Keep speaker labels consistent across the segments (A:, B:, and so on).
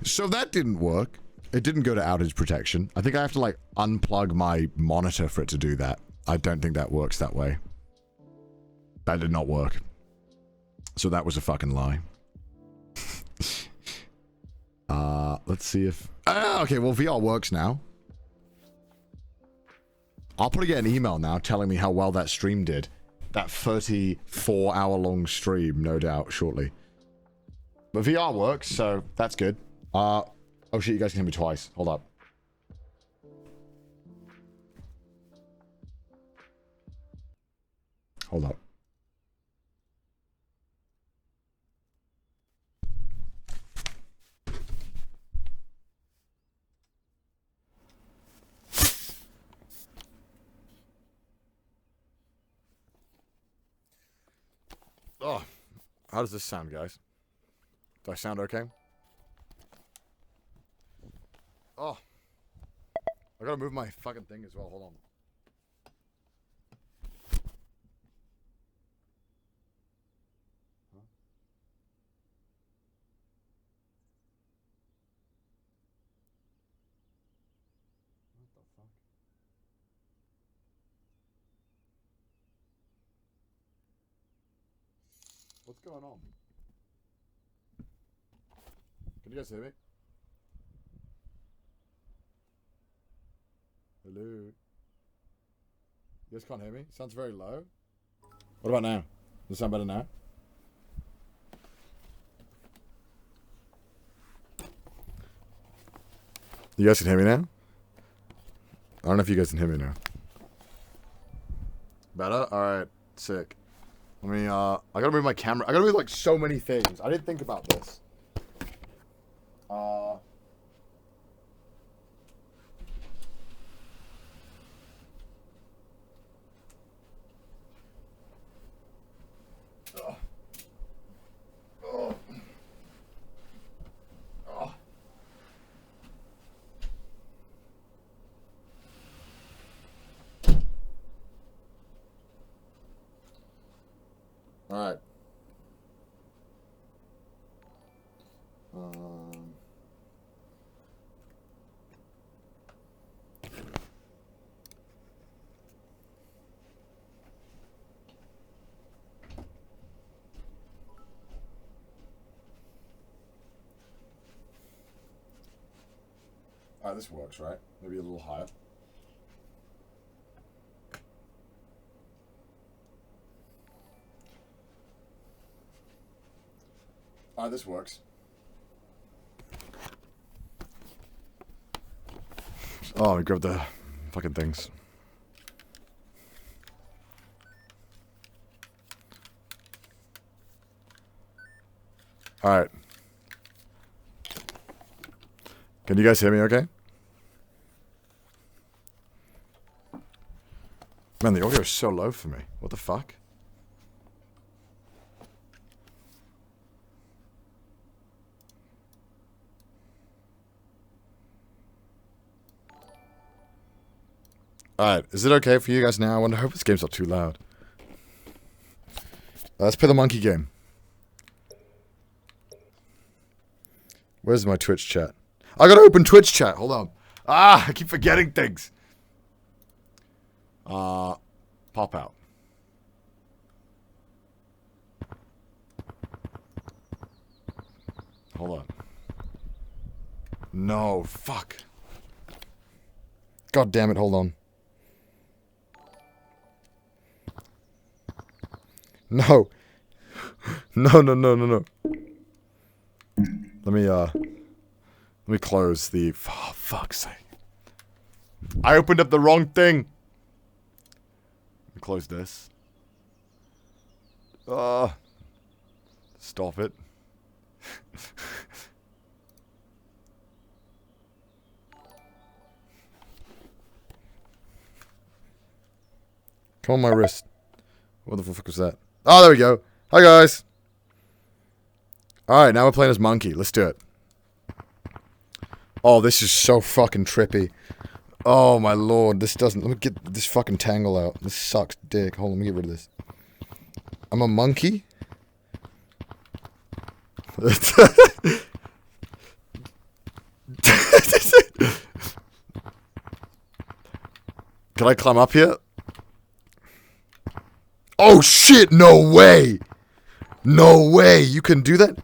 A: So that didn't work. It didn't go to outage protection. I think I have to like unplug my monitor for it to do that. I don't think that works that way. That did not work. So that was a fucking lie. Let's see if... okay, well, VR works now. I'll probably get an email now telling me how well that stream did. That 34-hour-long stream, no doubt, shortly. But VR works, so that's good. Oh shit, you guys can hear me twice. Hold up. Hold up. Oh, how does this sound, guys? Do I sound okay? Oh. I gotta move my fucking thing as well. Hold on. Huh? What the fuck? What's going on? Can you guys hear me? Hello? You guys can't hear me? Sounds very low. What about now? Does it sound better now? You guys can hear me now? I don't know if you guys can hear me now. Better? Alright, sick. Let me, I gotta move my camera. I gotta move, like, so many things. I didn't think about this. Alright. Alright, this works, right? Maybe a little higher. Alright, this works. Oh, I grabbed the fucking things. Alright. Can you guys hear me okay? Man, the audio is so low for me. What the fuck? Alright, is it okay for you guys now? I hope this game's not too loud. Let's play the monkey game. Where's my Twitch chat? I gotta open Twitch chat, hold on. I keep forgetting things. Pop out. Hold on. No, fuck. God damn it, hold on. No. No. Let me close the... Oh, fuck's sake. I opened up the wrong thing. Let me close this. Stop it. Come on my wrist. What the fuck was that? Oh, there we go. Hi, guys. Alright, now we're playing as Monkey. Let's do it. Oh, this is so fucking trippy. Oh, my lord. This doesn't... Let me get this fucking tangle out. This sucks dick. Hold on, let me get rid of this. I'm a monkey? Can I climb up here? Oh shit, no way! No way, you can do that?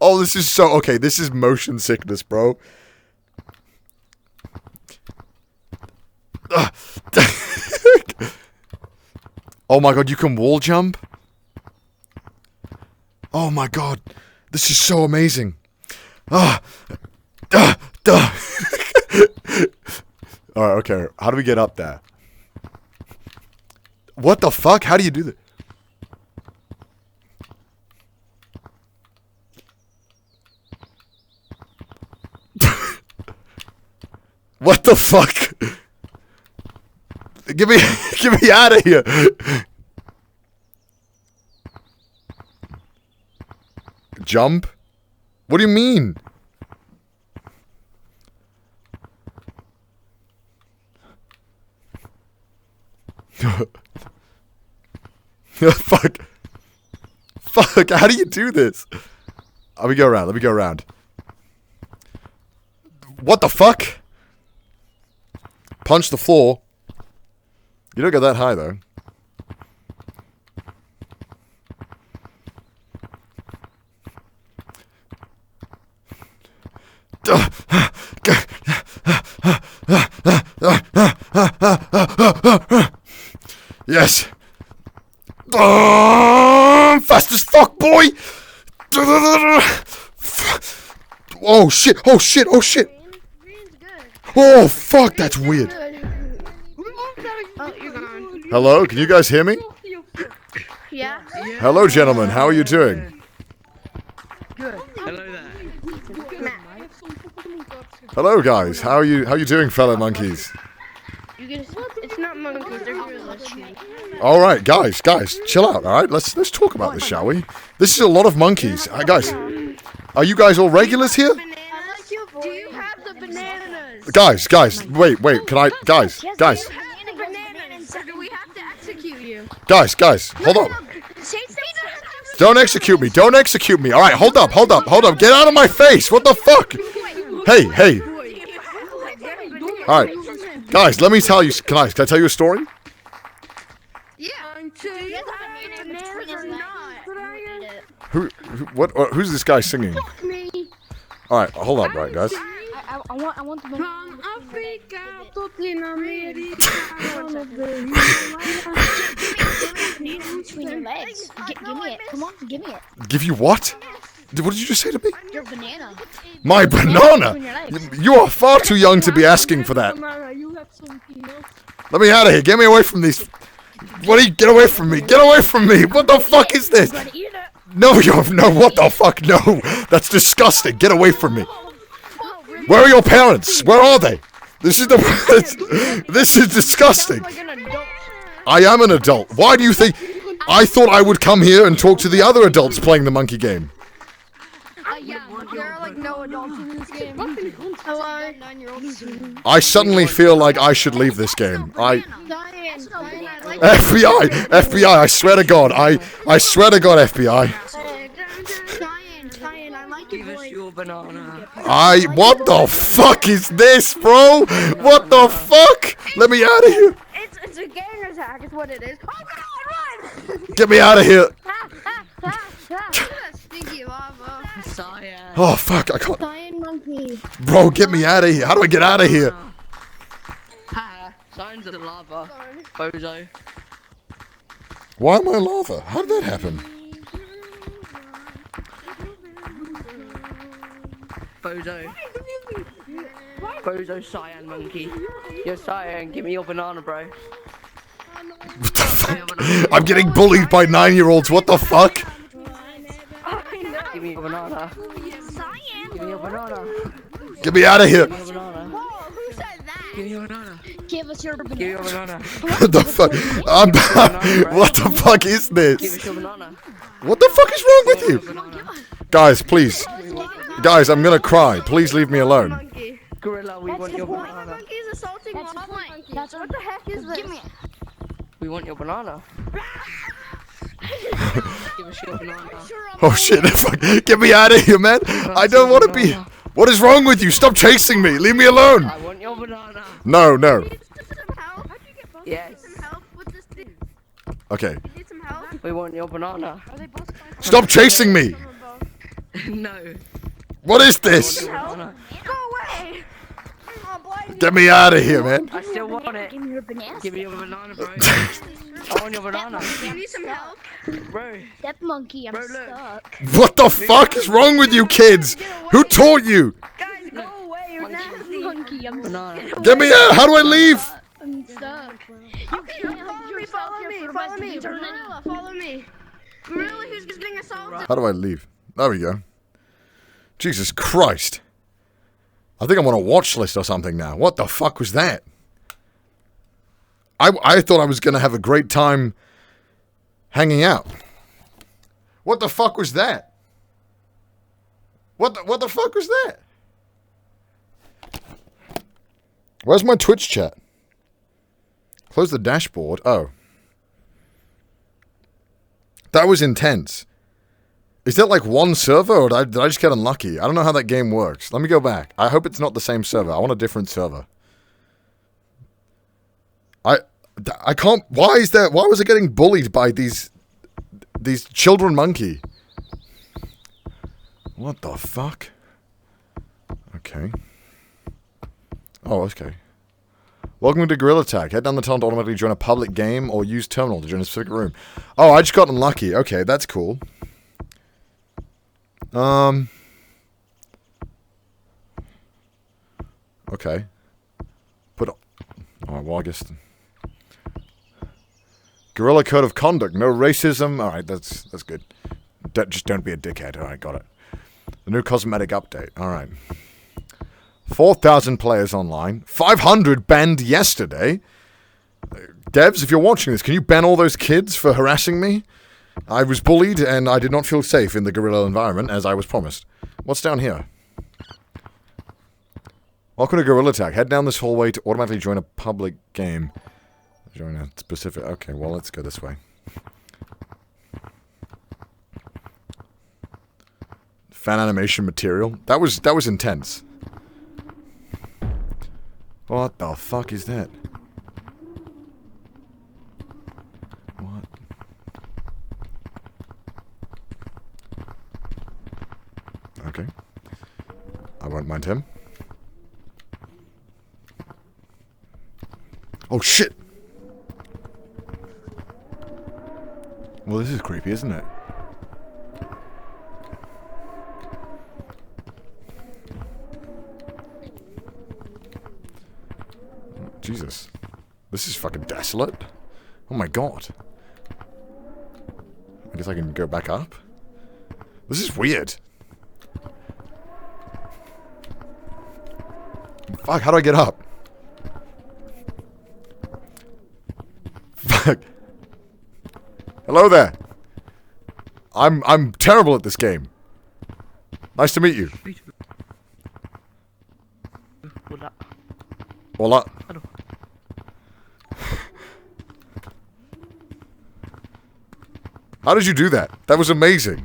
A: Oh, this is so... Okay, this is motion sickness, bro. Oh my god, you can wall jump? Oh my god, this is so amazing. Alright, okay, how do we get up there? What the fuck? How do you do that? What the fuck? Get me out of here. Jump? What do you mean? Fuck. Fuck, how do you do this? Let me go around. What the fuck? Punch the floor. You don't get that high, though. Yes. Fast as fuck, boy. Oh shit! Oh shit! Oh shit! Oh fuck! That's weird. Hello, can you guys hear me?
B: Yeah.
A: Hello, gentlemen. How are you doing?
C: Good. Hello there.
A: Hello, guys. How are you doing, fellow monkeys?
B: It's not monkeys. They're gorillas.
A: All right, guys, chill out. All right, let's talk about this, shall we? This is a lot of monkeys, guys. Are you guys all regulars here?
B: Do you have the bananas?
A: Guys, wait. Can I, guys?
B: Do we have to execute you?
A: Guys, hold up. Don't execute me. All right, hold up. Get out of my face. What the fuck? Hey. All right, guys, let me tell you. Can I tell you a story?
B: Yeah.
A: Who's this guy singing? All right, hold up, right, guys.
D: I want the banana. Between your legs. Give me it. Come on, give me it.
A: Give you what? What did you just say to me?
D: Your banana.
A: My banana? You are far too young to be asking for that. Let me out of here. Get me away from these. Get away from me. What the fuck is this? No, what the fuck? No. That's disgusting. Get away from me. Where are your parents? Where are they? This is disgusting. I am an adult. Why do you think? I thought I would come here and talk to the other adults playing the monkey game.
B: There are like no adults in this game. Hello.
A: I suddenly feel like I should leave this game. FBI, I swear to God, I swear to God, FBI.
C: Give us your banana.
A: What the fuck is this, bro? What the fuck? Let me out of here.
B: It's a gang attack, is what it is. Oh god, run!
A: Get me out of here.
B: Stinky lava.
C: Cyan.
A: Oh fuck, I can't.
D: Cyan monkey.
A: Bro, get me out of here. How do I get out of here?
C: Ha! Cyan's in lava. Bozo.
A: Why am I lava? How did that happen?
C: Bozo Cyan monkey. Yo Cyan, give me your banana, bro.
A: What the fuck? I'm getting bullied by 9-year-olds. What the fuck?
C: Give me your banana. Give me your banana.
A: Get me out of here.
C: Give me your banana.
B: Who said that?
C: Give me your banana.
D: Give us your banana.
C: Give me your banana.
A: What the fuck? What the fuck is
C: Give
A: this?
C: us your banana.
A: What the fuck is wrong with you?
C: Banana.
A: Guys, please. Guys, I'm gonna cry. Please leave me alone.
B: Monkey.
C: Gorilla, we want your banana.
B: Monkey's assaulting
D: That's
B: lava
D: the point.
B: monkey.
D: That's
B: What the heck is this?
D: Give me it.
C: We want your banana. Give us your banana.
A: Oh shit, fuck. Get me out of here, man. I don't want to be. What is wrong with you? Stop chasing me. Leave me alone.
C: I want your banana.
A: No, no.
B: Need some help? How'd you get both?
C: Yes.
B: Need some help with this thing?
A: Okay.
B: You need some help?
C: We want your banana.
B: Are they both?
A: Stop chasing me.
C: No.
A: What is this?
B: Help? Go away! I'm blind.
A: Get me out of here, man.
C: I still want it.
D: Give me your banana.
C: Give me your banana, bro. I want your banana.
B: You need some help?
C: Bro.
D: Step monkey, I'm
C: Bro, look.
D: stuck.
A: What the fuck is wrong with you kids? Who taught you?
B: Guys, go away. You're nasty.
D: Monkey, I'm stuck.
C: Banana.
A: Get me out. How do I leave?
D: I'm stuck. You
B: Okay,
D: can't
B: follow
D: have
B: me,
D: yourself
B: follow
D: here
B: me,
D: for the
B: follow
D: rest of
B: me.
D: eternity.
B: Gorilla, follow me. Gorilla, who's getting assaulted?
A: How do I leave? There we go. Jesus Christ. I think I'm on a watch list or something now. What the fuck was that? I thought I was going to have a great time hanging out. What the fuck was that? What the fuck was that? Where's my Twitch chat? Close the dashboard. Oh. That was intense. Is that like one server, or did I just get unlucky? I don't know how that game works. Let me go back. I hope it's not the same server. I want a different server. I can't... Why is that... Why was I getting bullied by these children monkey? What the fuck? Okay. Oh, okay. Welcome to Gorilla Tag. Head down the tunnel to automatically join a public game or use terminal to join a specific room. Oh, I just got unlucky. Okay, that's cool. Okay. Oh, well, I guess... Gorilla Code of Conduct. No racism. Alright, that's good. Just don't be a dickhead. Alright, got it. The new cosmetic update. Alright. 4,000 players online. 500 banned yesterday. Devs, if you're watching this, can you ban all those kids for harassing me? I was bullied and I did not feel safe in the Gorilla environment as I was promised. What's down here? Welcome to Gorilla Tag. Head down this hallway to automatically join a public game. Join a specific... Okay, well, let's go this way. Fan animation material. That was intense. What the fuck is that? What? Okay. I won't mind him. Oh, shit! Well, this is creepy, isn't it? Jesus. This is fucking desolate. Oh my god. I guess I can go back up? This is weird. Fuck, how do I get up? Fuck. Hello there. I'm terrible at this game. Nice to meet you. Hola.
C: Hello.
A: How did you do that? That was amazing.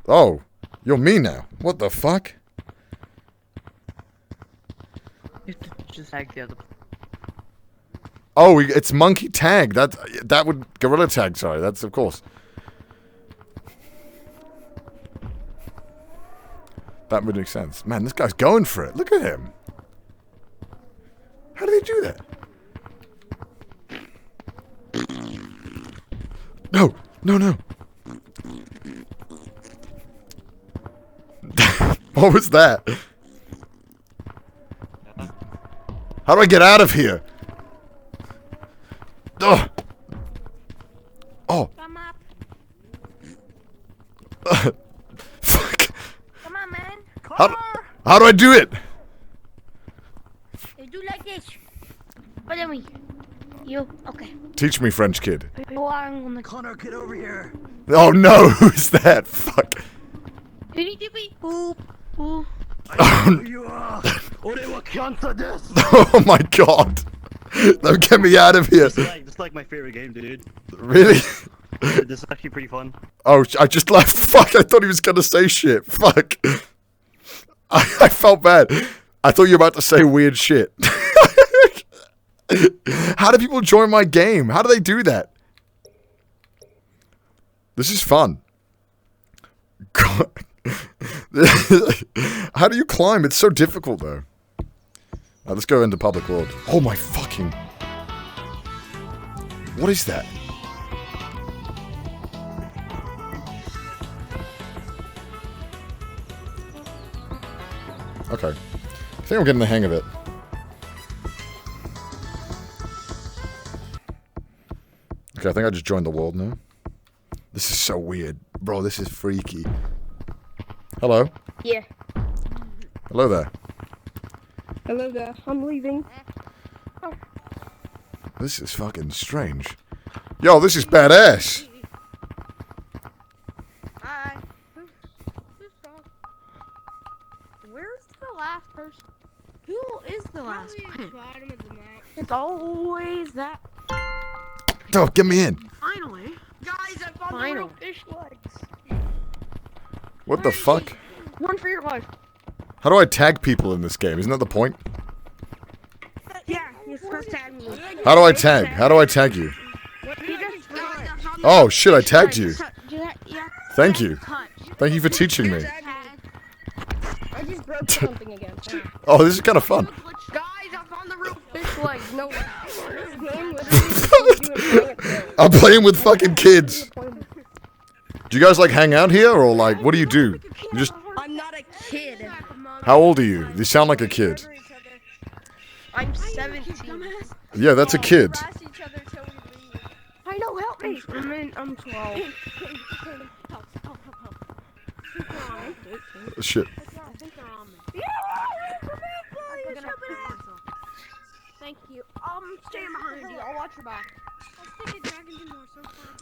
A: Oh, you're me now. What the fuck?
C: You have to just tag the other.
A: Oh, it's monkey tag. That would gorilla tag. Sorry, that's of course. That would make sense. Man, this guy's going for it. Look at him. How do they do that? No, no, no. What was that? How do I get out of here? Ugh. Oh.
B: Come up.
A: Fuck.
B: Come on, man.
A: How do I do it?
B: You do like this. Follow me. You. Okay.
A: Teach me, French kid.
B: You are on the
E: Connor, get over here.
A: Oh no, who's that? Fuck.
B: Tippy tippy. Boop. Boop.
A: Oh,
E: Who you are?
A: oh my god. Don't get me out of here.
E: Just like my favorite game, dude.
A: Really?
C: This is actually pretty fun.
A: Oh, I just left. Fuck, I thought he was gonna say shit. Fuck. I felt bad. I thought you were about to say weird shit. How do people join my game? How do they do that? This is fun. God. How do you climb? It's so difficult, though. Right, let's go into public world. Oh my fucking... What is that? Okay. I think I'm getting the hang of it. Okay, I think I just joined the world now. This is so weird. Bro, this is freaky. Hello?
B: Yeah.
A: Hello there.
B: Hello there. I'm leaving.
A: This is fucking strange. Yo, this is badass.
B: Hi. Where's the last person? Who is the last person? It's always that.
A: Oh, get me in.
B: Finally. Guys, I found the real fish legs.
A: What the fuck?
B: Run for your life.
A: How do I tag people in this game? Isn't that the point?
B: Yeah, you're supposed to tag me.
A: How do I tag? How do I tag you? Oh shit, I tagged you. Thank you. Thank you for teaching me.
B: I just broke something again.
A: Oh, this is kind of fun.
B: Guys, I found the real fish legs. No, this game literally
A: I'm playing with fucking kids. Do you guys like hang out here or like what do you do? You just
B: I'm not a kid.
A: How old are you? You sound like a kid.
B: I'm 17.
A: Yeah, that's a kid.
B: I know, help me. I'm 12.
A: Shit.
B: Thank you. Stand behind you. I'll watch your back.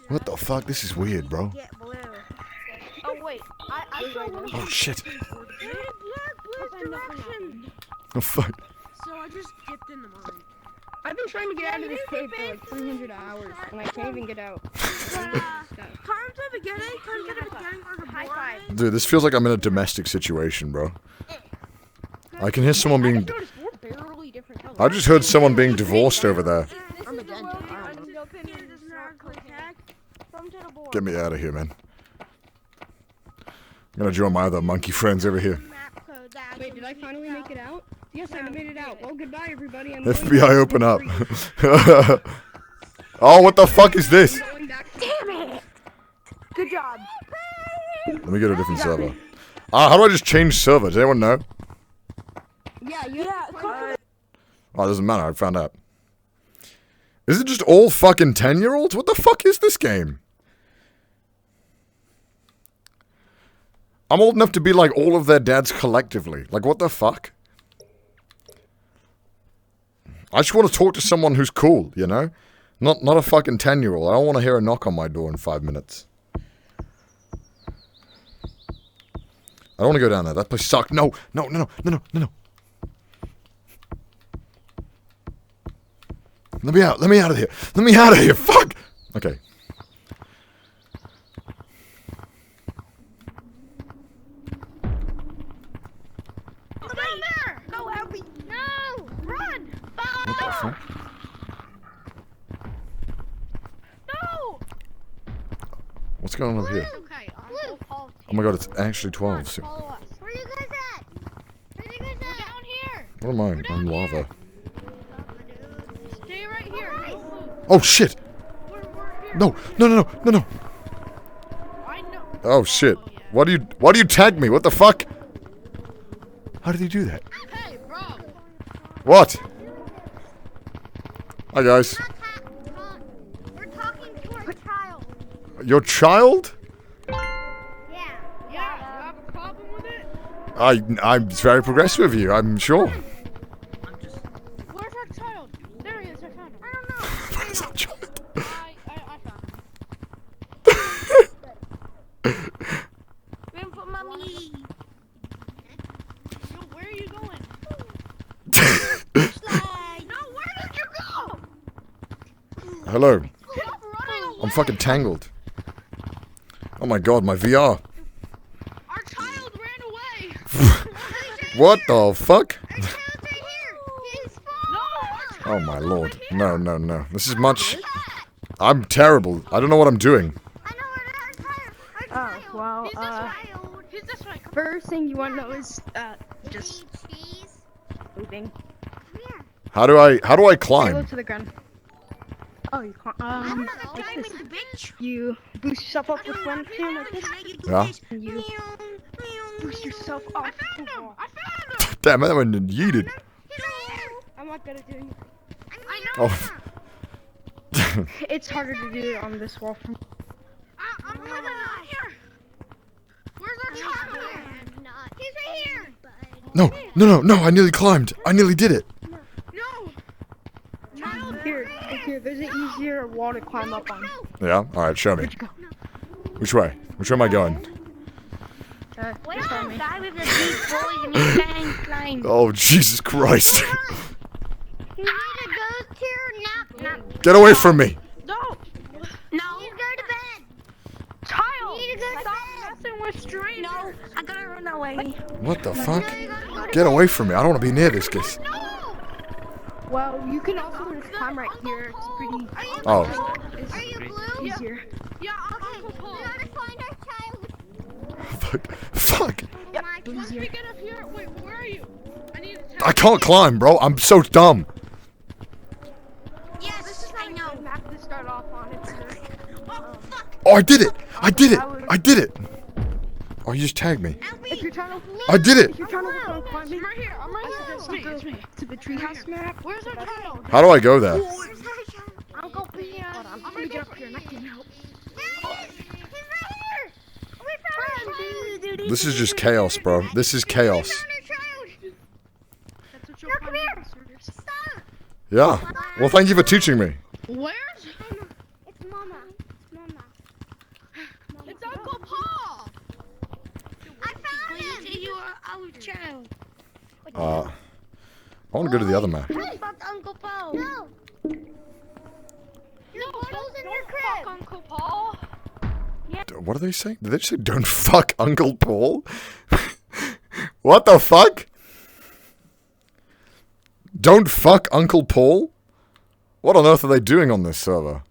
A: What the fuck? This is weird, bro.
B: Oh wait, I saw one.
A: Oh shit.
B: Direction.
A: Oh fuck.
B: So I just dipped in the mine. I've been trying to get out of this cave for like 300 hours, and I can't even get out. High five.
A: Dude, this feels like I'm in a domestic situation, bro. I can hear someone being... I just heard someone being divorced over there. Get me out of here, man. I'm gonna join my other monkey friends over here.
B: Wait, did I finally make it out? Yes, I made it out. Well, goodbye, everybody.
A: FBI, open up. Oh, what the fuck is this?
B: Damn it! Good job.
A: Let me get a different server. How do I just change server? Does anyone know?
B: Yeah,
A: Oh, it doesn't matter. I found out. Is it just all fucking 10-year-olds? What the fuck is this game? I'm old enough to be like all of their dads collectively. Like, what the fuck? I just want to talk to someone who's cool, you know? Not a fucking 10-year-old. I don't want to hear a knock on my door in 5 minutes. I don't want to go down there. That place sucks. No. Let me out. Let me out of here. Let me out of here. Fuck. Okay.
B: Down there! No, help me! No! Run!
A: What the fuck?
B: No!
A: What's going on over here?
B: Okay,
A: Oh my god, it's actually 12. So
B: where are you guys at? Where are you guys at? We're down here.
A: what am I? I'm lava.
B: Stay right here.
A: Oh shit!
B: We're here.
A: No.
B: I know.
A: Oh shit. Why do you tag me? What the fuck? How did he do that?
B: Hey, bro.
A: What? Hi guys.
B: We're talking to our child.
A: Your child?
B: Yeah. You have a problem with it?
A: I'm very progressive of you, I'm sure.
B: Where's our child? There he is. I found him. I don't know.
A: Where's our child?
B: I found him. Grandpa, mommy. Yo, where are you going? No, where did you go?
A: Hello.
B: Stop running away.
A: I'm fucking tangled. Oh my god, my VR.
B: Our child ran away.
A: What the fuck?
B: Our child's right here. He's no,
A: Oh my lord. No, no, no. This is much... I'm terrible. I don't know what I'm doing.
B: I know where our child.
D: Oh, well,
B: He's this way.
D: first thing you want to know is, just moving.
A: How do I
D: Look
A: climb?
D: to the ground. Oh, you can't,
B: Like this.
D: you boost yourself up with one hand like this,
A: Yeah.
D: and you boost yourself up.
B: I found him.
A: Damn, that one yeeted.
D: I'm not gonna do anything.
B: I know.
A: Oh.
D: It's harder to do it on this wall.
B: I'm coming out here. Where's our child? He's right here.
A: No, no, no, no, I nearly climbed. I nearly did it.
B: No.
D: Here, there's an easier wall to climb up on.
A: Yeah? Alright, show me.
D: Where'd you go?
A: Which way? Which way am I going?
D: Just follow me.
B: Guy with the big boys and he can't climb.
A: Oh, Jesus Christ.
B: You need to go to nap.
A: Get away from me.
B: No. You need to go to bed.
D: Child!
B: You need to go to
D: Stop
B: bed.
D: messing with strangers!
B: No, I gotta run away.
A: What the fuck? Get away from me. I don't want to be near this guy.
B: No.
D: Well, you can also just climb right here. It's pretty
A: Oh.
B: Are you blue?
D: easier.
B: Yeah, okay. We gotta find our child.
A: Fuck. Fuck.
B: Once we get up here, wait, where are you? I need to
A: I can't climb, bro. I'm so dumb.
B: Yes, I know.
D: Map to start off on. It's
B: Oh, fuck.
A: Oh, I did it. I did it. I did it. Oh, you just tagged me.
D: if you're trying to,
A: I did it.
D: if you're trying to work on climbing,
B: I'm right here. I'm right here.
D: just go to the treehouse map.
B: Where's our child?
A: How do I go there?
B: Where's our child? Uncle Pia.
D: I'm gonna get up here and I can help.
B: He's right here. We found our child.
A: This is just chaos, bro. This is chaos.
B: We found our child.
D: That's what
B: No,
D: you're
B: come here. Stop.
A: Yeah. Well, thank you for teaching me.
B: Where's? It's Mama. It's Uncle Paul. I found him. You are our child.
A: I want to go to the other map.
B: What about Uncle Paul? No. Your bottle's in your crib.
D: Uncle Paul.
A: What are they saying? Did they just say don't fuck Uncle Paul? What the fuck? Don't fuck Uncle Paul? What on earth are they doing on this server?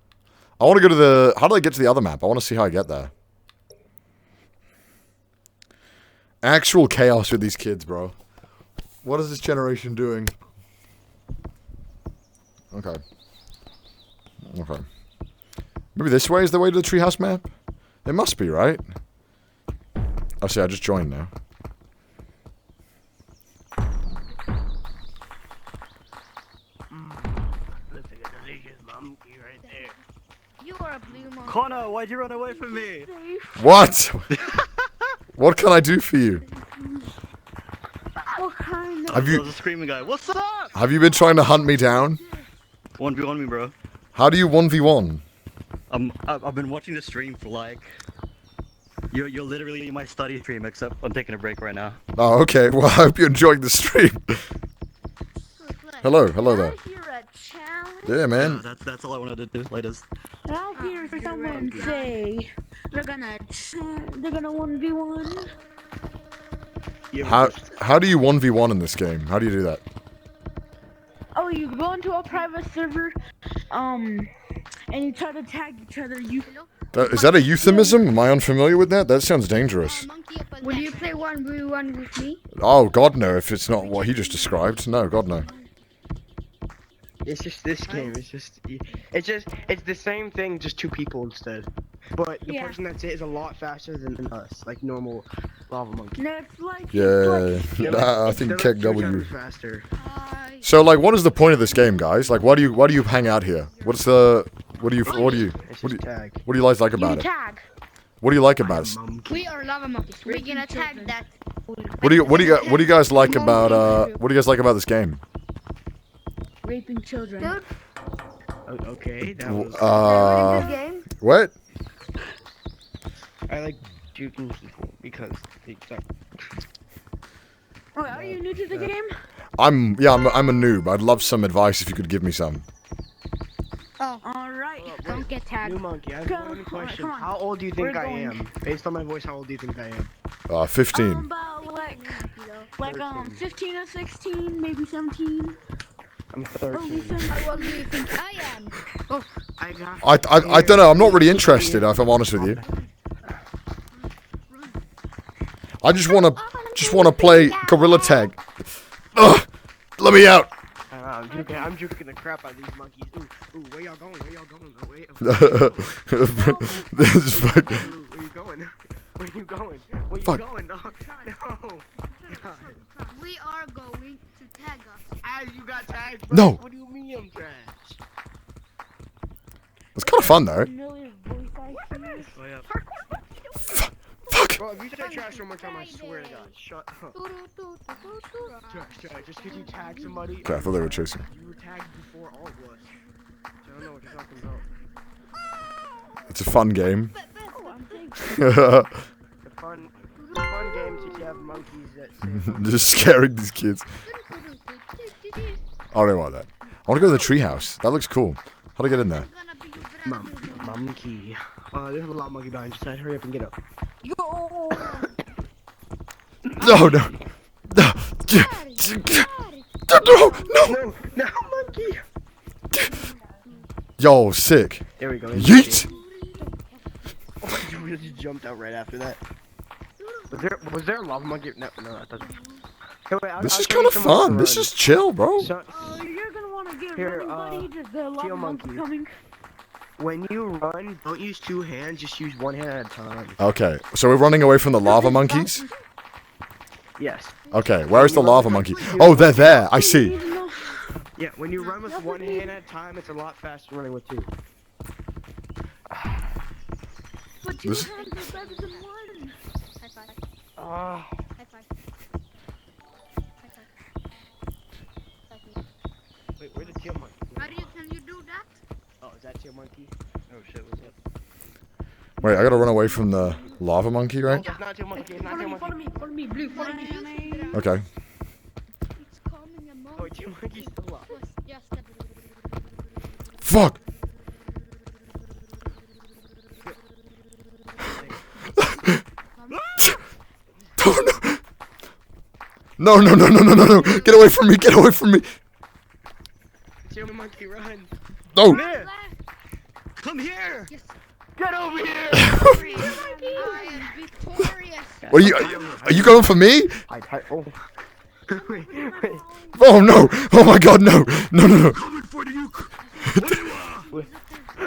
A: I want to go to the... How do I get to the other map? I want to see how I get there. Actual chaos with these kids, bro. What is this generation doing? Okay. Okay. Maybe this way is the way to the treehouse map? It must be, right? Oh, see, I just joined now.
B: You are a blue monkey.
C: Connor, why'd you run away from me?
A: What? What can I do for you?
B: What kind of...
A: Have
C: There
A: you
C: was a screaming guy. What's up?
A: have you been trying to hunt me down?
C: 1v1 me, bro.
A: How do you 1v1?
C: I've been watching the stream for like... You're literally my study stream, except I'm taking a break right now.
A: Oh, okay. Well, I hope you're enjoying the stream. Hello there.
B: You're a challenge.
A: Yeah, man.
C: That's all I wanted to do. Latest.
B: I'll hear someone say they're gonna 1v1.
C: Yeah,
A: How do you 1v1 in this game? How do you do that?
B: Oh, you go into a private server, and you try to tag each other.
A: Is that a euphemism? Am I unfamiliar with that? That sounds dangerous.
D: Will you play 1v1 with me?
A: Oh, God, no, if it's not what he just described. No, God, no.
E: It's just this game. It's the same thing, just two people instead. But the person that's it is a lot faster than us, like normal lava monkey.
B: No, it's like
A: Yeah,
E: Yeah,
A: I think
E: they're
A: Keck
E: like 3
A: W.
E: times faster.
A: So, like, what is the point of this game, guys? Like, why do you hang out here? What do you
E: It's just tag.
A: what do you guys like about it?
B: tag.
A: What do you like about it?
E: Monkey.
D: We are lava monkeys.
B: We're gonna tag that.
A: What do you guys like about this game?
B: Raping children.
D: Dude.
E: Okay, that was.
B: Game.
A: What?
E: I like juking people because they suck.
B: Oh, are you new to the game?
A: I'm a noob. I'd love some advice if you could give me some.
B: Oh. Alright. Don't get
E: New
B: tagged.
E: monkey, I have one question.
B: come on.
E: How old do you think
B: We're
E: I
B: going.
E: am? Based on my voice, how old do you think I am?
A: 15.
B: About like 15 or 16, maybe 17.
E: I'm 13.
B: How old do you think I am?
E: Oh, I got
A: I don't know. I'm not really interested, if I'm honest with you. I just wanna play gorilla tag. Ugh, let me out.
E: I'm juking the crap out of these monkeys. Ooh, where y'all going? Where y'all going? Oh, wait.
A: This is fucking.
E: Where you going? Where you going? Where you
A: Fuck.
E: going, dog? No. God.
B: We are going to tag us.
E: As you got tagged. Bro.
A: No.
E: What do you mean I'm trash?
A: It's kind of fun though.
C: Oh, yeah.
A: Fuck.
E: Bro, if you say trash one more time, I swear to God. Shut up. Trash. Just because you tag somebody.
A: Okay, I thought they were chasing.
E: You were tagged before all of us. So I don't know what you're talking about.
A: It's a fun game.
E: The fun game to have monkeys that say
A: Just scaring these kids. I don't want that. I want to go to the treehouse. That looks cool. How do I get in there?
E: monkey. There's a lot of monkey behind you, so hurry up and get up.
A: No, no. No. No.
E: No, monkey.
A: Yo, sick.
E: There we go.
A: Yeet.
E: Oh, you really jumped out right after that. Was there a lava monkey? No, that doesn't. Hey, wait,
A: This
E: I'll
A: is
E: show
A: kind
E: you
A: of
E: some ways to
A: fun. This
E: run.
A: is chill, bro.
E: So,
B: You're gonna want to get
E: Here,
B: running, buddy. Just the lava
E: monkey.
B: monkey coming.
E: when you run, don't use two hands, just use one hand at a time.
A: Okay, so we're running away from the lava monkeys?
E: Yes.
A: Okay, where's the lava monkey? Oh, they're there. I see.
E: Yeah, when you run with one hand at a time, it's a lot faster than running with two.
B: But two
A: This-
B: hands are better than one. High five.
E: Ah.
B: High five. High five.
E: Wait, where's the tail monkey?
B: Can you do that?
E: Oh, is that tail monkey?
C: Oh shit, what's up?
A: Wait, I gotta run away from the lava monkey, right?
E: It's not tail monkey, it's not tail monkey.
B: Follow me, Blue, follow me.
A: Okay.
B: It's coming a
E: Oh, tail monkey's still up.
B: Yes,
A: Fuck! Oh, no. No, no, no, no, no, no, no. Get away from me, get away from me.
E: Tail monkey, run.
A: No.
E: There.
C: Come here!
E: Get over here!
B: I am victorious.
A: What are you going for me?
E: Hi. Oh. wait.
A: Oh no! Oh my god, no! No, no, no.
C: Coming for you!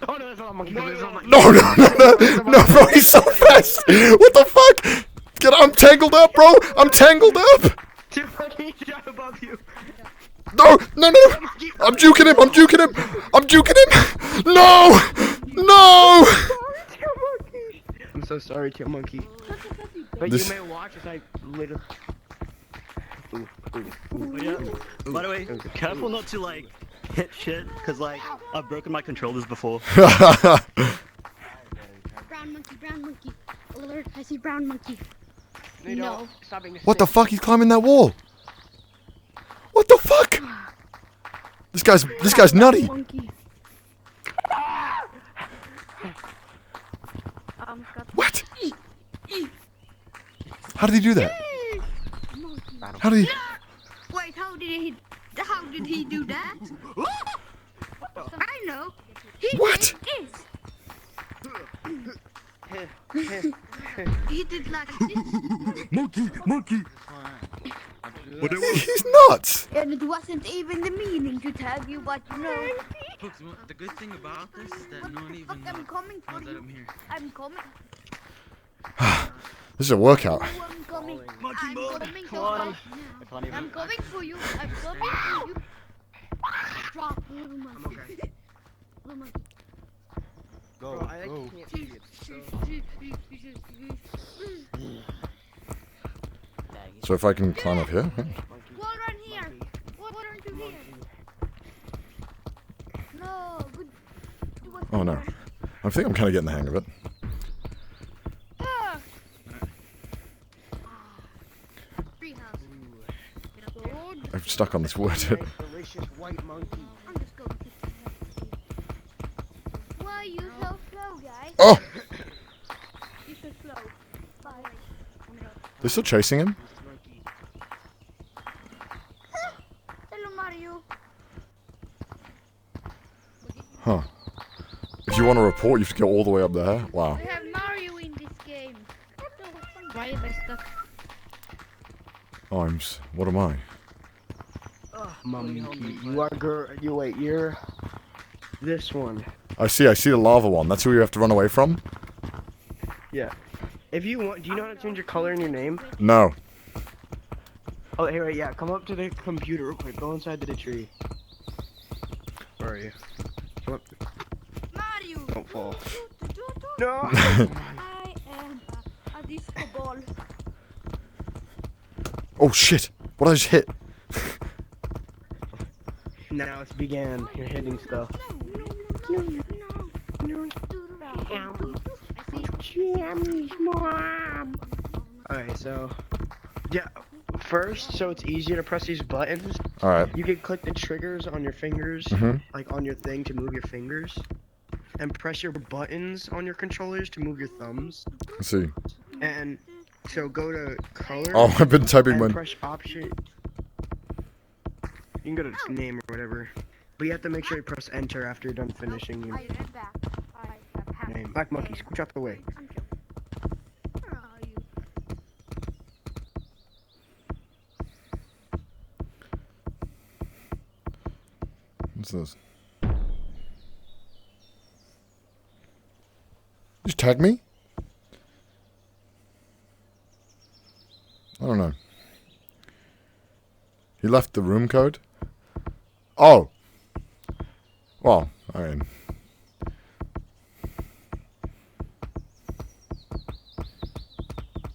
E: Oh no, there's a monkey. There's a monkey.
A: No, no, no, no, no, bro, he's so fast! What the fuck? I'm tangled up, bro! I'm tangled up!
E: Tail monkey, shot above you.
A: No, no, no, no! I'm juking him, I'm juking him! I'm juking him! No! No!
E: Tail monkey. I'm so sorry, tail monkey. But
A: This-
E: you may watch as I little. Ooh.
C: Oh, yeah. By the way, careful not to like hit shit, cause like I've broken my controllers before.
B: Brown monkey. Alert, I see brown monkey. No.
E: Stop being a
A: What the
E: snitch.
A: fuck? He's climbing that wall. What the fuck? This guy's nutty.
B: Monkey.
A: What? How did he do that? How did he?
B: Wait, how did he do that? I know. He
A: What?
B: did this. He did like this.
C: Monkey!
A: He's nuts.
B: And it wasn't even the meaning to tell you what you know.
F: Folks, the good thing about this is that no one even
B: Fuck, I'm coming for
F: knows that
B: you.
F: I'm here.
B: I'm coming.
A: This is a workout.
B: I'm coming.
C: Monkey
B: I'm
C: mode.
B: coming
C: Come on.
B: right
C: I can't
B: now.
C: even.
B: I'm coming for you. I'm coming for you. Drop, little monkey. Little monkey.
E: Bro, I can't see it.
A: So if I can climb up here.
B: Water in here. Water into here. No, good.
A: Oh no. I think I'm kind of getting the hang of it.
B: Ah. Treehouse. Good.
A: I'm stuck on this wood.
E: Nice, delicious white monkey.
B: I'm just going to
A: Oh!
B: You should float. Bye.
A: They're still chasing him?
B: Hello, Mario.
A: Huh. If you want to report, you have to go all the way up there? Wow.
B: We have Mario in this game. Why is I stuck?
A: What am I?
E: Monkey, you are you're this one.
A: I see the lava one. That's who you have to run away from?
E: Yeah. If you want, do you know how to change your color in your name?
A: No.
E: Oh, hey, wait, yeah, come up to the computer real quick. Go inside the tree. Where are you? Come up.
B: Mario!
E: Don't fall. No!
B: I am a disco ball.
A: Oh shit! What did I just hit?
E: Now it's began. You're hitting stuff. Alright, so yeah, first, so it's easier to press these buttons.
A: Alright.
E: You can click the triggers on your fingers,
A: Mhm.
E: like on your thing to move your fingers, and press your buttons on your controllers to move your thumbs.
A: Let's see.
E: And so go to color.
A: Oh, I've been typing
E: and
A: my...
E: press option. You can go to name or whatever, but you have to make sure you press enter after you're done finishing your name. Black monkey, scooch out the way.
B: Where are you?
A: What's this? Just tag me? I don't know. He left the room code? Oh! Well, I mean...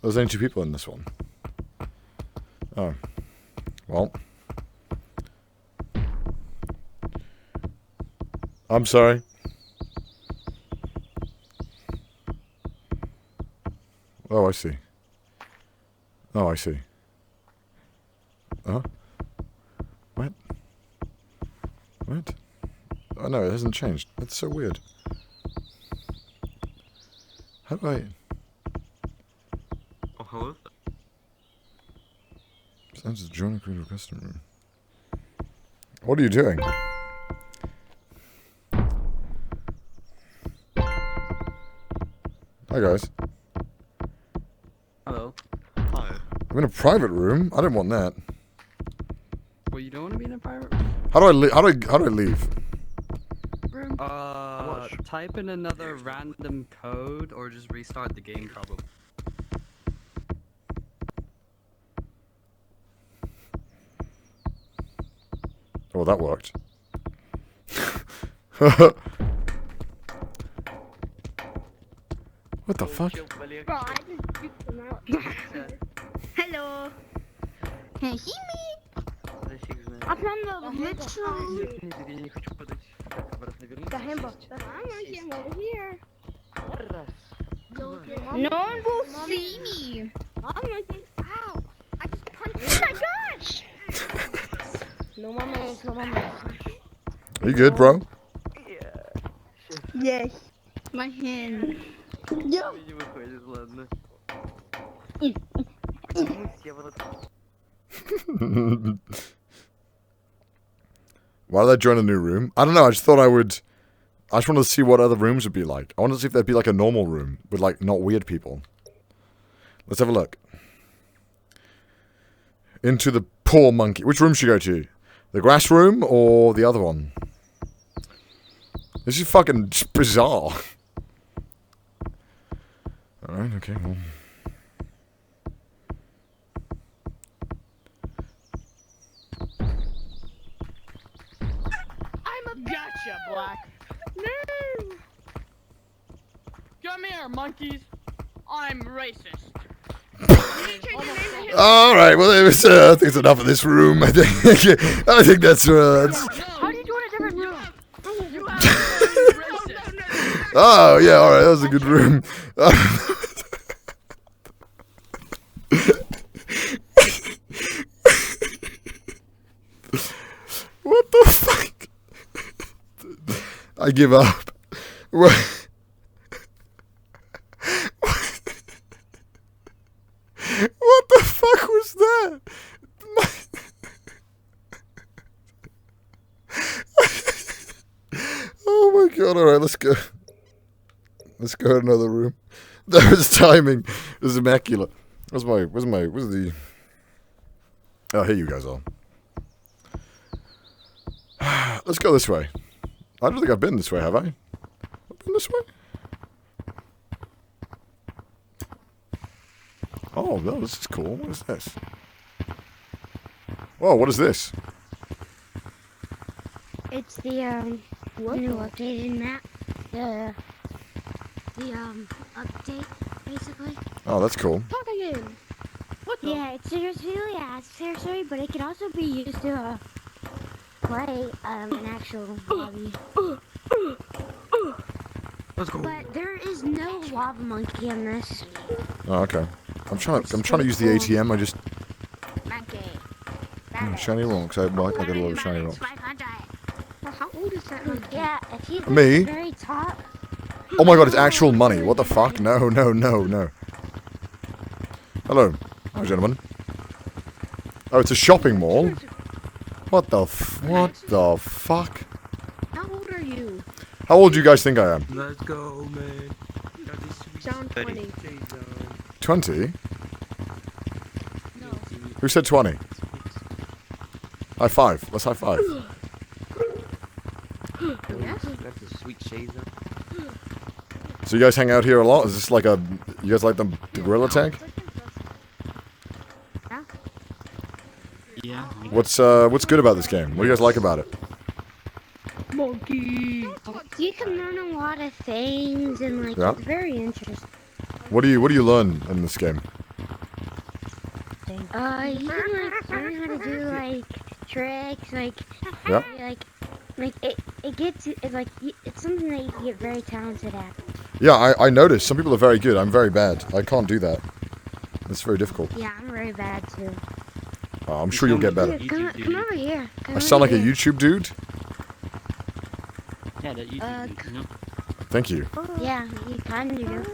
A: There's only 2 people in this one. Oh. Well. I'm sorry. Oh, I see. Oh, I see. Huh? What? What? Oh no, it hasn't changed. That's so weird. How do I...
F: Oh, hello?
A: Sounds to join a creative customer. What are you doing? Hi guys.
F: Hello.
C: Hi.
A: I'm in a private room. I don't want that.
F: Well, you don't want to be in a private
A: How do I leave? How do I leave?
F: room? Type in another random code or just restart the game probably.
A: Oh, that worked. What the fuck?
D: Hello. Can you see me? I found the literally. The hamburger. I'm over here. No one will see me. I'm looking. Ow! I just punched. Oh my gosh! No mames, no mames.
A: Are you good, bro?
D: Yes. My hand. Yo.
A: Why did I join a new room? I don't know, I just thought I would... I just wanted to see what other rooms would be like. I wanted to see if there'd be like a normal room with like not weird people. Let's have a look. Into the poor monkey. Which room should you go to? The grass room or the other one? This is fucking bizarre. Alright, okay, well...
G: Gotcha, Black. No. Come here, monkeys. I'm racist.
A: Alright, well, I think it's enough of this room. I think that's...
D: How did you join a different room?
A: Oh, yeah, alright, that was a good room. What the fuck? I give up. god, alright, let's go. Let's go to another room. That was timing. It was immaculate. Where's the... Oh, here you guys are. Let's go this way. I don't think I've been this way, have I? I've been this way? Oh, no, this is cool. What is this? Whoa, what is this?
D: It's the new updated map. The update basically.
A: Oh, that's cool.
B: Talk again. What the?
D: Yeah, it's really accessory, but it can also be used to play an actual lobby.
F: Let's go.
D: But there is no lava monkey in this.
A: Oh, okay. I'm trying to use the ATM. I just
D: Monkey.
A: shiny rocks. I got a lot of shiny rocks.
B: Well, how old is that monkey?
D: Yeah, if you go
A: Me?
D: to the very top.
A: Oh my god, it's actual money. What the fuck? No, no, no, no. Hello. Hi, gentlemen. Oh, it's a shopping mall? What the fuck?
B: How old are you?
A: How old do you guys think I am?
F: Let's go, man.
B: Sound 20.
A: 20?
B: No.
A: Who said 20? High five. Let's high five.
B: Yes?
F: That's a sweet shade though.
A: So you guys hang out here a lot? Is this like a... You guys like the gorilla tag?
F: Yeah.
A: What's good about this game? What do you guys like about it?
B: Monkey.
D: You can learn a lot of things and like
A: Yeah.
D: it's very interesting.
A: What do you learn in this game?
D: You can like learn how to do like tricks, like
A: Yeah.
D: like it's like it's something that you can get very talented at.
A: Yeah, I noticed. Some people are very good. I'm very bad. I can't do that. It's very difficult.
D: Yeah, I'm very bad too.
A: I'm sure you'll get better.
D: Here, come over here. Come
A: I sound
D: over
A: like a
D: here.
A: YouTube dude?
C: Yeah, that you know.
A: Thank you.
D: Yeah, you kind of do.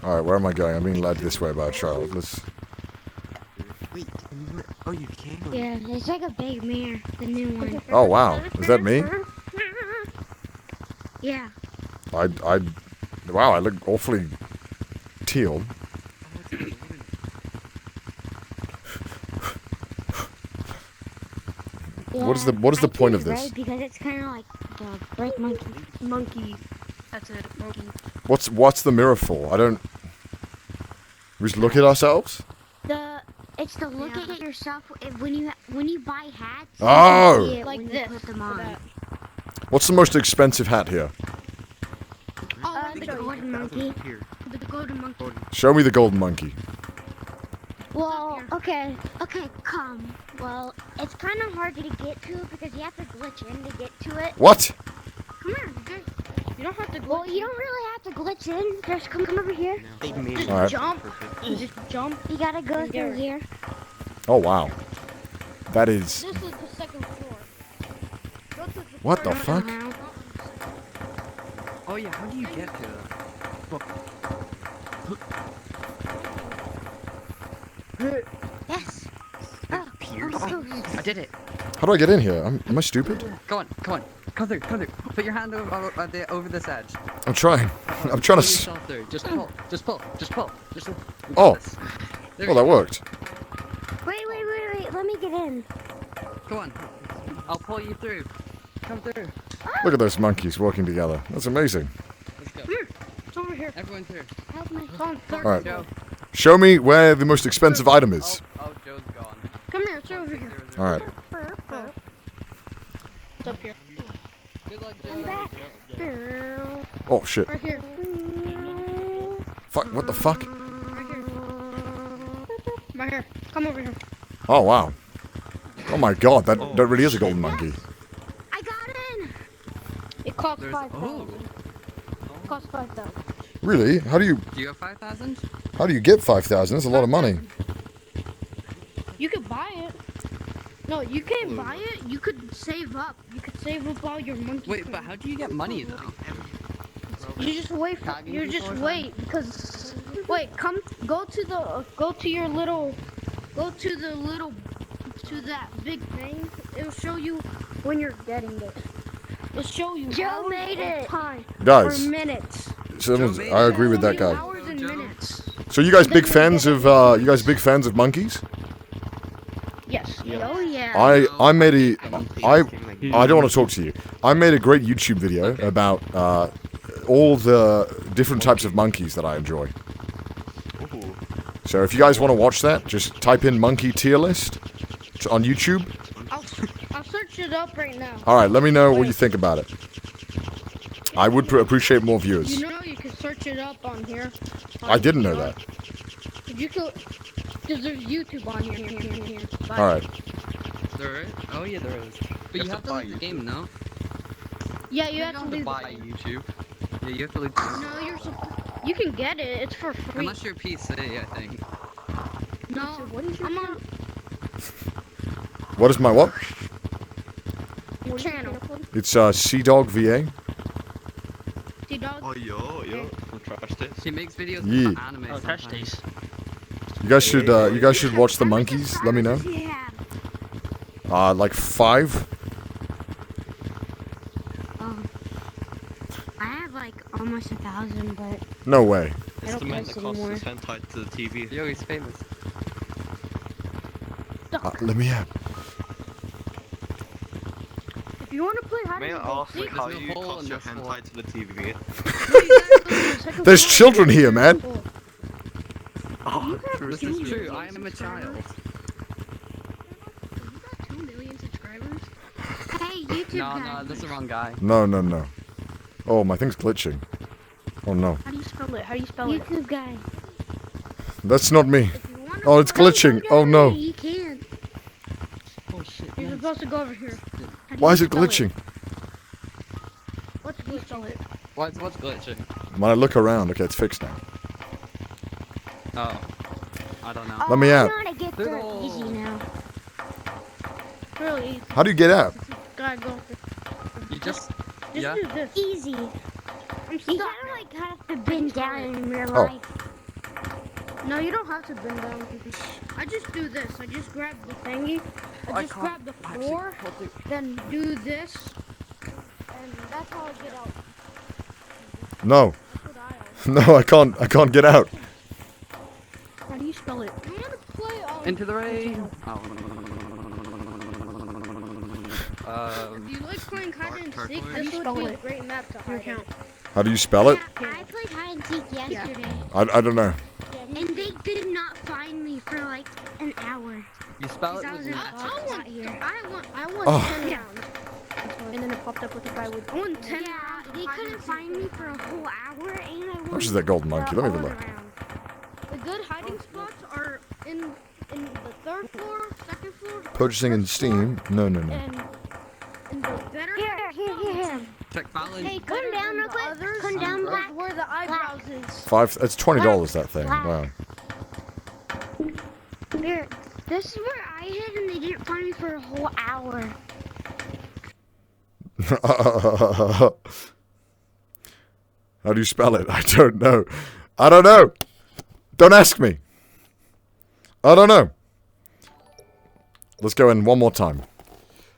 A: Alright, where am I going? I'm being led this way by a child. Let's...
F: Wait, oh, you can.
D: Yeah, it's like a big mirror, the new one.
A: Oh, wow. Is that me?
D: Yeah.
A: Wow, I look awfully teal. What is the
D: I
A: point
D: choose
A: of this?
D: red because it's kind of like the bright monkey.
B: Monkey. That's it. Monkey.
A: What's the mirror for? I don't... We just look at ourselves?
D: It's to look at yourself when you buy hats.
A: Oh!
D: You can see it
B: Like
D: when
B: this.
D: You put them on.
A: What's the most expensive hat here?
B: Oh,
D: The golden monkey.
B: The golden monkey.
A: Show me the golden monkey.
D: Well, okay, come. Well, it's kind of hard to get to it because you have to glitch in to get to it.
A: What?
B: Come here. You don't have to go.
D: Well, you don't really have to glitch in. Just come over here.
B: Just
A: Alright.
B: jump. Just jump.
D: You gotta go through here.
A: Oh, wow. That is...
B: This is the second floor. Go to the
A: What the
B: floor.
A: fuck?
F: Oh yeah, how do you get to that?
D: Yes. Oh,
F: I did it.
A: How do I get in here? Am I stupid?
F: Come on. Come through. Put your hand over this edge.
A: I'm trying. I'm trying to...
F: Pull yourself through. Just pull.
A: Oh.
F: There
A: Oh,
F: we
A: that
F: go.
A: worked.
D: wait. Let me get in.
F: Come on. I'll pull you through. Come through.
A: Look at those monkeys working together. That's amazing.
F: Let's go.
B: It's over here.
F: Everyone through.
D: How's my
B: It's on third
A: Alright.
B: floor.
F: Go.
A: Show me where the most expensive item is.
F: Oh, Joe's gone.
B: Come here. It's over here.
A: Alright.
B: It's up here.
F: Good luck,
D: I'm
F: Joe.
D: back.
A: Oh, shit.
B: Right here.
A: Fuck, what the fuck?
B: Right here. Right here. Come over here.
A: Oh, wow. Oh my god, that really is a golden monkey.
D: I got in.
B: It costs
F: There's
B: 5,000. It costs 5,000.
A: Really? How do you
F: Do you have 5,000?
A: get 5,000? That's a lot of money.
B: You could buy it. No, you can't buy it. You could save up. You could save up all your monkey.
F: Wait, but how do you get money though?
B: You just wait. For,
F: Tagging
B: you
F: people
B: just
F: or
B: wait because wait. Go to that big thing. It'll show you when you're getting it.
D: Let's show you.
B: Joe made it.
D: Time.
A: Guys,
D: For minutes.
A: I agree with that guy.
D: Hours and minutes.
A: So you guys big fans of monkeys?
D: Yes.
B: Oh yeah.
A: I made a I don't want to talk to you. I made a great YouTube video about all the different types of monkeys that I enjoy. So if you guys want to watch that, just type in monkey tier list on YouTube.
D: I'll search it up right now.
A: All right, let me know what you think about it. I would appreciate more viewers.
D: You know you can search it up on here.
A: I didn't know that.
D: You could, because there's YouTube on here.
A: All right.
F: There is? Oh yeah, there is. But you have to leave the game, no?
D: Yeah, you
F: You
D: have
F: don't
D: to leave.
F: buy YouTube. Yeah, you have to leave.
D: No, you can get it. It's for free.
F: Unless you're PC, I think.
D: No, I'm on
A: What is my what?
D: channel.
A: It's CDawgVA.
D: CDawg.
C: Oh, yo, trash this.
F: He makes videos
A: Yeah.
F: about anime sometimes.
A: You guys should watch the monkeys. Let me know.
B: Yeah.
A: Like 5.
B: I have like almost 1,000, but
A: No way.
D: I
C: It's
D: don't
C: the man
D: post
C: that costs
D: anymore.
C: his hand tied to the TV.
F: Yo, he's famous.
A: Let me out.
D: If you want to play hide
C: May I
D: and
C: ask
D: seek,
C: how
F: There's no
C: you
F: hole
C: cost
F: in
C: your
F: this
C: hand
F: wall.
C: tied to the TV?
D: you gotta go to the second
A: There's
D: floor.
A: children here, man.
C: Oh,
F: This is true. I am a child.
D: You got 2 million subscribers?
B: hey, YouTube
F: No,
B: guys.
F: no, this is the wrong guy.
A: No. Oh, my thing's glitching. Oh no.
D: How do you spell it? How do you spell it?
B: YouTube guys.
A: That's not me.
D: If you wanna
A: Oh, it's glitching. Oh no.
B: You can.
F: Oh shit.
D: You're supposed to go over here. How do
A: Why
D: you
A: is it
D: spell
A: glitching?
D: What's glitching?
F: What's glitching?
A: When I look around, okay, it's fixed now.
F: Oh. I don't know.
A: Let me
B: I
A: out.
B: know how to get through it easy now.
D: Really easy.
A: How do you get out?
D: Gotta go.
F: You just.
D: Just
F: Yeah.
D: do this.
B: Easy.
D: I'm
B: You
D: stuck.
B: gotta like have to bend down in real
A: Oh.
B: life.
D: No, you don't have to bend down. I just do this. I just grab the thingy. I just grab the floor. Then do this. And that's how I get out.
A: No.
D: That's what I
A: No, I can't get out.
D: How do you spell it? I'm gonna play
F: Into the rain. Oh.
D: If you like playing hide and seek,
F: turquoise.
D: this would be a great map to hide in.
A: How do you spell it?
B: I played hide and seek yesterday,
A: I don't know.
B: and they did not find me for like an hour.
F: You spell it
B: I was
F: with
B: in
F: your.
B: a spot here.
D: I want
A: Oh.
D: 10 rounds. And then it popped up with a guy with. I want 10
B: Yeah,
D: rounds.
B: they couldn't find me for a whole hour, and I
A: How much
B: won
A: is that golden monkey? Let me
B: all
A: have a look.
B: around.
D: The good hiding spots are in the 3rd floor, 2nd floor,
A: Purchasing in Steam? No.
D: and in the better.
B: Here.
F: Check balance.
B: Hey, come down real quick. Come down, Black.
D: Where the eyebrows is.
A: 5. It's $20. That thing. Wow.
B: Here. This is where I hid, and they didn't find me for a whole hour.
A: How do you spell it? I don't know. I don't know. Don't ask me. I don't know. Let's go in one more time.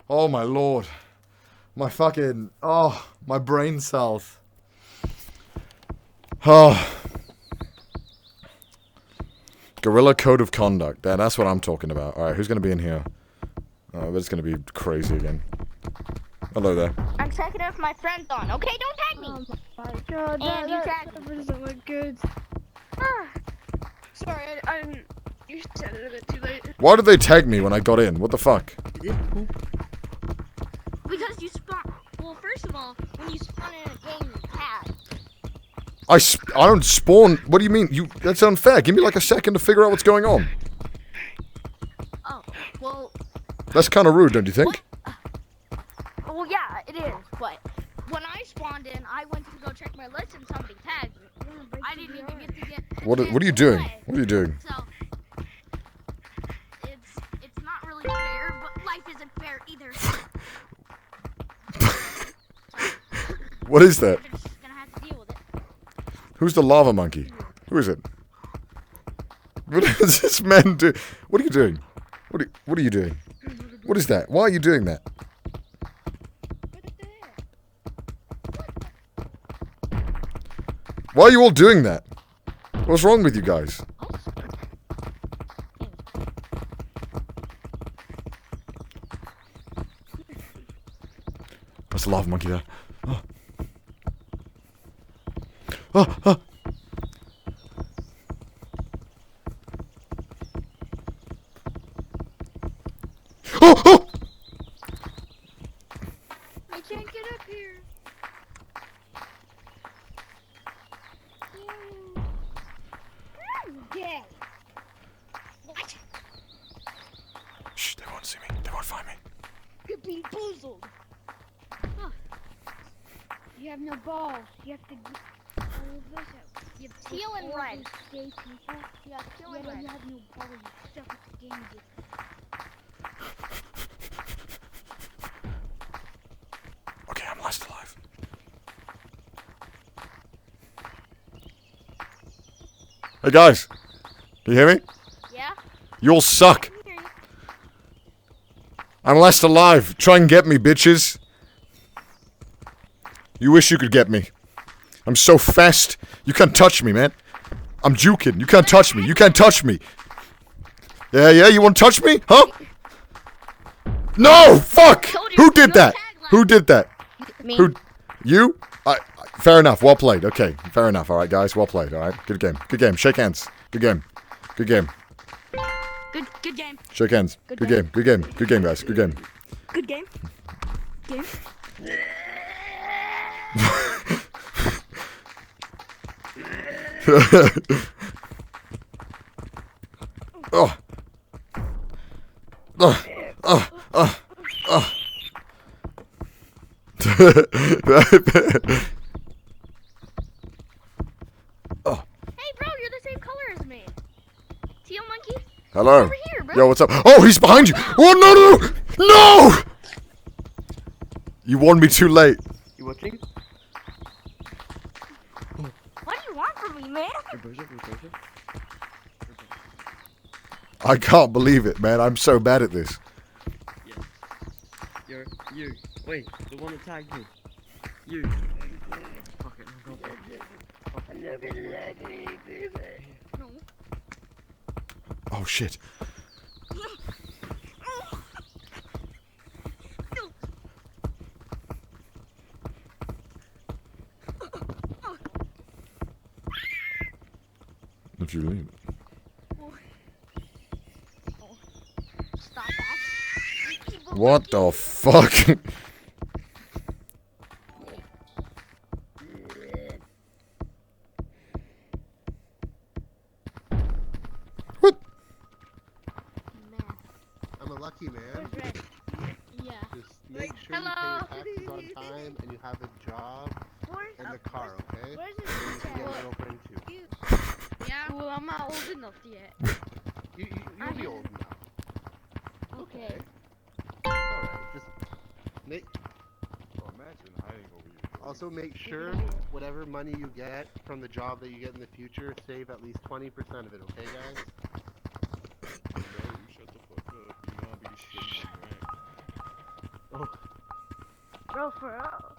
A: Oh my lord. My fucking... Oh, my brain cells. Oh. Guerrilla Code of Conduct. That's what I'm talking about. Alright, who's going to be in here? Oh, but it's going to be crazy again. Hello there.
D: I'm checking if my friend's on. Okay, don't tag me.
B: Oh my god,
D: And you tagged
B: doesn't look good.
D: Sorry, I you said it a bit too late.
A: Why did they tag me when I got in? What the fuck?
D: Because you spawn. Well, first of all, when you spawn in a game, you tag.
A: I don't spawn. What do you mean? That's unfair. Give me like a second to figure out what's going on.
D: Oh, well,
A: That's kind of rude, don't you think?
D: well, yeah, it is. But when I spawned in, I went to go check my list and somebody tagged me. I didn't even get to get. a
A: What
D: chance
A: are you
D: to
A: doing?
D: play.
A: What are you doing?
D: So it's not really fair, but life isn't fair either.
A: What is that?
D: You're just gonna have to deal with it.
A: Who's the lava monkey? Who is it? What does this man do? What are you doing? What are you doing? What is that? Why are you doing that? Why are you all doing that? What's wrong with you guys? That's a lava monkey there. Oh. Oh, oh. Oh, oh!
D: I can't get up here. Gay. What?
A: Shh, they won't see me. They won't find me.
D: You're being boozled. Huh. You have no balls. You have to get all of this out. You have teal and red. Gay people. Yeah, teal and red. You have no balls. You suck at the game.
A: Okay, I'm last alive. Hey guys, can you hear me?
B: Yeah?
A: You all suck. I'm last alive. Try and get me, bitches. You wish you could get me. I'm so fast. You can't touch me, man. I'm juking. You can't touch me. You can't touch me. Yeah, you want to touch me? Huh? No! Fuck! Who did that? Who did that?
B: Me.
A: Who? You? Fair enough. Well played. Okay. Fair enough. All right, guys. Well played. All right. Good game. Good game. Shake hands. Good game. Good game.
B: Good game.
A: Shake hands. Good game. Good game. Good game, guys. Good game.
B: Good game. Game.
A: Oh. Oh. Oh. Oh. Oh. Oh.
B: Hey, bro, you're the same color as me. Teal monkey.
A: Hello.
B: Over here, bro.
A: Yo, what's up? Oh, he's behind you. Oh, no. No! You warned me too late.
E: You watching?
B: What do you want from me, man?
A: I can't believe it, man. I'm so bad at this.
C: You. Wait, the one that tagged me. You. Fuck it, no, go.
A: Oh, shit. If you leave.
B: Stop that.
A: What the fuck? What?
H: I'm a lucky man.
B: Yeah.
H: Just make sure
B: Hello.
H: you pay your taxes on time and you have a job and a car, okay?
D: Where's
H: And you can get a girlfriend too.
B: Yeah. Well, I'm not old enough yet.
H: You'll be old now.
B: Okay.
H: Alright, just make
I: Oh, imagine hiding over your
H: also make sure whatever money you get from the job that you get in the future, save at least 20% of it, okay guys?
I: Bro, you shut the fuck up. You know I'll be shitting on rent.
D: Bro, for real.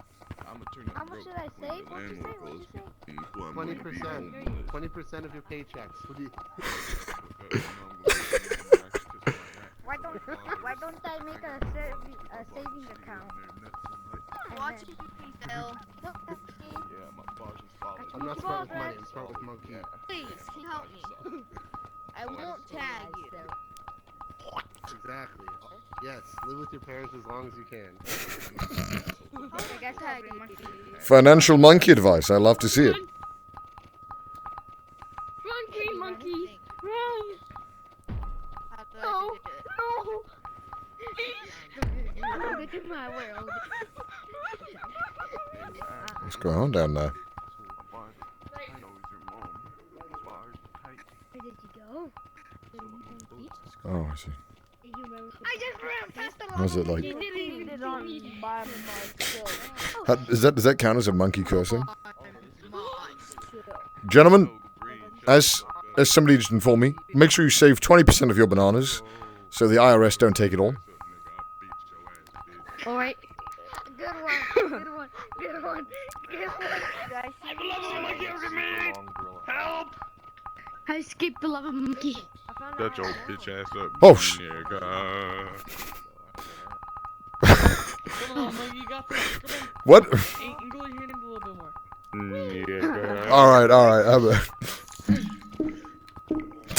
I: I'ma turn
D: How
I: up
D: much
I: broke
D: did I
I: when
D: save?
I: the
D: What'd you say?
I: landlord
D: What'd you say?
I: goes, "Well, I'm gonna be
H: 20%.
I: homeless."
H: 20% of your paychecks. What do you...
D: Why don't I make a savings account?
B: Watching me fail.
I: Yeah, my boss just followed
H: I'm not smart with money, I'm smart with monkey.
B: Please, can you help me? I won't tag you.
H: Exactly. Yes, live with your parents as long as you can.
B: I got tagged, monkey.
A: Financial monkey advice. I love to see it.
B: Run, green monkey. Run. No. No.
D: Welcome to my world.
A: What's going on down there?
D: Where did you go?
A: Oh, I see.
D: I just ran past the
A: Was it like?
B: It on by
A: Does that count as a monkey cursing? Gentlemen, as somebody just informed me, make sure you save 20% of your bananas, so the IRS don't take it all.
B: All right.
D: Good one. Good one. Good one. Good one.
G: I love you, monkey.
D: I escaped the lava monkey.
I: Shut your bitch ass up.
A: Oh,
I: nigga.
G: Come on, Mike, you got this. Come on.
A: What?
G: Hey, English your name a little bit more.
I: Nigga.
A: Alright.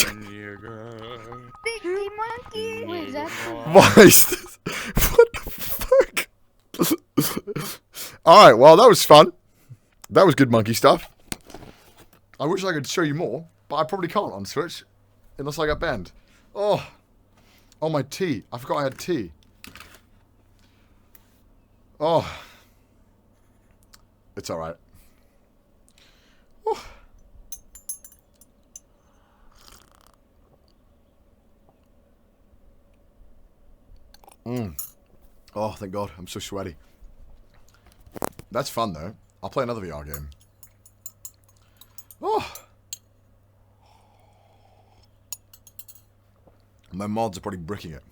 I: Nigga.
D: Sticky monkey. Wait, is that?
A: Why is this? What the fuck? Alright, well, that was fun. That was good monkey stuff. I wish I could show you more, but I probably can't on Switch. Unless I get banned. Oh, my tea. I forgot I had tea. Oh. It's alright. Oh. Oh, thank God. I'm so sweaty. That's fun, though. I'll play another VR game. Oh. My mods are probably bricking it.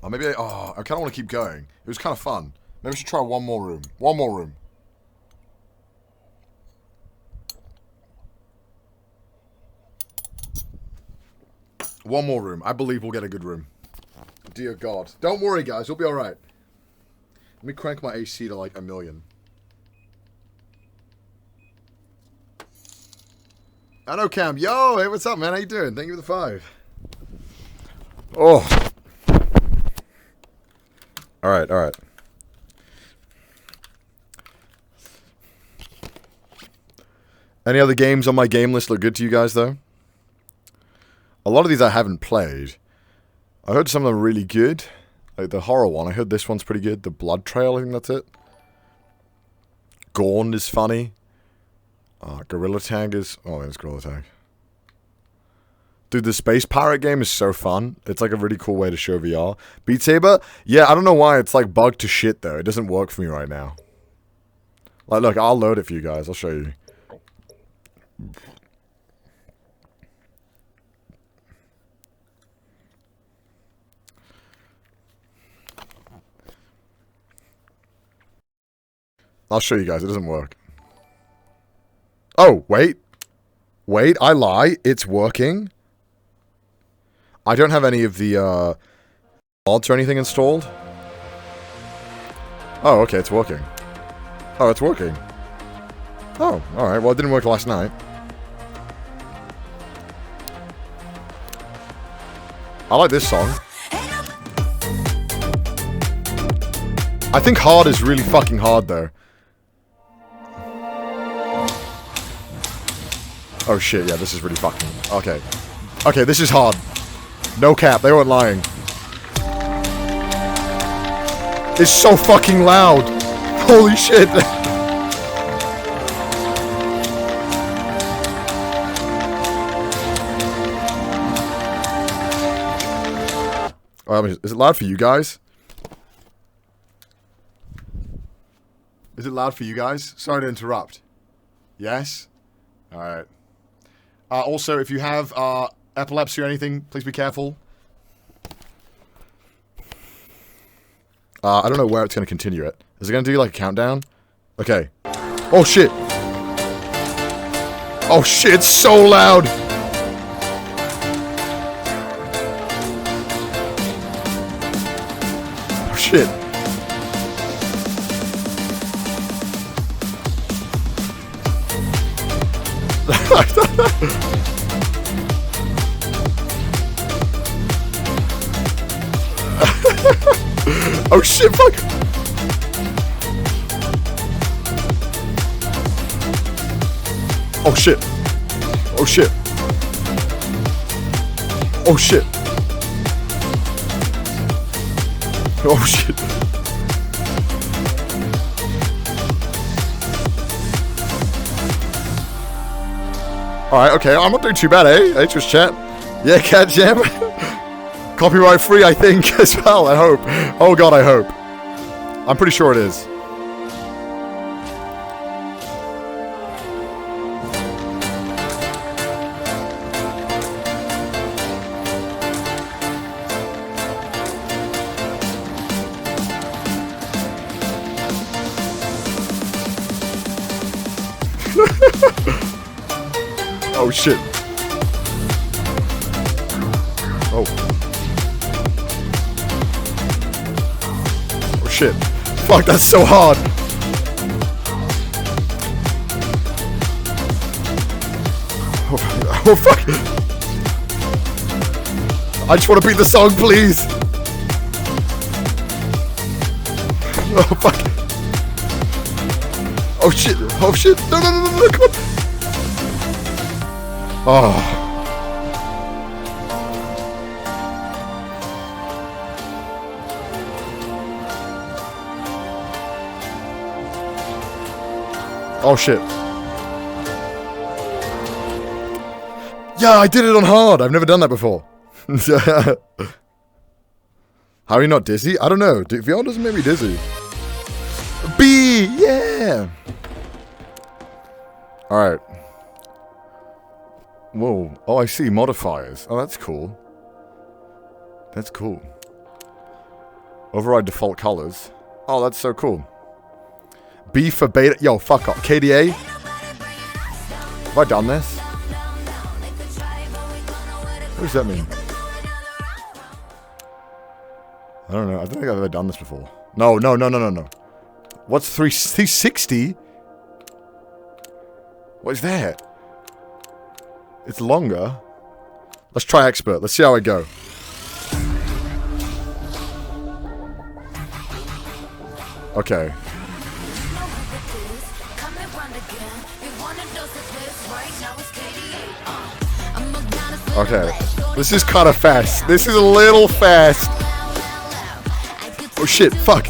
A: Or maybe I kind of want to keep going. It was kind of fun. Maybe I should try one more room. One more room. One more room. I believe we'll get a good room. Dear God. Don't worry, guys. We'll be alright. Let me crank my AC to like 1,000,000. I know, Cam. Yo, hey, what's up, man? How you doing? Thank you for the 5. Oh. Alright. Any other games on my game list look good to you guys, though? A lot of these I haven't played. I heard some of them are really good. Like the horror one, I heard this one's pretty good. The Blood Trail, I think that's it. Gorn is funny. Gorilla Tag is... Oh, it's Gorilla Tag. Dude, the Space Pirate game is so fun. It's like a really cool way to show VR. Beat Saber? Yeah, I don't know why. It's like bugged to shit, though. It doesn't work for me right now. Like, look, I'll load it for you guys. I'll show you. I'll show you guys. It doesn't work. Oh, wait. Wait, I lie. It's working. I don't have any of the mods or anything installed. Oh, okay, it's working. Oh, it's working. Oh, alright. Well, it didn't work last night. I like this song. I think hard is really fucking hard, though. Oh shit, yeah, this is really fucking... Okay. Okay, this is hard. No cap, they weren't lying. It's so fucking loud. Holy shit. Is it loud for you guys? Is it loud for you guys? Sorry to interrupt. Yes? Alright. Also, if you have epilepsy or anything, please be careful. I don't know where it's going to continue it. Is it going to do like a countdown? Okay. Oh shit! Oh shit, it's so loud! Oh shit. Oh shit, fuck! Oh shit! Oh shit! Oh shit! Oh shit! Alright, okay, I'm not doing too bad, eh? Twitch chat. Yeah, Cat Jam. Copyright free, I think, as well, I hope. Oh god, I hope. I'm pretty sure it is. Oh shit. Oh. Oh shit. Fuck, that's so hard. Oh fuck. I just want to beat the song, please. Oh fuck. Oh shit. Oh shit. No, no, no, no, no, come on. Oh. Oh shit. Yeah, I did it on hard. I've never done that before. How are you not dizzy? I don't know. VR doesn't make me dizzy. B! Yeah! Alright. Whoa. Oh, I see. Modifiers. Oh, that's cool. That's cool. Override default colors. Oh, that's so cool. B for beta. Yo, fuck off. KDA? Have I done this? What does that mean? I don't know. I don't think I've ever done this before. No, no, no, no, no, no. What's 360? What is that? It's longer. Let's try expert. Let's see how it go. Okay. Okay. This is kind of fast. This is a little fast. Oh shit, fuck.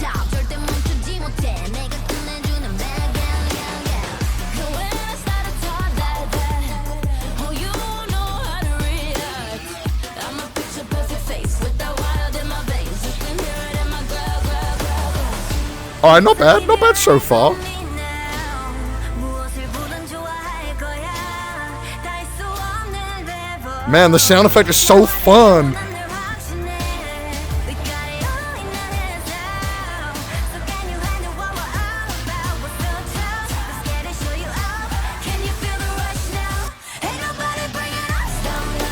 A: Alright, not bad. Not bad so far. Man, the sound effect is so fun.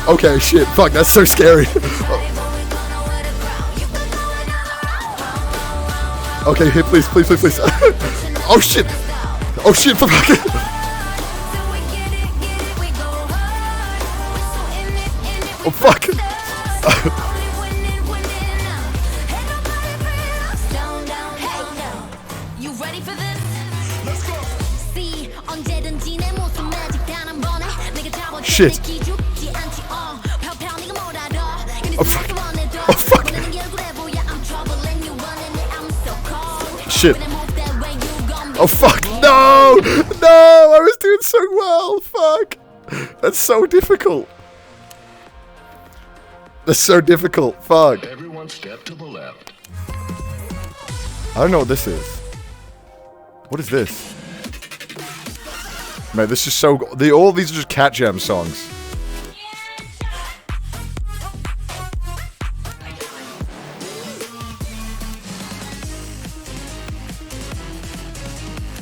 A: Okay, shit, fuck, that's so scary. Okay, hit, please, please, please, please. Oh shit! Oh shit, fuck. Oh fuck!
J: You ready for this? Let's go. See, 언제든지 내 모습 magic 단 한 번에 내가 잡아.
A: Shit. Oh fuck! Oh fuck! Shit! Oh fuck! No! No! I was doing so well. Fuck! That's so difficult. That's so difficult. Fuck.
K: Everyone step to the left.
A: I don't know what this is. What is this? Man, this is so... all these are just cat jam songs.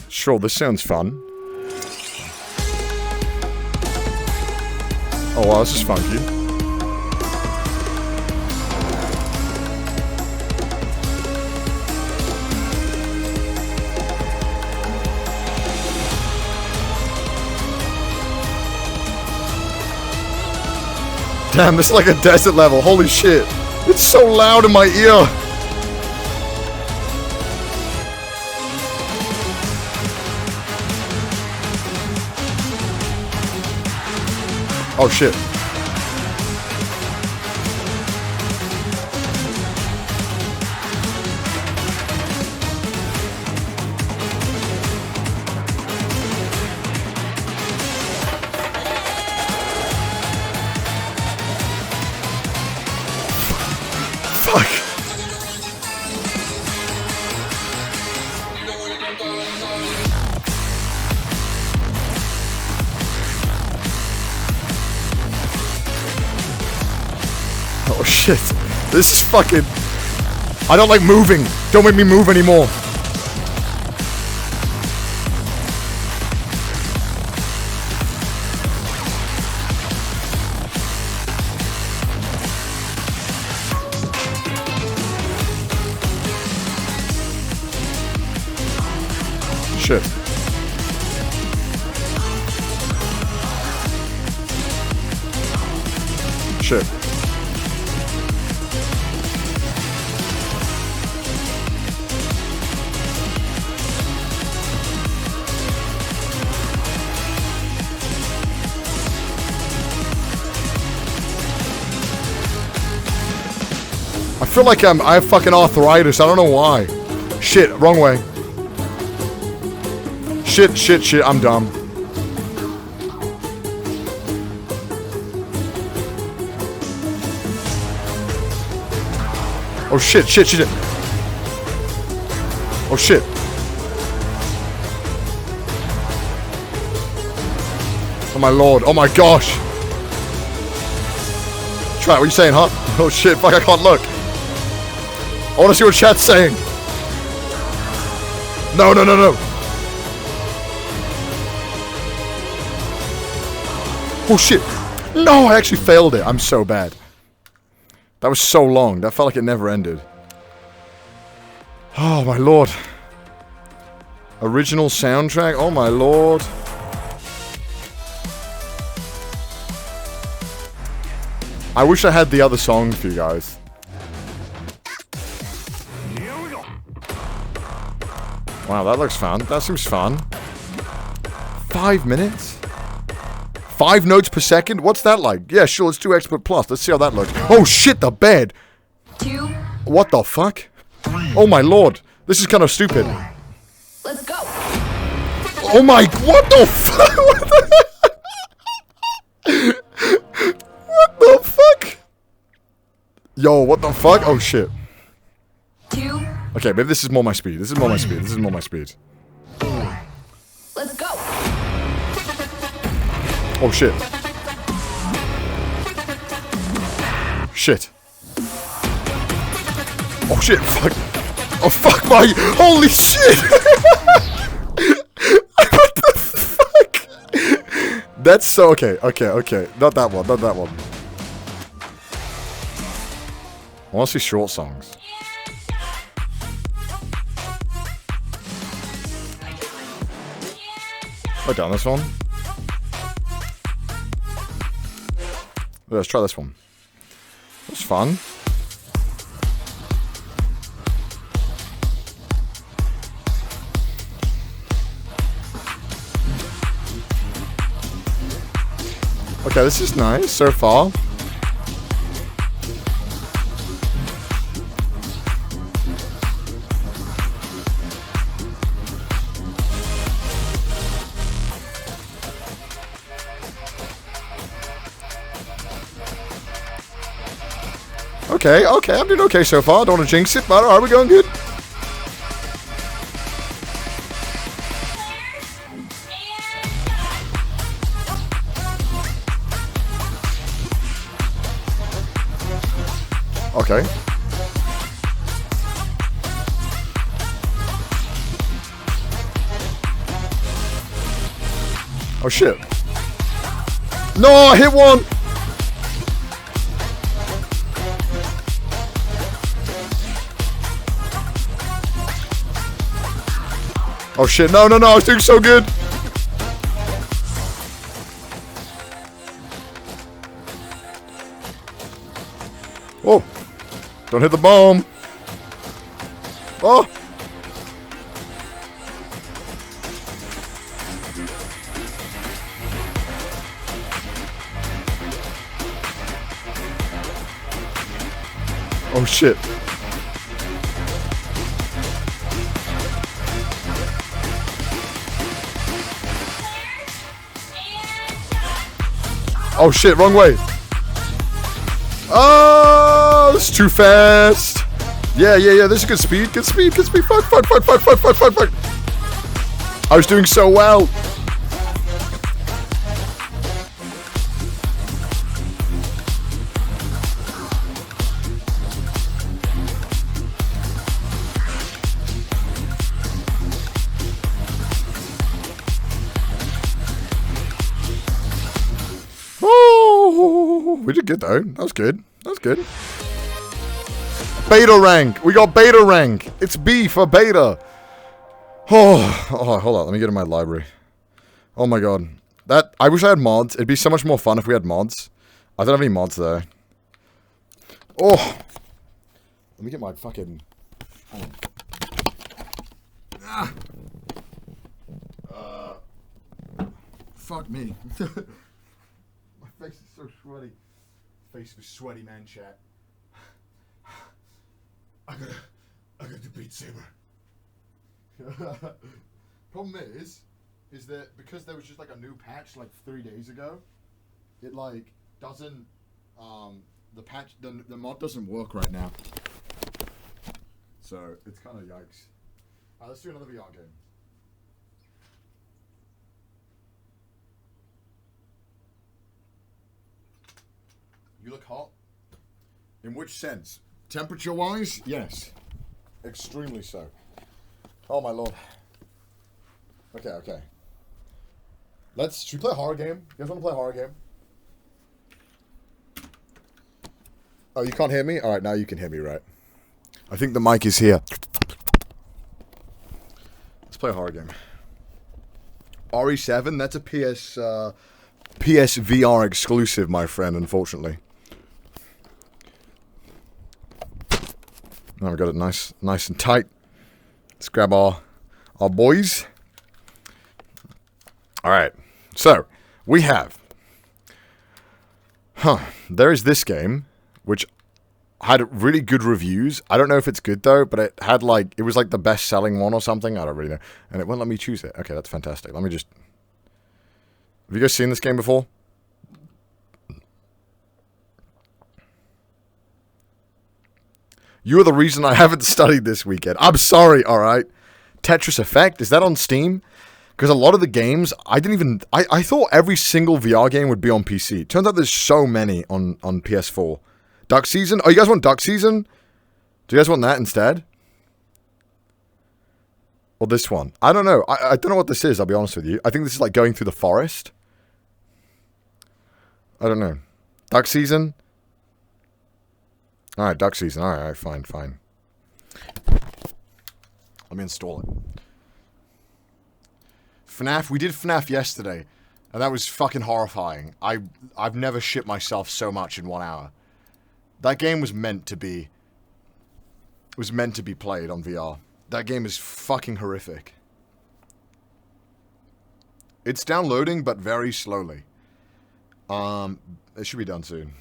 A: Sure, this sounds fun. Oh wow, this is funky. Damn, this is like a desert level. Holy shit. It's so loud in my ear. Oh shit. Fuck. Oh shit. This is fucking... I don't like moving. Don't make me move anymore. shit. Shit. I feel like I have fucking arthritis. I don't know why. Shit, wrong way. Shit, I'm dumb. Oh shit. Oh shit. Oh my lord. Oh my gosh. Try it. What are you saying, huh? Oh shit, fuck, I can't look. I want to see what chat's saying. No. Oh shit. No, I actually failed it. I'm so bad. That was so long. That felt like it never ended. Oh my lord. Original soundtrack? Oh my lord. I wish I had the other song for you guys. Wow, that looks fun. That seems fun. 5 minutes? 5 notes per second? What's that like? Yeah, sure, let's do expert plus. Let's see how that looks. Oh shit, the bed!
J: 2.
A: What the fuck? Oh my lord. This is kind of stupid.
J: Let's go.
A: Oh my, what the fuck? What the fuck? Yo, what the fuck? Oh shit.
J: 2.
A: Okay, maybe this is more my speed. This is more my speed.
J: Let's go.
A: Oh shit. Shit. Oh shit, fuck. Oh fuck my, holy shit! What the fuck? That's so, okay. Not that one. I want to see short songs. I've done this one. Let's try this one. That's fun. Okay, this is nice so far. Okay, I'm doing okay so far. Don't want to jinx it, but alright, we're going good. Okay. Oh shit. No, I hit one! Oh shit, no, I was doing so good! Oh! Don't hit the bomb! Oh! Oh shit. Oh shit, wrong way. Oh, this is too fast. Yeah, this is good speed. Fuck. I was doing so well. We did good though. That was good. Beta rank. We got beta rank. It's B for beta. Oh, hold on. Let me get in my library. Oh my god. I wish I had mods. It'd be so much more fun if we had mods. I don't have any mods there. Oh! Let me get my fucking... Fuck me. My face is so sweaty. Face was sweaty, man, chat. I got to Beat Saber. Problem is that because there was just like a new patch like 3 days ago, it like doesn't the mod doesn't work right now. So it's kind of yikes. Alright, let's do another VR game. You look hot. In which sense? Temperature wise, yes. Extremely so. Oh my lord. Okay. Should we play a horror game? You guys want to play a horror game? Oh, you can't hear me? Alright, now you can hear me, right? I think the mic is here. Let's play a horror game. RE7, that's a PS VR exclusive, my friend, unfortunately. Now we got it nice and tight. Let's grab our boys. Alright, so we have there is this game which had really good reviews. I don't know if it's good though, but it had it was like the best selling one or something. I don't really know. And it won't let me choose it. Okay, that's fantastic. Let me just... Have you guys seen this game before? You are the reason I haven't studied this weekend. I'm sorry, alright. Tetris Effect, is that on Steam? Because a lot of the games, I thought every single VR game would be on PC. Turns out there's so many on PS4. Duck Season? Oh, you guys want Duck Season? Do you guys want that instead? Or this one? I don't know. I don't know what this is, I'll be honest with you. I think this is like going through the forest. I don't know. Duck Season? Alright, Duck Season. Alright, fine. Let me install it. FNAF, we did FNAF yesterday, and that was fucking horrifying. I've never shit myself so much in 1 hour. That game was meant to be... It was meant to be played on VR. That game is fucking horrific. It's downloading, but very slowly. It should be done soon.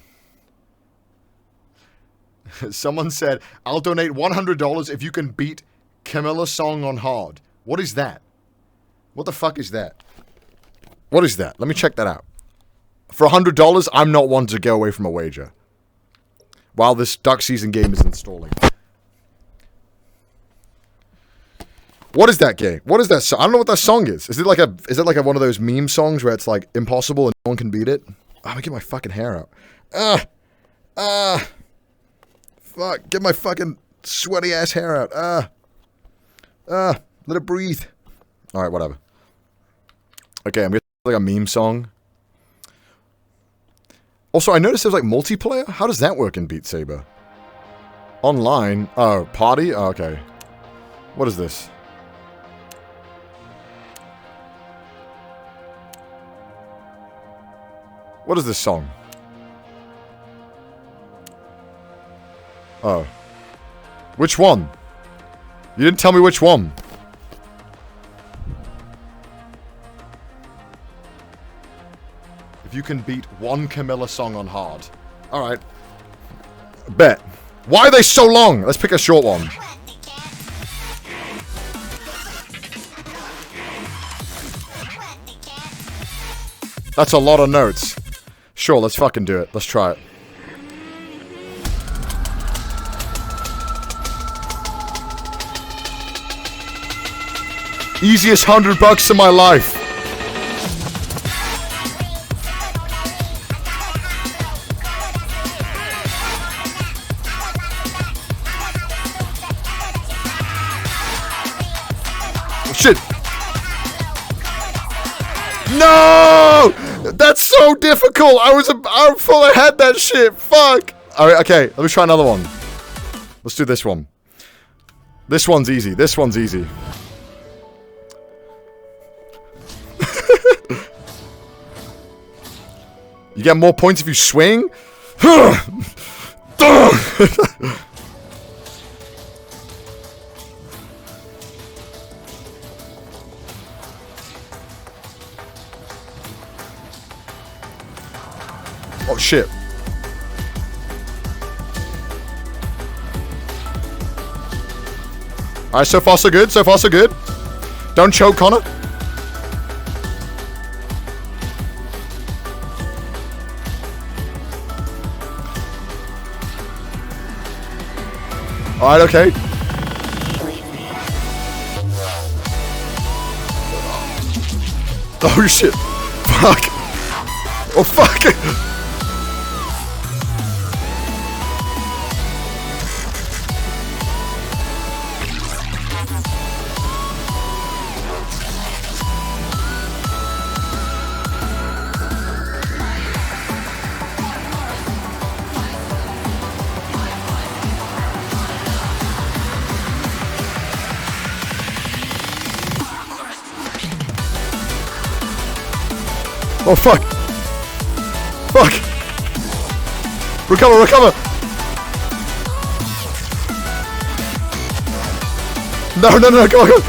A: Someone said, I'll donate $100 if you can beat Camilla's song on hard. What is that? What the fuck is that? What is that? Let me check that out. For $100, I'm not one to go away from a wager. While this Duck Season game is installing. What is that game? What is that song? I don't know what that song is. Is it like one of those meme songs where it's like impossible and no one can beat it? I'm gonna get my fucking hair out. Fuck, get my fucking sweaty ass hair out. Let it breathe. Alright, whatever. Okay, I'm gonna like a meme song. Also, I noticed there's like multiplayer. How does that work in Beat Saber? Online? Oh, party? Oh, okay. What is this? What is this song? Oh. Which one? You didn't tell me which one. If you can beat one Camilla song on hard. Alright. Bet. Why are they so long? Let's pick a short one. That's a lot of notes. Sure, let's fucking do it. Let's try it. Easiest $100 of my life. Shit. No! That's so difficult. I thought I had that shit. Fuck. Alright, okay. Let me try another one. Let's do this one. This one's easy. This one's easy. You get more points if you swing? Oh shit. Alright, so far so good, so far so good. Don't choke, Connor. Alright, okay. Oh shit. Fuck. Oh fuck. Oh fuck! Fuck! Recover, recover! No, no, no, go on, go on!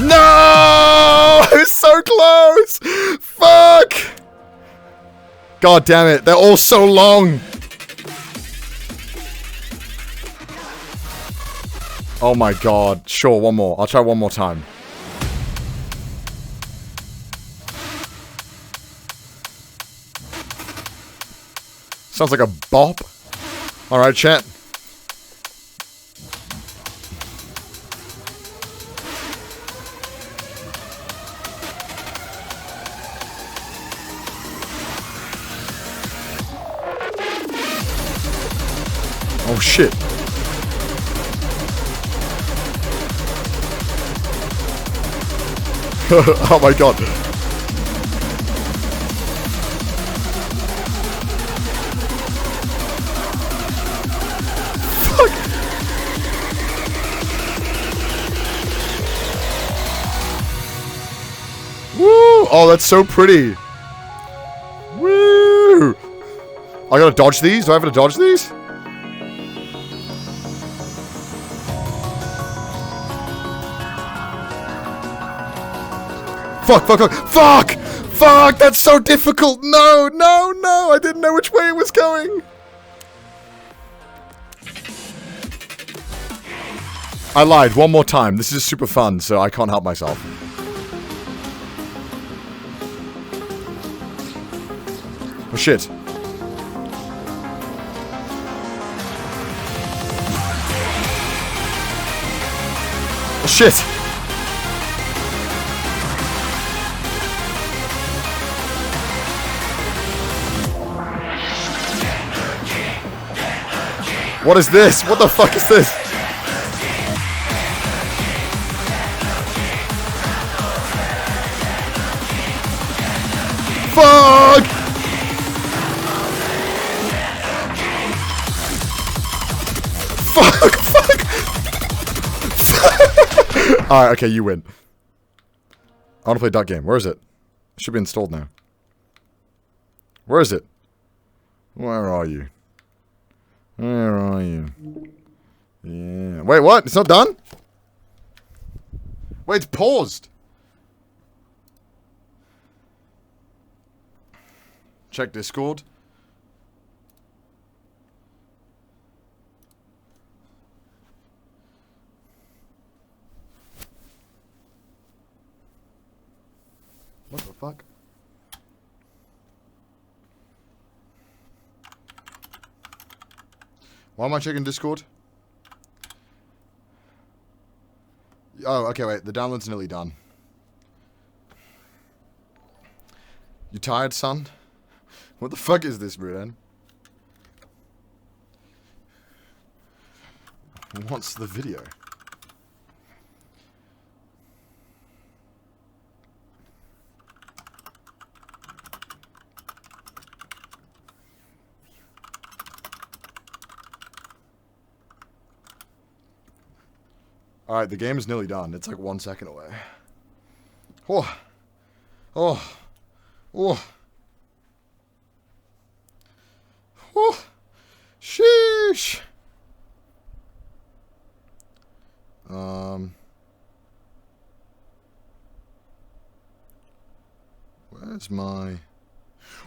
A: No! It's so close! Fuck! God damn it, they're all so long! Oh my god. Sure, one more. I'll try one more time. Sounds like a bop. Alright, chat. Oh shit. Oh my god. Fuck. Woo! Oh, that's so pretty. Woo! I gotta dodge these? Do I have to dodge these? Fuck, fuck, fuck, fuck! Fuck, that's so difficult! No, no, no! I didn't know which way it was going! I lied, one more time. This is super fun, so I can't help myself. Oh shit. Oh shit! What is this? What the fuck is this? Fuck! Fuck! Fuck! Alright, okay, you win. I want to play Duck Game. Where is it? It should be installed now. Where is it? Where are you? Where are you? Yeah. Wait, what? It's not done? Wait, it's paused. Check Discord. What the fuck? Why am I checking Discord? Oh, okay, wait. The download's nearly done. You tired, son? What the fuck is this, Brudan? What's the video? Alright, the game is nearly done. It's like 1 second away. Oh. Oh. Oh. Oh. Sheesh.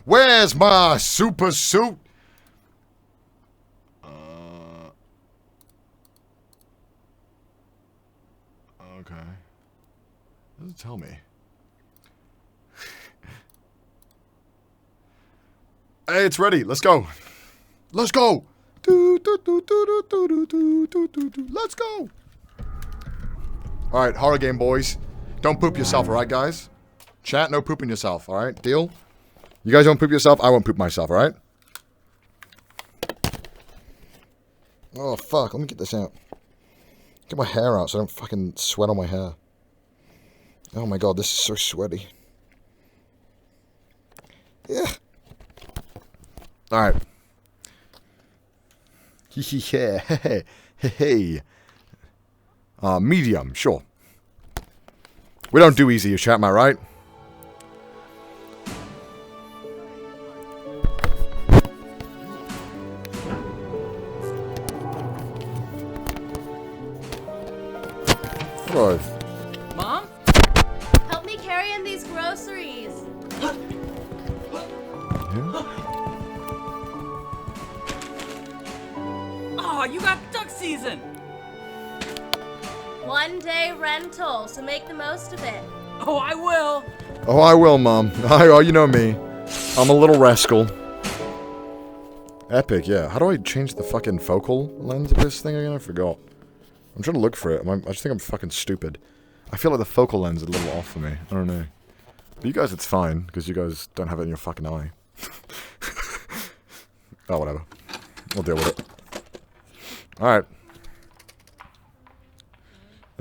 A: Where's my super suit? Okay. What does it tell me? Hey, it's ready. Let's go. Let's go. Let's go. All right, horror game boys. Don't poop yourself, all right, guys? Chat, no pooping yourself, all right? Deal? You guys don't poop yourself, I won't poop myself, all right? Oh, fuck. Let me get this out. Get my hair out so I don't fucking sweat on my hair. Oh my god, this is so sweaty. Yeah. Alright. Yeah. Hey. Medium, sure. We don't do easy, chat, am I right? Hello.
L: Mom? Help me carry in these groceries.
F: Oh, you got duck season!
L: 1 day rental, so make the most of it.
F: Oh, I will!
A: Oh, I will, Mom. Oh, you know me. I'm a little rascal. Epic, yeah. How do I change the fucking focal lens of this thing again? I forgot. I'm trying to look for it. I just think I'm fucking stupid. I feel like the focal lens is a little off for me. I don't know. But you guys, it's fine, because you guys don't have it in your fucking eye. Oh, whatever. We'll deal with it. Alright.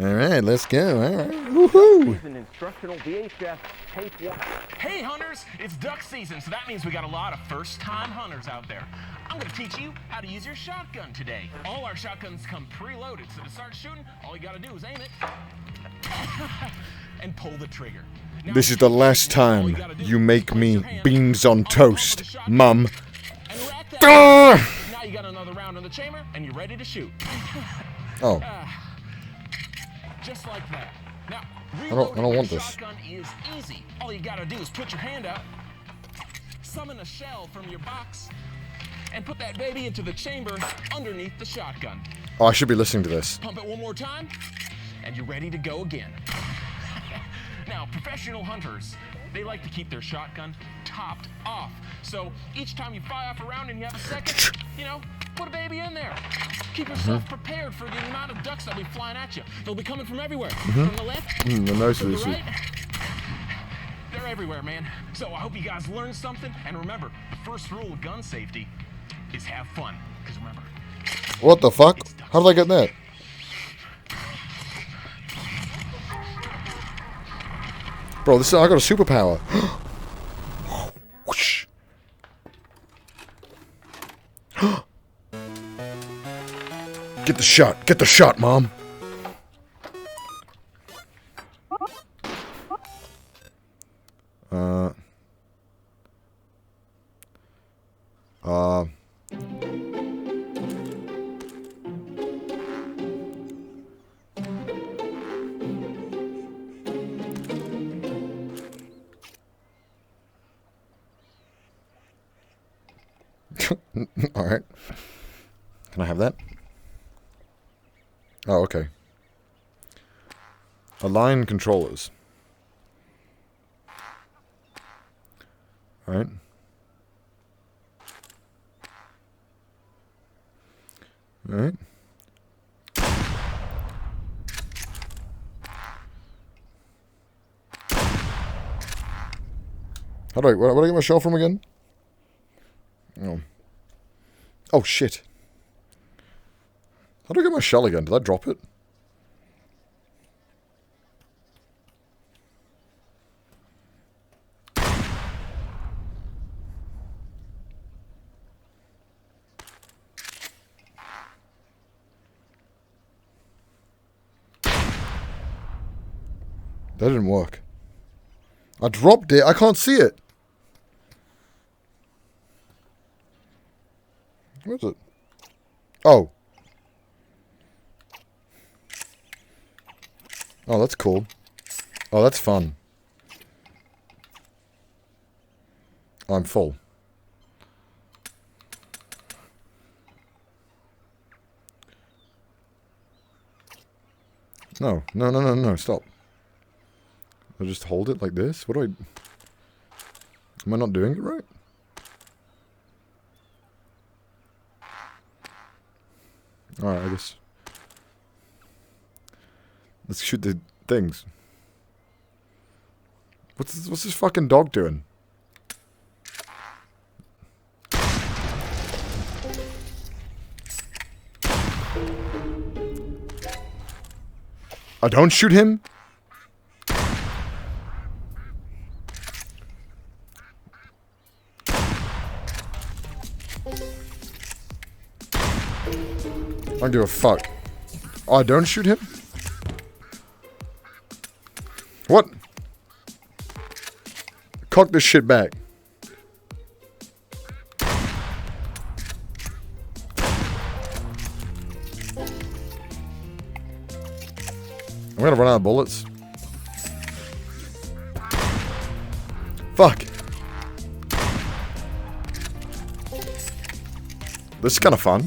A: Alright, let's go. Alright. Woohoo!
M: An instructional VHS tape one. Hey hunters, it's duck season, so that means we got a lot of first-time hunters out there. I'm gonna teach you how to use your shotgun today. All our shotguns come preloaded, so to start shooting, all you gotta do is aim it and pull the trigger. Now,
A: This is the last time you make me beans on toast, Mum.
M: now you got another round in the chamber, and you're ready to shoot.
A: Oh.
M: Just like that. Now,
A: I don't want this.
M: shotgun is easy. All you gotta do is put your hand out, summon a shell from your box, and put that baby into the chamber underneath the shotgun.
A: Oh, I should be listening to this.
M: Pump it one more time, and you're ready to go again. Now, professional hunters, they like to keep their shotgun topped off. So each time you fire off a round and you have a second, you know, put a baby in there. Keep yourself prepared for the amount of ducks that'll be flying at you. They'll be coming from everywhere. From the left,
A: The nose
M: from
A: of
M: the
A: this.
M: right. They're everywhere, man. So I hope you guys learned something. And remember, the first rule of gun safety is have fun. Because remember,
A: What the fuck? How did I get that? Bro, I got a superpower. Whoosh. Get the shot. Get the shot, Mom. Alright. Can I have that? Oh, okay. Align controllers. Alright. Alright. How do where do I get my shell from again? Oh. Oh, shit. How do I get my shell again? Did I drop it? That didn't work. I dropped it. I can't see it. Where is it? Oh. Oh, that's cool. Oh, that's fun. I'm full. No, no, no, no, no, stop. I'll just hold it like this? What do I... Am I not doing it right? Alright, I guess... Let's shoot the things. What's this fucking dog doing? I don't shoot him? I don't give a fuck. Oh, I don't shoot him? What? Cock this shit back. I'm gonna run out of bullets. Fuck. This is kind of fun.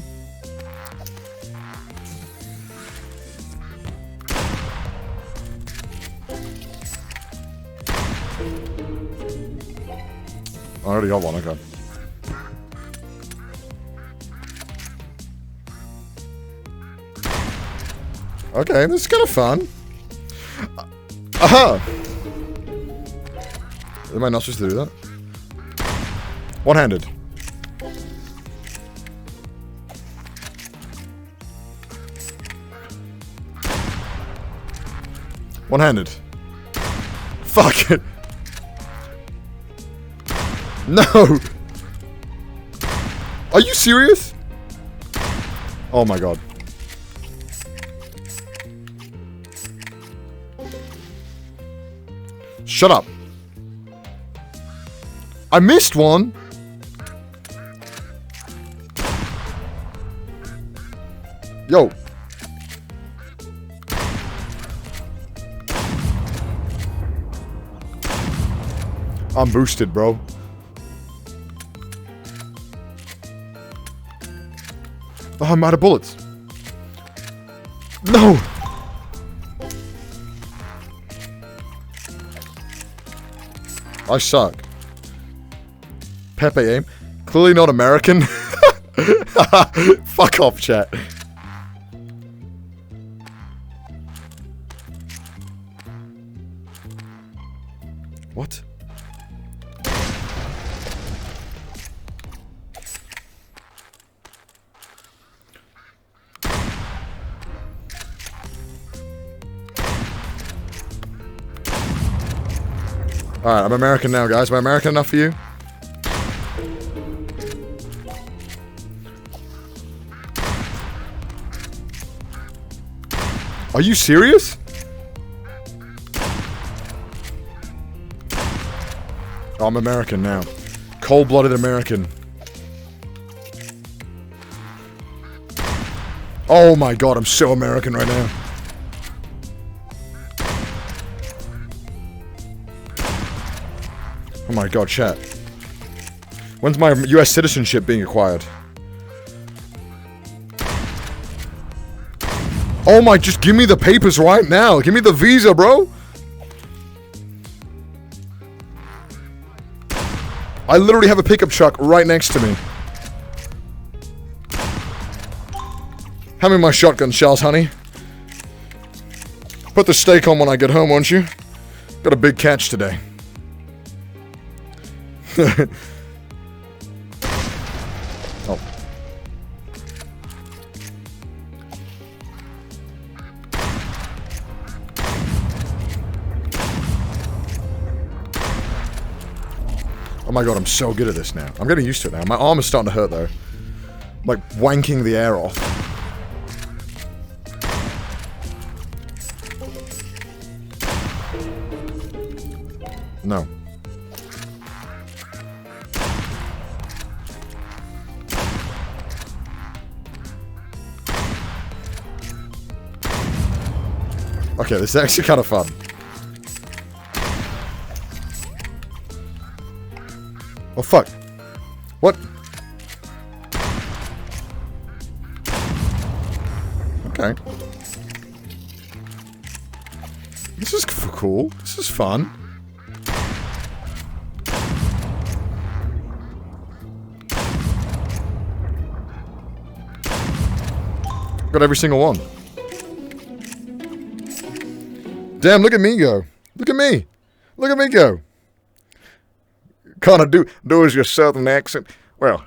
A: I already got one, okay. Okay, this is kind of fun. Aha! Am I not supposed to do that? One-handed. One-handed. Fuck it. No! Are you serious? Oh my god. Shut up. I missed one. Yo. I'm boosted, bro. Oh, I'm out of bullets. No! I suck. Pepe aim. Clearly not American. Fuck off, chat. What? Alright, I'm American now, guys. Am I American enough for you? Are you serious? Oh, I'm American now. Cold-blooded American. Oh my god, I'm so American right now. Oh my god, chat. When's my US citizenship being acquired? Oh my, just give me the papers right now. Give me the visa, bro. I literally have a pickup truck right next to me. Hand me my shotgun shells, honey. Put the steak on when I get home, won't you? Got a big catch today. Oh. Oh my god, I'm so good at this now. I'm getting used to it now. My arm is starting to hurt though. I'm like wanking the air off. No. Okay, this is actually kind of fun. Oh, fuck. What? Okay. This is cool. This is fun. Got every single one. Damn, look at me go. Look at me. Look at me go. Kinda do as your southern accent. Well,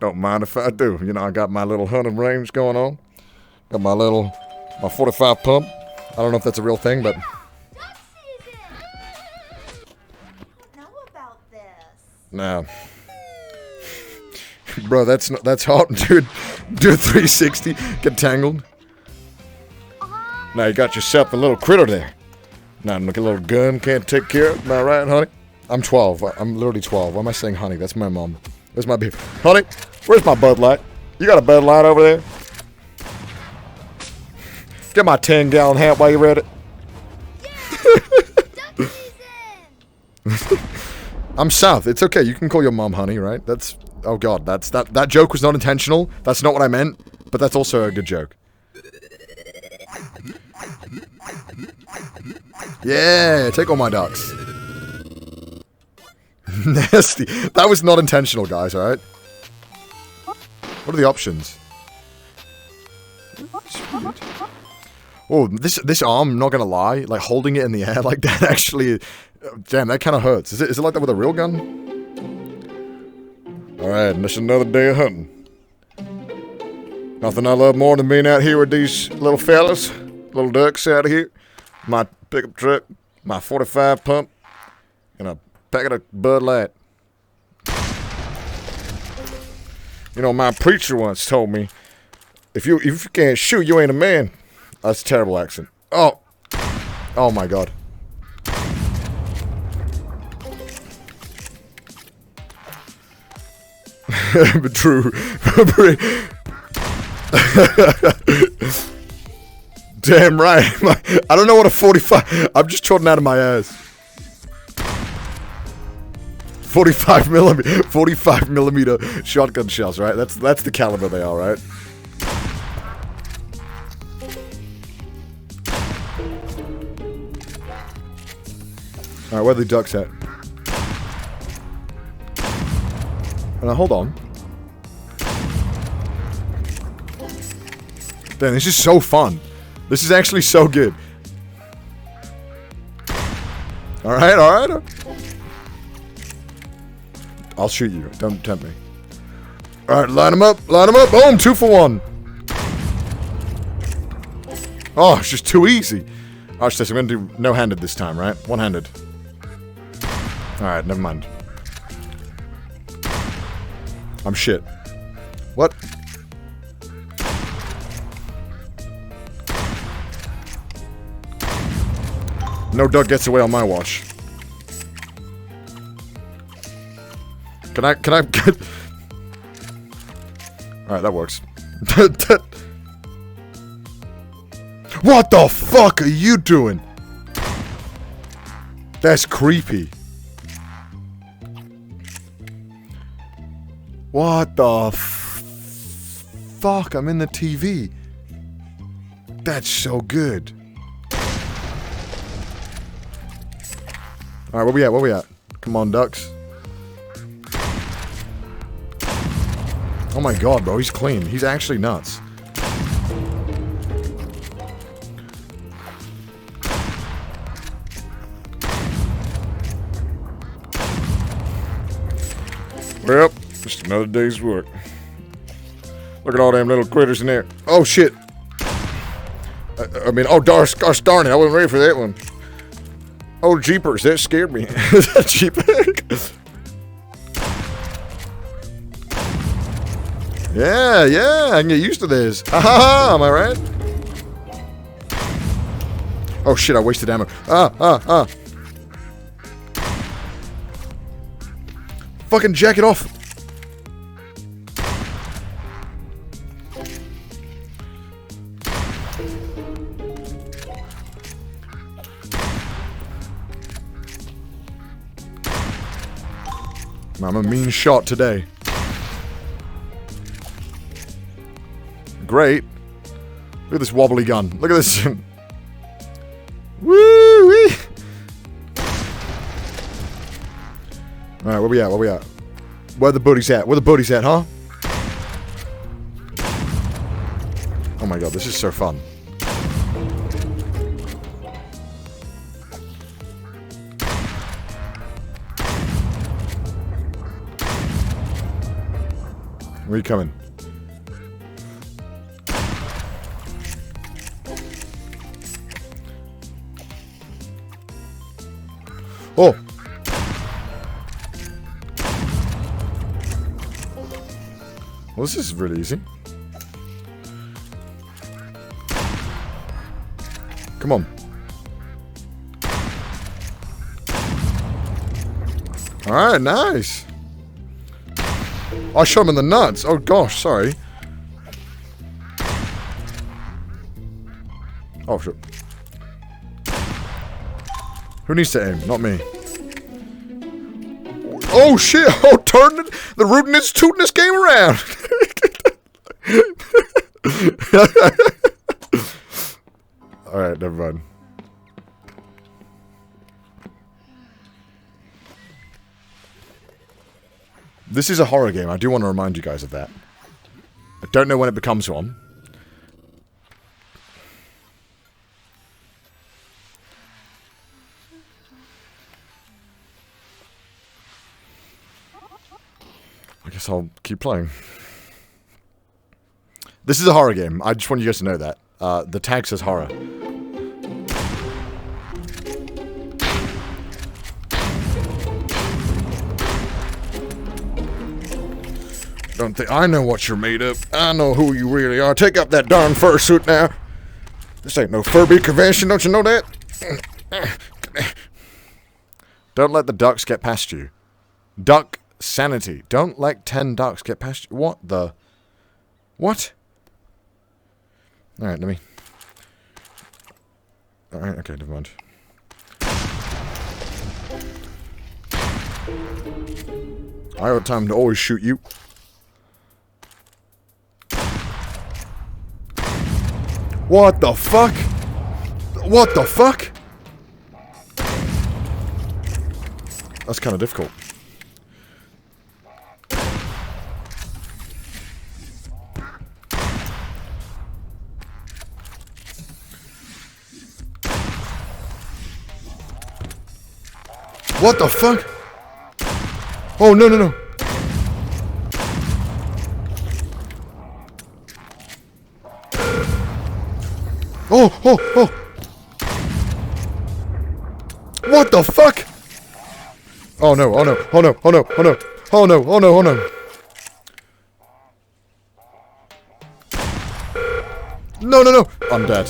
A: don't mind if I do. You know, I got my little hunting range going on. Got my 45 pump. I don't know if that's a real thing, but... Nah. Bro, that's hot, dude. Do a 360. Get tangled. Now you got yourself a little critter there. Now look, a little gun can't take care of it. Am I right, honey? I'm 12. I'm literally 12. Why am I saying honey? That's my mom. Where's my beef? Honey, where's my Bud Light? You got a Bud Light over there? Get my 10-gallon hat while you're at it. I'm South. It's okay. You can call your mom honey, right? That's... Oh, God. That joke was not intentional. That's not what I meant. But that's also a good joke. Yeah, take all my ducks. Nasty. That was not intentional, guys, alright? What are the options? Oh, this arm, not gonna lie, like holding it in the air like that actually... Damn, that kind of hurts. Is it like that with a real gun? Alright, and it's another day of hunting. Nothing I love more than being out here with these little fellas. Little ducks out here. My pickup truck, my 45 pump, and a packet of Bud Light. You know, my preacher once told me, if you can't shoot, you ain't a man. That's a terrible accent. Oh my God. But true. Damn right. I don't know what a 45... I'm just trotting out of my ass. 45 millimeter shotgun shells, right? That's the caliber they are, right? Alright, where are the ducks at? Now, hold on. Damn, this is so fun. This is actually so good. Alright, alright. I'll shoot you. Don't tempt me. Alright, line them up. Line them up. Boom, 2 for 1. Oh, it's just too easy. Watch this. I'm going to do no-handed this time, right? One-handed. Alright, never mind. I'm shit. What? No duck gets away on my watch. Can I get... Alright, that works. What the fuck are you doing? That's creepy. What the fuck? I'm in the TV. That's so good. Alright, where we at? Where we at? Come on, ducks. Oh my God, bro. He's clean. He's actually nuts. Well, just another day's work. Look at all them little critters in there. Oh, shit. I mean, oh, gosh darn it. I wasn't ready for that one. Oh, jeepers. That scared me. Jeepers. Yeah, I can get used to this. Ha, am I right? Oh, shit, I wasted ammo. Fucking jack it off. I'm a mean shot today. Great. Look at this wobbly gun. Look at this. Woo-wee. Alright, where we at? Where we at? Where the booties at? Where the booties at, huh? Oh my god, this is so fun. Where are you coming? Oh! Well, this is really easy. Come on. Alright, nice. I shot him in the nuts. Oh gosh, sorry. Oh shit. Who needs to aim? Not me. Oh shit! Oh, turn it! The rootinest, tootinest game around! Alright, never mind. This is a horror game. I do want to remind you guys of that. I don't know when it becomes one. I guess I'll keep playing. This is a horror game. I just want you guys to know that. The tag says horror. Don't think I know what you're made of. I know who you really are. Take up that darn fursuit now. This ain't no Furby convention, don't you know that? Don't let the ducks get past you. Duck sanity. Don't let 10 ducks get past you. What the? What? Alright, let me... Alright, okay, never mind. I got time to always shoot you. What the fuck? What the fuck? That's kind of difficult. What the fuck? Oh, no, no, no. Oh, oh, oh. What the fuck? Oh no, oh no, oh no, oh no, oh no. Oh no, oh no, oh no. No, no, no. I'm dead.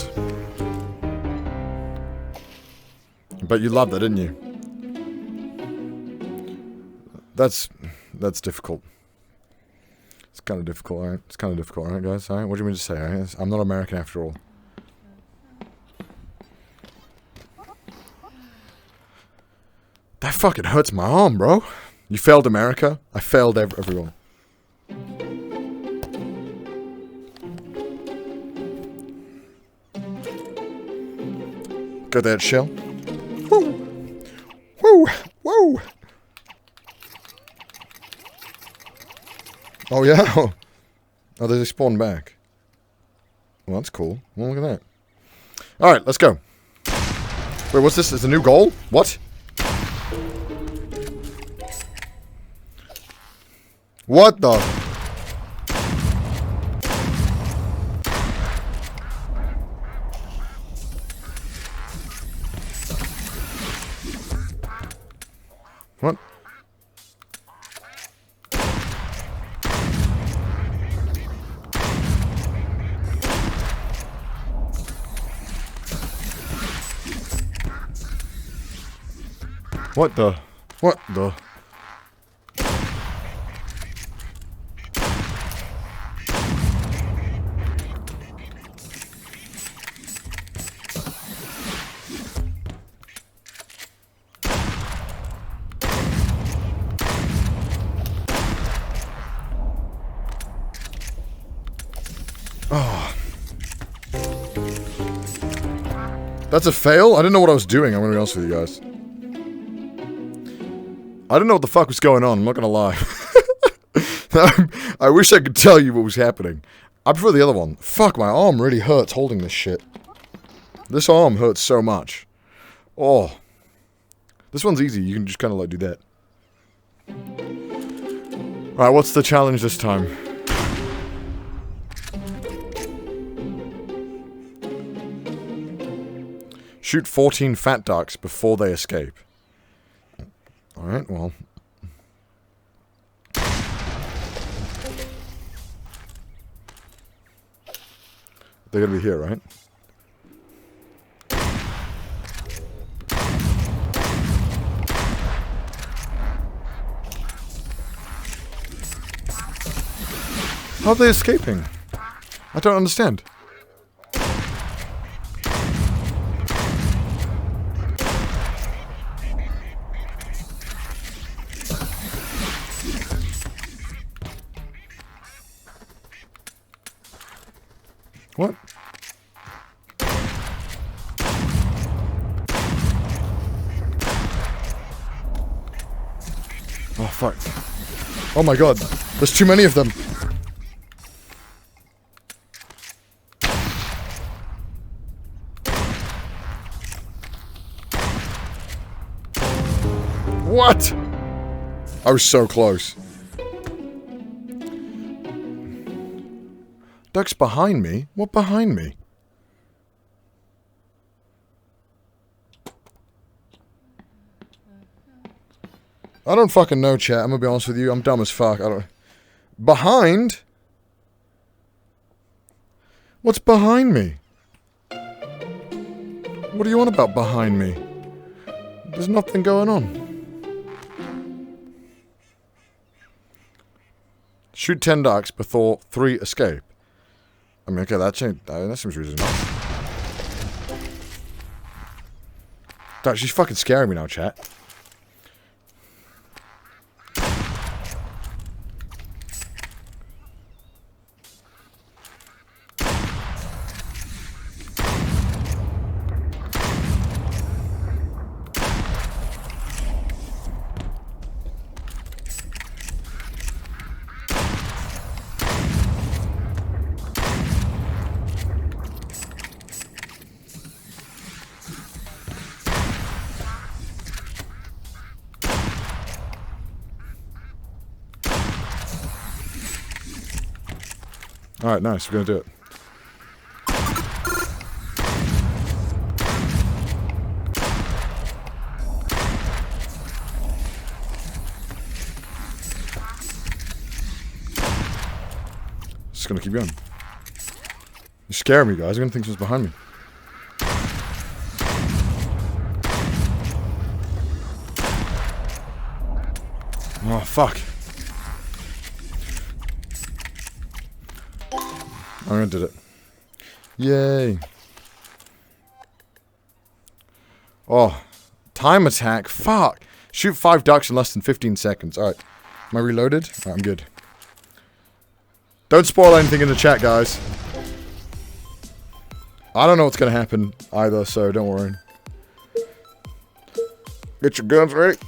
A: But you loved that, didn't you? That's difficult. It's kind of difficult, alright? It's kind of difficult, alright, guys? Alright, what do you mean to say, alright? I'm not American after all. That fucking hurts my arm, bro. You failed America. I failed everyone. Got that shell. Woo! Woo! Woo! Oh yeah? Oh, they spawned back. Well, that's cool. Well, look at that. Alright, let's go. Wait, what's this? Is a new goal? What? What the? What? What the? What the? That's a fail? I didn't know what I was doing, I'm gonna be honest with you guys. I didn't know what the fuck was going on, I'm not gonna lie. I wish I could tell you what was happening. I prefer the other one. Fuck, my arm really hurts holding this shit. This arm hurts so much. Oh. This one's easy, you can just kind of like do that. Alright, what's the challenge this time? Shoot 14 fat ducks before they escape. Alright, well. They're gonna be here, right? How are they escaping? I don't understand. What? Oh, fuck. Oh my god. There's too many of them. What? I was so close. Duck's behind me? What behind me? I don't fucking know, chat. I'm gonna be honest with you. I'm dumb as fuck. I don't... Behind? What's behind me? What do you want about behind me? There's nothing going on. Shoot 10 ducks before 3 escape. I mean, okay, that seems reasonable. Dude, she's fucking scaring me now, chat. Alright, nice, we're gonna do it. Just gonna keep going. You're scaring me, guys. I'm gonna think someone's behind me. Oh, fuck. I did it. Yay. Oh. Time attack. Fuck. Shoot 5 ducks in less than 15 seconds. Alright. Am I reloaded? Alright, I'm good. Don't spoil anything in the chat, guys. I don't know what's going to happen either, so don't worry. Get your guns ready.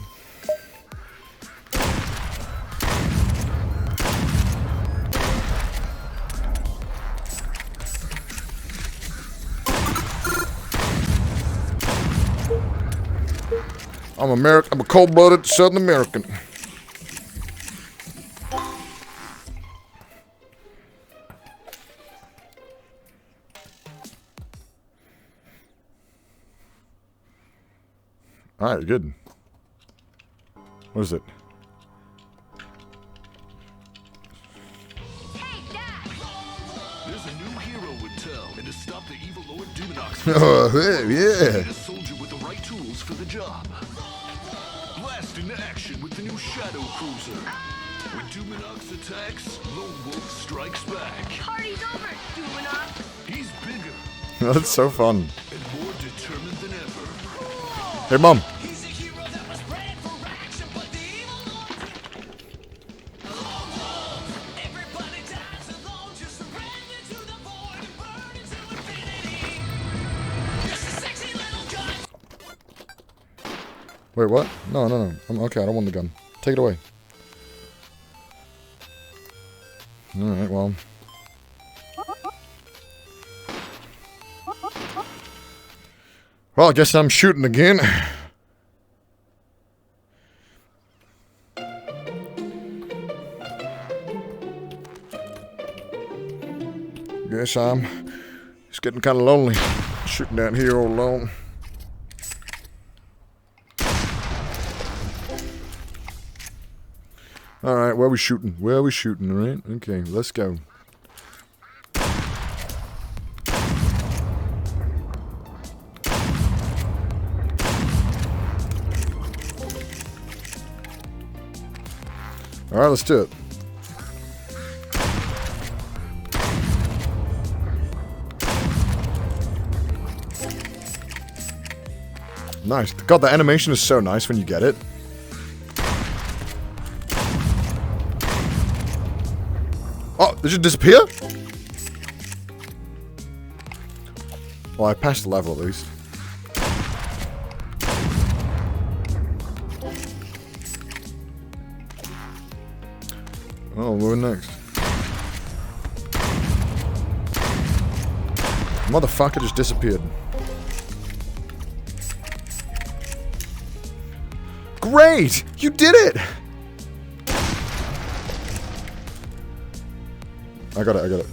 A: I'm American. I'm a cold-blooded Southern American. All right, good. What is it?
K: There's a new hero would tell, and to stop the evil Lord Duminox.
A: Oh, hey, yeah.
K: Need a soldier with the right tools for the job. Blast into action with the new Shadow Cruiser. When Duminox attacks, Lone Wolf strikes back.
J: Party's over, Duminox.
K: He's bigger
A: That's so fun.
K: and more determined than ever.
A: Hey, Mom. Wait, what? No, no, no. I'm okay, I don't want the gun. Take it away. Alright, well. Well, I guess I'm shooting again. Guess I'm just getting kind of lonely. Shooting down here all alone. Alright, where are we shooting? Where are we shooting, alright? Okay, let's go. Alright, let's do it. Nice. God, the animation is so nice when you get it. Oh, did you disappear? Well, I passed the level at least. Oh, we're next. Motherfucker just disappeared. Great! You did it! I got it, I got it.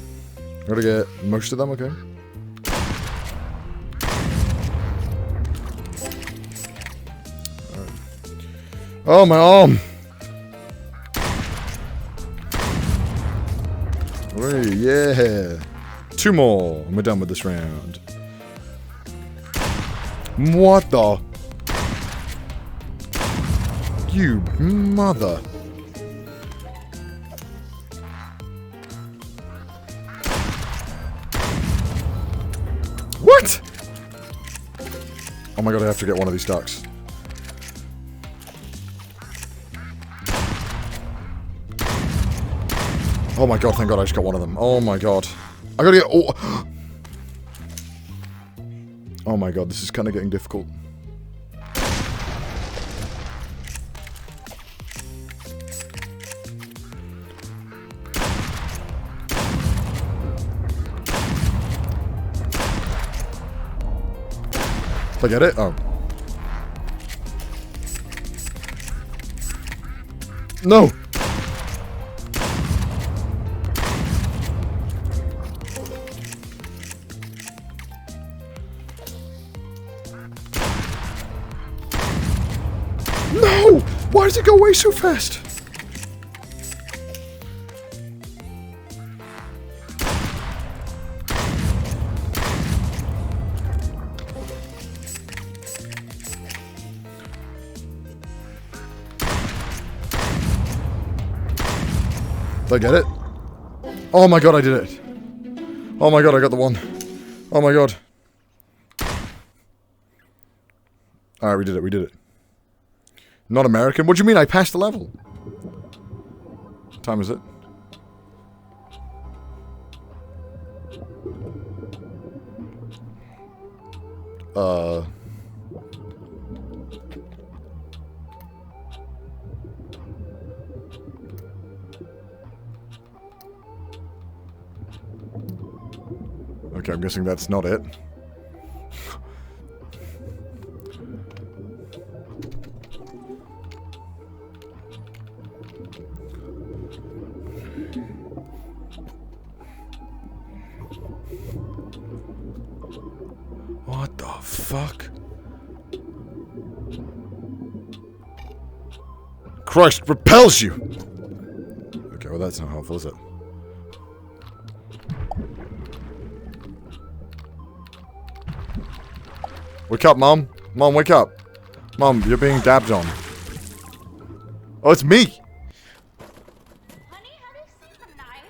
A: Gotta get most of them, okay. Right. Oh, my arm! Hey, yeah! 2 more, and we're done with this round. What the? You mother. What? Oh my god, I have to get one of these ducks. Oh my god, thank god I just got one of them. Oh my god. I gotta get... Oh, oh my god, this is kind of getting difficult. Did I get it? Oh. No! No! Why does it go away so fast? Did I get it? Oh my god, I did it. Oh my god, I got the one. Oh my god. Alright, we did it, we did it. Not American? What do you mean I passed the level? What time is it? Okay, I'm guessing that's not it. What the fuck? Christ, repels you! Okay, well that's not helpful, is it? Wake up, Mom. Mom, wake up. Mom, you're being dabbed on. Oh, it's me!
J: Honey, have you seen the knife?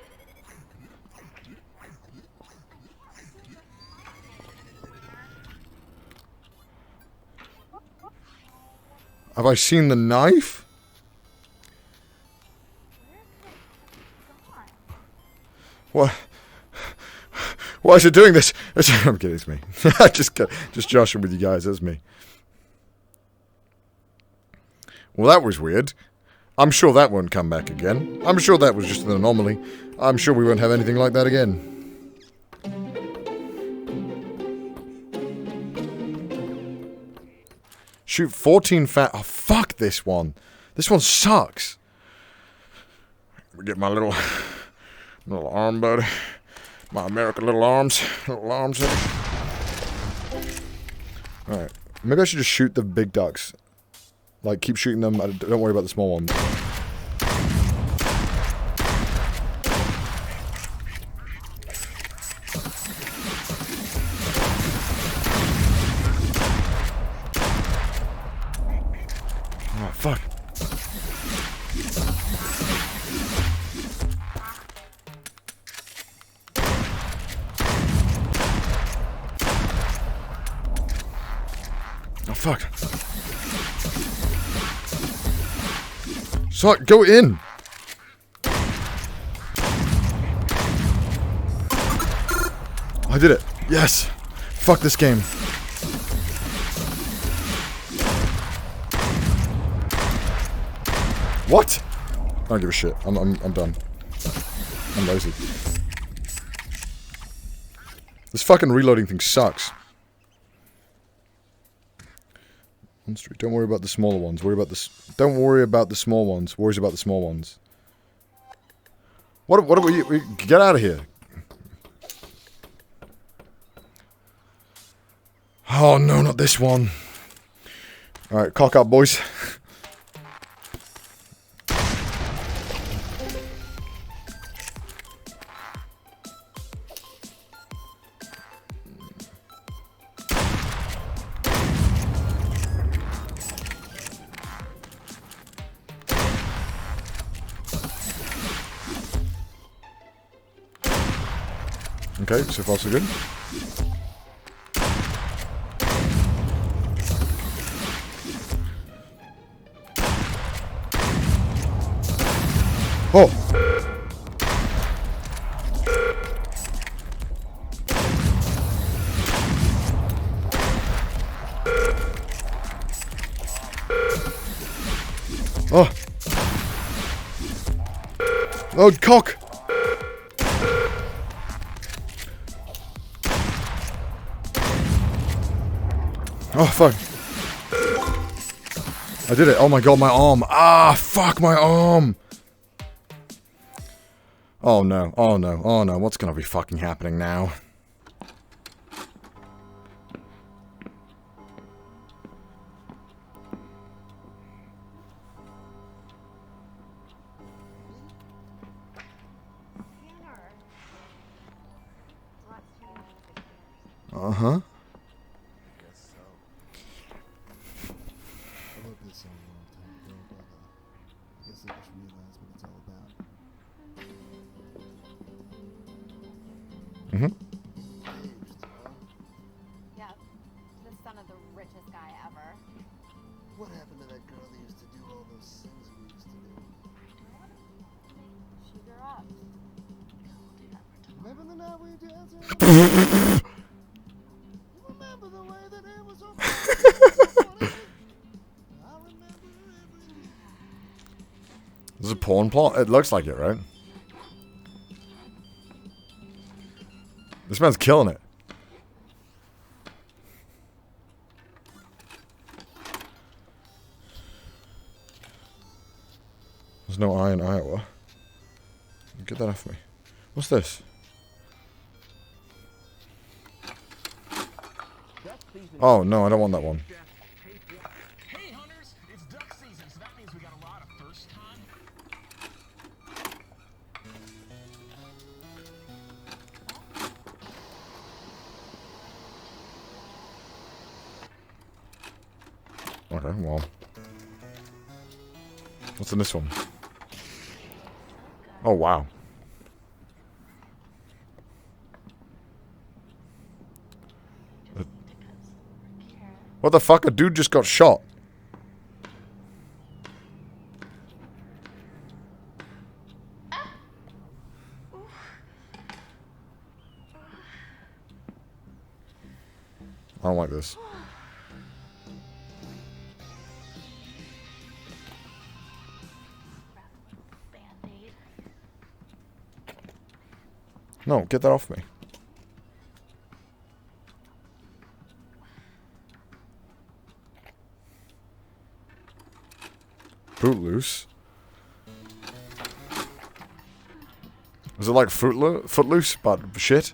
A: Have I seen the knife? What? Why is it doing this? I'm kidding, it's me. just joshing with you guys, that's me. Well, that was weird. I'm sure that won't come back again. I'm sure that was just an anomaly. I'm sure we won't have anything like that again. Shoot 14 fat... Oh, fuck this one. This one sucks. Get my little arm, buddy. My American little arms. Little arms. Alright. Maybe I should just shoot the big ducks. Like, keep shooting them. Don't worry about the small ones. Oh, fuck. Oh, fuck. So, go in. I did it. Yes. Fuck this game. What? I don't give a shit. I'm done. I'm lazy. This fucking reloading thing sucks. Don't worry about the smaller ones. Don't worry about the small ones. Worries about the small ones. What are we get out of here. Oh no, not this one. Alright, cock up, boys. Okay, so far so good. Oh! Oh! Oh, cock! Oh, fuck. I did it. Oh my god, my arm. Ah, fuck my arm. Oh no, oh no, oh no. What's gonna be fucking happening now? Uh-huh. Mm-hmm.
N: Yeah, the son of the richest guy ever.
H: What happened to that girl that used to do all those things we used to do?
N: She grew up.
H: Remember the night we danced? Remember the way that it was so
A: This is a porn plot? It looks like it, right? This man's killing it. There's no eye in Iowa. Get that off me. What's this? Oh, no, I don't want that one.
M: Hey, hunters! It's duck season, so that means we got a lot of first time.
A: Okay, well. What's in this one? Oh, wow. What the fuck? A dude just got shot. I don't like this. No, get that off me. Footloose. Is it like Footloose, but shit?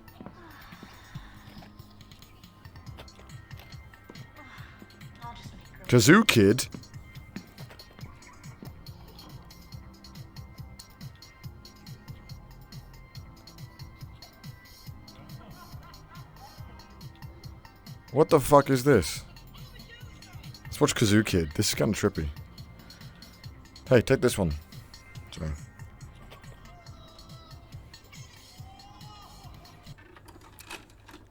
A: Kazoo Kid? What the fuck is this? Let's watch Kazoo Kid. This is kind of trippy. Hey, take this one. Sorry.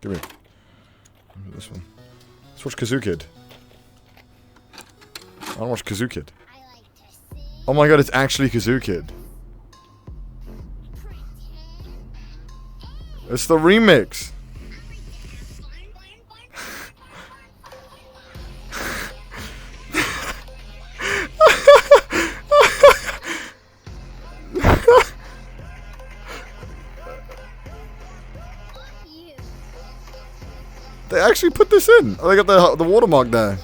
A: Give me this one. Let's watch Kazoo Kid. I want to watch Kazoo Kid. Oh my god, it's actually Kazoo Kid. It's the remix. They actually put this in. Oh, they got the watermark there.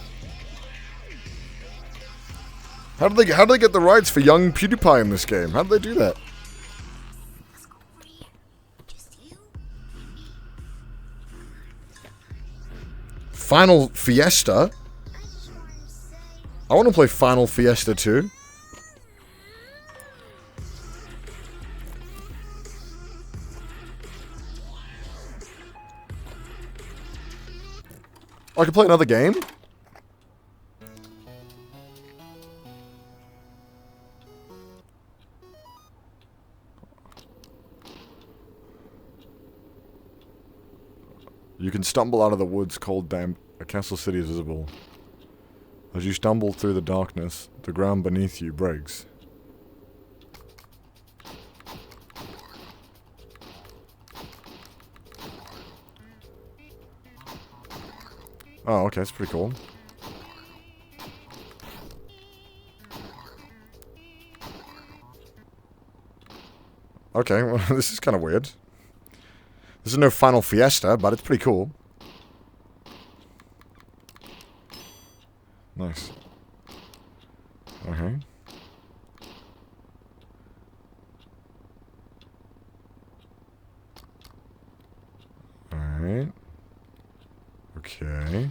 A: How did they get the rights for young PewDiePie in this game? How did they do that? Final Fiesta? I want to play Final Fiesta 2. I can play another game? You can stumble out of the woods cold damp. A castle city is visible. As you stumble through the darkness, the ground beneath you breaks. Oh, okay, that's pretty cool. Okay, well, this is kind of weird. This is no Final Fiesta, but it's pretty cool. Nice. Okay. Alright. Okay.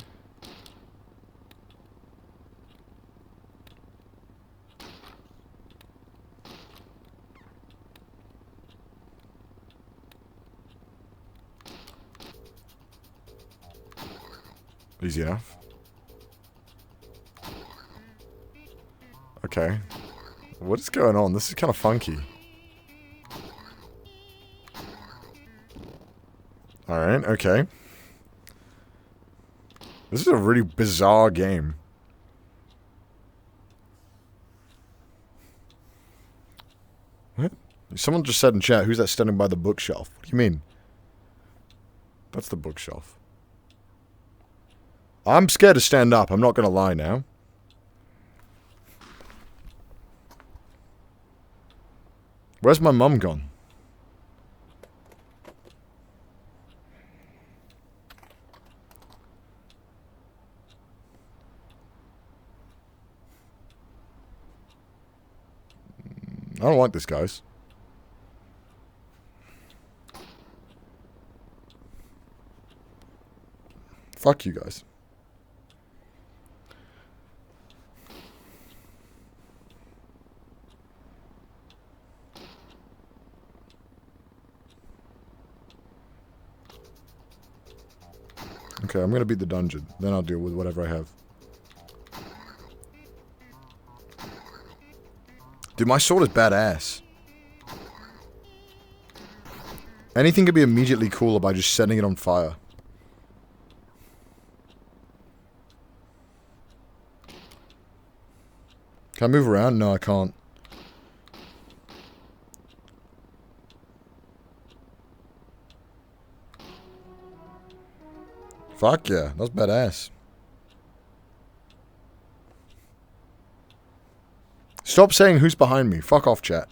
A: Easy enough. Okay. What is going on? This is kind of funky. Alright, okay. This is a really bizarre game. What? Someone just said in chat, who's that standing by the bookshelf? What do you mean? That's the bookshelf. I'm scared to stand up, I'm not gonna lie now. Where's my mum gone? I don't like this, guys. Fuck you guys. Okay, I'm gonna beat the dungeon. Then I'll deal with whatever I have. Dude, my sword is badass. Anything could be immediately cooler by just setting it on fire. Can I move around? No, I can't. Fuck yeah, that was badass. Stop saying who's behind me. Fuck off, chat.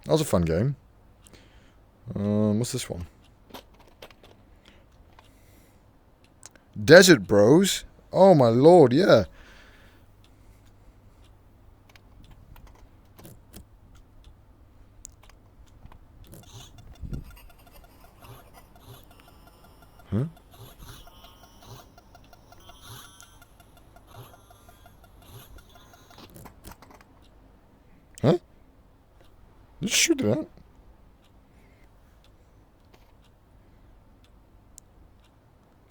A: That was a fun game. What's this one? Desert Bros. Oh my lord, yeah. Huh? Huh? Just shoot it out.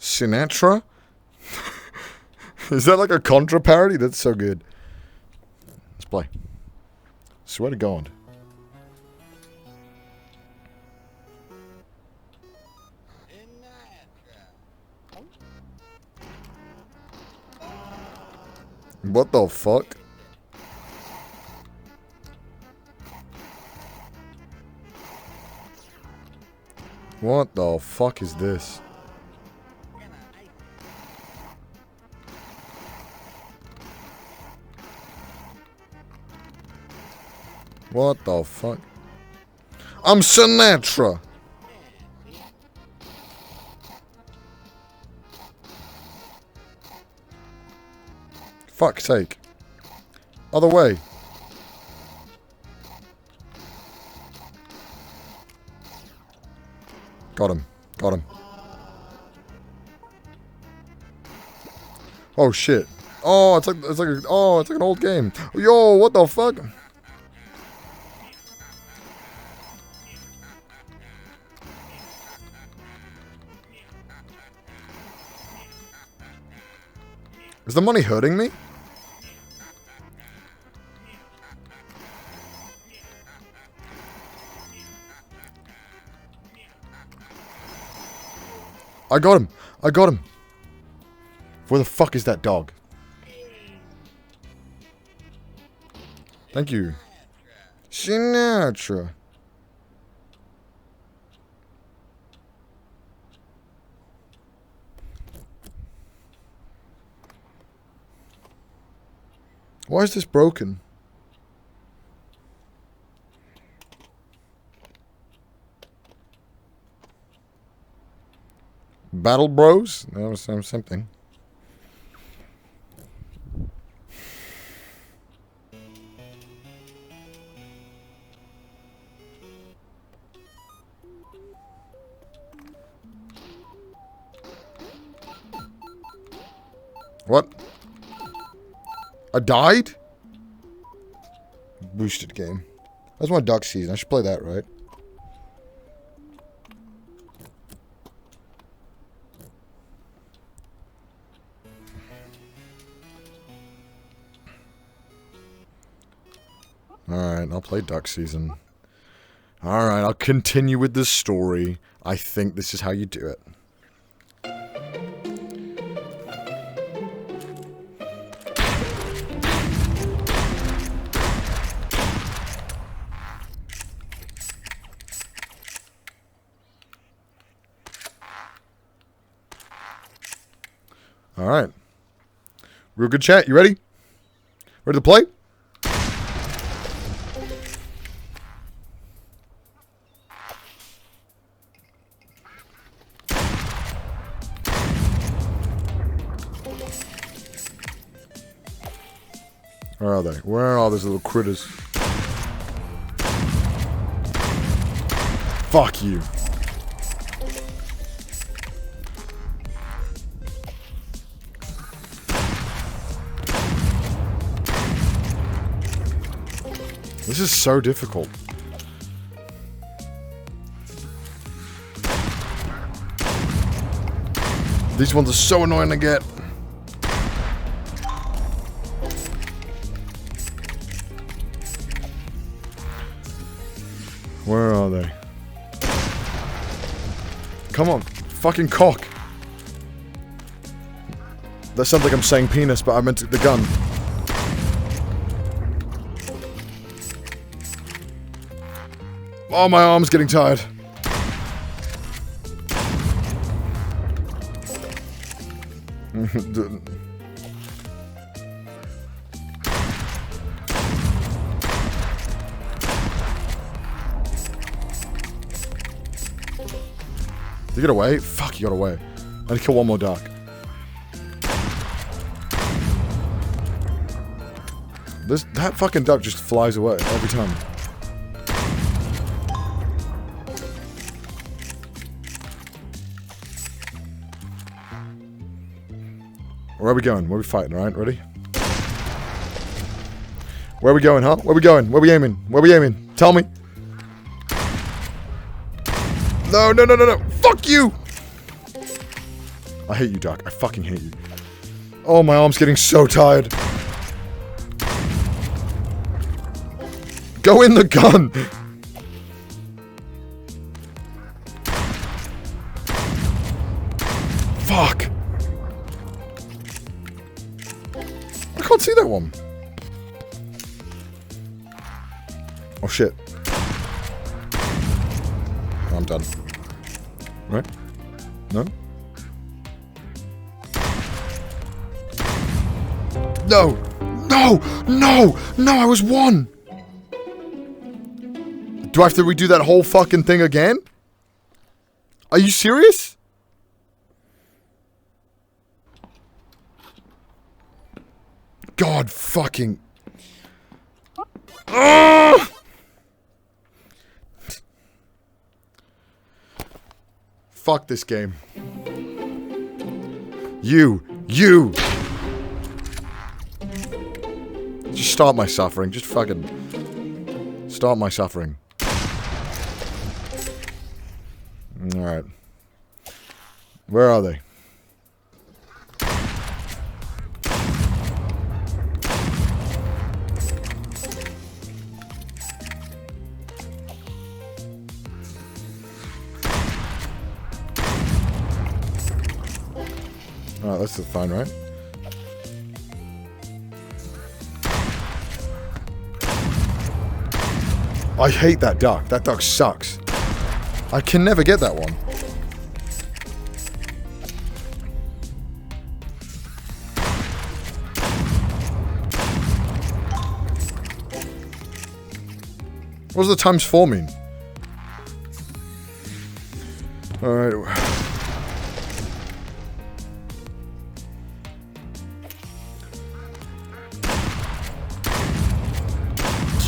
A: Sinatra? Is that like a Contra parody? That's so good. Let's play. Swear to God. What the fuck? What the fuck is this? What the fuck? I'm Sinatra. Fuck's sake. Other way. Got him. Got him. Oh shit. Oh, it's like an old game. Yo, what the fuck? Is the money hurting me? I got him. I got him. Where the fuck is that dog? Thank you. Sinatra. Why is this broken? Battle Bros? That was something. What? I died? Boosted game. That's my duck season. I should play that, right? Alright, I'll play duck season. Alright, I'll continue with the story. I think this is how you do it. Alright. Real good chat. You ready? Ready to play? Where are they? Where are all these little critters? Fuck you. This is so difficult. These ones are so annoying to get. Where are they? Come on, fucking cock. That sounds like I'm saying penis, but I meant the gun. Oh, my arm's getting tired. he get away? Fuck, he got away. I need to kill one more duck. That fucking duck just flies away every time. Where are we going? Where are we fighting, alright? Ready? Where are we going, huh? Where are we going? Where are we aiming? Where are we aiming? Tell me. No, no, no, no, no. Fuck you! I hate you, duck. I fucking hate you. Oh, my arm's getting so tired. Go in the gun! Fuck! I can't see that one. Oh shit. I'm done. Right? No? No! No! No! No, I was one! Do I have to redo that whole fucking thing again? Are you serious? God fucking... Ugh! Fuck this game. You! Just start my suffering. Just fucking... Start my suffering. Alright. Where are they? Alright, that's fine, right? I hate that duck. That duck sucks. I can never get that one. What does the times 4 mean? Alright.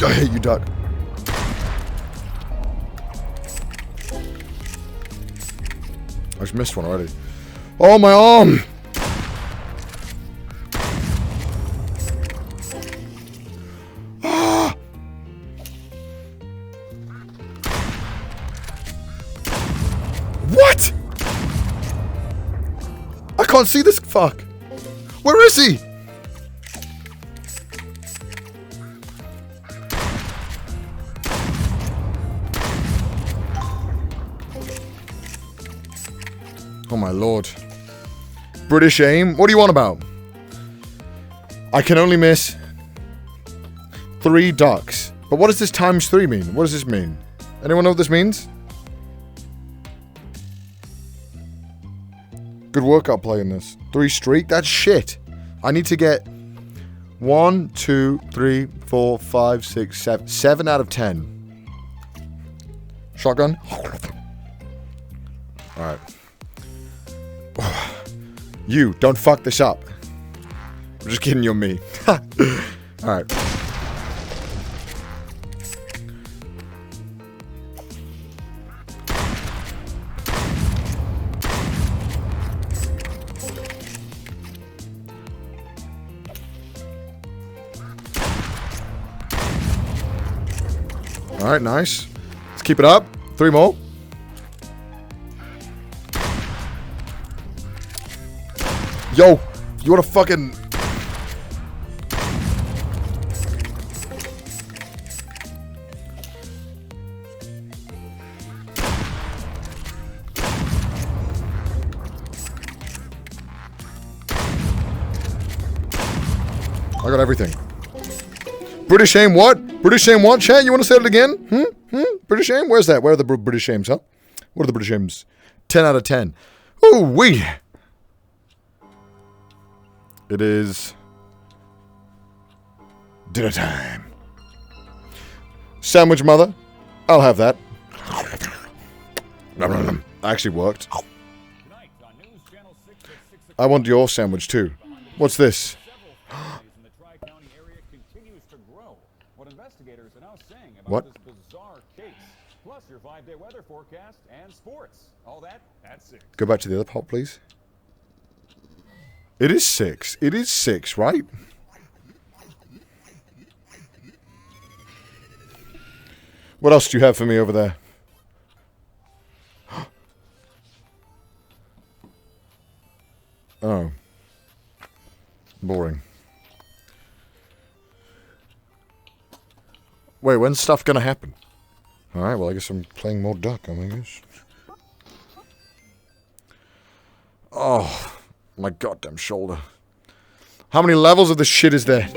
A: I hate you, duck. I just missed one already. Oh, my arm! Ah! What? I can't see this fuck. Where is he? Oh my lord. British aim? What do you want about? I can only miss 3 ducks. But what does this times 3 mean? What does this mean? Anyone know what this means? Good workout playing this. 3 streak? That's shit. I need to get 1, 2, 3, 4, 5, 6, 7. 7 out of 10. Shotgun? Alright. You, don't fuck this up. I'm just kidding, you're me. Alright. Alright, nice. Let's keep it up. 3 more. Yo, you wanna fucking... I got everything. British aim what? British aim what, chat? You wanna say it again? British aim? Where's that? Where are the British aims, huh? What are the British aims? 10 out of 10. Ooh, wee! It is dinner time. Sandwich, mother. I'll have that. Actually worked. I want your sandwich too. What's this? What?
O: Plus your 5-day weather forecast and sports. All that at 6.
A: Go back to the other pot, please. It is 6. It is 6, right? What else do you have for me over there? Oh. Boring. Wait, when's stuff gonna happen? Alright, well I guess I'm playing more duck, I guess. Oh, my goddamn shoulder. How many levels of this shit is there?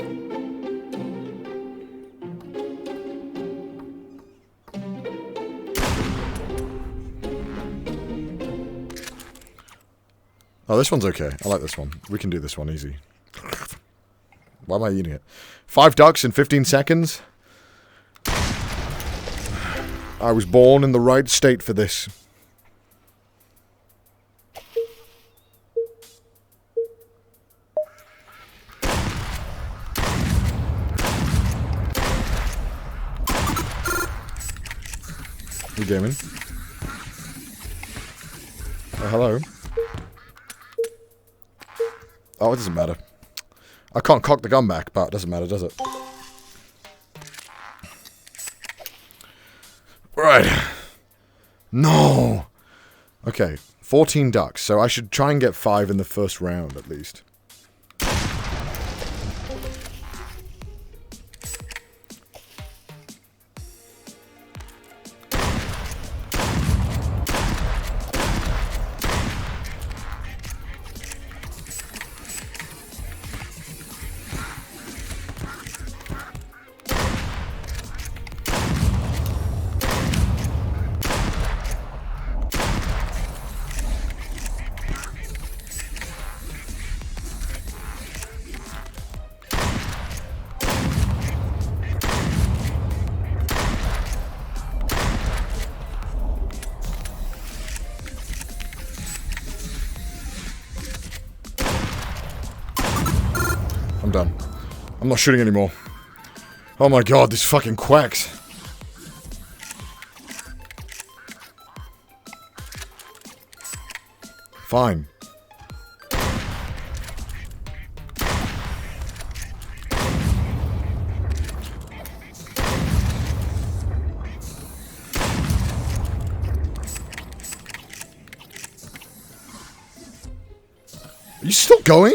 A: Oh, this one's okay. I like this one. We can do this one easy. Why am I eating it? 5 ducks in 15 seconds? I was born in the right state for this. You gaming? Oh, hello. Oh, it doesn't matter. I can't cock the gun back, but it doesn't matter, does it? Right. No. Okay, 14 ducks, so I should try and get 5 in the first round, at least. I'm done. I'm not shooting anymore. Oh my god, these fucking quacks. Fine. Are you still going?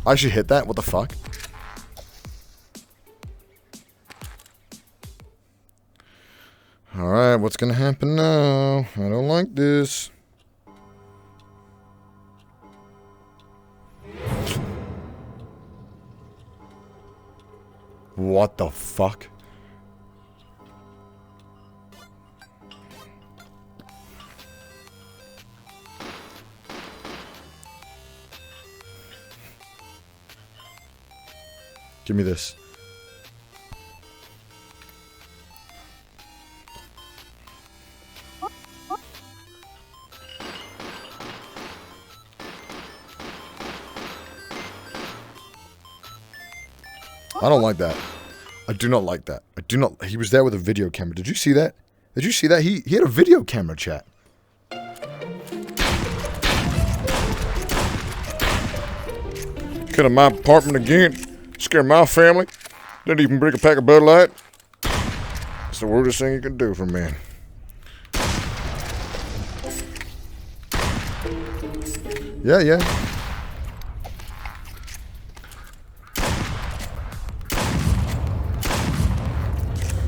A: I actually hit that? What the fuck? Alright, what's gonna happen now? I don't like this. What the fuck? Give me this. I don't like that. I do not like that. I do not. He was there with a video camera. Did you see that? Did you see that? He had a video camera, chat. Come to my apartment again. Scare my family. Didn't even bring a pack of Bud Light. It's the weirdest thing you can do for a man. Yeah, yeah.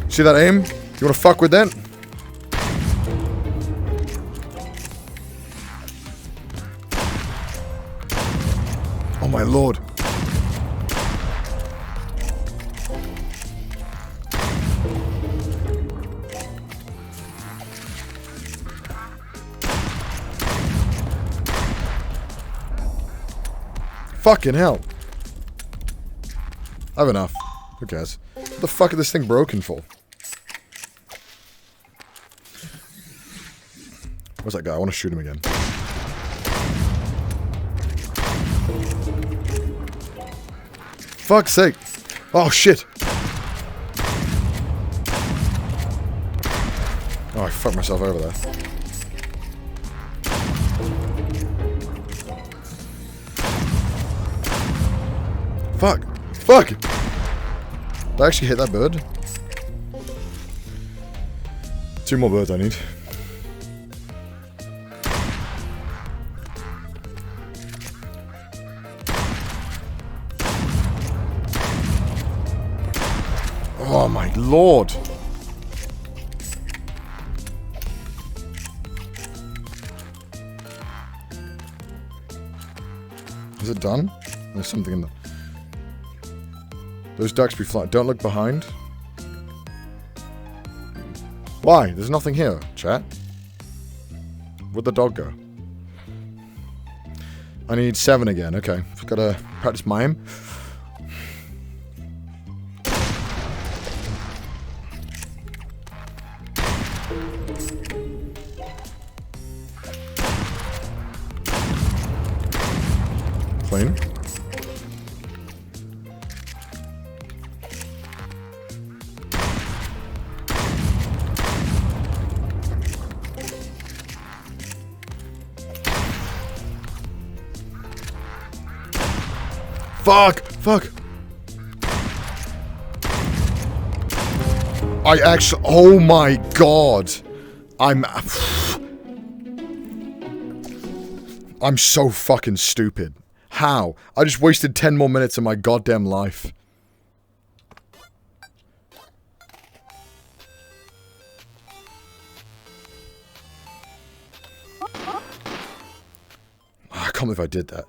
A: See that aim? You wanna fuck with that? Oh my lord. Fucking hell. I have enough. Who cares? What the fuck is this thing broken for? Where's that guy? I want to shoot him again. Fuck's sake. Oh, shit. Oh, I fucked myself over there. Fuck. Fuck! Did I actually hit that bird? 2 more birds I need. Oh my lord! Is it done? There's something in there. Those ducks be flying. Don't look behind. Why? There's nothing here, chat. Where'd the dog go? I need 7 again. Okay. Gotta practice mime. Clean. Fuck! Fuck! I actually... Oh my god! I'm so fucking stupid. How? I just wasted 10 more minutes of my goddamn life. I can't believe I did that.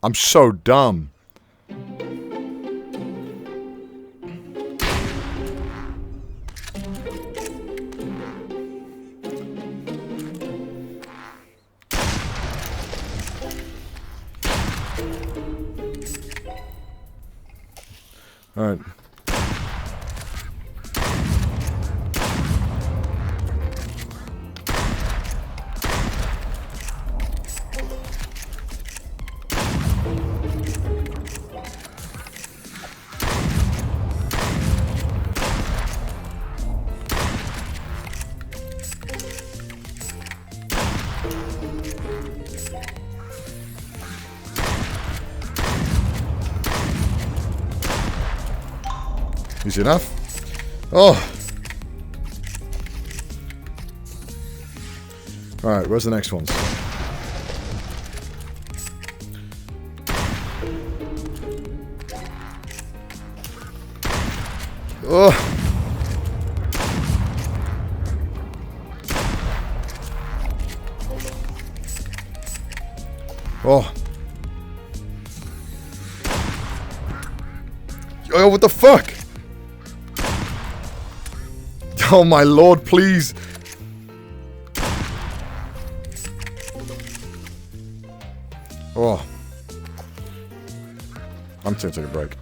A: I'm so dumb. All right. Easy enough. Oh. Alright, where's the next ones? Oh. Oh. Oh, what the fuck? Oh my lord, please. Oh. I'm just gonna take a break.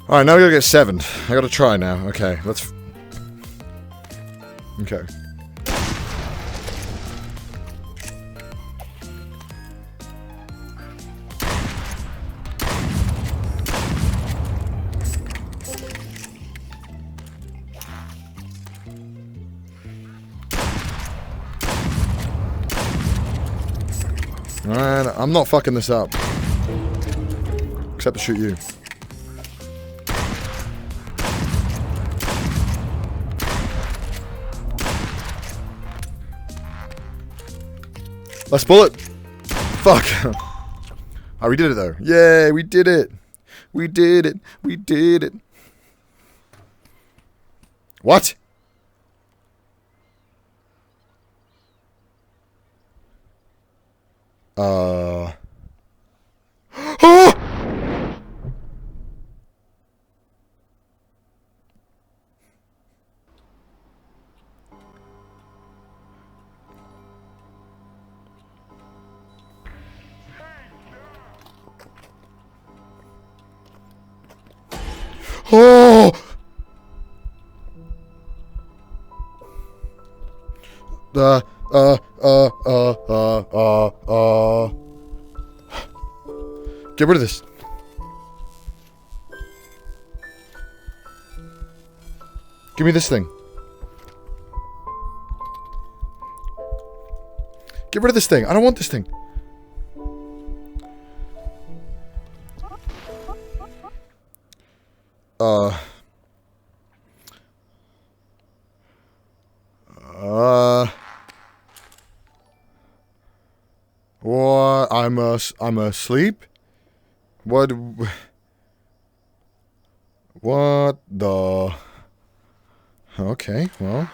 A: Alright, now we gotta get 7. I gotta try now. Okay, let's... Okay. Alright, I'm not fucking this up. Except to shoot you. Last bullet. Fuck. Oh, we did it though. Yay, we did it. We did it. We did it. What? Oh! Get rid of this. Give me this thing. Get rid of this thing. I don't want this thing. What? I'm asleep? What the? Okay, well.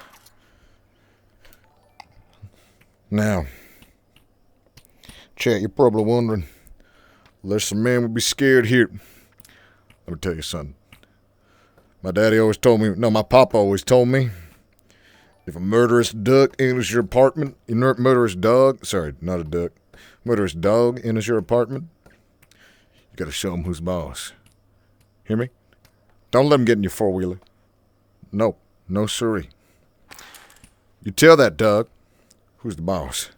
A: Now, chat, you're probably wondering, unless a man would be scared here. Let me tell you something. My daddy always told me, no, my papa always told me, if a murderous duck enters your apartment, murderous dog, sorry, not a duck, murderous dog enters your apartment, you gotta show him who's boss. Hear me? Don't let him get in your four-wheeler. No, no siree. You tell that dog who's the boss.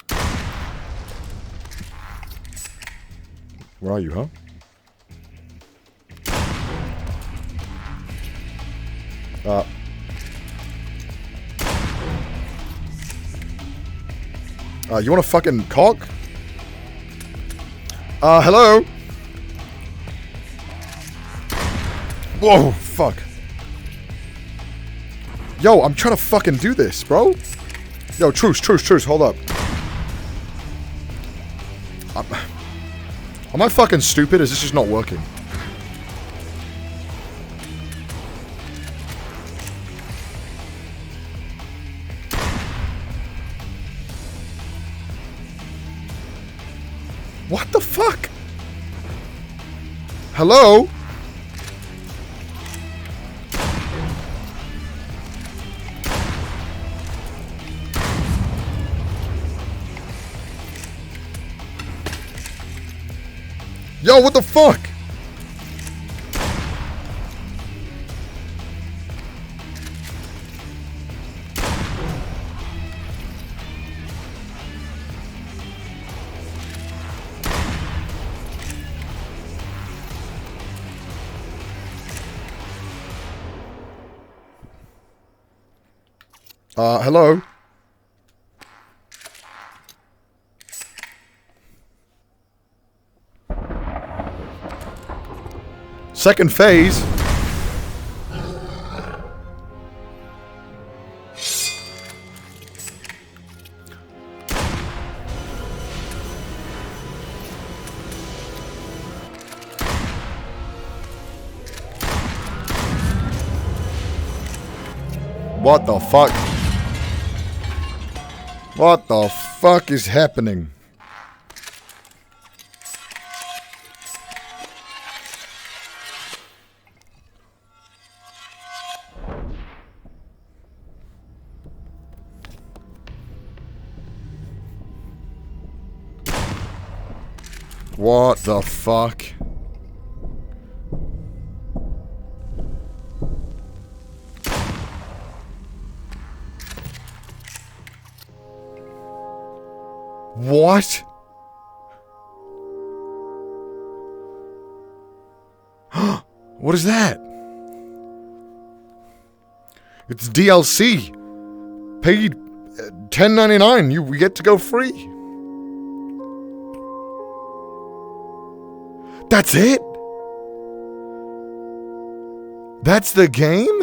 A: Where are you, huh? You want a fucking cock? Hello? Whoa, fuck. Yo, I'm trying to fucking do this, bro. Yo, truce, hold up. Am I fucking stupid? Is this just not working? What the fuck? Hello? Yo, what the fuck? Hello? Second phase. What the fuck? What the fuck is happening? What the fuck? What? What is that? It's DLC. Paid $10.99. We get to go free. That's it? That's the game?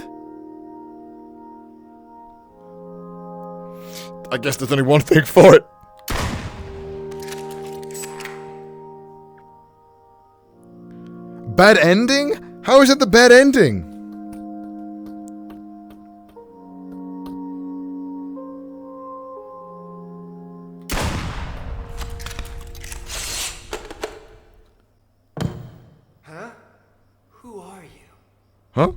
A: I guess there's only one thing for it. Bad ending? How is it the bad ending?
P: Huh? Who are you?
A: Huh?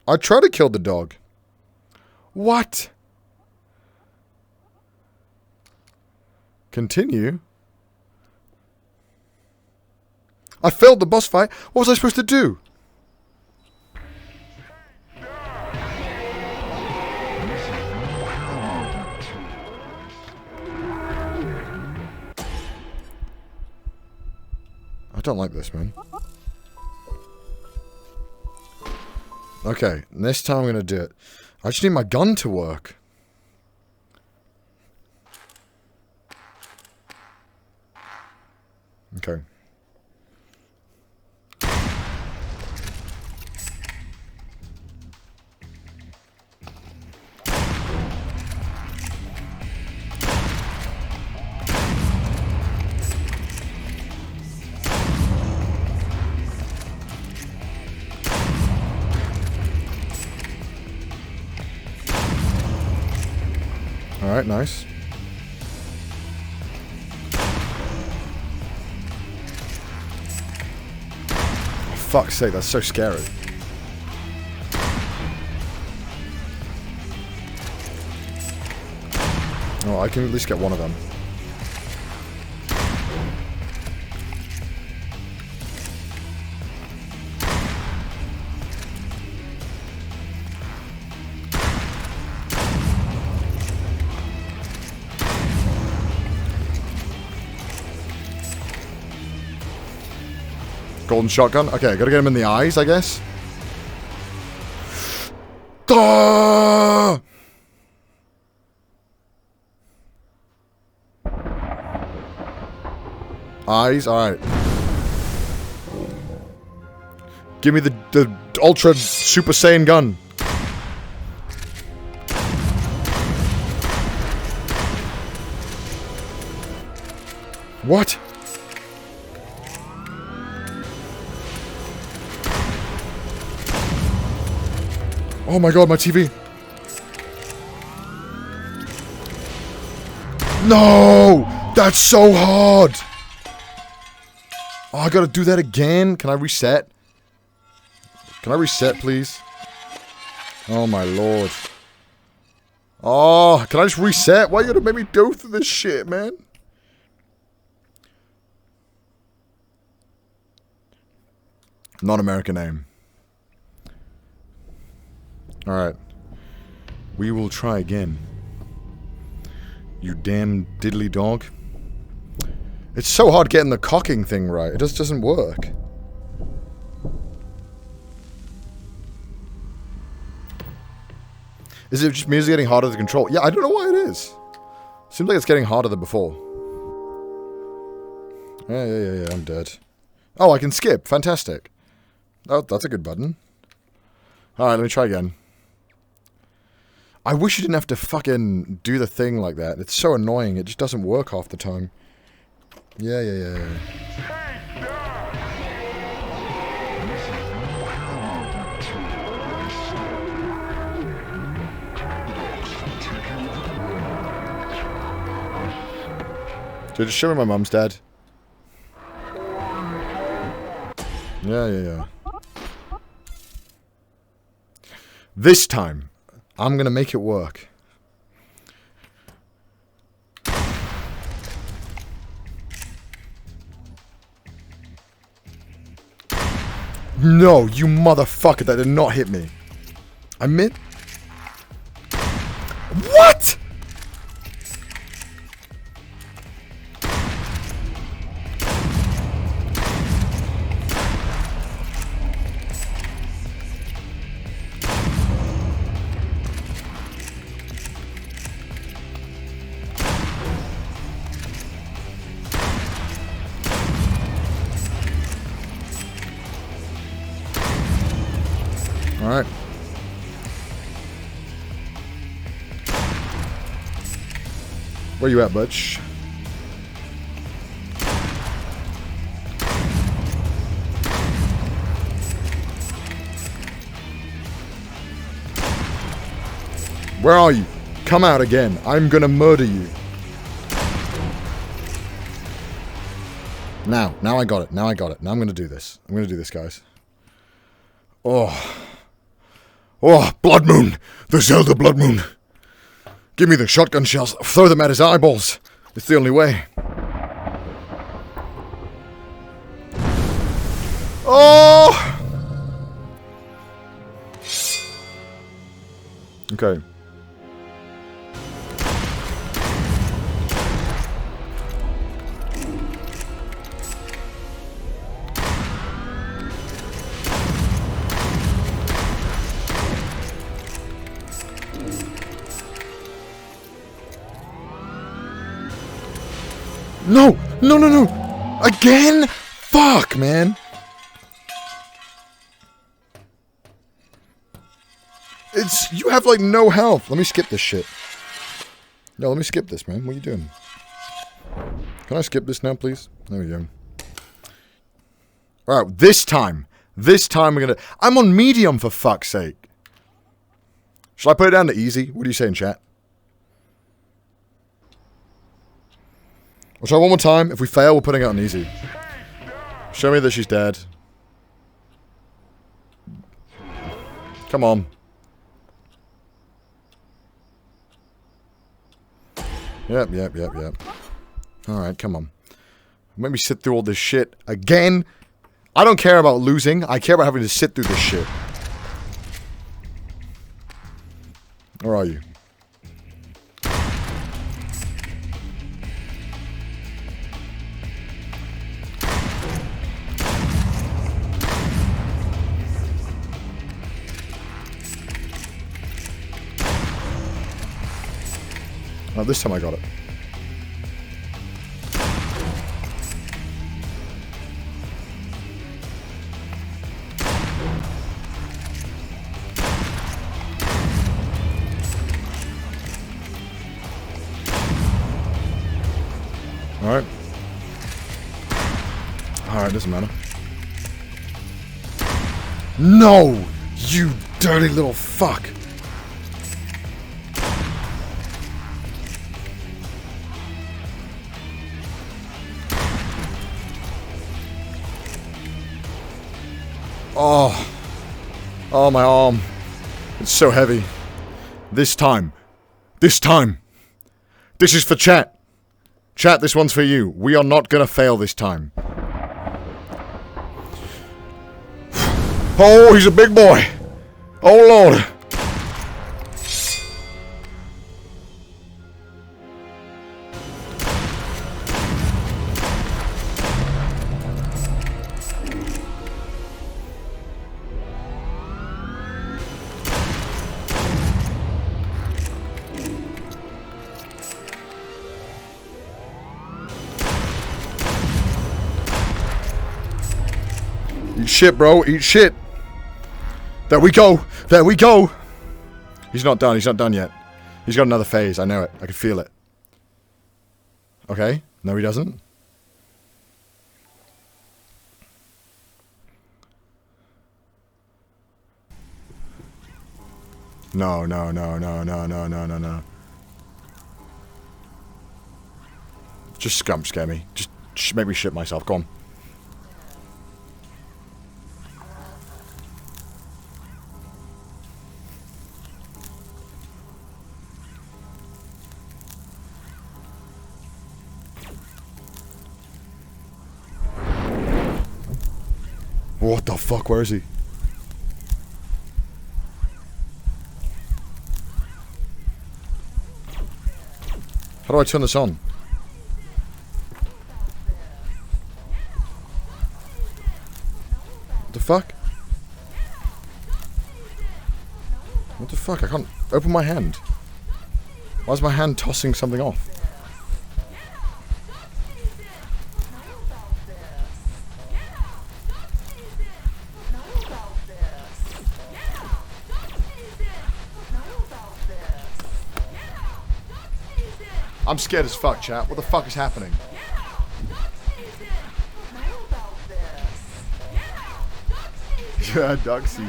A: I tried to kill the dog. What? Continue? I failed the boss fight. What was I supposed to do? I don't like this, man. Okay, this time I'm going to do it. I just need my gun to work. Okay. Alright, nice. Fuck's sake, that's so scary. Oh, I can at least get one of them. Golden shotgun. Okay, gotta get him in the eyes, I guess. Duh! Eyes, alright. Give me the Ultra Super Saiyan gun. What? Oh my god, my TV. No! That's so hard! Oh, I gotta do that again? Can I reset? Can I reset, please? Oh my lord. Oh, can I just reset? Why you gotta make me go through this shit, man? Non-American name. Alright. We will try again. You damn diddly dog. It's so hard getting the cocking thing right. It just doesn't work. Is it just music getting harder to control? Yeah, I don't know why it is. Seems like it's getting harder than before. Yeah, I'm dead. Oh, I can skip. Fantastic. Oh, that's a good button. Alright, let me try again. I wish you didn't have to fucking do the thing like that. It's so annoying. It just doesn't work half the time. Yeah. Dude, just show me my mum's dad. Yeah. This time, I'm gonna make it work. No, you motherfucker, that did not hit me. I meant... What?! Alright. Where you at, Butch? Where are you? Come out again. I'm gonna murder you. Now I got it. Now I'm gonna do this. I'm gonna do this, guys. Oh, Blood Moon! The Zelda Blood Moon! Give me the shotgun shells. Throw them at his eyeballs. It's the only way. Oh! Okay. No! No, no, no! Again? Fuck, man! It's... You have, like, no health. Let me skip this shit. No, let me skip this, man. What are you doing? Can I skip this now, please? There we go. Alright, this time. This time we're gonna... I'm on medium, for fuck's sake. Shall I put it down to easy? What do you say in chat? We'll try one more time. If we fail, we're putting it on easy. Show me that she's dead. Come on. Yep. Alright, come on. Make me sit through all this shit again. I don't care about losing. I care about having to sit through this shit. Where are you? Oh, this time I got it. Alright. Alright, doesn't matter. No! You dirty little fuck! Oh. Oh, my arm. It's so heavy. This time. This time. This is for chat. Chat, this one's for you. We are not gonna fail this time. Oh, he's a big boy. Oh, Lord. Eat shit, bro. Eat shit. There we go. There we go. He's not done. He's not done yet. He's got another phase. I know it. I can feel it. Okay. No, he doesn't. No. Just scare me. Just make me shit myself. Go on. What the fuck? Where is he? How do I turn this on? What the fuck? What the fuck? I can't open my hand. Why is my hand tossing something off? I'm scared as fuck, chat. What the fuck is happening? Yeah, duck season.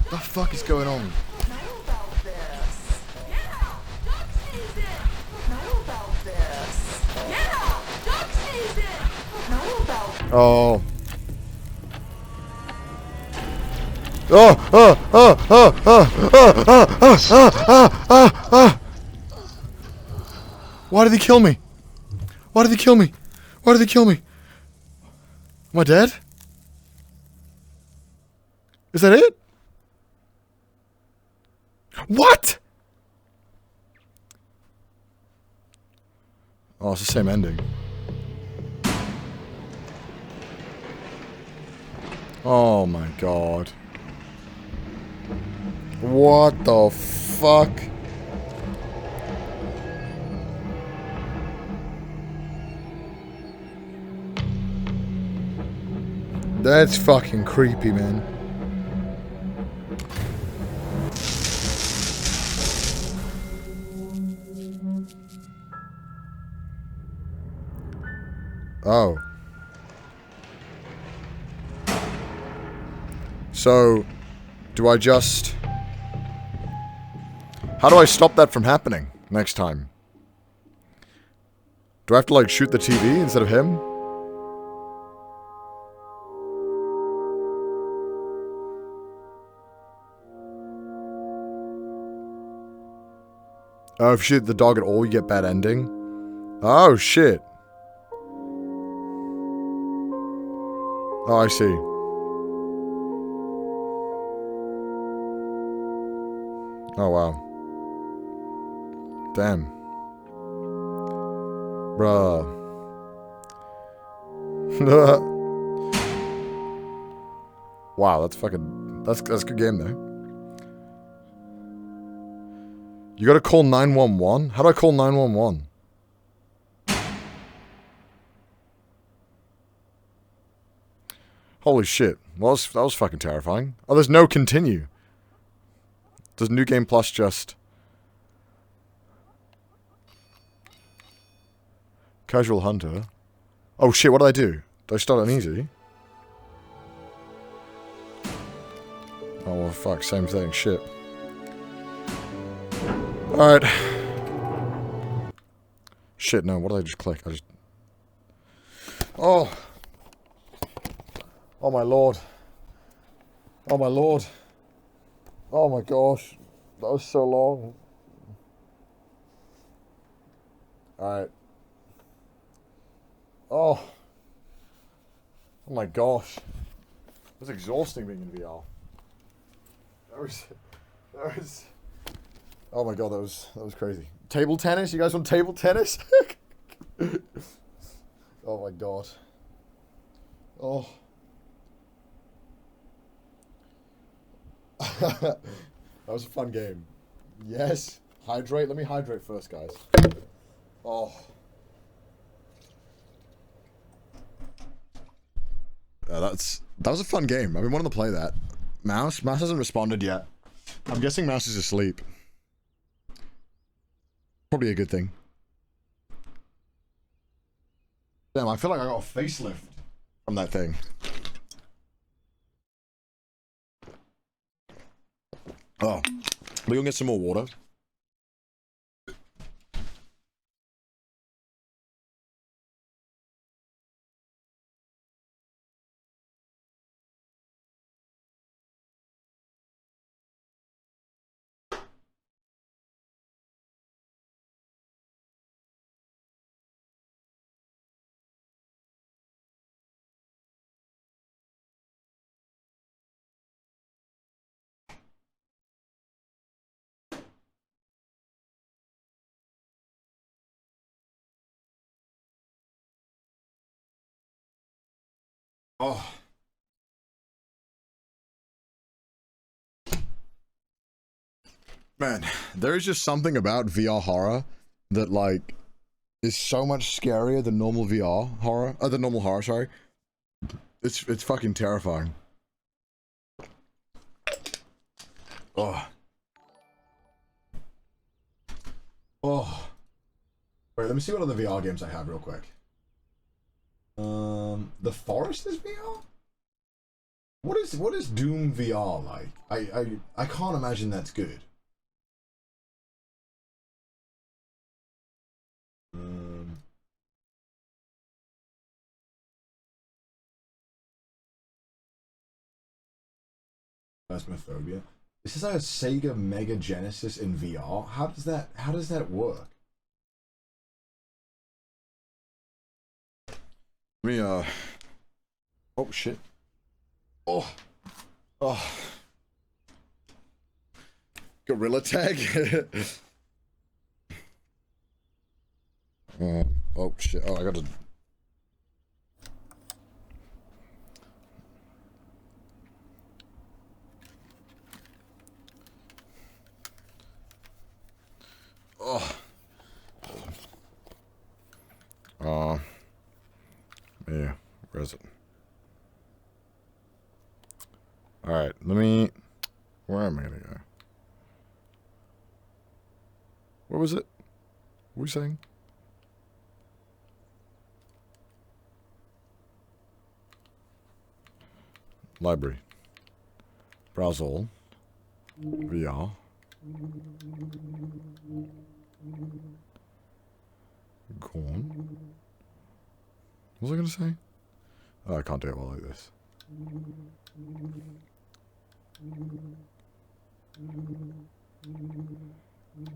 A: What the fuck is going on? Oh. Why did he kill me? Why did he kill me? Why did he kill me? Am I dead? Is that it? What? Oh, it's the same ending. Oh my god. What the fuck? That's fucking creepy, man. Oh. So, do I just... How do I stop that from happening next time? Do I have to, like, shoot the TV instead of him? Oh, if you shoot the dog at all, you get bad ending? Oh, shit. Oh, I see. Oh, wow. Damn. Bruh. Wow, that's fucking... That's a good game, though. You gotta call 911? How do I call 911? Holy shit. Well, that was fucking terrifying. Oh, there's no continue. Does New Game Plus just... Casual Hunter? Oh shit, what did I do? Did I start on easy? Oh well, fuck, same thing, shit. Alright. Shit, no, what did I just click? I just... Oh! Oh my lord. Oh my lord. Oh my gosh. That was so long. Alright. Oh. Oh my gosh. It was exhausting being in VR. That was... Oh my god, that was crazy. Table tennis? You guys want table tennis? Oh my god. Oh. That was a fun game. Yes. Hydrate. Let me hydrate first, guys. Oh. That was a fun game. I've been wanting to play that. Mouse hasn't responded yet. I'm guessing Mouse is asleep. Probably a good thing. Damn, I feel like I got a facelift from that thing. Oh, we gonna get some more water. Oh. Man, there is just something about VR horror that, like, is so much scarier than normal VR horror. The normal horror, sorry. It's fucking terrifying. Oh. Oh. Wait, let me see what other VR games I have real quick. The Forest is VR? What is Doom VR like? I can't imagine that's good. Phasmophobia. This is a Sega Mega Genesis in VR. How does that work? Let me Oh, shit. Oh. Oh. Gorilla tag? Oh, shit. Oh, I gotta... Oh. Yeah. Where is it? Alright, let me... Where am I gonna go? What was it? What were you saying? Library. Browse all. VR. Gone. What was I gonna say? Oh, I can't do it well like this.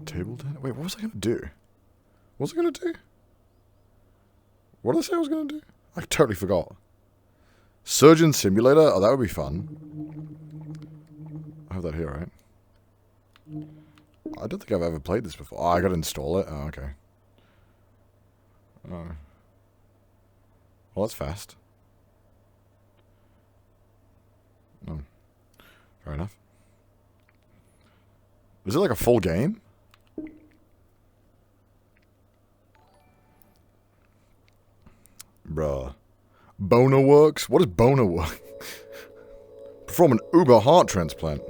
A: Table tennis? Wait, what was I gonna do? What was I gonna do? What did I say I was gonna do? I totally forgot. Surgeon Simulator? Oh, that would be fun. I have that here, right? I don't think I've ever played this before. Oh, I gotta install it? Oh, okay. Oh. Well, that's fast. Oh. Fair enough. Is it like a full game? Bruh. Boner works? What is boner work? Perform an Uber heart transplant.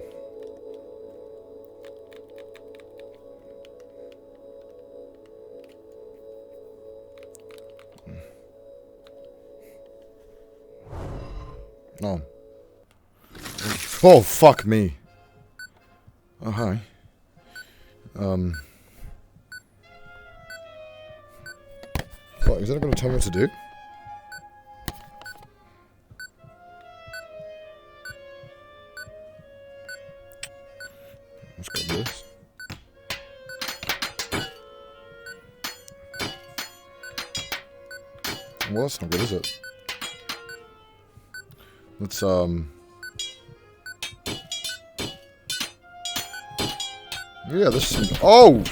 A: Oh. Oh, fuck me. Oh, hi. What, is that going to tell me what to do? Let's grab this. Well, that's not good, is it? Let's, yeah, this seems... Oh!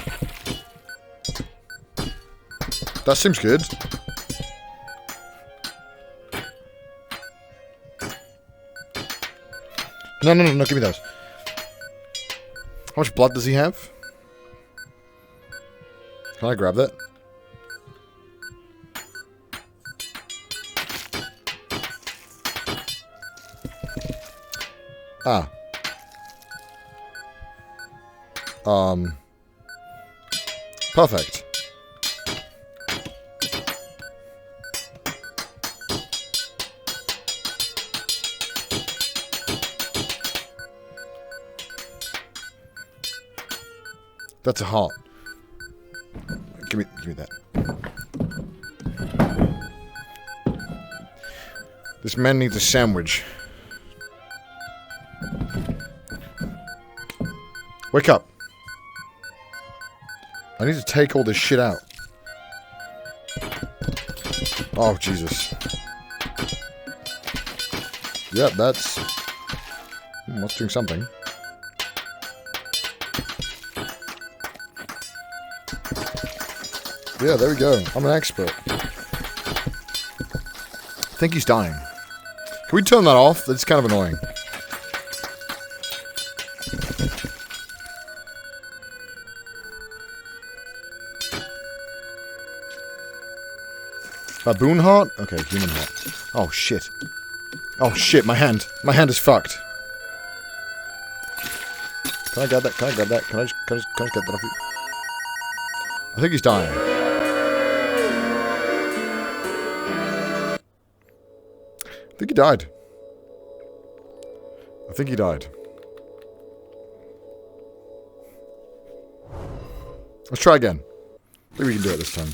A: That seems good. No, give me those. How much blood does he have? Can I grab that? Ah. Perfect. That's a heart. Give me that. This man needs a sandwich. Wake up. I need to take all this shit out. Oh, Jesus. Yep, that's... that's doing something. Yeah, there we go. I'm an expert. I think he's dying. Can we turn that off? That's kind of annoying. Baboon heart? Okay, human heart. Oh, shit. Oh, shit, my hand. My hand is fucked. Can I grab that? Can I grab that? Can I just get that off you? I think he's dying. I think he died. I think he died. Let's try again. Maybe we can do it this time.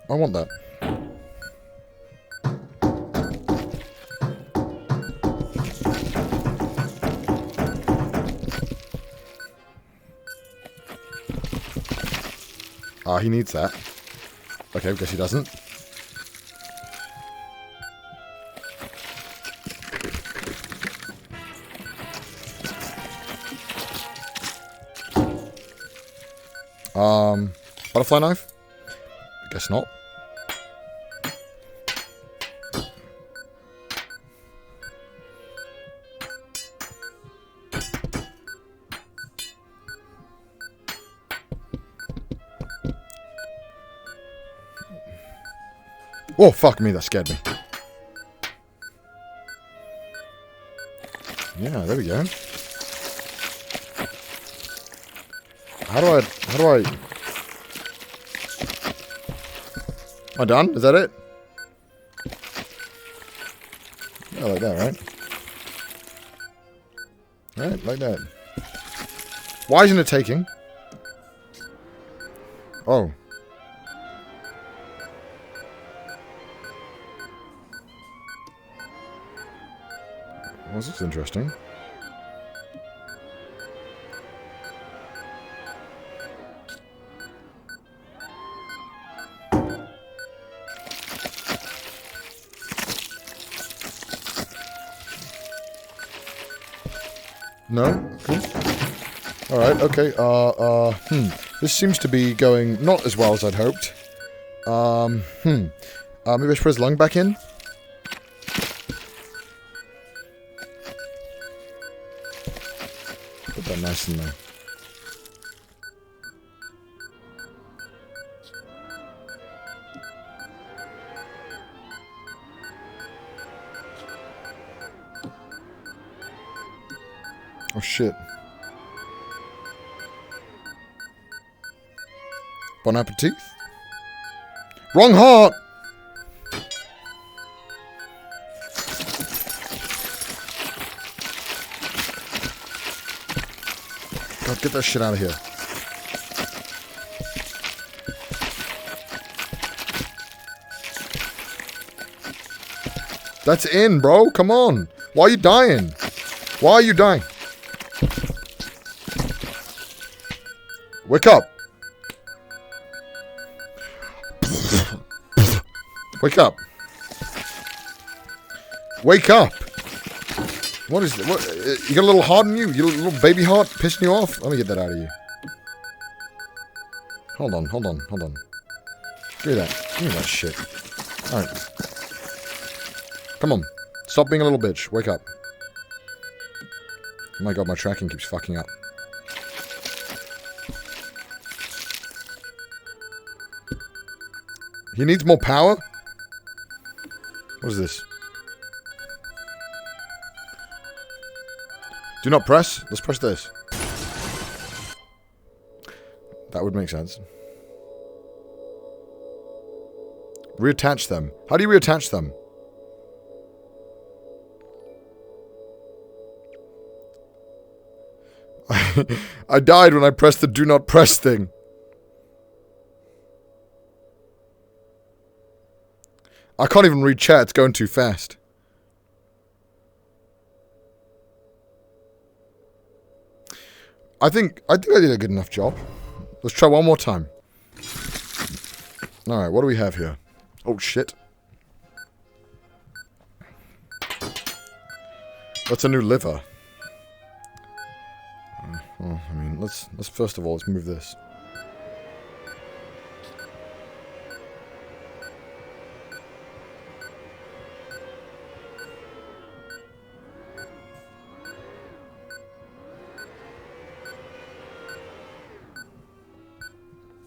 A: I want that. He needs that. Okay, guess he doesn't. Butterfly knife? Guess not. Oh, fuck me, that scared me. Yeah, there we go. How do I... Am I done? Is that it? Yeah, like that, right? Right, like that. Why isn't it taking? Oh. Well, this is interesting. No? Cool. Alright, okay, this seems to be going not as well as I'd hoped. Maybe I should put his lung back in? Put that nice in there. Oh shit. Bon appetit. Wrong heart! God, get that shit out of here. That's in, bro. Come on. Why are you dying? Why are you dying? Wake up. Wake up. Wake up. What is it? What, you got a little heart in you? You got a little baby heart pissing you off? Let me get that out of you. Hold on, hold on, hold on. Give me that. Give me that shit. Alright. Come on. Stop being a little bitch. Wake up. Oh my god, my tracking keeps fucking up. He needs more power? What is this? Do not press. Let's press this. That would make sense. Reattach them. How do you reattach them? I died when I pressed the do not press thing. I can't even read chat, it's going too fast. I think I did a good enough job. Let's try one more time. Alright, what do we have here? Oh shit. That's a new liver. Well, I mean, let's first of all, let's move this.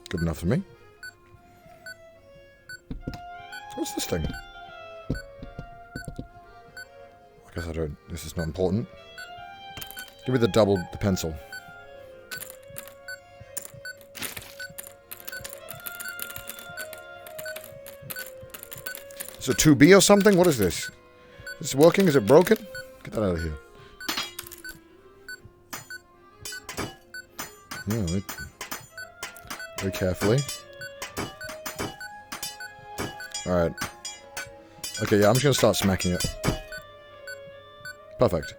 A: Good enough for me. What's this thing? I guess I don't. This is not important. Give me the pencil. Is it 2B or something? What is this? Is this working? Is it broken? Get that out of here. Yeah, wait. Very carefully. Alright. Okay, yeah, I'm just gonna start smacking it. Perfect.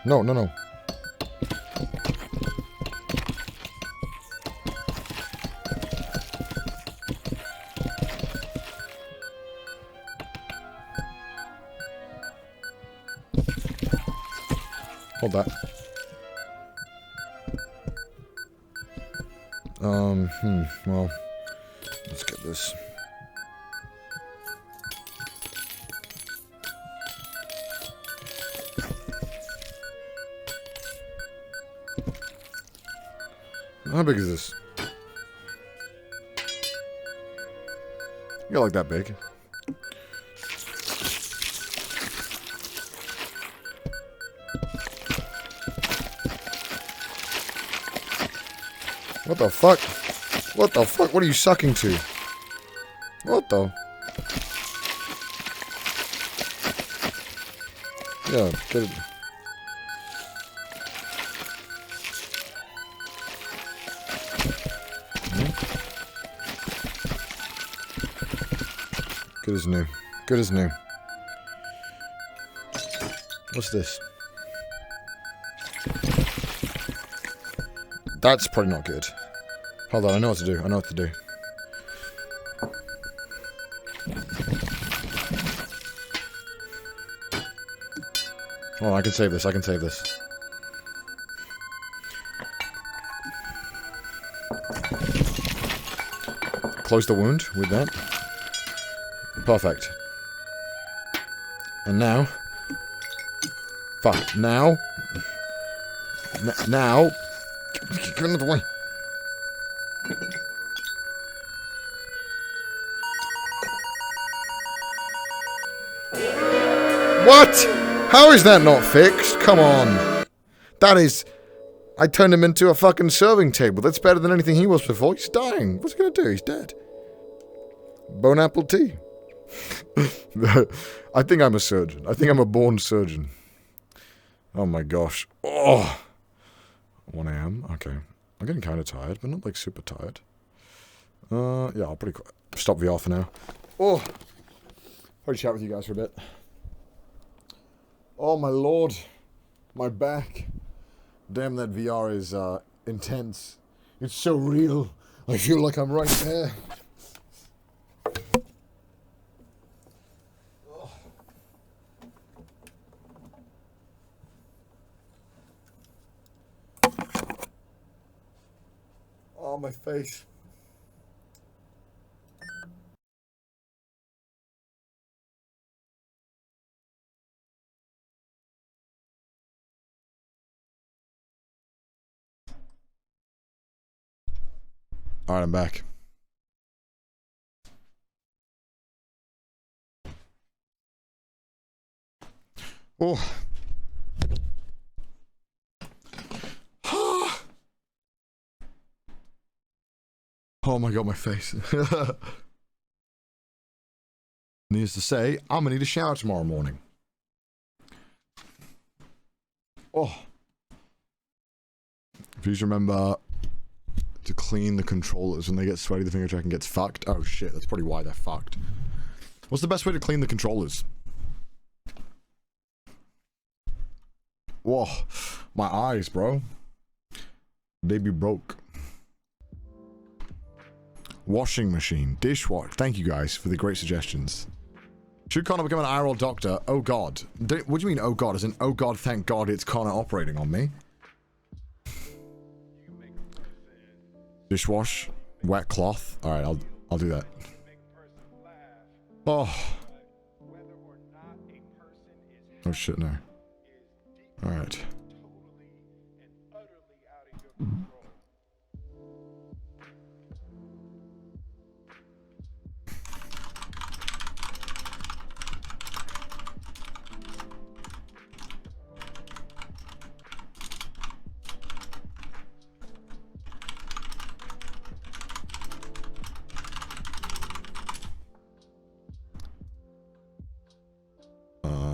A: No, no, no. Hold that. Well, let's get this. How big is this? Yeah, like that big. What the fuck? What the fuck? What are you sucking to? What the? Yeah, get it. Good as new. Good as new. What's this? That's probably not good. Hold on, I know what to do. I know what to do. Oh, I can save this. I can save this. Close the wound with that. Perfect. And now... Fuck. Now... now... Get another way. What? How is that not fixed? Come on. That is... I turned him into a fucking serving table. That's better than anything he was before. He's dying. What's he gonna do? He's dead. Bone apple tea. I think I'm a surgeon. I think I'm a born surgeon. Oh my gosh. Oh. 1 a.m. Okay. I'm getting kind of tired, but not like super tired. Yeah, I'll pretty stop VR for now. Oh. Probably chat with you guys for a bit. Oh my lord. My back. Damn, that VR is intense. It's so real. I feel like I'm right there. Oh, my face. Alright, I'm back. Oh. Oh my god, my face. Needless to say, I'm gonna need a shower tomorrow morning. Oh. Please remember to clean the controllers when they get sweaty. The finger tracking gets fucked. Oh shit, that's probably why they're fucked. What's the best way to clean the controllers? Whoa, my eyes, bro. They be broke. Washing machine, dishwasher. Thank you guys for the great suggestions. Should Connor become an IRL doctor? Oh god. What do you mean, oh god? As in, oh god, thank god it's Connor operating on me? Dishwash, wet cloth. Alright, I'll do that. Oh. Oh shit, no. Alright.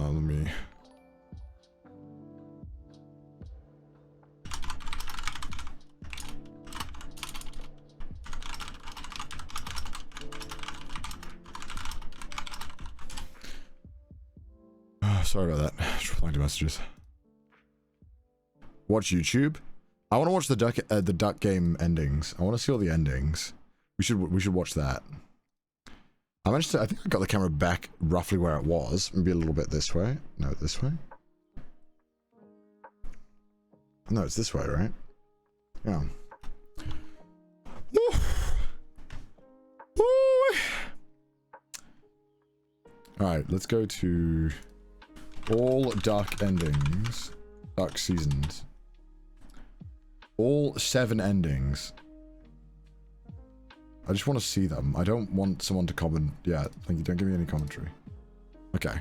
A: Let me... Sorry about that. Just replying to messages. Watch YouTube. I want to watch the duck game endings. I want to see all the endings. We should watch that. I managed to. I think I got the camera back roughly where it was. Maybe a little bit this way. No, this way. No, it's this way, right? Yeah. Woo. Woo. All right, let's go to all duck endings, duck seasons. All 7 endings. I just want to see them. I don't want someone to comment. Yeah, thank you. Don't give me any commentary. Okay.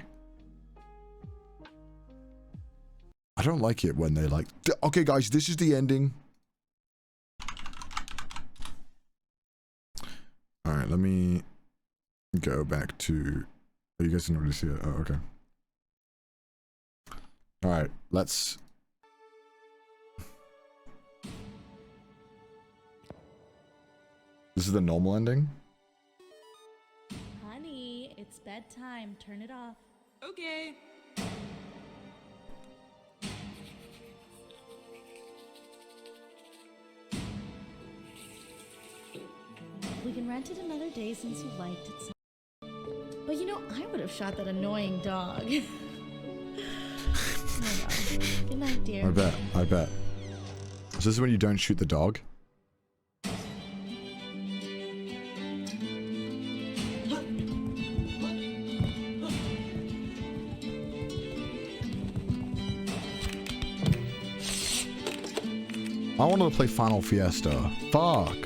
A: I don't like it when they like, okay guys, this is the ending. Alright, let me go back to... Oh, you guys didn't really see it. Oh, okay. Alright, let's... This is the normal ending?
Q: Honey, it's bedtime. Turn it off. Okay. We can rent it another day since you liked it so. But you know, I would have shot that annoying dog. Good night, dear.
A: I bet. So this is when you don't shoot the dog? I wanted to play Final Fiesta. Fuck.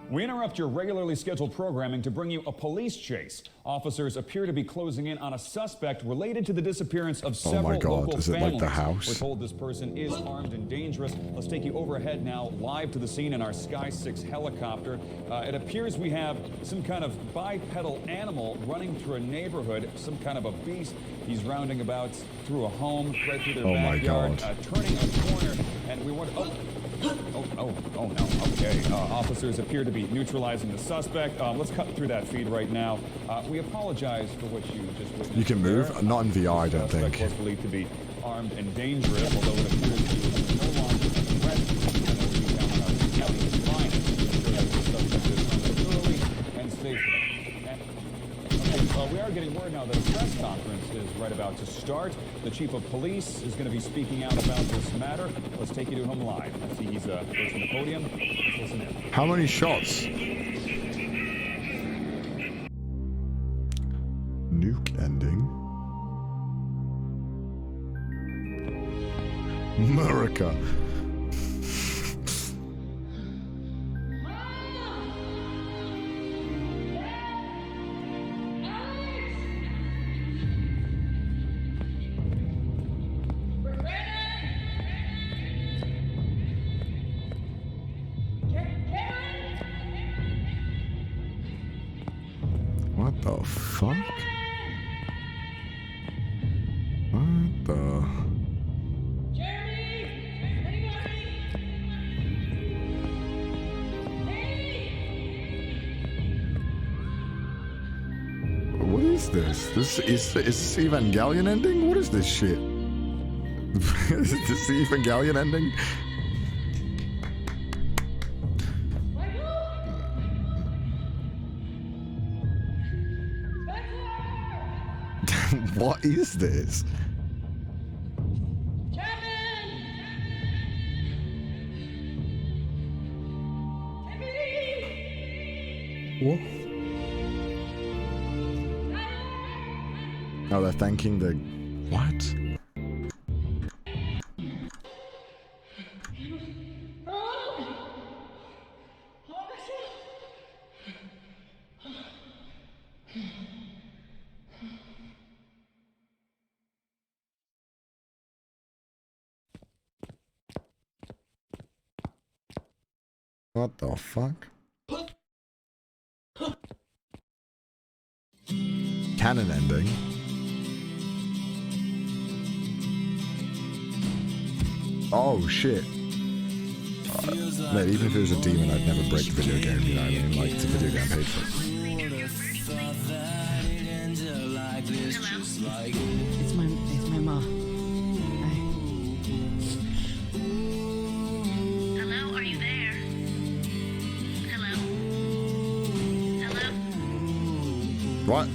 O: We interrupt your regularly scheduled programming to bring you a police chase. Officers appear to be closing in on a suspect related to the disappearance of several local
A: is it
O: families.
A: like the house?
O: We're told this person is armed and dangerous. Let's take you overhead now, live to the scene in our Sky 6 helicopter. It appears we have some kind of bipedal animal running through a neighborhood, some kind of a beast. He's rounding about through a home, right through their backyard, turning a corner, and we want to... Oh no, okay. Officers appear to be neutralizing the suspect. Let's cut through that feed right now. We apologize for what you just witnessed.
A: You can move?
O: There.
A: Not in VR, I don't think.
O: The suspect was believed to be armed and dangerous, although it appears he was no longer a threat. I know we count on Kelly's finest to ensure that the subject is handled thoroughly and safely. We are getting word now that a press conference is right about to start. The chief of police is going to be speaking out about this matter. Let's take you to him live. I see he's first on the podium. Let's listen in.
A: How many shots? Nuke ending. America. What the fuck? What the... What is this? Is this Evangelion ending? What is this shit? Is this the Evangelion ending? What is this? What? Oh, they're thanking the... What? What the fuck? Canon ending. Oh shit. Mate, even if it was a demon, I'd never break the video game, you know what I mean? Like, it's a video game page for it.
R: It's my mom.
J: Hello, are you there? Hello? Hello?
A: What?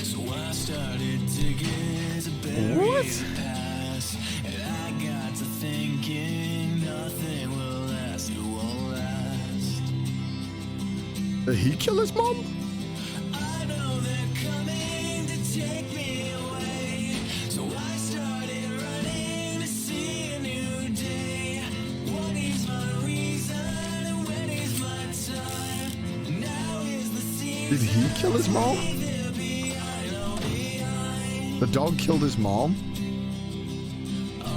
K: So I started to get a better pass, and I got to thinking nothing will last, it won't last.
A: Did he kill his mom?
K: I know they're coming to take me away, so I started running to see a new day. What is my reason and when is my time? Now is the season.
A: Did he kill his mom? The dog killed his mom?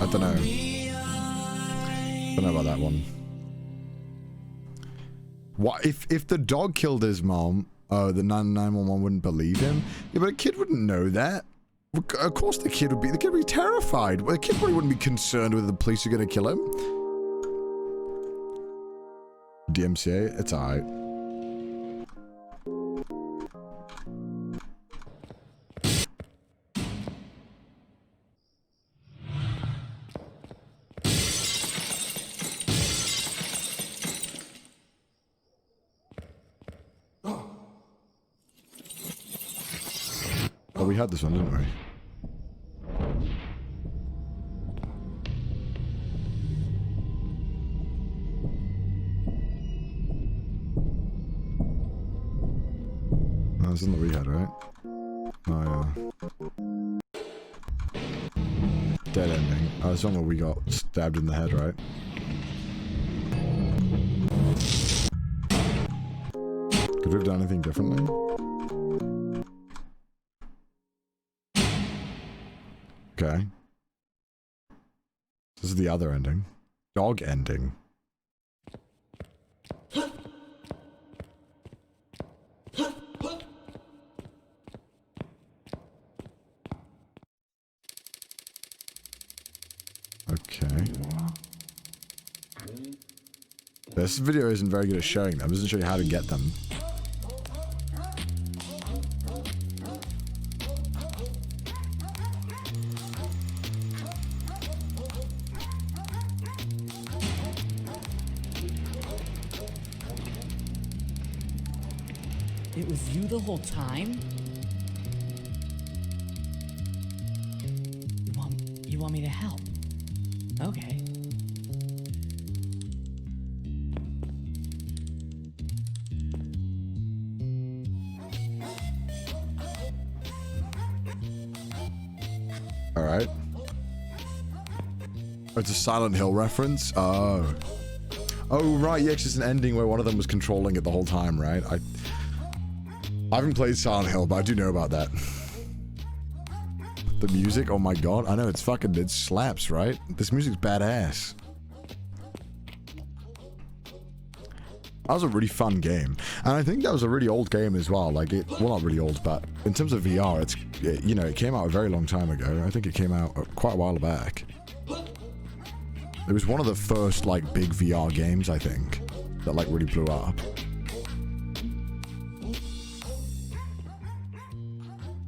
A: I don't know. Don't know about that one. What if the dog killed his mom? Oh, the 911 wouldn't believe him. Yeah, but a kid wouldn't know that. Of course, the kid would be terrified. Well, the kid probably wouldn't be concerned whether the police are going to kill him. DMCA, it's alright. Oh, we had this one, didn't we? Oh, this isn't the we had, right? Oh, yeah. Dead ending. Oh, this one where we got stabbed in the head, right? Could we have done anything differently? Okay. This is the other ending. Dog ending. Okay. This video isn't very good at showing them. It doesn't show you how to get them.
R: It was you the whole time? You want me to help? Okay.
A: All right. Oh, it's a Silent Hill reference. Oh. Oh right, yeah, it's just an ending where one of them was controlling it the whole time, right? I haven't played Silent Hill, but I do know about that. The music, oh my god. I know, it slaps, right? This music's badass. That was a really fun game. And I think that was a really old game as well. Like, well, not really old, but in terms of VR, you know, it came out a very long time ago. I think it came out quite a while back. It was one of the first, like, big VR games, I think, that, like, really blew up.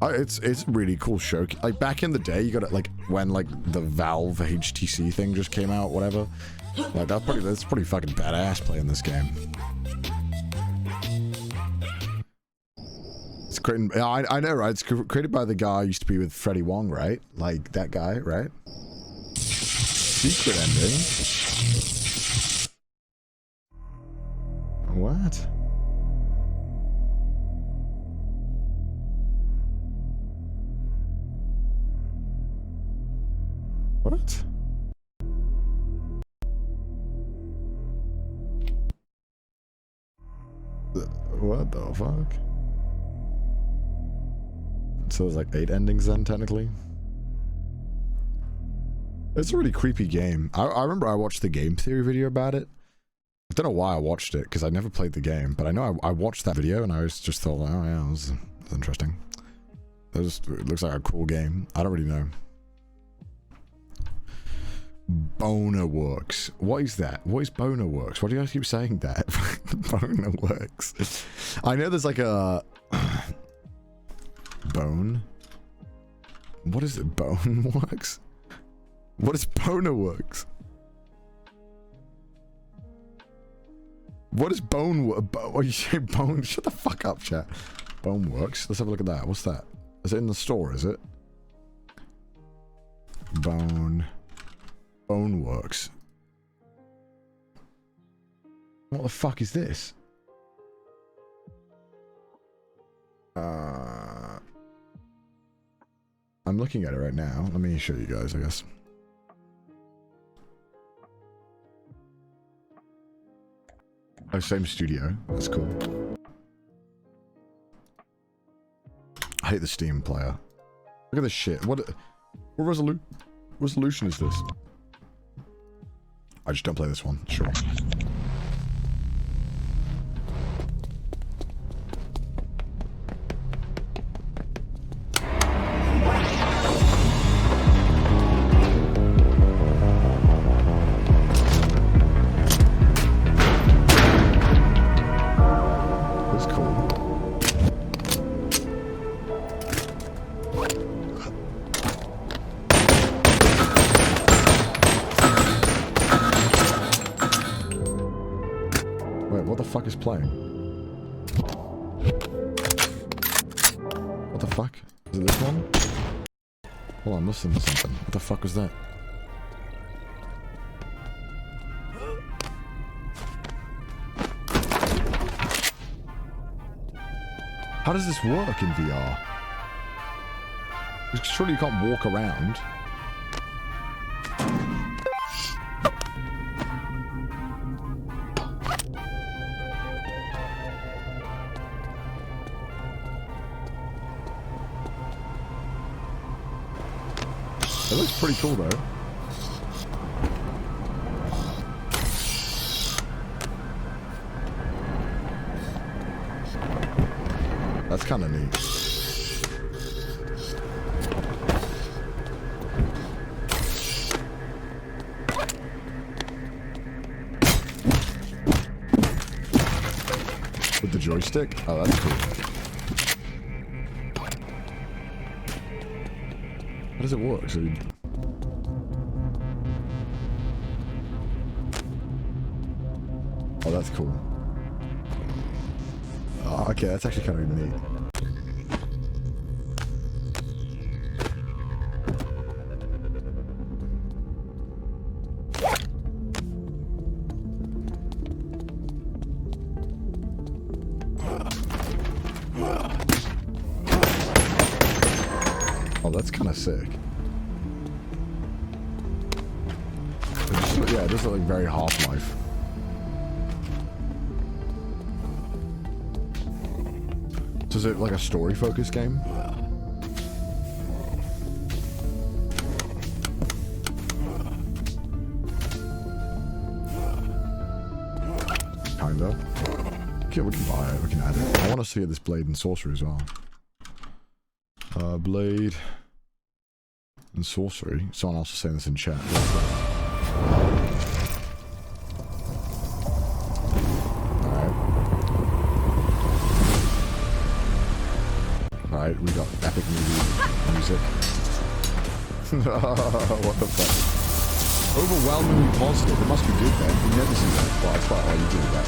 A: It's a really cool show. Like, back in the day, you got it, like, when, like, the Valve HTC thing just came out, whatever. Like, that's pretty fucking badass playing this game. It's created, I know, right? It's created by the guy who used to be with Freddie Wong, right? Like, that guy, right? Secret ending. What? What? What the fuck? So there's like 8 endings then, technically? It's a really creepy game. I remember I watched the game theory video about it. I don't know why I watched it, because I never played the game, but I know I watched that video and I just thought, oh yeah, it was interesting. It looks like a cool game. I don't really know. Boner Works. What is that? What is Boner Works? Why do you guys keep saying that? Bone works. I know there's like a bone. What is it? Bone works? What is boner works? What is bone? Oh, you say bone? Shut the fuck up, chat. Bone works. Let's have a look at that. What's that? Is it in the store? Is it? Bone works. What the fuck is this? I'm looking at it right now. Let me show you guys, I guess. Oh, same studio. That's cool. I hate the Steam player. Look at this shit. What resolution is this? I just don't play this one. Sure. Playing. What the fuck? Is it this one? Hold on, I'm listening to something. What the fuck was that? How does this work in VR? Surely you can't walk around. It looks pretty cool though. That's kind of neat. With the joystick? Oh, that's cool. How does it work? So oh, that's cool. Oh, okay, that's actually kind of neat. Oh, that's kind of sick. Yeah, it does look like very Half-Life. So is it like a story-focused game? Kinda. Okay, we can buy it, we can add it. I want to see this blade and sorcery as well. Blade and sorcery. Someone else is saying this in chat. Alright, we got epic music. What the fuck? Overwhelmingly positive. It must be good then. You never see that. Well, I thought, oh, you do that.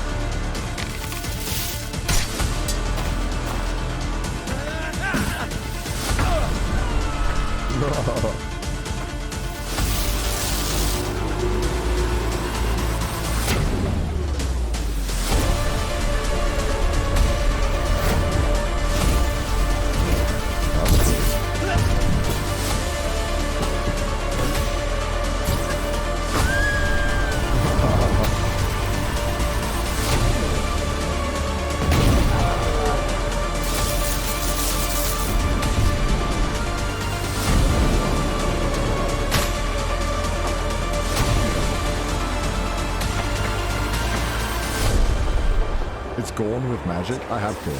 A: Gorn with magic? I have Gorn.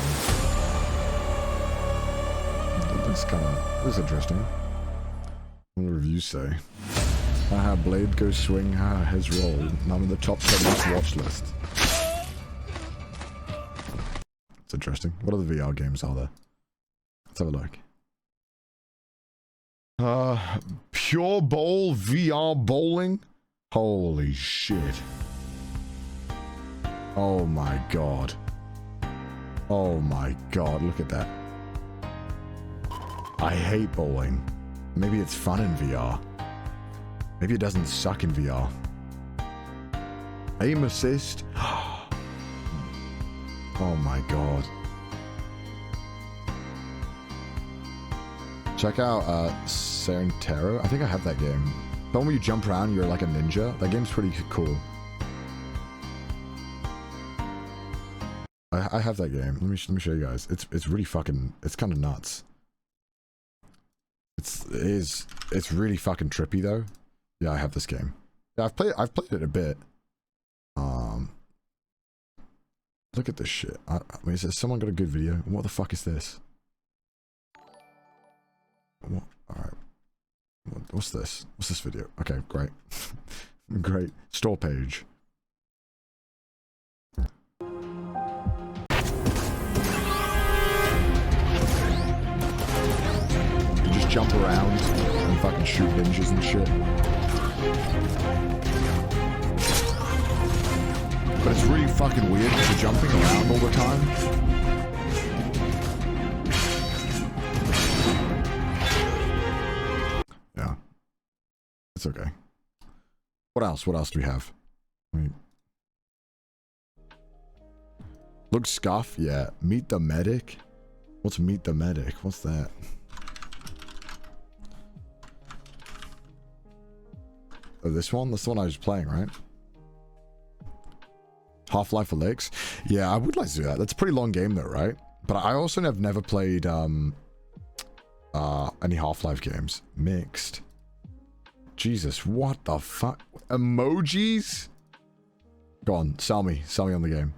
A: This is interesting. What do the reviews say? Haha, Blade goes swing, haha, has rolled. And I'm in the top 7 watch list. It's interesting. What other VR games are there? Let's have a look. Pure Bowl VR bowling? Holy shit. Oh my god. Oh my god, look at that. I hate bowling. Maybe it's fun in VR. Maybe it doesn't suck in VR. Aim assist? Oh my god. Check out Serentero. I think I have that game. The one where you jump around, you're like a ninja. That game's pretty cool. I have that game. Let me show you guys. It's really fucking. It's kind of nuts. It's really fucking trippy though. Yeah, I have this game. Yeah, I've played it a bit. Look at this shit. I mean, has someone got a good video? What the fuck is this? What? Alright. What's this? What's this video? Okay, great. Great. Store page. You just jump around and fucking shoot ninjas and shit. But it's really fucking weird because you're jumping around all the time. Yeah. It's okay. What else? What else do we have? Look scuff? Yeah. Meet the medic? What's meet the medic? What's that? Oh, this one? That's the one I was playing, right? Half-Life Alyx? Yeah, I would like to do that. That's a pretty long game though, right? But I also have never played any Half-Life games. Mixed. Jesus, what the fuck? Emojis? Go on, sell me. Sell me on the game.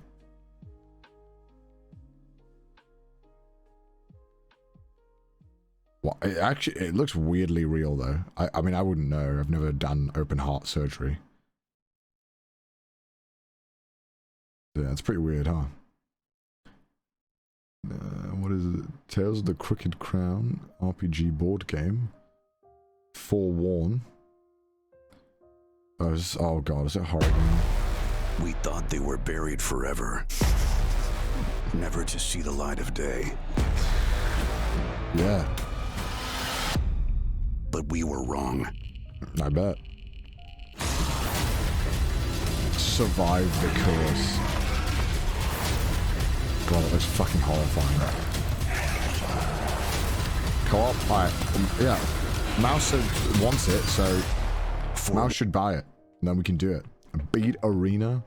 A: Well, it looks weirdly real though. I mean, I wouldn't know. I've never done open heart surgery. Yeah, it's pretty weird, huh? What is it? Tales of the Crooked Crown RPG board game. Forewarn. Oh god, is it horror game?
S: We thought they were buried forever, never to see the light of day.
A: Yeah.
S: But we were wrong.
A: I bet. Survive the curse. God, that looks fucking horrifying. Co-op? Alright. Yeah. Mouse wants it, so Mouse should buy it. And then we can do it. Beat Arena.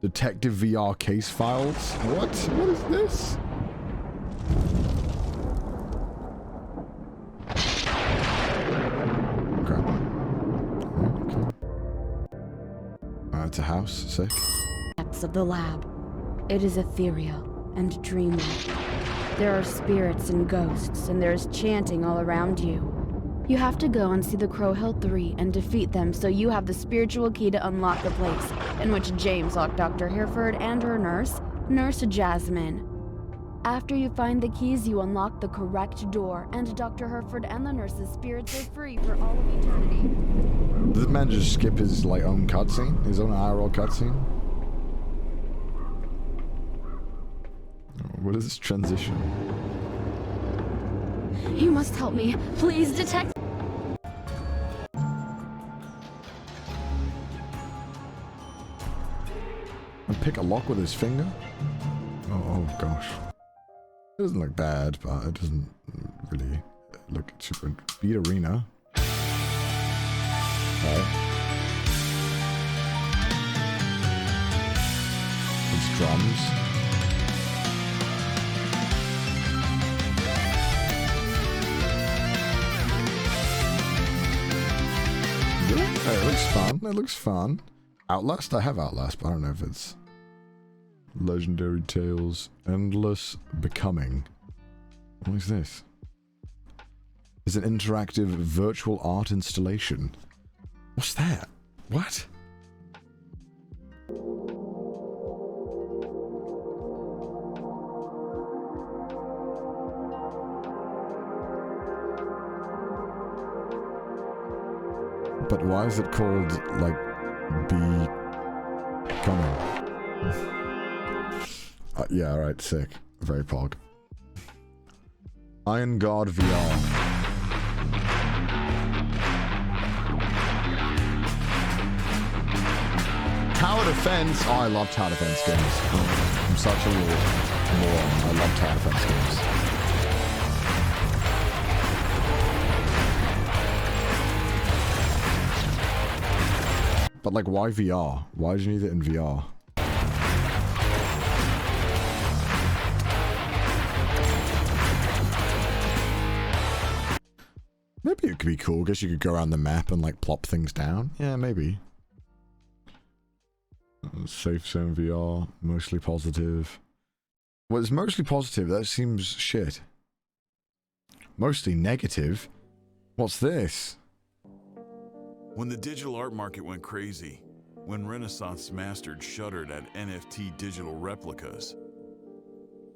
A: Detective VR case files. What? What is this? Okay. It's a house. Sick.
B: Of the lab. It is ethereal and dreamlike. There are spirits and ghosts, and there is chanting all around you. You have to go and see the Crowhill 3 and defeat them so you have the spiritual key to unlock the place in which James locked Dr. Hereford and her nurse, Nurse Jasmine. After you find the keys, you unlock the correct door, and Dr. Hereford and the nurse's spirits are free for all of eternity.
A: Did this man just skip his own cutscene? His own IRL cutscene? What is this transition?
B: You must help me. Please, detect.
A: And pick a lock with his finger? Oh gosh. It doesn't look bad, but it doesn't really look super. Beat Arena. Alright. It's drums. Yeah, it looks fun. It looks fun. Outlast? I have Outlast, but I don't know if it's... Legendary Tales. Endless Becoming. What is this? It's an interactive virtual art installation. What's that? What? why is it called, like, Be Coming? Yeah, alright, sick. Very pog. Iron Guard VR. Tower Defense. Oh, I love Tower Defense games. I'm such a moron. I love Tower Defense games. But like, why VR? Why did you need it in VR? Maybe it could be cool. Guess you could go around the map and like plop things down. Yeah, maybe. Safe Zone VR, mostly positive. Well, it's mostly positive. That seems shit. Mostly negative? What's this?
I: When the digital art market went crazy, when Renaissance Masters shuddered at NFT digital replicas,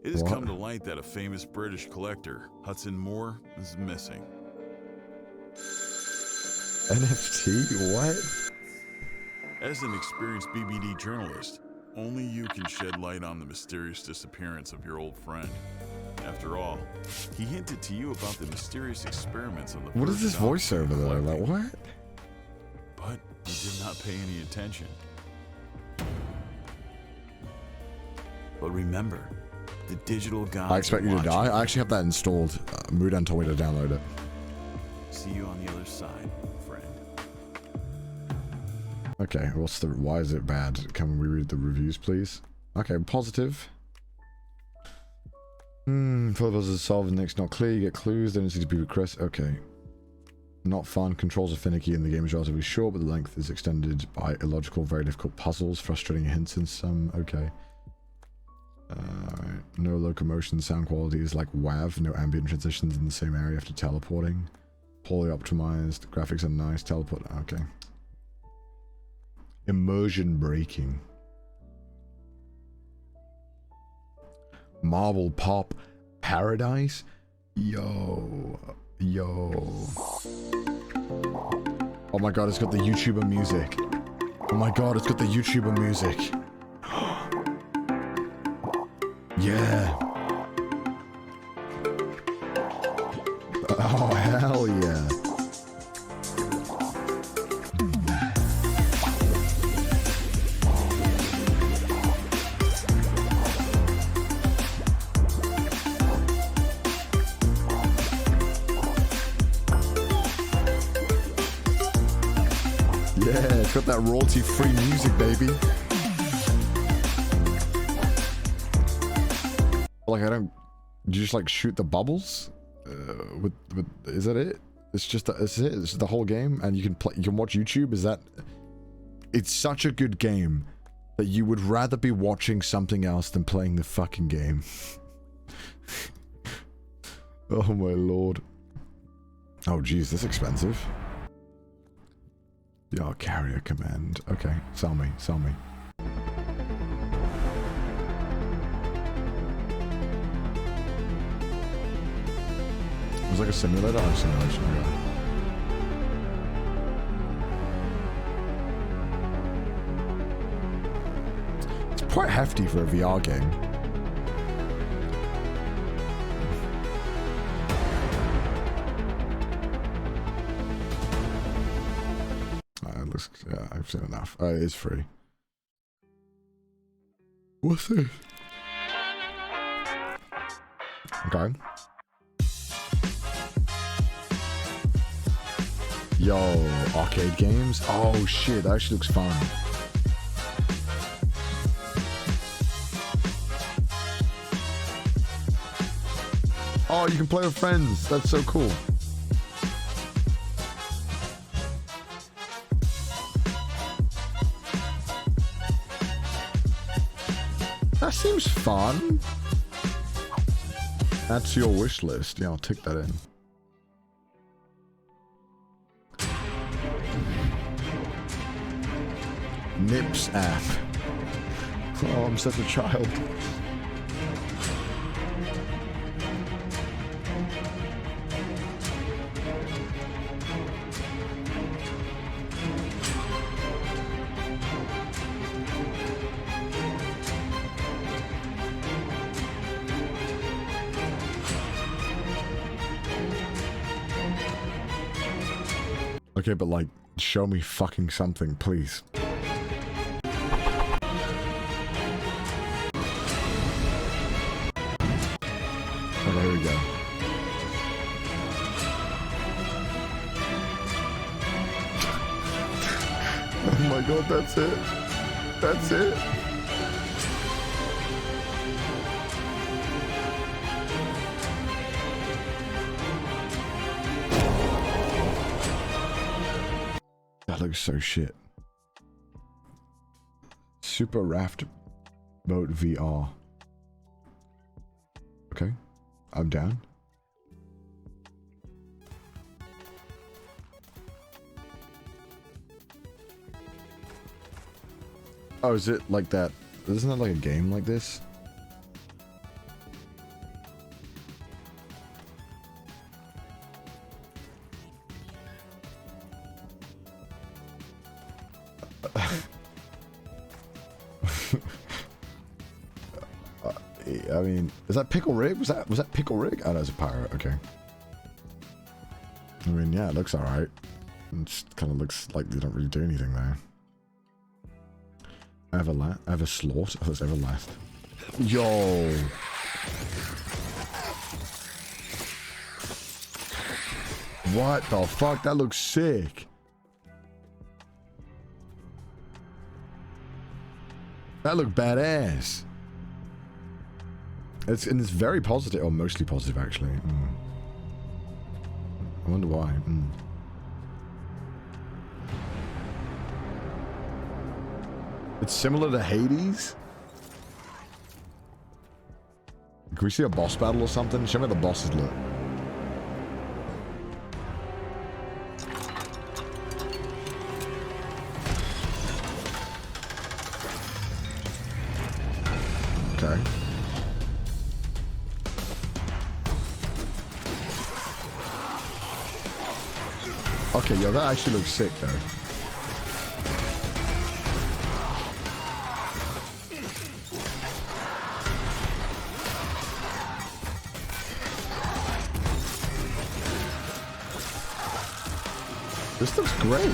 I: it has come to light that a famous British collector, Hudson Moore, is missing.
A: NFT? What?
I: As an experienced BBD journalist, only you can shed light on the mysterious disappearance of your old friend. After all, he hinted to you about the mysterious experiments on the
A: What is this voiceover though? Like, what?
I: But you did not pay any attention. But remember, the digital gods
A: I expect you to die? I actually have that installed. Mudan told me to download it.
I: See you on the other side, friend.
A: Okay, why is it bad? Can we read the reviews, please? Okay, positive. Full of us is solved and next not clear. You get clues, then it's to be request. Okay. Not fun. Controls are finicky and the game is relatively short, but the length is extended by illogical, very difficult puzzles, frustrating hints in some. Okay. No locomotion, sound quality is like WAV, no ambient transitions in the same area after teleporting. Poorly optimized, graphics are nice, teleport, okay. Immersion breaking. Marble Pop Paradise? Yo. Oh my god, it's got the YouTuber music. Oh my god, it's got the YouTuber music. Yeah. Oh, hell yeah. Yeah, it's got that royalty-free music, baby. Like, I don't... You just, like, shoot the bubbles? Is that it? It's just... It's it? It's the whole game? And you can play... You can watch YouTube? Is that... It's such a good game that you would rather be watching something else than playing the fucking game. Oh, my lord. Oh, geez, this is expensive. Yeah, carrier command. Okay, sell me, sell me. It was like a simulator? Oh, simulation, okay. It's quite hefty for a VR game. Yeah, I've seen enough. It is free. What's this? Okay. Yo, arcade games? Oh shit, that actually looks fun. Oh, you can play with friends. That's so cool. That seems fun. That's your wish list. Yeah, I'll tick that in. Nips app. Oh, I'm such a child. Okay, but like, show me fucking something, please. Oh, there we go. Oh my god, that's it. That's it. That looks so shit. Super Raft Boat VR. Okay, I'm down. Oh, is it like that? Isn't that like a game like this? I mean, is that Pickle Rig? Was that Pickle Rig? Oh, that's a pirate. Okay. I mean, yeah, it looks alright. It just kind of looks like they don't really do anything there. I have a slot. Oh, that's Everlast. Yo. What the fuck? That looks sick. That looked badass. It's very positive, or mostly positive actually. I wonder why. It's similar to Hades. Can we see a boss battle or something? Show me how the bosses look. Okay. Okay, yo, that actually looks sick though. This looks great.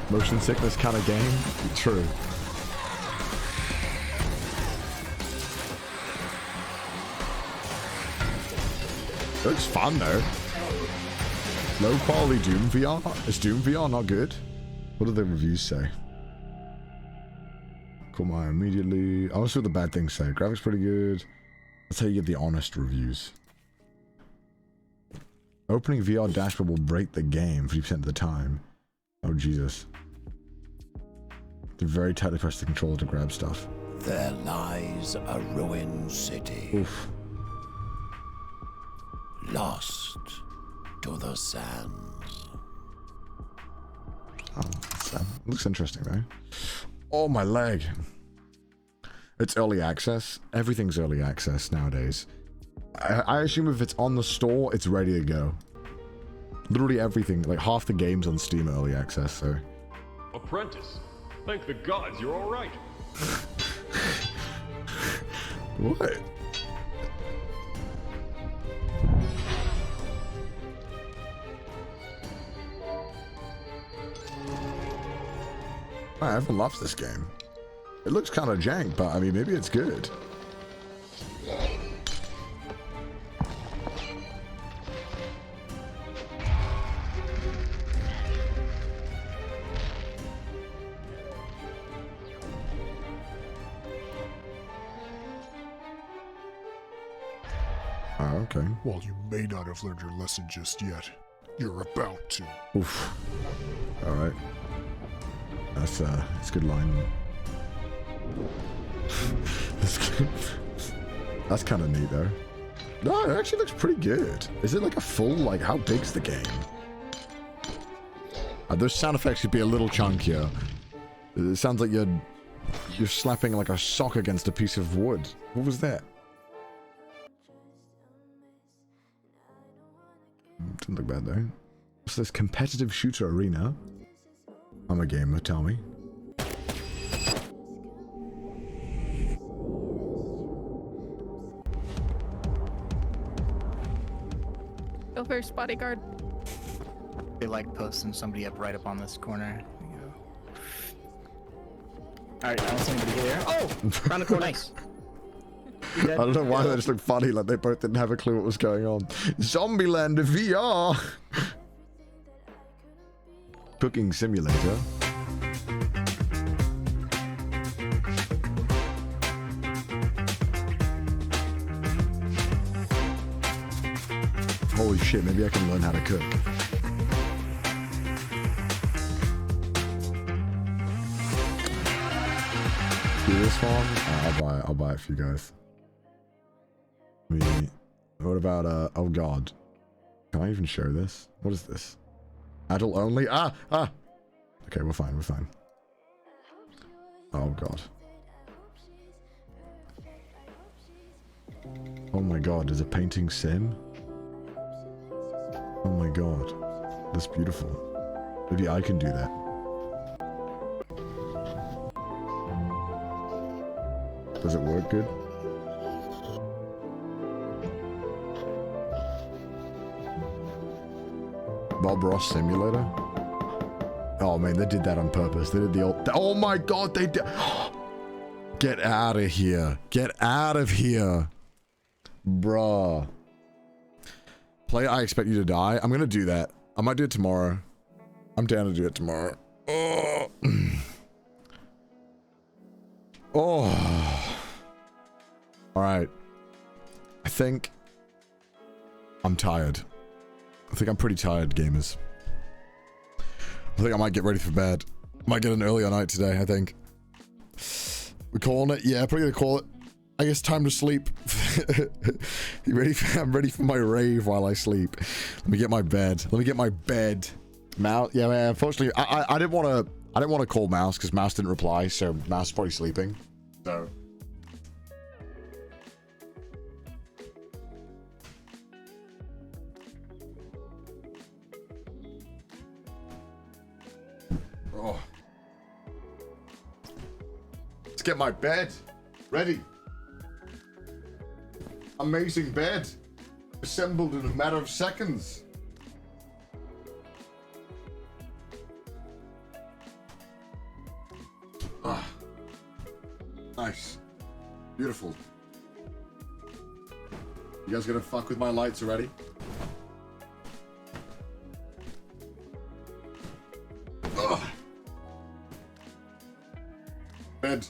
A: Motion sickness kind of game? True. It looks fun though. Low quality Doom VR? Is Doom VR not good? What do the reviews say? Come on, immediately. I want to see what the bad things say. Graphics pretty good. That's how you get the honest reviews. Opening VR dashboard will break the game 50% of the time. Oh Jesus. They're very tightly pressed the controller to grab stuff.
S: There lies a ruined city.
A: Oof.
S: Lost to the sands.
A: Oh, looks interesting though. Oh, my leg. It's early access. Everything's early access nowadays. I assume if it's on the store, it's ready to go. Literally everything, like half the games on Steam are early access, so.
T: Apprentice, thank the gods you're all right.
A: What? Everyone loves this game. It looks kind of jank, but I mean, maybe it's good. Oh, okay.
U: While you may not have learned your lesson just yet, you're about to.
A: Oof. All right. That's a good line. That's kind of neat though. No, it actually looks pretty good. Is it like a full, like, how big's the game? Those sound effects should be a little chunkier. It sounds like you're slapping like a sock against a piece of wood. What was that? Didn't look bad though. What's this? Competitive shooter arena? I'm a gamer, tell me.
E: Go first, bodyguard.
V: They like posting somebody up right up on this corner. Alright, I don't see anybody here. Oh! Around the corner. Nice.
A: I don't know why they just look funny, like they both didn't have a clue what was going on. Zombieland VR! Cooking simulator. Holy shit, maybe I can learn how to cook. Do this one? I'll buy it for you guys. What about oh god. Can I even show this? What is this? Adult only? Ah! Okay, we're fine, we're fine. Oh god. Oh my god, is a painting sim? Oh my god. That's beautiful. Maybe I can do that. Does it work good? Bob Ross Simulator? Oh man, they did that on purpose. They did the old... Oh my god, they did... Get out of here. Get out of here. Bruh. Play I Expect You to Die. I'm gonna do that. I might do it tomorrow. I'm down to do it tomorrow. Oh. Oh. Alright. I think I'm tired. I think I'm pretty tired, gamers. I think I might get ready for bed. Might get an earlier night today, I think. We're calling it? Yeah, probably gonna call it. I guess time to sleep. You ready? I'm ready for my rave while I sleep. Let me get my bed. Let me get my bed. Mouse. Yeah, man. Unfortunately, I didn't want to call Mouse because Mouse didn't reply, so Mouse is probably sleeping. So. Oh. Let's get my bed ready. Amazing bed. Assembled in a matter of seconds. Ah. Nice. Beautiful. You guys gonna fuck with my lights already? Ugh. Bed.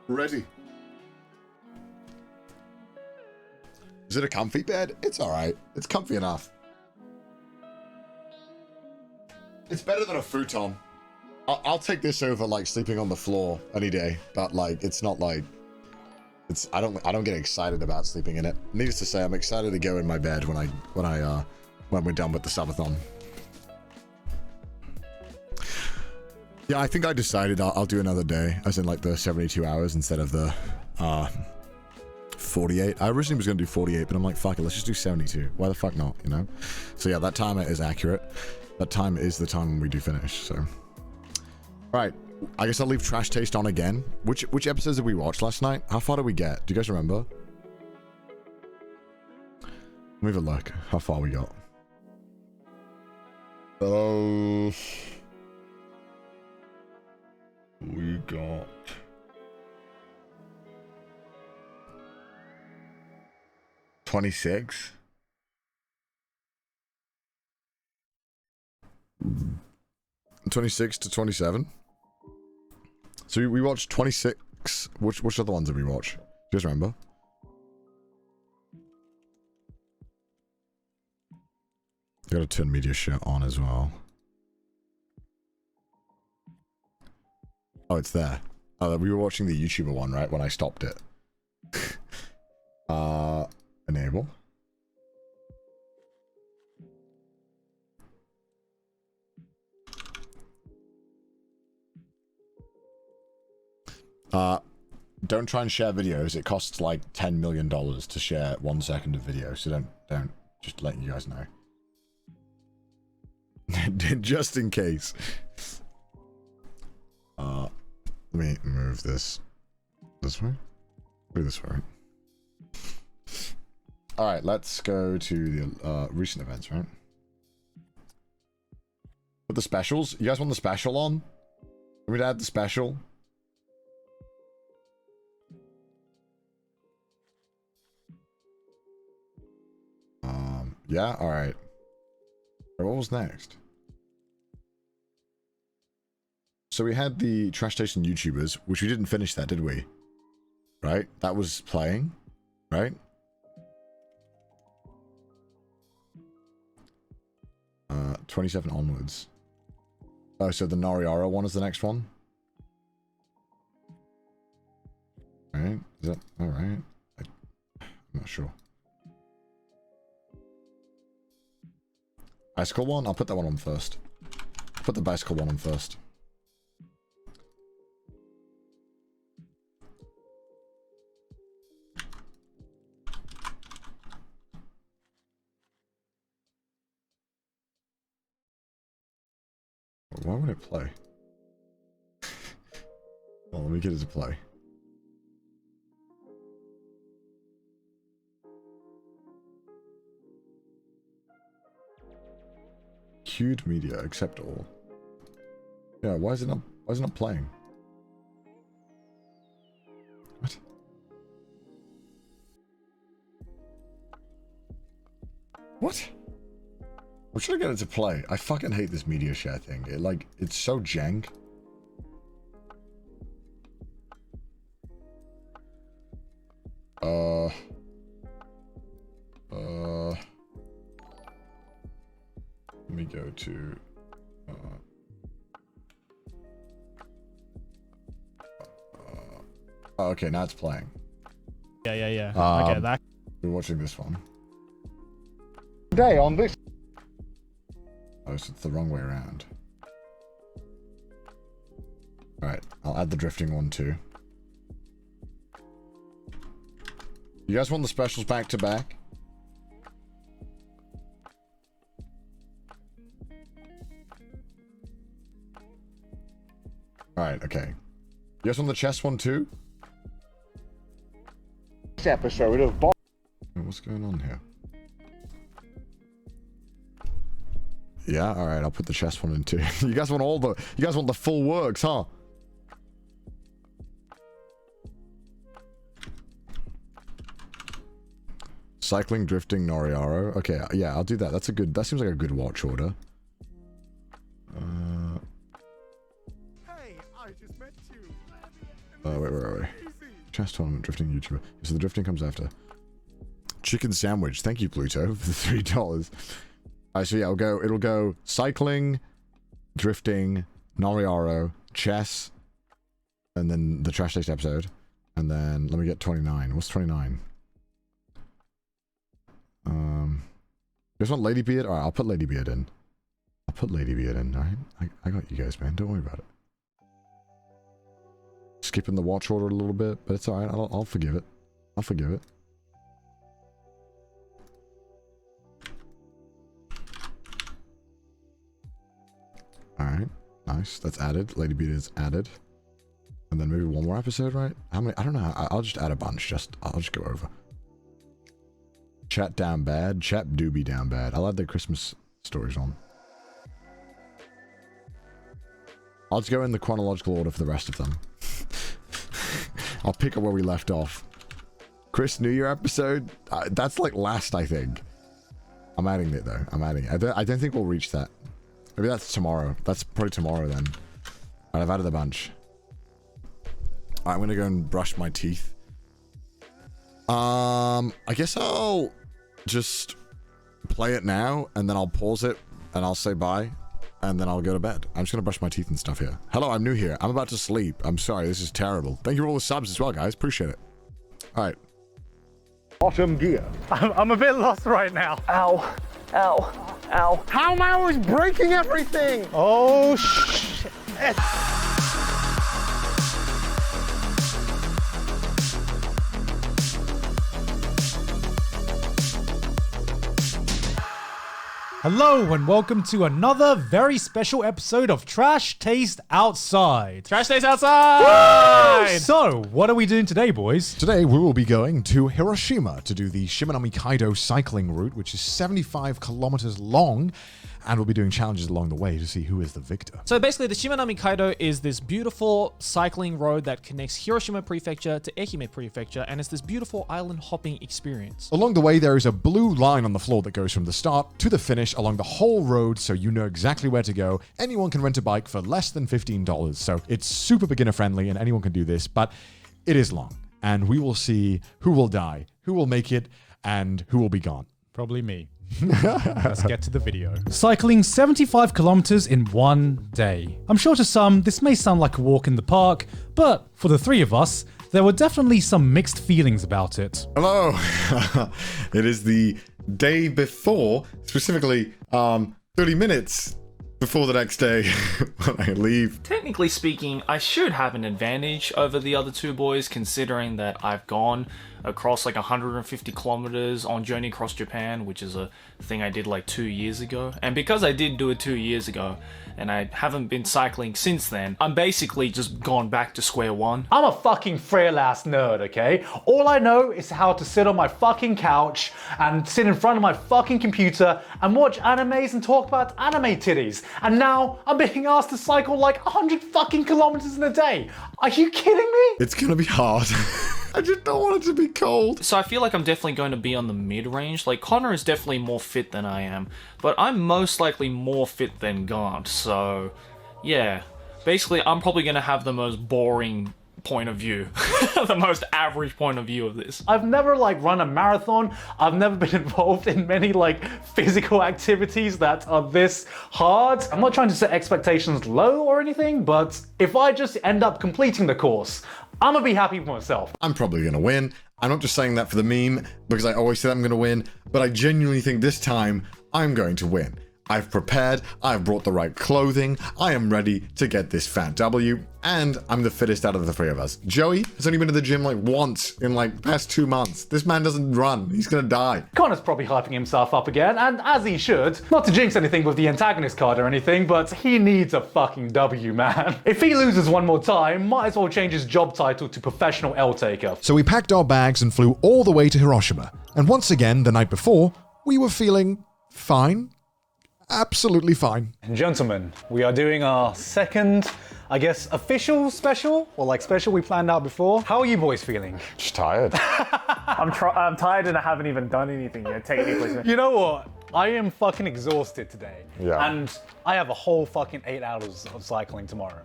A: Ready. Is it a comfy bed? It's alright. It's comfy enough. It's better than a futon. I'll take this over like sleeping on the floor any day, but like it's not like it's I don't get excited about sleeping in it. Needless to say, I'm excited to go in my bed when we're done with the subathon. Yeah, I think I decided I'll do another day, as in like the 72 hours instead of the 48. I originally was going to do 48, but I'm like, fuck it, let's just do 72. Why the fuck not, you know? So yeah, that timer is accurate. That time is the time when we do finish, so. Alright, I guess I'll leave Trash Taste on again. Which episodes did we watch last night? How far did we get? Do you guys remember? Let me have a look. How far we got. Oh... We got 26. Mm. 26 to 27. So we watched 26. Which other ones did we watch? Do you guys remember? Gotta turn media share on as well. Oh, it's there. Oh, we were watching the YouTuber one, right? When I stopped it. Enable. Don't try and share videos. It costs like $10 million to share 1 second of video. So don't. Just letting you guys know. Just in case. Let me move this way. Move this way. All right, let's go to the recent events, right? Put the specials. You guys want the special on? Want me to add the special? Yeah, all right. What was next? So we had the Trash Station YouTubers, which we didn't finish that, did we? Right? That was playing, right? 27 onwards. Oh, so the Noriara one is the next one? Alright, is that alright? I'm not sure. Bicycle one? I'll put that one on first. Put the bicycle one on first. Why would it play? Well, let me get it to play. Queued media, accept all. Yeah, why is it not playing? What? What? I'm trying to get it to play. I fucking hate this media share thing. It's so jank. Let me go to oh, okay, now it's playing.
C: Yeah. Okay, that.
A: We're watching this one. Today on this. Oh, so it's the wrong way around. Alright, I'll add the drifting one too. You guys want the specials back to back? Alright, okay. You guys want the chest one too? This episode of what's going on here? Yeah, alright, I'll put the chest one in too. You guys want the full works, huh? Cycling, drifting, Noriaro. Okay, yeah, I'll do that. That seems like a good watch order.
U: Hey, I just met you.
A: Wait. Chess tournament, drifting YouTuber. So the drifting comes after. Chicken sandwich. Thank you, Pluto, for the $3. Alright, so yeah, it'll go cycling, drifting, Noriaro, chess, and then the Trash Taste episode. And then let me get 29. What's 29? You guys want Ladybeard? Alright, I'll put Ladybeard in. Alright? I got you guys, man. Don't worry about it. Skipping the watch order a little bit, but it's alright. I'll forgive it. I'll forgive it. Alright. Nice. That's added. Ladybeard is added. And then maybe one more episode, right? How many? I don't know. I'll just add a bunch. I'll just go over. Chat down bad. Chat do be down bad. I'll add the Christmas stories on. I'll just go in the chronological order for the rest of them. I'll pick up where we left off. Chris New Year episode? That's like last, I think. I'm adding it though. I'm adding it. I don't think we'll reach that. Maybe that's tomorrow. That's probably tomorrow then. Alright, I've added a bunch. Alright, I'm gonna go and brush my teeth. I guess I'll just play it now, and then I'll pause it, and I'll say bye, and then I'll go to bed. I'm just gonna brush my teeth and stuff here. Hello, I'm new here. I'm about to sleep. I'm sorry, this is terrible. Thank you for all the subs as well, guys. Appreciate it. Alright.
U: Bottom gear.
C: I'm a bit lost right now.
U: Ow. Ow. Ow. How am I always breaking everything?
C: Oh, shit. Hello and welcome to another very special episode of Trash Taste Outside.
E: Trash Taste Outside!
C: Woo! So, what are we doing today, boys?
A: Today we will be going to Hiroshima to do the Shimanami Kaido cycling route, which is 75 kilometers long, and we'll be doing challenges along the way to see who is the victor.
E: So basically, the Shimanami Kaido is this beautiful cycling road that connects Hiroshima Prefecture to Ehime Prefecture, and it's this beautiful island hopping experience.
A: Along the way, there is a blue line on the floor that goes from the start to the finish along the whole road, so you know exactly where to go. Anyone can rent a bike for less than $15, so it's super beginner friendly and anyone can do this, but it is long. And we will see who will die, who will make it, and who will be gone.
C: Probably me. Let's get to the video. Cycling 75 kilometers in one day. I'm sure to some, this may sound like a walk in the park, but for the three of us, there were definitely some mixed feelings about it.
A: Hello. It is the day before, specifically 30 minutes before the next day when I leave.
E: Technically speaking, I should have an advantage over the other two boys, considering that I've gone across like 150 kilometers on Journey Across Japan, which is a thing I did like 2 years ago. And because I did do it 2 years ago, and I haven't been cycling since then, I'm basically just gone back to square one.
C: I'm a fucking frail ass nerd, okay? All I know is how to sit on my fucking couch and sit in front of my fucking computer and watch animes and talk about anime titties. And now I'm being asked to cycle like 100 fucking kilometers in a day. Are you kidding me?
A: It's gonna be hard. I just don't want it to be cold.
E: So I feel like I'm definitely going to be on the mid-range. Like, Connor is definitely more fit than I am, but I'm most likely more fit than God, so yeah. Basically, I'm probably going to have the most boring point of view. The most average point of view of this.
C: I've never like run a marathon. I've never been involved in many like physical activities that are this hard. I'm not trying to set expectations low or anything, but if I just end up completing the course, I'm gonna be happy with myself.
A: I'm probably gonna win. I'm not just saying that for the meme, because I always say I'm gonna win, but I genuinely think this time I'm going to win. I've prepared, I've brought the right clothing, I am ready to get this fat W, and I'm the fittest out of the three of us. Joey has only been to the gym like once in like the past 2 months. This man doesn't run, he's gonna die.
C: Connor's probably hyping himself up again, and as he should. Not to jinx anything with the antagonist card or anything, but he needs a fucking W, man. If he loses one more time, might as well change his job title to professional L-taker.
A: So we packed our bags and flew all the way to Hiroshima. And once again, the night before, we were feeling fine. Absolutely fine.
C: Gentlemen, we are doing our second, I guess, official special, or like special we planned out before. How are you boys feeling?
A: Just tired.
C: I'm tired and I haven't even done anything yet, technically. You know what? I am fucking exhausted today.
A: Yeah.
C: And I have a whole fucking 8 hours of cycling tomorrow.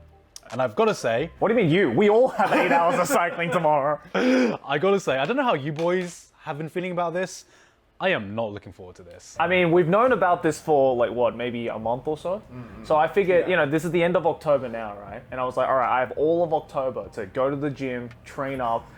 C: And I've got to say...
E: What do you mean you? We all have 8 hours of cycling tomorrow.
C: I got to say, I don't know how you boys have been feeling about this. I am not looking forward to this.
E: I mean, we've known about this for like what, maybe a month or so? Mm-hmm. So I figured, you know, this is the end of October now, right? And I was like, all right, I have all of October to go to the gym, train up,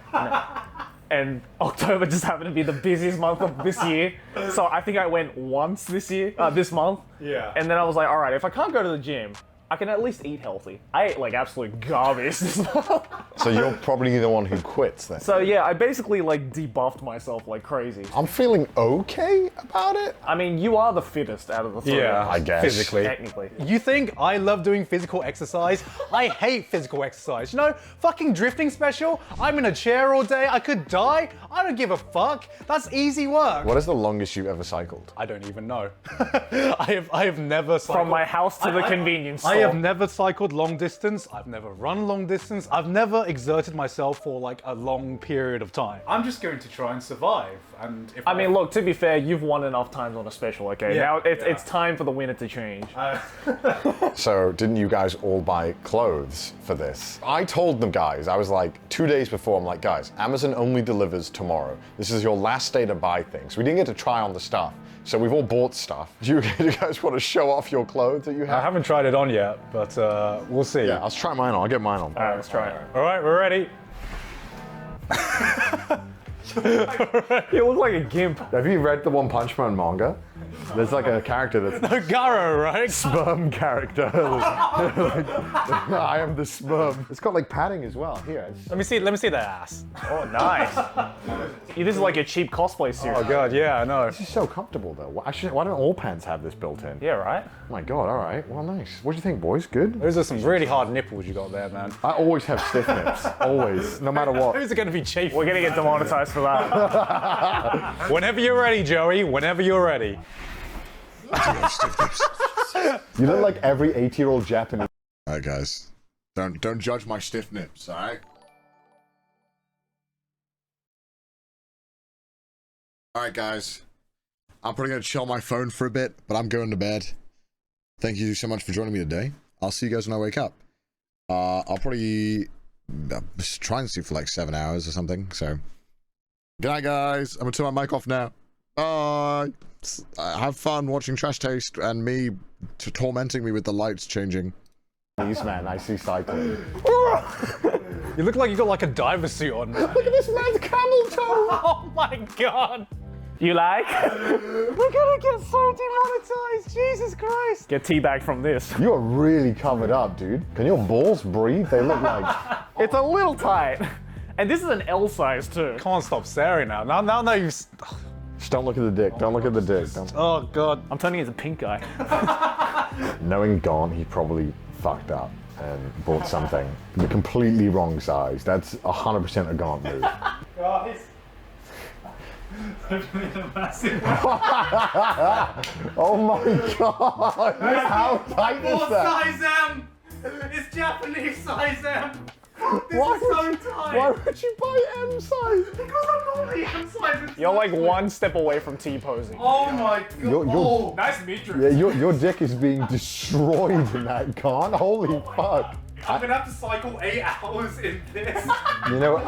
E: and October just happened to be the busiest month of this year. So I think I went once this month.
C: Yeah.
E: And then I was like, all right, if I can't go to the gym, I can at least eat healthy. I ate like absolute garbage this month.
A: So you're probably the one who quits then?
E: So yeah, I basically like debuffed myself like crazy.
A: I'm feeling okay about it.
E: I mean, you are the fittest out of the three.
C: Yeah,
A: I guess.
C: Physically.
E: Technically.
C: You think I love doing physical exercise? I hate physical exercise. You know, fucking drifting special? I'm in a chair all day, I could die. I don't give a fuck. That's easy work.
A: What is the longest you've ever cycled?
C: I don't even know. I have never cycled.
E: From my house to the convenience store.
C: I have never cycled long distance. I've never run long distance. I've never exerted myself for like a long period of time. I'm just going to try and survive. And if
E: I mean, look, to be fair, you've won enough times on a special, okay?
C: Yeah,
E: Now it's time for the winner to change.
A: So didn't you guys all buy clothes for this? I told them guys, I was like 2 days before, I'm like, guys, Amazon only delivers tomorrow. This is your last day to buy things. We didn't get to try on the stuff. So we've all bought stuff. Do you guys want to show off your clothes that you have?
C: I haven't tried it on yet, but we'll see.
A: Yeah, I'll try mine on. I'll get mine on.
E: All right, let's try it.
C: All right, we're ready.
E: You look like a gimp.
A: Have you read the One Punch Man manga? There's like a character that's
C: Garo, right?
A: Sperm character. I am the sperm. It's got like padding as well. Here.
C: Let me see that ass.
D: Oh, nice. Yeah, this is like your cheap cosplay suit.
A: Oh
C: god, yeah, I know.
A: This is so comfortable though. Why don't all pants have this built in?
D: Yeah, right?
A: Oh my god, all right. Well, nice. What do you think, boys? Good?
C: Those are some really hard nipples you got there, man.
A: I always have stiff nips. Always. No matter what.
C: Those are going to be cheap.
D: We're gonna get demonetized for that.
C: Whenever you're ready, Joey. Whenever you're ready.
A: You look like every 8-year-old Japanese. All right, guys. Don't judge my stiff nips, all right? All right, guys. I'm probably going to chill my phone for a bit, but I'm going to bed. Thank you so much for joining me today. I'll see you guys when I wake up. I'll probably try and sleep for like 7 hours or something, so. Good night, guys. I'm going to turn my mic off now. Bye. Have fun watching Trash Taste and me tormenting me with the lights changing. These man, I see cycling.
C: You look like you got like a diver suit on.
A: Look at this man's camel toe.
C: Oh my god.
D: You like?
C: We're gonna get so demonetized. Jesus Christ.
D: Get teabagged from this.
A: You are really covered up, dude. Can your balls breathe? They look like...
D: It's a little tight. And this is an L size too.
C: Can't stop staring now. Now you've...
A: Just don't look at the dick. Don't look at the dick.
C: Oh god.
D: I'm turning into pink guy.
A: Knowing Gaunt, he probably fucked up and bought something the completely wrong size. That's 100% a Gaunt move.
C: Guys. A massive
A: Oh my god! How tight is that?
C: Size M! It's Japanese size M!
A: Why would you buy M size?
C: Because I'm normally M size.
D: You're like one step away from T-posing.
C: Oh my god.
D: Nice to meet you.
A: Yeah, your dick is being destroyed in that Gaunt. Holy fuck.
C: I'm gonna have to cycle 8 hours in this.
A: You know,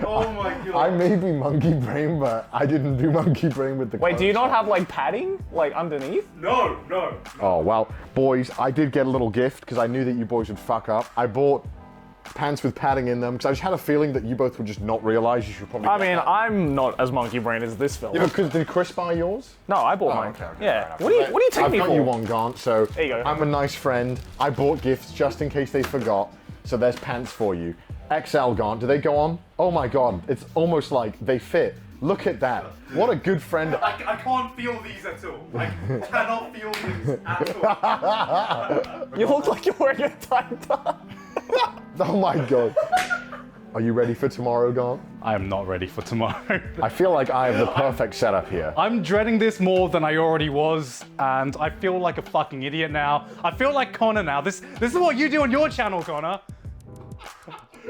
C: oh my god.
A: I may be monkey brain, but I didn't do monkey brain with the
D: Wait, do you not have like padding? Like underneath?
C: No.
A: Oh, well, boys, I did get a little gift because I knew that you boys would fuck up. I bought pants with padding in them because I just had a feeling that you both would just not realize you should probably
D: I'm not as monkey brain as this fella.
A: Yeah, because did Chris buy yours?
D: No, I bought mine.
A: Okay,
D: yeah. What do you take me for?
A: I've got you one, Gaunt, so
D: there you go.
A: I'm a nice friend. I bought gifts just in case they forgot, so there's pants for you. XL, Gaunt, do they go on? Oh my god, it's almost like they fit. Look at that. What a good friend.
C: I can't feel these at all. I cannot feel these at all.
D: You look like you're wearing a tight top.
A: Oh my god. Are you ready for tomorrow, Gaunt?
C: I am not ready for tomorrow.
A: I feel like I have the perfect setup here.
C: I'm dreading this more than I already was, and I feel like a fucking idiot now. I feel like Connor now. This is what you do on your channel, Connor.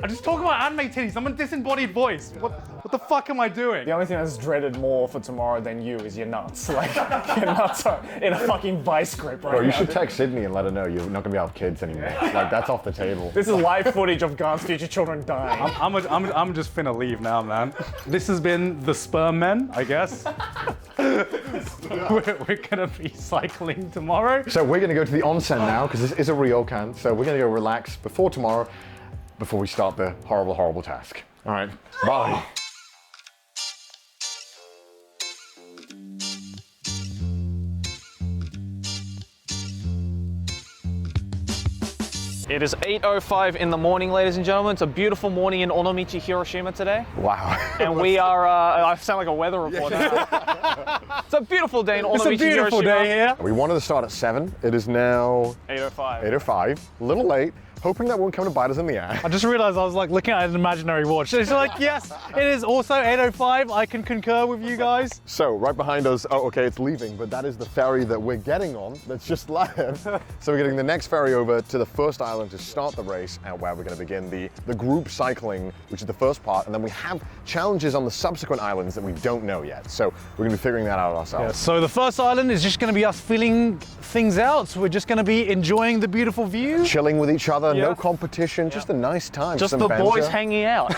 C: I just talk about anime titties. I'm a disembodied voice. What the fuck am I doing?
D: The only thing that's dreaded more for tomorrow than you is your nuts. Like, your nuts are in a fucking vice grip right now.
A: Bro, you should text Sydney and let her know you're not gonna be out with kids anymore. Like, that's off the table.
D: This is live footage of Gaunt's future children dying.
C: I'm just finna leave now, man. This has been the Sperm Men, I guess. we're gonna be cycling tomorrow.
A: So we're gonna go to the onsen now, because this is a ryokan. So we're gonna go relax before tomorrow, before we start the horrible, horrible task. All right, bye.
D: It is 8:05 in the morning, ladies and gentlemen. It's a beautiful morning in Onomichi, Hiroshima today.
A: Wow.
D: And we are, I sound like a weather reporter now. It's a beautiful day in Onomichi, Hiroshima.
C: It's a beautiful day here.
A: We wanted to start at 7. It is now
D: 8:05.
A: 8:05, a little late. Hoping that won't come to bite us in the ass.
C: I just realized I was like looking at an imaginary watch. It's like, yes, it is also 8:05. I can concur with you guys.
A: So right behind us, oh, okay, it's leaving, but that is the ferry that we're getting on that's just left. So we're getting the next ferry over to the first island to start the race, and where we're gonna begin the group cycling, which is the first part, and then we have challenges on the subsequent islands that we don't know yet. So we're gonna be figuring that out ourselves.
C: Yeah, so the first island is just gonna be us filling things out. We're just gonna be enjoying the beautiful view.
U: Chilling with each other,
C: Yeah.
U: no competition, just a nice time.
D: Just
U: some
D: the
U: banter.
D: boys hanging out.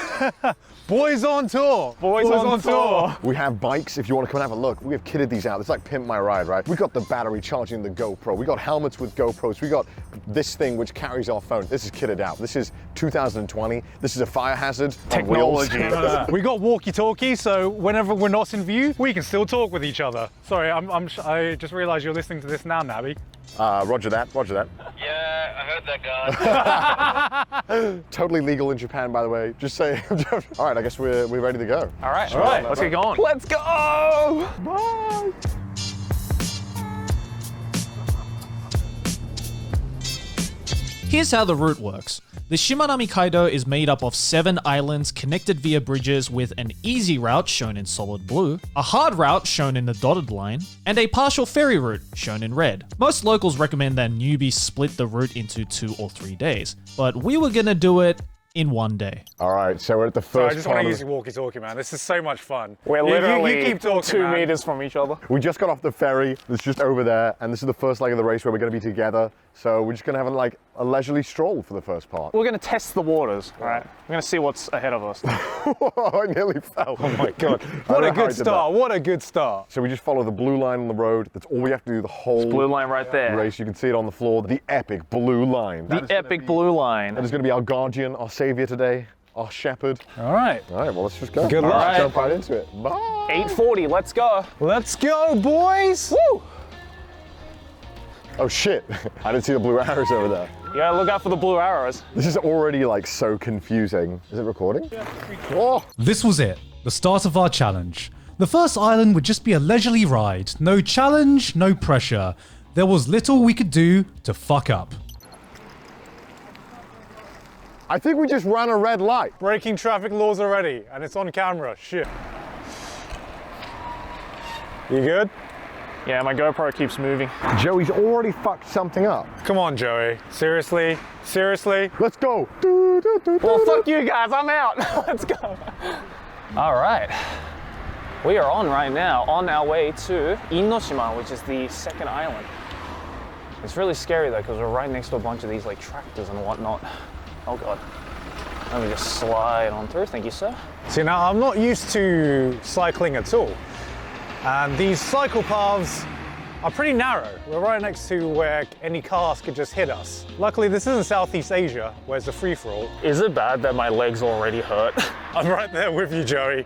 C: Boys on tour.
D: Boys on tour.
U: We have bikes if you want to come and have a look. We have kitted these out. It's like Pimp My Ride, right? We got the battery charging the GoPro. We got helmets with GoPros. We got this thing which carries our phone. This is kitted out. This is 2020. This is a fire hazard. on wheels.
D: Technology.
C: We got walkie-talkie, so whenever we're not in view, we can still talk with each other. Sorry, I just realised you're listening to this now, Nabby.
U: Roger that, roger that.
G: Yeah, I heard that guy.
U: Totally legal in Japan, by the way. Just say. All right, I guess we're ready to go.
D: All right, let's get going.
U: Let's go! Bye!
L: Here's how the route works. The Shimanami Kaido is made up of 7 islands connected via bridges with an easy route shown in solid blue, a hard route shown in the dotted line, and a partial ferry route shown in red. Most locals recommend that newbies split the route into 2 or 3 days, but we were gonna do it in 1 day.
U: All right, so we're at the first
C: Sorry, I just want
U: part
C: to
U: of
C: use your walkie-talkie, man. This is so much fun.
D: We're
C: You
D: literally
C: keep talking,
D: 2
C: man.
D: meters from each other.
U: We just got off the ferry that's just over there, and this is the first leg of the race where we're going to be together. So we're just going to have a leisurely stroll for the first part.
D: We're gonna test the waters, all right? We're gonna see what's ahead of us.
U: I nearly fell. Oh my God.
C: What a good start. What a good start.
U: So we just follow the blue line on the road. That's all we have to do the whole
D: Blue line right there.
U: race. You can see it on the floor. The epic blue line.
D: The epic blue line.
U: That is going to be our guardian, our savior today, our shepherd.
C: All right.
U: All right, well, let's just go.
C: Good luck.
U: Let's jump right into it. Bye.
D: 8:40, let's go.
C: Let's go, boys.
D: Woo!
U: Oh shit, I didn't see the blue arrows over there.
D: You gotta look out for the blue arrows.
U: This is already like so confusing. Is it recording? Yeah. Oh.
W: This was it, the start of our challenge. The first island would just be a leisurely ride. No challenge, no pressure. There was little we could do to fuck up.
U: I think we just ran a red light.
C: Breaking traffic laws already, and it's on camera. Shit. You good?
D: Yeah, my GoPro keeps moving.
U: Joey's already fucked something up.
C: Come on, Joey. Seriously? Seriously?
U: Let's go.
D: Well, fuck you guys, I'm out. Let's go. All right. We are on right now, on our way to Innoshima, which is the second island. It's really scary though, because we're right next to a bunch of these like tractors and whatnot. Oh God. Let me just slide on through, thank you, sir.
C: See, now I'm not used to cycling at all. And these cycle paths are pretty narrow. We're right next to where any cars could just hit us. Luckily, this isn't Southeast Asia, where it's a free-for-all.
D: Is it bad that my legs already hurt?
C: I'm right there with you, Joey.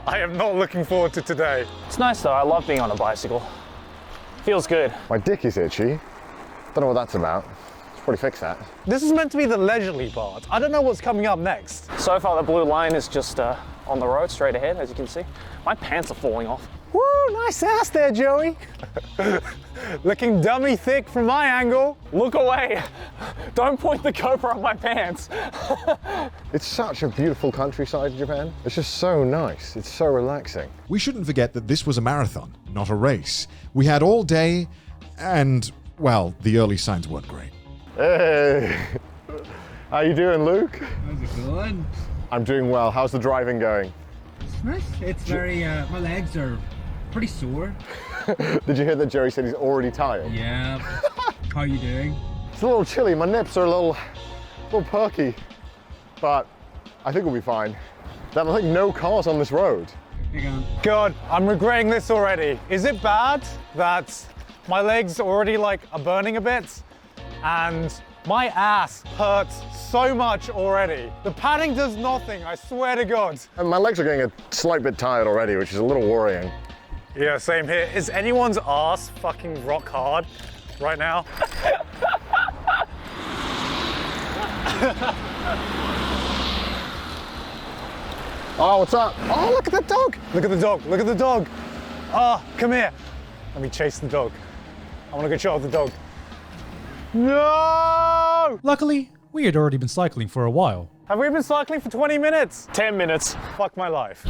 C: I am not looking forward to today.
D: It's nice though, I love being on a bicycle. Feels good.
U: My dick is itchy. Don't know what that's about. Should probably fix that.
C: This is meant to be the leisurely part. I don't know what's coming up next.
D: So far, the blue line is just on the road, straight ahead, as you can see. My pants are falling off.
C: Woo, nice ass there, Joey. Looking dummy thick from my angle.
D: Look away. Don't point the GoPro at my pants.
U: It's such a beautiful countryside in Japan. It's just so nice. It's so relaxing.
A: We shouldn't forget that this was a marathon, not a race. We had all day, and, well, the early signs weren't great.
U: Hey! How you doing, Luke?
X: How's it going?
U: I'm doing well. How's the driving going?
X: It's nice. It's very, my legs are pretty sore.
U: Did you hear that Jerry said he's already tired?
X: Yeah. How are you doing?
U: It's a little chilly. My nips are a little perky, but I think we'll be fine. There are like no cars on this road.
X: Hang on.
C: God, I'm regretting this already. Is it bad that my legs already like are burning a bit? And my ass hurts so much already. The padding does nothing, I swear to God.
U: And my legs are getting a slight bit tired already, which is a little worrying.
C: Yeah, same here. Is anyone's ass fucking rock hard right now?
U: Oh, what's up?
C: Oh, look at the dog. Look at the dog, look at the dog. Ah, come here. Let me chase the dog. I want to go show off the dog. No!
W: Luckily, we had already been cycling for a while.
C: Have we been cycling for 20 minutes?
D: 10 minutes.
C: Fuck my life.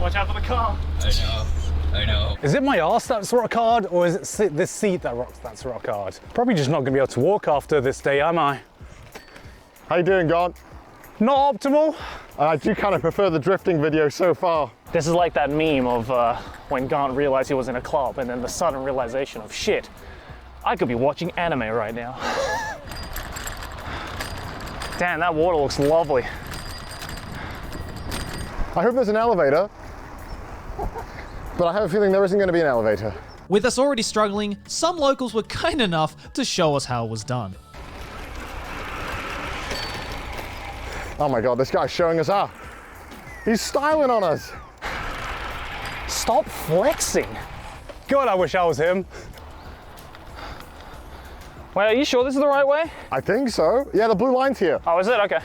D: Watch out for the car.
X: I know.
C: Is it my ass that's rock hard, or is it this seat that's rock hard? Probably just not gonna be able to walk after this day, am I?
U: How you doing, God?
C: Not optimal.
U: I do kind of prefer the drifting video so far.
D: This is like that meme of when Gant realized he was in a club and then the sudden realization of shit, I could be watching anime right now. Damn, that water looks lovely.
U: I hope there's an elevator, but I have a feeling there isn't going to be an elevator.
L: With us already struggling, some locals were kind enough to show us how it was done.
U: Oh my God, this guy's showing us up. He's styling on us.
D: Stop flexing.
F: God, I wish I was him.
D: Wait, are you sure this is the right way?
U: I think so. Yeah, the blue line's here.
D: Oh, is it? Okay.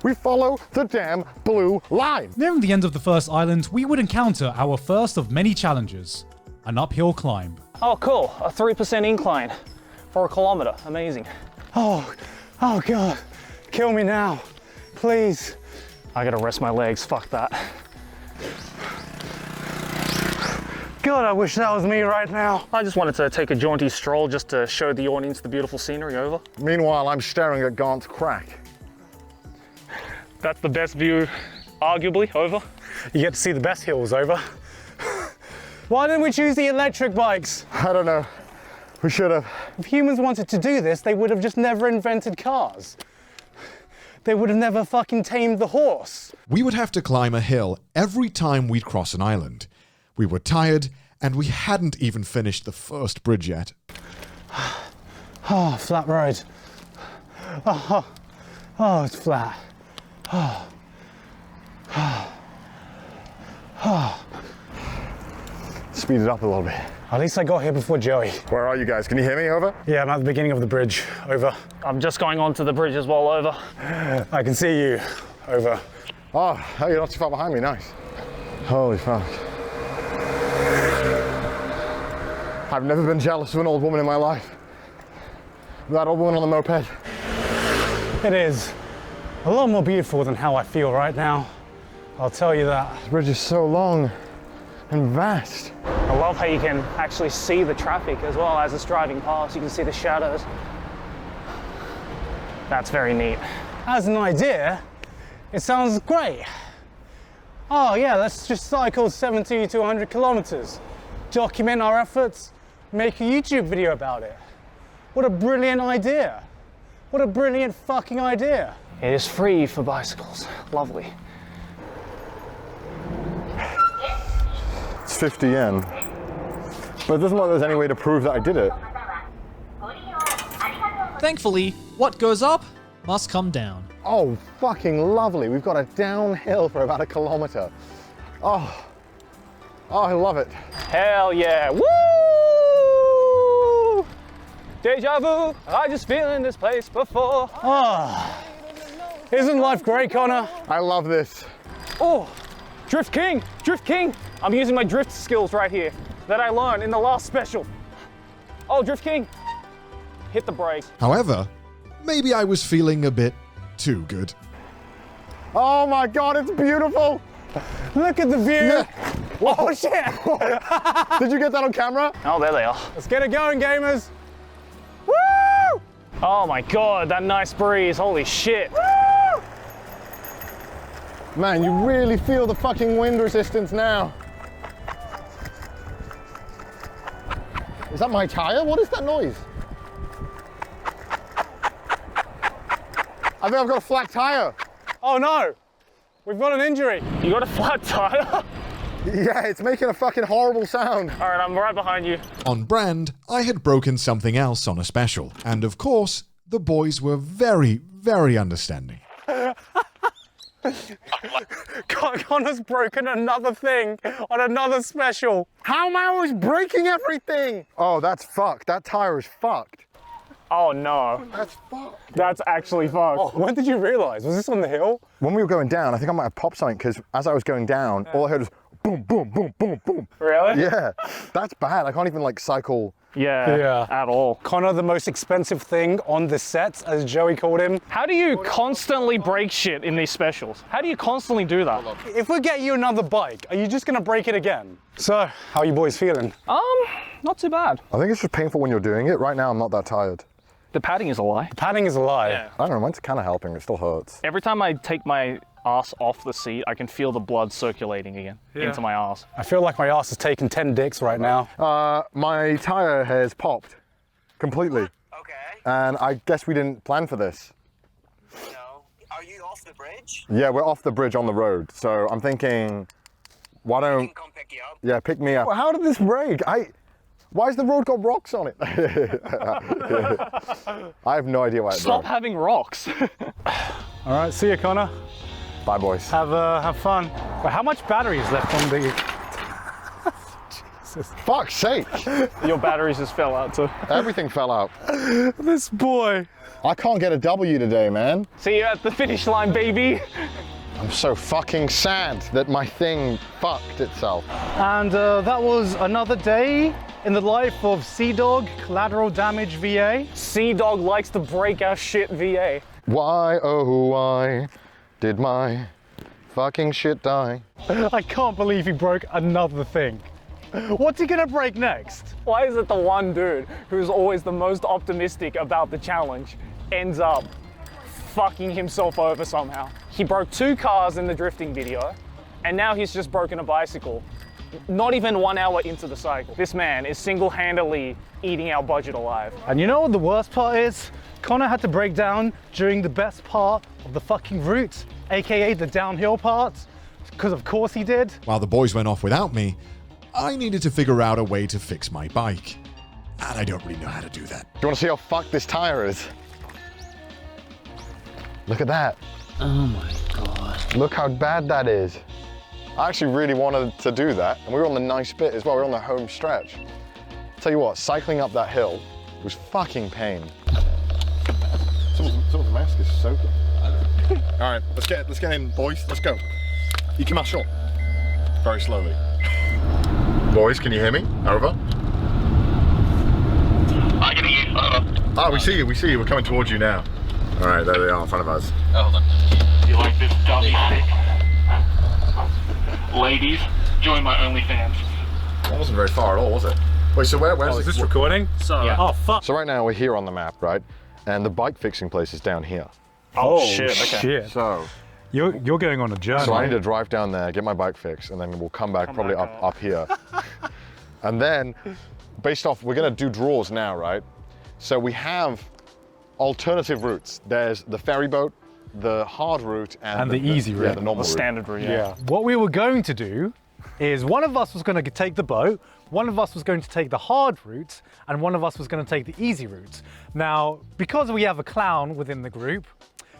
U: We follow the damn blue line.
W: Nearing the end of the first island, we would encounter our first of many challenges, an uphill climb.
D: Oh, cool. A 3% incline for a kilometer. Amazing.
F: Oh God. Kill me now, please.
D: I gotta rest my legs. Fuck that.
F: God, I wish that was me right now.
D: I just wanted to take a jaunty stroll just to show the audience the beautiful scenery. Over.
U: Meanwhile, I'm staring at Gaunt's crack.
D: That's the best view, arguably. Over.
F: You get to see the best hills. Over. Why didn't we choose the electric bikes?
U: I don't know. We should have.
F: If humans wanted to do this, they would have just never invented cars. They would have never fucking tamed the horse.
A: We would have to climb a hill every time we'd cross an island. We were tired, and we hadn't even finished the first bridge yet.
F: Oh, flat road. Oh, it's flat.
U: Speed it up a little bit.
F: At least I got here before Joey.
U: Where are you guys? Can you hear me? Over?
F: Yeah, I'm at the beginning of the bridge. Over.
D: I'm just going onto the bridge as well. Over.
F: I can see you. Over.
U: Oh, you're not too far behind me. Nice. Holy fuck. I've never been jealous of an old woman in my life. That old woman on the moped.
F: It is a lot more beautiful than how I feel right now. I'll tell you that.
U: This bridge is so long and vast.
D: I love how you can actually see the traffic as well as it's driving past. You can see the shadows. That's very neat.
F: As an idea, it sounds great. Oh yeah, let's just cycle 70 to 100 kilometers. Document our efforts, make a YouTube video about it. What a brilliant idea. What a brilliant fucking idea.
D: It is free for bicycles. Lovely.
U: It's 50 yen. But it doesn't look like there's any way to prove that I did it.
L: Thankfully, what goes up must come down.
U: Oh, fucking lovely. We've got a downhill for about a kilometer. Oh, I love it.
D: Hell yeah. Woo! Deja vu. I just feel in this place before.
F: Oh, isn't life great, Connor?
U: I love this.
D: Oh, Drift King, Drift King. I'm using my drift skills right here that I learned in the last special. Oh, Drift King, hit the brake.
A: However, maybe I was feeling a bit too good.
U: Oh my God, it's beautiful.
F: Look at the view.
U: Yeah.
F: Oh shit.
U: Did you get that on camera?
D: Oh, there they are.
F: Let's get it going, gamers.
D: Woo! Oh my God, that nice breeze. Holy shit.
U: Woo! Man, you really feel the fucking wind resistance now. Is that my tire? What is that noise? I think I've got a flat tire.
F: Oh no, we've got an injury.
D: You got a flat tire?
U: Yeah, it's making a fucking horrible sound.
D: All right, I'm right behind you.
A: On brand, I had broken something else on a special. And of course, the boys were very, very understanding.
F: Connor's broken another thing on another special.
U: How am I always breaking everything? Oh, that's fucked. That tire is fucked.
D: Oh no.
U: That's fucked.
D: That's actually fucked.
F: Oh, when did you realize? Was this on the hill?
U: When we were going down, I think I might have popped something because as I was going down, all I heard was boom, boom, boom, boom, boom.
D: Really?
U: Yeah, that's bad. I can't even like cycle.
D: Yeah, at all.
F: Connor, the most expensive thing on the set, as Joey called him.
D: How do you constantly break shit in these specials? How do you constantly do that?
F: If we get you another bike, are you just gonna break it again? So, how are you boys feeling?
D: Not too bad.
U: I think it's just painful when you're doing it. Right now, I'm not that tired.
D: The padding is a lie.
F: The padding is a lie.
D: Yeah.
U: I don't know, mine's kind of helping. It still hurts.
D: Every time I take my ass off the seat, I can feel the blood circulating again into my ass.
F: I feel like my ass has taken 10 dicks right now.
U: My tire has popped completely. Okay. And I guess we didn't plan for this.
H: No. Are you off the bridge?
U: Yeah, we're off the bridge on the road. So I'm thinking, why don't... I can
H: come pick you up.
U: Yeah, pick me up. Well, how did this break? Why has the road got rocks on it? I have no idea why it
D: Stop
U: broke.
D: having rocks.
F: All right, see you, Connor.
U: Bye, boys.
F: Have fun. But how much battery is left on the...
U: Jesus. Fuck's sake.
D: Your batteries just fell out too.
U: Everything fell out.
F: This boy.
U: I can't get a W today, man.
D: See you at the finish line, baby.
U: I'm so fucking sad that my thing fucked itself.
F: And that was another day in the life of CDawg, Collateral Damage VA.
D: CDawg likes to break our shit VA.
U: Why, oh why did my fucking shit die?
F: I can't believe he broke another thing. What's he gonna break next?
D: Why is it the one dude who's always the most optimistic about the challenge ends up fucking himself over somehow? He broke 2 cars in the drifting video, and now he's just broken a bicycle. Not even 1 hour into the cycle. This man is single-handedly eating our budget alive.
F: And you know what the worst part is? Connor had to break down during the best part of the fucking route, aka the downhill part, because of course he did.
A: While the boys went off without me, I needed to figure out a way to fix my bike. And I don't really know how to do that.
U: Do you want to see how fucked this tire is? Look at that.
R: Oh my god.
U: Look how bad that is. I actually really wanted to do that, and we were on the nice bit as well. We were on the home stretch. Tell you what, cycling up that hill was fucking pain. Someone's mask is soaking. All right, let's get in, boys. Let's go. You come out short. Very slowly. Boys, can you hear me? Over.
G: I can hear you.
U: Oh, we see you. We're coming towards you now. All right, there they are in front of us.
G: Oh, hold on. You like this dummy stick? Ladies, join my OnlyFans.
U: That wasn't very far at all, was it? Wait, so where's
F: is this recording?
G: So, yeah.
F: Oh, fuck.
U: So right now we're here on the map, right? And the bike fixing place is down here.
F: Oh, shit. Okay. Shit.
U: So
F: You're going on a journey.
U: So I need to drive down there, get my bike fixed, and then we'll come back probably up here. And then, based off, we're gonna do draws now, right? So we have alternative routes. There's the ferry boat, the hard route, and the easy route. Yeah, the normal route.
D: Standard route,
F: Yeah. What we were going to do is one of us was going to take the boat, one of us was going to take the hard route, and one of us was going to take the easy route. Now, because we have a clown within the group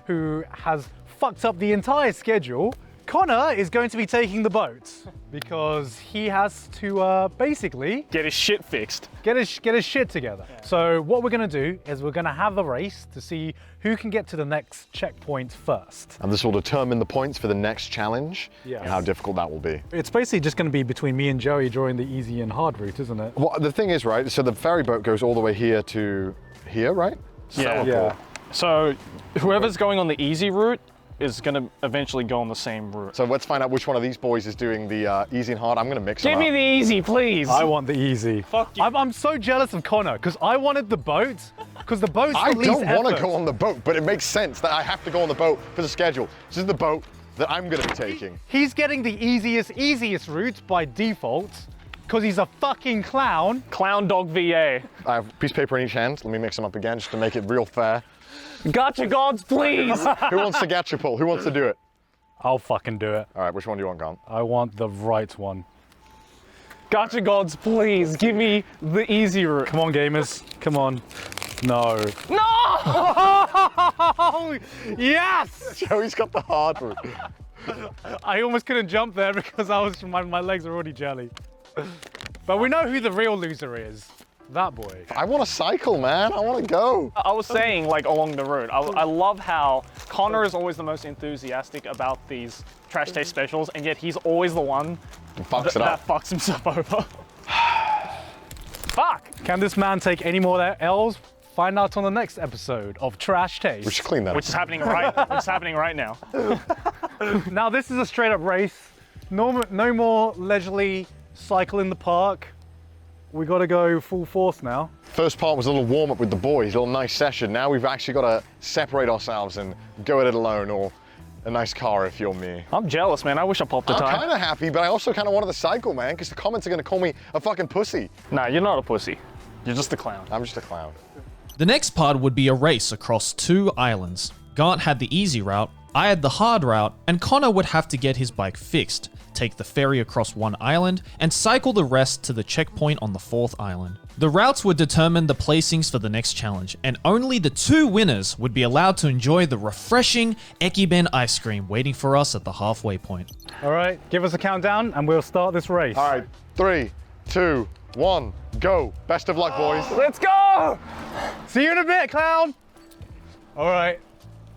F: who has fucked up the entire schedule, Connor is going to be taking the boat because he has to basically
D: get his shit fixed.
F: Get his shit together. Yeah. So what we're going to do is we're going to have a race to see who can get to the next checkpoint first.
U: And this will determine the points for the next challenge
F: Yes.
U: and how difficult that will be.
F: It's basically just going to be between me and Joey drawing the easy and hard route, isn't it?
U: Well, the thing is, right, so the ferry boat goes all the way here to here, right?
D: Yeah. So whoever's going on the easy route is going to eventually go on the same route.
U: So let's find out which one of these boys is doing the easy and hard. I'm going to mix them
D: Give
U: up.
D: me the easy, please.
F: I want the easy.
D: Fuck you.
F: I'm so jealous of Connor because I wanted the boat because the boat's
U: I
F: the least
U: don't want to
F: effort.
U: go on the boat, but it makes sense that I have to go on the boat for the schedule. This is the boat that I'm going to be taking.
F: He's getting the easiest route by default because he's a fucking clown.
D: ConnordawgVA.
U: I have a piece of paper in each hand. Let me mix them up again just to make it real fair.
D: Gotcha gods, please.
U: Who wants to gacha pull? Who wants to do it?
F: I'll fucking do it.
U: All right, which one do you want, Gon?
F: I want the right one.
D: Gotcha gods, please. Give me the easy route.
F: Come on, gamers. Come on. No.
D: No!
F: Yes!
U: Joey's got the hard route.
F: I almost couldn't jump there because my legs are already jelly. But we know who the real loser is. That boy.
U: I want to cycle, man. I want to go.
D: I was saying, like, along the route, I love how Connor is always the most enthusiastic about these Trash Taste specials, and yet he's always the one that fucks himself over. Fuck!
F: Can this man take any more L's? Find out on the next episode of Trash Taste.
U: We should clean that up.
D: Which is happening right now.
F: Now this is a straight up race. No more leisurely cycle in the park. We got to go full force now.
U: First part was a little warm up with the boys, a little nice session. Now we've actually got to separate ourselves and go at it alone, or a nice car if you're me.
D: I'm jealous, man. I wish I popped a tire.
U: I'm kind of happy, but I also kind of wanted to cycle, man, because the comments are going to call me a fucking pussy.
D: Nah, you're not a pussy. You're just a clown.
U: I'm just a clown.
L: The next part would be a race across 2 islands. Gant had the easy route, I had the hard route, and Connor would have to get his bike fixed, take the ferry across 1 island, and cycle the rest to the checkpoint on the 4th island. The routes would determine the placings for the next challenge, and only the 2 winners would be allowed to enjoy the refreshing Ekiben ice cream waiting for us at the halfway point.
F: All right, give us a countdown and we'll start this race.
U: All right, 3, 2, 1, go. Best of luck, boys.
F: Let's go! See you in a bit, clown. All right,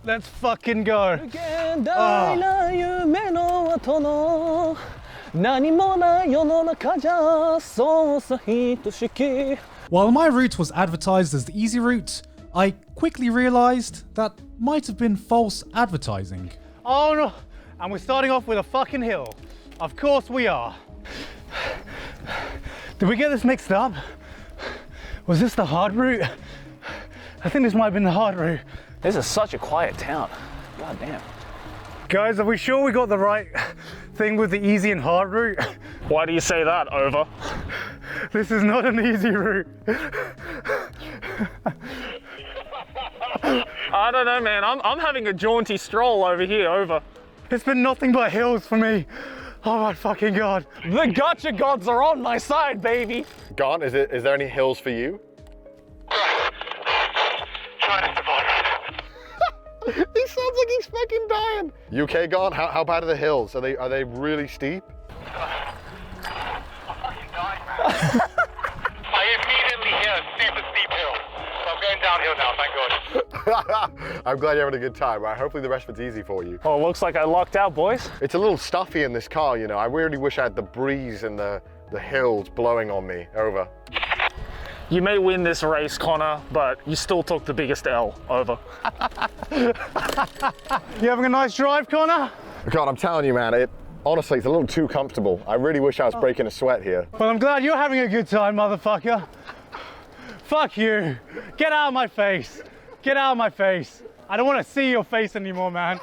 F: let's fucking go.
W: While my route was advertised as the easy route, I quickly realised that might have been false advertising.
F: Oh no, and we're starting off with a fucking hill. Of course we are. Did we get this mixed up? Was this the hard route? I think this might have been the hard route.
D: This is such a quiet town. God damn.
F: Guys, are we sure we got the right thing with the easy and hard route?
D: Why do you say that, Over?
F: This is not an easy route.
D: I don't know, man. I'm having a jaunty stroll over here, Over.
F: It's been nothing but hills for me. Oh my fucking God.
D: The gotcha gods are on my side, baby.
U: Gant, is there any hills for you? He sounds like he's fucking dying. You okay, Gant? How bad are the hills? Are they really steep?
G: I immediately hit a super steep hill. So I'm going downhill now, thank God.
U: I'm glad you're having a good time, right? Hopefully the rest of it's easy for you.
D: Oh, it looks like I lucked out, boys.
U: It's a little stuffy in this car, you know. I really wish I had the breeze and the hills blowing on me. Over.
D: You may win this race, Connor, but you still took the biggest L. Over.
F: You having a nice drive, Connor?
U: God, I'm telling you, man, honestly, it's a little too comfortable. I really wish I was breaking a sweat here.
F: Well, I'm glad you're having a good time, motherfucker. Fuck you. Get out of my face. Get out of my face. I don't want to see your face anymore, man.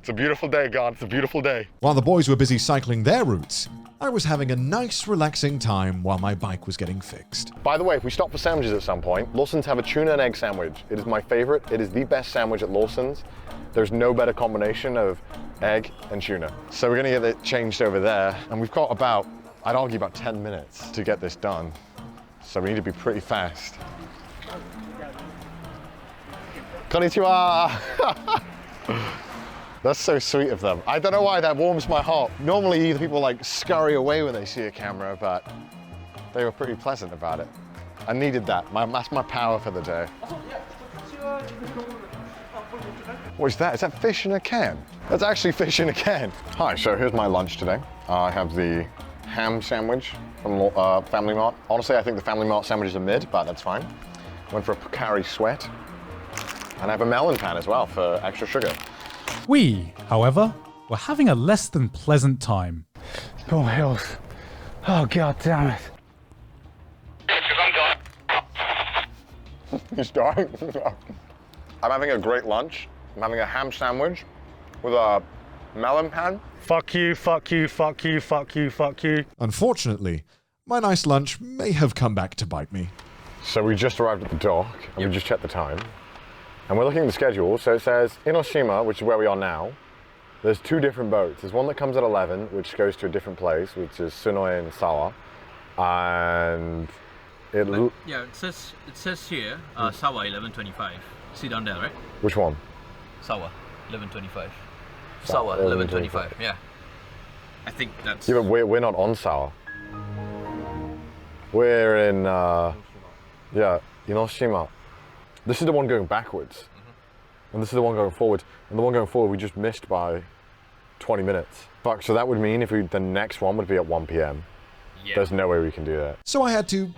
U: It's a beautiful day, Gant. It's a beautiful day.
A: While the boys were busy cycling their routes, I was having a nice, relaxing time while my bike was getting fixed.
U: By the way, if we stop for sandwiches at some point, Lawson's have a tuna and egg sandwich. It is my favorite. It is the best sandwich at Lawson's. There's no better combination of egg and tuna. So we're gonna get it changed over there. And we've got about, I'd argue about 10 minutes to get this done. So we need to be pretty fast. Konnichiwa! That's so sweet of them. I don't know why that warms my heart. Normally either people like scurry away when they see a camera, but they were pretty pleasant about it. I needed that. That's my power for the day. What's that? Is that fish in a can? That's actually fish in a can. Hi, so here's my lunch today. I have the ham sandwich from Family Mart. Honestly, I think the Family Mart sandwiches are mid, but that's fine. Went for a Pocari Sweat. And I have a melon pan as well for extra sugar.
W: We, however, were having a less than pleasant time.
F: Oh, hills. Oh, God damn it.
U: He's dying. I'm having a great lunch. I'm having a ham sandwich with a melon pan.
F: Fuck you, fuck you, fuck you, fuck you, fuck you.
A: Unfortunately, my nice lunch may have come back to bite me.
U: So we just arrived at the dock and we just checked the time. And we're looking at the schedule, so it says Inoshima, which is where we are now. There's 2 different boats. There's one that comes at 11, which goes to a different place, which is Sunoe and Sawa. And
M: yeah, it says here, Sawa 11:25. See down there, right?
U: Which one?
M: Sawa 11:25. Sawa 11:25. Yeah. I think that's.
U: Yeah, but we're not on Sawa. We're in Inoshima. This is the one going backwards, and this is the one going forward. And the one going forward we just missed by 20 minutes. Fuck, so that would mean if the next one would be at 1 p.m. Yeah. There's no way we can do that.
A: So I had to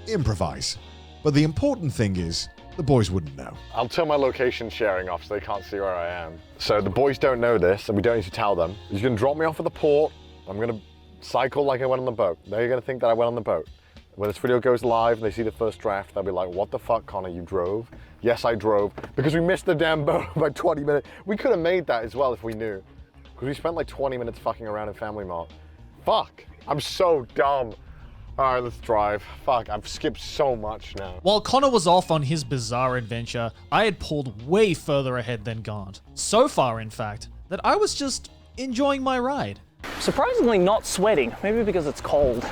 A: improvise. But the important thing is, the boys wouldn't know.
U: I'll turn my location sharing off so they can't see where I am. So the boys don't know this, and we don't need to tell them. He's gonna drop me off at the port. I'm gonna cycle like I went on the boat. They're gonna think that I went on the boat. When this video goes live and they see the first draft, they'll be like, what the fuck, Connor, you drove? Yes, I drove, because we missed the damn boat by 20 minutes. We could have made that as well if we knew. Because we spent like 20 minutes fucking around in Family Mart. Fuck, I'm so dumb. All right, let's drive. Fuck, I've skipped so much now.
L: While Connor was off on his bizarre adventure, I had pulled way further ahead than Gaunt. So far, in fact, that I was just enjoying my ride.
D: Surprisingly not sweating, maybe because it's cold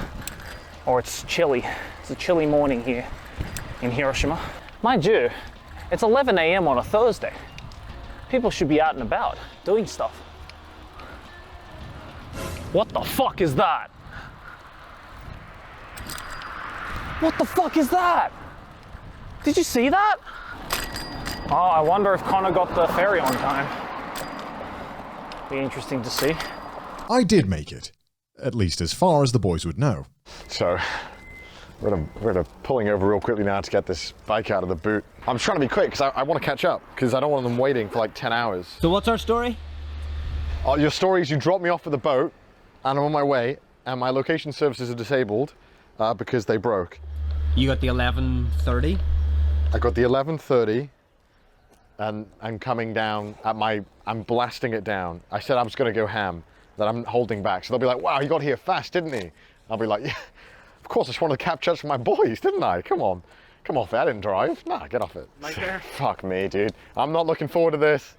D: or it's chilly. It's a chilly morning here in Hiroshima. Mind you, it's 11 a.m. on a Thursday. People should be out and about doing stuff. What the fuck is that? What the fuck is that? Did you see that? Oh, I wonder if Connor got the ferry on time. Be interesting to see.
A: I did make it. At least as far as the boys would know.
U: So, we're gonna pulling over real quickly now to get this bike out of the boot. I'm trying to be quick because I want to catch up because I don't want them waiting for like 10 hours.
R: So what's our story?
U: Your story is you dropped me off with the boat and I'm on my way and my location services are disabled because they broke.
R: You got the 11:30?
U: I got the 11:30 and I'm coming down at I'm blasting it down. I said I was gonna go ham, that I'm holding back. So they'll be like, wow, he got here fast, didn't he? I'll be like, yeah, of course, I just wanted to capture for my boys, didn't I? Come on. Come off it, I didn't drive. Nah, get off it.
D: Right there.
U: Fuck me, dude. I'm not looking forward to this.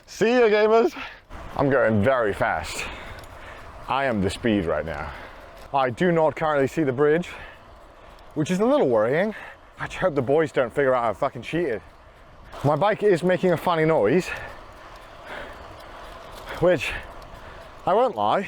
U: See ya, gamers. I'm going very fast. I am the speed right now. I do not currently see the bridge, which is a little worrying. I just hope the boys don't figure out I fucking cheated. My bike is making a funny noise, which, I won't lie,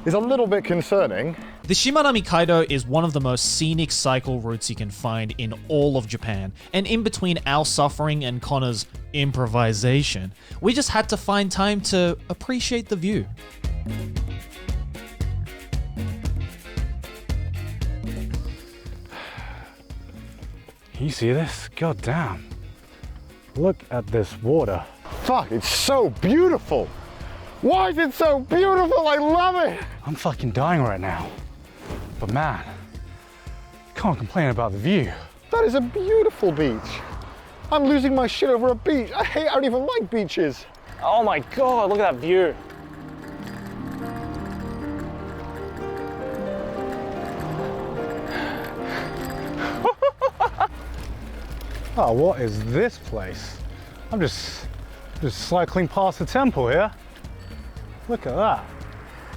U: is a little bit concerning.
L: The Shimanami Kaido is one of the most scenic cycle routes you can find in all of Japan, and in between our suffering and Connor's improvisation, we just had to find time to appreciate the view.
F: You see this? God damn. Look at this water.
U: Fuck, it's so beautiful. Why is it so beautiful? I love it.
F: I'm fucking dying right now. But man, can't complain about the view.
U: That is a beautiful beach. I'm losing my shit over a beach. I don't even like beaches.
D: Oh my God, look at that view.
F: Oh, what is this place? I'm just cycling past the temple here. Look at that.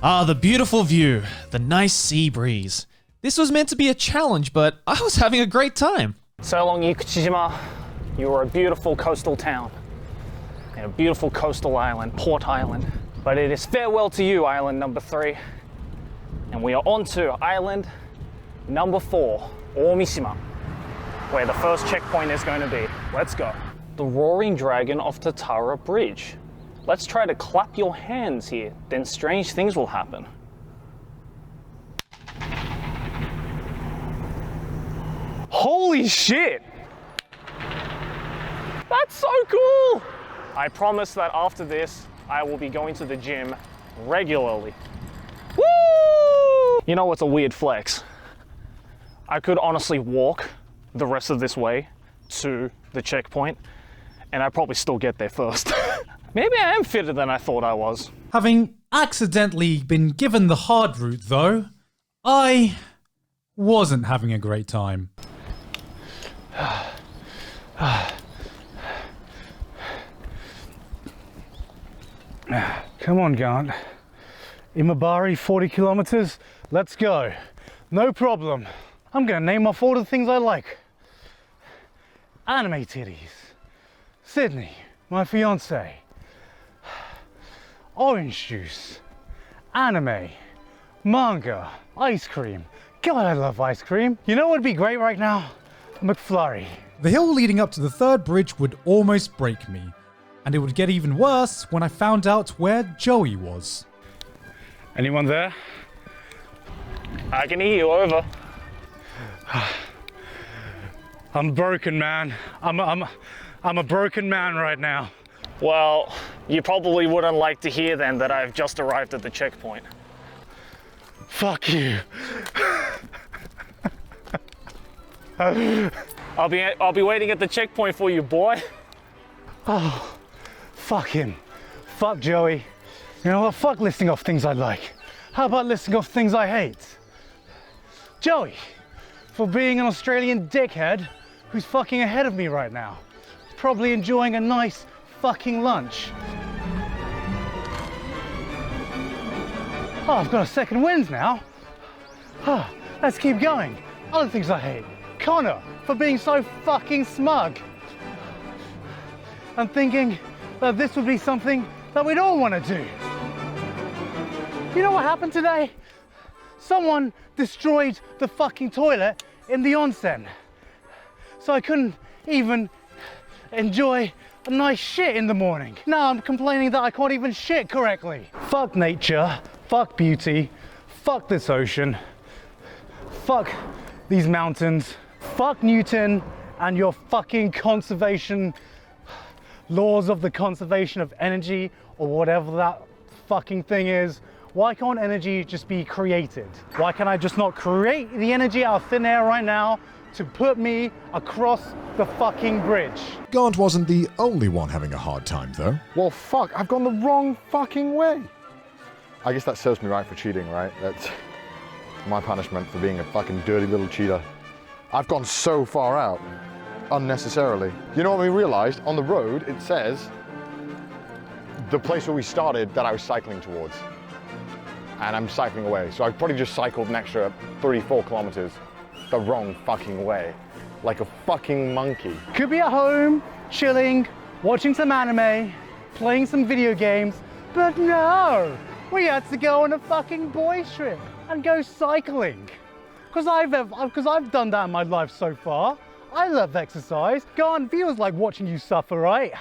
L: Ah, the beautiful view, the nice sea breeze. This was meant to be a challenge, but I was having a great time.
D: So long, Yakuchijima. You are a beautiful coastal town and a beautiful coastal island, Port Island. But it is farewell to you, island number 3. And we are on to island number 4, Omishima, where the first checkpoint is going to be. Let's go. The Roaring Dragon of Tatara Bridge. Let's try to clap your hands here, then strange things will happen. Holy shit! That's so cool! I promise that after this, I will be going to the gym regularly. Woo! You know what's a weird flex? I could honestly walk the rest of this way to the checkpoint, and I'd probably still get there first. Maybe I am fitter than I thought I was.
W: Having accidentally been given the hard route, though, I wasn't having a great time.
F: Come on, Gaunt. Imabari, 40 kilometers. Let's go. No problem. I'm gonna name off all the things I like. Anime titties. Sydney, my fiance. Orange juice. Anime. Manga. Ice cream. God, I love ice cream. You know what would be great right now? A McFlurry.
W: The hill leading up to the third bridge would almost break me, and it would get even worse when I found out where Joey was.
F: Anyone there?
D: I can hear you, over.
F: I'm broken, man. I'm a broken man right now.
D: Well, you probably wouldn't like to hear then that I've just arrived at the checkpoint.
F: Fuck you.
D: I'll be waiting at the checkpoint for you, boy.
F: Oh, fuck him. Fuck Joey. You know what? Fuck listing off things I like. How about listing off things I hate? Joey, for being an Australian dickhead who's fucking ahead of me right now. Probably enjoying a nice fucking lunch. Oh, I've got a second wind now. Oh, let's keep going. Other things I hate. Connor, for being so fucking smug. I'm thinking that this would be something that we'd all want to do. You know what happened today? Someone destroyed the fucking toilet in the onsen. So I couldn't even enjoy a nice shit in the morning. Now I'm complaining that I can't even shit correctly. Fuck nature, fuck beauty, fuck this ocean, fuck these mountains, fuck Newton and your fucking conservation laws of the conservation of energy or whatever that fucking thing is. Why can't energy just be created? Why can't I just not create the energy out of thin air right now to put me across the fucking bridge?
A: Gaunt wasn't the only one having a hard time, though.
U: Well, fuck, I've gone the wrong fucking way. I guess that serves me right for cheating, right? That's my punishment for being a fucking dirty little cheater. I've gone so far out, unnecessarily. You know what we realized? On the road, it says the place where we started that I was cycling towards. And I'm cycling away. So I've probably just cycled an extra 34 kilometers the wrong fucking way. Like a fucking monkey.
F: Could be at home, chilling, watching some anime, playing some video games, but no! We had to go on a fucking boys trip and go cycling. Because I've done that in my life so far. I love exercise. Gone feels like watching you suffer, right?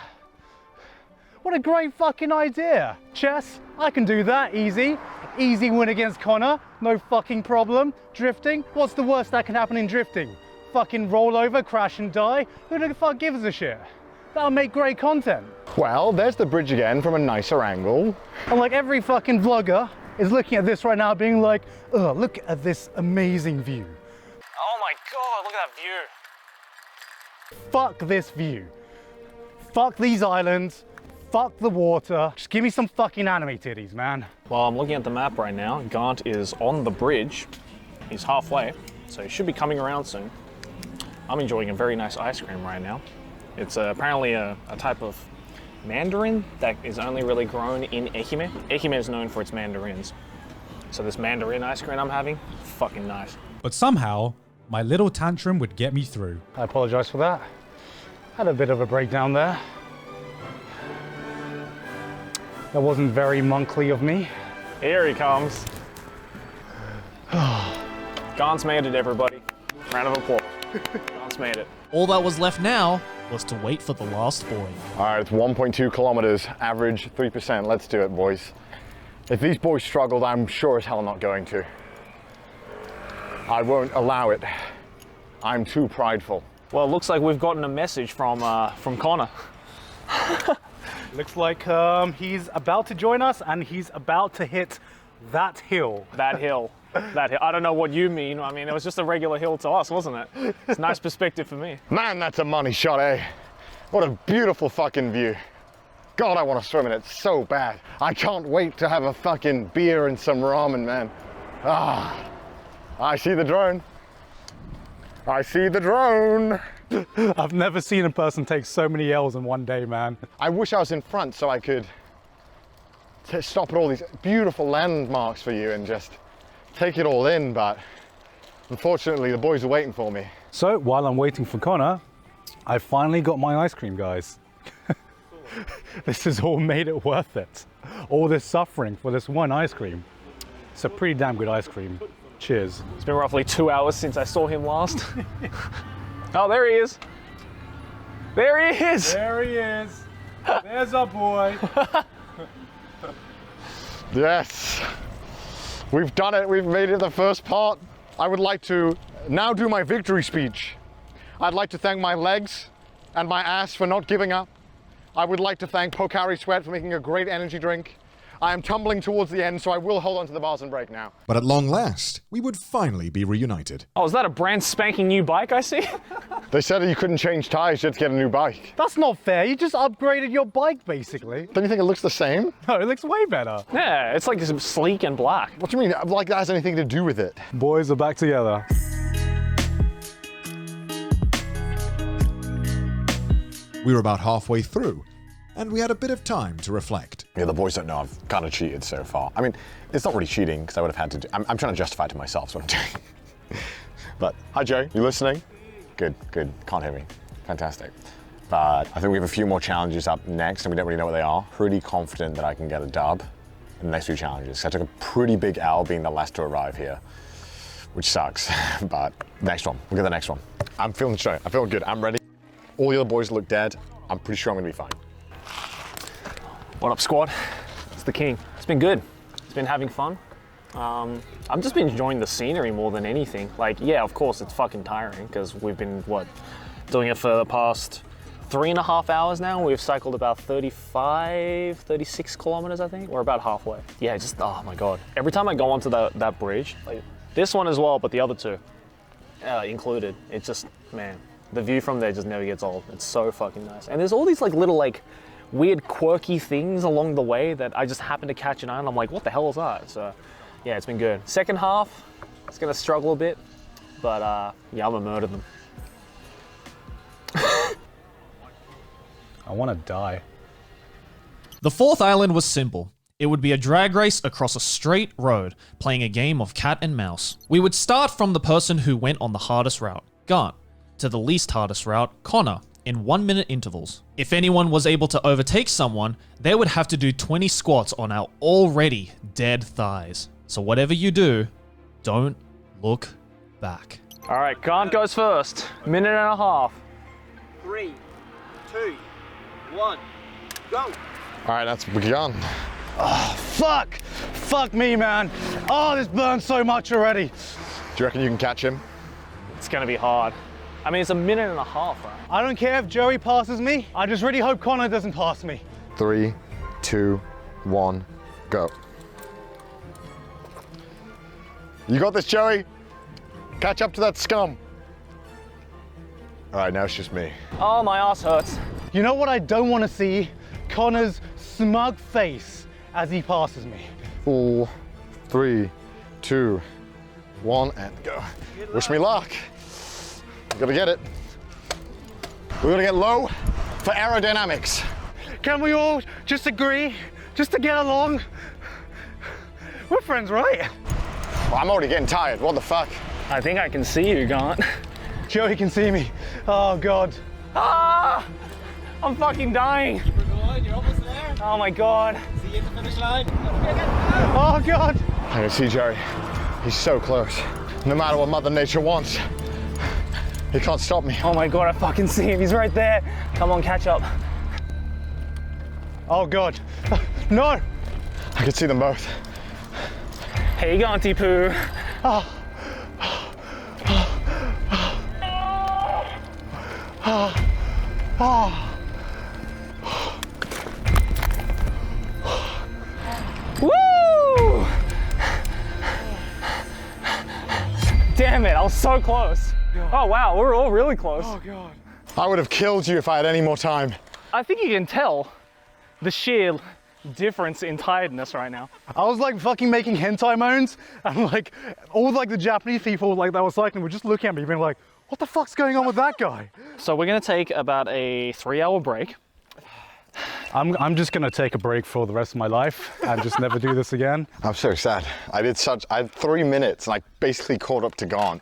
F: What a great fucking idea. Chess, I can do that, easy. Easy win against Connor, no fucking problem. Drifting, what's the worst that can happen in drifting? Fucking roll over, crash and die? Who the fuck gives a shit? That'll make great content.
U: Well, there's the bridge again from a nicer angle.
F: And like every fucking vlogger is looking at this right now being like, ugh, look at this amazing view.
D: Oh my God, look at that view.
F: Fuck this view. Fuck these islands. Fuck the water. Just give me some fucking anime titties, man.
D: Well, I'm looking at the map right now. Gaunt is on the bridge. He's halfway, so he should be coming around soon. I'm enjoying a very nice ice cream right now. It's apparently a type of mandarin that is only really grown in Ehime. Ehime is known for its mandarins. So this mandarin ice cream I'm having, fucking nice.
W: But somehow, my little tantrum would get me through.
F: I apologize for that. Had a bit of a breakdown there. That wasn't very monkly of me.
D: Here he comes. Gaunt's made it, everybody. Round of applause. Gaunt's made it.
L: All that was left now was to wait for the last boy.
U: All right, it's 1.2 kilometers, average 3%. Let's do it, boys. If these boys struggled, I'm sure as hell not going to. I won't allow it. I'm too prideful.
D: Well, it looks like we've gotten a message from Connor.
F: Looks like he's about to join us and he's about to hit that hill.
D: That hill. That hill. I don't know what you mean. I mean, it was just a regular hill to us, wasn't it? It's a nice perspective for me.
U: Man, that's a money shot, eh? What a beautiful fucking view. God, I want to swim in it so bad. I can't wait to have a fucking beer and some ramen, man. Ah, I see the drone. I see the drone.
F: I've never seen a person take so many L's in one day, man.
U: I wish I was in front so I could stop at all these beautiful landmarks for you and just take it all in, but unfortunately the boys are waiting for me.
F: So while I'm waiting for Connor, I finally got my ice cream, guys. This has all made it worth it. All this suffering for this one ice cream. It's a pretty damn good ice cream. Cheers.
D: It's been roughly 2 hours since I saw him last. Oh, there he is. There he is.
F: There he is. There's our boy.
U: Yes. We've done it. We've made it the first part. I would like to now do my victory speech. I'd like to thank my legs and my ass for not giving up. I would like to thank Pocari Sweat for making a great energy drink. I am tumbling towards the end, so I will hold onto the bars and brake now.
A: But at long last, we would finally be reunited.
D: Oh, is that a brand spanking new bike I see?
U: They said that you couldn't change tires, you had to get a new bike.
F: That's not fair. You just upgraded your bike, basically.
U: Don't you think it looks the same?
F: No, it looks way better.
D: Yeah, it's like sleek and black.
U: What do you mean? Like that has anything to do with it?
F: Boys are back together.
A: We were about halfway through, and we had a bit of time to reflect.
U: Yeah, the boys don't know I've kind of cheated so far. I mean, it's not really cheating, because I would have had to do... I'm trying to justify it to myself, is what I'm doing. But, hi Joe, you listening? Good, good. Can't hear me. Fantastic. But I think we have a few more challenges up next, and we don't really know what they are. Pretty confident that I can get a dub in the next few challenges. So I took a pretty big L being the last to arrive here, which sucks. But next one, we'll get the next one. I'm feeling straight. I'm feeling good. I'm ready. All the other boys look dead. I'm pretty sure I'm gonna be fine.
D: What up, squad? It's the king. It's been good. It's been having fun. I've just been enjoying the scenery more than anything. Like, yeah, of course, it's fucking tiring because we've been, doing it for the past 3.5 hours now. We've cycled about 35, 36 kilometers, I think. We're about halfway. Yeah, just, oh my God. Every time I go onto that bridge, like this one as well, but the other two included, it's just, man, the view from there just never gets old. It's so fucking nice. And there's all these like little weird quirky things along the way that I just happen to catch an eye on. I'm like, what the hell is that? So yeah, it's been good. Second half, it's gonna struggle a bit, but yeah, I'm gonna murder them.
F: I want to die.
L: The fourth island was simple. It would be a drag race across a straight road, playing a game of cat and mouse. We would start from the person who went on the hardest route, Gant, to the least hardest route, Connor, in 1-minute intervals. If anyone was able to overtake someone, they would have to do 20 squats on our already dead thighs. So whatever you do, don't look back.
D: All right, Gant goes first. 1.5 minutes.
H: 3, 2, 1, go.
U: All right, that's begun.
F: Oh, fuck! Fuck me, man. Oh, this burns so much already.
U: Do you reckon you can catch him?
D: It's gonna be hard. I mean, it's 1.5 minutes, right?
F: I don't care if Joey passes me. I just really hope Connor doesn't pass me.
U: 3, 2, 1, go. You got this, Joey. Catch up to that scum. All right, now it's just me.
D: Oh, my ass hurts.
F: You know what I don't want to see? Connor's smug face as he passes me.
U: 4, 3, 2, 1, and go. Wish me luck. I'm gonna get it. We're gonna get low for aerodynamics.
F: Can we all just agree, just to get along? We're friends, right?
U: Well, I'm already getting tired. What the fuck?
D: I think I can see you, Gant.
F: Joey can see me. Oh, God.
D: Ah! I'm fucking dying.
H: We're going, you're almost there.
D: Oh my God.
H: See you at the finish line.
F: Oh, God.
U: I can see Jerry. He's so close. No matter what Mother Nature wants, he can't stop me.
D: Oh my God, I fucking see him. He's right there. Come on, catch up.
F: Oh, God. No.
U: I can see them both.
D: Hey, Ganty Poo.
F: Oh.
D: Woo! Damn it, I was so close. Oh wow, we're all really close.
F: Oh God.
U: I would have killed you if I had any more time.
D: I think you can tell the sheer difference in tiredness right now.
F: I was like fucking making hentai moans, and like all like the Japanese people like that were cycling were just looking at me being like, what the fuck's going on with that guy?
D: So we're gonna take about a 3-hour break.
F: I'm just gonna take a break for the rest of my life and just never do this again.
U: I'm so sad. I had 3 minutes and I basically caught up to Gant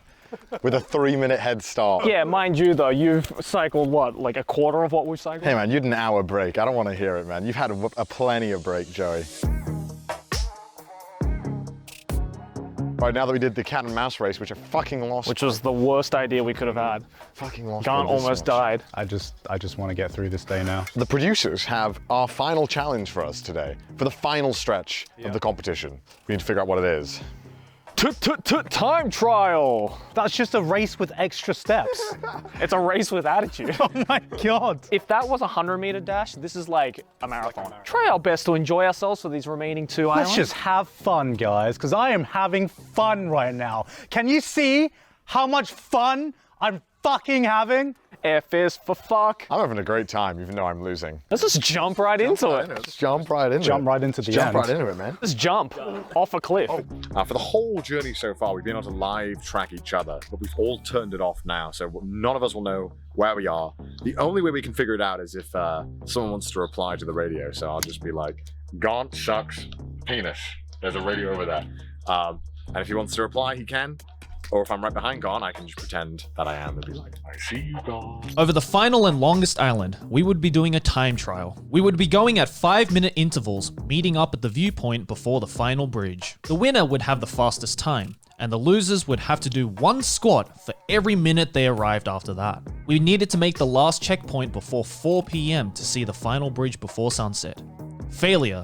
U: with a 3-minute head start.
D: Yeah, mind you though, you've cycled what, like a quarter of what we've cycled?
U: Hey man, you had an hour break. I don't want to hear it, man. You've had a plenty of break, Joey. Right, now that we did the cat and mouse race, which I fucking lost.
D: Which was the worst idea we could have had.
U: Fucking lost.
D: Gant almost died.
F: I just want to get through this day now.
U: The producers have our final challenge for us today, for the final stretch of the competition. We need to figure out what it is.
D: Time trial.
F: That's just a race with extra steps.
D: It's a race with attitude.
F: Oh my god.
D: If that was a 100-meter dash, this is like a marathon. Try our best to enjoy ourselves for these remaining 2 islands.
F: Let's just have fun, guys, because I am having fun right now. Can you see how much fun I'm fucking having?
D: F is for fuck.
U: I'm having a great time, even though I'm losing.
D: Let's just jump right into it.
U: Just jump right into it.
F: Jump right into the end.
U: Jump right into it, man.
D: Let's jump off a cliff.
A: For the whole journey so far, we've been able to live track each other, but we've all turned it off now, so none of us will know where we are. The only way we can figure it out is if someone wants to reply to the radio, so I'll just be like, Gaunt sucks penis. There's a radio over there. And if he wants to reply, he can. Or if I'm right behind Gaunt, I can just pretend that I am and be like, I see you, Gaunt.
L: Over the final and longest island, we would be doing a time trial. We would be going at 5-minute intervals, meeting up at the viewpoint before the final bridge. The winner would have the fastest time, and the losers would have to do 1 squat for every minute they arrived after that. We needed to make the last checkpoint before 4 p.m. to see the final bridge before sunset. Failure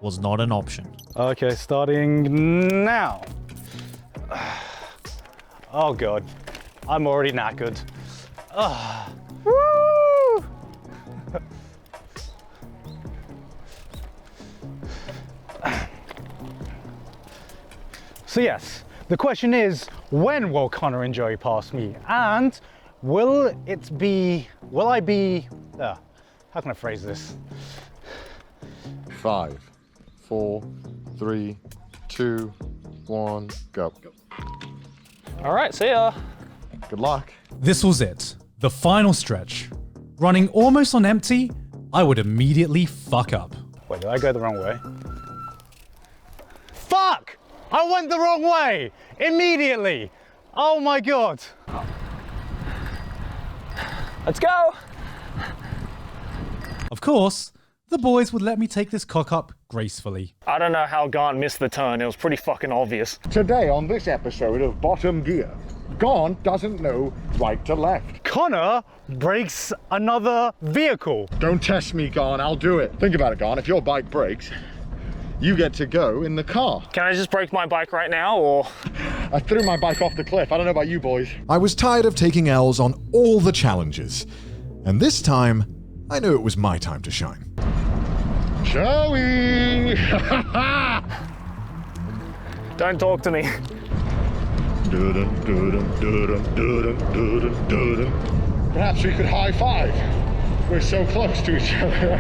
L: was not an option.
F: Okay, starting now. Oh god, I'm already knackered. Woo! So yes, the question is, when will Connor and Joey pass me? And how can I phrase this?
U: 5, 4, 3, 2, 1, go.
D: All right, see ya.
U: Good luck.
W: This was it. The final stretch. Running almost on empty, I would immediately fuck up.
F: Wait, did I go the wrong way? Fuck! I went the wrong way! Immediately! Oh my god!
D: Let's go!
W: Of course, the boys would let me take this cock up gracefully.
D: I don't know how Gaunt missed the turn. It was pretty fucking obvious.
U: Today on this episode of Bottom Gear, Gaunt doesn't know right to left.
F: Connor breaks another vehicle.
U: Don't test me, Gaunt. I'll do it. Think about it, Gaunt. If your bike breaks, you get to go in the car.
D: Can I just break my bike right now, or?
U: I threw my bike off the cliff. I don't know about you boys.
A: I was tired of taking L's on all the challenges, and this time, I knew it was my time to shine.
U: Joey!
D: Don't talk to me.
U: Perhaps we could high five. We're so close to each other.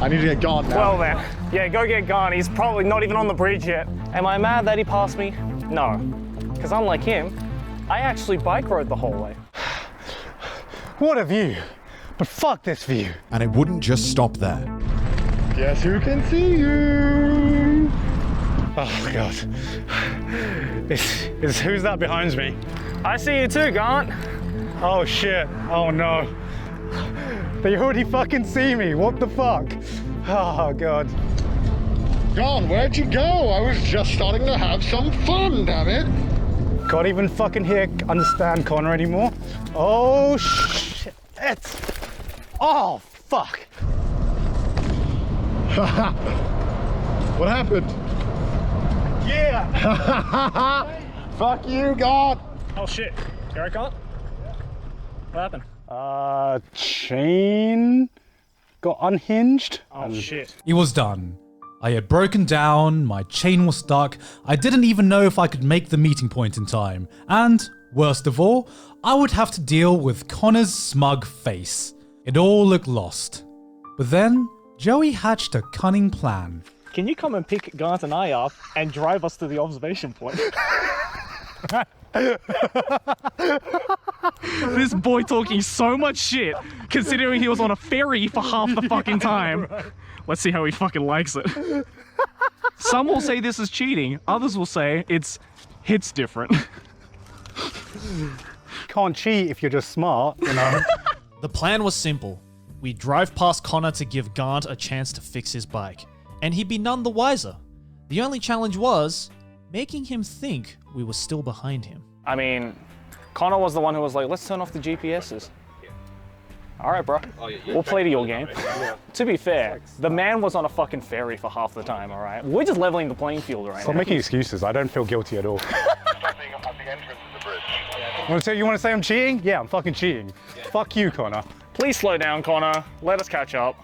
U: I need to get Gaunt now.
D: Well then, yeah, go get Gaunt. He's probably not even on the bridge yet. Am I mad that he passed me? No, because unlike him, I actually bike rode the whole way.
F: What a view. But fuck this view.
A: And it wouldn't just stop there.
U: Guess who can see you?
F: Oh my god. Who's that behind me?
D: I see you too, Gaunt.
F: Oh shit. Oh no. They already fucking see me. What the fuck? Oh god.
U: Gaunt, where'd you go? I was just starting to have some fun, damn it.
F: Can't even fucking understand Connor anymore. Oh shit. Oh, fuck.
U: What happened?
F: Yeah.
U: Fuck you, Gaunt.
D: Oh shit. Here I come. What happened?
F: Chain got unhinged.
D: Oh shit.
W: It was done. I had broken down, my chain was stuck, I didn't even know if I could make the meeting point in time, and, worst of all, I would have to deal with Connor's smug face. It all looked lost. But then, Joey hatched a cunning plan.
D: Can you come and pick Gaunt and I up and drive us to the observation point? This boy talking so much shit, considering he was on a ferry for half the fucking time. Let's see how he fucking likes it. Some will say this is cheating, others will say it's different.
F: Can't cheat if you're just smart, you know?
L: The plan was simple. We'd drive past Connor to give Gaunt a chance to fix his bike, and he'd be none the wiser. The only challenge was making him think we were still behind him.
D: I mean, Connor was the one who was like, let's turn off the GPSs. All right, bro. We'll play to your game. To be fair, the man was on a fucking ferry for half the time, all right? We're just leveling the playing field right
F: Stop
D: now.
F: making excuses. I don't feel guilty at all. You want to say I'm cheating? Yeah, I'm fucking cheating. Fuck you, Connor.
D: Please slow down, Connor. Let us catch up.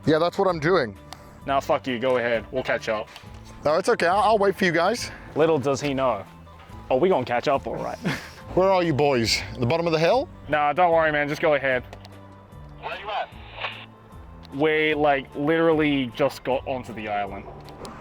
U: Yeah, that's what I'm doing.
D: Nah, fuck you. Go ahead. We'll catch up.
U: No, it's okay. I'll wait for you guys.
D: Little does he know. Oh, we gonna catch up, all right.
U: Where are you boys? At the bottom of the hill?
D: Nah, don't worry, man. Just go ahead.
G: Where you at?
D: We, like, literally just got onto the island.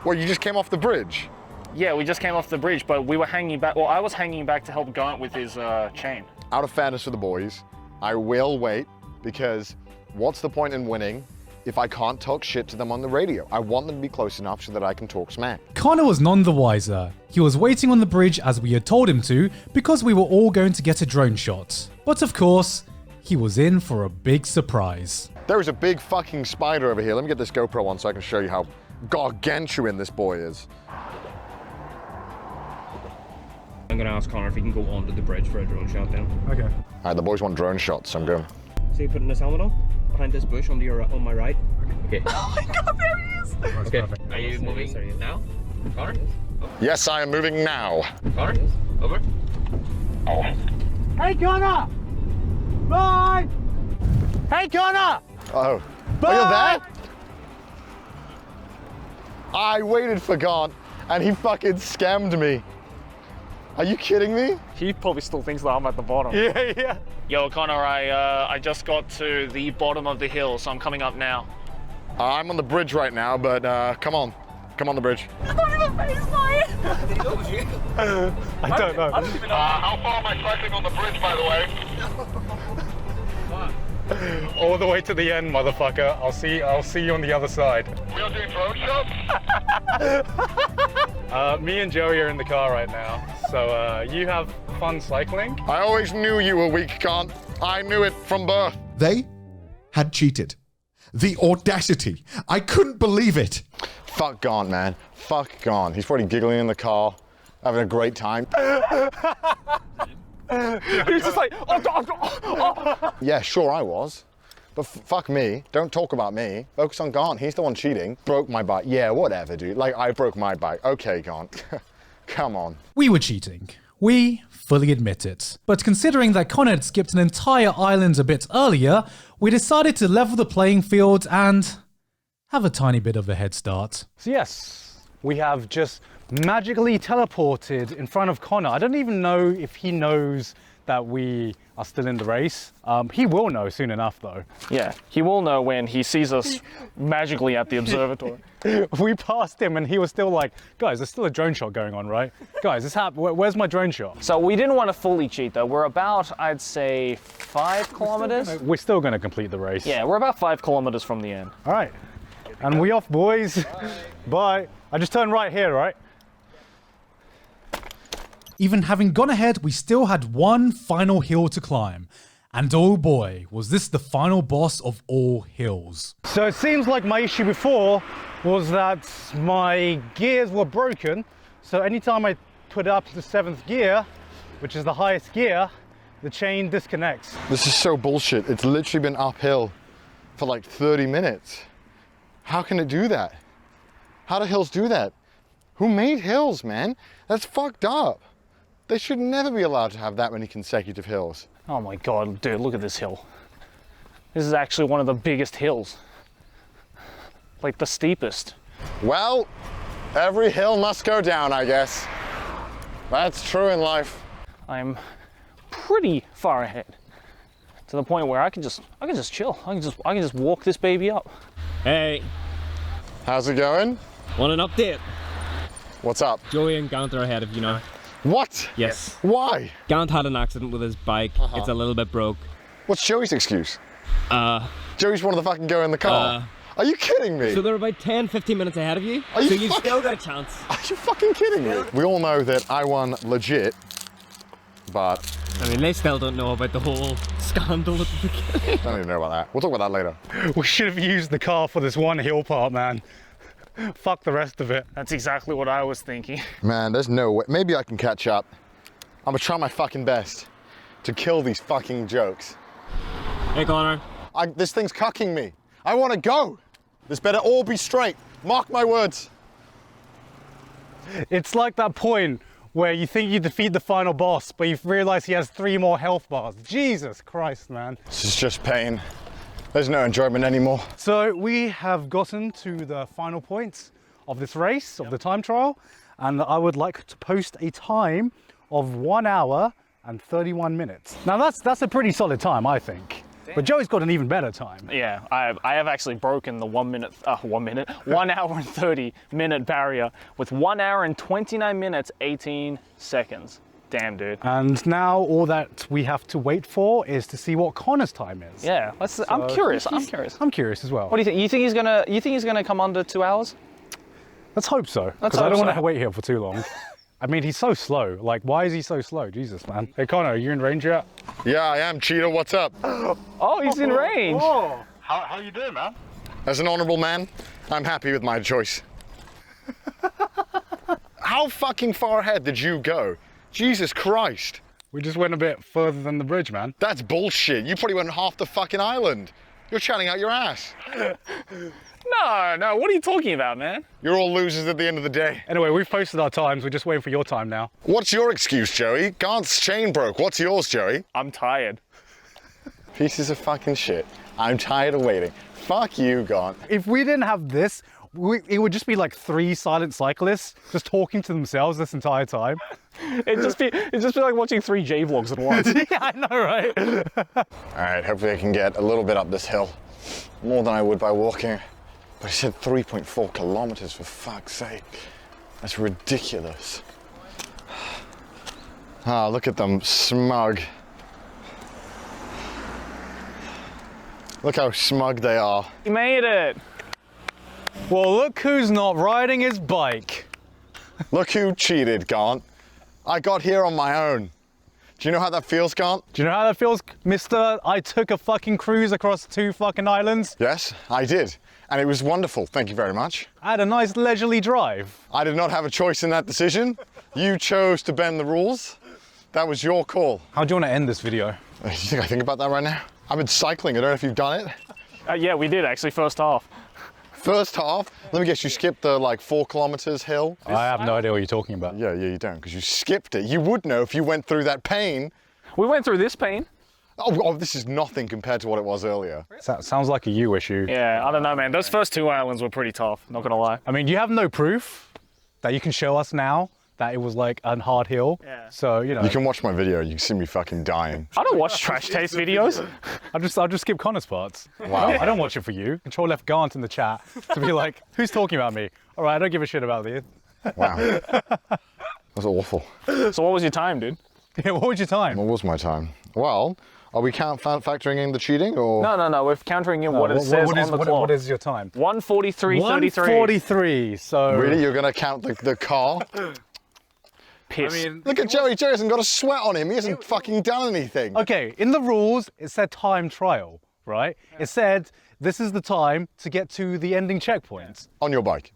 U: Well, you just came off the bridge?
D: Yeah, we just came off the bridge, but we were hanging back. Well, I was hanging back to help Gaunt with his chain.
U: Out of fairness to the boys, I will wait, because what's the point in winning if I can't talk shit to them on the radio? I want them to be close enough so that I can talk smack.
W: Connor was none the wiser. He was waiting on the bridge as we had told him to because we were all going to get a drone shot. But of course, he was in for a big surprise.
U: There is a big fucking spider over here. Let me get this GoPro on so I can show you how gargantuan this boy is.
R: I'm gonna ask Connor if he can go onto the bridge for a drone shot then.
F: Okay.
U: All right, the boys want drone shots, so I'm going.
R: So you're putting this helmet on? Behind this bush on my right? Okay.
J: Oh my god, there he is!
R: Okay. Are you moving now? Connor?
U: Yes, I am moving now.
R: Connor? Over.
U: Oh.
F: Hey, Connor! Bye! Hey, Connor!
U: Oh. Are you there? I waited for Gaunt, and he fucking scammed me. Are you kidding me?
D: He probably still thinks that I'm at the bottom.
F: Yeah.
D: Yo, Connor, I just got to the bottom of the hill, so I'm coming up now.
U: I'm on the bridge right now, but come on. Come on the bridge.
J: I don't even face mine!
F: I don't know.
G: How far am I cycling on the bridge, by the way?
F: All the way to the end, motherfucker. I'll see you on the other side.
G: We are doing drone shots?
F: Me and Joey are in the car right now, so you have fun cycling.
U: I always knew you were weak, Gaunt. I knew it from birth.
A: They had cheated. The audacity. I couldn't believe it.
U: Fuck Gaunt, man. Fuck Gaunt. He's probably giggling in the car, having a great time.
D: He's just like, oh.
U: Yeah, sure I was. But fuck me. Don't talk about me. Focus on Gaunt. He's the one cheating. Broke my bike. Yeah, whatever, dude. Like, I broke my bike. Okay, Gaunt. Come on.
W: We were cheating. We fully admit it. But considering that Connor had skipped an entire island a bit earlier, we decided to level the playing field and have a tiny bit of a head start.
F: So yes, we have just magically teleported in front of Connor. I don't even know if he knows that we are still in the race. He will know soon enough though.
D: Yeah, he will know when he sees us magically at the observatory.
F: We passed him and he was still like, guys, there's still a drone shot going on, right? Guys, where's my drone shot?
D: So we didn't want to fully cheat though. We're about, I'd say, 5 kilometers.
F: We're still gonna complete the race.
D: Yeah, we're about 5 kilometers from the end.
F: All right, and we off, boys. Bye. I just turned right here, right?
W: Even having gone ahead, we still had one final hill to climb. And oh boy, was this the final boss of all hills.
F: So it seems like my issue before was that my gears were broken. So anytime I put it up to the 7th gear, which is the highest gear, the chain disconnects.
U: This is so bullshit. It's literally been uphill for like 30 minutes. How can it do that? How do hills do that? Who made hills, man? That's fucked up. They should never be allowed to have that many consecutive hills.
D: Oh my god, dude, look at this hill. This is actually one of the biggest hills. Like the steepest.
U: Well, every hill must go down, I guess. That's true in life.
D: I'm pretty far ahead. To the point where I can just chill. I can just walk this baby up.
R: Hey.
U: How's it going?
R: Want an update?
U: What's up?
R: Joey and Gaunt are ahead of you now.
U: What?
R: Yes.
U: Why?
R: Gaunt had an accident with his bike. It's a little bit broke.
U: What's Joey's excuse? Joey's one of the fucking go in the car. Are you kidding me?
R: So they're about 10-15 minutes ahead of you.
U: Are you
R: so you've still got a chance.
U: Are you fucking kidding me? We all know that I won legit, but...
R: I mean, they still don't know about the whole scandal at the beginning.
U: Don't even know about that. We'll talk about that later.
F: We should have used the car for this one hill part, man. Fuck the rest of it.
D: That's exactly what I was thinking.
U: Man, there's no way. Maybe I can catch up. I'm gonna try my fucking best to kill these fucking jokes.
R: Hey, Connor.
U: This thing's cucking me. I want to go. This better all be straight. Mark my words.
F: It's like that point where you think you defeat the final boss, but you realize he has 3 more health bars. Jesus Christ, man.
U: This is just pain. There's no enjoyment anymore.
F: So we have gotten to the final point of this race, of the time trial, and I would like to post a time of 1 hour and 31 minutes. Now that's a pretty solid time, I think. But Joey's got an even better time.
D: Yeah, I have actually broken the 1 hour and 30 minute barrier with 1 hour and 29 minutes, 18 seconds. Damn, dude.
F: And now all that we have to wait for is to see what Connor's time is.
D: Yeah, I'm curious. I'm curious
F: as well.
D: What do you think? You think he's gonna come under 2 hours?
F: Let's hope so. Because I don't want to wait here for too long. I mean, he's so slow. Like, why is he so slow? Jesus, man. Hey, Connor, are you in range yet?
U: Yeah, I am, Cheetah. What's up?
D: Oh, he's in range.
U: Oh.
G: How you doing, man?
U: As an honorable man, I'm happy with my choice. How fucking far ahead did you go? Jesus Christ.
F: We just went a bit further than the bridge, man.
U: That's bullshit. You probably went half the fucking island. You're chatting out your ass.
D: No, what are you talking about, man?
U: You're all losers at the end of the day.
F: Anyway, we've posted our times. We're just waiting for your time now.
U: What's your excuse, Joey? Gaunt's chain broke. What's yours, Joey?
D: I'm tired.
U: Pieces of fucking shit. I'm tired of waiting. Fuck you, Gaunt.
F: If we didn't have this, it would just be like 3 silent cyclists just talking to themselves this entire time.
D: It'd just be like watching 3 J-vlogs at once.
F: Yeah, I know, right?
U: All right, hopefully I can get a little bit up this hill. More than I would by walking. But he said 3.4 kilometers, for fuck's sake. That's ridiculous. Ah, look at them, smug. Look how smug they are.
D: He made it.
F: Well, look who's not riding his bike.
U: Look who cheated, Gaunt. I got here on my own. Do you know how that feels, Gaunt?
F: Do you know how that feels, mister? I took a fucking cruise across 2 fucking islands.
U: Yes, I did. And it was wonderful, thank you very much.
F: I had a nice leisurely drive.
U: I did not have a choice in that decision. You chose to bend the rules. That was your call.
F: How do you want to end this video?
U: You think I think about that right now? I've been cycling, I don't know if you've done it.
D: Yeah, we did actually, first half.
U: First half? Let me guess, you skipped the like 4 kilometers hill?
F: I have no idea what you're talking about.
U: Yeah, you don't, because you skipped it. You would know if you went through that pain.
D: We went through this pain.
U: Oh, this is nothing compared to what it was earlier.
F: Sounds like a you issue.
D: Yeah, I don't know, man. Those first 2 islands were pretty tough, not gonna lie.
F: I mean, you have no proof that you can show us now that it was like a hard hill.
D: Yeah.
F: So, you know.
U: You can watch my video, you can see me fucking dying.
D: I don't watch trash taste videos.
F: I'll just skip Connor's parts.
U: Wow.
F: I don't watch it for you. Control F Gaunt in the chat to be like, who's talking about me? All right, I don't give a shit about you.
U: Wow. That was awful.
D: So what was your time, dude?
F: Yeah, what was your time?
U: What was my time? Well, are we factoring in the cheating or?
D: No, we're countering in what it says on the clock.
F: What is your time?
D: 1:43:33.
F: 1:43, so...
U: Really, you're gonna count the car?
D: Piss.
F: I mean,
U: look at Joey. Joey hasn't got a sweat on him. He hasn't fucking done anything.
F: Okay, in the rules, it said time trial, right? It said this is the time to get to the ending checkpoint.
U: On your bike.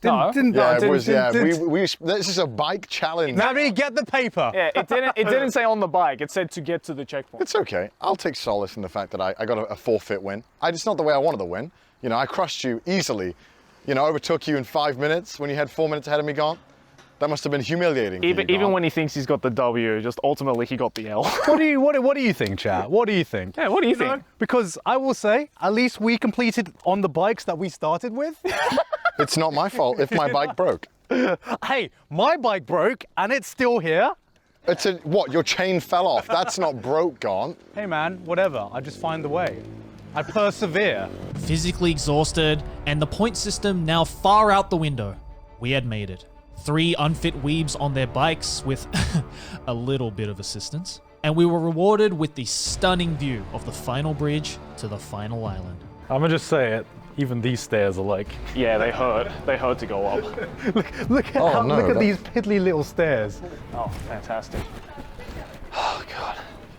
F: This
U: is a bike challenge.
F: Let me get the paper.
D: Yeah, it didn't say on the bike. It said to get to the checkpoint.
U: It's okay. I'll take solace in the fact that I got a forfeit win. It's not the way I wanted to win. You know, I crushed you easily. You know, overtook you in 5 minutes when you had 4 minutes ahead of me, Gaunt. That must have been humiliating.
D: Even when he thinks he's got the W, just ultimately he got the L.
F: What do you think, chat? What do you think?
D: Yeah, what do you think?
F: Because I will say, at least we completed on the bikes that we started with.
U: It's not my fault if my bike broke.
F: Hey, my bike broke and it's still here.
U: What, your chain fell off? That's not broke, Gaunt.
F: Hey man, whatever, I just find the way. I persevere.
L: Physically exhausted, and the point system now far out the window. We had made it. 3 unfit weebs on their bikes with a little bit of assistance. And we were rewarded with the stunning view of the final bridge to the final island.
F: I'm gonna just say it. Even these stairs are like...
D: Yeah, they hurt. They hurt to go up.
F: look at these piddly little stairs.
D: Oh, fantastic.
F: Oh,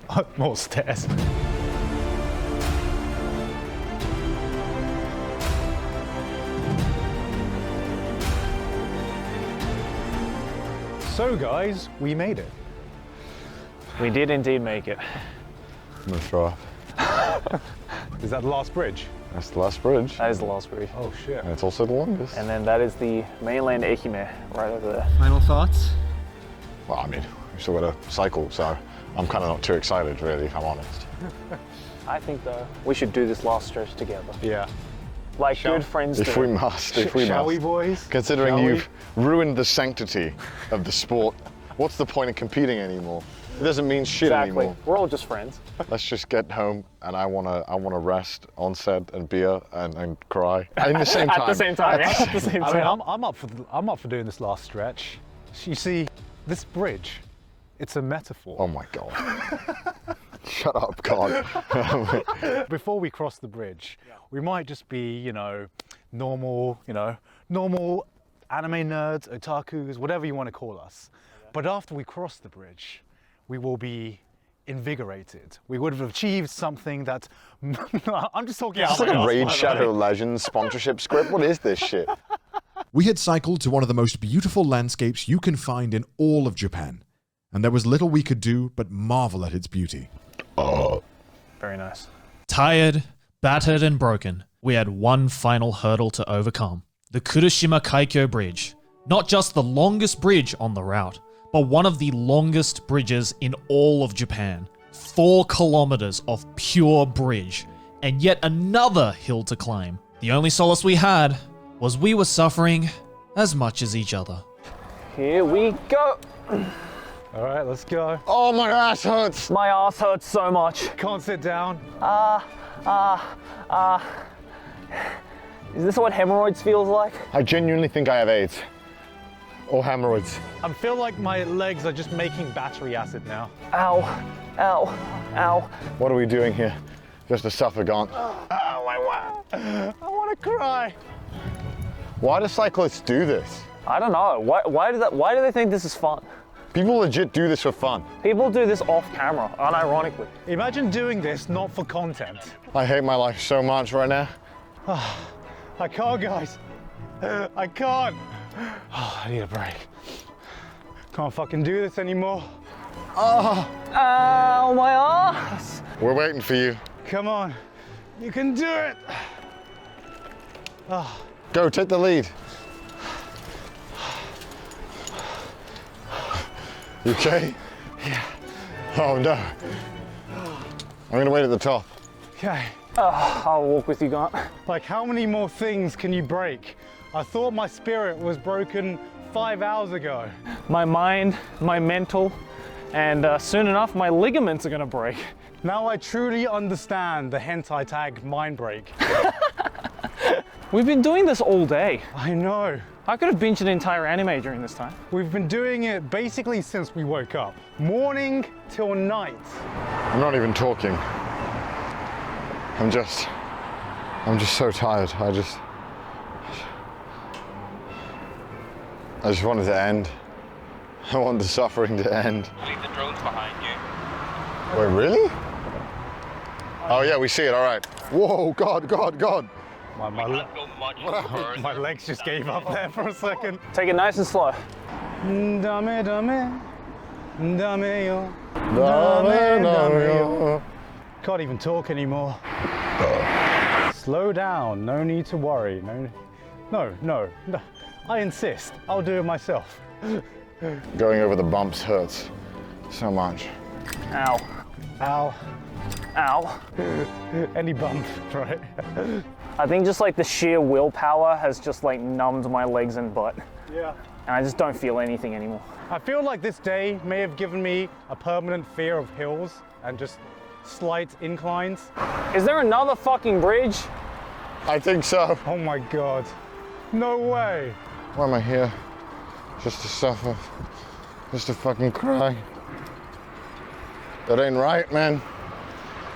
F: God. More stairs. So, guys, we made it.
D: We did indeed make it.
U: I'm gonna throw up.
F: Is that the last bridge?
U: That's the last bridge.
D: That is the last bridge.
F: Oh shit.
U: And it's also the longest.
D: And then that is the mainland Ehime right over there.
H: Final thoughts?
U: Well, I mean, we still got to cycle, so I'm kind of not too excited, really, if I'm honest.
D: I think though, we should do this last stretch together.
F: Yeah.
D: Like good friends do.
U: If we must, if we must.
F: Shall we, boys?
U: Considering you've ruined the sanctity of the sport, what's the point of competing anymore? It doesn't mean shit anymore.
D: We're all just friends.
U: Let's just get home, and I wanna rest on set and beer and cry in the same time.
D: At the same time. Yeah. At the same time.
F: I mean, I'm up for doing this last stretch. You see, this bridge, it's a metaphor.
U: Oh my god. Shut up, God.
F: Before we cross the bridge, we might just be, normal anime nerds, otakus, whatever you want to call us. But after we cross the bridge, we will be invigorated. We would have achieved something that I'm just talking
U: It's like a Raid Shadow Legends sponsorship script. What is this shit?
A: We had cycled to one of the most beautiful landscapes you can find in all of Japan, and there was little we could do but marvel at its beauty.
U: Oh.
D: Very nice.
L: Tired, battered, and broken, we had one final hurdle to overcome. The Kurushima Kaikyo Bridge. Not just the longest bridge on the route, but one of the longest bridges in all of Japan. 4 kilometers of pure bridge, and yet another hill to climb. The only solace we had was we were suffering as much as each other.
D: Here we go.
F: All right, let's go.
U: Oh, my ass hurts.
D: My ass hurts so much.
F: Can't sit down.
D: Is this what hemorrhoids feels like?
U: I genuinely think I have AIDS. Or hemorrhoids.
F: I feel like my legs are just making battery acid now.
D: Ow, ow, ow.
U: What are we doing here? Just a suffragant.
F: Oh my wow. I want to cry.
U: Why do cyclists do this?
D: I don't know. Why do they think this is fun?
U: People legit do this for fun.
D: People do this off camera, unironically.
F: Imagine doing this not for content.
U: I hate my life so much right now.
F: I can't, guys. I can't. Oh, I need a break. Can't fucking do this anymore.
U: Oh.
D: Ow, my ass.
U: We're waiting for you.
F: Come on. You can do it.
U: Oh. Go, take the lead. You okay?
F: Yeah.
U: Oh no. I'm gonna wait at the top.
F: Okay.
D: I'll walk with you, Grant.
F: Like, how many more things can you break? I thought my spirit was broken 5 hours ago.
D: My mind, my mental, and soon enough, my ligaments are gonna break.
F: Now I truly understand the hentai tag mind break.
D: We've been doing this all day.
F: I know.
D: I could have binged an entire anime during this time.
F: We've been doing it basically since we woke up. Morning till night.
U: I'm not even talking. I'm just so tired. I just wanted to end. I want the suffering to end.
G: Leave the drones behind you.
U: Wait, really? Oh yeah, we see it, all right. Whoa, God.
F: My legs just gave up there for a second.
D: Take it nice and slow.
F: Dame, dame, dame yo.
U: Dame, dame yo.
F: Can't even talk anymore. Slow down, no need to worry. No. I insist, I'll do it myself.
U: Going over the bumps hurts so much.
D: Ow.
F: Ow.
D: Ow.
F: Any bump, right?
D: I think just like the sheer willpower has just like numbed my legs and butt.
F: Yeah.
D: And I just don't feel anything anymore.
F: I feel like this day may have given me a permanent fear of hills and just slight inclines.
D: Is there another fucking bridge?
U: I think so.
F: Oh my God. No way.
U: Why am I here? Just to suffer. Just to fucking cry. That ain't right, man.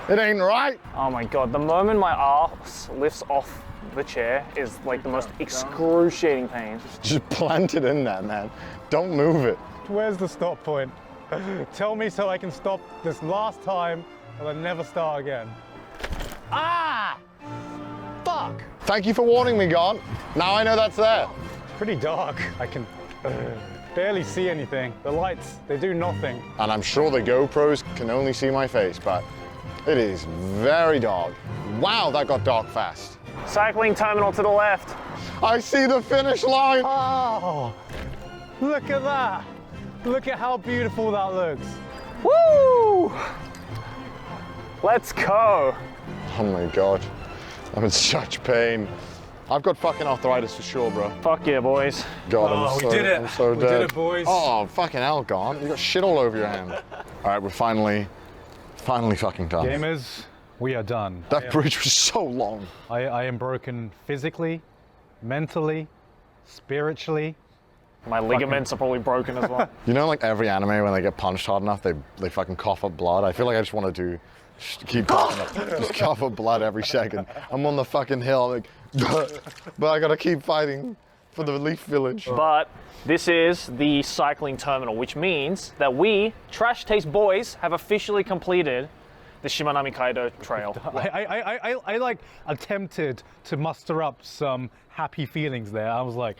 U: It ain't right.
D: Oh my God, the moment my ass lifts off the chair is like the most excruciating pain.
U: Just plant it in there, man. Don't move it.
F: Where's the stop point? Tell me so I can stop this last time and then never start again. Ah! Fuck!
U: Thank you for warning me, Gaunt. Now I know that's there.
F: It's pretty dark. I can barely see anything. The lights, they do nothing.
U: And I'm sure the GoPros can only see my face, but It is very dark. Wow, that got dark fast.
D: Cycling terminal to the left.
U: I see the finish line.
F: Oh, look at that. Look at how beautiful that looks.
D: Woo! Let's go.
U: Oh my God, I'm in such pain. I've got fucking arthritis for sure, bro.
D: Fuck yeah, boys.
U: God,
F: Oh, we did it.
U: I'm so
F: We
U: dead.
F: did it, boys.
U: Oh, fucking hell, gone. You got shit all over your hand. All right, we're finally fucking done.
F: Gamers, we are done.
U: That bridge was so long.
F: I am broken physically, mentally, spiritually.
D: My ligaments are probably broken as well.
U: You know, like every anime, when they get punched hard enough, they fucking cough up blood. I feel like I just want to just keep coughing up, just cough up blood every second. I'm on the fucking hill, like, but I gotta keep fighting for the Leaf Village.
D: But this is the cycling terminal, which means that we, Trash Taste Boys, have officially completed the Shimanami Kaido Trail.
F: I like attempted to muster up some happy feelings there. I was like,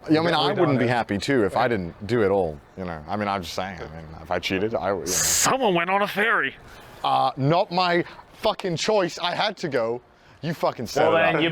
U: Yeah, I mean, I wouldn't be happy too if I didn't do it all, you know. I mean, I'm just saying, I mean, if I cheated, I would, you know.
D: Someone went on a ferry.
U: Not my fucking choice. I had to go. You fucking said
D: Well,
U: it.
D: then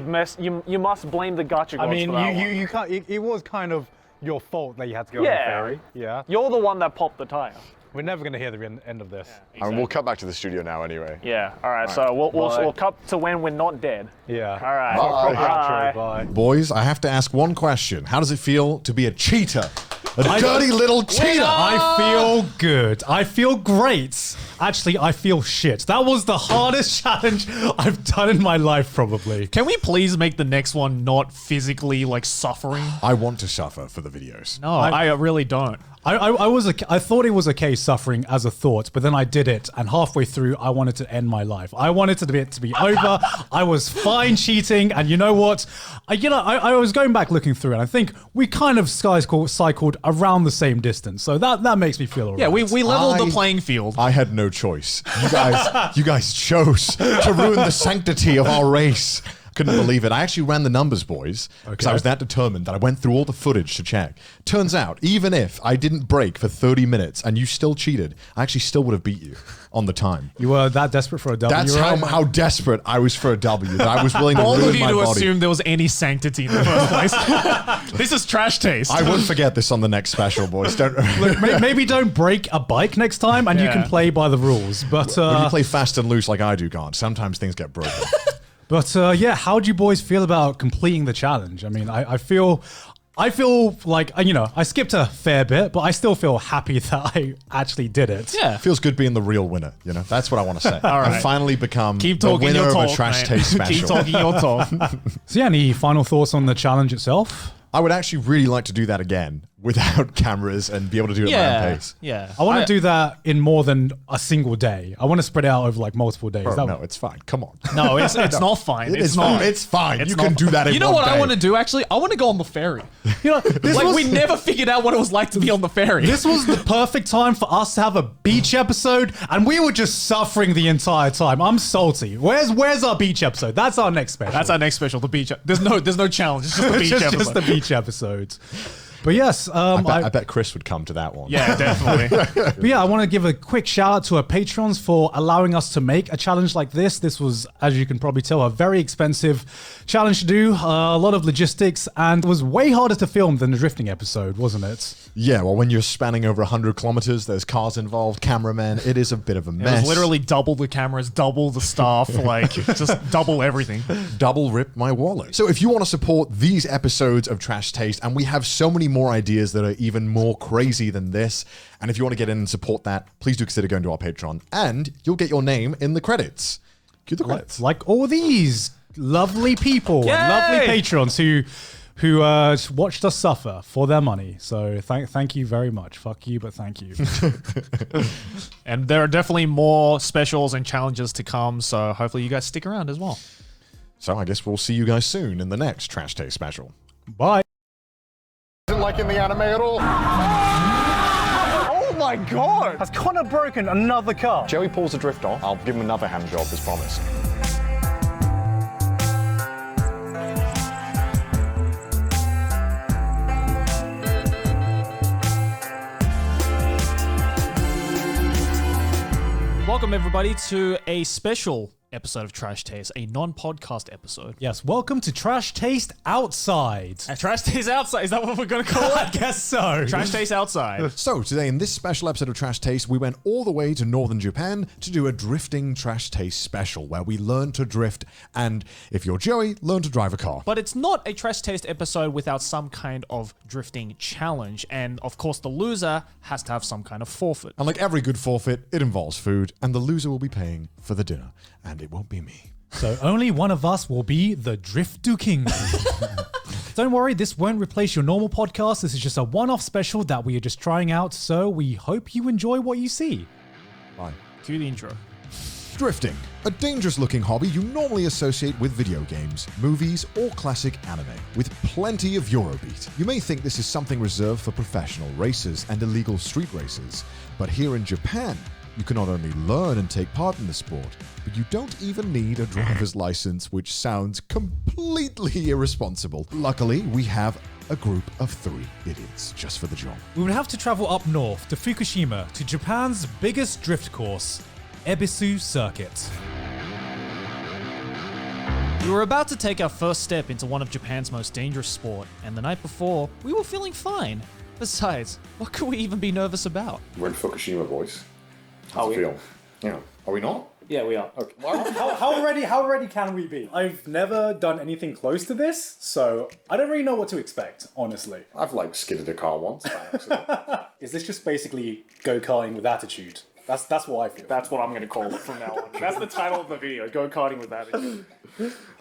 D: you must blame the gacha gods
F: I mean,
D: for that one.
F: you can't. It was kind of your fault that you had to go on the ferry. Yeah.
D: You're the one that popped the tire.
F: We're never going to hear the end of this.
U: I mean, we'll cut back to the studio now anyway.
D: Yeah. All right. So we'll cut to when we're not dead.
F: Yeah.
D: All right.
F: Bye.
A: Boys, I have to ask one question. How does it feel to be a cheater? A dirty little cheater!
W: I feel good. I feel great. Actually, I feel shit. That was the hardest challenge I've done in my life, probably.
L: Can we please make the next one not physically, like, suffering?
A: I want to suffer for the videos.
L: No, I really don't.
W: I thought it was okay suffering as a thought, but then I did it, and halfway through, I wanted to end my life. I wanted it to be over. I was fine cheating, and you know what? I was going back looking through, and I think we kind of cycled around the same distance, so that makes me feel alright.
L: Yeah, we leveled the playing field.
A: I had no choice. You guys chose to ruin the sanctity of our race. Couldn't believe it. I actually ran the numbers, boys, because I was that determined that I went through all the footage to check. Turns out, even if I didn't break for 30 minutes and you still cheated, I actually still would have beat you on the time.
W: You were that desperate for a W.
A: That's how desperate I was for a W, that I was willing to
L: All
A: ruin
L: of you
A: my
L: to
A: body.
L: assume there was any sanctity in the first place. This is Trash Taste.
A: I won't forget this on the next special, boys. Don't.
W: Look, maybe don't break a bike next time, and you can play by the rules. But
A: when you play fast and loose like I do, God, sometimes things get broken.
W: But yeah, how do you boys feel about completing the challenge? I mean, I feel like, you know, I skipped a fair bit, but I still feel happy that I actually did it.
L: Yeah.
A: It feels good being the real winner, you know? That's what I want to say.
W: All right.
A: I've finally become
L: Keep
A: the
L: talking
A: winner
L: your
A: of
L: talk,
A: a Trash
L: mate.
A: Taste special.
L: Keep talking your talk.
W: So yeah, any final thoughts on the challenge itself?
A: I would actually really like to do that again without cameras and be able to do it at my own pace.
L: Yeah.
W: I want to do that in more than a single day. I want to spread it out over like multiple days.
A: Bro, no, it's fine. Come on.
L: No, it's not fine.
A: It's not. It's fine. You can do that in
L: You know
A: one
L: what I
A: day.
L: want to do, actually? I want to go on the ferry.
W: You know,
L: we never figured out what it was like to be on the ferry.
W: This was the perfect time for us to have a beach episode, and we were just suffering the entire time. I'm salty. Where's our beach episode? That's our next special.
L: That's our next special, the beach. There's no challenge. It's just the beach episode.
W: Just the beach episodes. But yes,
A: I bet Chris would come to that one.
L: Yeah, definitely.
W: But yeah, I want to give a quick shout out to our patrons for allowing us to make a challenge like this. This was, as you can probably tell, a very expensive challenge to do, a lot of logistics, and was way harder to film than the drifting episode, wasn't it?
A: Yeah, well, when you're spanning over 100 kilometers, there's cars involved, cameramen. It is a bit of a
L: It
A: mess.
L: was literally double the cameras, double the staff, like just double everything.
A: Double rip my wallet. So if you want to support these episodes of Trash Taste, and we have so many more ideas that are even more crazy than this, and if you want to get in and support that, please do consider going to our Patreon, and you'll get your name in the credits. Cue the credits.
W: Like all these lovely people,
L: Yay!
W: lovely patrons who watched us suffer for their money. So thank you very much. Fuck you, but thank you.
L: And there are definitely more specials and challenges to come, so hopefully you guys stick around as well.
A: So I guess we'll see you guys soon in the next Trash Taste special.
W: Bye.
U: Isn't like in the anime at all.
F: Oh my God! Has Connor broken another car?
U: Joey pulls the drift off. I'll give him another hand job as promised.
L: Welcome, everybody, to a special episode of Trash Taste, a non-podcast episode.
W: Yes, welcome to Trash Taste Outside.
L: Trash Taste Outside, is that what we're going to call it?
W: I guess so.
L: Trash Taste Outside.
A: So today in this special episode of Trash Taste, we went all the way to northern Japan to do a drifting Trash Taste special where we learn to drift and, if you're Joey, learn to drive a car.
L: But it's not a Trash Taste episode without some kind of drifting challenge, and of course the loser has to have some kind of forfeit.
A: And like every good forfeit, it involves food, and the loser will be paying for the dinner. And it won't be me.
W: So only one of us will be the Driftu King. Don't worry, this won't replace your normal podcast. This is just a one-off special that we are just trying out, so we hope you enjoy what you see.
A: Bye.
L: Cue the intro.
A: Drifting, a dangerous-looking hobby you normally associate with video games, movies, or classic anime, with plenty of Eurobeat. You may think this is something reserved for professional racers and illegal street racers, but here in Japan, you can not only learn and take part in the sport, but you don't even need a driver's license, which sounds completely irresponsible. Luckily, we have a group of 3 idiots just for the job.
W: We would have to travel up north to Fukushima to Japan's biggest drift course, Ebisu Circuit.
L: We were about to take our first step into one of Japan's most dangerous sport, and the night before, we were feeling fine. Besides, what could we even be nervous about?
U: We're in Fukushima, boys.
F: How's
U: it feel? Yeah. Are we not?
F: Yeah, we are.
U: Okay.
F: How ready can we be? I've never done anything close to this, so I don't really know what to expect, honestly.
U: I've skidded a car once by accident.
F: Is this just basically go-karting with attitude? That's what I feel.
D: That's what I'm going to call it from now on. That's the title of the video, go-karting with attitude.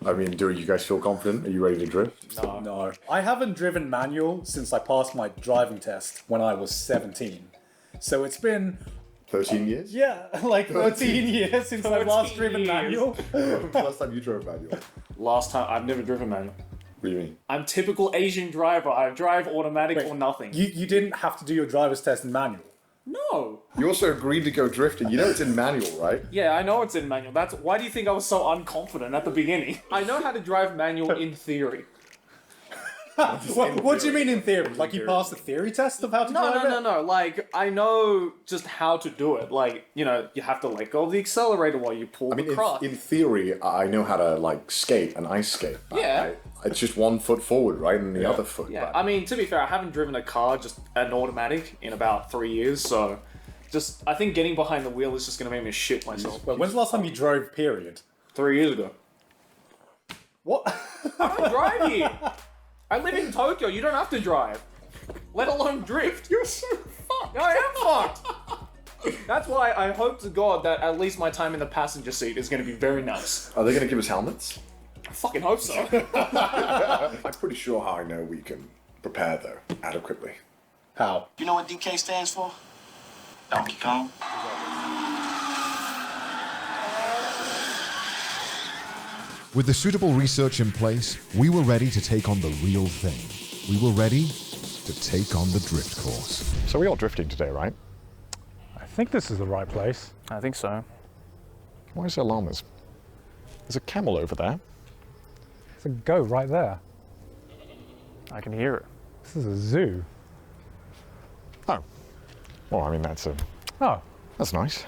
U: I mean, do you guys feel confident? Are you ready to drift?
F: No. I haven't driven manual since I passed my driving test when I was 17. So it's been
U: 13 years?
F: Yeah, 13 years since I've last driven manual.
U: Last time you drove manual?
D: Last time, I've never driven manual.
U: What do you mean?
D: I'm typical Asian driver. I drive automatic or nothing.
F: You didn't have to do your driver's test in manual?
D: No.
U: You also agreed to go drifting. You know it's in manual, right?
D: Yeah, I know it's in manual. Why do you think I was so unconfident at the beginning? I know how to drive manual in theory.
F: What do you mean in theory? You passed the theory test of how to drive it?
D: No. I know just how to do it. You have to let go of the accelerator while you pull the clutch.
U: In theory, I know how to skate and ice skate.
D: Yeah.
U: It's just one foot forward, right, and the other foot
D: Yeah.
U: back.
D: I mean, to be fair, I haven't driven a car, just an automatic, in about 3 years. So, I think getting behind the wheel is just going to make me shit myself.
F: Wait, when's the last time you drove? Period.
D: 3 years ago.
F: What?
D: I don't drive here. I live in Tokyo, you don't have to drive. Let alone drift.
U: You're so fucked.
D: I am fucked. That's why I hope to God that at least my time in the passenger seat is going to be very nice.
U: Are they going to give us helmets?
D: I fucking hope so.
U: I'm pretty sure how I know we can prepare, though, adequately.
F: How?
H: You know what DK stands for? Donkey Kong.
A: With the suitable research in place, we were ready to take on the real thing. We were ready to take on the drift course.
U: So we are drifting today, right?
F: I think this is the right place.
D: I think so.
U: Why is there llamas? There's a camel over there.
F: There's a goat right there.
D: I can hear it.
F: This is a zoo.
U: Oh. Well, I mean, that's nice.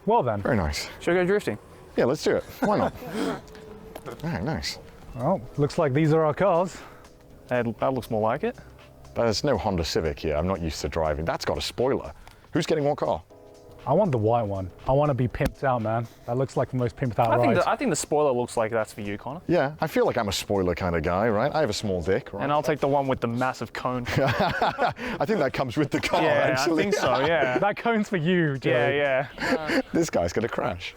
F: Well then.
U: Very nice.
D: Should we go drifting?
U: Yeah, let's do it. Why not? Alright, nice.
F: Well, looks like these are our cars.
D: That looks more like it.
U: There's no Honda Civic here. I'm not used to driving. That's got a spoiler. Who's getting what car?
F: I want the white one. I want to be pimped out, man. That looks like the most pimped out ride.
D: I think the spoiler looks like that's for you, Connor.
U: Yeah, I feel like I'm a spoiler kind of guy, right? I have a small dick, right?
D: And I'll take the one with the massive cone.
U: I think that comes with the car, actually.
D: I think so, yeah.
F: That cone's for you, Joey.
D: Yeah.
U: This guy's gonna crash.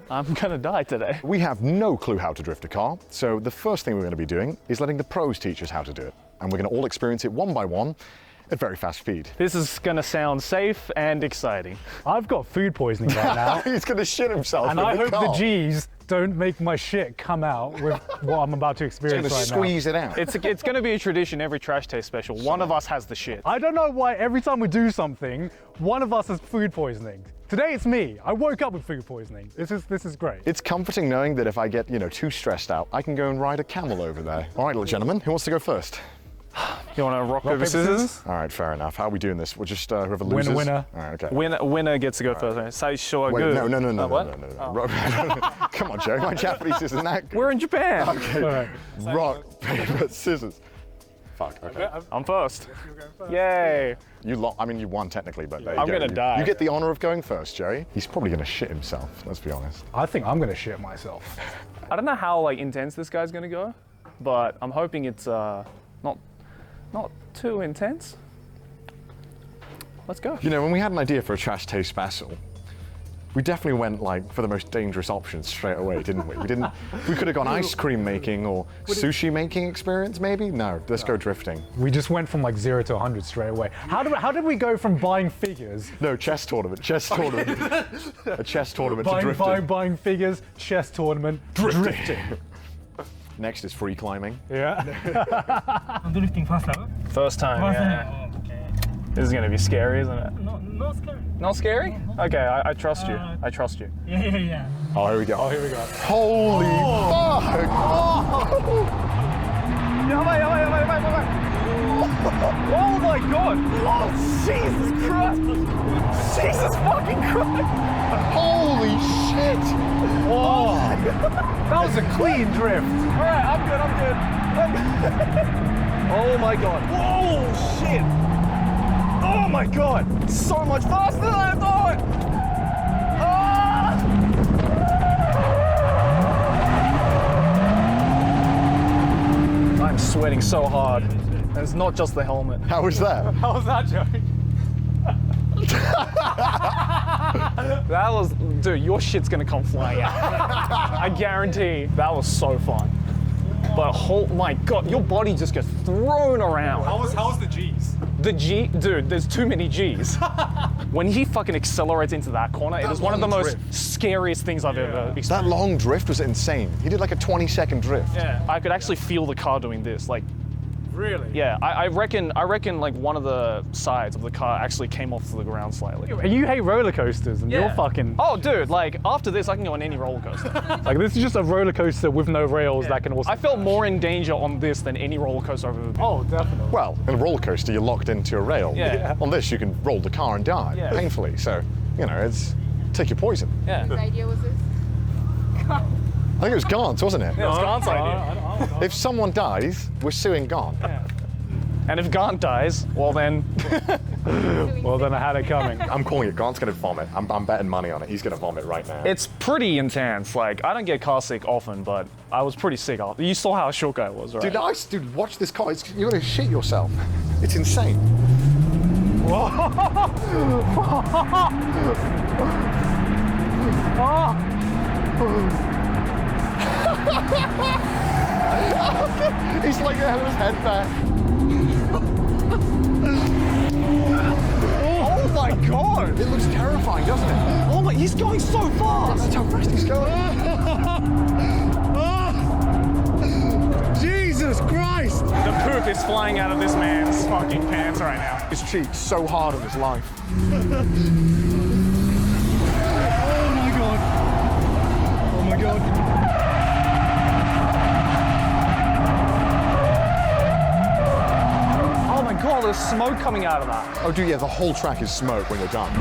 D: I'm gonna die today.
U: We have no clue how to drift a car, so the first thing we're gonna be doing is letting the pros teach us how to do it. And we're gonna all experience it one by one at very fast speed.
D: This is gonna sound safe and exciting.
F: I've got food poisoning right now.
U: He's gonna shit himself.
F: And I hope the G's don't make my shit come out with what I'm about to experience right now.
U: It's gonna squeeze it out.
D: It's gonna be a tradition every Trash Taste special. One of us has the shit.
F: I don't know why every time we do something, one of us has food poisoning. Today it's me. I woke up with food poisoning. This is great.
U: It's comforting knowing that if I get, too stressed out, I can go and ride a camel over there. All right, little gentlemen, who wants to go first?
D: You want to rock, paper, scissors?
U: All right, fair enough. How are we doing this? We're just whoever loses.
D: Winner.
U: All right, okay.
D: Winner gets to go first. Right? Saisho
U: Wait,
D: good.
U: no.
D: What?
U: Come on, Joe. My Japanese isn't that good.
D: We're in Japan.
U: Okay.
D: Right.
U: Rock, paper, scissors. Fuck. Okay.
D: I'm first. Yay.
U: You won technically, but there you
D: I'm
U: go.
D: gonna die.
U: You get the honor of going first, Jerry. He's probably gonna shit himself. Let's be honest.
F: I think I'm gonna shit myself.
D: I don't know how like intense this guy's gonna go, but I'm hoping it's not too intense. Let's go.
U: You know, when we had an idea for a trash taste special, we definitely went like for the most dangerous options straight away, didn't we? We could have gone ice cream making or sushi making experience, maybe. No, let's go drifting.
F: We just went from like 0 to 100 straight away. How did we go from buying figures?
U: No, chess tournament. A chess tournament to drifting.
F: Buying figures, chess tournament, drifting.
U: Next is free climbing.
F: Yeah.
N: I'm drifting fast now.
D: First time. Yeah.
N: Okay.
D: This is gonna be scary, isn't it?
N: Not scary.
D: Not scary? Okay, I trust you. I trust you.
N: Yeah.
U: Oh, here we go. Holy fuck!
D: Oh my god! Oh, Jesus Christ! Jesus fucking Christ!
U: Holy shit!
D: Oh,
F: that was a clean drift.
D: Alright, I'm good. Oh my god. Oh shit! Oh my god! So much faster than I thought! I'm sweating so hard. And it's not just the helmet.
U: How was that?
D: How was that, Joey? That was, dude, your shit's gonna come flying out. I guarantee. That was so fun. But oh my god, your body just gets thrown around.
F: How was the G's?
D: The G, dude, there's too many G's. When he fucking accelerates into that corner, it is one of the most scariest things I've ever experienced.
U: That long drift was insane. He did like a 20-second drift.
D: Yeah, I could actually feel the car doing this, like.
F: Really?
D: Yeah, I reckon like one of the sides of the car actually came off to the ground slightly.
F: You hate roller coasters and you're fucking...
D: Oh, dude, like after this, I can go on any roller coaster.
F: Like this is just a roller coaster with no rails that can also...
D: I felt more in danger on this than any roller coaster I've ever been.
F: Oh, definitely.
U: Well, in a roller coaster, you're locked into a rail.
D: Yeah.
U: On this, you can roll the car and die painfully. So, you know, it's take your poison.
D: Yeah.
O: Whose idea was this?
U: I think it was Gaunt's, wasn't it?
D: Yeah, it was Gaunt's idea.
U: If someone dies, we're suing Gaunt.
D: Yeah. And if Gaunt dies, well then...
F: well then I had it coming.
U: I'm calling it. Gaunt's gonna vomit. I'm betting money on it. He's gonna vomit right now.
D: It's pretty intense. Like, I don't get car sick often, but I was pretty sick. You saw how shook I was, right?
U: Dude, watch this car. You're gonna shit yourself. It's insane. He's like gonna have his head back.
D: Oh my god!
U: It looks terrifying, doesn't it?
D: Oh my, he's going so fast!
U: That's how fast he's going.
F: Jesus Christ!
D: The poop is flying out of this man's fucking pants right now.
U: He's cheated so hard in his life.
F: Oh my god! Oh my god!
D: Oh my god, there's smoke coming out of that.
U: Oh, dude, yeah, the whole track is smoke when you're done.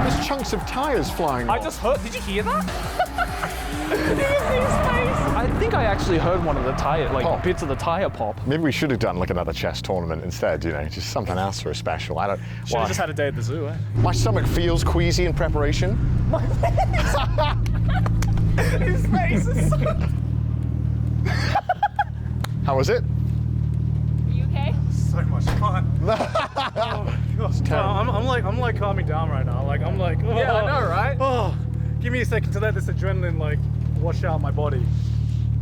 U: There's chunks of tires flying off.
D: I just heard, did you hear that? Did you see his face? I think I actually heard one of the tire, like bits of the tire pop.
U: Maybe we should have done like another chess tournament instead, you know, just something else for a special. I don't.
D: Should have just had a day at the zoo, eh?
U: My stomach feels queasy in preparation.
D: My face. His face is so...
U: How was it?
O: Are you okay?
F: So much fun. Oh, I'm like calming down right now. Like I'm like. Oh,
D: yeah, I know, right?
F: Oh, give me a second to let this adrenaline like wash out my body.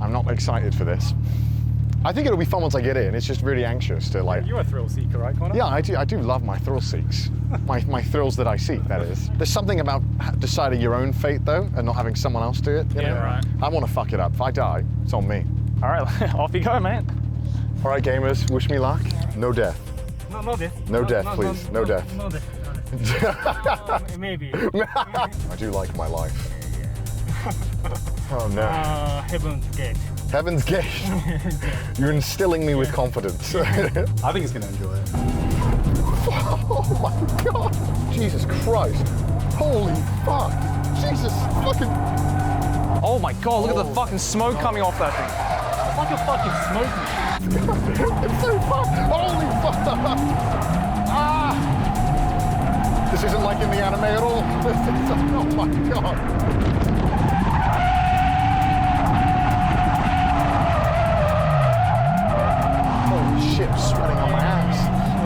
U: I'm not excited for this. I think it'll be fun once I get in. It's just really anxious to like.
F: You're a thrill seeker, right, Connor?
U: Yeah, I do love my thrill seeks. my thrills that I seek, that is. There's something about deciding your own fate though, and not having someone else do it. You know?
D: Right.
U: I want to fuck it up. If I die, it's on me.
D: All right, off you go, man.
U: All right, gamers, wish me luck. No death.
N: No death.
U: No death, please. No death.
N: No death. Maybe.
U: I do like my life. Oh no.
N: Heaven's gate.
U: Heaven's Gate. You're instilling me with confidence.
C: I think he's gonna enjoy it.
U: Oh my God. Jesus Christ. Holy fuck. Jesus fucking.
D: Oh my God, look at the fucking smoke coming off that thing.
C: It's like a fucking smoke machine.
U: It's so fun. Holy fuck. Ah. This isn't like in the anime at all. Oh my God. Shit, sweating on my ass.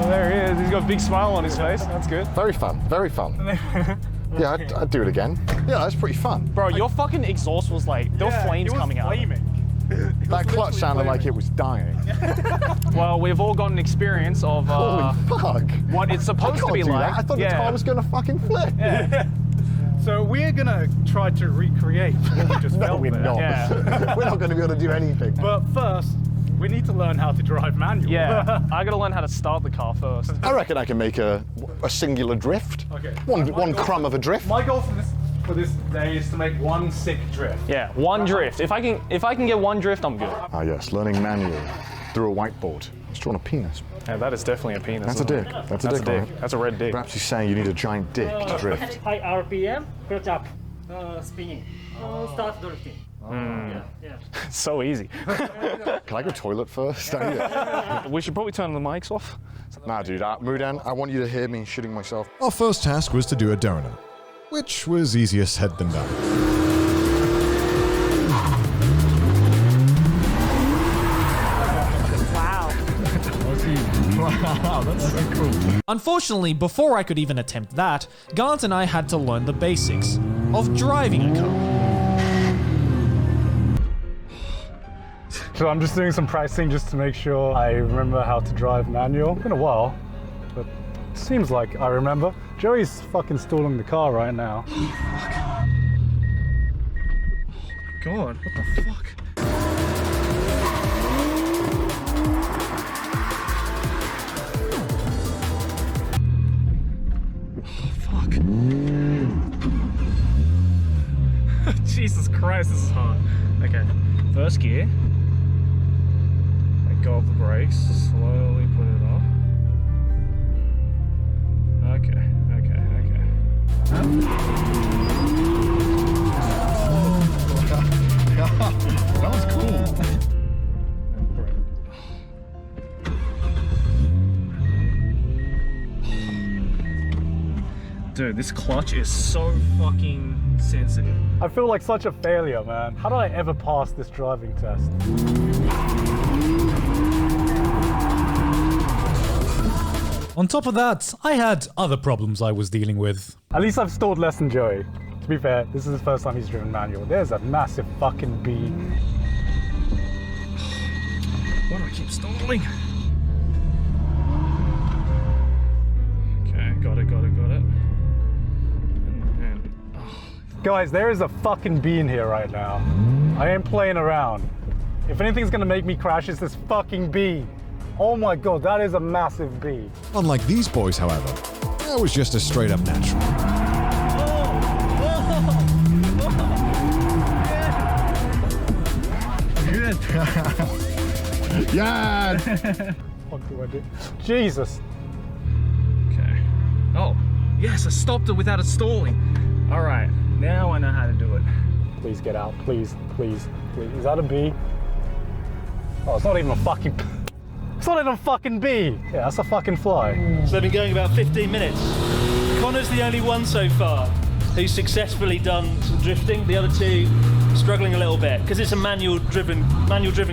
D: Oh, there he is. He's got a big smile on his face. That's good.
U: Very fun, very fun. Yeah, I'd do it again. Yeah, that's pretty fun.
D: Bro, your fucking exhaust was like, there were flames coming out.
U: That clutch sounded like it was dying.
D: Well, we've all got an experience of
U: holy fuck.
D: What it's supposed to be like.
U: I thought the car was gonna fucking flip.
C: Yeah. So we're gonna try to recreate what we just felt
U: we're
C: there.
U: not.
C: Yeah.
U: We're not gonna be able to do anything.
C: But first, we need to learn how to drive manual.
D: Yeah, I gotta learn how to start the car first.
U: I reckon I can make a singular drift.
C: Okay.
U: One crumb of a drift.
C: My goal for this day is to make one sick drift.
D: Yeah, one drift. If I can get one drift, I'm good.
U: Ah yes, learning manual through a whiteboard. He's drawn a penis.
D: Yeah, that is definitely a penis.
U: That's a dick. That's a dick.
D: Right? That's a red dick.
U: Perhaps he's saying you need a giant dick to drift.
N: High RPM, clutch up, spinning, start drifting. Yeah.
D: So easy.
U: Can I go toilet first?
D: We should probably turn the mics off.
U: Nah, dude. Mudan, I want you to hear me shitting myself.
A: Our first task was to do a donut, which was easier said than done.
L: Wow, that's so cool. Unfortunately, before I could even attempt that, Gant and I had to learn the basics of driving a car.
C: So I'm just doing some practicing just to make sure I remember how to drive manual. It's been a while, but it seems like I remember. Joey's fucking stalling the car right now.
D: God, what the fuck? Jesus Christ, this is hard. Okay, first gear. Let go of the brakes, slowly put it up. Okay.
U: That was cool.
D: Dude, this clutch is so fucking sensitive.
C: I feel like such a failure, man. How did I ever pass this driving test?
W: On top of that, I had other problems I was dealing with.
C: At least I've stalled less than Joey. To be fair, this is the first time he's driven manual. There's a massive fucking bee.
D: Why do I keep stalling? Okay, got it.
C: Guys, there is a fucking bee in here right now. I ain't playing around. If anything's gonna make me crash, it's this fucking bee. Oh my God, that is a massive bee.
A: Unlike these boys, however, that was just a straight up natural.
U: Yeah.
C: What do I do? Jesus.
D: Okay. Oh, yes, I stopped it without it stalling. All right, now I know how to do it.
C: Please get out, please. Is that a bee? Oh, it's not even a fucking... It's not even a fucking bee. Yeah, that's a fucking fly.
B: So they've been going about 15 minutes. Connor's the only one so far who's successfully done some drifting. The other two struggling a little bit because it's a manual driven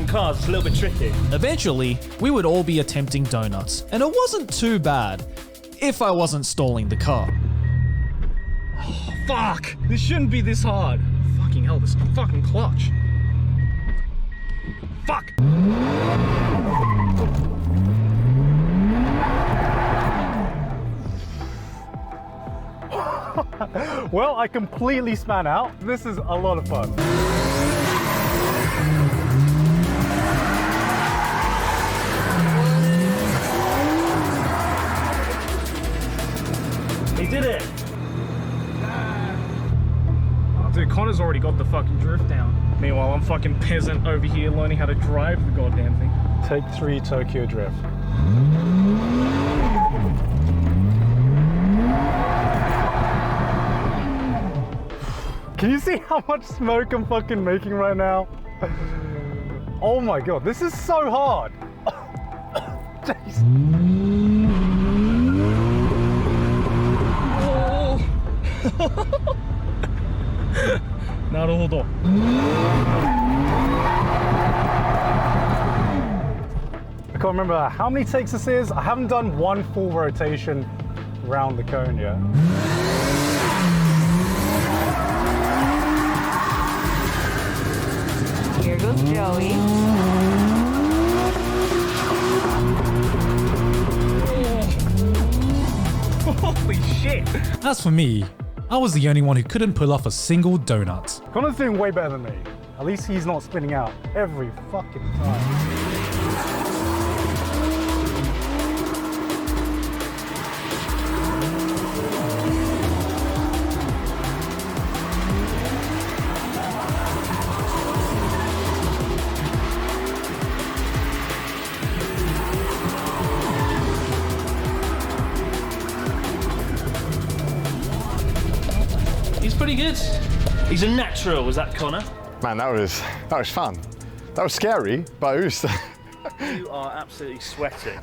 B: car. It's a little bit tricky.
L: Eventually, we would all be attempting donuts, and it wasn't too bad if I wasn't stalling the car.
D: Oh, fuck! This shouldn't be this hard. Fucking hell, this fucking clutch. Fuck!
C: Well, I completely span out. This is a lot of fun.
B: He did it!
D: Oh, dude, Connor's already got the fucking drift down. Meanwhile, I'm fucking peasant over here learning how to drive the goddamn thing.
C: Take 3 Tokyo Drift. Can you see how much smoke I'm fucking making right now? Oh my god, this is so hard. Jeez.
D: Naruhodo.
C: I can't remember how many takes this is. I haven't done one full rotation around the cone yet.
O: Here goes Joey.
D: Holy shit!
W: As for me, I was the only one who couldn't pull off a single donut.
C: Connor's doing way better than me. At least he's not spinning out every fucking time.
B: He's pretty good. He's a natural, was that Connor?
U: Man, that was fun. That was scary, but it was.
B: You are absolutely sweating.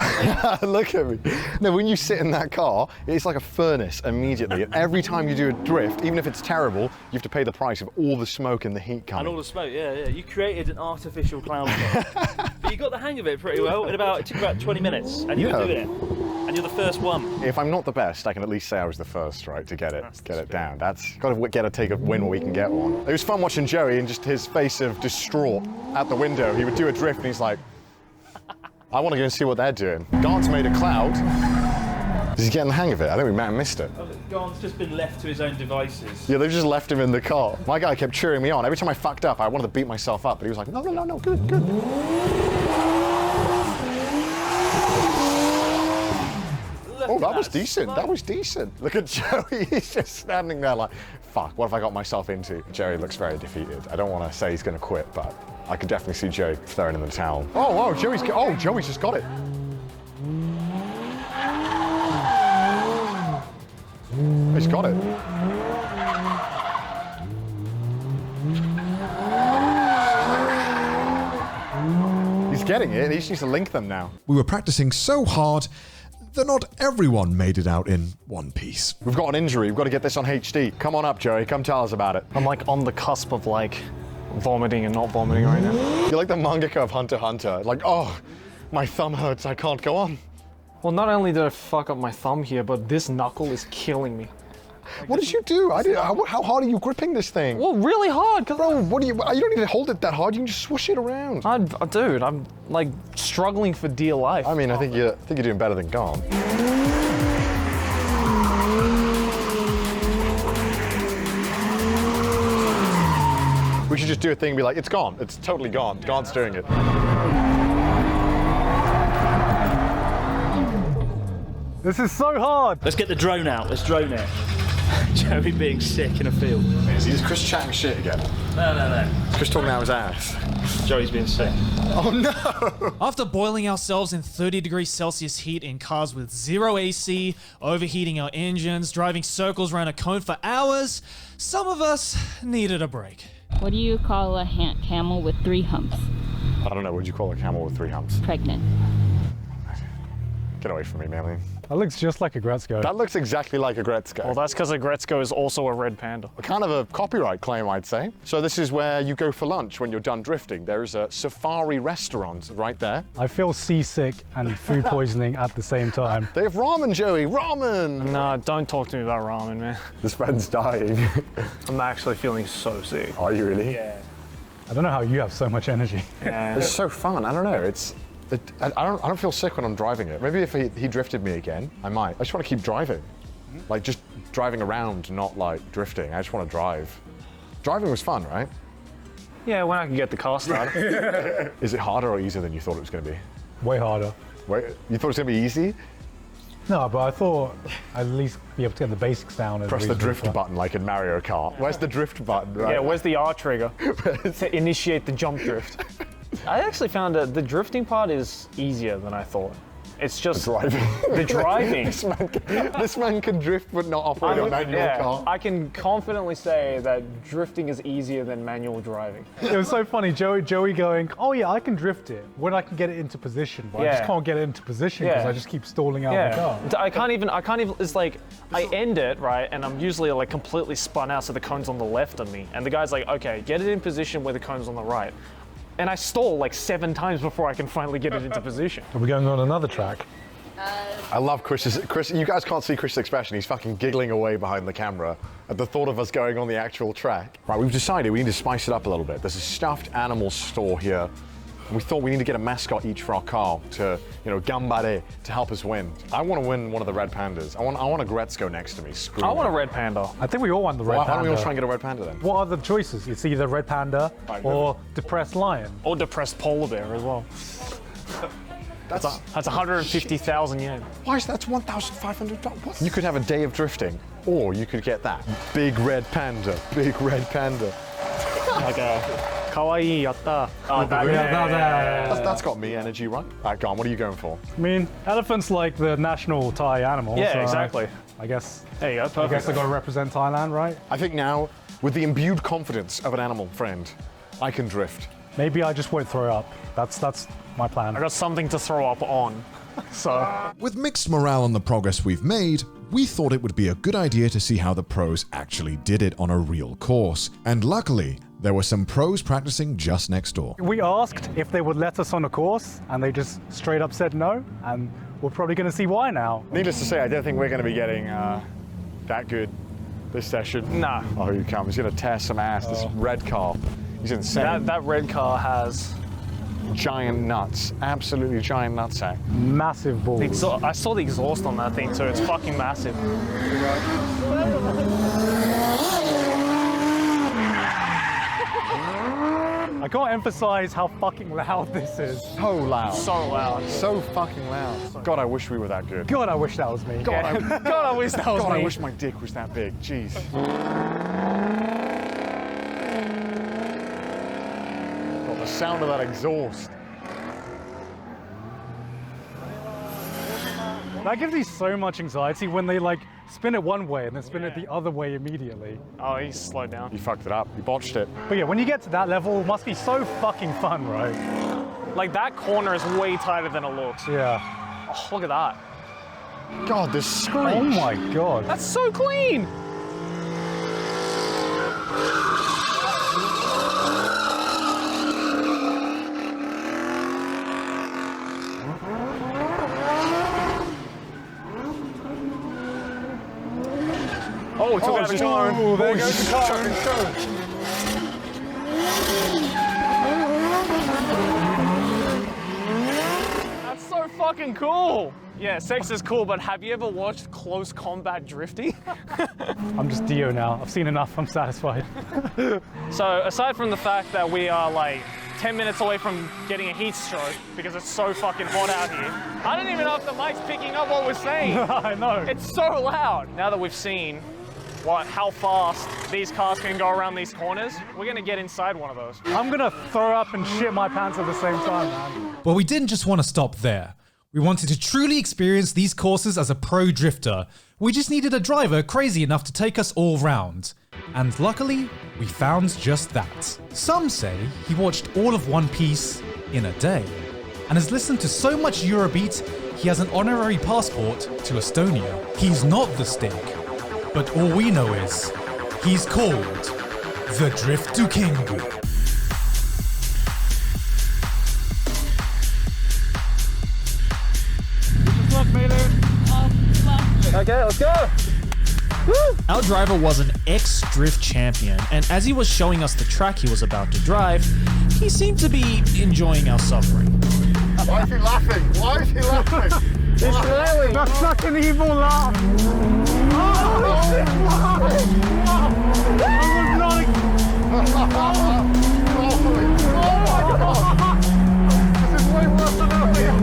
U: Look at me. No, when you sit in that car, it's like a furnace immediately. And every time you do a drift, even if it's terrible, you have to pay the price of all the smoke and the heat coming.
B: And all the smoke, yeah. You created an artificial cloud car. But you got the hang of it pretty well. It took about 20 minutes, and you were doing it. And you're the first one.
U: If I'm not the best, I can at least say I was the first, right, to get it down. That's got to take a win where we can get one. It was fun watching Joey and just his face of distraught at the window. He would do a drift and he's like, I want to go and see what they're doing. Garnt's made a cloud. Is he getting the hang of it? I think we might have missed it.
B: Garnt's just been left to his own devices.
U: Yeah, they've just left him in the car. My guy kept cheering me on. Every time I fucked up, I wanted to beat myself up, but he was like, no, good. Oh, that was decent. That was decent. Look at Joey. He's just standing there like, fuck, what have I got myself into? Joey looks very defeated. I don't want to say he's going to quit, but I could definitely see Joey throwing in the towel. Oh, Joey's just got it. He's got it. He's getting it. He just needs to link them now.
A: We were practicing so hard that not everyone made it out in one piece.
U: We've got an injury. We've got to get this on HD. Come on up, Joey. Come tell us about it.
D: I'm like on the cusp of like vomiting and not vomiting right now.
U: You're like the mangaka of Hunter x Hunter. Like, oh, my thumb hurts. I can't go on.
D: Well, not only did I fuck up my thumb here, but this knuckle is killing me.
U: What did you do? How hard are you gripping this thing?
D: Well, really hard.
U: Bro, you don't need to hold it that hard. You can just swoosh it around.
D: Dude, I'm like struggling for dear life.
U: I mean, I think you're doing better than Garnt. We should just do a thing and be like, it's gone. It's totally gone. Garnt's doing it.
C: This is so hard.
B: Let's get the drone out. Let's drone it. Joey being sick in a field.
U: Is Chris chatting shit again?
B: No.
U: Is Chris talking out his ass?
B: Joey's being sick.
U: Oh no!
L: After boiling ourselves in 30 degrees Celsius heat in cars with zero AC, overheating our engines, driving circles around a cone for hours, some of us needed a break.
O: What do you call a camel with 3 humps?
U: I don't know. What would you call a camel with 3 humps?
O: Pregnant.
U: Get away from me, Maylene.
C: That looks just like a Gretzko.
U: That looks exactly like a Gretzko.
D: Well, that's because a Gretzko is also a red panda.
U: Kind of a copyright claim, I'd say. So this is where you go for lunch when you're done drifting. There is a safari restaurant right there.
C: I feel seasick and food poisoning at the same time.
U: They have ramen, Joey, ramen!
D: Nah, don't talk to me about ramen, man.
U: This friend's dying.
D: I'm actually feeling so sick.
U: Are you really?
D: Yeah.
C: I don't know how you have so much energy.
D: Yeah.
U: It's so fun. I don't know. I don't feel sick when I'm driving it. Maybe if he drifted me again, I might. I just want to keep driving. Like just driving around, not like drifting. I just want to drive. Driving was fun, right?
D: Yeah, when I can get the car started.
U: Is it harder or easier than you thought it was going to be?
C: Way harder.
U: Wait, you thought it was going to be easy?
C: No, but I thought I'd at least be able to get the basics down.
U: Press the drift button like in Mario Kart. Where's the drift button? Right?
D: Yeah, where's the R trigger to initiate the jump drift? I actually found that the drifting part is easier than I thought. It's just
U: the driving.
D: The driving.
U: this man can drift but not operate a manual car.
D: I can confidently say that drifting is easier than manual driving.
C: It was so funny, Joey going, oh yeah, I can drift it when I can get it into position, but I just can't get it into position because I just keep stalling out the car.
D: I can't even, it's like, I end it, right, and I'm usually like completely spun out so the cone's on the left of me, and the guy's like, okay, get it in position where the cone's on the right. And I stall like 7 times before I can finally get it into position.
C: Are we going on another track?
U: I love Chris. You guys can't see Chris's expression. He's fucking giggling away behind the camera at the thought of us going on the actual track. Right, we've decided we need to spice it up a little bit. There's a stuffed animal store here. We thought we need to get a mascot each for our car to, gambare, to help us win. I want to win one of the red pandas. I want a Gretzko next to me.
D: I want a red panda.
C: I think we all want the red panda.
U: Why don't we all try and get a red panda then?
C: What are the choices? It's either red panda or depressed lion.
D: Or depressed polar bear as well. That's 150,000 yen.
U: Why is that's $1,500? You could have a day of drifting, or you could get that big red panda. Big red panda.
D: Like a kawaii yatta. Oh,
U: that's got me energy, right? Alright, go on. What are you going for?
C: I mean, elephant's like the national Thai animal.
D: Yeah,
C: so
D: exactly.
C: I guess.
D: There you go. Perfect.
C: I guess they've got to represent Thailand, right?
U: I think now, with the imbued confidence of an animal friend, I can drift.
C: Maybe I just won't throw up. That's my plan.
D: I got something to throw up on. So.
A: With mixed morale on the progress we've made, we thought it would be a good idea to see how the pros actually did it on a real course. And luckily, there were some pros practicing just next door.
C: We asked if they would let us on a course, and they just straight up said no, and we're probably going to see why now.
U: Needless to say, I don't think we're going to be getting that good this session.
D: Nah.
U: Oh, here he comes. He's going to tear some ass. This red car. He's insane.
D: That red car has
U: giant nuts. Absolutely giant nutsack.
C: Massive balls.
D: I saw the exhaust on that thing too. It's fucking massive.
C: I can't emphasize how fucking loud this is.
U: So loud.
D: So loud.
U: So fucking loud. God, I wish we were that good.
C: God, I wish that was me.
U: God, I
D: wish that was me.
U: God, I wish my dick was that big. Jeez. God, the sound of that exhaust.
C: That gives me so much anxiety when they like spin it one way and then spin it the other way immediately.
D: Oh, he slowed down.
U: You fucked it up. You botched it.
C: But yeah, when you get to that level, it must be so fucking fun, right?
D: Like that corner is way tighter than it looks.
C: Yeah.
D: Oh, look at that.
U: God, this screech.
C: Oh my God.
D: That's so clean. Oh, it took out the car.
C: Oh, there goes the car.
D: That's so fucking cool. Yeah, sex is cool, but have you ever watched close combat drifting?
C: I'm just Dio now. I've seen enough. I'm satisfied.
D: So aside from the fact that we are like 10 minutes away from getting a heat stroke because it's so fucking hot out here, I don't even know if the mic's picking up what we're saying.
C: I know.
D: It's so loud. Now that we've seen how fast these cars can go around these corners, we're gonna get inside one of those.
C: I'm gonna throw up and shit my pants at the same time, man.
W: But we didn't just want to stop there. We wanted to truly experience these courses as a pro drifter. We just needed a driver crazy enough to take us all round. And luckily, we found just that. Some say he watched all of One Piece in a day, and has listened to so much Eurobeat, he has an honorary passport to Estonia. He's not the Stig, but all we know is, he's called the Drift to King.
D: Okay, let's go.
L: Woo! Our driver was an ex-drift champion, and as he was showing us the track he was about to drive, he seemed to be enjoying our suffering.
U: Why is he laughing? Why is he laughing?
D: He's smiling.
C: That's such an evil laugh. Oh, shit. This is way worse than earlier.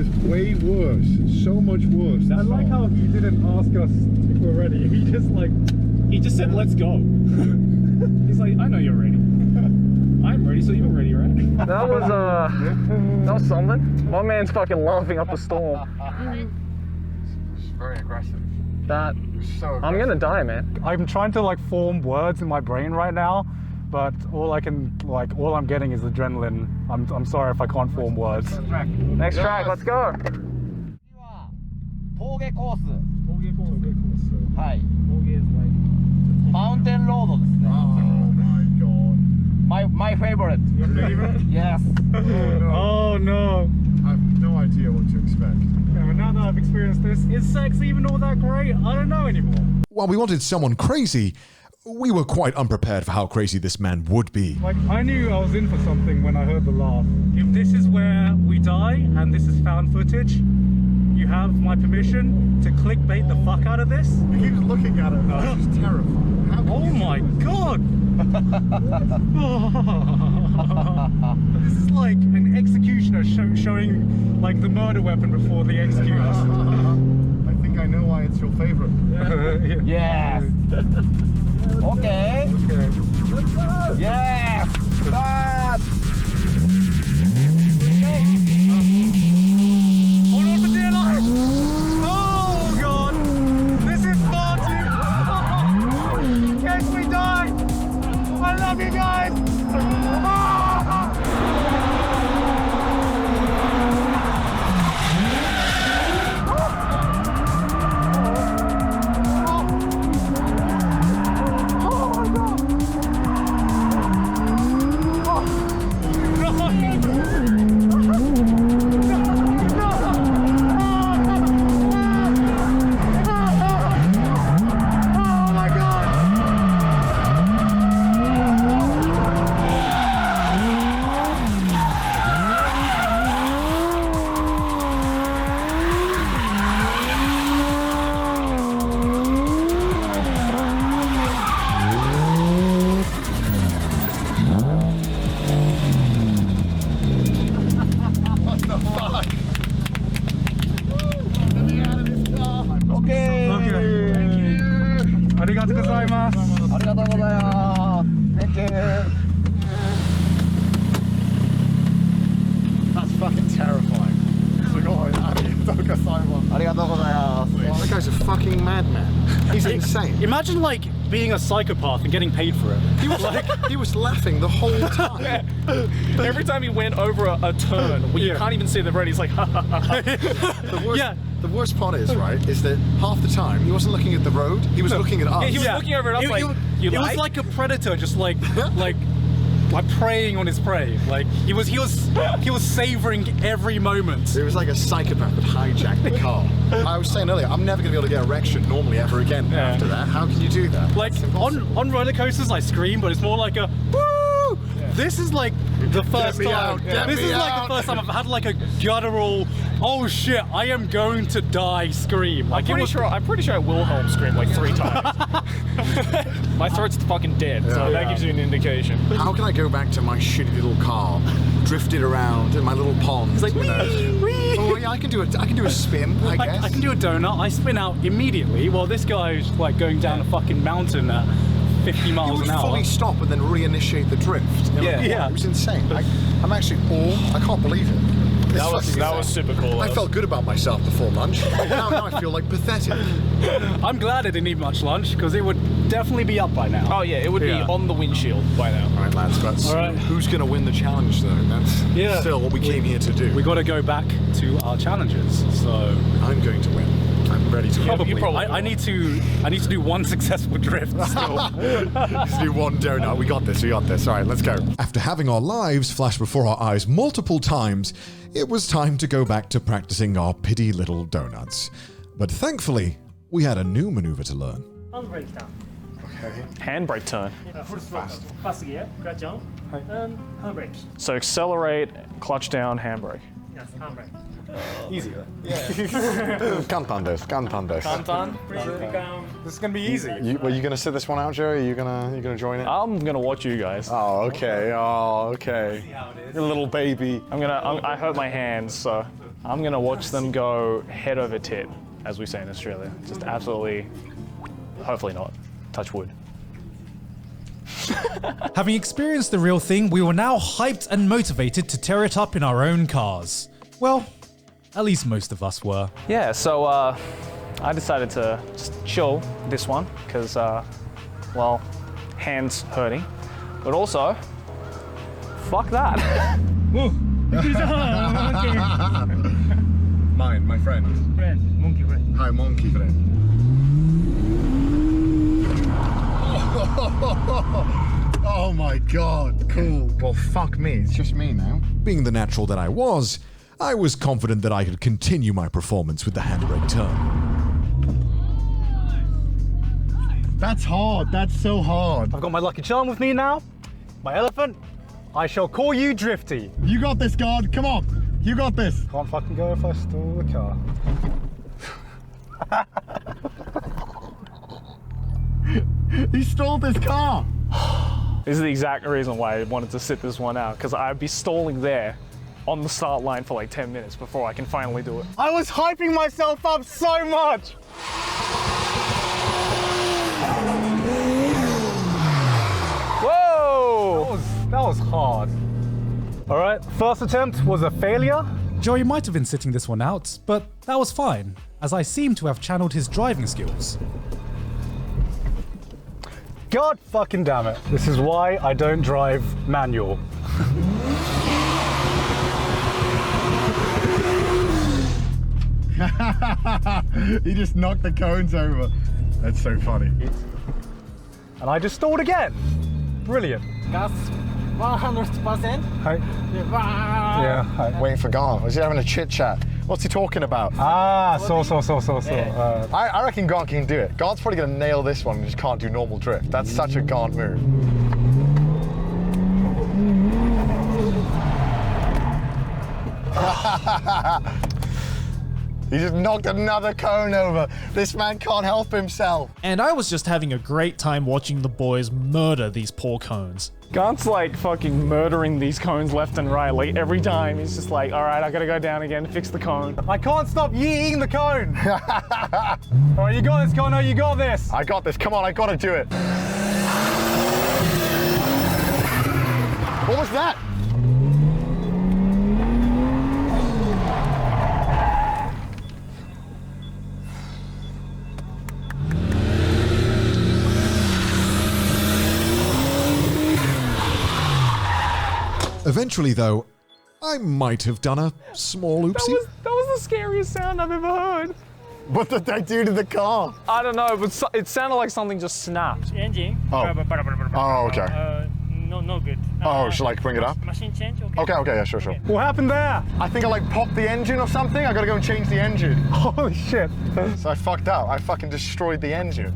A: was way worse. So much worse.
C: I like how he didn't ask us if we're ready. He just said, let's go.
E: He's like, I know you're ready. I'm ready, so you're ready, right?
D: That was something. My man's fucking laughing up a storm.
U: It's very aggressive.
D: That
U: So aggressive.
D: I'm gonna die, man.
C: I'm trying to like form words in my brain right now, but all I'm getting is adrenaline. I'm sorry if I can't form words.
D: Next track, let's go.
I: 峠コース。はい。マウンテンロードですね。My favorite.
A: Your favorite?
I: Yes.
C: Oh no.
A: I have no idea what to expect.
C: Yeah, but now that I've experienced this, is sex even all that great? I don't know anymore.
A: While we wanted someone crazy, we were quite unprepared for how crazy this man would be.
C: Like, I knew I was in for something when I heard the laugh. If this is where we die and this is found footage, you have my permission to clickbait the fuck out of this.
A: He keeps looking at it now, it's just terrifying.
C: Oh my god! This is like an executioner showing like the murder weapon before the executioners.
A: I think I know why it's your favorite.
I: Yes. Okay. Yes. Start.
C: Hold on for dear life! Oh god! This is far too... In case we die! I love you guys!
A: That's fucking terrifying. That guy's a fucking madman. He's insane.
C: Imagine like being a psychopath and getting paid for it.
A: He was laughing the whole time.
E: Every time he went over a turn where you can't even see the road, he's like, ha ha ha.
A: The worst part is, right, is that half the time he wasn't looking at the road, he was looking at us.
E: Yeah, he was looking over at us
C: It was like a predator, just like preying on his prey. Like he was savoring every moment.
A: It was like a psychopath that hijacked the car. I was saying earlier, I'm never gonna be able to get an erection normally ever again after that. How can you do that?
C: Like on roller coasters, I scream, but it's more like a woo. Yeah. This is like the first time. This is like the first time I've had like a guttural, oh shit, I am going to die scream. Like
E: I'm pretty sure I Wilhelm screamed like 3 times. My throat's fucking dead, so that gives you an indication.
A: How can I go back to my shitty little car, drifted around in my little pond?
C: It's like wee.
A: Oh yeah, I can do a spin. I guess
C: I can do a donut. I spin out immediately, while this guy's like going down a fucking mountain at 50 miles an hour.
A: Fully stop and then reinitiate the drift. It was insane. I'm actually I can't believe it.
E: That was super cool.
A: I felt good about myself before lunch. now I feel like pathetic.
C: I'm glad I didn't eat much lunch, because it would definitely be up by now.
E: Oh yeah, it would be on the windshield by now.
A: All right, lads, but who's going to win the challenge though? That's still what we came here to do.
C: We got to go back to our challenges, so...
A: I'm going to win. I'm ready to
C: probably. I need to do one successful drift still.
A: Let's do one donut. We got this. All right, let's go. After having our lives flash before our eyes multiple times, it was time to go back to practicing our pitty little donuts. But thankfully, we had a new maneuver to learn.
N: Handbrake down.
A: Okay.
E: Handbrake turn.
N: Fast gear, clutch on, and handbrake.
E: So accelerate, clutch down, handbrake.
N: Yes, handbrake.
C: Easier.
A: Kantan des.
C: This is gonna be easy.
A: Were you gonna sit this one out, Joe? Are you gonna join it?
E: I'm gonna watch you guys.
A: Oh, okay. See how it is. You're a little baby.
E: I hurt my hands, so.
D: I'm gonna watch them go head over tit, as we say in Australia. Just absolutely, hopefully not, touch wood.
W: Having experienced the real thing, we were now hyped and motivated to tear it up in our own cars. Well, at least most of us were.
D: Yeah, so I decided to just chill this one, because, well, hands hurting. But also, fuck that.
A: Mine, my friend.
N: Monkey friend.
A: Hi, monkey friend. Oh my god, cool. Well, fuck me, it's just me now. Being the natural that I was confident that I could continue my performance with the handbrake turn. That's hard, that's so hard.
C: I've got my lucky charm with me now. My elephant. I shall call you Drifty.
A: You got this, God, come on. You got this.
C: Can't fucking go if I stole the car.
A: He stole this car.
D: This is the exact reason why I wanted to sit this one out, because I'd be stalling there on the start line for like 10 minutes before I can finally do it.
F: I was hyping myself up so much.
D: Whoa!
C: That was hard. All right, first attempt was a failure.
W: Joey might have been sitting this one out, but that was fine, as I seem to have channeled his driving skills.
C: God fucking damn it. This is why I don't drive manual.
A: He just knocked the cones over. That's so funny.
C: And I just stalled again. Brilliant.
N: Gas 100%.
C: Hi. Yeah, hi.
U: Waiting for Garn. Was he having a chit chat? What's he talking about?
C: Ah, so.
U: I reckon Garn can do it. Garn's probably gonna nail this one and just can't do normal drift. That's such a Garn move. He just knocked another cone over. This man can't help himself.
L: And I was just having a great time watching the boys murder these poor cones.
D: Gant's like fucking murdering these cones left and right. Like every time he's just like, all right, I gotta go down again to fix the cone.
C: I can't stop yeeting the cone. All right, you got this, Connor, you got this.
U: I got this, come on, I gotta do it. What was that?
A: Eventually, though, I might have done a small oopsie.
D: That was the scariest sound I've ever heard.
U: What did they do to the car?
D: I don't know, but it sounded like something just snapped.
N: Engine.
U: Oh. Oh, okay.
N: No good.
U: Oh, shall I bring it up?
N: Machine change, okay?
U: Okay, yeah, sure.
C: What happened there?
U: I think I like popped the engine or something. I gotta go and change the engine.
C: Holy shit.
U: So I fucked up. I fucking destroyed the engine.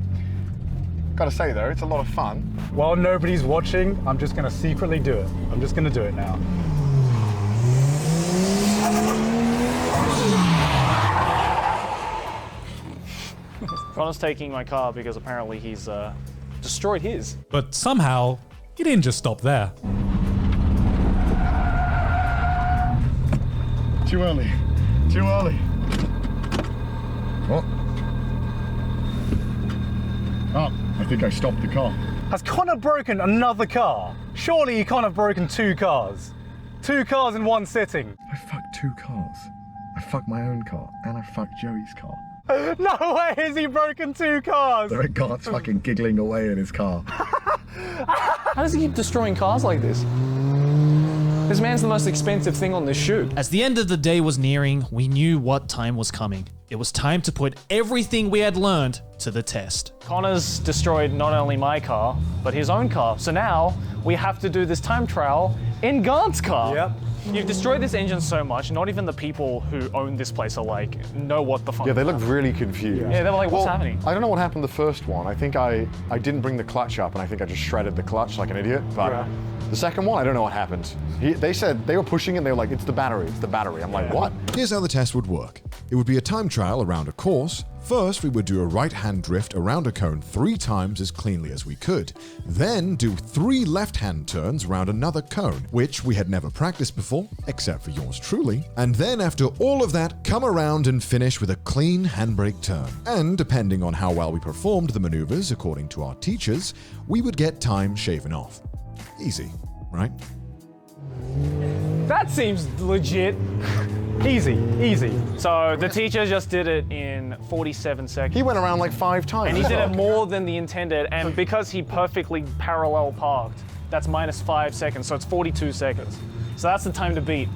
U: Gotta say though, it's a lot of fun.
C: While nobody's watching, I'm just gonna secretly do it. I'm just gonna do it now.
D: Connor's taking my car because apparently he's destroyed his.
W: But somehow, he didn't just stop there.
A: Too early. Too early. Oh. Oh, I think I stopped the car.
C: Has Connor broken another car? Surely he can't have broken two cars. Two cars in one sitting.
A: I fucked two cars. I fucked my own car and I fucked Joey's car.
C: No way has he broken two cars!
A: There Gart's fucking giggling away in his car.
D: How does he keep destroying cars like this? This man's the most expensive thing on this shoot.
L: As the end of the day was nearing, we knew what time was coming. It was time to put everything we had learned to the test.
D: Connor's destroyed not only my car, but his own car. So now we have to do this time trial in Gant's car.
C: Yep.
D: You've destroyed this engine so much, not even the people who own this place are like, know what the fuck.
U: Yeah, they look really confused.
D: Yeah, they were like, what's happening?
U: I don't know what happened the first one. I think I didn't bring the clutch up and I think I just shredded the clutch like an idiot. But the second one, I don't know what happened. They said they were pushing it and they were like, it's the battery, it's the battery. I'm like, what?
A: Here's how the test would work. It would be a time trial around a course, First, we would do a right-hand drift around a cone 3 times as cleanly as we could. Then do 3 left-hand turns around another cone, which we had never practiced before, except for yours truly. And then after all of that, come around and finish with a clean handbrake turn. And depending on how well we performed the maneuvers according to our teachers, we would get time shaven off. Easy, right?
D: That seems legit.
C: Easy, easy.
D: So the teacher just did it in 47 seconds.
U: He went around like 5 times.
D: And he did it more than the intended, and because he perfectly parallel parked, that's minus 5 seconds, so it's 42 seconds. So that's the time to beat.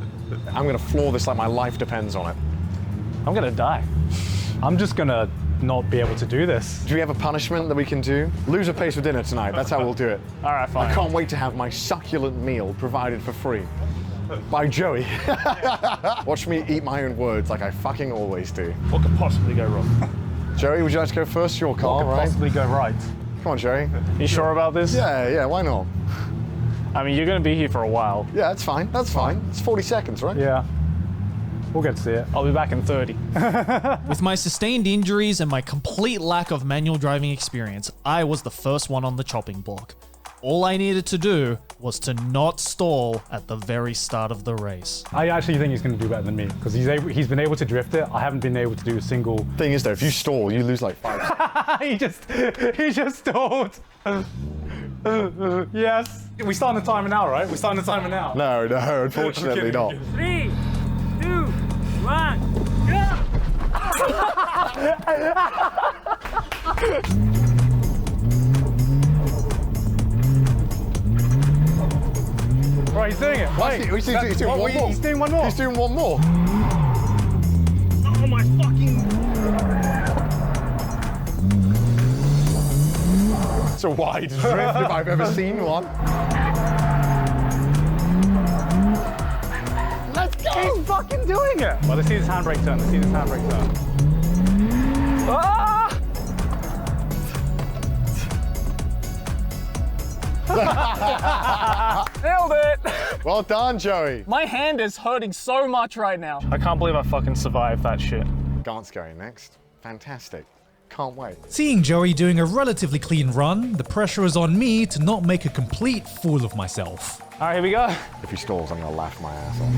U: I'm gonna floor this like my life depends on it.
D: I'm gonna die.
C: I'm just gonna not be able to do this.
U: Do we have a punishment that we can do? Lose a pace for dinner tonight, that's how we'll do it.
D: All right, fine.
U: I can't wait to have my succulent meal provided for free. By Joey. Watch me eat my own words like I fucking always do.
D: What could possibly go wrong?
U: Joey, would you like to go first? Your call,
C: What could
U: right?
C: possibly go right?
U: Come on, Joey.
D: You sure about this?
U: Yeah, why not?
D: I mean, you're gonna be here for a while.
U: Yeah, that's fine, that's fine. It's 40 seconds, right?
C: Yeah. We'll get to see it.
D: I'll be back in 30.
L: With my sustained injuries and my complete lack of manual driving experience, I was the first one on the chopping block. All I needed to do was to not stall at the very start of the race.
C: I actually think he's going to do better than me because he's been able to drift it. I haven't been able to do a single.
U: Thing is though, if you stall, you lose like 5.
C: he just stalled. Yes. We starting the timer now, right? We're starting the timer now.
U: No, unfortunately not.
N: 3, 2, 1, go!
C: Right, he's doing it. Wait,
U: he's doing one more.
C: He's doing one more.
U: He's doing one more.
N: Oh my fucking...
U: It's a wide drift if I've ever seen one.
C: Let's go! He's fucking doing it! Well, let's see this handbrake turn.
D: Ah! Nailed it!
U: Well done, Joey.
D: My hand is hurting so much right now. I can't believe I fucking survived that shit.
U: Gant's going next. Fantastic. Can't wait.
W: Seeing Joey doing a relatively clean run, the pressure is on me to not make a complete fool of myself.
D: All right, here we go.
U: If he stalls, I'm gonna laugh my ass off.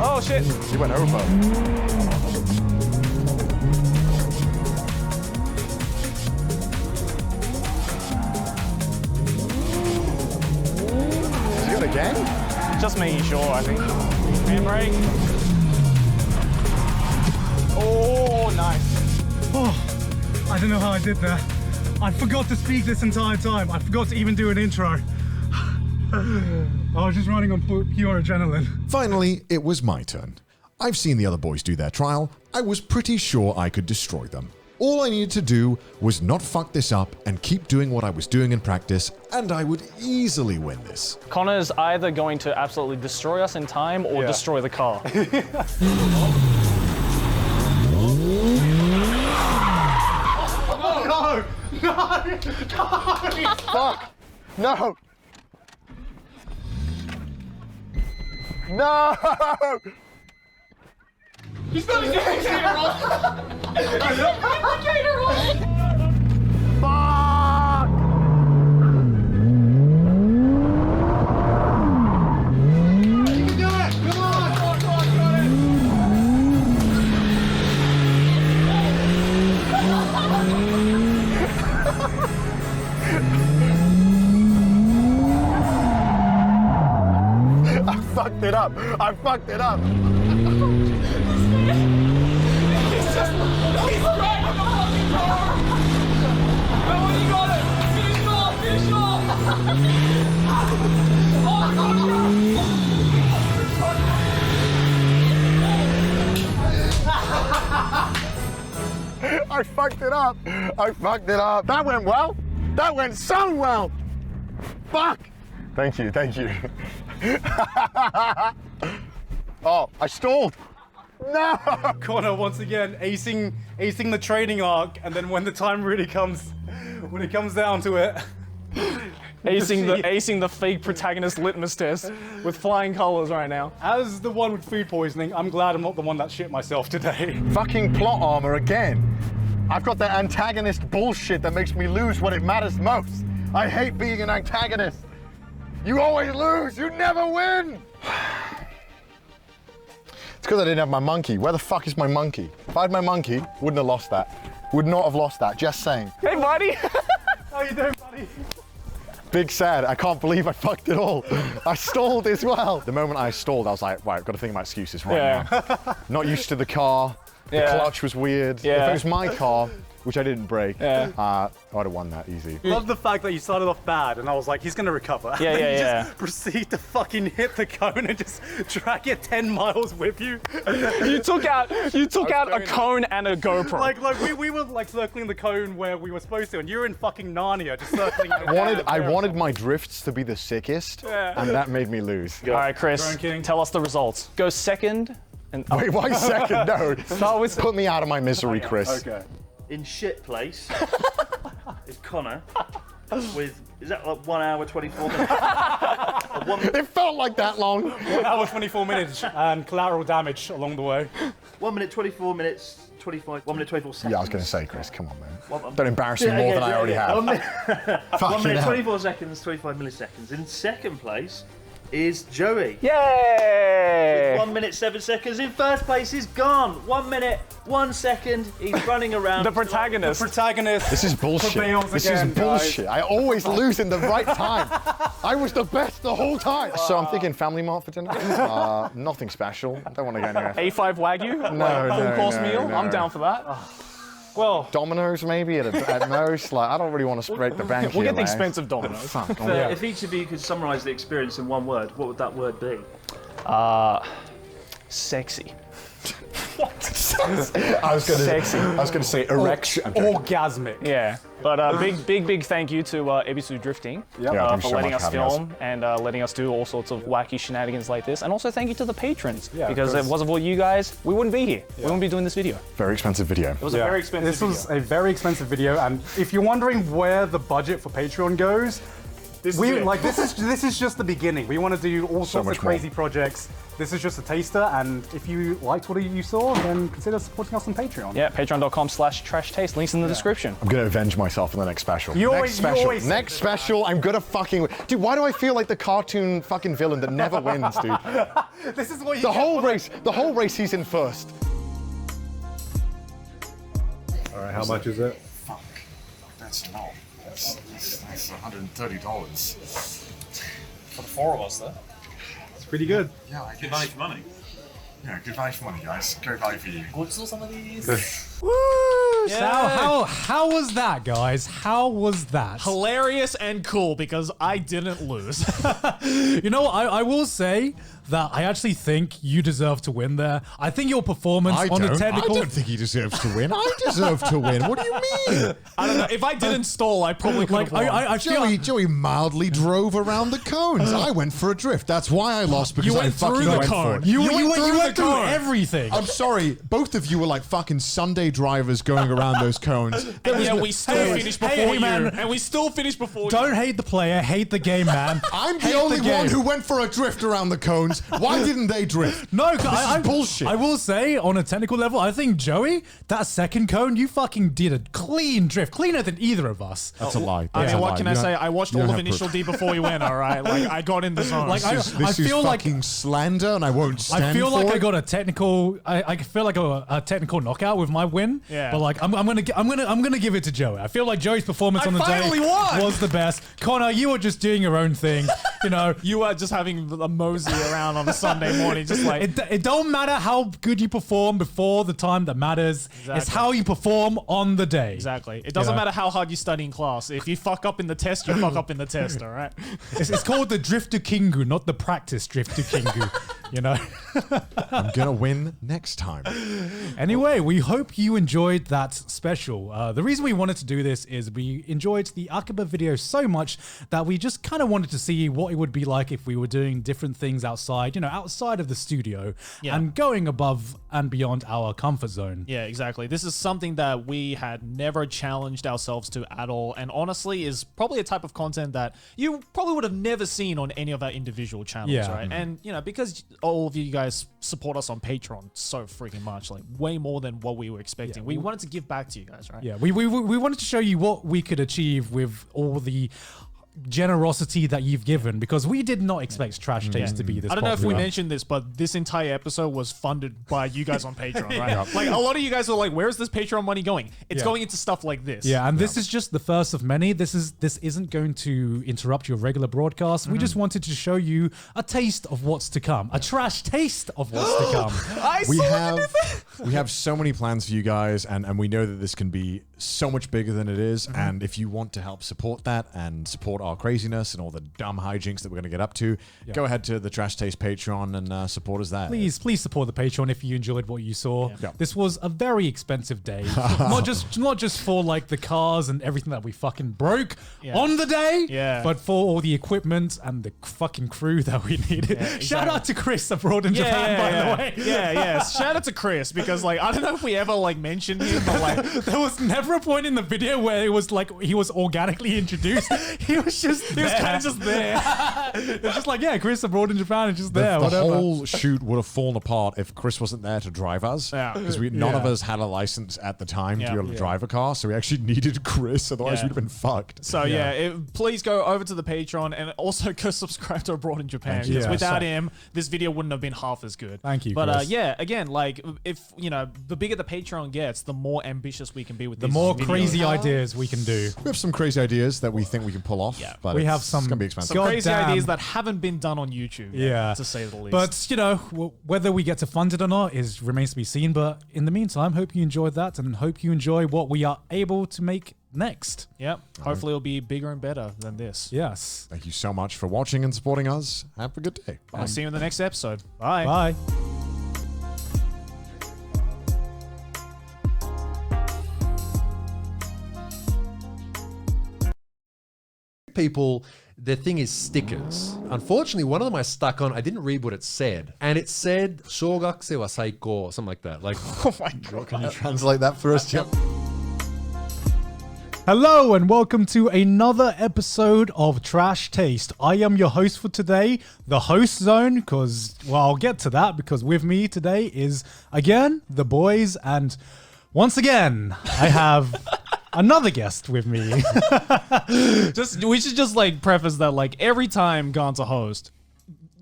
D: Oh shit!
U: He went over. Is he got again?
D: Just making sure, I think. Handbrake. Oh, nice.
F: Oh, I don't know how I did that. I forgot to speak this entire time. I forgot to even do an intro. I was just running on pure adrenaline.
A: Finally, it was my turn. I've seen the other boys do their trial. I was pretty sure I could destroy them. All I needed to do was not fuck this up and keep doing what I was doing in practice, and I would easily win this.
D: Connor's either going to absolutely destroy us in time or destroy the car.
U: No! No! No! Fuck! No! No!
N: He's not an indicator roll! He's not an indicator roll!
U: Fuck!
N: You can do it! Come on! Come on,
U: I fucked it up! I fucked it up!
N: He's right on the fucking car! Oh, you got it! Finish off! Finish off! Oh,
U: I fucked it up! I fucked it up! That went well! That went so well! Fuck! Thank you, thank you. Oh, I stalled! No!
C: Connor once again acing the training arc, and then when the time really comes, when it comes down to it,
D: acing the fake protagonist litmus test with flying colors right now.
C: As the one with food poisoning, I'm glad I'm not the one that shit myself today.
U: Fucking plot armor again. I've got that antagonist bullshit that makes me lose when it matters most. I hate being an antagonist. You always lose, you never win. It's because I didn't have my monkey. Where the fuck is my monkey? If I had my monkey, wouldn't have lost that. Would not have lost that, just saying.
D: Hey, buddy.
C: How you doing, buddy?
U: Big sad, I can't believe I fucked it all. I stalled as well. The moment I stalled, I was like, right, I've got to think of my excuses right now. Not used to the car. The clutch was weird.
D: Yeah.
U: If it was my car, which I didn't break, I would have won that easy.
C: Love the fact that you started off bad, and I was like, he's gonna recover.
D: Yeah,
C: and
D: yeah,
C: you just proceed to fucking hit the cone and just drag it 10 miles with you.
D: You took out a cone and a GoPro.
C: Like we were like circling the cone where we were supposed to, and you're in fucking Narnia just circling.
U: I wanted my drifts to be the sickest, and that made me lose.
D: All right, Chris, tell us the results. Go second. And
U: wait, why second? No.
D: Start with.
U: Put me out of my misery, Chris.
C: Okay.
B: In shit place is Connor with, is that like 1 hour 24 minutes?
U: It felt like that long.
C: 1 hour 24 minutes and collateral damage along the way.
B: 1 minute 24 minutes 25. 1 minute 24 seconds.
U: Yeah, I was going to say, Chris, come on, man. Don't embarrass me more than I already have.
B: 1 minute 24 seconds, 25 milliseconds. In second place is Joey.
D: Yay!
B: With 1 minute 7 seconds. In first place is Gone. 1 minute 1 second. He's running around.
D: The protagonist.
C: The protagonist.
U: This is bullshit. This is bullshit. I always lose in the right time. I was the best the whole time. So I'm thinking Family Mart for dinner. Nothing special. Don't want to go anywhere.
D: A5 Wagyu?
U: No,
D: full course meal? No. I'm down for that. Well,
U: Domino's maybe at most. Like, I don't really want to break the bank.
D: We'll
U: here,
D: get the
U: man.
D: expensive Domino's.
U: Fuck.
B: If each of you could summarise the experience in one word, what would that word be?
D: Sexy.
U: I was gonna say erection.
C: Orgasmic.
D: Yeah. But big thank you to Ebisu Drifting for letting us film and letting us do all sorts of wacky shenanigans like this. And also thank you to the patrons, because if it wasn't for you guys, we wouldn't be here. We wouldn't be doing this video.
U: Very expensive video.
D: It was a very expensive video.
C: This was a very expensive video, and if you're wondering where the budget for Patreon goes, this is just the beginning. We want to do all sorts of crazy projects. This is just a taster, and if you liked what you saw, then consider supporting us on Patreon.
D: Yeah, patreon.com/trashtaste. Links in the description.
U: I'm gonna avenge myself in the next special.
C: Next
U: special, I'm gonna fucking win. Dude, why do I feel like the cartoon fucking villain that never wins, dude?
C: This is what you
U: the whole race he's in first.
A: All right, how much is it?
U: Fuck, that's a lot. That's $130.
D: For the 4 of us, though.
C: It's pretty good.
U: Yeah, I
M: Good value for money.
U: Yeah, good value for money, guys. Good value for you.
W: Woo! So how was that, guys? How was that?
L: Hilarious and cool because I didn't lose.
W: You know, I will say that I actually think you deserve to win there. I think your performance on the technical...
A: I don't think he deserves to win. I deserve to win. What do you mean?
L: I don't know. If I didn't stall, I probably could have won.
W: I feel
A: Joey mildly drove around the cones. I went for a drift. That's why I lost, because I fucking went for it.
W: You went through everything.
A: I'm sorry. Both of you were like fucking Sunday drivers going around those cones.
L: We still finished before you. And we still finished before you.
W: Don't hate the player, hate the game, man.
A: I'm the only one who went for a drift around the cones. Why didn't they drift?
W: No,
A: this is bullshit.
W: I will say, on a technical level, I think, Joey, that second cone, you fucking did a clean drift. Cleaner than either of us.
A: That's a lie.
L: I mean, what can I say? I watched all of Initial D before you went, all right? Like, I got in the zone.
W: Like,
A: this is fucking slander, and I won't stand for it.
W: I feel like I got a technical... I feel like a technical knockout with my win.
L: Yeah.
W: But like, I'm gonna give it to Joey. I feel like Joey's performance on the day was the best. Connor, you were just doing your own thing. You know,
L: you were just having a mosey around on a Sunday morning, just like
W: it don't matter how good you perform before the time that matters. Exactly. It's how you perform on the day.
L: Exactly. It doesn't matter how hard you study in class. If you fuck up in the test, you fuck up in the test. All right.
W: It's called the drift to Kingu, not the practice drift to Kingu. You know.
A: I'm gonna win next time.
W: Anyway, we hope you enjoyed that special. The reason we wanted to do this is we enjoyed the Akiba video so much that we just kind of wanted to see what what it would be like if we were doing different things outside, outside of the studio
L: Yeah.
W: and going above and beyond our comfort zone.
L: Yeah, exactly. This is something that we had never challenged ourselves to at all, and honestly is probably a type of content that you probably would have never seen on any of our individual channels,
W: Yeah.
L: right? And, because all of you guys support us on Patreon so freaking much, like way more than what we were expecting. We wanted to give back to you guys, right?
W: Yeah, we wanted to show you what we could achieve with all the generosity that you've given, because we did not expect Trash Taste to be this
L: I don't know if we
W: popular.
L: mentioned this, but this entire episode was funded by you guys on Patreon, right? Like, a lot of you guys are like, where's this Patreon money going? It's going into stuff like this.
W: Yeah, and this is just the first of many. This isn't going to interrupt your regular broadcast. We just wanted to show you a taste of what's to come. A trash taste of what's to come.
A: We have so many plans for you guys, and we know that this can be so much bigger than it is. And if you want to help support that and support our craziness and all the dumb hijinks that we're going to get up to, go ahead to the Trash Taste Patreon and support us there.
W: Please support the Patreon if you enjoyed what you saw.
A: Yeah.
W: This was a very expensive day. not just for like the cars and everything that we fucking broke on the day, but for all the equipment and the fucking crew that we needed. Shout out to Chris abroad in Japan, by the way.
L: Yeah. Shout out to Chris, because like I don't know if we ever like mentioned him, but like
W: there was never a point in the video where it was like he was organically introduced. He was kind of just there. It's just like, Chris abroad in Japan is just there.
A: The
W: whatever.
A: whole shoot would have fallen apart if Chris wasn't there to drive us. Because none of us had a license at the time to be able to drive a car, so we actually needed Chris, otherwise we'd have been fucked.
L: So please go over to the Patreon and also go subscribe to Abroad in Japan, because without him, this video wouldn't have been half as good.
W: Thank you,
L: But
W: Chris.
L: again, like if the bigger the Patreon gets, the more ambitious we can be with
W: The
L: these
W: more
L: videos.
W: crazy ideas we can do.
A: We have some crazy ideas that we think we can pull off, but
W: We have
A: it's
W: some
A: going to be expensive.
L: Some crazy
W: Goddamn.
L: ideas that haven't been done on YouTube, yet, to say the least.
W: But whether we get to fund it or not remains to be seen. But in the meantime, hope you enjoyed that, and hope you enjoy what we are able to make next.
L: Yep. Hopefully it'll be bigger and better than this.
W: Yes.
A: Thank you so much for watching and supporting us. Have a good day. Bye.
L: I'll see you in the next episode. Bye.
W: Bye.
K: People, their thing is stickers. Unfortunately, one of them I stuck on, I didn't read what it said. And it said, 小学生は最高, something like that. Like,
A: oh my God. Can you translate that for us, Jim?
W: Hello and welcome to another episode of Trash Taste. I am your host for today, the host zone, because, I'll get to that, because with me today is, again, the boys, and once again, I have another guest with me.
L: We should just like preface that, like, every time Gaunt's a host,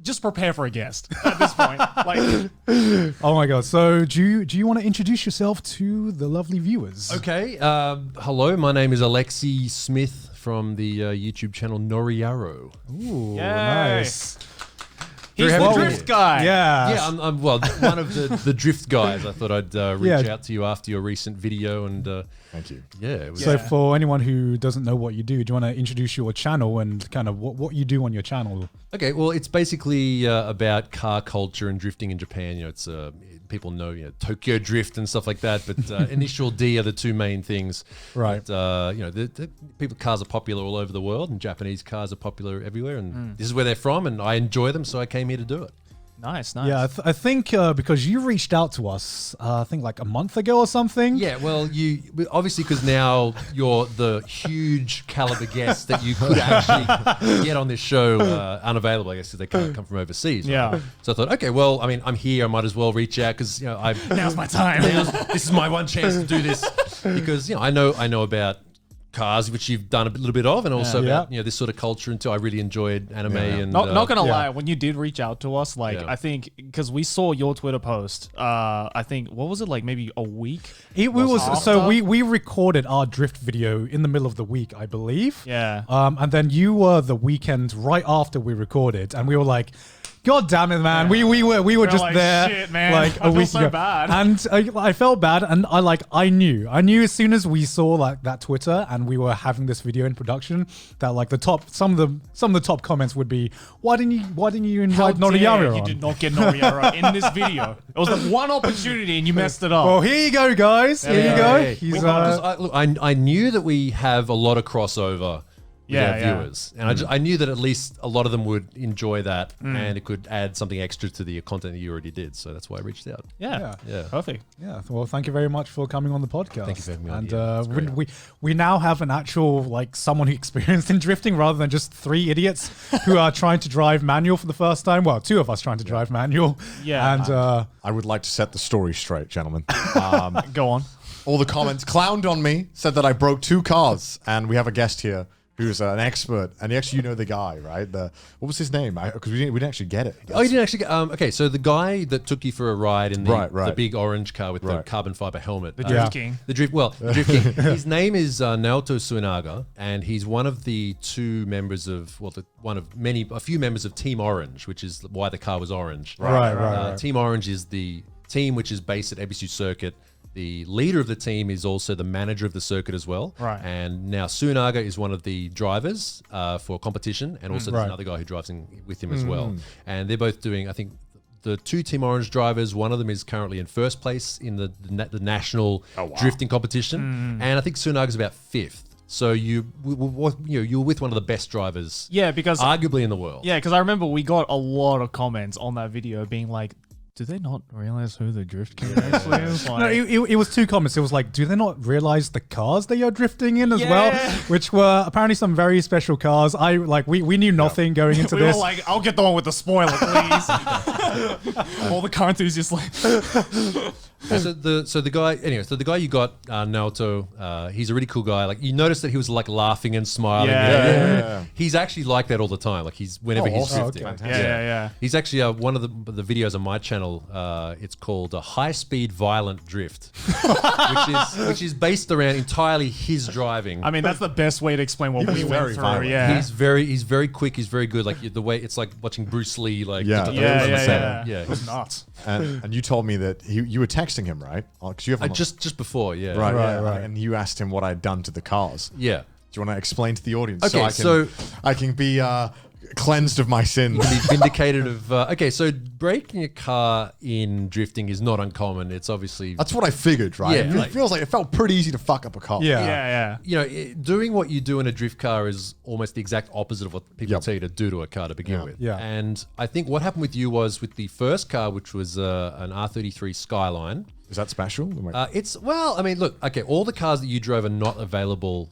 L: just prepare for a guest at this point. Like,
W: oh my God. So do you want to introduce yourself to the lovely viewers?
K: okay. Hello, my name is Alexi Smith from the YouTube channel Noriaro.
W: Ooh,
L: Yay.
W: nice.
L: He's the drift guy.
W: Yeah.
K: Yeah, I'm one of the drift guys. I thought I'd reach out to you after your recent video and
A: thank you.
K: Yeah. It was,
W: So for anyone who doesn't know what you do you want to introduce your channel and kind of what you do on your channel?
K: Okay, well, it's basically about car culture and drifting in Japan. It's people know Tokyo Drift and stuff like that, but Initial D are the two main things.
W: Right.
K: But, the cars are popular all over the world, and Japanese cars are popular everywhere, and this is where they're from, and I enjoy them, so I came here to do it.
L: Nice.
W: Yeah, I think because you reached out to us, I think like a month ago or something.
K: Yeah, well, you obviously, because now you're the huge caliber guest that you could actually get on this show unavailable, I guess, because they can't come from overseas. Right?
L: Yeah.
K: So I thought, okay, well, I mean, I'm here. I might as well reach out because
L: Now's my time.
K: This is my one chance to do this because I know about cars, which you've done a little bit of, and also about this sort of culture. And too, I really enjoyed anime. And
L: not gonna lie, when you did reach out to us, like I think because we saw your Twitter post, I think what was it, like maybe a week?
W: We recorded our drift video in the middle of the week, I believe.
L: Yeah.
W: And then you were the weekend right after we recorded, and we were like, God damn it, man! We were just
L: like,
W: there,
L: shit, man.
W: like a
L: I feel
W: week
L: so
W: ago,
L: bad.
W: and I felt bad, and I knew as soon as we saw like that Twitter and we were having this video in production that like some of the top comments would be, why didn't you invite Noriaro on?
L: You did not get Noriaro in this video. It was the one opportunity and you messed it up.
W: Well, here you go, guys. Here you go.
K: I knew that we have a lot of crossover
L: Yeah,
K: our
L: yeah.
K: viewers. And I knew that at least a lot of them would enjoy that and it could add something extra to the content that you already did. So that's why I reached out.
L: Yeah. Perfect.
W: Yeah, well, thank you very much for coming on the podcast.
K: Thank you for having me on.
W: And
K: Yeah, it's great.
W: we now have an actual, like, someone who experienced in drifting rather than just three idiots who are trying to drive manual for the first time. Well, two of us trying to drive manual.
L: Yeah.
W: And
A: I would like to set the story straight, gentlemen.
L: Go on.
A: All the comments clowned on me, said that I broke 2 cars, and we have a guest here who's an expert, and actually you know the guy, right? What was his name? Because we didn't actually get it.
K: Oh, you didn't actually get... okay, so the guy that took you for a ride in the,
A: Right.
K: the big orange car with the carbon fiber helmet.
L: The Drift King.
K: The Drift King. His name is Naoto Suinaga, and he's one of the 2 members of... Well, a few members of Team Orange, which is why the car was orange.
W: Right.
K: Team Orange is the team which is based at Ebisu Circuit. The leader of the team is also the manager of the circuit as well.
L: Right.
K: And now Suinaga is one of the drivers for competition, and also there's
W: Right.
K: another guy who drives with him as well. And they're both doing, I think, the 2 Team Orange drivers. One of them is currently in first place in the national drifting competition, and I think Suinaga's about 5th. So you're with one of the best drivers,
L: Because
K: arguably in the world.
L: Yeah, because I remember we got a lot of comments on that video being like, do they not realize who the Drift King actually is?
W: no,
L: Like,
W: it was 2 comments. It was like, do they not realize the cars they are drifting in as well? Which were apparently some very special cars. We knew nothing going into
L: we
W: this.
L: were like, I'll get the one with the spoiler, please. All the car enthusiasts like...
K: So the guy you got, Naoto, he's a really cool guy. Like, you notice that he was like laughing and smiling.
A: Yeah.
K: He's actually like that all the time. Like whenever he's drifting.
A: Okay.
L: Yeah.
K: He's actually one of the videos on my channel. It's called a High Speed Violent Drift, which is based around entirely his driving.
L: I mean, that's the best way to explain what we went through.
A: violent.
L: Yeah.
K: He's very quick. He's very good. Like the way it's like watching Bruce Lee. Like
L: Yeah.
K: yeah.
L: It was nuts.
A: And you told me that you were texting him, right? Because you have
K: just before, yeah.
A: Right. And you asked him what I'd done to the cars.
K: Yeah.
A: Do you want to explain to the audience
K: Okay,
A: so I can be cleansed of my sins?
K: Be vindicated of... okay, so breaking a car in drifting is not uncommon. It's obviously...
A: That's what I figured, right?
K: Yeah,
A: it felt pretty easy to fuck up a car.
L: Yeah.
K: You know, doing what you do in a drift car is almost the exact opposite of what people tell you to do to a car to begin with.
W: Yeah.
K: And I think what happened with you was with the first car, which was an R33 Skyline.
A: Is that special?
K: All the cars that you drove are not available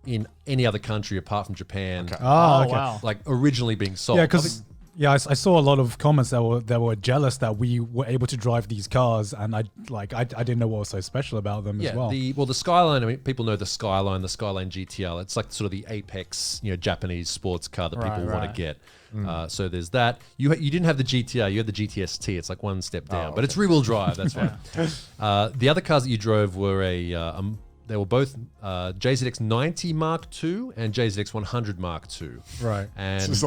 K: in any other country apart from Japan.
W: Okay.
L: Wow.
K: Like originally being sold.
W: Yeah, because I saw a lot of comments that were jealous that we were able to drive these cars, and I didn't know what was so special about them as well.
K: The Skyline. I mean, people know the Skyline GTR. It's like sort of the apex, Japanese sports car that people want to get. So there's that. You didn't have the GTR. You had the GTS-T. It's like one step down, but it's rear-wheel drive. That's right. The other cars that you drove were they were both JZX 90 Mark II and JZX 100 Mark II.
W: Right.
K: And
A: It's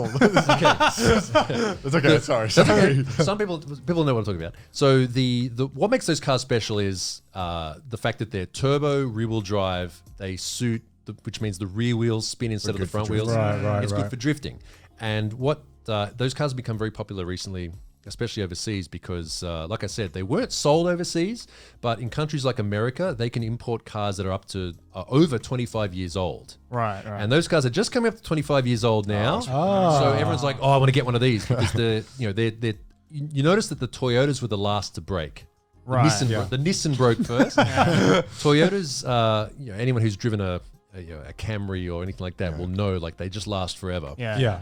A: okay. Sorry.
K: Some people know what I'm talking about. So the what makes those cars special is the fact that they're turbo rear-wheel drive. They suit, which means the rear wheels spin instead of the front wheels. It's good for drifting. And what those cars have become very popular recently, especially overseas, because like I said, they weren't sold overseas, but in countries like America, they can import cars that are up to over 25 years old.
L: Right.
K: And those cars are just coming up to 25 years old now. So everyone's like, oh, I want to get one of these because you notice that the Toyotas were the last to break. The Nissan broke first. Toyotas, anyone who's driven a Camry or anything like that will know, like, they just last forever.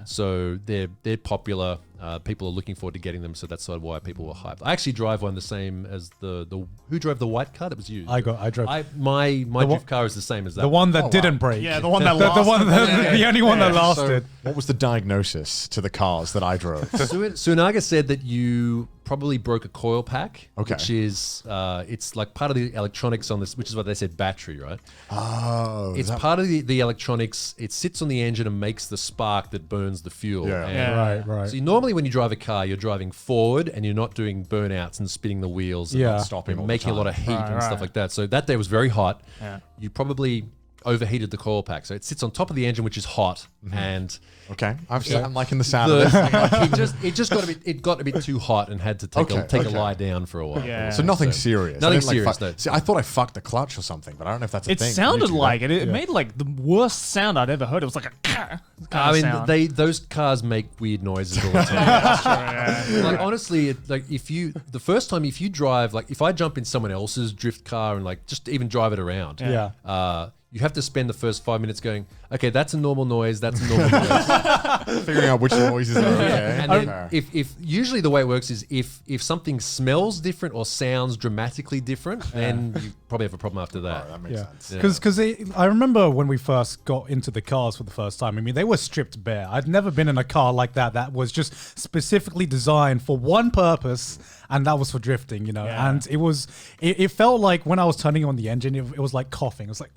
K: So they're popular. People are looking forward to getting them, so that's sort of why people were hyped. I actually drive one the same as the who drove the white car that was used.
W: I drove.
K: My drift car is the same as that.
W: The one that didn't break.
L: Yeah, the one that lasted.
W: the only one that lasted.
A: So what was the diagnosis to the cars that I drove?
K: Suinaga said that you probably broke a coil pack, which is it's like part of the electronics on this, which is what they said, battery, right?
A: Oh,
K: it's part of the electronics. It sits on the engine and makes the spark that burns the fuel.
W: Right.
K: So normally when you drive a car, you're driving forward and you're not doing burnouts and spinning the wheels and
A: stopping,
K: making a lot of heat and stuff like that. So that day was very hot. You probably overheated the coil pack. So it sits on top of the engine, which is hot, and
A: I'm liking the sound of this.
K: It got a bit too hot and had to take a lie down for a while.
A: Yeah. So nothing serious.
K: Nothing serious. No.
A: See, I thought I fucked the clutch or something, but I don't know if that's a thing.
L: It sounded like it. It made like the worst sound I'd ever heard. It was like a kind of sound.
K: Those cars make weird noises all the time. Like honestly, if you drive, like if I jump in someone else's drift car and like just even drive it around, you have to spend the first 5 minutes going, okay, that's a normal noise, that's a normal noise.
A: Figuring out which noises are okay.
K: And then if usually the way it works is if something smells different or sounds dramatically different, then you probably have a problem after that.
A: Oh, that makes sense.
W: Because I remember when we first got into the cars for the first time, I mean, they were stripped bare. I'd never been in a car like that was just specifically designed for one purpose, and that was for drifting, you know.
L: Yeah.
W: And it felt like when I was turning on the engine, it was like coughing. It was like,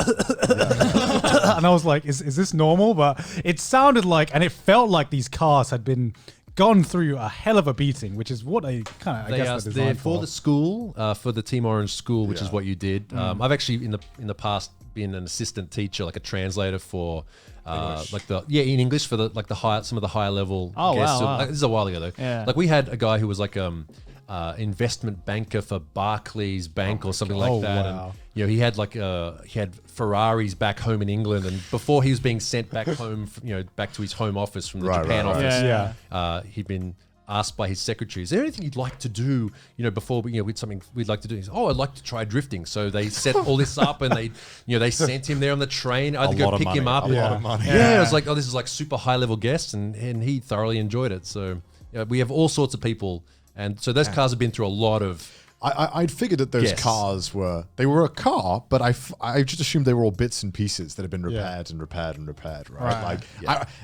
W: and I was like, is this normal? But it sounded like, and it felt like these cars had been gone through a hell of a beating, which is what I guess they're designed
K: for the school, for the Team Orange school, which is what you did. I've actually in the past been an assistant teacher, like a translator for in English for some of the higher level guests.
L: Wow.
K: This is a while ago though.
L: Yeah.
K: Like we had a guy who was like investment banker for Barclays Bank or something like that.
W: Wow.
K: And you know, he had Ferraris back home in England, and before he was being sent back home, back to his home office from the Japan office, he'd been asked by his secretary, is there anything you'd like to do, before with something we'd like to do? He said, I'd like to try drifting. So they set all this up and they sent him there on the train. I had to go pick him up.
A: A lot of money.
K: Yeah, it was like, this is like super high level guest, and he thoroughly enjoyed it. So we have all sorts of people. And so those cars have been through a lot of...
A: I'd figured that those cars were a car, but I just assumed they were all bits and pieces that had been repaired and repaired and repaired, right?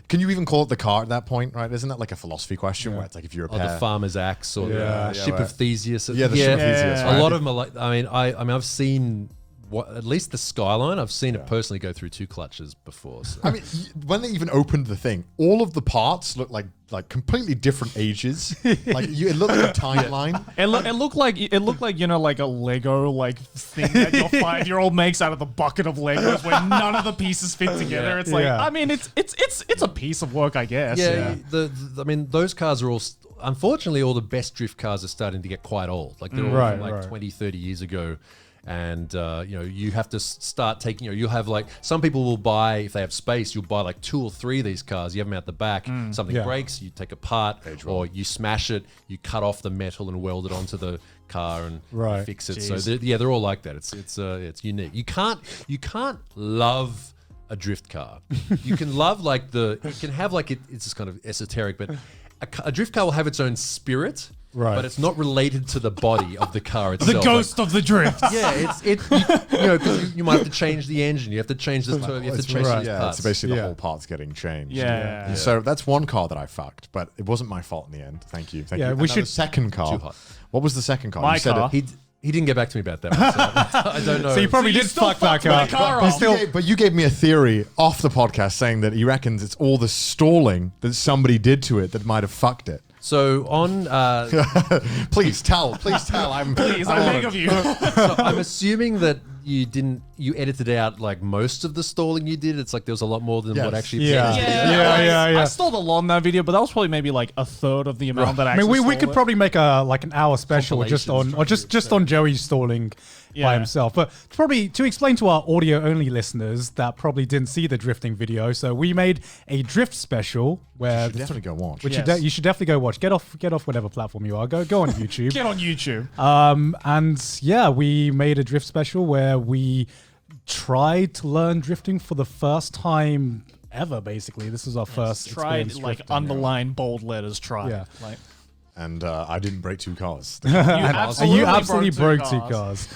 A: Can you even call it the car at that point, right? Isn't that like a philosophy question where it's like if you repair...
K: Or the farmer's axe or the ship of Theseus.
A: Yeah, the ship of Theseus, right?
K: A lot of them are like... I mean, I've seen... at least the Skyline, I've seen it personally go through 2 clutches before. So.
A: I mean, when they even opened the thing, all of the parts look like completely different ages. It looked like a timeline.
L: It looked like like a Lego thing that your 5-year-old makes out of the bucket of Legos where none of the pieces fit together. It's I mean, it's a piece of work, I guess.
K: I mean, those cars are all. Unfortunately, all the best drift cars are starting to get quite old. Like they're all from 20, 30 years ago. And you have to start taking. You'll have some people will buy, if they have space, you'll buy 2 or 3 of these cars. You have them out the back. Something breaks, you take apart, or you smash it. You cut off the metal and weld it onto the car and fix it. Jeez. So they're all like that. It's unique. You can't love a drift car. You can love you can have it's just kind of esoteric, but a drift car will have its own spirit.
W: Right.
K: But it's not related to the body of the car itself.
L: The ghost of the drift.
K: Yeah, because you might have to change the engine, you have to change the turbo, you have to change these parts.
A: It's basically the whole part's getting changed.
L: Yeah.
A: So that's one car that I fucked, but it wasn't my fault in the end. Thank you.
W: Yeah,
A: The second car.
K: Too hot.
A: What was the second car?
L: My car.
K: He didn't get back to me about that one, so I don't know.
W: So you probably did fuck that car.
A: But you gave me a theory off the podcast saying that he reckons it's all the stalling that somebody did to it that might have fucked it.
K: So on,
A: please tell. I'm
L: beg of you.
K: So I'm assuming that you edited out most of the stalling you did. It's like there was a lot more than what actually.
L: I stalled a lot in that video, but that was probably maybe a third of the amount that I actually.
W: I mean, we could probably make an hour special just on Joey stalling by himself. But probably to explain to our audio only listeners that probably didn't see the drifting video, so we made a drift special where
A: you should definitely go watch.
W: Which you should definitely go watch. Get off whatever platform you are. Go on YouTube.
L: Get on YouTube.
W: And we made a drift special where we tried to learn drifting for the first time ever. Basically, this was our first
L: tried underline bold letters. Tried.
W: Yeah.
A: And I didn't break 2 cars.
W: You absolutely broke 2 cars.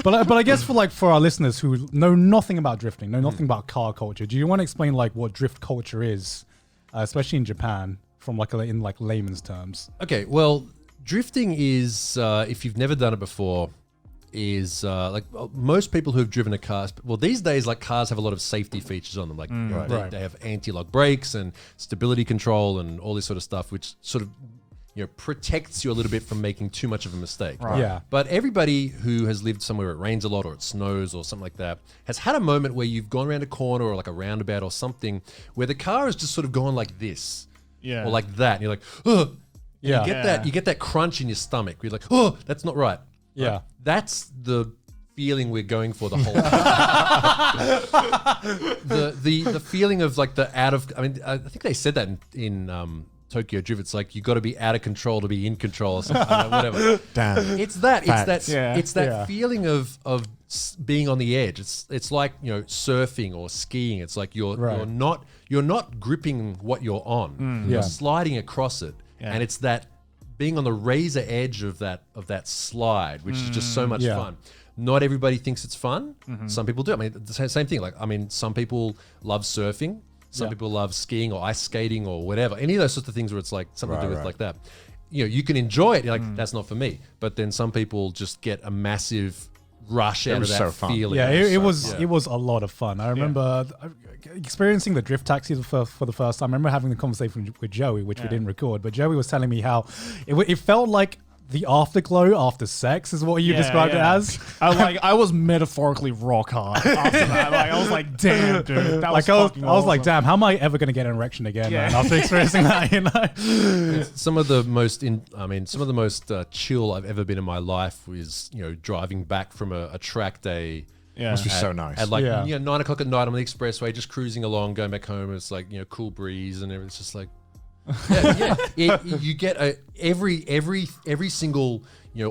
W: But I guess for our listeners who know nothing about drifting, know nothing about car culture, do you want to explain what drift culture is, especially in Japan, from in layman's terms?
K: Okay, well, drifting is if you've never done it before, is most people who have driven a car. Well, these days, cars have a lot of safety features on them. They have anti-lock brakes and stability control and all this sort of stuff, which sort of protects you a little bit from making too much of a mistake.
W: Right. Yeah.
K: But everybody who has lived somewhere where it rains a lot or it snows or something like that has had a moment where you've gone around a corner or like a roundabout or something where the car has just sort of gone like this.
L: Yeah.
K: Or like that. And you're like, oh.
W: Yeah.
K: You get that crunch in your stomach. You're like, oh, that's not right.
W: Yeah.
K: Right? That's the feeling we're going for the whole the feeling of like the out of, I mean, I think they said that in Tokyo Drift. It's like you got to be out of control to be in control or something. Whatever.
A: Damn.
K: It's that.
A: Facts.
K: It's that feeling of being on the edge. It's like surfing or skiing. It's like you're not gripping what you're on. You're sliding across it, and it's that being on the razor edge of that slide, which is just so much fun. Not everybody thinks it's fun. Some people do. I mean, the same thing. Like, I mean, some people love surfing. Some people love skiing or ice skating or whatever. Any of those sorts of things where it's like something to do with like that. You can enjoy it. You're like, that's not for me. But then some people just get a massive rush out of that feeling.
W: Yeah, it was a lot of fun. I remember experiencing the drift taxi for the first time. I remember having the conversation with Joey, which we didn't record, but Joey was telling me how it felt like the afterglow after sex is what you described it as.
L: I was metaphorically rock hard after that. Like, I was like, damn, dude, that was fucking
W: I was like,
L: awesome.
W: damn, how am I ever going to get an erection again man, after experiencing that?
K: Some of the most chill I've ever been in my life is driving back from a track day.
A: Yeah, must be so nice.
K: At 9 o'clock at night on the expressway, just cruising along, going back home. It's like cool breeze, and it's just like. You get every single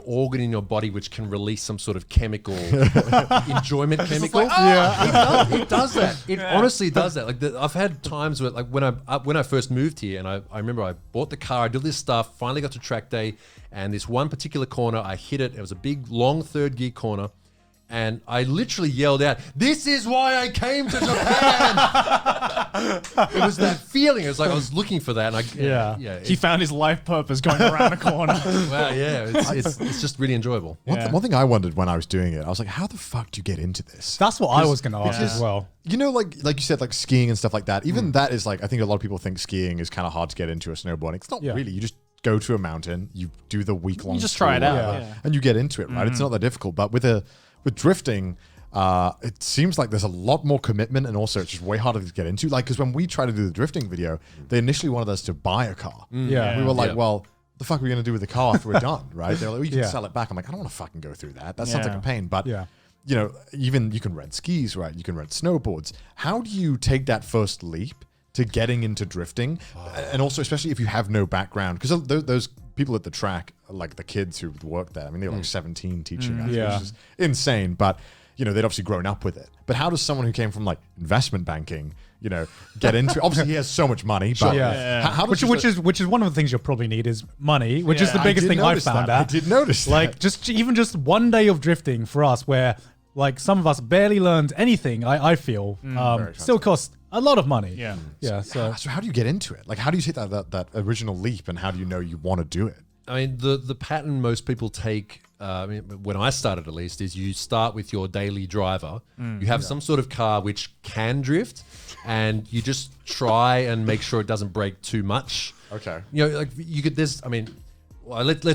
K: organ in your body which can release some sort of chemical enjoyment chemical. It does that. It honestly does that. Like I've had times where, like when I first moved here, and I remember I bought the car, I did this stuff, finally got to track day, and this one particular corner I hit it. It was a big long third gear corner. And I literally yelled out, "This is why I came to Japan!" It was that feeling. It was like I was looking for that. And
L: He found his life purpose going around a corner.
K: Well, yeah, it's just really enjoyable.
A: One thing I wondered when I was doing it, I was like, how the fuck do you get into this?
W: That's what I was going to ask as well.
A: Like you said, like skiing and stuff like that. Even that is like, I think a lot of people think skiing is kind of hard to get into, or snowboarding. It's not really. You just go to a mountain, you do the week-long.
L: You just try it out,
A: and you get into it, right? It's not that difficult. But with drifting, it seems like there's a lot more commitment, and also it's just way harder to get into. Like, because when we tried to do the drifting video, they initially wanted us to buy a car. We were like, well, what the fuck are we going to do with the car after we're done, right? They're like, well, you can sell it back. I'm like, I don't want to fucking go through that. That sounds like a pain. But, even you can rent skis, right? You can rent snowboards. How do you take that first leap to getting into drifting? And also, especially if you have no background, because those people at the track, like the kids who work there, I mean, they were like 17 teaching us, which is insane. But they'd obviously grown up with it. But how does someone who came from like investment banking, get into it? Obviously, he has so much money, but how does
W: which is one of the things you'll probably need is money, which is the biggest thing I found out.
A: I did notice
W: like
A: that.
W: just one day of drifting for us, where like some of us barely learned anything. I feel still costs a lot of money. So
A: how do you get into it? Like, how do you take that original leap, and how do you know you want to do it?
K: I mean, the pattern most people take, when I started at least, is you start with your daily driver. You have some sort of car which can drift, and you just try and make sure it doesn't break too much.
A: Okay.
K: Like you could. Let's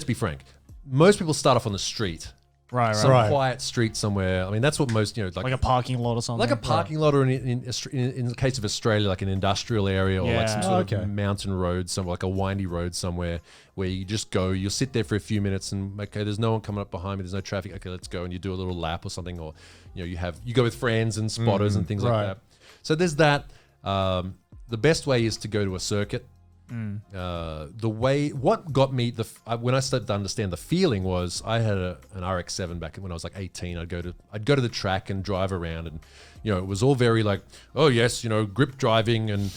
K: be frank. Most people start off on the street. Some quiet street somewhere. I mean, that's what most, like
L: a parking lot or something.
K: Like a parking lot, or in the case of Australia, like an industrial area, or like some sort of mountain road, somewhere like a windy road somewhere, where you just go. You'll sit there for a few minutes, and okay, there's no one coming up behind me. There's no traffic. Okay, let's go, and you do a little lap or something, or you go with friends and spotters and things like that. So there's that. The best way is to go to a circuit. What got me when I started to understand the feeling was I had an RX-7 back when I was like 18. I'd go to the track and drive around, and it was all very like, oh yes, grip driving and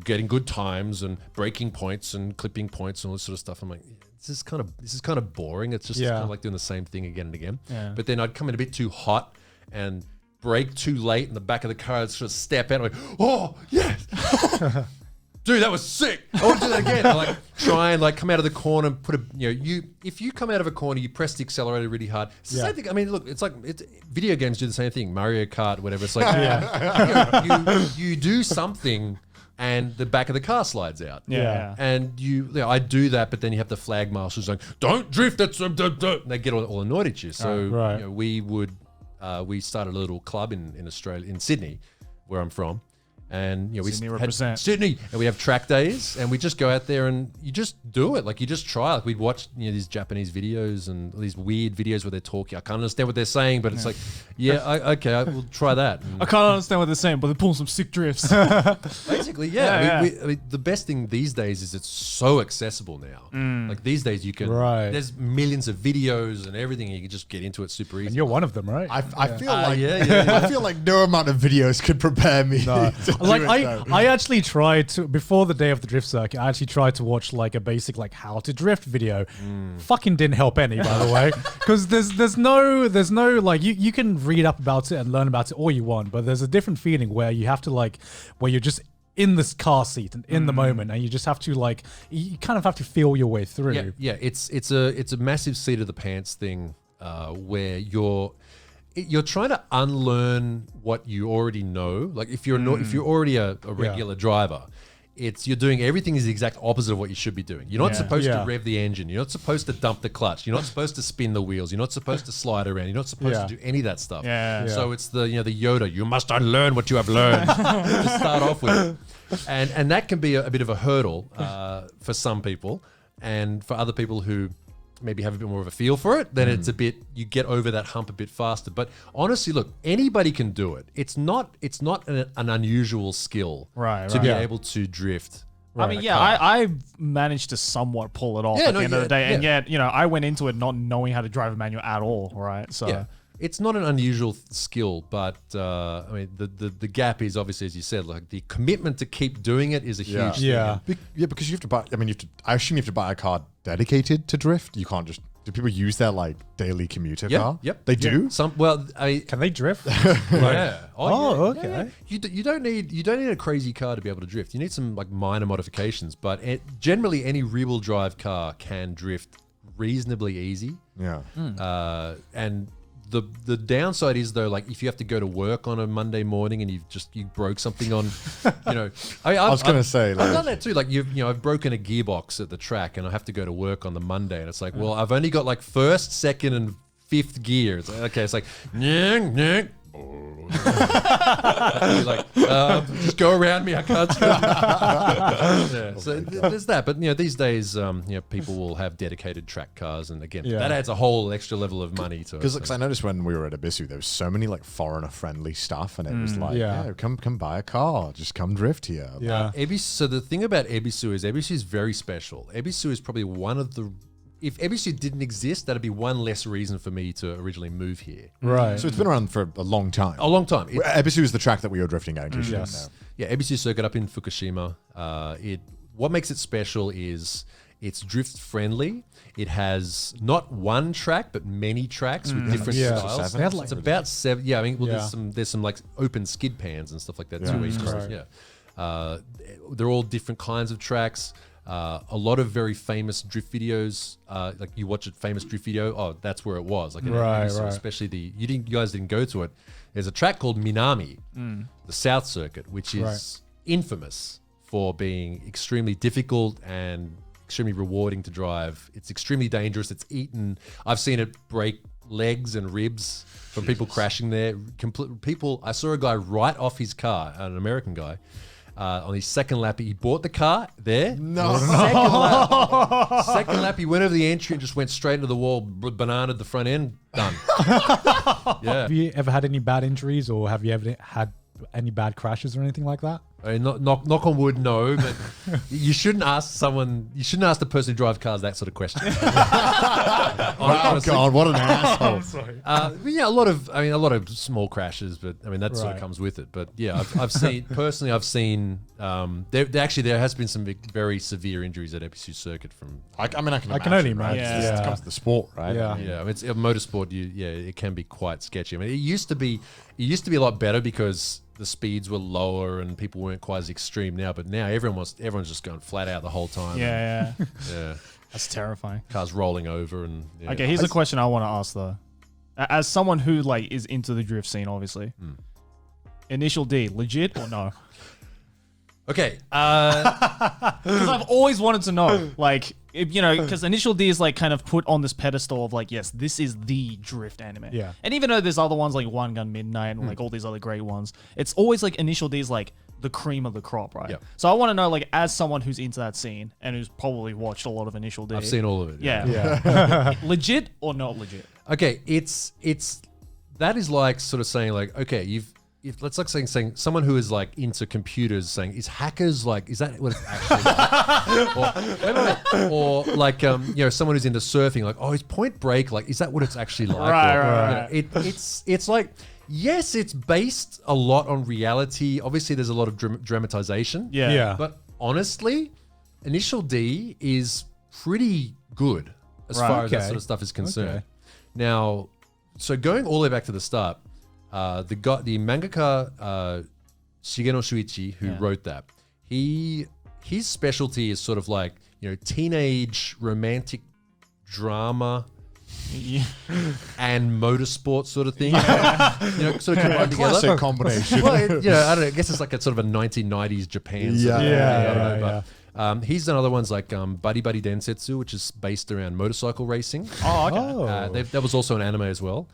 K: getting good times and braking points and clipping points and all this sort of stuff. I'm like, this is kind of boring. It's just kind of like doing the same thing again and again. But then I'd come in a bit too hot and brake too late in the back of the car. I'd sort of step out and I'm like, oh yes. Dude, that was sick. I want to do that again. I like try and come out of the corner and put if you come out of a corner, you press the accelerator really hard. It's the same thing. I mean, look, it's like video games do the same thing. Mario Kart, whatever. It's like you do something and the back of the car slides out.
L: Yeah.
K: And I do that, but then you have the flag marshals like, don't drift, that's and they get all annoyed at you. So we started a little club in Australia, in Sydney, where I'm from. And
L: Sydney
K: we
L: represent.
K: had Sydney, and we have track days, and we just go out there and you just do it. Like you just try. Like we'd watch these Japanese videos and these weird videos where they're talking. I can't understand what they're saying, but it's like, we'll try that.
L: I can't understand what they're saying, but they're pulling some sick drifts.
K: Basically, yeah. I mean, the best thing these days is it's so accessible now. Like these days, you can. There's millions of videos and everything. And you can just get into it super easy.
C: And you're one of them, right?
A: I feel like I feel like no amount of videos could prepare me.
C: No.
A: to
C: Like
A: do it, though.
C: I actually tried to, before the day of the drift circuit, I actually tried to watch like a basic like how to drift video. Fucking didn't help any, by the way, because there's no like you can read up about it and learn about it all you want, but there's a different feeling where you have to where you're just in this car seat and in the moment, and you just have to you kind of have to feel your way through.
K: Yeah. It's a massive seat of the pants thing where you're trying to unlearn what you already know. Like if you're already a regular driver, you're doing everything is the exact opposite of what you should be doing. You're not supposed to rev the engine. You're not supposed to dump the clutch. You're not supposed to spin the wheels. You're not supposed to slide around. You're not supposed to do any of that stuff. So it's the the Yoda. You must unlearn what you have learned to start off with, and that can be a bit of a hurdle for some people, and for other people who maybe have a bit more of a feel for it, then it's you get over that hump a bit faster. But honestly, look, anybody can do it. It's not an unusual skill to be able to drift.
L: I mean, I managed to somewhat pull it off at the end of the day, and yet, I went into it not knowing how to drive a manual at all, right? So
K: it's not an unusual skill, but I mean, the gap is obviously, as you said, like the commitment to keep doing it is a huge thing.
A: Because you have to buy. I mean, I assume you have to buy a car dedicated to drift. You can't just. Do people use their daily commuter car?
K: Yep,
A: they do.
C: Can they drift?
K: Yeah.
C: Okay.
K: You don't need a crazy car to be able to drift. You need some minor modifications, but generally any rear-wheel drive car can drift reasonably easy.
A: Yeah.
K: And the downside is though, if you have to go to work on a Monday morning and you broke something on, I was
A: gonna say
K: I've done that too. I've broken a gearbox at the track and I have to go to work on the Monday, and it's like, well, I've only got first, second, and fifth gear. It's like, okay, it's like, nyang. Just go around me. I can't. So there's that. But these days, people will have dedicated track cars, and again, that adds a whole extra level of money to it.
A: Because I noticed when we were at Ibisu, there was so many foreigner-friendly stuff, and it was come buy a car, just come drift here.
K: Ebisu. So the thing about Ebisu is very special. Ebisu is probably one of the. If Ebisu didn't exist, that'd be one less reason for me to originally move here.
C: Right.
A: So it's been around for a long time.
K: A long time.
A: Ebisu is the track that we were drifting at in case you don't know.
K: Yeah, Ebisu circuit up in Fukushima. What makes it special is it's drift friendly. It has not one track, but many tracks with different styles. It's about 7. Yeah, I mean, there's some open skid pans and stuff like that too. East Coast. Yeah. They're all different kinds of tracks. A lot of very famous drift videos. You watch a famous drift video, that's where it was. Especially you guys didn't go to it. There's a track called Minami, the South Circuit, which is infamous for being extremely difficult and extremely rewarding to drive. It's extremely dangerous. I've seen it break legs and ribs from people crashing there. I saw a guy right off his car, an American guy. On his second lap, he bought the car there.
A: No.
K: Second lap, he went over the entry and just went straight into the wall, bananaed the front end, done.
C: Have you ever had any bad injuries, or have you ever had any bad crashes or anything like that?
K: I mean, knock on wood, no, but you shouldn't ask the person who drives cars that sort of question.
A: Oh God, what an asshole!
K: Sorry. A lot of small crashes, but I mean that sort of comes with it. But yeah, I've seen. There has been some very severe injuries at Ebisu Circuit from.
A: I can
C: only imagine.
A: It comes to the sport, right?
K: Yeah. I mean, it's motorsport. It can be quite sketchy. I mean, it used to be a lot better because the speeds were lower and people weren't quite as extreme now. But now everyone's just going flat out the whole time.
L: Yeah.
K: Yeah.
L: That's terrifying.
K: Cars rolling over and. Yeah.
L: Okay, here's a question I want to ask though. As someone who is into the drift scene, obviously. Initial D, legit or no?
K: Okay.
L: Because I've always wanted to know, like, because Initial D is like kind of put on this pedestal of like, yes, this is the drift anime.
W: Yeah.
L: And even though there's other ones like One Gun Midnight and like all these other great ones, it's always like Initial D is like the cream of the crop, right?
K: Yep.
L: So I want to know, like, as someone who's into that scene and who's probably watched a lot of Initial D.
K: I've seen all of it.
L: Yeah. Legit or not legit?
K: Okay, it's that is like sort of saying like, okay, let's like saying someone who is like into computers saying, is hackers like, is that what it's actually like? or like someone who's into surfing, like, oh, is Point Break like, is that what it's actually like?
L: Right.
K: It's like, yes, it's based a lot on reality. Obviously, there's a lot of dramatization.
W: Yeah.
K: But honestly, Initial D is pretty good as far as that sort of stuff is concerned.
W: Okay.
K: Now, so going all the way back to the start, the mangaka Shigeno Shuichi, who wrote that, his specialty is sort of like teenage romantic drama. And motorsport sort of thing, sort of combined together.
A: Classic combination.
K: Well, I don't know. I guess it's like a sort of a 1990s Japan. Sort of thing. I don't know, but he's done other ones like Buddy Buddy Densetsu, which is based around motorcycle racing.
L: Oh, okay.
K: That was also an anime as well.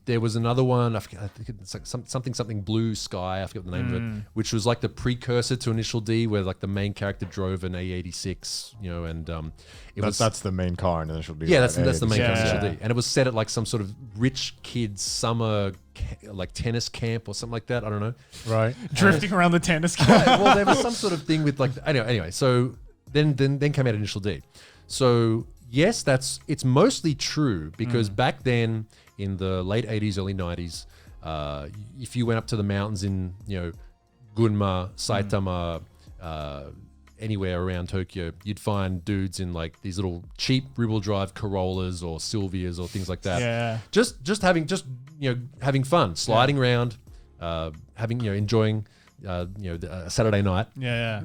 K: There was another one, I think it's like something Blue Sky, I forget the name of it, which was like the precursor to Initial D, where like the main character drove an A86, and
A: that's the main car in Initial D.
K: Yeah, that's the main car in Initial D, and it was set at like some sort of rich kids summer like tennis camp or something like that. I don't know.
W: Right,
L: drifting around the tennis camp.
K: Right, well, there was some sort of thing with like anyway. So then came out Initial D. So yes, it's mostly true because back then in the late 80s, early 90s, if you went up to the mountains in Gunma, Saitama, anywhere around Tokyo, you'd find dudes in like these little cheap rear-wheel drive Corollas or Silvias or things like that.
L: Yeah.
K: Just having fun, sliding around, enjoying a Saturday night.
L: Yeah.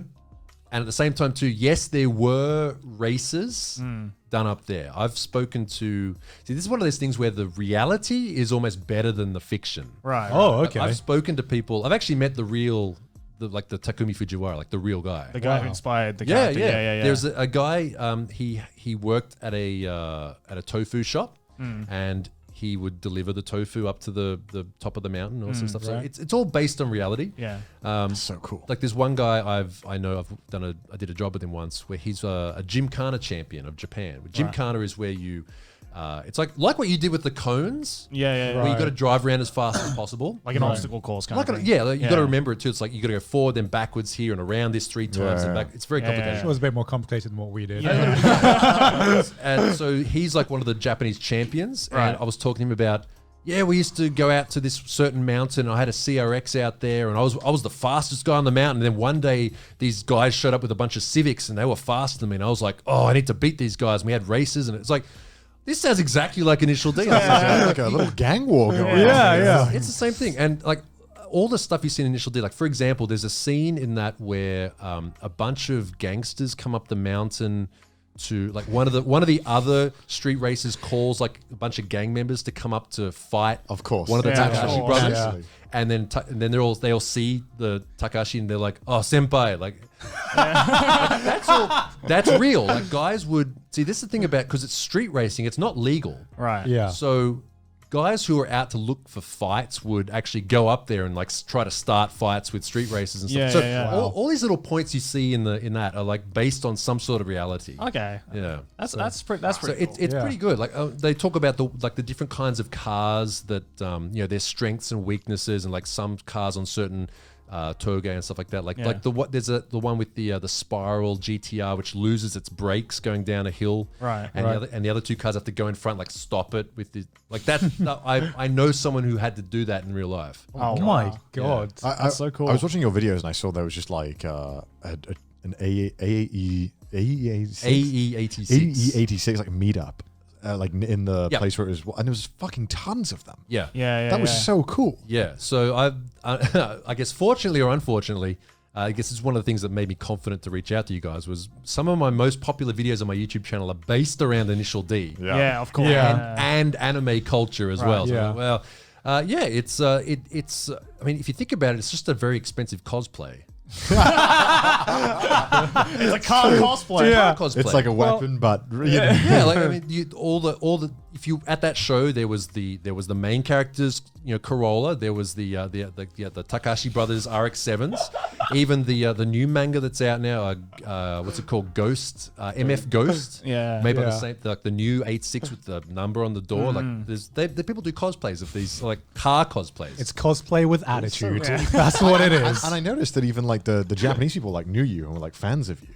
K: And at the same time too, yes, there were races done up there. I've spoken to... See, this is one of those things where the reality is almost better than the fiction.
L: Right.
W: Oh, okay.
K: I've spoken to people... I've actually met the Takumi Fujiwara, like the real guy.
L: The guy who inspired the character. Yeah.
K: There's a guy, he worked at a tofu shop and he would deliver the tofu up to the top of the mountain and all sorts of stuff.
W: Right.
K: So it's all based on reality.
L: Yeah.
A: That's so cool.
K: Like there's one guy I did a job with him once where he's a Gymkhana champion of Japan. Gymkhana is where you it's like what you did with the cones.
L: Yeah.
K: Where you got to drive around as fast as possible.
L: Like an obstacle course kind of thing.
K: You got to remember it too. It's like you got to go forward, then backwards here and around this 3 times and back. It's very complicated.
W: It was a bit more complicated than what we did.
K: And so he's like one of the Japanese champions.
L: Right.
K: And I was talking to him about, we used to go out to this certain mountain. I had a CRX out there and I was the fastest guy on the mountain. And then one day these guys showed up with a bunch of Civics and they were faster than me. And I was like, I need to beat these guys. And we had races and it's like, this sounds exactly like Initial D.
A: Like a little gang war going on.
W: Yeah.
K: It's the same thing. And like all the stuff you see in Initial D, like for example, there's a scene in that where a bunch of gangsters come up the mountain to like one of the other street racers calls like a bunch of gang members to come up to fight.
A: Of course.
K: One of the Takahashi brothers.
A: Yeah.
K: And then they all see the Takahashi and they're like, oh, senpai, like that's real. Like guys would see, this is the thing about, because it's street racing, it's not legal.
L: Right.
W: Yeah.
K: So guys who are out to look for fights would actually go up there and like try to start fights with street races and stuff. So all these little points you see in that are like based on some sort of reality.
L: Okay.
K: Yeah.
L: That's pretty cool.
K: It's pretty good. Like they talk about the different kinds of cars that their strengths and weaknesses, and like some cars on certain Toge and stuff like that. There's the one with the Spiral GTR, which loses its brakes going down a hill.
L: Right.
K: And the other two cars have to go in front, like stop it with the like that. I know someone who had to do that in real life.
W: Oh my god, that's so cool.
A: I was watching your videos and I saw there was just like an AE86 like meetup. Like in the place where it was, and there was fucking tons of them.
K: Yeah.
A: That was so cool.
K: Yeah. So I guess fortunately or unfortunately, I guess it's one of the things that made me confident to reach out to you guys was some of my most popular videos on my YouTube channel are based around Initial D.
L: Yeah, of course.
K: And anime culture as well.
W: Yeah.
K: So, it's I mean, if you think about it, it's just a very expensive cosplay.
L: It's a car cosplay.
C: Yeah.
K: Car cosplay.
A: It's like a weapon, but
K: yeah, like I mean, all the if you at that show there was the main characters, Corolla. There was the Takashi Brothers RX-7s, even the new manga that's out now. What's it called? Ghost, MF Ghost.
L: Yeah,
K: made by the same like the new 86 with the number on the door. Like the people do cosplays of these like car cosplays.
W: It's cosplay with attitude.
A: So,
W: That's what it is.
A: And I noticed that even like the Japanese people like knew you and were like fans of you.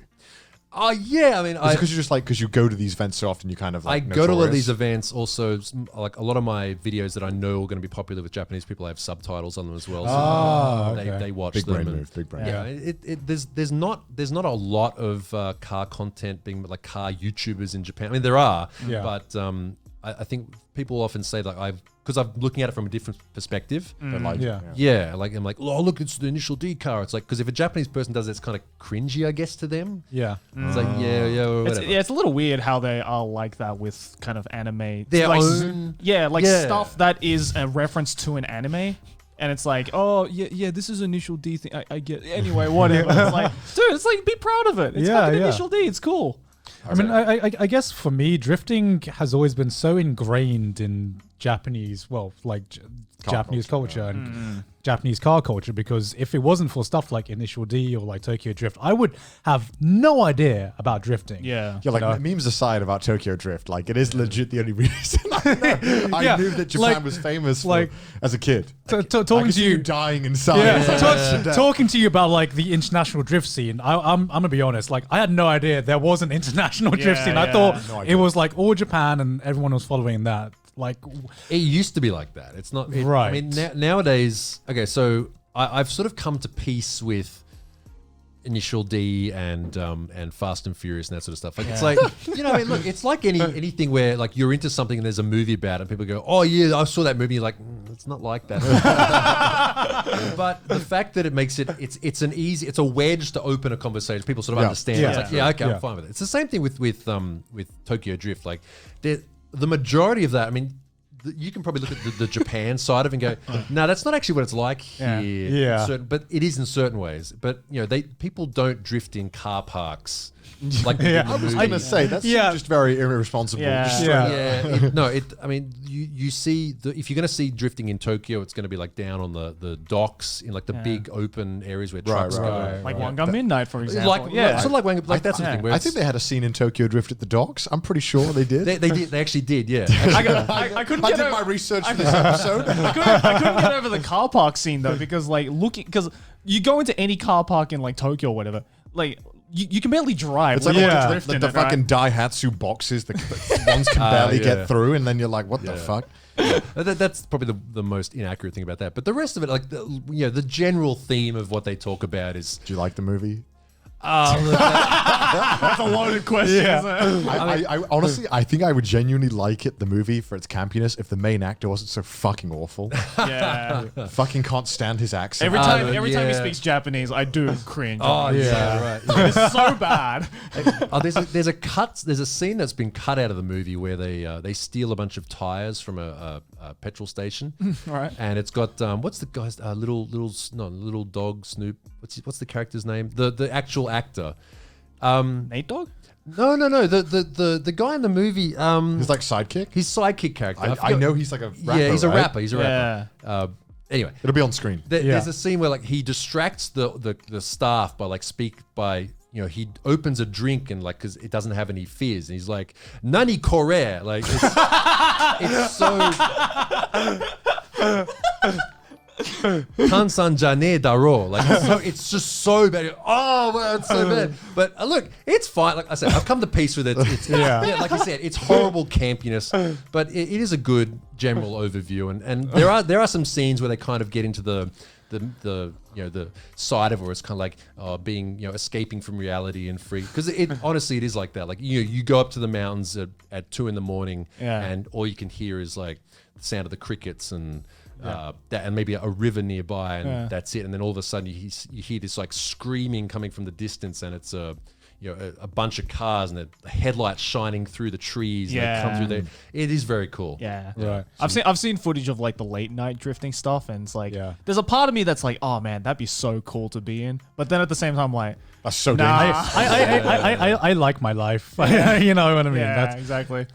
K: Oh yeah, I mean,
A: because you're just like because you go to these events so often, you kind of like
K: I go to a lot of these events. Also, like a lot of my videos that I know are going to be popular with Japanese people, I have subtitles on them as well. So they watch
A: big
K: them.
A: Brain move, big brain.
K: Yeah, there's not a lot of car content being like car YouTubers in Japan. I mean, there are, but I think people often say that because I'm looking at it from a different perspective.
A: Like,
K: like I'm like, oh look, it's the Initial D car. It's like because if a Japanese person does it, it's kind of cringy, I guess, to them.
W: Yeah,
K: it's like whatever.
L: It's a little weird how they are like that with kind of anime.
K: Their
L: like,
K: own,
L: stuff that is a reference to an anime. And it's like, oh yeah, this is Initial D thing. I get anyway, whatever. It's like, dude, it's like be proud of it. It's fucking Initial D. It's cool.
W: I mean, I guess for me, drifting has always been so ingrained in Japanese, Japanese culture and Japanese car culture, because if it wasn't for stuff like Initial D or like Tokyo Drift, I would have no idea about drifting.
A: Yeah, like memes aside about Tokyo Drift, like it is legit the only reason I knew that Japan was famous for, as a kid.
W: Talking to you
A: dying inside.
W: Talking to you about like the international drift scene, I'm gonna be honest, like I had no idea there was an international drift scene. I thought it was like all Japan and everyone was following that. Like
K: it used to be like that. It's not
W: right.
K: I mean, nowadays. Okay, so I've sort of come to peace with Initial D and Fast and Furious and that sort of stuff. Like it's like I mean, look, it's like anything where like you're into something and there's a movie about it and people go, oh yeah, I saw that movie. You're like, it's not like that. But the fact that it makes it's a wedge to open a conversation. People sort of understand. It's like, I'm fine with it. It's the same thing with Tokyo Drift. Like the majority of that, I mean, you can probably look at the Japan side of it and go, no, that's not actually what it's like here.
W: Yeah.
K: But it is in certain ways. But people don't drift in car parks. Like
A: I was going to say that's just very irresponsible.
K: I mean, you see if you're going to see drifting in Tokyo, it's going to be like down on the docks in like the big open areas where trucks go.
L: Like Wangan Midnight, for example.
K: Sort of like that sort of thing.
A: I think they had a scene in Tokyo Drift at the docks. I'm pretty sure they did.
K: They did. They actually did. Yeah.
L: I couldn't.
A: I did my research for this episode.
L: I couldn't get over the car park scene though, because you go into any car park in like Tokyo or whatever, like. You can barely drive.
A: It's like the fucking Daihatsu boxes that ones can barely get through, and then you're like, what the fuck?
K: That's probably the most inaccurate thing about that. But the rest of it, like the general theme of what they talk about is.
A: Do you like the movie?
L: That's a loaded question. Isn't it?
A: I honestly, I think I would genuinely like the movie for its campiness if the main actor wasn't so fucking awful.
L: Yeah.
A: Fucking can't stand his accent.
L: Every time he speaks Japanese, I do cringe.
K: Oh yeah, right.
L: It's so bad.
K: There's a scene that's been cut out of the movie where they steal a bunch of tires from a petrol station.
L: Right.
K: And it's got what's the guy's little dog Snoop. What's the character's name? The actual actor.
L: Nate Dogg?
K: No. The guy in the movie.
A: He's like sidekick.
K: His sidekick character.
A: I know he's like a rapper.
K: Yeah, he's a
A: right?
K: rapper. He's a rapper. Anyway,
A: it'll be on screen.
K: There's a scene where like he distracts the staff by he opens a drink and like because it doesn't have any fizz and he's like nani kore like it's so. Kansan jane daro. Like it's just so bad. Oh man, it's so bad. But look, it's fine. Like I said, I've come to peace with it. It's like I said, it's horrible campiness, but it is a good general overview. And there are some scenes where they kind of get into the side of it where it's kind of like being escaping from reality and free, because it honestly it is like that. Like you go up to the mountains at 2 a.m. and all you can hear is like the sound of the crickets and that, and maybe a river nearby, and that's it. And then all of a sudden you hear this like screaming coming from the distance, and it's a bunch of cars and the headlights shining through the trees. And they come through there. It is very cool.
L: Yeah.
W: Right.
L: I've seen footage of like the late night drifting stuff, and it's like there's a part of me that's like, oh man, that'd be so cool to be in. But then at the same time, I'm like,
A: that's so
L: nah.
W: I like my life. You know what I mean?
L: Yeah,
W: That's
L: exactly.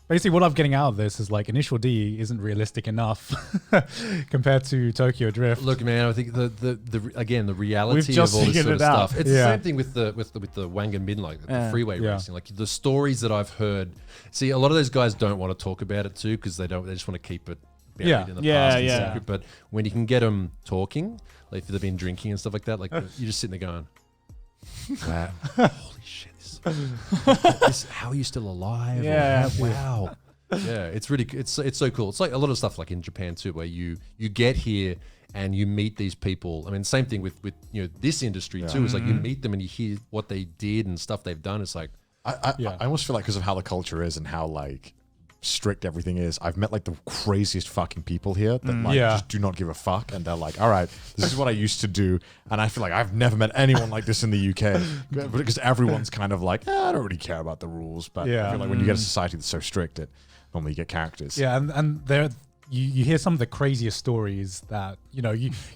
W: Basically, what I'm getting out of this is like Initial D isn't realistic enough compared to Tokyo Drift.
K: Look, man, I think the reality
W: just
K: of all this
W: figured
K: sort of
W: it out.
K: stuff. It's the same thing with the Wangan Bin, like the freeway racing. Like the stories that I've heard. See, a lot of those guys don't want to talk about it too because they just want to keep it buried in the past. And secret. But when you can get them talking, like if they've been drinking and stuff like that, like you're just sitting there going, "Wow, holy shit! How are you still alive?"
L: Yeah.
K: Wow. Yeah, it's really it's so cool. It's like a lot of stuff like in Japan too, where you get here and you meet these people. I mean, same thing with this industry too. It's like you meet them and you hear what they did and stuff they've done. It's like
A: I almost feel like because of how the culture is and how like strict everything is, I've met like the craziest fucking people here that like just do not give a fuck, and they're like, all right, this is what I used to do, and I feel like I've never met anyone like this in the UK because everyone's kind of like, I don't really care about the rules, but I feel like when you get a society that's so strict, it normally you get characters.
W: Yeah, and there you hear some of the craziest stories that you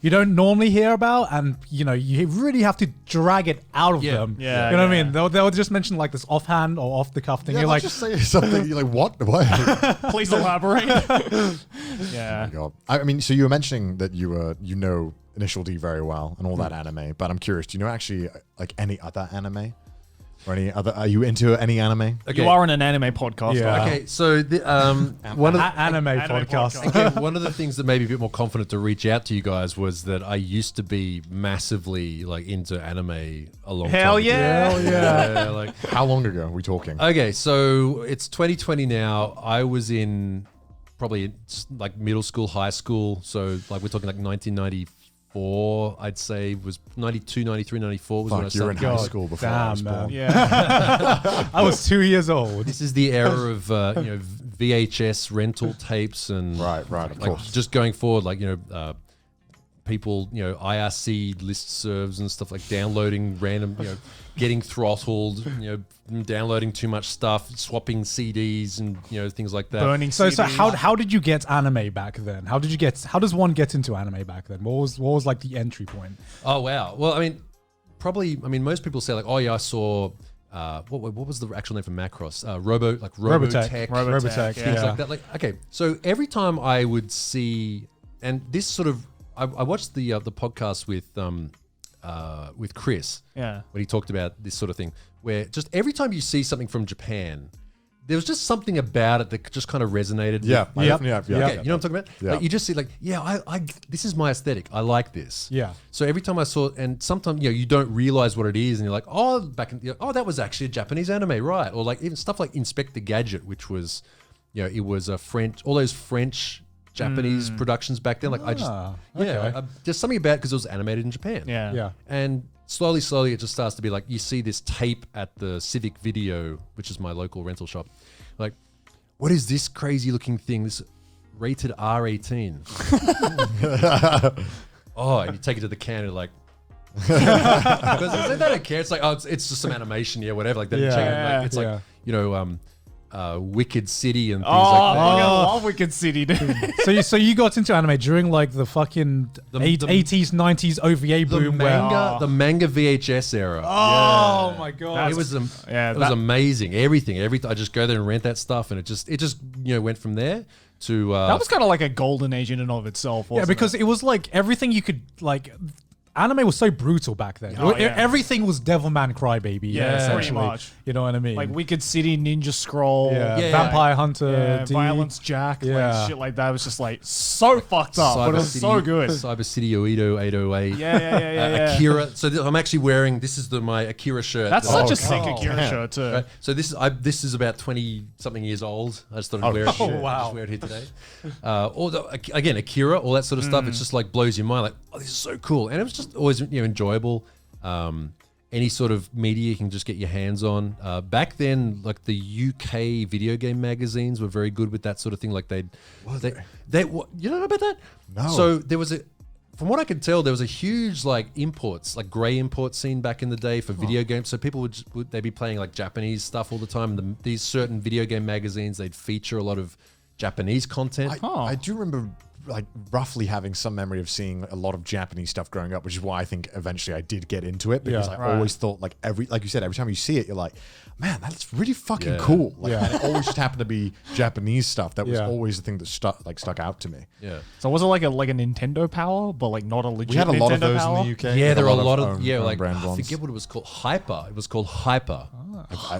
W: don't normally hear about, and you really have to drag it out of them.
L: Yeah,
W: you know what I mean? They'll just mention like this offhand or off the cuff thing.
A: Yeah,
W: you're like,
A: just say something. You're like, what?
L: Please elaborate.
A: Yeah. Oh my God. I mean, so you were mentioning that you know Initial D very well and all that anime, but I'm curious, do you know actually like any other anime? Or any other? Are you into any anime?
L: Okay. You are on an anime podcast.
W: Yeah.
K: Okay, so one of the
W: anime podcast.
K: Again, one of the things that made me a bit more confident to reach out to you guys was that I used to be massively like into anime a long time ago.
W: Yeah.
K: Like,
A: how long ago are we talking?
K: Okay, so it's 2020 now. I was in probably like middle school, high school. So like we're talking like 1994. I'd say was 92, 93, 94 was when I started.
A: You were in high school before I was born.
W: Yeah. I was 2 years old.
K: This is the era of VHS rental tapes and
A: right, of course.
K: Just going forward, like people, IRC list serves and stuff like downloading random, getting throttled, downloading too much stuff, swapping CDs and things like that.
L: Burning
W: So
L: CDs.
W: how did you get anime back then? How does one get into anime back then? What was like the entry point?
K: Oh wow. Well, I mean, most people say like, oh yeah, I saw. What was the actual name for Macross? Robotech, things like that. Like, okay, so every time I would see, and this sort of, I watched the podcast with Chris.
L: Yeah.
K: When he talked about this sort of thing, where just every time you see something from Japan, there was just something about it that just kind of resonated.
A: Yeah.
K: Okay, you know what I'm talking about?
A: Yeah.
K: Like you just see like, I this is my aesthetic. I like this.
W: Yeah.
K: So every time I saw, and sometimes you don't realize what it is, and you're like, oh, that was actually a Japanese anime, right? Or like even stuff like Inspector Gadget, which was, it was a French, all those French Japanese productions back then. Like there's something about it because it was animated in Japan.
W: Yeah.
K: And slowly it just starts to be like, you see this tape at the Civic Video, which is my local rental shop. Like, what is this crazy looking thing? This rated R18. Oh, and you take it to the counter like, because they don't care. It's like, oh, it's just some animation, whatever. Like that. It's like, Wicked City and things like that.
L: I love Wicked City, dude.
W: So you got into anime during like the fucking 80s, 90s OVA boom.
K: The manga VHS era.
W: Oh my God.
K: It was amazing. Everything. I just go there and rent that stuff, and it just went from there to.
L: That was kind of like a golden age in and of itself. Wasn't
W: because it was like everything you could like. Anime was so brutal back then. Everything was Devilman Crybaby.
L: Pretty much.
W: You know what I mean?
L: Like Wicked City, Ninja Scroll,
W: Vampire Hunter, D.
L: Violence Jack, like shit like that. It was just like so fucked up, but it was so good.
K: Cyber City Oedo 808.
L: Yeah.
K: Akira. So I'm actually wearing, this is my Akira shirt.
L: That's such a sick Akira shirt too.
K: Right? So this is about 20 something years old. I just thought I'd wear it. Just wear it here today. Again, Akira, all that sort of stuff. It's just like blows your mind. Like, oh, this is so cool, and it was just always enjoyable. Any sort of media you can just get your hands on. Back then, like the UK video game magazines were very good with that sort of thing. Like they you don't know about that?
A: No.
K: So there was from what I could tell, there was a huge like imports, like grey import scene back in the day for video games. So people would they'd be playing like Japanese stuff all the time. And these certain video game magazines, they'd feature a lot of Japanese content.
A: I do remember like roughly having some memory of seeing a lot of Japanese stuff growing up, which is why I think eventually I did get into it, because I always thought like you said, every time you see it, you're like, man, that's really fucking cool. Like, and it always just happened to be Japanese stuff. That was always the thing that stuck out to me.
L: Yeah. So was it like a Nintendo Power, but like not a legit?
A: We had a lot of those
L: power?
A: in the UK.
K: Yeah, there are a lot of
A: like
K: I
A: brand ones.
K: forget what it was called. Hyper. It was called Hyper.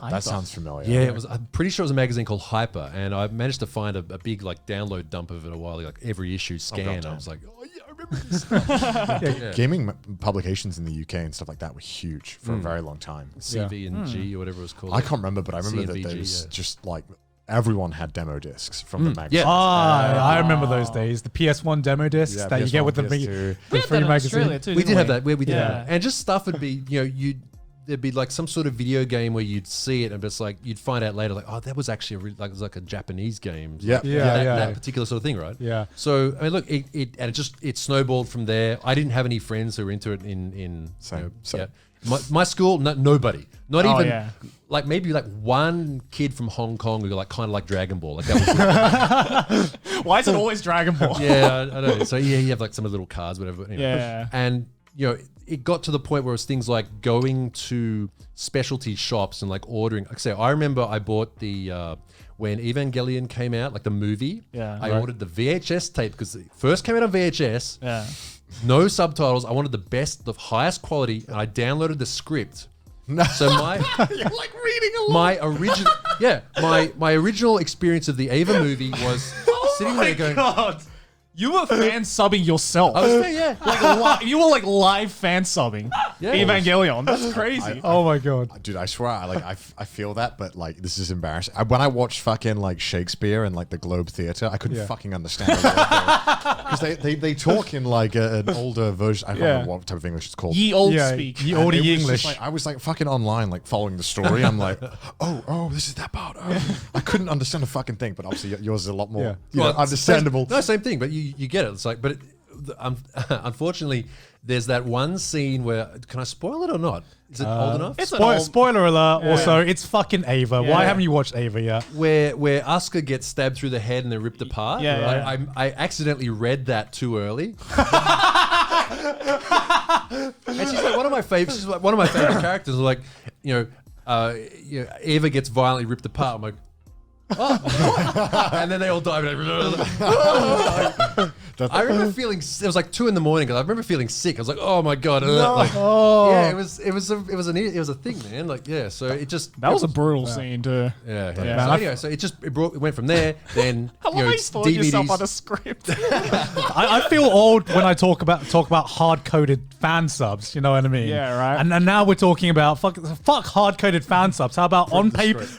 A: That sounds familiar.
K: Yeah, it was. I'm pretty sure it was a magazine called Hyper, and I managed to find a big like download dump of it a while, like every issue scanned. I was like, oh yeah, I remember this.
A: Gaming publications in the UK and stuff like that were huge for a very long time.
K: CV and G or whatever it was called.
A: I can't remember, but I remember that there was just like everyone had demo discs from the magazine.
W: Yeah. I remember those days. The PS1 demo discs that you get with the free magazine.
K: We did have that. We did have that. And just stuff would be, there'd be like some sort of video game where you'd see it and it's like you'd find out later like, oh, that was actually it was like a Japanese game. That particular sort of thing, right?
W: Yeah.
K: So I mean, look, it snowballed from there. I didn't have any friends who were into it in my school. Nobody, not even like maybe like one kid from Hong Kong who like kind of like Dragon Ball. Like that was
L: why is it always Dragon Ball?
K: Yeah, I know. So you have like some little cards, whatever. Anyway.
L: Yeah,
K: and it got to the point where it was things like going to specialty shops and like ordering. Like, say, I remember I bought the when Evangelion came out, like the movie.
L: Yeah,
K: I ordered the VHS tape because it first came out on VHS.
L: Yeah,
K: no subtitles. I wanted the highest quality, and I downloaded the script. So
A: you're like reading
K: my original experience of the Eva movie was sitting there going,
L: God. You were fan subbing yourself.
K: I was there,
L: you were like live fan subbing Evangelion. That's crazy.
W: Oh my God,
A: dude! I swear, I feel that, but like this is embarrassing. When I watched fucking like Shakespeare and like the Globe Theatre, I couldn't fucking understand because they talk in like an older version. I don't know what type of English it's called.
L: Ye old speak.
W: Ye old English.
A: Like, I was like fucking online, like following the story. I'm like, oh, this is that part. I couldn't understand a fucking thing, but obviously yours is a lot more understandable.
K: No, same thing, but you get it. It's like, but unfortunately, there's that one scene where, can I spoil it or not? Is it old enough?
W: Spoiler alert. Yeah. Also, it's fucking Ava. Yeah. Why haven't you watched Ava yet?
K: Where Asuka gets stabbed through the head and they're ripped apart.
W: Yeah,
K: right? I accidentally read that too early. And she's like one of my favorite characters. Like, Ava gets violently ripped apart. I'm like, oh. And then they all die. I remember feeling it was like 2 a.m. because I remember feeling sick. I was like, oh my God. Yeah, it was a thing, man. Like, yeah, so it just
L: that was a brutal scene too.
K: Yeah. So anyway, so it went from there. Then
L: how long you spoiled yourself on a script?
W: I feel old when I talk about hard-coded fan subs. You know what I mean?
L: Yeah, right.
W: And now we're talking about fuck hard-coded fan subs. How about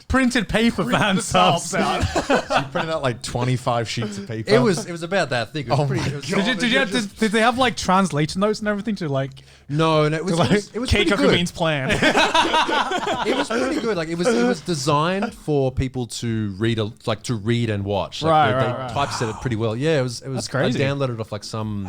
W: printed paper fan subs?
A: So you printed out like 25 sheets of paper.
K: It was about that thing.
W: Did they have like translation notes and everything to like?
K: No, it was
L: Keiko Bean's plan.
K: It was pretty good. Like it was designed for people to read and watch. Like, they typeset it pretty well. Yeah, it was.
L: That's crazy.
K: I downloaded it off like something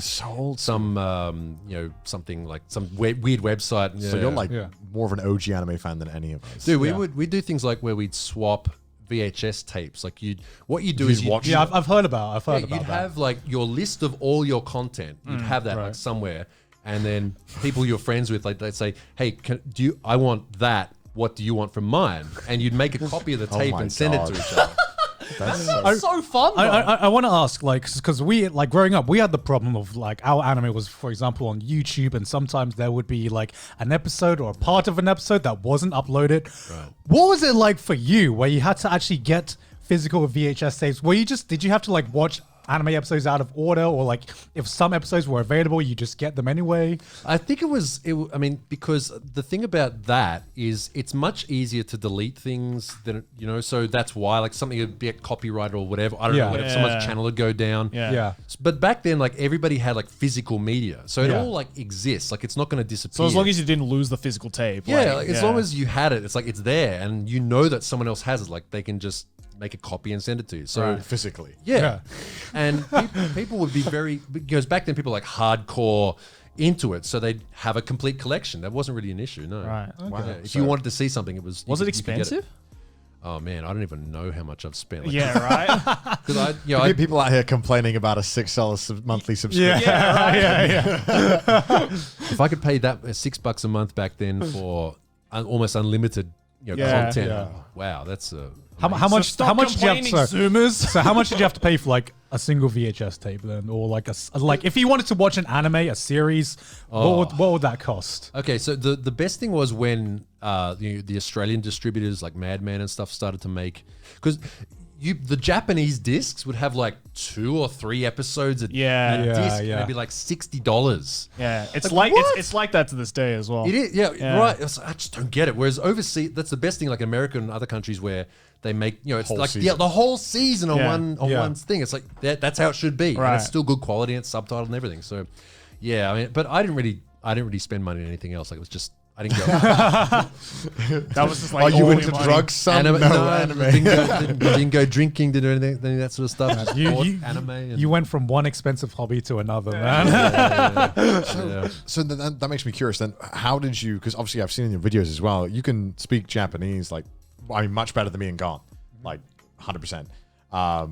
K: like some weird website.
A: Yeah. So you're like more of an OG anime fan than any of us.
K: Dude, we'd do things like where we'd swap VHS tapes. Like what you do is
W: watch. Yeah, I've heard about that.
K: You'd have like your list of all your content. You'd have that like somewhere, and then people you're friends with, like they'd say, "Hey, I want that. What do you want from mine?" And you'd make a copy of the tape and send it to each other.
L: That's so fun.
W: I want to ask, like, because we, like, growing up, we had the problem of, like, our anime was, for example, on YouTube, and sometimes there would be, like, an episode or a part of an episode that wasn't uploaded. Right. What was it like for you, where you had to actually get physical VHS tapes? Did you have to, like, watch anime episodes out of order, or like if some episodes were available, you just get them anyway?
K: I think I mean, because the thing about that is it's much easier to delete things than, so that's why like something would get copyrighted or whatever. I don't know, whatever, someone's channel would go down.
W: Yeah.
K: But back then, like everybody had like physical media. So it all like exists. Like it's not going to disappear.
L: So as long as you didn't lose the physical tape.
K: Yeah. As long as you had it, it's like it's there and you know that someone else has it. Like they can just make a copy and send it to you. So
A: physically.
K: Yeah. And people would be very, because back then people were like hardcore into it, so they'd have a complete collection. That wasn't really an issue, no.
L: Right.
K: Okay.
A: Wow.
K: If you wanted to see something, it was.
L: Was it
K: you could get
L: expensive?
K: Oh man, I don't even know how much I've spent. Like,
L: Yeah, right.
K: Because
A: I people out here complaining about a $6 monthly subscription.
K: If I could pay that $6 a month back then for almost unlimited, content, wow, that's
W: How much? How much did you have? So how much did you have to pay for like a single VHS tape then, or like like if you wanted to watch an anime, a series, what would that cost?
K: Okay, so the best thing was when the Australian distributors like Madman and stuff started to make, because the Japanese discs would have like 2 or 3 episodes a disc, and it'd be like $60.
L: Yeah, it's
K: like
L: it's like that to this day as well.
K: It is, right. I just don't get it. Whereas overseas, that's the best thing. Like America and other countries where they make, it's
A: Whole
K: like
A: season.
K: the whole season on one thing. It's like that's how it should be.
L: Right.
K: And it's still good quality and it's subtitled and everything. So, yeah, I mean, but I didn't really spend money on anything else. Like it was just. I didn't go.
L: That was just like.
A: Are you
L: all
A: into
L: your money.
A: drugs? Son? No, anime.
K: Didn't go drinking. Didn't do any of that sort of stuff. Anime. And
W: You went from one expensive hobby to another, man.
A: So that makes me curious. Then, how did you? Because obviously, I've seen in your videos as well. You can speak Japanese, like, I mean, much better than me and Gone, like 100%. How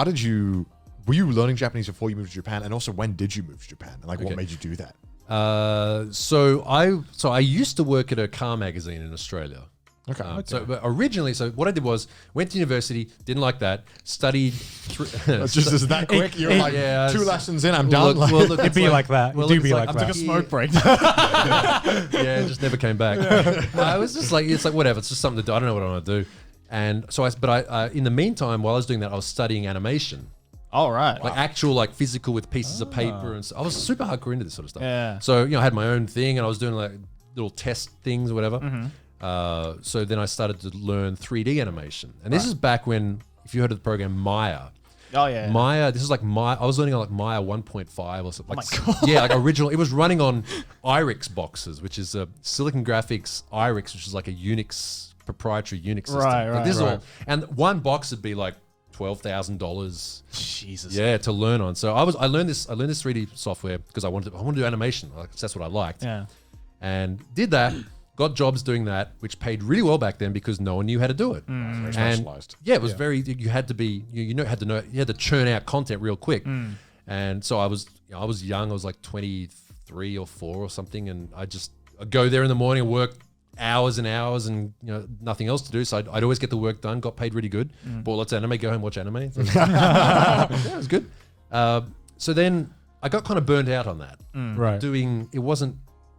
A: did you? Were you learning Japanese before you moved to Japan? And also, when did you move to Japan? And like, what made you do that?
K: So I used to work at a car magazine in Australia.
A: Okay.
K: But originally, what I did was went to university, didn't like that, studied.
A: Is that quick? You're like 2 lessons in, I'm done.
K: Look,
W: It'd be like that.
K: Well,
W: It do be
K: like
W: like
K: I
W: that.
K: took a smoke break. Yeah, just never came back. I was just like, it's like whatever. It's just something to do. I don't know what I want to do. And so I in the meantime, while I was doing that, I was studying animation.
L: All right.
K: Like actual, like physical with pieces of paper, and so I was super hardcore into this sort of stuff.
L: Yeah.
K: So I had my own thing, and I was doing like little test things or whatever. So then I started to learn 3D animation, and this is back when, if you heard of the program Maya.
L: Oh yeah.
K: Maya. This is like Maya. I was learning on like Maya 1.5 or something.
L: Oh my God.
K: Yeah, like original. It was running on IRIX boxes, which is a Silicon Graphics IRIX, which is like a Unix proprietary Unix system. Like this is all, and one box would be like $12,000.
L: Jesus.
K: Yeah, to learn on. So I learned this 3D software because I wanted to do animation. Like, that's what I liked.
L: Yeah.
K: And did that. Got jobs doing that, which paid really well back then because no one knew how to do it.
A: Very specialized.
K: Yeah, it was very. You had to be. You had to churn out content real quick. And so I was young. I was like 23 or 4 or something, and I'd go there in the morning and work hours and hours, and nothing else to do. So I'd always get the work done. Got paid really good. Bought lots of anime. Go home, watch anime. So yeah, it was good. So then I got kind of burned out on that.
W: Right.
K: It wasn't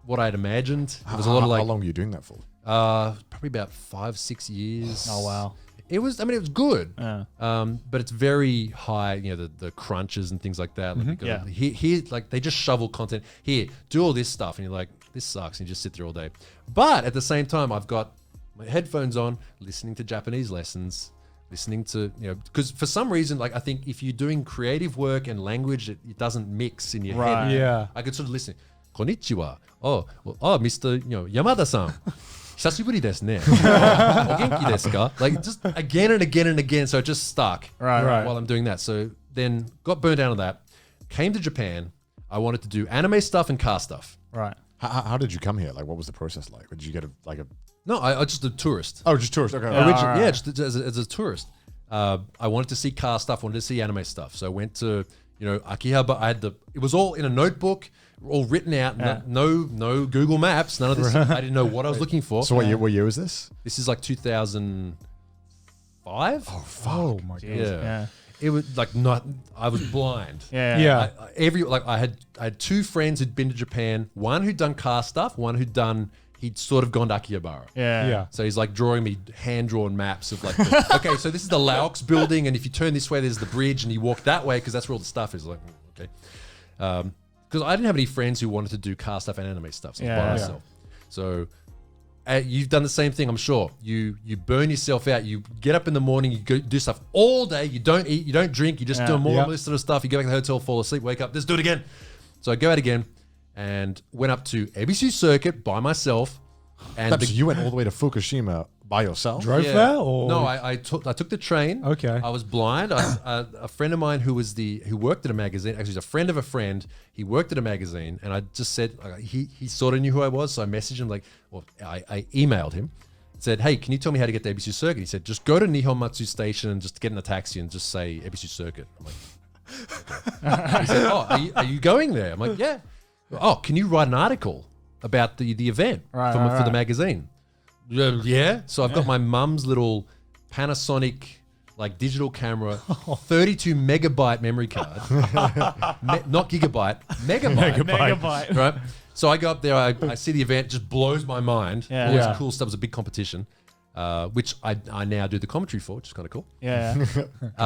K: what I'd imagined. It was a lot of like.
A: How long were you doing that for?
K: Probably about 5-6 years.
L: Oh wow.
K: It was. I mean, it was good.
L: Yeah.
K: But it's very high. The crunches and things like that. Like
L: Yeah.
K: Here, like they just shovel content. Here, do all this stuff, and you're like, this sucks. And you just sit there all day. But at the same time, I've got my headphones on, listening to Japanese lessons, listening to because for some reason, like I think if you're doing creative work and language, it doesn't mix in your head.
W: Yeah.
K: I could sort of listen. Konnichiwa. Oh, Mr. Yamada-san. 久しぶりですね. お元気ですか? Like just again and again and again. So it just stuck while I'm doing that. So then got burned out on that. Came to Japan. I wanted to do anime stuff and car stuff.
L: Right.
A: How did you come here? Like, what was the process like? Did you get a?
K: No, I just a tourist.
A: Oh, just tourist. Okay.
K: Yeah, just as a tourist. I wanted to see car stuff. Wanted to see anime stuff. So I went to Akihabara. It was all in a notebook. All written out, no Google Maps, none of this. I didn't know what I was looking for.
A: So what year was this?
K: This is like 2005.
A: Oh fuck!
W: Oh my god!
K: Yeah. It was like I was blind.
W: Yeah.
K: I had 2 friends who'd been to Japan. One who'd done car stuff. One he'd sort of gone to Akihabara.
W: Yeah.
K: So he's like drawing me hand-drawn maps of like, okay, so this is the Laox building, and if you turn this way, there's the bridge, and you walk that way because that's where all the stuff is. Like, okay. Because I didn't have any friends who wanted to do car stuff and anime stuff, so I was by myself. So you've done the same thing, I'm sure. You burn yourself out. You get up in the morning, you go do stuff all day. You don't eat, you don't drink. You just do more of this sort of stuff. You go back to the hotel, fall asleep, wake up, let's do it again. So I go out again and went up to Ebisu Circuit by myself. And
A: you went all the way to Fukushima By yourself?
W: Drove there, or
K: no? I took the train.
W: Okay.
K: I was blind. A friend of mine who worked at a magazine. Actually, he's a friend of a friend. He worked at a magazine, and I just said he sort of knew who I was, so I messaged him I emailed him, said, "Hey, can you tell me how to get to Ebisu Circuit?" He said, "Just go to Nihonmatsu Station and just get in a taxi and just say Ebisu Circuit." I'm like, okay. He said, "Oh, are you going there?" I'm like, "Yeah." "Oh, can you write an article about the event for the magazine?" Yeah. So I've got my mum's little Panasonic digital camera, 32 megabyte memory card, not gigabyte, megabyte. Right. So I go up there, I see the event, just blows my mind. All this cool stuff. It was a big competition, which I now do the commentary for, which is kind of cool.
B: Yeah.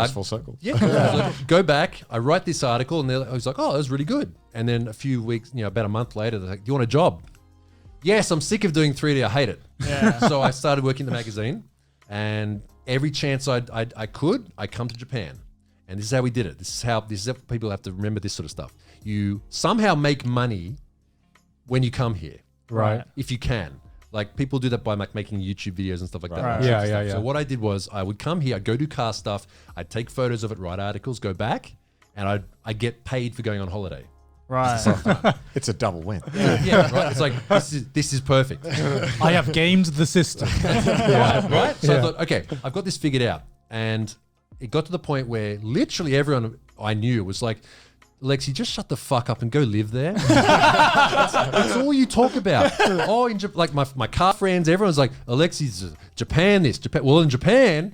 A: Full circle.
K: Yeah. Go back, I write this article, and I was like, "Oh, that was really good." And then a few weeks, about a month later, they're like, "Do you want a job?" Yes, I'm sick of doing 3D. I hate it. Yeah. So I started working the magazine, and every chance I could, I come to Japan. And this is how we did it. This is how people have to remember this sort of stuff. You somehow make money when you come here.
W: Right.
K: If you can. Like people do that by making YouTube videos and stuff like that.
W: Right. Yeah.
K: So what I did was I would come here, I'd go do car stuff, I'd take photos of it, write articles, go back, and I'd get paid for going on holiday.
B: Right.
A: It's a double win.
K: Yeah, right. It's like this is perfect.
W: I have gamed the system.
K: Right. So I thought, okay, I've got this figured out, and it got to the point where literally everyone I knew was like, "Lexi, just shut the fuck up and go live there." That's all you talk about. Oh, my car friends, everyone's like, "Alexi's Japan this, Japan." Well, in Japan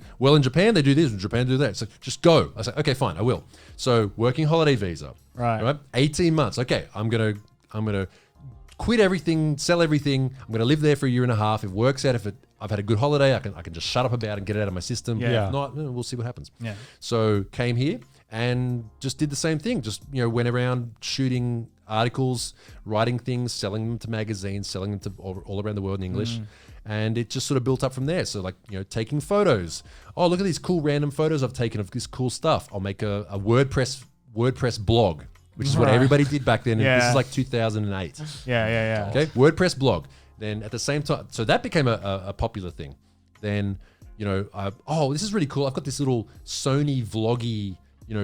K: they do this, in Japan they do that. So just go. I was like, okay, fine, I will. So working holiday visa. Right. 18 months. Okay, I'm gonna quit everything, sell everything. I'm gonna live there for a year and a half. If it works out, I've had a good holiday, I can just shut up about it and get it out of my system.
W: Yeah.
K: If not, we'll see what happens.
B: Yeah.
K: So came here and just did the same thing. Just went around shooting articles, writing things, selling them to magazines, selling them to all around the world in English. And it just sort of built up from there. So taking photos. Oh, look at these cool random photos I've taken of this cool stuff. I'll make a WordPress blog, which is what everybody did back then.
B: Yeah.
K: This is like 2008.
B: Yeah.
K: Okay, WordPress blog. Then at the same time, so that became a popular thing. Then, this is really cool. I've got this little Sony vloggy,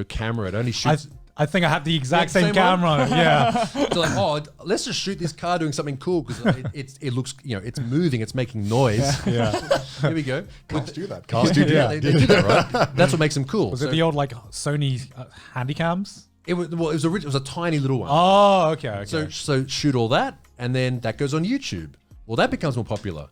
K: camera. It only shoots.
W: I think I have the exact same camera. Yeah.
K: So let's just shoot this car doing something cool because it looks, it's moving, it's making noise.
W: Yeah.
K: Here we go.
A: Cars do that. Cars do that.
K: They do that, right? That's what makes them cool.
W: Was it the old Sony Handycams?
K: It was a tiny little one.
W: Oh, okay.
K: So shoot all that, and then that goes on YouTube. Well, that becomes more popular.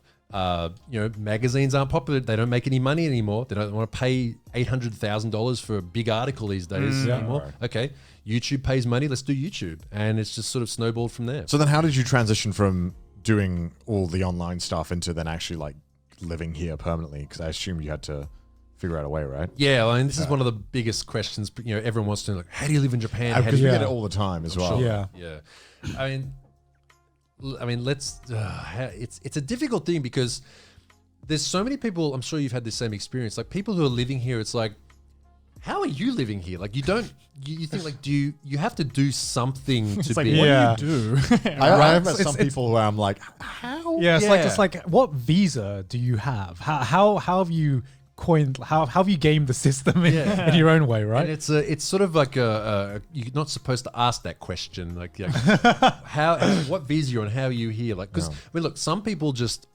K: Magazines aren't popular. They don't make any money anymore. They don't want to pay $800,000 for a big article these days anymore. Right. Okay, YouTube pays money. Let's do YouTube, and it's just sort of snowballed from there.
A: So then, how did you transition from doing all the online stuff into then actually living here permanently? Because I assume you had to figure out a way, right?
K: Yeah, this is one of the biggest questions. Everyone wants to know, how do you live in Japan?
A: Because we get it all the time as well.
K: Sure. Yeah. It's a difficult thing because there's so many people. I'm sure you've had the same experience. Like people who are living here, it's like, how are you living here? Like you think do you have to do something to
A: like,
K: be?
A: What do you do? I have met some people who I'm like, how?
W: Yeah, it's like what visa do you have? How have you coined? How have you gamed the system in your own way, right?
K: And it's sort of like you're not supposed to ask that question. Like what visa you're on? How are you here? Like because look, some people just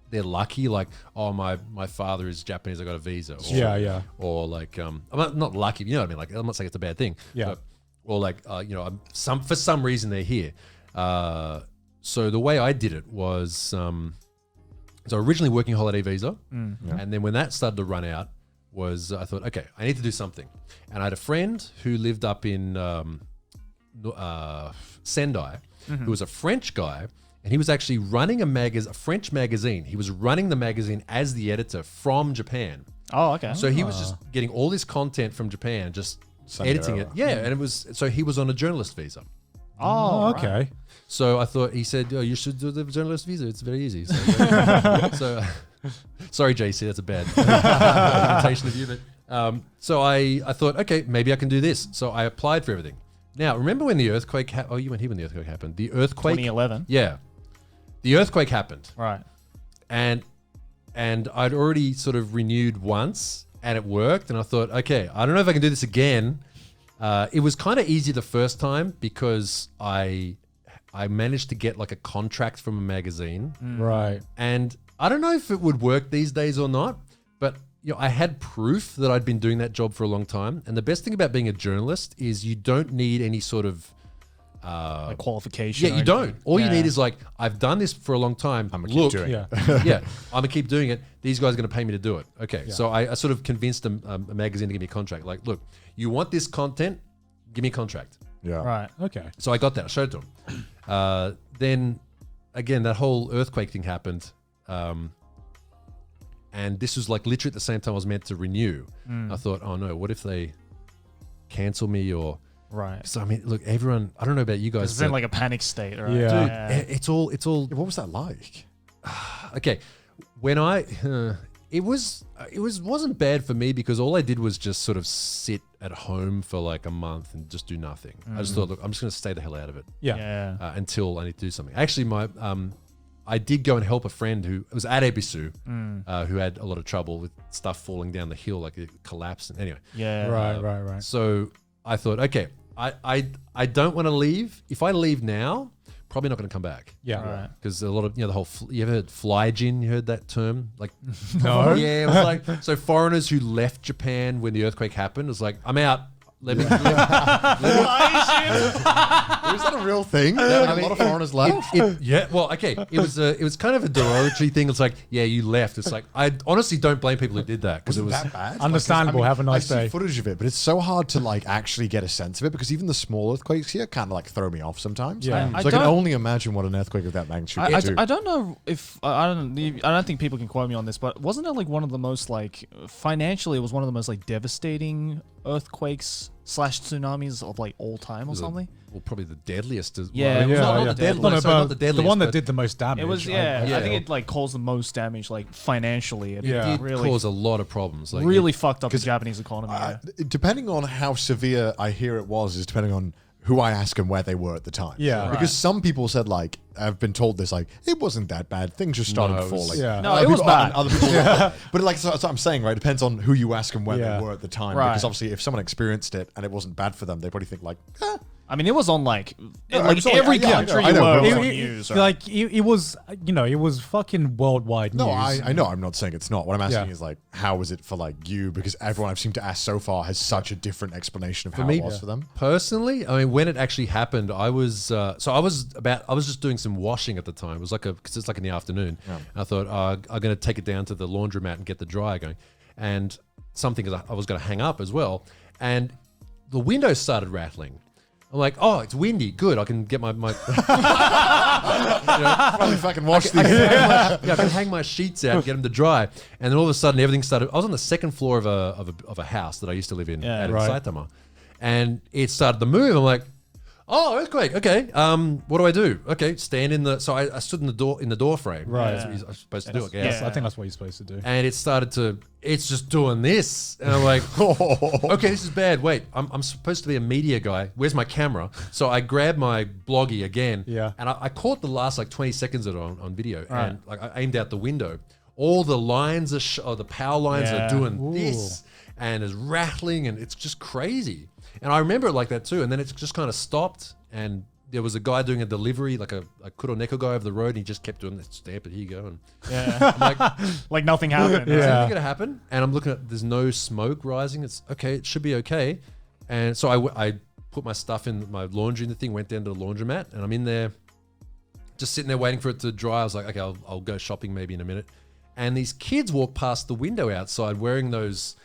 K: they're lucky. Like my father is Japanese. I got a visa. Or, Or like I'm not lucky. You know what I mean? Like I'm not saying it's a bad thing.
W: Yeah.
K: Or like for some reason they're here. So the way I did it was. So originally working holiday visa, and then when that started to run out, I thought, okay, I need to do something. And I had a friend who lived up in Sendai, who was a French guy, and he was actually running a French magazine. He was running the magazine as the editor from Japan.
B: Oh, okay.
K: So he was just getting all this content from Japan, just editing it. Yeah, and he was on a journalist visa.
W: Oh, okay.
K: Right. So I thought, he said, you should do the journalist visa. It's very easy. So sorry, JC, that's a bad representation of you. But so I thought, okay, maybe I can do this. So I applied for everything. Now, remember when the earthquake happened? Oh, you weren't here when the earthquake happened. The earthquake.
B: 2011.
K: Yeah. The earthquake happened.
B: Right.
K: and I'd already sort of renewed once, and it worked. And I thought, okay, I don't know if I can do this again. It was kind of easy the first time because I managed to get like a contract from a magazine.
W: Right.
K: And I don't know if it would work these days or not, but I had proof that I'd been doing that job for a long time. And the best thing about being a journalist is you don't need any sort of
L: like qualification.
K: Yeah, you don't. All you need is like, I've done this for a long time. I'm
A: gonna keep doing it.
K: Yeah, I'm gonna keep doing it. These guys are gonna pay me to do it. Okay, so I sort of convinced a magazine to give me a contract. Like, look, you want this content? Give me a contract.
A: Yeah.
W: Right. Okay.
K: So I got that. I showed it to them. Then again, that whole earthquake thing happened. And this was like literally at the same time I was meant to renew. I thought, oh no, what if they cancel me or...
L: Right.
K: So I mean, look, everyone. I don't know about you guys.
L: It's in like a panic state, right?
K: Yeah. Dude, it's all.
A: What was that like?
K: Okay, when it wasn't bad for me because all I did was just sort of sit at home for like a month and just do nothing. I just thought, look, I'm just going to stay the hell out of it. Until I need to do something. Actually, I did go and help a friend who was at Ebisu, who had a lot of trouble with stuff falling down the hill, like it collapsed. And anyway.
L: Yeah.
W: Right.
K: So I thought, okay, I don't want to leave. If I leave now, probably not going to come back.
W: Yeah.
K: Because a lot of, the whole, you ever heard fly-gin? You heard that term? Like,
W: No.
K: Yeah, it was like, so foreigners who left Japan when the earthquake happened, it was like, I'm out. Let me. Is
A: that a real thing? A lot of foreigners left.
K: Yeah. Well, okay. It was kind of a derogatory thing. It's like, yeah, you left. It's like, I honestly don't blame people who did that because it was
A: that bad.
W: Understandable. Have a nice
A: I
W: day.
A: see footage of it, but it's so hard to like actually get a sense of it because even the small earthquakes here kind of like throw me off sometimes.
W: Yeah.
A: So I can only imagine what an earthquake of that magnitude would do.
L: I don't know if I don't think people can quote me on this, but wasn't it like one of the most like financially it was one of the most like devastating earthquakes / tsunamis of like all time or something?
K: Well, probably the deadliest.
L: Yeah,
K: not the deadliest. Not the deadliest.
W: The one that
K: but
W: did the most damage.
L: It was I think it like caused the most damage like financially. It
K: did
L: really
K: cause a lot of problems. Like
L: really fucked up the Japanese economy.
A: Depending on how severe I hear it was, is depending on who I ask and where they were at the time.
W: Yeah.
A: Because some people said like, I've been told this, like, it wasn't that bad. Things just started falling.
W: Yeah.
L: No, it was bad.
A: Other people, but like, so I'm saying, right, it depends on who you ask and where they were at the time.
L: Right.
A: Because obviously if someone experienced it and it wasn't bad for them, they probably think like,
L: I mean, it was on like
A: I
L: every country
A: know,
L: you were
A: but
L: was
A: it-
L: on
A: it-
L: news.
W: Like it was, it was fucking worldwide news.
A: no, I know. I'm not saying it's not. What I'm asking
W: Yeah.
A: is like, how was it for like you? Because everyone I've seemed to ask so far has such a different explanation of
K: For
A: how
K: me,
A: it was for them.
K: Personally, I mean, when it actually happened, I was I was just doing some washing at the time. It was like because it's like in the afternoon.
A: Yeah.
K: And I thought I'm going to take it down to the laundromat and get the dryer going, and something I was going to hang up as well, and the windows started rattling. I'm like, oh, it's windy. Good, I can get my
A: Finally fucking wash these.
K: I can hang my sheets out and get them to dry. And then all of a sudden, everything started. I was on the second floor of a house that I used to live in out in Saitama, and it started to move. I'm like, oh, earthquake. Okay. What do I do? Okay, stand in the. So I stood in the door frame.
W: Right.
K: That's what you're supposed to do. I guess.
W: I think that's what you're supposed to do.
K: And it started to. It's just doing this, and I'm like, okay, this is bad. Wait, I'm supposed to be a media guy. Where's my camera? So I grabbed my bloggy again.
W: Yeah.
K: And I caught the last like 20 seconds of it on video, and like I aimed out the window. All the lines are the power lines are doing this, and is rattling, and it's just crazy. And I remember it like that too. And then it just kind of stopped, and there was a guy doing a delivery, like a Kuroneko guy over the road, and he just kept doing that stamp it. Here you go. And I'm like,
L: like nothing happened.
K: is anything gonna happen? And I'm looking at, there's no smoke rising. It's okay. It should be okay. And so I put my stuff in my laundry in the thing, went down to the laundromat, and I'm in there, just sitting there waiting for it to dry. I was like, okay, I'll go shopping maybe in a minute. And these kids walk past the window outside wearing those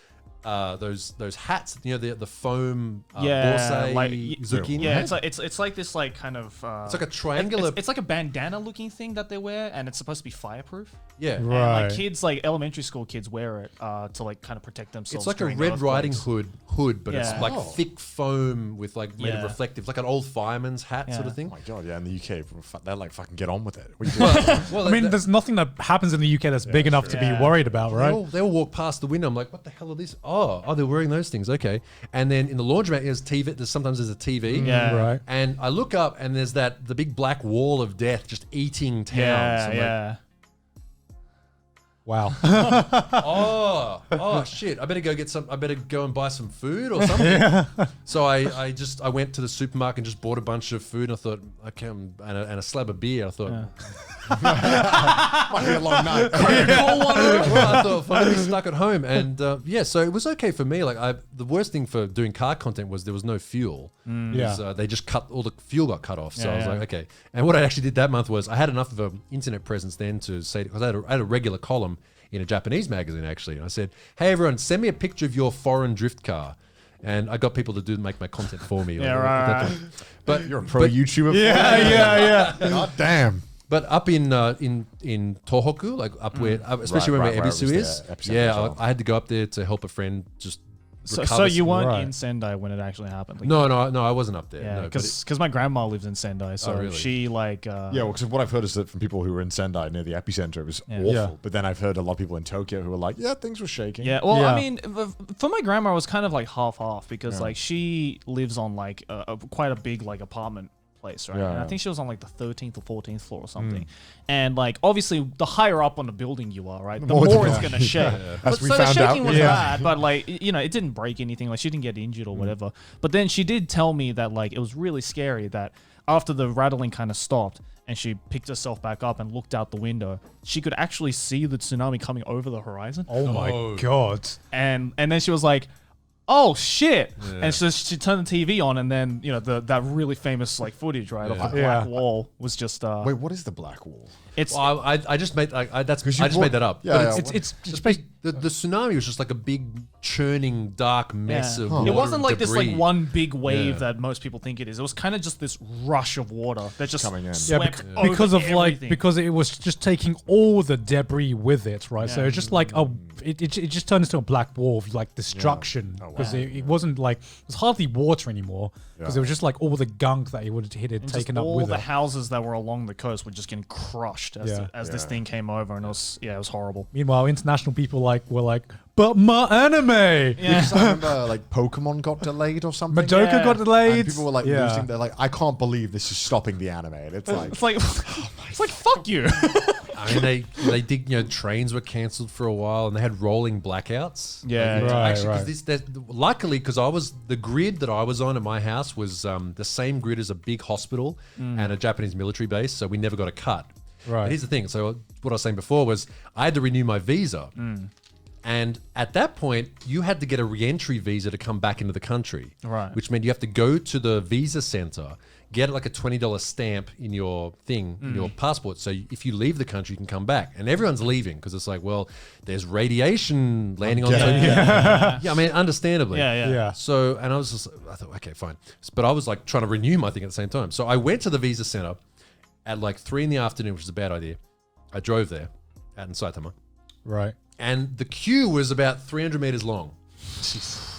K: hats, the foam borsei
L: like
K: zucchini.
L: Yeah, it's like this like kind of
K: it's like a triangular.
L: It's like a bandana looking thing that they wear, and it's supposed to be fireproof.
K: Yeah,
L: and like kids, like elementary school kids, wear it to like kind of protect themselves.
K: It's like a
L: during
K: Red Riding
L: earthquakes.
K: hood, but it's like thick foam with like made of reflective, like an old fireman's hat sort of thing.
A: Oh my god, yeah! In the UK, they're like fucking get on with it. What are you doing?
W: Well, I mean, there's nothing that happens in the UK that's big enough to be worried about, right?
K: They all walk past the window. I'm like, what the hell are these? Oh, they're wearing those things. Okay. And then in the laundromat, there's TV. Sometimes there's a TV.
L: Yeah.
W: Right.
K: And I look up, and there's the big black wall of death just eating towns. I'm like,
W: Wow.
K: oh shit! I better go get some. I better go and buy some food or something. So I went to the supermarket and just bought a bunch of food. And I thought, okay, and a slab of beer. I thought,
A: might be a long night.
K: I thought, finally stuck at home, and so it was okay for me. Like the worst thing for doing car content was there was no fuel. They just all the fuel got cut off. So I was like, okay. And what I actually did that month was I had enough of an internet presence then to say, because I had a regular column in a Japanese magazine actually, and I said, hey everyone, send me a picture of your foreign drift car. And I got people to make my content for me.
A: Right. But you're a pro YouTuber.
W: Yeah.
A: God damn.
K: But up in Tohoku, like up where, especially where Ebisu is, I had to go up there to help a friend just recover.
L: So you weren't in Sendai when it actually happened? Like,
K: no, I wasn't up there.
L: Yeah, because my grandma lives in Sendai, so
K: really?
L: she like...
A: because what I've heard is that from people who were in Sendai near the epicenter, it was awful. But then I've heard a lot of people in Tokyo who were like, yeah, things were shaking.
L: Yeah, well, I mean, for my grandma, it was kind of like half-half because like she lives on like quite a big like apartment place, right? And I think she was on like the 13th or 14th floor or something. And like obviously the higher up on the building you are, right, the more it's gonna shake.
A: As we
L: so
A: found
L: the shaking
A: out.
L: was bad, but like it didn't break anything. Like she didn't get injured or whatever. But then she did tell me that like it was really scary that after the rattling kind of stopped and she picked herself back up and looked out the window, she could actually see the tsunami coming over the horizon.
W: Oh my god!
L: And then she was like, oh shit! Yeah. And so she turned the TV on, and then that really famous like footage, right, of the black wall was just.
A: Wait, what is the black wall?
L: It's.
K: Well, I just made I just made that up.
W: Yeah,
K: but it's the tsunami was just like a big churning dark mess of water.
L: It wasn't like
K: debris.
L: this like one big wave that most people think it is. It was kind of just this rush of water that just
A: coming in.
L: swept
W: because of
L: everything.
W: like because it was just taking all the debris with it, right? So it's just like it just turned into a black wall of like destruction because it wasn't like it was hardly water anymore because it was just like all the gunk that it would hit it taken up with
L: all
W: it.
L: the houses that were along the coast were just getting crushed as this thing came over, and it was horrible.
W: Meanwhile, international people were like, but my anime.
A: Yeah, I remember like Pokemon got delayed or something.
W: Madoka got delayed.
A: And people were like losing. They're like, I can't believe this is stopping the anime. And it's like
L: fuck you.
K: I mean, they did. Trains were cancelled for a while, and they had rolling blackouts.
W: Yeah,
K: Luckily, because the grid that I was on at my house was the same grid as a big hospital and a Japanese military base, so we never got a cut.
W: Right.
K: But here's the thing. So what I was saying before was I had to renew my visa. And at that point, you had to get a re-entry visa to come back into the country.
L: Right.
K: Which meant you have to go to the visa center, get like a $20 stamp in your thing, in your passport. So if you leave the country, you can come back. And everyone's leaving because it's like, well, there's radiation landing on Tokyo. Yeah, I mean, understandably.
W: Yeah.
K: So, and I thought, okay, fine. But I was like trying to renew my thing at the same time. So I went to the visa center at like 3 PM, which is a bad idea. I drove there out in Saitama.
W: Right.
K: And the queue was about 300 meters long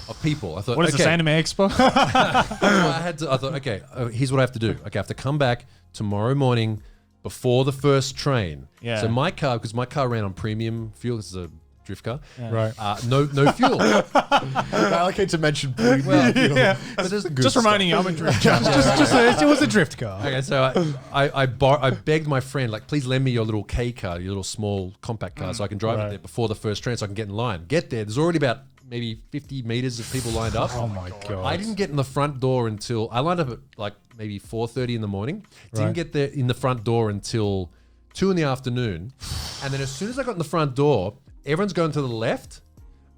K: of people. I thought,
L: what is this, Anime Expo?
K: I thought, okay, here's what I have to do. Okay, I have to come back tomorrow morning before the first train.
L: Yeah.
K: So my car, because my car ran on premium fuel, this is a drift car.
W: Yeah.
K: Right. No fuel.
A: I like it to mention premium fuel.
W: Yeah.
L: Just reminding you, I'm a drift car.
W: It was a drift car.
K: Okay, so I begged my friend, like, please lend me your little K car, your little small compact car, so I can drive it there before the first train, so I can get in line. Get there. There's already about maybe 50 meters of people lined up.
W: Oh my god!
K: I didn't get in the front door until I lined up at like maybe 4:30 in the morning. Didn't get there in the front door until 2 PM, and then as soon as I got in the front door, everyone's going to the left.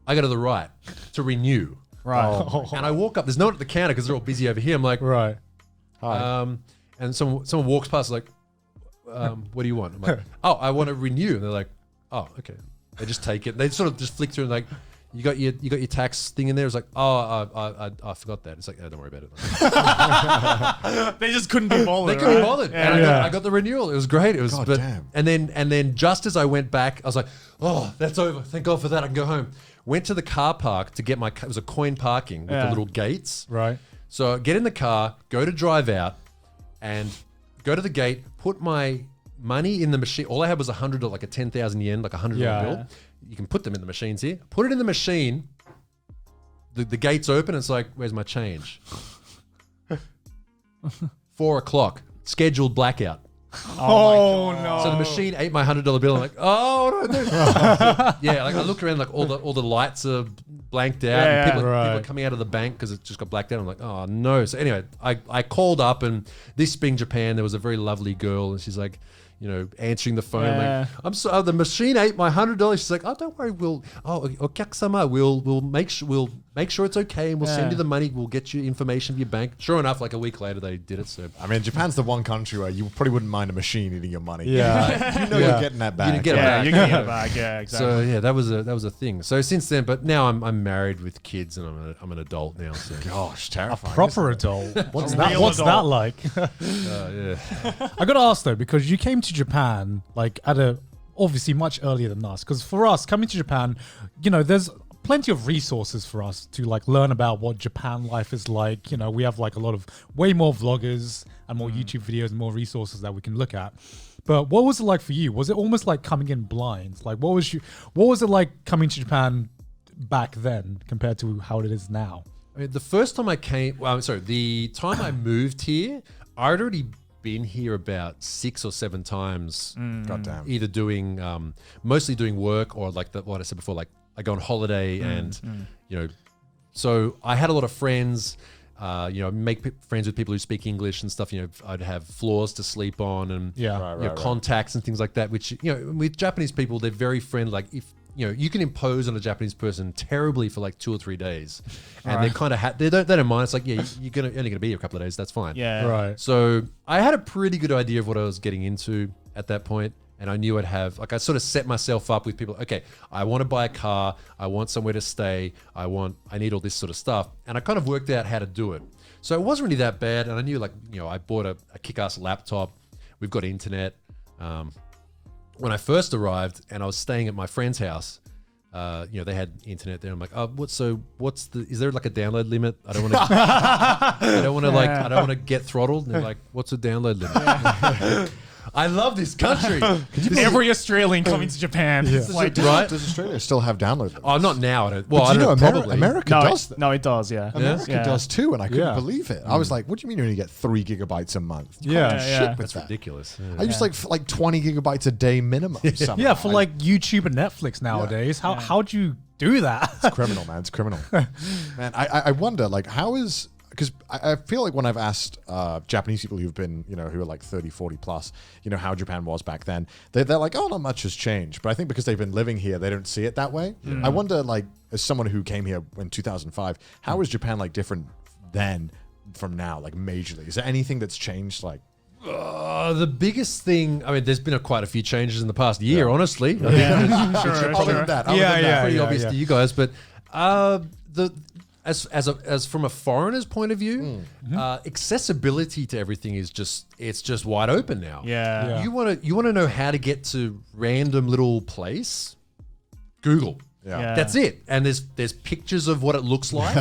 K: I go to the right to renew.
L: Right.
K: And I walk up. There's no one at the counter because they're all busy over here. I'm like,
W: right.
K: Hi. And someone walks past like, what do you want? I'm like, oh, I want to renew. And they're like, oh, okay. They just take it. They sort of just flick through and like, you got your tax thing in there. It's like, oh, I forgot that. It's like, oh, don't worry about
L: it. They just couldn't be bothered.
K: They couldn't be bothered.
L: Yeah.
K: And I got the renewal. It was great. It was,
A: God
K: but
A: damn.
K: and then just as I went back, I was like, oh, that's over. Thank God for that. I can go home. Went to the car park to get it was a coin parking with the little gates.
W: Right.
K: So get in the car, go to drive out, and go to the gate. Put my money in the machine. All I had was $100, like a 10,000 yen, like a $100 bill. You can put them in the machines here. Put it in the machine. The gate's open. It's like, where's my change? 4 o'clock. Scheduled blackout.
F: Oh, no.
K: So the machine ate my $100 bill. I'm like, oh, what do I do? Yeah, like I looked around, like all the lights are blanked out. And people are coming out of the bank because it just got blacked out. I'm like, oh no. So anyway, I called up, and this being Japan, there was a very lovely girl, and she's like, you know, answering the phone. Like, I'm sorry, the machine ate my $100. She's like, oh, don't worry, okyakusama, we'll make sure it's okay, and we'll send you the money. We'll get you information of your bank. Sure enough, like a week later, they did it. So
A: I mean, Japan's the one country where you probably wouldn't mind a machine eating your money.
K: Yeah,
A: you know you're getting that back.
K: You get it back.
B: You're getting it back. Yeah, exactly.
K: So yeah, that was a thing. So since then, but now I'm married with kids, and I'm an adult now. So
A: gosh, terrifying.
W: A proper adult. What's that like?
K: Yeah.
W: I got to ask though, because you came to Japan like obviously much earlier than us. Because for us coming to Japan, you know, there's plenty of resources for us to like learn about what Japan life is like. You know, we have like way more vloggers and more YouTube videos and more resources that we can look at. But what was it like for you? Was it almost like coming in blind? Like what was it like coming to Japan back then compared to how it is now?
K: I mean, the first time I came, the time I moved here, I'd already been here about 6 or 7 times.
A: Goddamn.
K: Either doing, mostly doing work, or like what I said before, like I go on holiday and, you know, so I had a lot of friends, you know, make friends with people who speak English and stuff. You know, I'd have floors to sleep on and contacts and things like that, which, you know, with Japanese people, they're very friendly. Like if, you know, you can impose on a Japanese person terribly for like 2 or 3 days, and they're kind of they don't mind. It's like, yeah, you're only gonna be here a couple of days. That's fine.
B: Yeah.
W: Right.
K: So I had a pretty good idea of what I was getting into at that point, and I knew I'd have I sort of set myself up with people. Okay, I want to buy a car. I want somewhere to stay. I need all this sort of stuff, and I kind of worked out how to do it. So it wasn't really that bad, and I knew, like, you know, I bought a kick-ass laptop. We've got internet. When I first arrived and I was staying at my friend's house, you know, they had internet there. I'm like, oh, is there like a download limit? I don't want to, I don't want to get throttled. And they're like, what's a download limit? I love this country.
L: Every Australian coming to Japan.
A: Does Australia still have download limits?
K: Oh, not now. I
A: don't know.
K: Probably.
A: America does that.
B: No, it does, yeah.
A: America does too, and I couldn't believe it. I was like, what do you mean you only get 3 gigabytes a month? You can't do shit with
K: That's
A: that.
K: ridiculous.
A: I use like 20 gigabytes a day minimum. Somehow.
W: Yeah, for like YouTube and Netflix nowadays. How'd you do that?
A: It's criminal, man. It's criminal. Man, I wonder, like, how is... Because I feel like when I've asked Japanese people who've been, you know, who are like 30, 40 plus, you know, how Japan was back then, they're like, oh, not much has changed. But I think because they've been living here, they don't see it that way. I wonder, like, as someone who came here in 2005, how is Japan, like, different then from now, like, majorly? Is there anything that's changed, like...
K: The biggest thing, I mean, there's been quite a few changes in the past year, honestly.
A: Sure. Other than that,
K: pretty obvious to you guys. But as from a foreigner's point of view, accessibility to everything is just wide open now.
B: Yeah.
K: You want to know how to get to random little place? Google.
A: Yeah.
K: That's it. And there's pictures of what it looks like.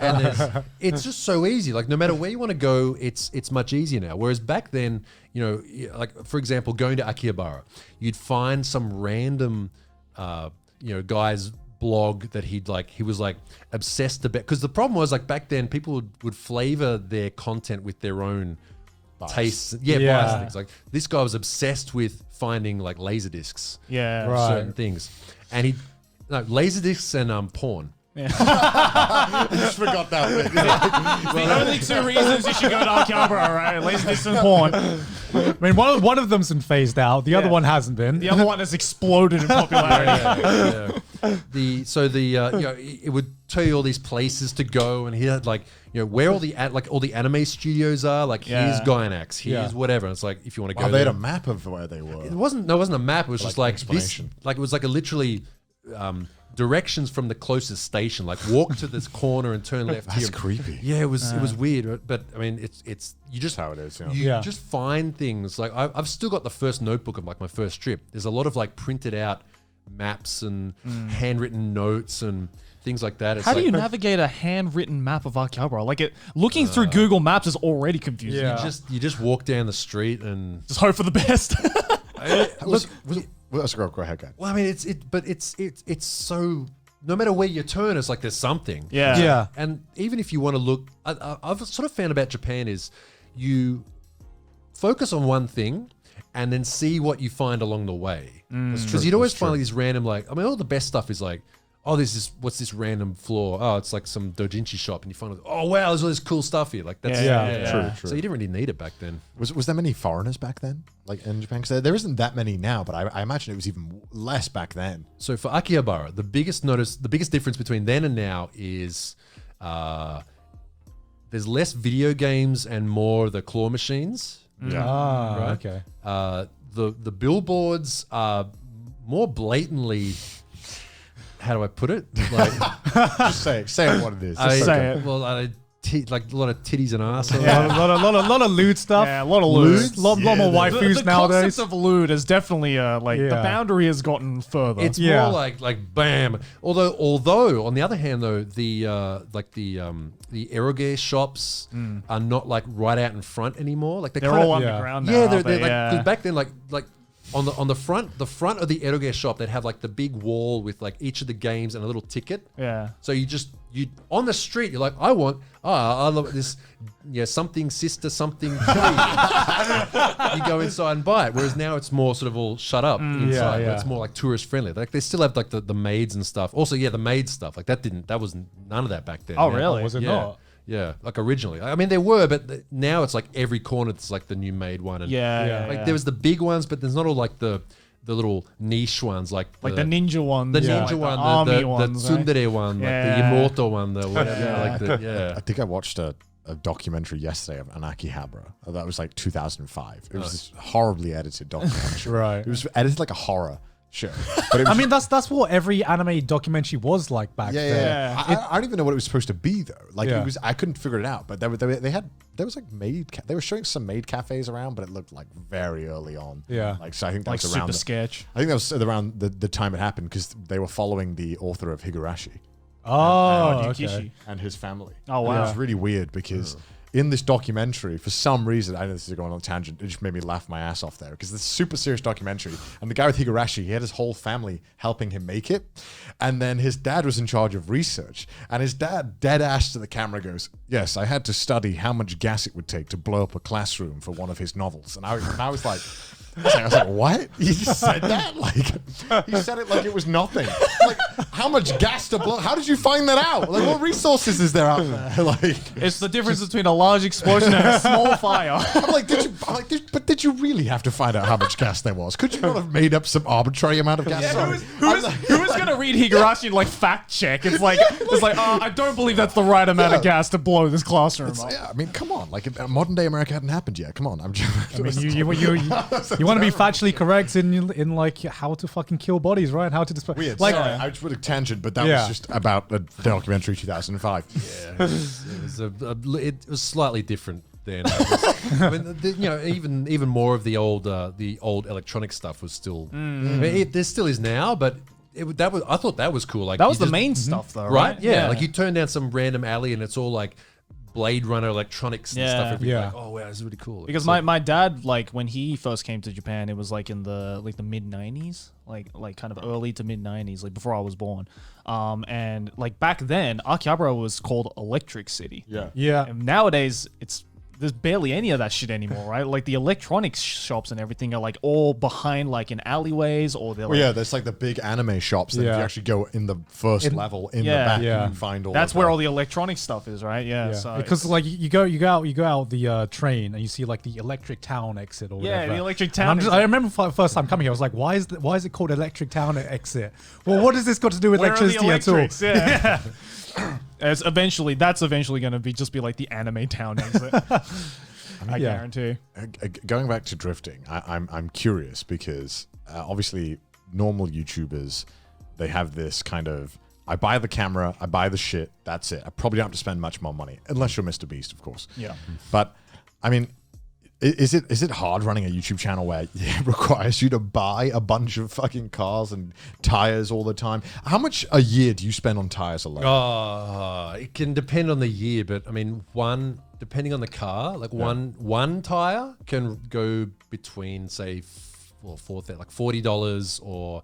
K: And it's just so easy. Like, no matter where you want to go, it's much easier now. Whereas back then, you know, like, for example, going to Akihabara, you'd find some random, you know, guy's blog that he was like obsessed about. Because the problem was, like, back then people would flavor their content with their own tastes. Bias things. Like, this guy was obsessed with finding like laser discs. Certain things. And laser discs and porn.
A: Yeah. I just forgot that bit.
L: The only 2 reasons you should go to Akihabara, right? Laser discs and porn.
W: I mean, one of them's been phased out. The other one hasn't been.
L: The other one has exploded in popularity.
K: You know, it would tell you all these places to go, and he had, like, you know, where all the anime studios are. Like, here's Gainax, here's whatever. And it's like, if you want to go,
A: they had a map of where they were.
K: It wasn't a map. It was just like
A: explanation.
K: Like, it was like a literally. Directions from the closest station, like walk to this corner and turn left.
A: That's creepy.
K: Yeah, it was weird, but I mean, it's you just
A: how it is.
K: You just find things. Like, I've still got the first notebook of, like, my first trip. There's a lot of, like, printed out maps and handwritten notes and things like that.
L: How do you navigate a handwritten map of Akihabara? Like, looking through Google Maps is already confusing.
K: You just walk down the street and
L: just hope for the best.
A: Let's go ahead, guys.
K: Well, I mean, it's so, no matter where you turn, it's like there's something.
W: Yeah.
K: And even if you want to look, I've sort of found about Japan is you focus on one thing, and then see what you find along the way.
A: That's
K: Because
A: true,
K: you'd always
A: that's
K: find
A: true.
K: these random, like, I mean, all the best stuff is like, oh, what's this random floor? Oh, it's like some dojinshi shop, and you find, oh wow, there's all this cool stuff here. Like that's
A: True.
K: So you didn't really need it back then.
A: Was there many foreigners back then, like in Japan? Because there isn't that many now, but I imagine it was even less back then.
K: So for Akihabara, the biggest difference between then and now is there's less video games and more the claw machines.
W: Ah, okay.
K: The billboards are more blatantly. How do I put it? Like,
A: just say it what it is.
W: Say it.
K: Well, like a lot of titties and ass.
W: Yeah, a lot of lewd stuff.
L: Yeah, a lot of lewd.
W: Lot more waifus
L: the
W: nowadays.
L: concept of lewd is definitely the boundary has gotten further.
K: It's more like bam. Although on the other hand though, the eroge shops are not like right out in front anymore. Like
L: they're all underground now.
K: Yeah, they're
L: they?
K: like 'cause back then like on the front of the eroge shop they'd have like the big wall with like each of the games and a little ticket.
L: Yeah.
K: So you on the street you're like, I love this, something sister something. You go inside and buy it. Whereas now it's more sort of all shut up inside. It's more like tourist friendly. Like they still have like the maids and stuff. Also, the maid stuff like that was none of that back then.
L: Oh really?
W: Was it not?
K: Yeah, like originally. I mean, there were, but now it's like every corner it's like the new made one. And there was the big ones, but there's not all like the little niche ones, like
L: the ninja ones,
K: the ninja
L: like
K: one,
L: the army
K: the
L: ones,
K: tsundere one, like the Imoto one, the whatever.
A: I think I watched a documentary yesterday of Akihabara. That was like 2005. It was this horribly edited documentary.
W: Right.
A: It was edited like a horror show. But it was,
W: I mean, that's what every anime documentary was like back then.
A: I don't even know what it was supposed to be though. Like it was, I couldn't figure it out. But there was like they were showing some maid cafes around, but it looked like very early on.
W: Yeah.
A: Like so, I think that
L: like
A: was around
L: super sketch.
A: I think that was around the time it happened because they were following the author of Higurashi.
W: Okay.
A: And his family.
L: Oh wow,
A: and it was really weird because. In this documentary, for some reason, I know this is going on a tangent, it just made me laugh my ass off there because it's a super serious documentary. And the guy with Higurashi, he had his whole family helping him make it. And then his dad was in charge of research. And his dad, dead ass to the camera, goes, "Yes, I had to study how much gas it would take to blow up a classroom for one of his novels." And I was like, what? You just said that? Like, you said it like it was nothing. Like, how much gas to blow? How did you find that out? Like, what resources is there out there? Like,
L: it's the difference between a large explosion and a small fire.
A: I'm like, did you really have to find out how much gas there was? Could you not have made up some arbitrary amount of gas?
L: Yeah, who is going to read Higurashi and like fact check? It's like, I don't believe that's the right amount of gas to blow this classroom up.
A: Yeah, I mean, come on. Like, modern day America hadn't happened yet. Come on. I
W: mean, you want to be factually correct in like how to fucking kill bodies, right? How to dispose.
A: Weird.
W: Like,
A: sorry, I just went a tangent, but that was just about a documentary 2005.
K: Yeah, it was slightly different then. I mean, even more of the old electronic stuff was still. I mean, there still is now, but. I thought that was cool. Like
L: that was the main stuff, though, right?
K: Yeah, like you turn down some random alley and it's all like Blade Runner electronics and stuff. You're like, oh wow, this is really cool.
L: Because my dad, like when he first came to Japan, it was like in the mid '90s, like kind of early to mid '90s, like before I was born. And like back then, Akihabara was called Electric City.
W: Yeah.
L: And nowadays, there's barely any of that shit anymore, right? Like the electronics shops and everything are like all behind like in alleyways or they're like...
A: Well, yeah, there's like the big anime shops that if you actually go in the first level in the back, you can find all
L: that's where all the electronic stuff is, right? Yeah. So
W: because like you go out the train and you see like the Electric Town exit or whatever.
L: Yeah, the Electric Town.
W: I remember first time coming here, I was like, why is it called Electric Town exit? Well, what has this got to do with electricity at all?
L: Yeah. That's eventually going to be like the anime town exit. I guarantee.
A: Going back to drifting, I'm curious because obviously normal YouTubers, they have this kind of, I buy the camera, I buy the shit, that's it. I probably don't have to spend much more money, unless you're Mr. Beast, of course.
L: Yeah.
A: But I mean, is it hard running a YouTube channel where it requires you to buy a bunch of fucking cars and tires all the time? How much a year do you spend on tires alone?
K: It can depend on the year, but I mean, depending on the car, like one tire can go between say, like $40 or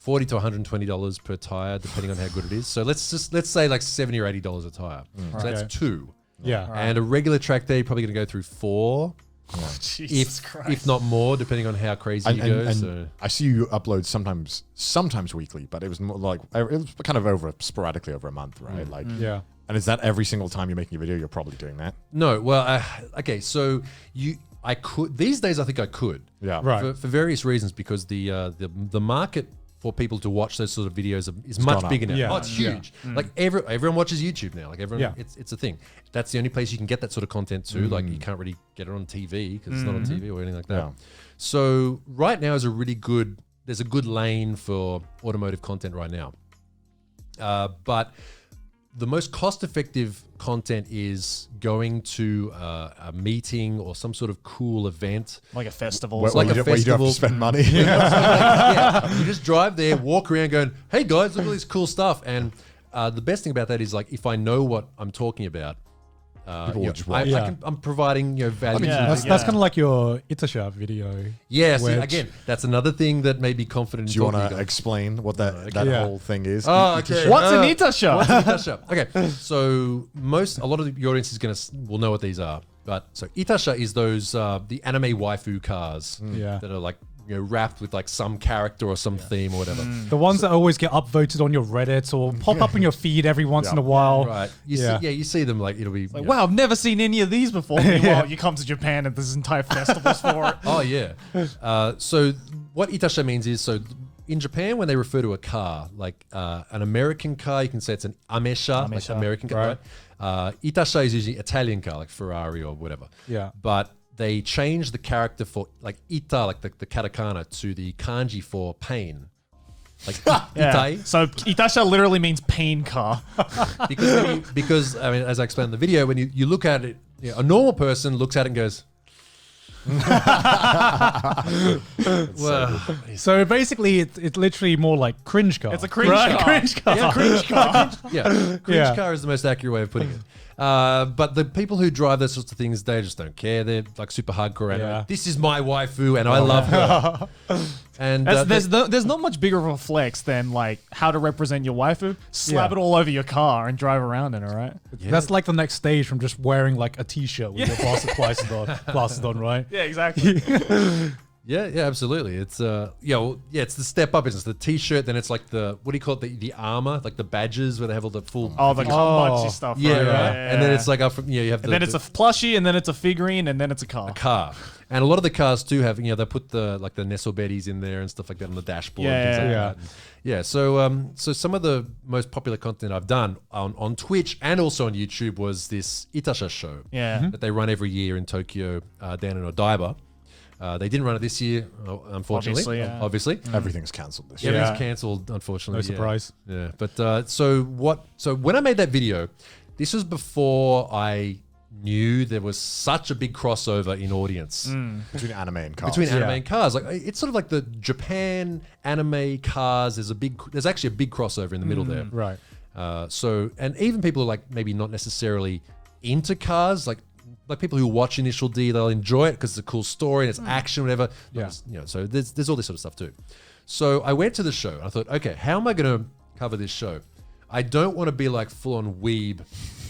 K: $40 to $120 per tire, depending on how good it is. So let's say like $70 or $80 a tire. So that's two.
W: Yeah.
K: And a regular track day, you're probably going to go through 4. if not more, depending on how crazy you go. So.
A: I see you upload sometimes weekly, but it was more like it was kind of sporadically over a month, right? Like And is that every single time you're making a video? You're probably doing that.
K: No, well, okay, so I could these days. I think I could,
A: right,
K: for various reasons, because the market for people to watch those sort of videos is much bigger now. Oh, it's huge. Like everyone watches YouTube now. Like everyone, it's a thing. That's the only place you can get that sort of content too. Like you can't really get it on TV because it's not on TV or anything like that.
A: Yeah.
K: So right now is there's a good lane for automotive content right now. But the most cost-effective content is going to a meeting or some sort of cool event,
L: like a festival,
A: where you don't have to spend money.
K: You just drive there, walk around, going, "Hey guys, look at all this cool stuff." And the best thing about that is, like, if I know what I'm talking about, I'm providing value.
W: That's kind of like your Itasha video.
K: Yeah, see, again, that's another thing that may be confident.
A: Do you want to explain what that whole thing is?
K: Oh, okay.
L: What's an Itasha?
K: What's an Itasha? Okay, so a lot of your audience will know what these are. But so Itasha is those the anime waifu cars that are like wrapped with like some character or some theme or whatever.
W: The ones that always get upvoted on your Reddit or pop up in your feed every once in a while.
K: Right. You see them, like it'll be
L: like, wow, I've never seen any of these before. Meanwhile, you come to Japan and there's entire festivals for it.
K: Oh yeah. So what Itasha means is, so in Japan, when they refer to a car, like an American car, you can say it's an amesha, like American car. Right? Itasha is usually Italian car, like Ferrari or whatever.
W: Yeah.
K: But they changed the character for like ita, like the katakana, to the kanji for pain. Like itai.
L: So Itasha literally means pain car.
K: because I mean, as I explained in the video, when you look at it, a normal person looks at it and goes,
W: well, so basically it's literally more like cringe car.
L: It's a cringe car.
W: Cringe car.
K: Yeah, cringe car. Cringe car is the most accurate way of putting it. But the people who drive those sorts of things, they just don't care. They're like super hardcore. And like, this is my waifu, and I love her. And
L: there's not much bigger of a flex than like how to represent your waifu. Slap it all over your car and drive around in it, right?
W: That's like the next stage from just wearing like a t-shirt with your glasses on, right?
L: Yeah, exactly.
K: Yeah, absolutely. It's it's the step up. It's the t-shirt, then it's like the, what do you call it? The armor, like the badges where they have all the full.
L: Oh, the Kambachi stuff.
K: Yeah,
L: right.
K: Yeah. And then it's like you have.
L: And then it's a plushie, and then it's a figurine, and then it's a car.
K: And a lot of the cars too have, they put the Nesobettis in there and stuff like that on the dashboard. So some of the most popular content I've done on Twitch and also on YouTube was this Itasha show. That they run every year in Tokyo, down in Odaiba. They didn't run it this year, unfortunately. Obviously.
A: Everything's cancelled this year.
K: Everything's cancelled, unfortunately.
W: No surprise.
K: Yeah. But so when I made that video, this was before I knew there was such a big crossover in audience
A: between anime and cars.
K: Like, it's sort of like the Japan anime cars. There's actually a big crossover in the middle there.
W: Right.
K: And even people who are like maybe not necessarily into cars, like people who watch Initial D, they'll enjoy it because it's a cool story and it's action, whatever. So there's all this sort of stuff too. So I went to the show and I thought, okay, how am I going to cover this show? I don't want to be like full on weeb.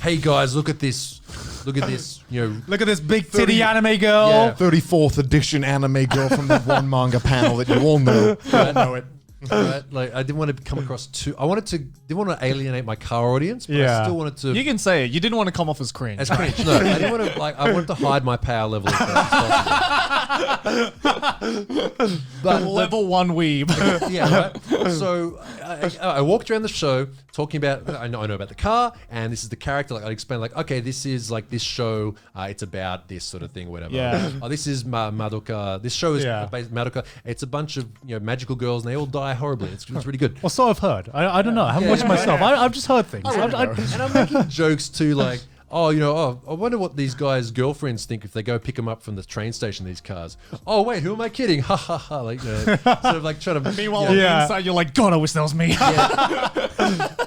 K: Hey guys, look at this. Look at this.
W: Look at this big titty anime girl.
A: Yeah. 34th edition anime girl from that one manga panel that you all know.
K: I know it. Right? Like, I didn't want to come across too. Didn't want to alienate my car audience, but I still wanted to.
L: You can say it. You didn't want to come off as cringe.
K: No, I didn't want to. I wanted to hide my power level as best as possible.
L: But level 1 weeb.
K: Right. So I walked around the show talking about. I know about the car, and this is the character. Like, I'd explain, like, okay, this is like this show. It's about this sort of thing, whatever.
L: Yeah.
K: Oh, this is Madoka. This show is based Madoka. It's a bunch of magical girls, and they all die horribly. It's really good.
W: Well, so I've heard. I don't know. I haven't watched it myself. I've just heard things.
K: And I'm making jokes too, like, I wonder what these guys' girlfriends think if they go pick them up from the train station, these cars. Oh, wait, who am I kidding? Ha, ha, ha. Like, sort of like trying to...
L: Meanwhile, on the inside, you're like, God, I wish that was me.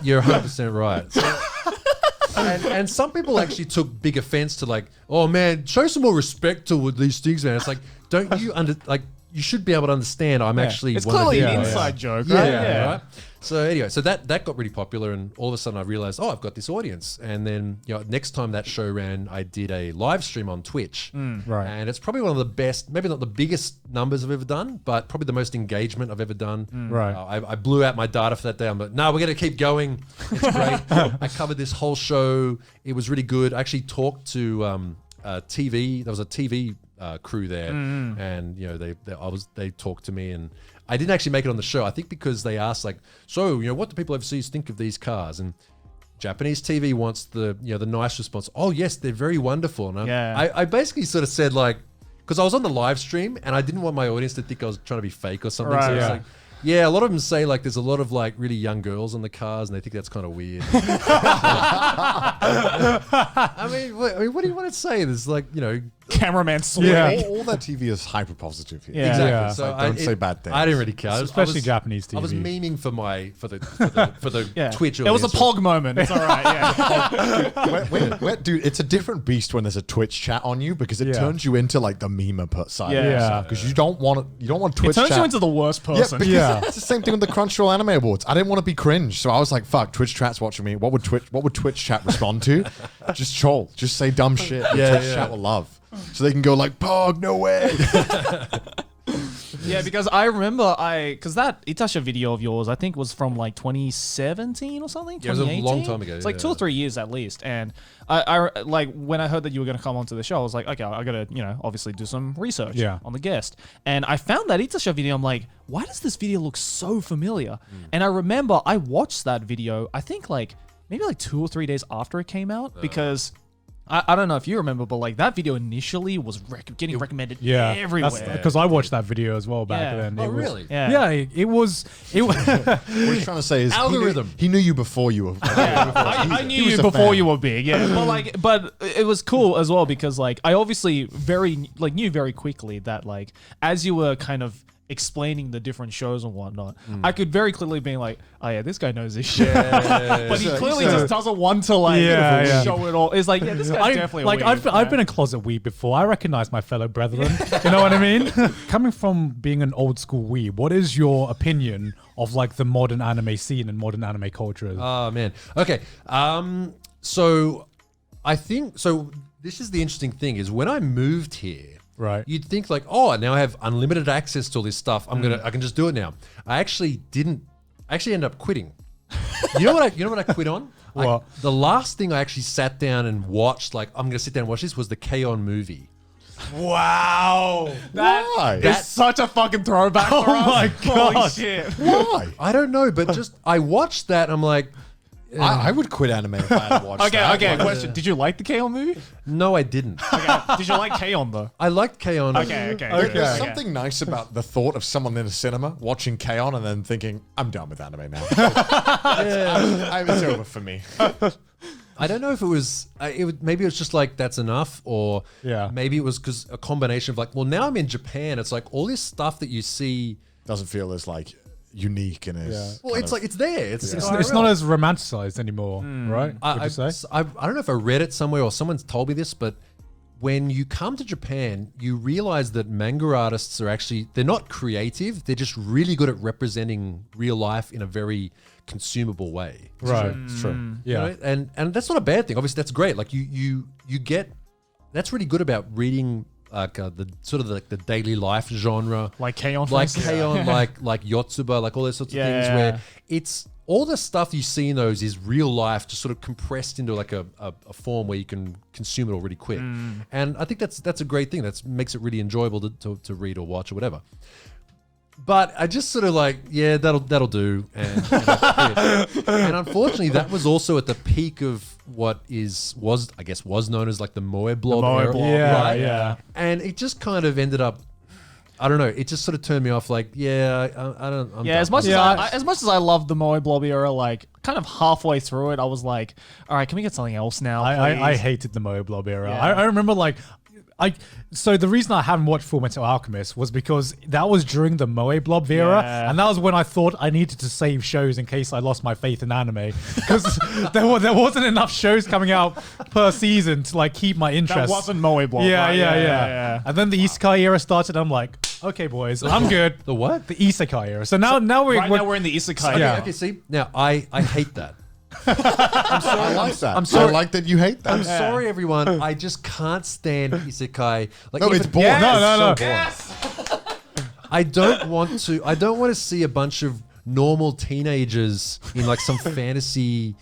K: You're 100% right. So, and some people actually took big offense to, like, oh, man, show some more respect to these things, man. It's like, don't you you should be able to understand I'm actually
L: it's
K: one
L: clearly
K: of
L: an inside joke, right?
K: Right? So anyway, so that got really popular, and all of a sudden I realized, I've got this audience. And then next time that show ran, I did a live stream on Twitch,
W: Right.
K: and it's probably one of the best, maybe not the biggest numbers I've ever done, but probably the most engagement I've ever done.
W: Right.
K: I blew out my data for that day. I'm like, no, we're going to keep going. It's great. I covered this whole show. It was really good. I actually talked to TV. There was a TV crew there, and they talked to me, and I didn't actually make it on the show. I think because they asked like, so what do people overseas think of these cars? And Japanese TV wants the nice response. Oh yes, they're very wonderful. And I basically sort of said like, because I was on the live stream and I didn't want my audience to think I was trying to be fake or something.
W: Right,
K: so I was like, a lot of them say like there's a lot of like really young girls on the cars and they think that's kind of weird. I mean, what do you want to say? There's like,
L: cameraman sweating.
A: All that TV is hyper positive here.
L: Yeah.
K: Exactly.
W: Yeah.
K: So
A: Don't say bad things.
K: I didn't really care.
W: Especially Japanese TV.
K: I was memeing for the Twitch.
L: It was a
K: audience.
L: pog moment. It's all right. Yeah.
A: Dude, it's a different beast when there's a Twitch chat on you because it turns you into like the meme side.
W: Yeah.
A: Because you don't want Twitch
L: It turns
A: chat.
L: you into the worst person.
A: Yeah, it's the same thing with the Crunchyroll Anime Awards. I didn't want to be cringe, so I was like, "Fuck, Twitch chat's watching me. What would Twitch chat respond to? Just troll, just say dumb shit. Twitch chat will love, so they can go like, "Pog, no way."
L: Yeah, because I remember because that Itasha video of yours, I think was from like 2017 or something.
K: Yeah, it was a long time ago.
L: It's like 2 or 3 years at least. And I like when I heard that you were going to come onto the show, I was like, okay, I got to, obviously do some research on the guest. And I found that Itasha video. I'm like, why does this video look so familiar? And I remember I watched that video, I think like maybe like 2 or 3 days after it came out because I don't know if you remember, but like that video initially was getting recommended everywhere.
W: Because I watched that video as well back then.
K: Oh, really?
W: Yeah, it was.
A: What he's trying to say is
K: algorithm.
A: He knew you before you were.
L: I knew you before you were big. Yeah, but it was cool as well because like I obviously knew very quickly that like as you were kind of explaining the different shows and whatnot, I could very clearly be like, oh yeah, this guy knows this shit. But he clearly just doesn't want to show it all. It's like, yeah, this guy's definitely
W: like
L: weeb,
W: I've been a closet weeb before. I recognize my fellow brethren. You know what I mean? Coming from being an old school weeb, what is your opinion of like the modern anime scene and modern anime culture?
K: Oh man. Okay. So I think this is the interesting thing is when I moved here,
W: right,
K: you'd think like, oh, now I have unlimited access to all this stuff. I can just do it now. I actually didn't. I actually ended up quitting. You know what I quit on?
W: What?
K: The last thing I actually sat down and watched, like I'm gonna sit down and watch this, was the K-On! movie.
L: Wow, that's such a fucking throwback.
W: Oh
L: for us.
W: my god!
L: Holy shit!
A: Why?
K: I don't know, but just I watched that. And I'm like,
A: I would quit anime if I had watched that.
L: Okay. Question: did you like the K-On! movie?
K: no, I didn't.
L: Okay. Did you like K-On! though?
K: I liked K-On!
L: Okay.
A: There's something nice about the thought of someone in a cinema watching K-On! And then thinking, I'm done with anime now. It's over for me.
K: I don't know if it was, maybe it was just like, that's enough, or maybe it was because a combination of like, well, now I'm in Japan. It's like all this stuff that you see
A: doesn't feel as like unique and as
K: well, it's like it's there. It's
W: not as romanticized anymore, right?
K: I don't know if I read it somewhere or someone's told me this, but when you come to Japan, you realize that manga artists are actually, they're not creative. They're just really good at representing real life in a very consumable way.
W: Right.
A: It's true.
W: Yeah.
K: You know? And that's not a bad thing. Obviously, that's great. Like you get, that's really good about reading like the sort of the daily life genre,
L: like K-On!
K: like K-On!, like Yotsuba, like all those sorts of things where it's all the stuff you see in those is real life, just sort of compressed into like a form where you can consume it all really quick. And I think that's a great thing. That makes it really enjoyable to read or watch or whatever. But I just sort of like, yeah, that'll do. And unfortunately, that was also at the peak of what was known as like the Moe Blob era.
W: Yeah.
K: And it just kind of ended up, I don't know. It just sort of turned me off. Like, I don't. I'm
L: as much as I loved the Moe Blob era, like kind of halfway through it, I was like, all right, can we get something else now?
W: I hated the Moe Blob era.
L: Yeah.
W: I remember like. So the reason I haven't watched Fullmetal Alchemist was because that was during the Moe Blob era, and that was when I thought I needed to save shows in case I lost my faith in anime, because there wasn't enough shows coming out per season to like keep my interest.
L: That wasn't Moe Blob.
W: Yeah. And then the Isekai era started. I'm like, Okay, boys, I'm good.
K: The what?
W: The isekai era. So now we're
L: in the isekai
K: Okay,
L: era.
K: okay, see, now I hate that.
A: I like that.
K: I'm sorry.
A: I like that you hate that.
K: I'm sorry, everyone. I just can't stand isekai. Like,
A: No, it's boring.
W: No.
K: I don't want to see a bunch of normal teenagers in like some fantasy.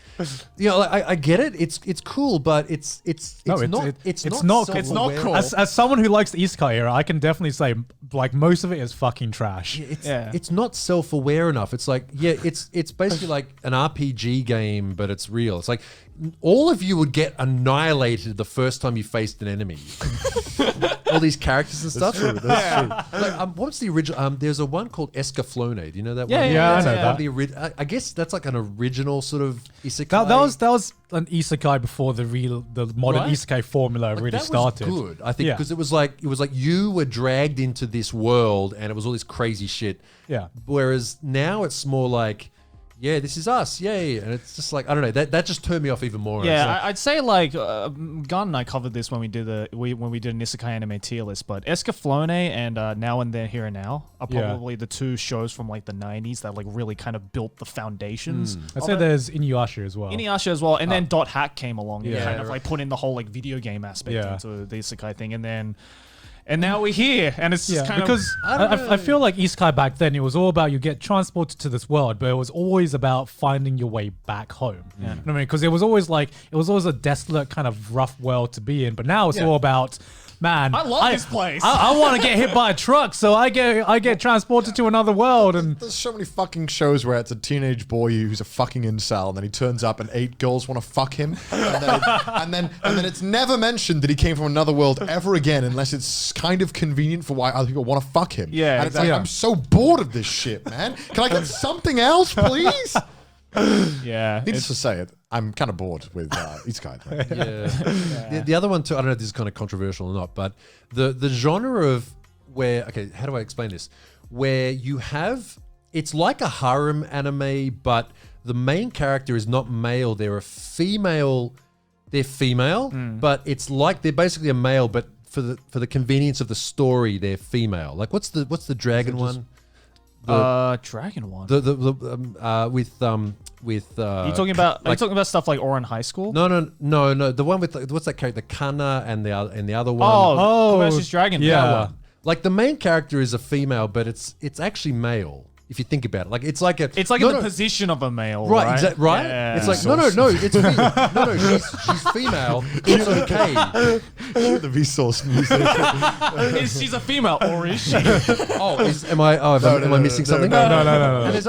K: You know, like, I get it. It's cool, but it's not
W: cool. As someone who likes the isekai era, I can definitely say like most of it is fucking trash.
K: It's not self-aware enough. It's like, yeah, it's basically like an RPG game, but it's real. It's like all of you would get annihilated the first time you faced an enemy. All these characters and stuff.
A: That's true.
K: Like, what's the original? There's a one called Escaflowne. Do you know that one?
W: Yeah, I know that.
K: I guess that's like an original sort of isekai.
W: That was an isekai before the modern isekai formula really started.
K: That was good, I think, because it was like you were dragged into this world and it was all this crazy shit.
W: Yeah.
K: Whereas now it's more like, yeah, this is us, yay, and it's just like, I don't know, that just turned me off even more.
L: Yeah, I'd say like Gun and I covered this when we did an isekai anime tier list, but Escaflowne and Now and Then Here and Now are probably the two shows from like the 90s that like really kind of built the foundations.
W: I'd say there's Inuyasha as well.
L: Inuyasha as well, and then Dot Hack came along and kind of like put in the whole like video game aspect into the isekai thing, and now we're here, and it's just kind
W: because I feel like isekai back then, it was all about you get transported to this world, but it was always about finding your way back home. You know what I mean? Because it was always a desolate kind of rough world to be in, but now it's all about, man,
L: I love this place.
W: I want to get hit by a truck, so I get transported to another world. And
A: there's so many fucking shows where it's a teenage boy who's a fucking incel, and then he turns up and 8 girls want to fuck him, and then it's never mentioned that he came from another world ever again, unless it's kind of convenient for why other people want to fuck him.
W: Yeah,
A: and it's like, I'm so bored of this shit, man. Can I get something else, please?
L: Yeah.
A: Needless to say it, I'm kind of bored with isekai.
K: The other one too, I don't know if this is kind of controversial or not, but the genre of where, okay, how do I explain this? Where you have, it's like a harem anime, but the main character is not male, they're a female, but it's like they're basically a male, but for the convenience of the story, they're female. Like what's the dragon one?
L: Dragon one. Are you talking about stuff like Oran High School?
K: No. The one with what's that character? The Kana and the other one.
L: Kobayashi's Dragon.
W: Yeah.
K: Like the main character is a female, but it's actually male. If you think about it, like it's like in
L: the position of a male,
K: right?
L: Right.
K: Right?
L: Yeah.
K: It's like no, she's female. It's okay.
A: The Vsauce music.
L: She's a female, or is she?
K: Am I missing something?
W: No.
K: And there's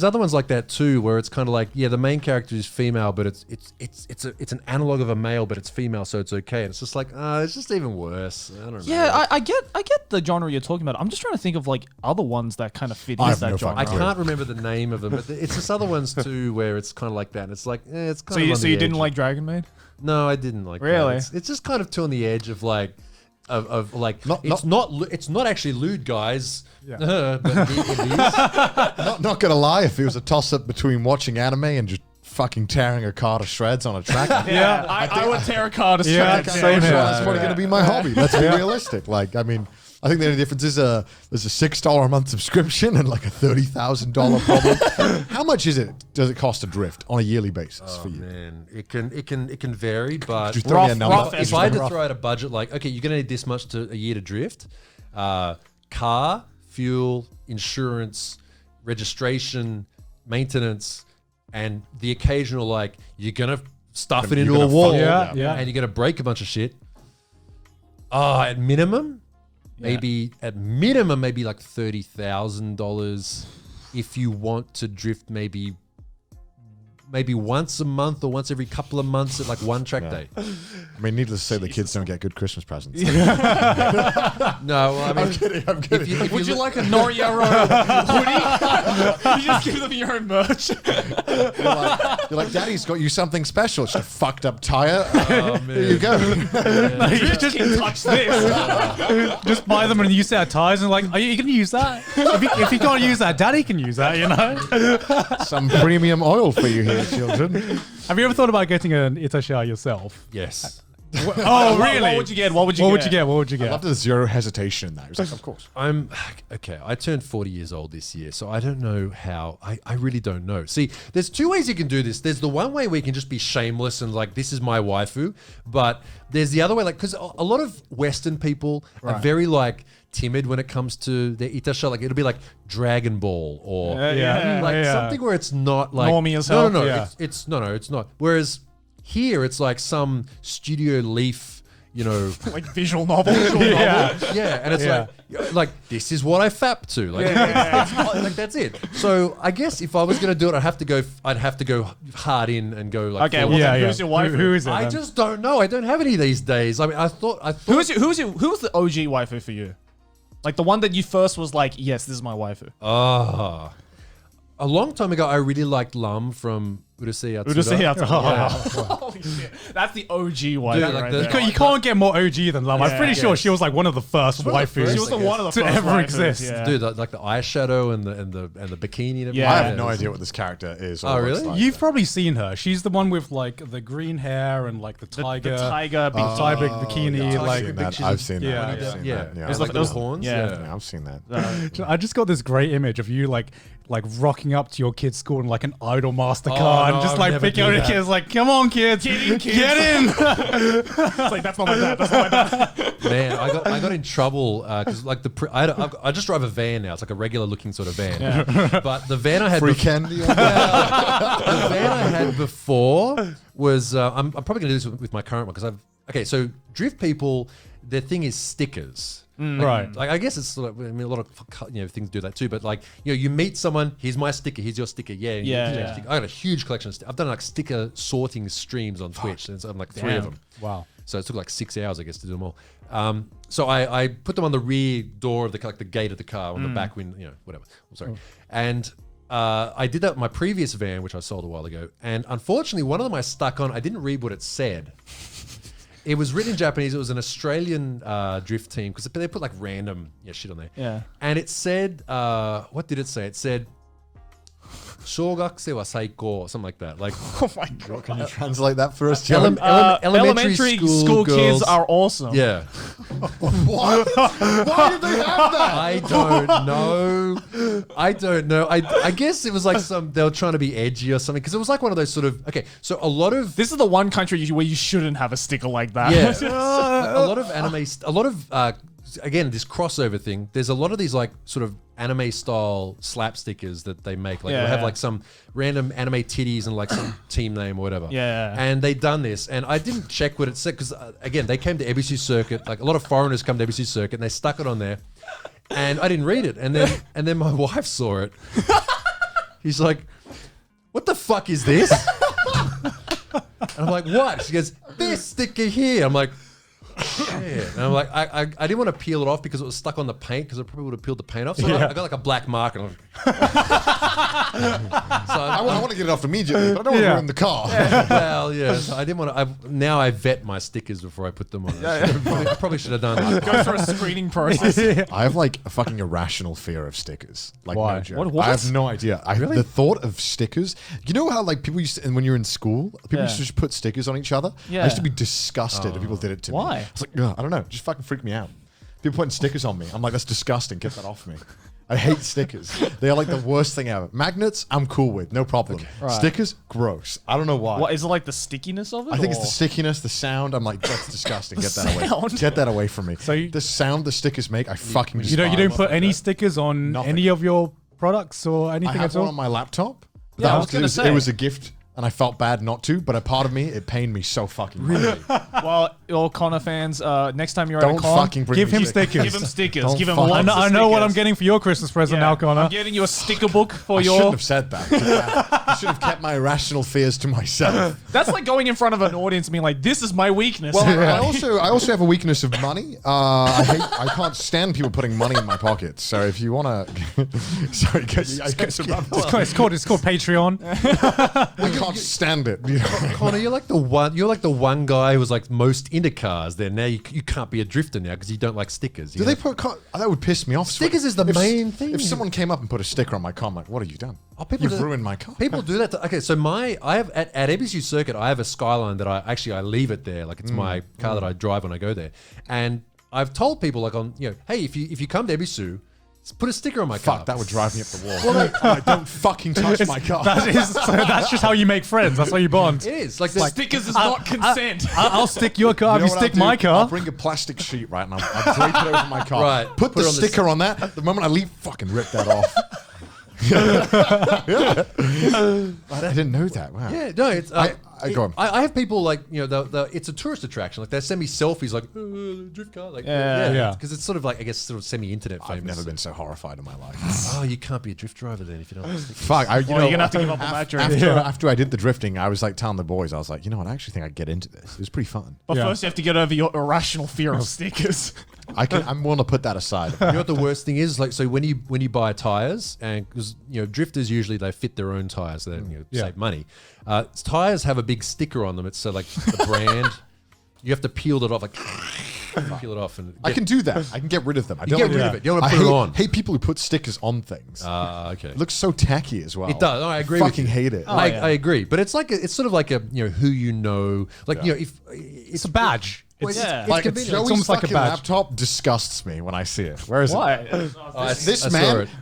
K: other ones like that too, where it's kind of like, yeah, the main character is female, but it's an analog of a male, but it's female, so it's okay. And it's just like, it's just even worse. I don't know.
L: Yeah, I get the genre you're talking about. I'm just trying to think of like other ones that kind of fit into that genre.
K: I can't remember the name of them, but it's just other ones too where it's kind of like that. And it's like, it's kind of.
L: So you didn't like Dragon Maid?
K: No, I didn't like.
L: Really?
K: That. It's just kind of too on the edge of like, it's not actually lewd, guys.
W: Yeah.
K: But it is.
A: Not gonna lie, if it was a toss up between watching anime and just fucking tearing a car to shreds on a track,
L: I would tear a car to shreds.
W: Same here.
A: That's probably gonna be my hobby. Let's be realistic. Like, I mean, I think the only difference is there's a $6 a month subscription and like a $30,000 problem. How much does it cost to drift on a yearly basis for you?
K: Man, it can vary, but
A: Just throw me a number.
K: if I had to throw out a budget, like, okay, you're gonna need this much a year to drift, car, fuel, insurance, registration, maintenance, and the occasional, like, you're gonna stuff it into a wall, and you're gonna break a bunch of shit. At minimum. Maybe like $30,000 if you want to drift maybe once a month or once every couple of months at like one track day.
A: I mean, needless to say, the kids don't get good Christmas presents.
K: No, well, I mean,
A: I'm kidding.
L: Would you like a Noriero hoodie? You just give them your own merch.
A: You're like, Daddy's got you something special. It's a fucked up tire.
K: man.
A: Here you go.
L: You just can't touch this.
W: Just buy them and use our tires and like, are you gonna use that? If you can't use that, Daddy can use that, you know?
A: Some premium oil for you here, children.
W: Have you ever thought about getting an itasha yourself?
K: Yes.
W: Oh, really?
L: What would you get? What would you get?
W: What would you
A: I
W: get?
A: love the zero hesitation in that. He was like, of course.
K: Okay. I turned 40 years old this year, so I don't know how. I really don't know. See, there's two ways you can do this. There's the one way where you can just be shameless and like, this is my waifu, but there's the other way, like, because a lot of Western people are very like timid when it comes to their itasha. Like, it'll be like Dragon Ball or something where it's not like
L: normie as hell.
K: No. It's not. Whereas here, it's like some Studio Leaf,
L: like visual novel.
K: Yeah, and it's like this is what I fap to. Like, it's not, like that's it. So I guess if I was gonna do it, I'd have to go hard in and go like.
L: Okay, who's your waifu?
W: Who is it?
K: I just don't know. I don't have any these days. I mean, I thought.
L: Who's the OG waifu for you? Like the one that you first was like, yes, this is my waifu.
K: A long time ago, I really liked Lam from Urusei Yatsuda.
L: Urusei Yatsuda. Holy shit. That's the OG waifu.
K: Dude,
W: You can't get more OG than Lam. I'm pretty sure she was like one of the first waifus.
L: She was one of the
W: to
L: first
W: ever
L: waifus,
W: exist.
L: yeah.
K: Dude, like the eyeshadow and the bikini. And
A: I have no idea what this character is.
K: Oh, really?
A: Like.
W: You've probably seen her. She's the one with like the green hair and like the tiger, bikini.
A: I've seen that.
K: There's like those horns.
A: Yeah, I've seen that.
W: I just got this great image of you like rocking up to your kid's school in like an Idol Master car and just like picking up your kids like, come on kids, get in.
L: It's like, that's not my dad. That's not my dad.
K: Man, I got in trouble because like I just drive a van now. It's like a regular looking sort of van. But the van I had
A: free candy.
K: The van I had before was I'm probably gonna do this with my current one because so drift people, their thing is stickers.
W: Right.
K: Like I guess it's sort of, I mean, a lot of things do that too. But like you meet someone, here's my sticker, here's your sticker. I got a huge collection. I've done like sticker sorting streams on Twitch, and so I'm like 3 of them.
W: Wow.
K: So it took like 6 hours, I guess, to do them all. So I put them on the rear door of the gate of the car, on the back window, whatever. I'm sorry. And I did that with my previous van, which I sold a while ago. And unfortunately, one of them I stuck on. I didn't read what it said. It was written in Japanese. It was an Australian drift team because they put like random shit on there.
L: Yeah.
K: And it said, what did it say? It said, 小学生は最高, something like that. Like,
L: oh my god!
A: Can you translate that for us, Joe?
K: Elementary school
L: kids are awesome.
K: Yeah.
A: What? Why did they have that?
K: I don't know. I guess it was like they were trying to be edgy or something because it was like one of those sort of so a lot of
L: this is the one country where you shouldn't have a sticker like that.
K: Yeah. A lot of anime, a lot of again, this crossover thing, there's a lot of these like sort of anime style slap stickers that they make. Like they'll have like some random anime titties and like some team name or whatever.
L: Yeah.
K: And they done this, and I didn't check what it said because again, they came to ABC Circuit. Like a lot of foreigners come to ABC Circuit, and they stuck it on there, and I didn't read it. And then my wife saw it. He's like, "What the fuck is this?" And I'm like, "What?" She goes, "This sticker here." I'm like, shit. And I'm like, I didn't want to peel it off because it was stuck on the paint because I probably would have peeled the paint off. So I got like a black mark and
A: I want to get it off immediately, but I don't want to ruin the car.
K: Well, yeah. So I didn't want to. Now I vet my stickers before I put them on. I probably should have done that.
L: Go through a screening process.
A: I have like a fucking irrational fear of stickers. Like,
W: why?
A: No joke.
L: What?
A: I have no idea.
K: Really?
A: The thought of stickers. You know how like people used to, and when you're in school, people used to just put stickers on each other.
L: Yeah.
A: I used to be disgusted if people did it to me.
L: Why?
A: It's like, I don't know. Just fucking freak me out. People putting stickers on me. I'm like, that's disgusting. Get that off me. I hate stickers. They are like the worst thing ever. Magnets, I'm cool with, no problem. Okay.
L: Right.
A: Stickers, gross. I don't know why.
L: What is it, like the stickiness of it?
A: I think it's the stickiness, the sound. I'm like, that's disgusting. Get that away. Get that away from me.
W: So
A: the sound the stickers make, I fucking
W: you don't put any stickers on any of your products or anything
A: I have
W: at all?
A: one on my laptop.
L: Yeah, I was gonna say.
A: It was a gift. And I felt bad not to, but a part of me, it pained me so fucking much.
L: Well, all Connor fans, next time you're
A: Don't
L: at a con,
A: fucking bring
W: give
A: me
W: him
A: stickers.
W: stickers.
L: give him stickers.
A: Don't
L: Give him
A: fucking-
L: lots of
W: I know what I'm
L: stickers.
W: getting for your Christmas present now, Connor.
L: I'm getting you a sticker book for
A: I
L: your...
A: shouldn't have said that. I should have kept my irrational fears to myself.
L: That's like going in front of an audience and being like, this is my weakness.
A: Well, I also have a weakness of money. I can't stand people putting money in my pockets. So if you want to, sorry,
W: It's called Patreon.
A: I can't stand it.
K: Connor, you're like the one guy who was like most into cars. There now, you can't be a drifter now because you don't like stickers.
A: Do they put that would piss me off.
K: Stickers is the main thing.
A: If someone came up and put a sticker on my car, I'm like, what have you done? You've ruined my car.
K: People do that. Okay, so I have at Ebisu Circuit, I have a Skyline that I leave it there. Like it's my car that I drive when I go there, and I've told people like hey, if you come to Ebisu, put a sticker on my car.
A: Fuck, that would drive me up the wall. Well, don't fucking touch my car.
W: That's just how you make friends. That's how you bond.
K: It is. Like
L: stickers is not consent.
W: I'll stick your car if you stick my car.
A: I'll bring a plastic sheet, right, and I'll drape it over my car.
K: Right.
A: Put the sticker on that. The moment I leave, fucking rip that off. I didn't know that. Wow.
K: Yeah, no, it's.
A: Go on.
K: I have people like it's a tourist attraction. Like they send me selfies like drift car. Like because it's sort of like I guess sort of semi-internet famous.
A: I've never been so horrified in my life.
K: Oh, you can't be a drift driver then if you don't.
A: Fuck,
L: you're gonna have to give up on that dream.
A: After I did the drifting, I was like telling the boys, I was like, you know what? I actually think I'd get into this. It was pretty fun.
L: But first, you have to get over your irrational fear of stickers.
A: I'm willing to put that aside.
K: You know what the worst thing is? Like, so when you buy tires, and because drifters usually they fit their own tires, so they save money. Tires have a big sticker on them. It's so like the brand. You have to peel it off, peel it off, and
A: I can do that. I can get rid of them. I don't
K: get rid of it. You don't want to put it on.
A: Hate people who put stickers on things.
K: Okay.
A: It looks so tacky as well.
K: It does. No, I agree.
A: Fucking hate it.
K: I agree, but it's like it's sort of like a who you know, like if
W: it's a badge.
K: It's
A: like
K: convenient.
A: Joey's
W: almost like a
A: fucking
W: badge.
A: laptop disgusts me when I see it. Where is
L: Why?
A: it?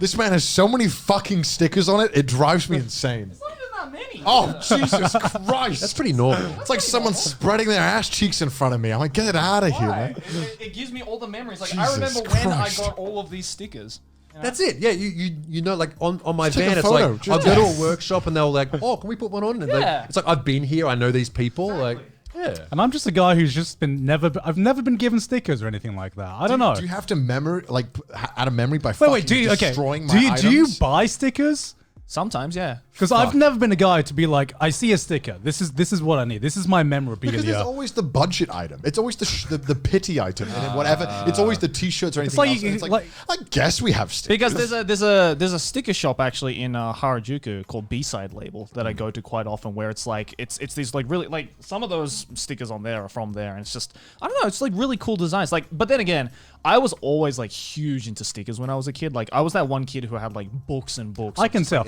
A: This man has so many fucking stickers on it. It drives me insane.
L: It's not even that many.
A: Oh Jesus Christ!
K: That's pretty normal.
A: It's like someone spreading their ass cheeks in front of me. I'm like, get it out of here, man.
L: It gives me all the memories. Like
A: Jesus
L: I remember when
A: Christ.
L: I got all of these stickers.
K: That's it. Yeah, you know, like on my
A: Just take
K: van,
A: a
K: it's
A: photo.
K: like
A: Just-
K: I go to a workshop and they'll like, oh, can we put one on? And
L: Yeah.
K: it's like I've been here, I know these people, like. Yeah.
W: And I'm just a guy who's just I've never been given stickers or anything like that. I don't know.
A: Do you have to add a memory by
W: Wait,
A: destroying my items?
W: do you buy stickers?
L: Sometimes, yeah.
W: Because I've never been a guy to be like, I see a sticker. This is what I need. This is my memorabilia.
A: Because it's always the budget item. It's always the pity item and whatever. It's always the t-shirts or anything else. And it's like, I guess we have stickers.
L: Because there's a sticker shop actually in Harajuku called B-Side Label that I go to quite often, where it's like it's these like really like some of those stickers on there are from there, and it's just I don't know, it's like really cool designs. Like, but then again, I was always like huge into stickers when I was a kid. Like I was that one kid who had like books and books.
W: I can tell.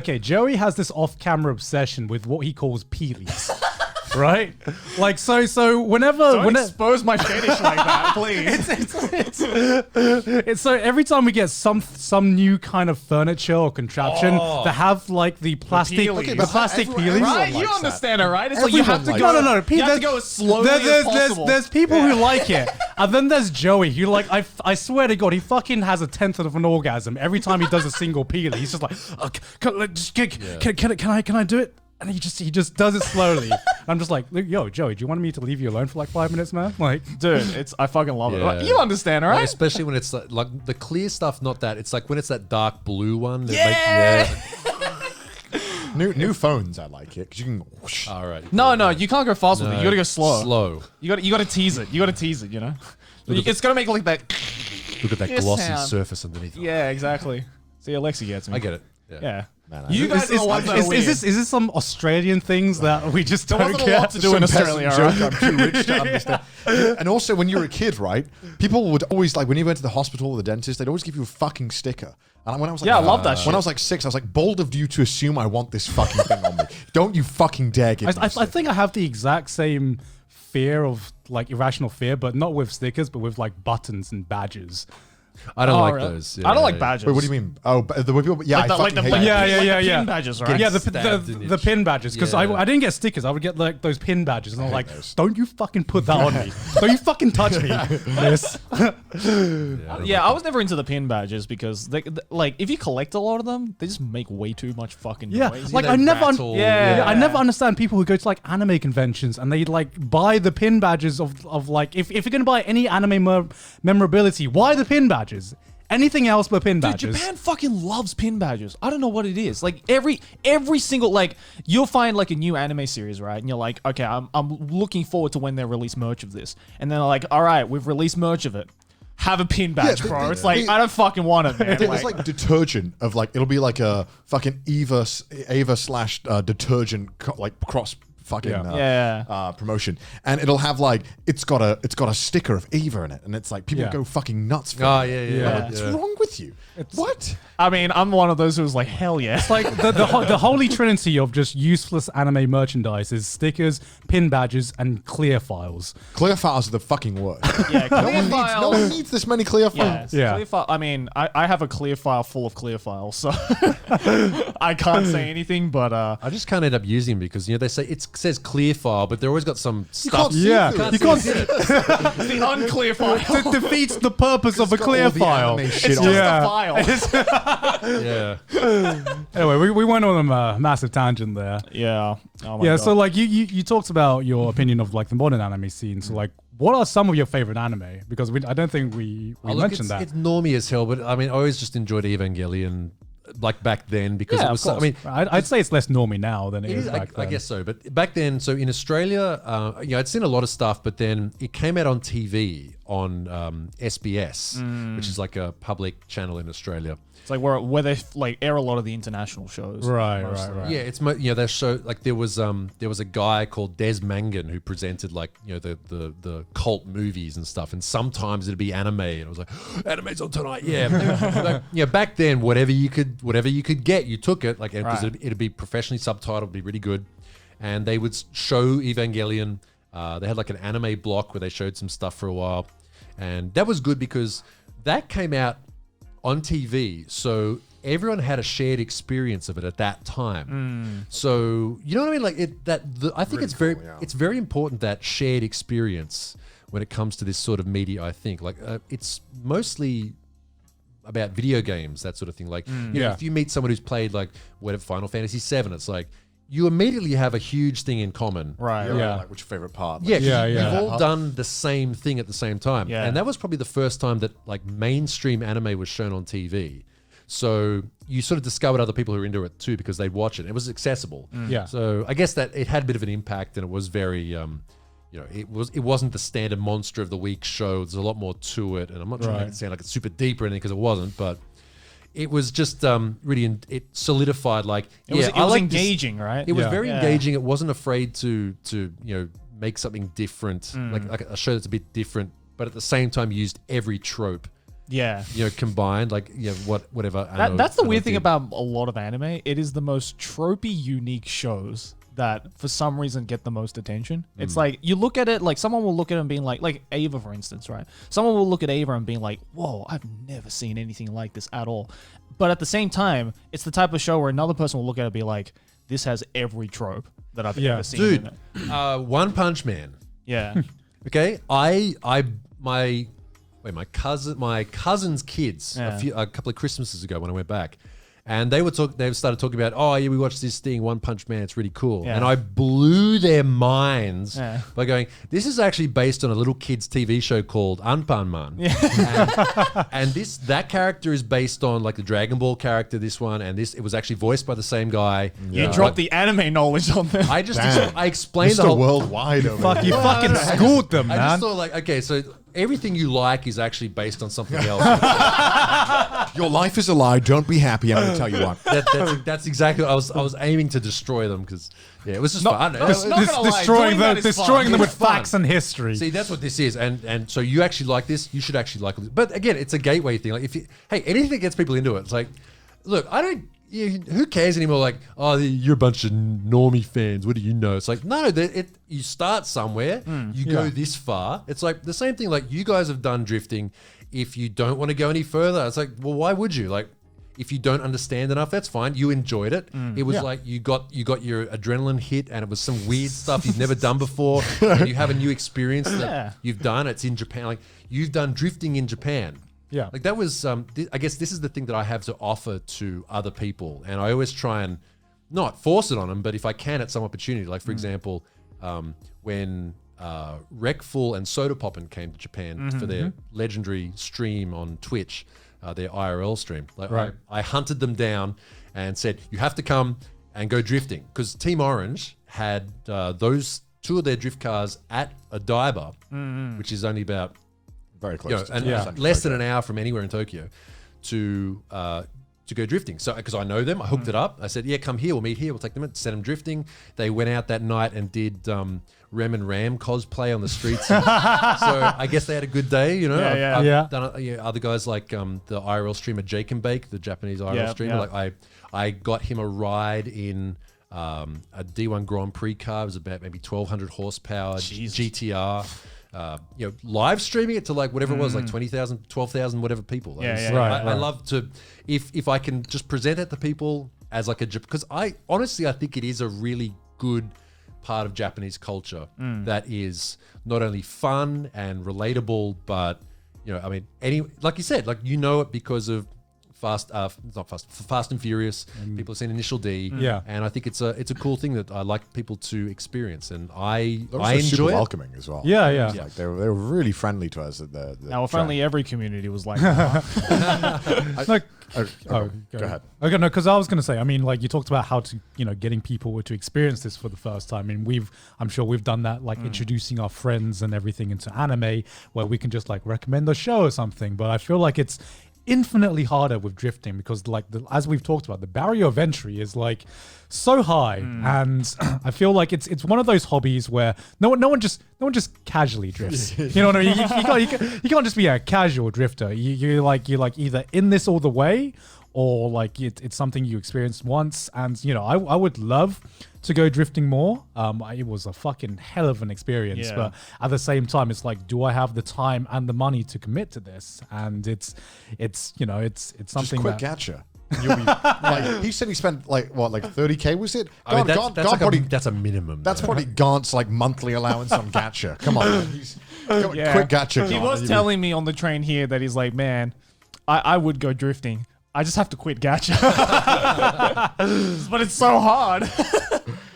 W: Joey has this off-camera obsession with what he calls peelies. Right? Like, so whenever...
L: Don't expose my fetish like that, please.
W: It's so every time we get some new kind of furniture or contraption that have like the plastic peelies.
L: Right? You understand it, right? It's like you have to go...
W: No.
L: You have to go as slowly as possible.
W: There's people who like it. And then there's Joey who like, I swear to God, he fucking has a tenth of an orgasm every time he does a single peelie. He's just like, can I do it? And he just does it slowly. I'm just like, yo, Joey, do you want me to leave you alone for like 5 minutes, man? Like,
L: dude, I fucking love it. Like, you understand, right?
K: Like, especially when it's like the clear stuff, not that. It's like when it's that dark blue one.
A: New phones, I like it because you can. Whoosh.
K: All right.
L: No, you can't go fast with it. You gotta go slow.
K: Slow.
L: You gotta tease it. You know. It's gonna make like that.
K: Look at that glossy surface underneath.
L: Yeah, exactly. See, Alexi gets me.
K: I get it.
L: Yeah.
A: Man,
L: You guys are the ones that are weird.
W: Is this some Australian things that we just don't
L: wasn't a
W: get?
L: lot to do in Australia, right?
A: I'm too rich to understand. And also, when you're a kid, right? People would always like when you went to the hospital or the dentist, they'd always give you a fucking sticker. And when I was like,
L: I love that shit.
A: When I was like 6, I was like, bold of you to assume I want this fucking thing on me. Don't you fucking dare give me
W: I think I have the exact same fear of like irrational fear, but not with stickers, but with like buttons and badges.
K: I don't like those.
L: I don't like badges.
A: Wait, what do you mean? Oh, the people. Yeah,
L: like
A: I fucking hate
L: the pin badges, right?
W: Yeah, the pin badges. Because I didn't get stickers. I would get like those pin badges, and I'm like, don't you fucking put that on me. Don't you fucking touch me. Yes.
L: Yeah, I was never into the pin badges because like if you collect a lot of them, they just make way too much fucking noise.
W: Like I never understand people who go to like anime conventions and they like buy the pin badges of like if you're gonna buy any anime memorability, why the pin badges? Anything else but pin badges.
L: Dude, Japan fucking loves pin badges. I don't know what it is. Like every single like you'll find like a new anime series, right? And you're like, okay, I'm looking forward to when they release merch of this. And then they're like, all right, we've released merch of it. have a pin badge, bro. It's like, I don't fucking want it, man.
A: It's like detergent of like, it'll be like a fucking Ava slash detergent cross fucking promotion, and it'll have like it's got a sticker of Eva in it, and it's like people go fucking nuts for it. What's wrong with you? What?
L: I mean, I'm one of those who's like, hell yeah.
W: It's like the holy trinity of just useless anime merchandise is stickers, pin badges, and clear files.
A: Clear files are the fucking worst.
L: Yeah, clear files.
A: No one needs this many clear files.
L: Clear file. I mean, I have a clear file full of clear files, so I can't say anything. But
K: I just can't end up using them because they say it says clear file, but they've always got some stuff.
W: You can't see
L: the unclear file.
W: It defeats the purpose of a clear file.
L: It's just a file.
W: Anyway, we went on a massive tangent there.
L: Yeah. Oh my
W: yeah.
L: God.
W: So like you talked about your opinion of like the modern anime scene. So like, what are some of your favorite anime? Because I don't think we mentioned that.
K: It's normie as hell, but I mean, I always just enjoyed Evangelion. Like back then, because it was. I mean,
W: I'd say it's less normie now than it is back then.
K: I guess so, but back then, so in Australia, I'd seen a lot of stuff, but then it came out on TV on SBS, which is like a public channel in Australia.
L: It's like where they like air a lot of the international shows.
W: Right.
K: Yeah, it's they show like there was a guy called Des Mangan who presented like the cult movies and stuff, and sometimes it'd be anime, and it was like anime's on tonight. Yeah, like, back then whatever you could get, you took it. Like it'd be professionally subtitled, it'd be really good, and they would show Evangelion. They had like an anime block where they showed some stuff for a while, and that was good because that came out on TV, so everyone had a shared experience of it at that time. So you know what I mean? Like I think really it's very important, that shared experience when it comes to this sort of media. I think like it's mostly about video games, that sort of thing. Like you know, if you meet someone who's played like whatever Final Fantasy VII, it's like you immediately have a huge thing in common.
L: Right.
A: Like, what's your favorite part?
K: Like, You've all done the same thing at the same time. Yeah. And that was probably the first time that like mainstream anime was shown on TV. So you sort of discovered other people who were into it too because they'd watch it. It was accessible.
W: Yeah.
K: So I guess that it had a bit of an impact, and it was very, it wasn't the standard monster of the week show. There's a lot more to it, and I'm not trying to make it sound like it's super deep or anything because it wasn't, but it was just really, it solidified like,
L: it was engaging, right?
K: It was very engaging. It wasn't afraid to make something different, like a show that's a bit different, but at the same time used every trope.
L: Yeah.
K: Combined, like, whatever.
L: That's the weird thing about a lot of anime. It is the most tropey, unique shows that for some reason get the most attention. It's like, you look at it, like someone will look at it and being like Ava, for instance, right? Someone will look at Ava and being like, whoa, I've never seen anything like this at all. But at the same time, it's the type of show where another person will look at it and be like, this has every trope that I've ever seen.
K: Dude,
L: in it.
K: One Punch Man.
L: Yeah.
K: Okay, my cousin's kids a couple of Christmases ago when I went back, and they started talking about, oh yeah, we watched this thing, One Punch Man, it's really cool. And I blew their minds by going, this is actually based on a little kids TV show called Anpanman. And that character is based on like the Dragon Ball character, this one, and it was actually voiced by the same guy.
L: You dropped the anime knowledge on them.
K: I explained the whole
A: worldwide over
W: you fucking schooled them, man.
K: I just thought like, okay, so everything you like is actually based on something else.
A: Your life is a lie. Don't be happy. I'm going to tell you what.
K: That's exactly what I was aiming to destroy them because it was just fun.
W: Destroying them with facts and history.
K: See, that's what this is, and so you actually like this. You should actually like it. But again, it's a gateway thing. Like anything that gets people into it, it's like, look, who cares anymore? Like, oh, you're a bunch of normie fans. What do you know? It's like, no, you start somewhere. You go this far. It's like the same thing. Like, you guys have done drifting. If you don't want to go any further, it's like, well, why would you? Like, if you don't understand enough, that's fine. You enjoyed it. It was like you got your adrenaline hit, and it was some weird stuff you've never done before. And you have a new experience that you've done. It's in Japan. Like, you've done drifting in Japan.
W: Yeah.
K: Like that was, I guess this is the thing that I have to offer to other people. And I always try and not force it on them, but if I can at some opportunity, like for example, when Wreckful and Soda Poppin came to Japan for their legendary stream on Twitch, their IRL stream. Like I hunted them down and said, you have to come and go drifting. Because Team Orange had those two of their drift cars at Odaiba, which is only about
A: Very close.
K: And less than an hour from anywhere in Tokyo to go drifting. So because I know them, I hooked it up. I said, yeah, come here, we'll meet here, we'll take them in, send them drifting. They went out that night and did Rem and Ram cosplay on the streets. So I guess they had a good day, you know. I've done other guys like the IRL streamer Jake and Bake, the Japanese IRL streamer. Like I got him a ride in a D1 Grand Prix car. It was about maybe 1,200 horsepower GTR. Live streaming it to like whatever it was, like 20,000, 12,000, whatever people. I love to, if I can just present it to people as like because I think it is a really good part of Japanese culture that is not only fun and relatable, but like you said, like it because of Fast and Furious. People have seen Initial D, and I think it's a cool thing that I like people to experice, and I enjoy
A: super
K: it.
A: welcoming as well. Like they were really friendly to us at the
L: now, if only every community was like that.
A: Go ahead.
W: Okay, no, because I was going to say, I mean, like you talked about how to, getting people to experience this for the first time. I mean, I'm sure we've done that, like introducing our friends and everything into anime, where we can just like recommend a show or something. But I feel like it's infinitely harder with drifting because, like, as we've talked about, the barrier of entry is like so high, and I feel like it's one of those hobbies where no one just casually drifts. You know what I mean? You can't just be a casual drifter. You're like either in this all the way, or like it's something you experienced once. And I would love to go drifting more. It was a fucking hell of an experience, but at the same time, it's like, do I have the time and the money to commit to this? And it's something. Just
A: quit Gacha. You'll be, like, he said he spent like 30K, was it?
K: That's a minimum.
A: That's probably Gaunt's like monthly allowance on Gacha. Come on, man. Quit Gacha.
L: He was telling me on the train here that he's like, man, I would go drifting. I just have to quit Gacha. But it's so hard.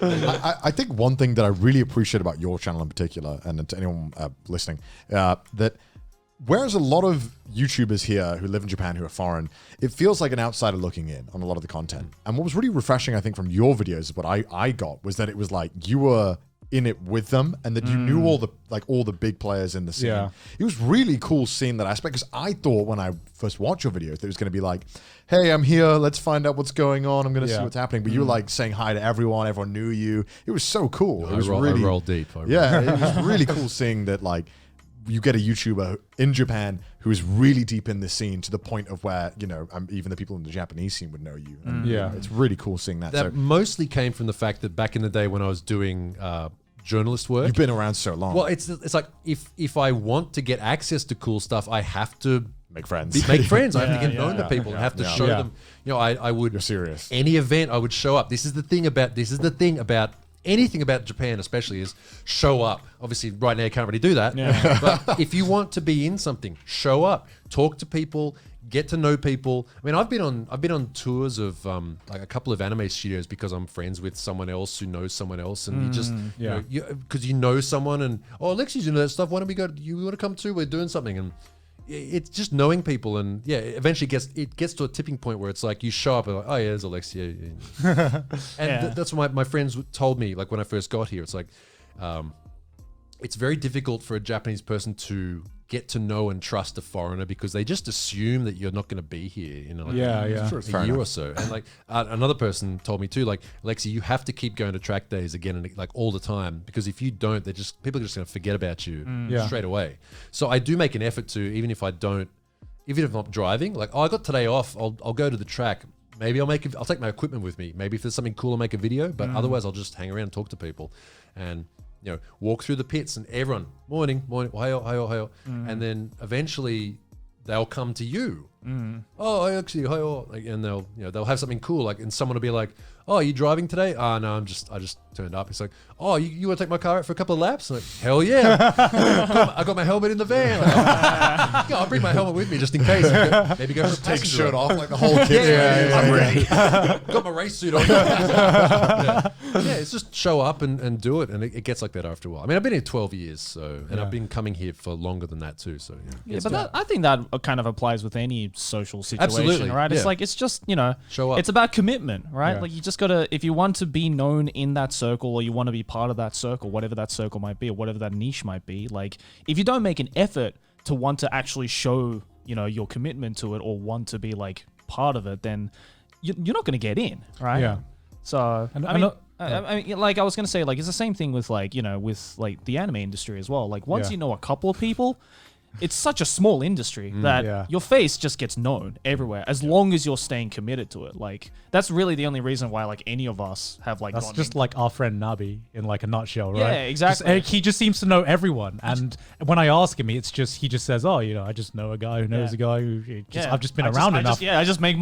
A: I think one thing that I really appreciate about your channel in particular, and to anyone listening, that whereas a lot of YouTubers here who live in Japan who are foreign, it feels like an outsider looking in on a lot of the content. And what was really refreshing, I think, from your videos, what I got, was that it was like you were in it with them, and that you knew all the big players in the scene. Yeah. It was really cool seeing that aspect, because I thought when I first watched your videos that it was going to be like, hey, I'm here, let's find out what's going on, I'm going to see what's happening. But you were like saying hi to everyone knew you. It was so cool. It was
K: I roll deep.
A: It was really cool seeing that, like, you get a YouTuber in Japan who is really deep in the scene to the point of where, even the people in the Japanese scene would know you. And, it's really cool seeing that.
K: That mostly came from the fact that back in the day when I was doing journalist work.
A: You've been around so long.
K: Well, it's like if I want to get access to cool stuff, I have to
A: make friends.
K: I have to get known to people and have to show them. I would.
A: You're serious.
K: Any event, I would show up. This is the thing about anything about Japan, especially, is show up. Obviously, right now you can't really do that. Yeah. But if you want to be in something, show up, talk to people, get to know people. I mean, I've been on tours of like a couple of anime studios because I'm friends with someone else who knows someone else, and you just because you know someone, and Alexi's doing that stuff. Why don't we go? You want to come too? We're doing something, and it's just knowing people, and eventually it gets to a tipping point where it's like you show up and like, oh yeah, there's Alexia, and that's what my friends told me. Like when I first got here, it's like it's very difficult for a Japanese person to get to know and trust a foreigner because they just assume that you're not going to be here in a year or so. And like another person told me too, like, Alexi, you have to keep going to track days again and like all the time, because if you don't, people are just going to forget about you straight away. So I do make an effort to, even if I'm not driving, like, I got today off, I'll go to the track. Maybe I'll take my equipment with me. Maybe if there's something cool, I'll make a video, but otherwise I'll just hang around and talk to people and walk through the pits, and everyone, morning, hayo, and then eventually they'll come to you. Oh, actually, hayo, and they'll have something cool, like, and someone will be like, oh, are you driving today? Oh no, I just turned up. It's like, oh, you want to take my car out for a couple of laps? I'm like, hell yeah. I got my helmet in the van. Like, I'll bring my helmet with me just in case. Maybe go for a
A: take
K: passenger
A: shirt off like the whole kit.
K: I'm ready. Got my race suit on. It's just show up and do it, and it gets like that after a while. I mean, I've been here 12 years, and I've been coming here for longer than that too. So
L: but I think that kind of applies with any social situation.
K: Absolutely.
L: Right? It's like, it's just,
K: show up.
L: It's about commitment, right? Like, you just gotta, if you want to be known in that circle, or you want to be part of that circle, whatever that circle might be, or whatever that niche might be, like, if you don't make an effort to want to actually show, you know, your commitment to it or want to be like part of it, then you're not going to get in, right?
W: Yeah.
L: So I mean, like I was going to say, like it's the same thing with like, you know, with like the anime industry as well. Like once you know a couple of people, it's such a small industry that your face just gets known everywhere as long as you're staying committed to it. Like that's really the only reason why like any of us have like
W: That's just like our friend Nabi in like a nutshell, right?
L: Yeah, exactly.
W: He just seems to know everyone, and when I ask him, he just says, "Oh, you know, I just know a guy who knows a guy who I've just been around enough."
L: I just make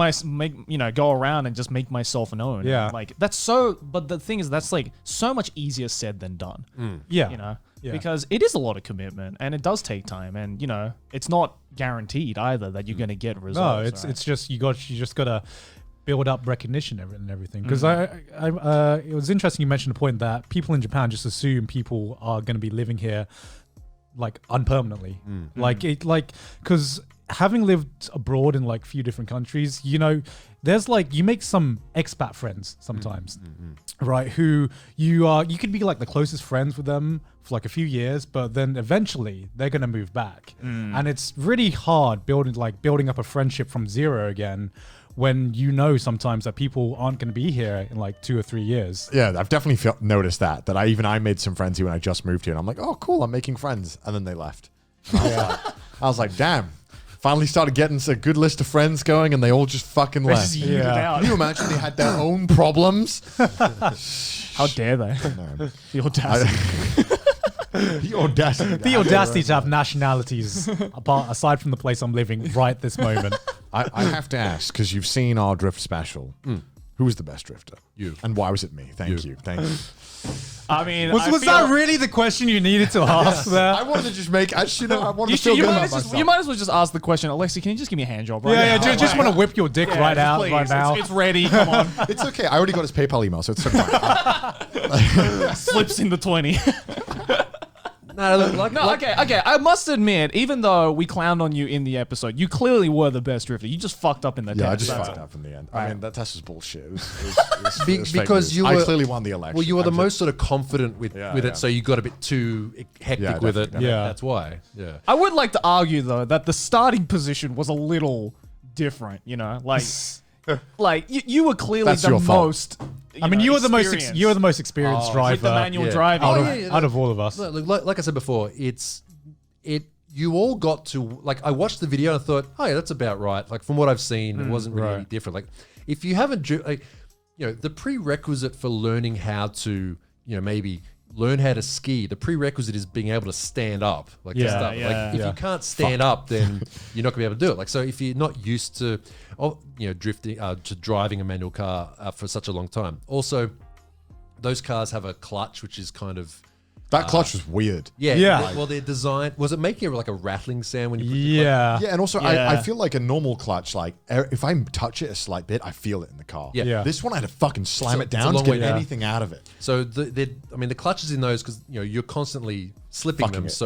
L: you know, go around and just make myself known.
W: Yeah,
L: like that's so. But the thing is, that's like so much easier said than done.
W: Yeah,
L: you know. Yeah. Because it is a lot of commitment and it does take time, and you know it's not guaranteed either that you're going to get results.
W: No, it's just you just gotta build up recognition and everything. Because it was interesting you mentioned the point that people in Japan just assume people are going to be living here like unpermanently, because having lived abroad in like a few different countries, you know, there's like you make some expat friends sometimes, right? Who you could be like the closest friends with them for like a few years, but then eventually they're gonna move back, and it's really hard building up a friendship from zero again when you know sometimes that people aren't going to be here in like 2 or 3 years.
A: Yeah, I've definitely noticed that I made some friends here when I just moved here, and I'm like, oh cool, I'm making friends, and then they left. I was like, damn. Finally started getting a good list of friends going, and they all just fucking left. Can you imagine they had their own problems?
L: How dare they?
A: No.
L: The audacity.
A: The audacity.
W: The audacity to have nationalities aside from the place I'm living right this moment.
A: I have to ask, because you've seen our drift special. Who was the best drifter?
K: You.
A: And why was it me? Thank you.
L: I mean,
W: was that really the question you needed to ask there?
A: I wanted to just make. I wanted to feel good about myself.
L: You might as well just ask the question, Alexi. Can you just give me a hand job? Right now?
W: Yeah. Just want to whip your dick right out
L: please.
W: right now.
L: It's ready. Come on.
A: It's okay. I already got his PayPal email, so it's fine.
L: Slips in the 20.
K: No,
L: okay. I must admit, even though we clowned on you in the episode, you clearly were the best drifter. You just fucked up in the
A: Yeah,
L: test.
A: I just fucked up in the end. I mean, that test was bullshit. It was fake
K: because
A: news. I clearly won the election.
K: Well, you were the most sort of confident with it, so you got a bit too hectic with it.
W: Yeah,
K: that's why. Yeah.
L: I would like to argue though that the starting position was a little different. You know, like you were clearly the most.
W: You were the most experienced driver
L: with the manual driving
W: out of all of us.
K: Like I said before, you all got to, like, I watched the video and I thought, oh yeah, that's about right. Like from what I've seen, it wasn't really any different. Like if you haven't, the prerequisite for learning how to, maybe learn how to ski, the prerequisite is being able to stand up. Like if you can't stand up, then you're not gonna be able to do it. Like, so if you're not used to, drifting, to driving a manual car for such a long time. Also, those cars have a clutch, which is kind of,
A: that clutch was weird.
K: Yeah. Well, they're designed. Was it making like a rattling sound when you put the clutch?
A: Yeah, and also I feel like a normal clutch, like if I touch it a slight bit, I feel it in the car.
K: Yeah.
A: This one I had to fucking slam it down to get anything out of it.
K: So the clutches in those, because you're constantly slipping
A: Fucking
K: them.
A: it.
K: So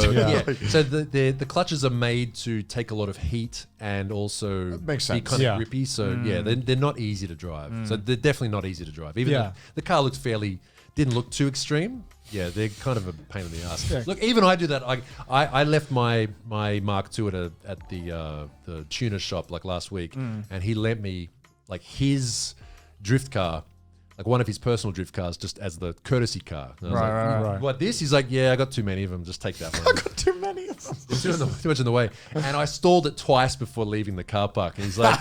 K: so the clutches are made to take a lot of heat and also be kind of grippy. So they're not easy to drive. So they're definitely not easy to drive. Even though the car looks didn't look too extreme. Yeah, they're kind of a pain in the ass. Yeah. Look, even I do that. I left my Mark II at the tuner shop like last week, and he lent me like his drift car, like one of his personal drift cars, just as the courtesy car. And I was
W: Right.
K: What this? He's like, yeah, I got too many of them. Just take that one.
A: I got too many of them.
K: Too much in the way. And I stalled it twice before leaving the car park. And he's like,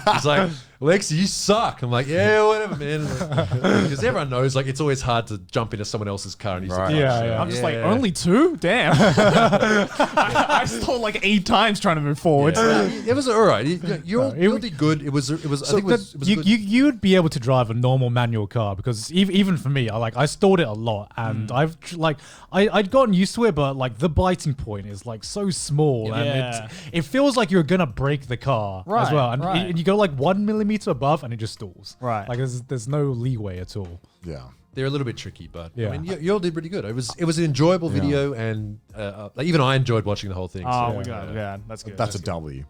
K: Alexi, you suck. I'm like, yeah, whatever, man. Because everyone knows, like, it's always hard to jump into someone else's car and use the clutch.
L: I'm just like, only 2? Damn. I stalled like 8 times trying to move forward.
K: It was all right. You did good. It was.
W: You would be able to drive a normal manual car, because even for me, I stalled it a lot, and I'd gotten used to it, but like the biting point is like so small, and it feels like you're gonna break the car as well, and you go like 1 millimeter above, and it just stalls.
L: Right,
W: like there's no leeway at all.
A: Yeah.
K: They're a little bit tricky, but
W: Yeah.
K: I mean, you all did pretty good. It was an enjoyable video, and like, even I enjoyed watching the whole thing.
L: Oh,
K: so,
L: we got it. Yeah, that's good.
A: That's a W.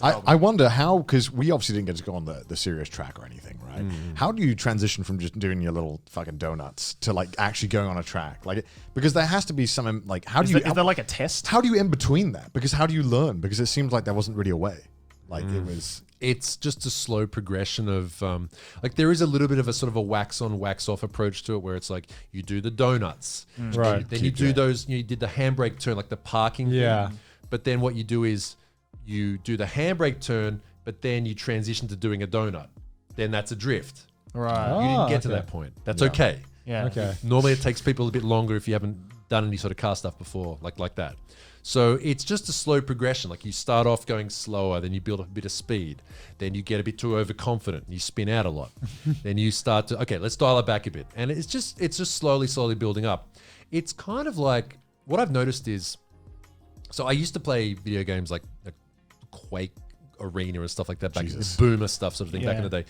A: I wonder how, because we obviously didn't get to go on the serious track or anything, right? How do you transition from just doing your little fucking donuts to like actually going on a track? Like, because there has to be some like, how do you?
L: Is there like a test?
A: How do you in between that? Because how do you learn? Because it seems like there wasn't really a way. Like it was.
K: It's just a slow progression of like there is a little bit of a sort of a wax on, wax off approach to it, where it's like you do the donuts,
W: Right.
K: Then you do those. You did the handbrake turn, like the parking.
W: Yeah.
K: Thing. But then what you do is you do the handbrake turn, but then you transition to doing a donut. Then that's a drift.
L: Right.
K: You didn't get to that point. That's okay.
L: Yeah.
W: Okay.
K: Normally it takes people a bit longer if you haven't done any sort of car stuff before, like that. So it's just a slow progression. Like you start off going slower, then you build a bit of speed, then you get a bit too overconfident, and you spin out a lot. Then you start to, okay, let's dial it back a bit. And it's just slowly building up. It's kind of like, what I've noticed is, so I used to play video games like Quake Arena and stuff like that, back Boomer stuff sort of thing back in the day.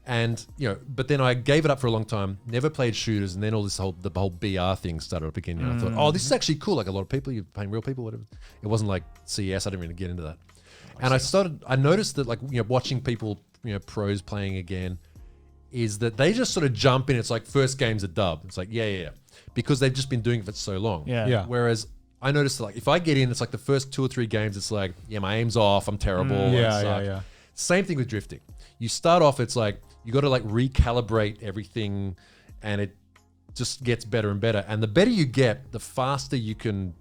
K: And, you know, but then I gave it up for a long time, never played shooters, and then all this the whole BR thing started up again. And I thought, oh, this is actually cool. Like a lot of people, you're paying real people, whatever. It wasn't like CS, I didn't really get into that. And I noticed that, like, you know, watching people, you know, pros playing again, is that they just sort of jump in. It's like first game's a dub. It's like, yeah. Because they've just been doing it for so long.
L: Yeah.
K: Whereas I noticed that, like, if I get in, it's like the first 2 or 3 games, it's like, yeah, my aim's off, I'm terrible.
W: Yeah.
K: Same thing with drifting. You start off, it's like, you got to like recalibrate everything, and it just gets better and better. And the better you get, the faster you can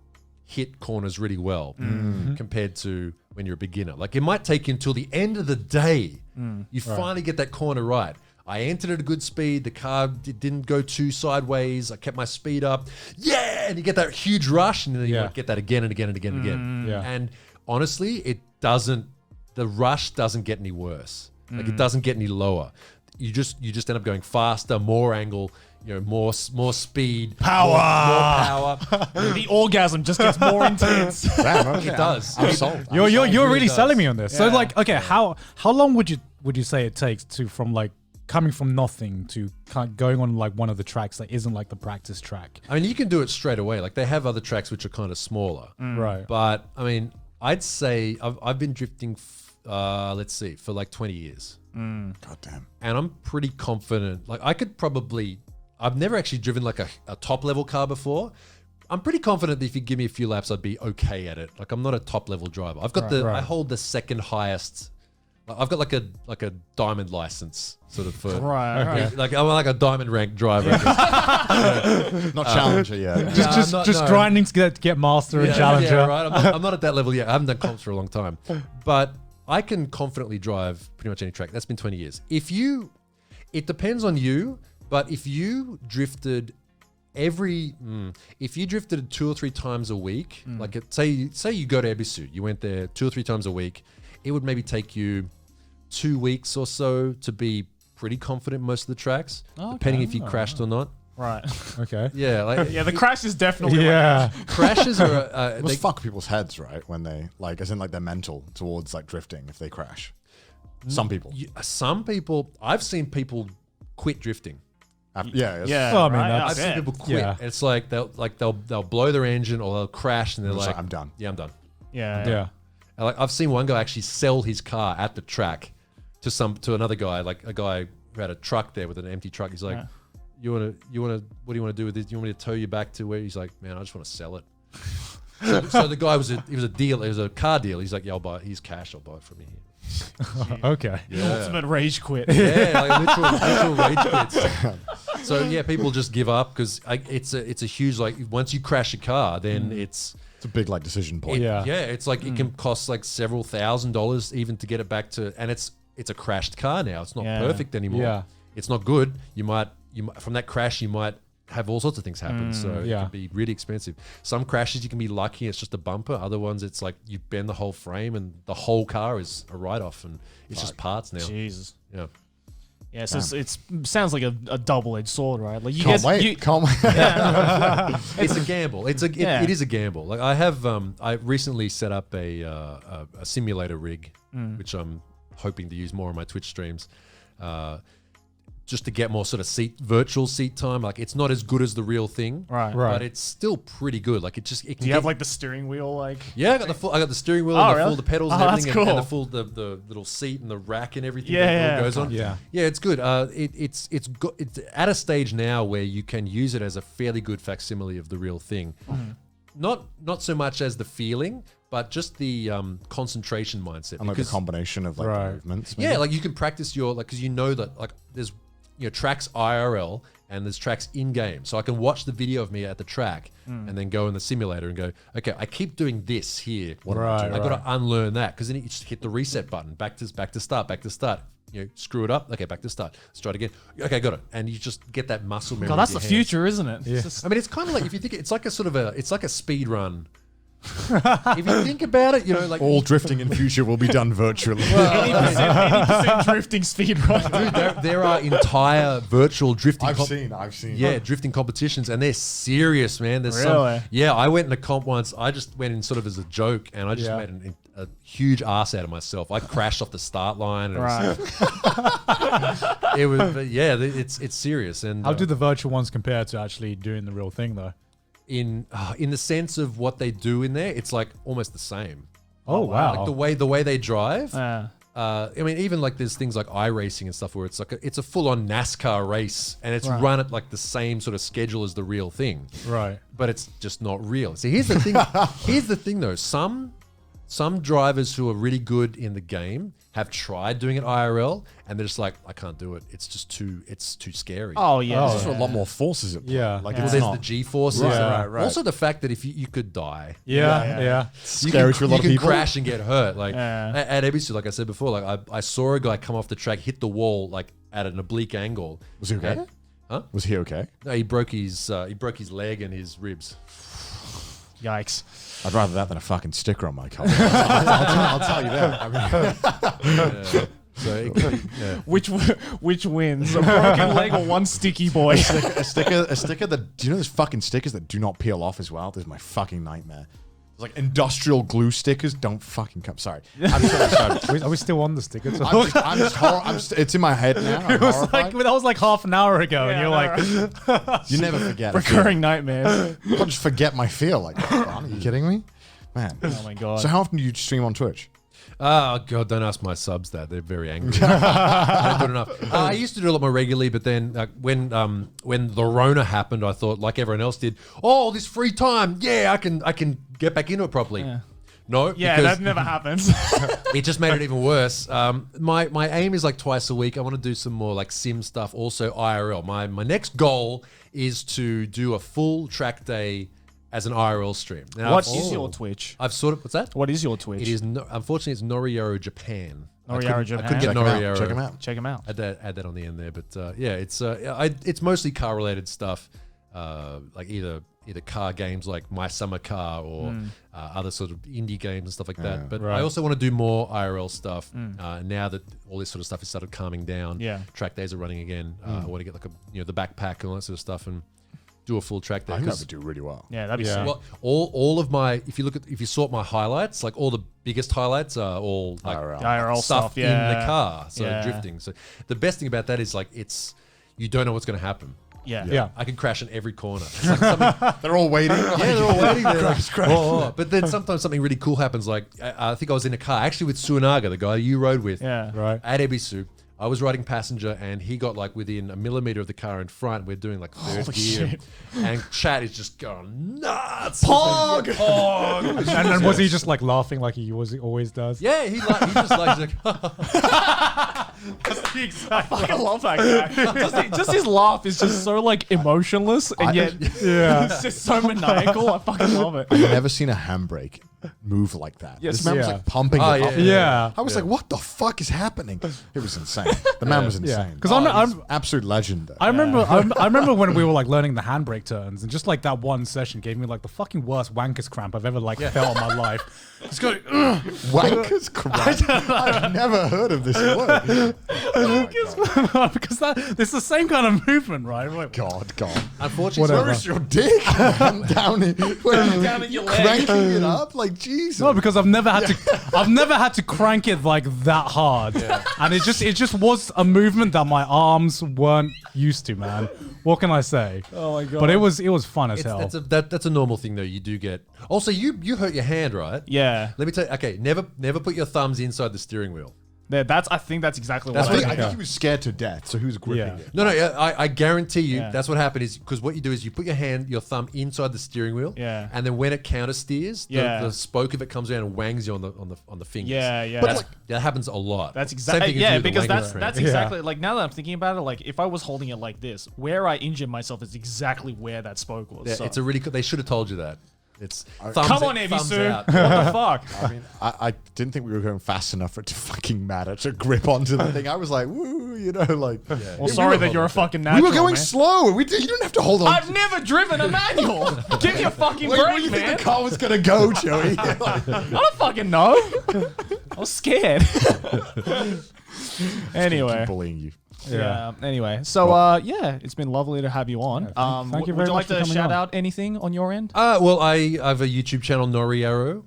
K: hit corners really well compared to when you're a beginner. Like it might take you until the end of the day, you finally get that corner right. I entered at a good speed. The car didn't go too sideways. I kept my speed up. Yeah, and you get that huge rush, and then you get that again and again and again and again.
W: Yeah.
K: And honestly, the rush doesn't get any worse. Like it doesn't get any lower. You just end up going faster, more angle, you know, more speed,
W: Power.
K: more power.
L: The orgasm just gets more intense.
A: Damn,
K: It does.
A: I'm sold.
W: You're really
K: does.
W: selling me on this. So
L: Yeah.
W: like, okay, how long would you say it takes to from like coming from nothing to going on like one of the tracks that isn't like the practice track?
K: I mean, you can do it straight away. Like they have other tracks which are kind of smaller,
W: Right.
K: But I mean, I'd say I've been drifting. Let's see, for like 20 years.
A: God damn.
K: And I'm pretty confident. Like I could probably, I've never actually driven like a top level car before. I'm pretty confident that if you give me a few laps, I'd be okay at it. Like I'm not a top level driver. I've got I hold the second highest. I've got like a diamond license sort of for like I'm like a diamond rank driver.
A: Not challenger yet.
W: Just grinding to get master and challenger.
K: Yeah, right. I'm not at that level yet. I haven't done comps for a long time, but I can confidently drive pretty much any track. That's been 20 years. It depends on you, but if you drifted if you drifted 2 or 3 times a week, like say you go to Ebisu, you went there 2 or 3 times a week, it would maybe take you 2 weeks or so to be pretty confident in most of the tracks, depending if you crashed or not.
L: Right.
W: Okay.
K: Yeah. Like
L: Yeah, the crash is definitely.
K: crashes are
A: It must fuck people's heads, right? When they like, as in like they're mental towards like drifting if they crash. Some people.
K: Some people. I've seen people quit drifting.
A: Yeah.
W: Well, I mean,
K: I've seen people quit.
W: Yeah.
K: It's like they'll blow their engine or they'll crash and they're
A: It's
K: like,
A: I'm done.
K: Yeah, I'm done.
W: Yeah.
K: And like I've seen one guy actually sell his car at the track to another guy, like a guy who had a truck there with an empty truck. He's like, you wanna what do you want to do with this? Do you want me to tow you back to where? He's like, man, I just want to sell it. so the guy was a dealer. It was a car deal. He's like, yeah, I'll buy it. He's cash. I'll buy it from you.
W: Okay.
L: The ultimate rage quit.
K: Yeah, like literal rage quits. So yeah, people just give up because it's a huge, like, once you crash a car, then it's
A: a big like decision point.
K: Yeah, it's like it can cost like several $1,000s even to get it back to, and it's a crashed car now. It's not perfect anymore.
W: Yeah.
K: It's not good. You might from that crash you might have all sorts of things happen. So it can be really expensive. Some crashes you can be lucky, it's just a bumper. Other ones it's like you bend the whole frame and the whole car is a write-off and it's just parts now.
L: Jesus.
K: Yeah.
L: Yeah, so it sounds like a double-edged sword, right? Like you
A: Can't
L: guys,
A: wait.
K: It's a gamble. It is a gamble. Like I have, I recently set up a simulator rig, which I'm hoping to use more on my Twitch streams. just to get more sort of virtual seat time. Like it's not as good as the real thing,
L: Right.
K: But it's still pretty good. Like it can
L: Do you have like the steering wheel? Like
K: yeah, I got the steering wheel,
L: Oh,
K: and
L: really?
K: the pedals,
L: Oh,
K: and everything,
L: that's cool.
K: and the little seat and the rack and everything
L: Yeah,
K: that
L: yeah,
K: all goes on.
W: yeah.
K: Yeah, it's good. It's at a stage now where you can use it as a fairly good facsimile of the real thing. Not so much as the feeling, but just the concentration mindset.
A: And like a combination of like the movements. Maybe?
K: Yeah, like you can practice your because you know that like there's tracks IRL and there's tracks in game, so I can watch the video of me at the track and then go in the simulator and go, okay, I keep doing this here. What am I doing? I got to unlearn that because then you just hit the reset button, back to start. Screw it up. Okay, back to start. Let's try it again. Okay, got it. And you just get that muscle memory.
L: God, that's
K: in your
L: the
K: hands.
L: future, isn't it?
W: Yeah.
K: I mean, it's kind of like if you think it's like a speed run. If you think about it, like
A: all drifting in future will be done virtually.
L: 80% drifting speed run.
K: Dude, there are entire virtual drifting.
A: I've seen.
K: Yeah, drifting competitions, and they're serious, man. There's
L: Really?
K: Yeah, I went in a comp once. I just went in sort of as a joke, and I just made a huge ass out of myself. I crashed off the start line. And it was, but yeah, it's serious. And
W: How do the virtual ones compare to actually doing the real thing, though?
K: in the sense of what they do in there, it's like almost the same.
W: Oh wow!
K: Like the way they drive.
L: Yeah.
K: I mean, even like there's things like iRacing and stuff where it's like it's a full-on NASCAR race, and it's run at like the same sort of schedule as the real thing.
W: Right.
K: But it's just not real. See, here's the thing. Here's the thing, though. Some drivers who are really good in the game have tried doing it IRL, and they're just like, I can't do it. It's just too scary.
L: Oh yeah.
A: There's a lot more forces at play.
W: Yeah.
A: Like
K: Well,
A: it's
K: there's
A: not.
K: the G forces.
A: Right.
K: Also, the fact that if you could die.
W: Yeah.
A: Scary for a lot of
K: you
A: people.
K: can crash and get hurt. Like
L: Yeah.
K: at ABC, like I said before, like I saw a guy come off the track, hit the wall like at an oblique angle.
A: Was he okay?
K: Huh?
A: Was he okay?
K: No, he broke his leg and his ribs.
L: Yikes.
A: I'd rather that than a fucking sticker on my car. I'll tell you that. I mean,
K: So it could be,
L: Which wins? A broken leg or one sticky boy?
A: a sticker that, do you know those fucking stickers that do not peel off as well? This is my fucking nightmare. It's like industrial glue stickers don't fucking come. Sorry. I'm so sorry.
W: Are we still on the sticker?
A: It's in my head now. I'm horrified.
W: That was like half an hour ago, and you're like,
A: You never forget.
L: Recurring nightmares.
A: I can't just forget my feel. Like, are you kidding me? Man.
L: Oh my god.
A: So how often do you stream on Twitch?
K: Oh God! Don't ask my subs that; they're very angry. I don't do it enough. I used to do a lot more regularly, but then when the Rona happened, I thought, like everyone else did, oh, this free time, yeah, I can get back into it properly.
L: Yeah.
K: No,
L: Yeah,
K: because
L: that never happens.
K: it just made it even worse. My aim is like twice a week. I want to do some more like sim stuff, also IRL. My next goal is to do a full track day as an IRL stream. Now,
L: What is your Twitch?
K: I've sort of, what's that?
L: What is your Twitch?
K: It is, unfortunately, it's Noriyaro Japan.
L: Noriyaro Japan.
K: I couldn't get Noriyaro.
A: Check him out.
L: Check him out.
K: Add that on the end there, but yeah, it's mostly car related stuff, like either car games like My Summer Car or other sort of indie games and stuff like that. But I also want to do more IRL stuff now that all this sort of stuff has started calming down.
L: Yeah.
K: Track days are running again. I want to get like the backpack and all that sort of stuff and do a full track day.
A: I think that would do really well.
L: Yeah, that'd be sick.
K: Well, all of my, if you sort my highlights, like all the biggest highlights are all like
L: IRL stuff,
K: in the car, so drifting. So the best thing about that is like you don't know what's going to happen.
L: Yeah.
K: I can crash in every corner. It's like something,
A: They're all waiting.
K: yeah, they're all waiting. They're like,
A: Crash.
K: oh. But then sometimes something really cool happens. Like I think I was in a car actually with Sunaga, the guy you rode with,
W: right,
K: at Ebisu. I was riding passenger and he got like within a millimeter of the car in front. We're doing like third gear.
L: shit.
K: And chat is just going nuts.
L: Pog!
K: Pog!
W: and then was he just like laughing like he always does?
K: Yeah, he just like
W: That's the exact.
L: I fucking love that guy. just his laugh is just so like emotionless, and yet it's just so maniacal. I fucking love it.
A: I've never seen a handbrake move like that.
L: Yes.
A: This man was
W: Yeah.
A: like pumping it up.
W: Yeah.
A: I was like, what the fuck is happening? It was insane. The man was insane.
W: Because
A: He's absolute legend. Though.
W: I remember when we were like learning the handbrake turns, and just like that one session gave me like the fucking worst wanker's cramp I've ever like felt in my life. Just going,
A: Wanker's cramp. I've never heard of this word.
W: Because it's the same kind of movement, right? Wait,
A: God.
K: Unfortunately,
A: Where is your dick? down in your cranking it up, like Jesus.
W: No, because I've never had to crank it like that hard, and it just was a movement that my arms weren't used to, man. What can I say?
L: Oh my God.
W: But it was fun as hell.
K: That's a normal thing though. You do get. Also, you hurt your hand, right?
L: Yeah.
K: Let me tell you. Okay, never put your thumbs inside the steering wheel.
L: I think that's exactly what
A: I think he was scared to death, so he was gripping it.
K: No, I guarantee you that's what happened is because what you do is you put your thumb inside the steering wheel, and then when it counter steers, the spoke of it comes down and wangs you on the fingers.
L: Yeah.
K: But that happens a lot.
L: That's exactly because that's exactly like now that I'm thinking about it, like if I was holding it like this, where I injured myself is exactly where that spoke was.
K: Yeah,
L: so.
K: it's a really they should have told you that. It's
L: come on, Ebisu. What the fuck?
A: I mean, I didn't think we were going fast enough for it to fucking matter to grip onto the thing. I was like, woo, like. Yeah.
L: Well, sorry that you're a fucking natural.
A: We were going
L: man.
A: slow. You didn't have to hold on.
L: I've never driven a manual. Give me a fucking break,
A: where do you
L: man.
A: think the car was gonna go, Joey?
L: I don't fucking know. I was scared. Anyway.
A: Keep bullying you.
L: Yeah. Anyway, so it's been lovely to have you on.
W: Thank you very much.
L: Would you like to shout out anything on your end?
K: Well, I have a YouTube channel, Nori Arrow.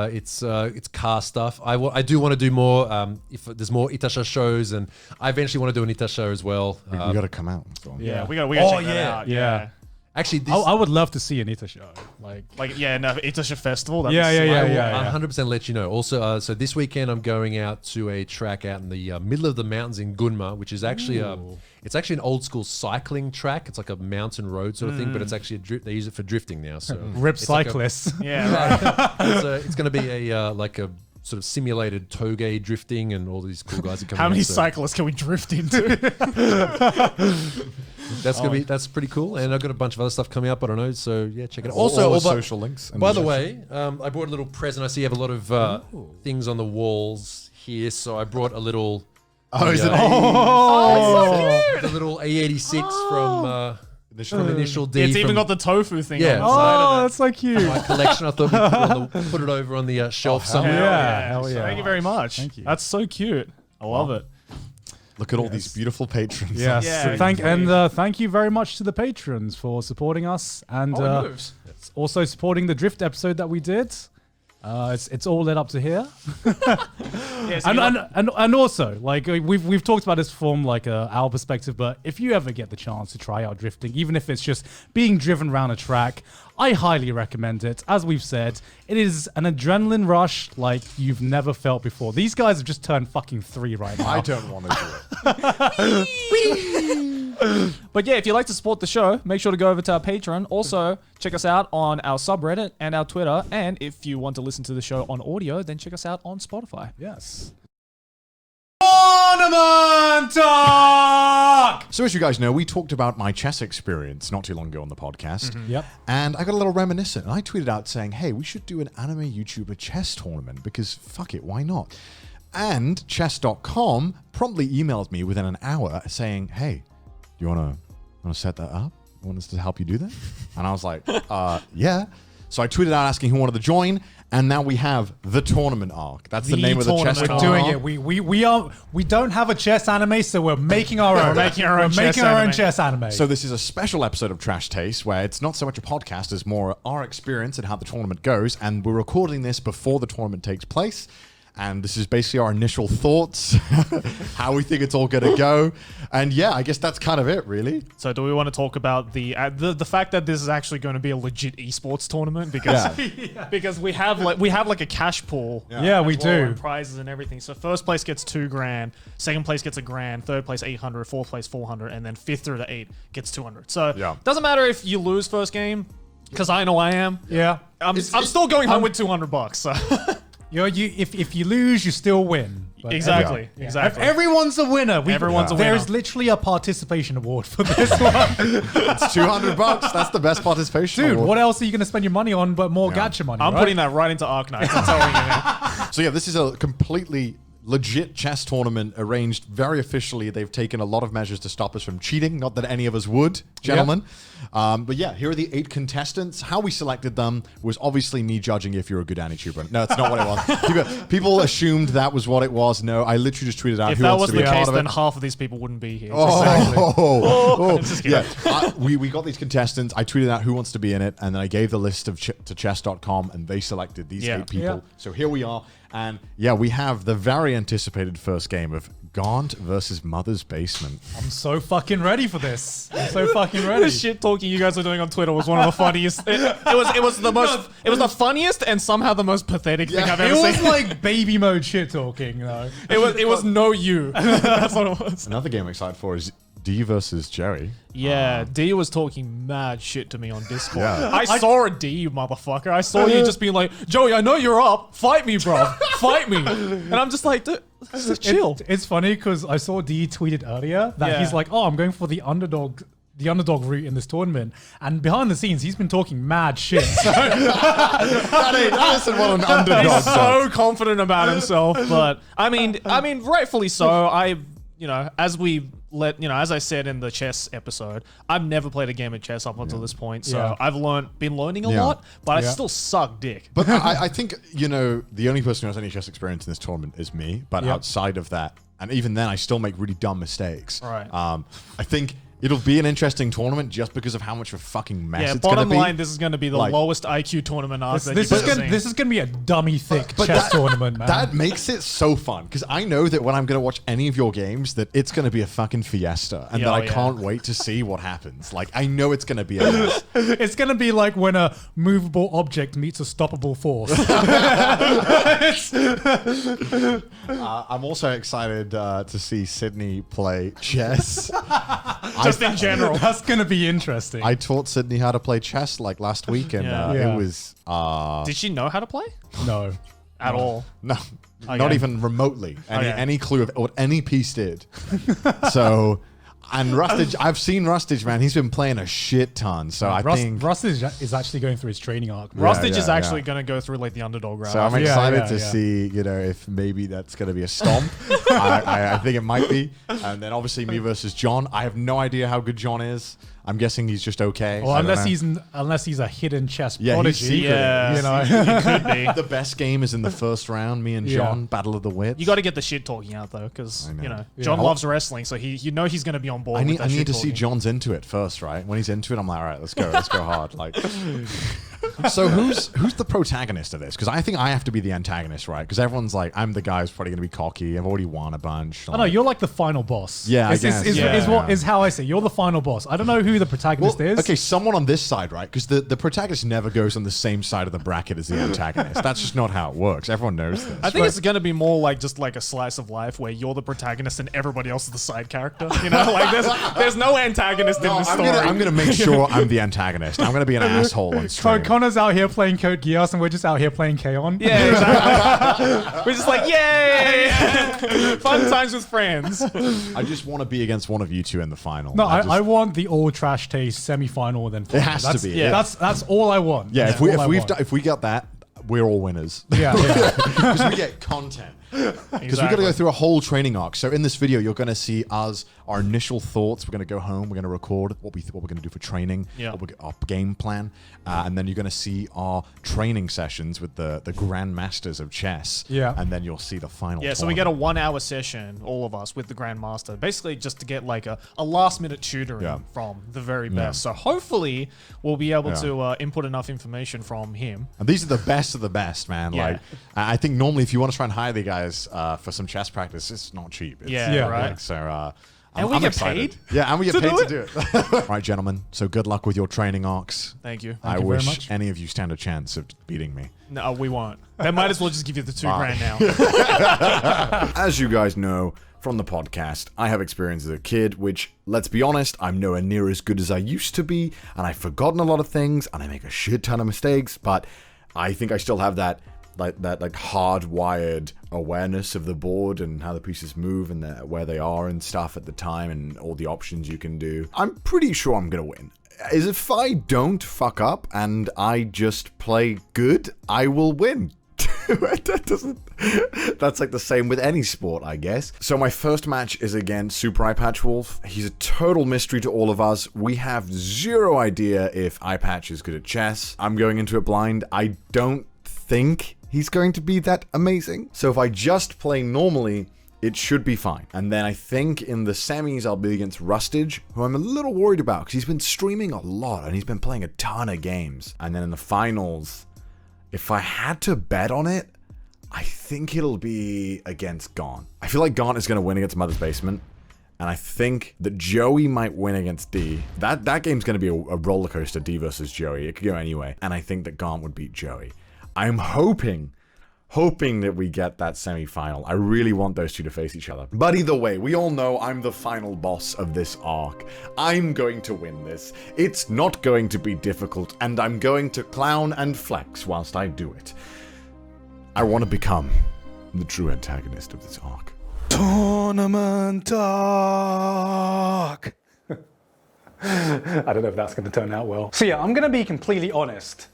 K: It's car stuff. I do want to do more. If there's more Itasha shows, and I eventually want to do an Itasha show as well.
A: We got to come out.
L: Yeah, we got to check that out. Yeah.
K: Actually,
W: I would love to see an Itasha show.
L: Itasha festival.
K: I'll 100% let you know. Also, so this weekend I'm going out to a track out in the middle of the mountains in Gunma, which is actually it's actually an old school cycling track. It's like a mountain road sort of thing, but it's actually they use it for drifting now. So
W: rip cyclists.
K: It's going to be a like a sort of simulated toge drifting, and all these cool guys are coming.
L: How many cyclists can we drift into?
K: That's pretty cool, and I've got a bunch of other stuff coming up. I don't know, so yeah, check it out.
A: Also, all the social links.
K: By the way, I brought a little present. I see you have a lot of things on the walls here, so I brought a little.
A: Is it?
L: Oh, so cute!
K: The little A86 from Initial D.
L: It's even got the tofu thing.
K: Yeah.
L: On the side of it.
W: That's so cute.
K: My collection. I thought we'd put it over on the shelf somewhere.
W: Hell yeah.
L: Thank you very much.
W: Thank you.
L: That's so cute. I love it.
A: Look at all these beautiful patrons.
W: Yes. Thank you very much to the patrons for supporting us and also supporting the drift episode that we did. It's all led up to here. And also, like we've talked about this from like our perspective, but if you ever get the chance to try out drifting, even if it's just being driven around a track, I highly recommend it. As we've said, it is an adrenaline rush like you've never felt before. These guys have just turned fucking 3 right now.
A: I don't want to do it.
L: But yeah, if you'd like to support the show, make sure to go over to our Patreon. Also, check us out on our subreddit and our Twitter. And if you want to listen to the show on audio, then check us out on Spotify.
W: Yes.
A: Ornament Talk! So as you guys know, we talked about my chess experience not too long ago on the podcast.
W: Yep.
A: And I got a little reminiscent. And I tweeted out saying, hey, we should do an anime YouTuber chess tournament because fuck it, why not? And chess.com promptly emailed me within an hour saying, hey, do you want to set that up? Want us to help you do that? And I was like, yeah. So I tweeted out asking who wanted to join, and now we have the tournament arc. That's the name of the chess tournament.
W: We're doing it. We don't have a chess anime, so we're making our own.
L: We're making our own
W: chess anime.
A: So this is a special episode of Trash Taste where it's not so much a podcast as more our experience and how the tournament goes, and we're recording this before the tournament takes place. And this is basically our initial thoughts, how we think it's all going to go. And yeah, I guess that's kind of it, really.
L: So do we want to talk about the fact that this is actually going to be a legit esports tournament? Because because we have like a cash pool.
W: Yeah, we do.
L: And prizes and everything. So first place gets $2,000, second place gets $1,000, third place 800, fourth place 400, and then fifth through to 8 gets 200. So it doesn't matter if you lose first game, because I know I am.
W: Yeah.
L: I'm still going home with $200. So.
W: If you lose, you still win. But
L: Exactly.
W: everyone's a winner.
L: Everyone's a winner.
W: There's literally a participation award for this one.
A: It's $200. That's the best participation
W: Dude,
A: award.
W: what else are you going to spend your money on but more gacha money?
L: I'm putting that right into Arknights. I'm telling you, man.
A: So yeah, this is a completely legit chess tournament arranged very officially. They've taken a lot of measures to stop us from cheating. Not that any of us would, gentlemen. But yeah, here are the 8 contestants. How we selected them was obviously me judging if you're a good AniTuber. No, it's not what it was. People assumed that was what it was. No, I literally just tweeted out
L: If
A: who
L: that
A: wants
L: was
A: to be
L: the
A: a part
L: case,
A: of
L: then
A: it.
L: half of these people wouldn't be here.
A: I'm
L: just kidding.
A: Yeah, we got these contestants. I tweeted out who wants to be in it, and then I gave the list to chess.com, and they selected these 8 people.
W: Yeah.
A: So here we are, and yeah, we have the very anticipated first game of Gaunt versus Mother's Basement.
W: I'm so fucking ready for this. I'm so fucking
L: The
W: ready.
L: shit talking you guys are doing on Twitter was one of the funniest. It was the funniest and somehow the most pathetic thing I've ever
W: It
L: seen.
W: was like baby mode shit talking, though.
L: It was no you. That's what it was.
A: Another game I'm excited for is D versus Jerry.
L: Yeah, D was talking mad shit to me on Discord.
A: Yeah.
L: I saw a D, you motherfucker. I saw you just being like, Joey, I know you're up. Fight me, bro. Fight me. And I'm just like, dude, just chill.
W: It's funny because I saw D tweeted earlier that he's like, oh, I'm going for the underdog route in this tournament, and behind the scenes he's been talking mad shit. So
A: that isn't what an underdog
L: He's
A: does.
L: so confident about himself, but I mean, rightfully so. As I said in the chess episode, I've never played a game of chess up until this point, so I've been learning a lot, but I still suck dick.
A: But I think, the only person who has any chess experience in this tournament is me, but outside of that, and even then I still make really dumb mistakes.
L: Right.
A: I think it'll be an interesting tournament just because of how much of a fucking mess it's going to be.
L: Bottom line, this is going to be the lowest IQ tournament
W: this is going to be a dummy thick chess tournament, man.
A: That makes it so fun because I know that when I'm going to watch any of your games that it's going to be a fucking fiesta and that I can't wait to see what happens. Like, I know it's going to be a mess.
W: It's going to be like when a movable object meets a stoppable force.
A: I'm also excited to see Sydney play chess.
L: Just in general.
W: That's going to be interesting.
A: I taught Sydney how to play chess like last week, and it was...
L: Did she know how to play?
W: No.
L: At all?
A: No.
L: Okay.
A: Not even remotely. Any clue of what any piece did. So... And Rustage, I've seen Rustage, man. He's been playing a shit ton. So I think
W: Rustage is actually going through his training arc.
L: Rustage is actually going to go through like the underdog route.
A: So I'm excited to see, if maybe that's going to be a stomp. I think it might be. And then obviously me versus John. I have no idea how good John is. I'm guessing he's just okay.
W: Well, unless he's a hidden chess prodigy.
A: He's secret.
L: He could be.
A: The best game is in the first round. Me and John, Battle of the Wits.
L: You got to get the shit talking out though, because John loves wrestling, so he's going to be on board.
A: I need to see John's into it first, right? When he's into it, I'm like, all right, let's go hard. Like, so who's the protagonist of this? Because I think I have to be the antagonist, right? Because everyone's like, I'm the guy who's probably going to be cocky. I've already won a bunch.
W: I know you're like the final boss.
A: Yeah, I guess.
W: Is how I say you're the final boss. I don't know who the protagonist is.
A: Okay, someone on this side, right? Because the protagonist never goes on the same side of the bracket as the antagonist. That's just not how it works. Everyone knows this.
L: I think it's going to be more like just like a slice of life where you're the protagonist and everybody else is the side character. Like there's no antagonist in this story.
A: I'm going to make sure I'm the antagonist. I'm going to be an asshole on stream.
W: Connor's out here playing Code Geass and we're just out here playing K-On.
L: Yeah, exactly. We're just like, yay! Fun times with friends.
A: I just want to be against one of you two in the final.
W: No, I want the all trash taste semi-final and then final.
A: It has to be.
W: Yeah. That's all I want.
A: Yeah, if we got that, we're all winners.
W: Yeah.
A: Because we get content. Because we've got to go through a whole training arc. So in this video, you're going to see us, our initial thoughts. We're going to go home. We're going to record what we're going to do for training, our game plan. And then you're going to see our training sessions with the grandmasters of chess.
W: Yeah.
A: And then you'll see the final
L: so we get a 1 hour session, all of us, with the grandmaster. Basically just to get like a last minute tutoring from the very best. So hopefully we'll be able to input enough information from him.
A: And these are the best of the best, man.
L: Yeah.
A: Like, I think normally if you want to try and hire the guys for some chess practice, it's not cheap. It's,
L: right.
A: So,
L: and we
A: I'm
L: get
A: excited.
L: paid?
A: Yeah, and we get paid to do it. All right, gentlemen. So good luck with your training arcs.
L: Thank you.
A: I
W: Thank you very
A: wish
W: much.
A: any of you stand a chance of beating me.
L: No, we won't. They might as well just give you the $2,000 now.
U: As you guys know from the podcast, I have experience as a kid, which, let's be honest, I'm nowhere near as good as I used to be, and I've forgotten a lot of things, and I make a shit ton of mistakes, but I think I still have that hardwired awareness of the board and how the pieces move and where they are and stuff at the time and all the options you can do. I'm pretty sure I'm gonna win. Is if I don't fuck up and I just play good, I will win.
A: That's like the same with any sport, I guess. So my first match is against Super Eyepatch Wolf. He's a total mystery to all of us. We have zero idea if Eyepatch is good at chess. I'm going into it blind. I don't think he's going to be that amazing. So if I just play normally, it should be fine. And then I think in the semis, I'll be against Rustage, who I'm a little worried about because he's been streaming a lot and he's been playing a ton of games. And then in the finals, if I had to bet on it, I think it'll be against Gaunt. I feel like Gaunt is going to win against Mother's Basement. And I think that Joey might win against D. That game's going to be a roller coaster, D versus Joey. It could go anyway. And I think that Gaunt would beat Joey. I'm hoping that we get that semi-final. I really want those two to face each other. But either way, we all know I'm the final boss of this arc. I'm going to win this. It's not going to be difficult, and I'm going to clown and flex whilst I do it. I want to become the true antagonist of this arc.
C: Tournament talk. I don't know if that's going to turn out well. So yeah, I'm going to be completely honest.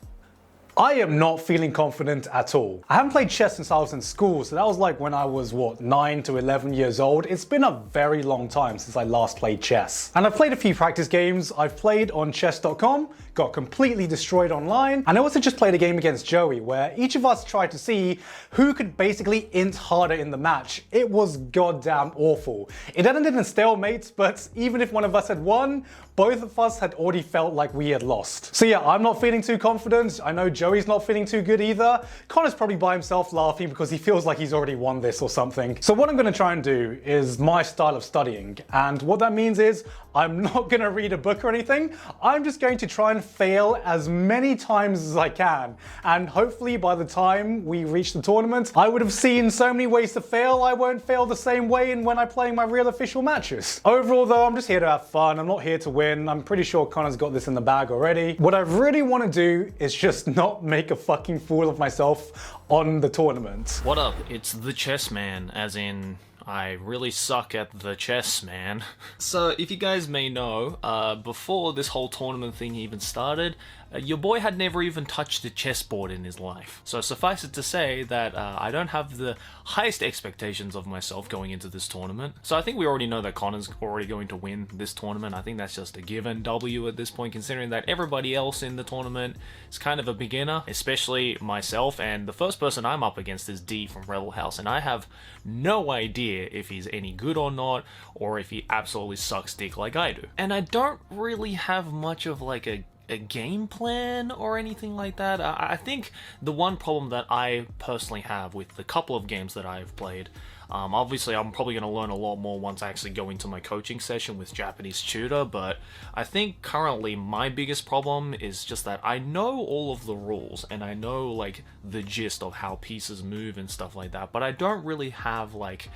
C: I am not feeling confident at all. I haven't played chess since I was in school, so that was like when I was, 9 to 11 years old. It's been a very long time since I last played chess. And I've played a few practice games. I've played on chess.com, got completely destroyed online, and I also just played a game against Joey where each of us tried to see who could basically int harder in the match. It was goddamn awful. It ended in a stalemate, but even if one of us had won, both of us had already felt like we had lost. So yeah, I'm not feeling too confident. I know Joey's not feeling too good either. Connor's probably by himself laughing because he feels like he's already won this or something. So what I'm gonna try and do is my style of studying. And what that means is I'm not gonna read a book or anything. I'm just going to try and fail as many times as I can. And hopefully by the time we reach the tournament, I would have seen so many ways to fail, I won't fail the same way when I'm playing my real official matches. Overall though, I'm just here to have fun. I'm not here to win. I'm pretty sure Connor's got this in the bag already. What I really want to do is just not make a fucking fool of myself on the tournament.
E: What up? It's the chess man, as in I really suck at the chess, man. So, if you guys may know, before this whole tournament thing even started, your boy had never even touched a chessboard in his life. So suffice it to say that I don't have the highest expectations of myself going into this tournament. So I think we already know that Connor's already going to win this tournament. I think that's just a given W at this point, considering that everybody else in the tournament is kind of a beginner, especially myself, and the first person I'm up against is D from Rebel House, and I have no idea if he's any good or not, or if he absolutely sucks dick like I do. And I don't really have much of like a game plan or anything like that. I think the one problem that I personally have with the couple of games that I've played, obviously I'm probably going to learn a lot more once I actually go into my coaching session with Japanese tutor, but I think currently my biggest problem is just that I know all of the rules and I know like the gist of how pieces move and stuff like that, but I don't really have like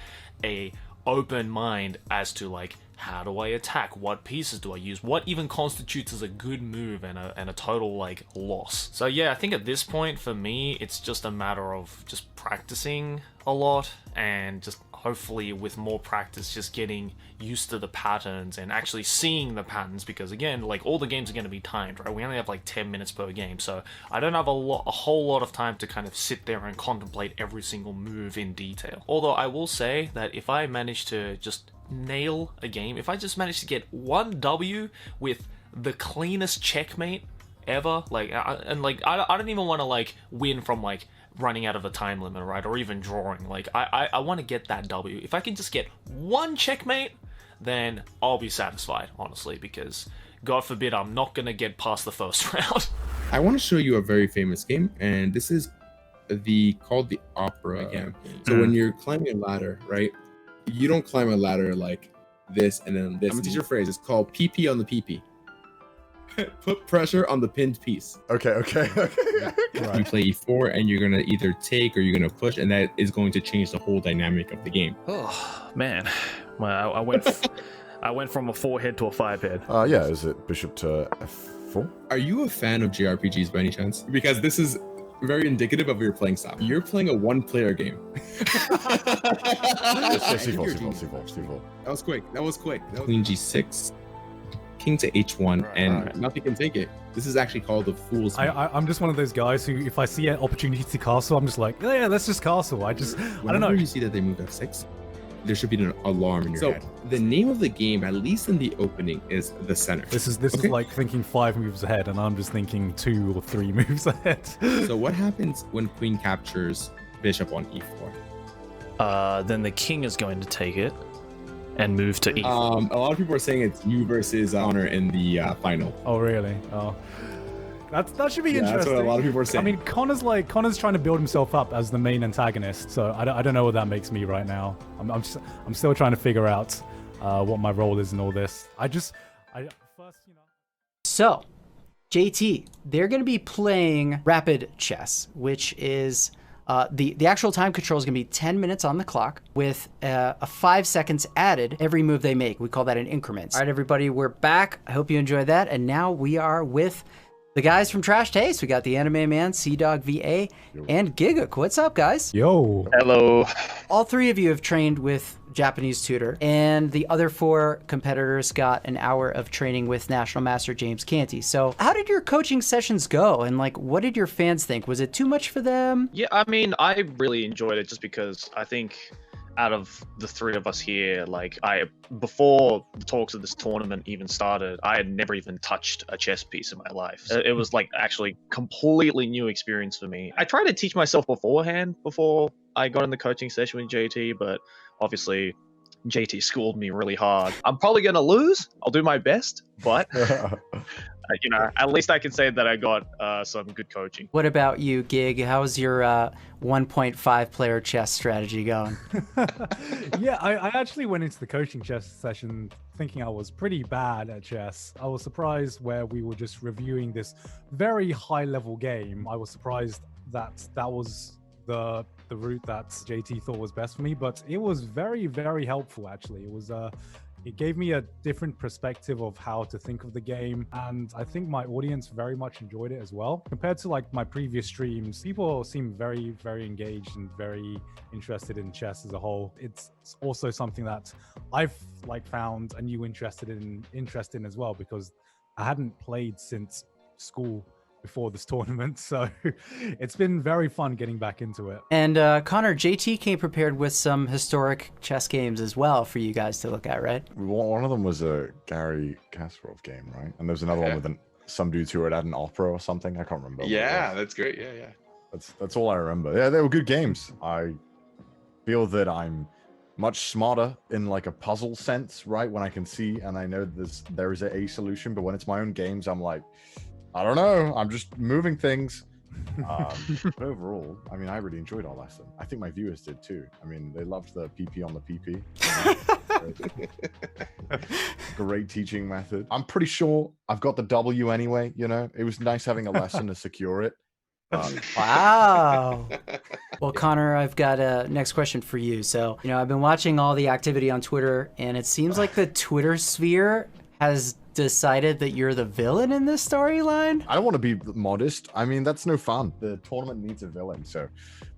E: a open mind as to like how do I attack, what pieces do I use, what even constitutes as a good move and a total like loss. So yeah, I think at this point for me it's just a matter of just practicing a lot and just hopefully with more practice just getting used to the patterns and actually seeing the patterns, because again, like all the games are going to be timed, right? We only have like 10 minutes per game, so I don't have a whole lot of time to kind of sit there and contemplate every single move in detail. Although I will say that if I manage to just nail a game, if I just manage to get one W with the cleanest checkmate ever, like I don't even want to like win from like running out of a time limit, right, or even drawing. Like I want to get that W. If I can just get one checkmate, then I'll be satisfied, honestly, because God forbid I'm not gonna get past the first round.
P: I want to show you a very famous game, and this is called the Opera game. So when you're climbing a ladder, right, you don't climb a ladder like this and then this. I'm gonna teach you a phrase. It's called PP on the PP. Put pressure on the pinned piece.
A: Okay.
P: Right. You play e4 and you're gonna either take or you're gonna push, and that is going to change the whole dynamic of the game.
D: Oh man, well, I went from a 4-head to a 5-head.
A: Yeah, is it bishop to f4?
P: Are you a fan of JRPGs by any chance? Because this is very indicative of your playing style. You're playing a one-player game.
A: C4.
P: That was quick. Queen g6. king to h1, and nothing can take it. This is actually called the fool's move.
W: I'm just one of those guys who, if I see an opportunity to castle, I'm just like, yeah, let's just castle. I don't know.
P: Whenever you see that they move f6, there should be an alarm in your head. The name of the game, at least in the opening, is the center.
W: This is like thinking 5 moves ahead, and I'm just thinking 2 or 3 moves ahead.
P: So what happens when queen captures bishop on e4?
L: Then the king is going to take it and move to e4.
P: A lot of people are saying it's you versus Connor in the final.
W: Oh, really? Oh. That should be interesting.
P: That's what a lot of people are saying.
W: I mean, Connor's trying to build himself up as the main antagonist, so I don't know what that makes me right now. I'm still trying to figure out what my role is in all this.
Q: So, JT, they're going to be playing rapid chess, which is the actual time control is going to be 10 minutes on the clock with a 5 seconds added every move they make. We call that an increment. All right, everybody, we're back. I hope you enjoyed that. And now we are with the guys from Trash Taste. We got the Anime Man, CDawgVA, and Giga. What's up, guys?
W: Yo.
D: Hello.
Q: All 3 of you have trained with Japanese tutor, and the other 4 competitors got an hour of training with National Master James Canty. So how did your coaching sessions go? And like, what did your fans think? Was it too much for them?
E: Yeah, I mean, I really enjoyed it just because I think out of the 3 of us here, like before the talks of this tournament even started, I had never even touched a chess piece in my life. It was like actually completely new experience for me. I tried to teach myself beforehand before I got in the coaching session with JT, but obviously JT schooled me really hard. I'm probably going to lose. I'll do my best, but you know, at least I can say that I got some good coaching.
Q: What about you, Gig? How's your 1.5 player chess strategy going?
W: Yeah, I actually went into the coaching chess session thinking I was pretty bad at chess. I was surprised where we were just reviewing this very high level game. I was surprised that was the route that JT thought was best for me, but it was very, very helpful actually. It gave me a different perspective of how to think of the game, and I think my audience very much enjoyed it as well. Compared to like my previous streams, people seem very, very engaged and very interested in chess as a whole. It's also something that I've like found a new interest in as well, because I hadn't played since school before this tournament, so it's been very fun getting back into it.
Q: And Connor, JT came prepared with some historic chess games as well for you guys to look at, right?
A: One of them was a Gary Kasparov game, right? And there's another one with some dudes who had an opera or something. I can't remember.
P: Yeah, that's great. Yeah.
A: That's all I remember. Yeah, they were good games. I feel that I'm much smarter in like a puzzle sense, right? When I can see and I know there is a solution, but when it's my own games, I'm like, I don't know. I'm just moving things. But overall, I mean, I really enjoyed our lesson. I think my viewers did too. I mean, they loved the PP on the PP. Great teaching method. I'm pretty sure I've got the W anyway, you know? It was nice having a lesson to secure it.
Q: Wow. Well, Connor, I've got a next question for you. So, you know, I've been watching all the activity on Twitter, and it seems like the Twitter sphere has decided that you're the villain in this storyline?
A: I don't want to be modest. I mean, that's no fun. The tournament needs a villain, so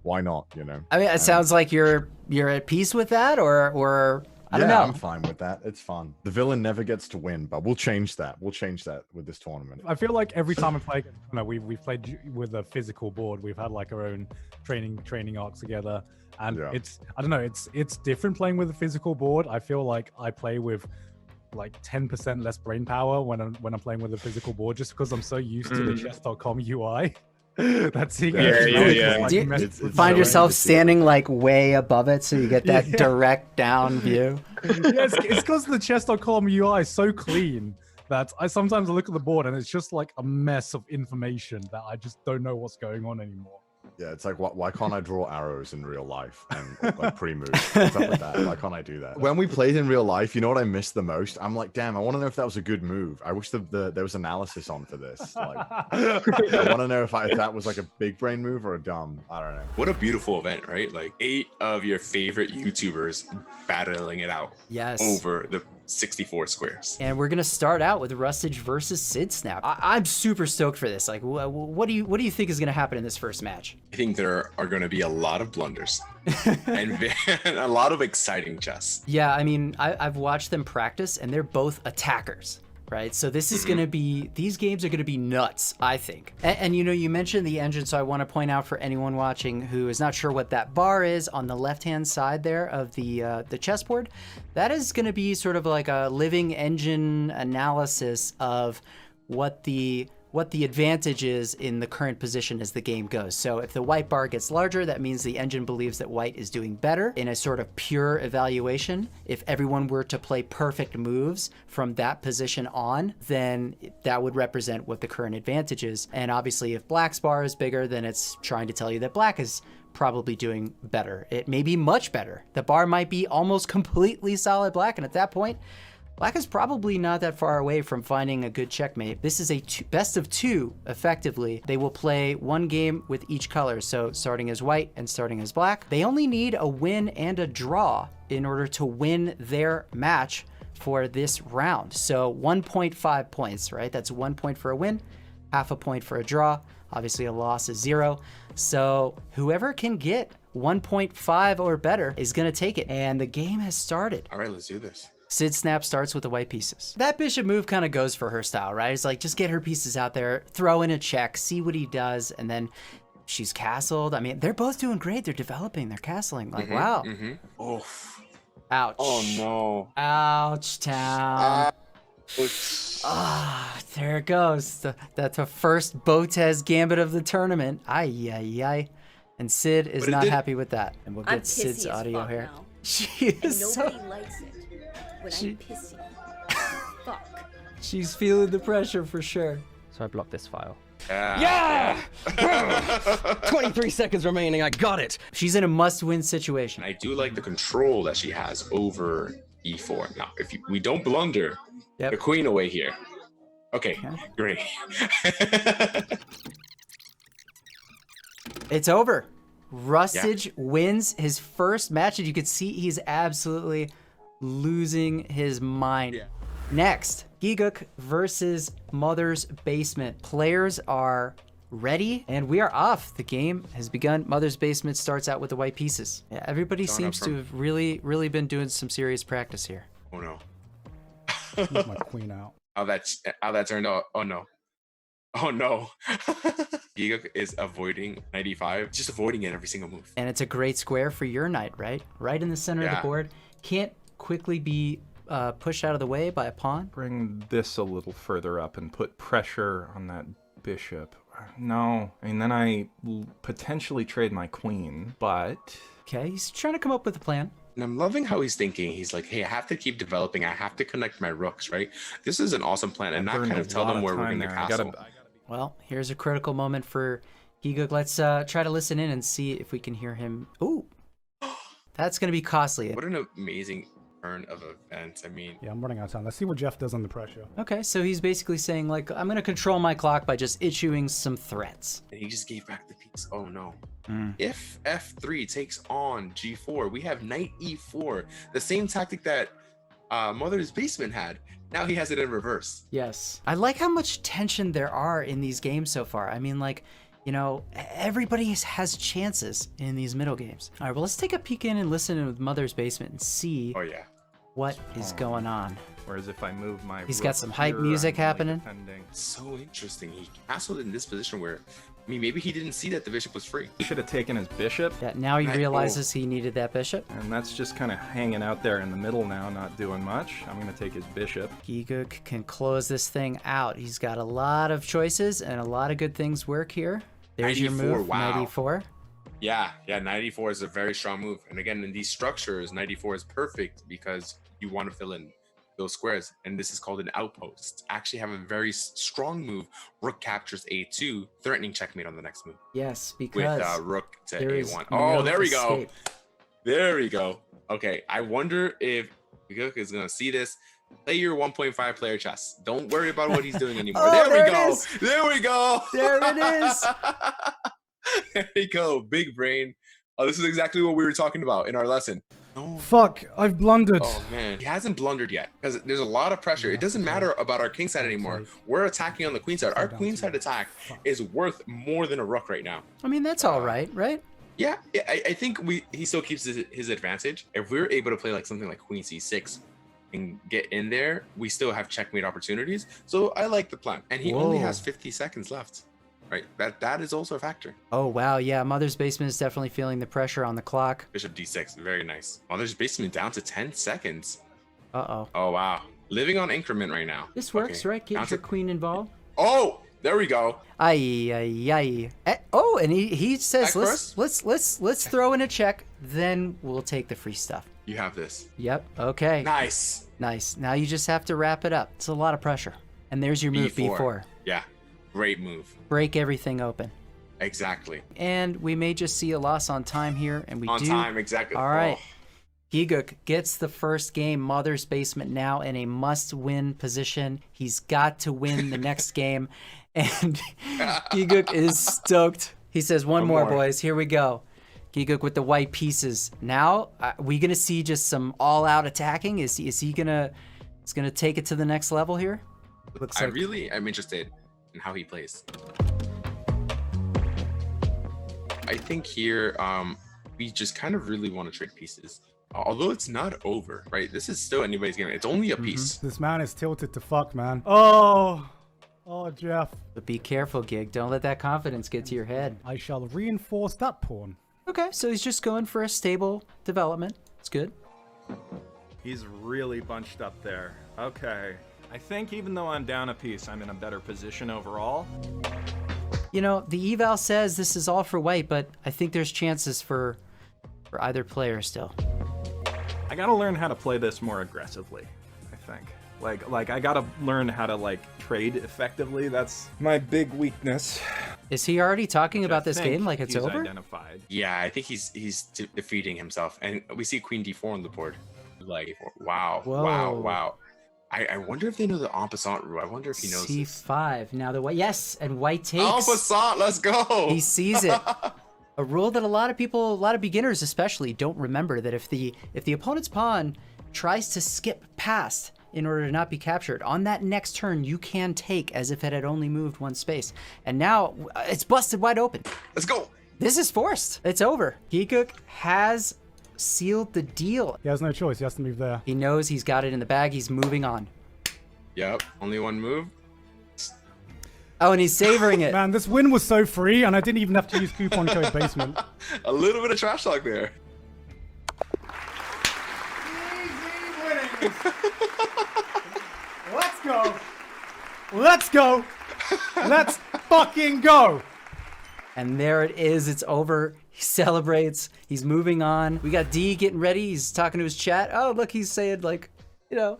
A: why not, you know?
Q: I mean, it sounds like you're at peace with that, or I don't know.
A: I'm fine with that. It's fun. The villain never gets to win, but we'll change that. We'll change that with this tournament.
W: I feel like every time I play, you know, we've played with a physical board. We've had like our own training arcs together, and it's, I don't know, it's different playing with a physical board. I feel like I play with like 10% less brain power when I'm playing with a physical board, just because I'm so used to the chess.com UI. That's seeing
Q: find yourself standing like way above it so you get that direct down view.
W: It's because the chess.com UI is so clean that I sometimes look at the board and it's just like a mess of information that I just don't know what's going on anymore.
A: Yeah, it's like, why can't I draw arrows in real life and like pre-move? What's up with that? Why can't I do that? When we played in real life, you know what I missed the most? I'm like, damn, I want to know if that was a good move. I wish there was analysis on for this. Like, I want to know if that was like a big brain move or a dumb. I don't know.
P: What a beautiful event, right? Like 8 of your favorite YouTubers battling it out.
Q: Yes.
P: Over the 64 squares.
Q: And we're gonna start out with Rustage versus Sid Snap. I'm super stoked for this. Like, what do you think is gonna happen in this first match?
P: I think there are going to be a lot of blunders and a lot of exciting chess.
Q: Yeah, I mean, I've watched them practice, and they're both attackers, right? So this is going to be, these games are going to be nuts, I think. And you know, you mentioned the engine, so I want to point out for anyone watching who is not sure what that bar is on the left-hand side there of the chessboard, that is going to be sort of like a living engine analysis of what the advantage is in the current position as the game goes. So if the white bar gets larger, that means the engine believes that white is doing better in a sort of pure evaluation. If everyone were to play perfect moves from that position on, then that would represent what the current advantage is. And obviously if black's bar is bigger, then it's trying to tell you that black is probably doing better. It may be much better. The bar might be almost completely solid black, and at that point, black is probably not that far away from finding a good checkmate. This is a best of two, effectively. They will play one game with each color, so starting as white and starting as black. They only need a win and a draw in order to win their match for this round. So 1.5 points, right? That's 1 point for a win, half a point for a draw. Obviously a loss is 0. So whoever can get 1.5 or better is gonna take it. And the game has started.
P: All right, let's do this.
Q: Sid Snap starts with the white pieces. That bishop move kind of goes for her style, right? It's like, just get her pieces out there, throw in a check, see what he does, and then she's castled. I mean, they're both doing great. They're developing, they're castling. Like, wow.
P: Oof.
Q: Ouch.
P: Oh, no.
Q: Ouch, town. Ah, there it goes. That's the first Botez gambit of the tournament. Ay, ay, ay. And Sid is not happy with that. And we'll get Sid's audio here.
J: Now.
Q: She is
J: and
Q: so...
J: nobody likes it when I'm pissy. Fuck.
Q: She's feeling the pressure for sure.
R: So I blocked this file.
P: Yeah!
R: 23 seconds remaining, I got it!
Q: She's in a must-win situation.
P: I do like the control that she has over e4. Now, if we don't blunder the queen away here. Okay, great.
Q: It's over. Rustage wins his first match, and you can see he's absolutely losing his mind. Next, Giguk versus Mother's Basement. Players are ready, and we are off. The game has begun. Mother's Basement starts out with the white pieces. Yeah, everybody seems to have really been doing some serious practice here.
P: Oh no.
W: Move my queen out.
P: How that turned out. Oh no. Oh no. Giguk is avoiding 95, just avoiding it every single move.
Q: And it's a great square for your knight, right? Right in the center of the board. Can't quickly be pushed out of the way by a pawn.
S: Bring this a little further up and put pressure on that bishop. No, I mean, then I potentially trade my queen, but...
Q: Okay, he's trying to come up with a plan.
P: And I'm loving how he's thinking. He's like, hey, I have to keep developing. I have to connect my rooks, right? This is an awesome plan, and not kind of tell them where we're going to castle.
Q: Well, here's a critical moment for Giguk. Let's try to listen in and see if we can hear him. Ooh, that's going to be costly.
P: What an amazing turn of events. I mean...
W: Yeah, I'm running out of time. Let's see what Jeff does under pressure.
Q: Okay, so he's basically saying, like, I'm going to control my clock by just issuing some threats.
P: And he just gave back the piece. Oh, no. If f3 takes on g4, we have knight e4. The same tactic that Mother's Basement had. Now he has it in reverse.
Q: Yes. I like how much tension there are in these games so far. I mean, like, you know, everybody has chances in these middle games. All right, well, let's take a peek in and listen in with Mother's Basement and see what is going on.
S: Whereas if I move my...
Q: He's got some hype music happening.
P: So interesting. He castled in this position where, I mean, maybe he didn't see that the bishop was free.
S: He should have taken his bishop.
Q: Yeah, now he realizes he needed that bishop.
S: And that's just kind of hanging out there in the middle now, not doing much. I'm going to take his bishop.
Q: Giguk can close this thing out. He's got a lot of choices and a lot of good things work here. There's your move,
P: wow.
Q: 94.
P: Yeah, 94 is a very strong move. And again, in these structures, 94 is perfect because you want to fill in those squares, and this is called an outpost. Actually have a very strong move. Rook captures a2, threatening checkmate on the next move.
Q: Yes, because
P: with rook to a1. Oh, there we go. There we go. Okay, I wonder if Giguk is gonna see this. Play your 1.5 player chess. Don't worry about what he's doing anymore. There we go. There we go.
Q: There it is.
P: There we go. Big brain. Oh, this is exactly what we were talking about in our lesson.
W: No. Fuck, I've blundered.
P: Oh man, he hasn't blundered yet because there's a lot of pressure. It doesn't matter about our king side anymore. We're attacking on the queen side. Our queen side attack is worth more than a rook right now.
Q: I mean, that's all right, right?
P: Yeah, I think he still keeps his advantage. If we're able to play like something like queen c6, and get in there, we still have checkmate opportunities. So I like the plan. And he only
Q: Whoa.
P: has 50 seconds left, right? That is also a factor.
Q: Oh, wow. Yeah, Mother's Basement is definitely feeling the pressure on the clock.
P: Bishop d6, very nice. Mother's Basement down to 10 seconds.
Q: Uh-oh.
P: Oh, wow. Living on increment right now.
Q: This works,
P: Okay,
Q: right?
P: down
Q: Get your
P: to-
Q: queen involved.
P: Oh, there we go.
Q: Ay. Oh, and he says,
P: Back
Q: let's throw in a check, then we'll take the free stuff.
P: You have this.
Q: Yep. Okay.
P: Nice.
Q: Nice. Now you just have to wrap it up. It's a lot of pressure. And there's your move, B4.
P: Yeah, great move.
Q: Break everything open.
P: Exactly.
Q: And we may just see a loss on time here, and we
P: On
Q: do.
P: time, exactly.
Q: All right.
P: Oh.
Q: Giguk gets the first game. Mother's Basement now in a must-win position. He's got to win the next game, and Giguk is stoked. He says, "One more, boys. Here we go." Giguk with the white pieces. Now, we gonna see just some all-out attacking? Is he gonna take it to the next level here? Looks like
P: I'm interested in how he plays. I think here, we just kind of really want to trade pieces. Although it's not over, right? This is still anybody's game. It's only a piece.
F: This man is tilted to fuck, man. Oh, Jeff.
Q: But be careful, Gig. Don't let that confidence get to your head.
F: I shall reinforce that pawn.
Q: Okay, so he's just going for a stable development. It's good.
S: He's really bunched up there. Okay. I think even though I'm down a piece, I'm in a better position overall.
Q: You know, the eval says this is all for white, but I think there's chances for either player still.
S: I gotta learn how to play this more aggressively, I think. Like I gotta learn how to like trade effectively. That's my big weakness.
Q: Is he already talking about this game like it's
S: he's
Q: over?
S: Identified.
P: Yeah, I think he's defeating himself. And we see Queen d4 on the board. Like, wow,
Q: Whoa.
P: wow. I wonder if they know the en passant rule. I wonder if he knows this.
Q: C5. Now the white, yes, and white takes.
P: En passant, let's go.
Q: He sees it. A rule that a lot of beginners especially don't remember, that if the opponent's pawn tries to skip past in order to not be captured, on that next turn you can take as if it had only moved one space. And now it's busted wide open.
P: Let's go.
Q: This is forced. It's over. Giguk has sealed the deal.
F: He has no choice. He has to move there.
Q: He knows he's got it in the bag. He's moving on.
P: Yep, only one move.
Q: Oh, and he's savoring it.
F: Man, this win was so free, and I didn't even have to use coupon code basement.
P: A little bit of trash talk there.
F: Let's go. Let's go. Let's fucking go.
Q: And there it is. It's over. He celebrates. He's moving on. We got D getting ready. He's talking to his chat. Oh, look, he's saying, like, you know,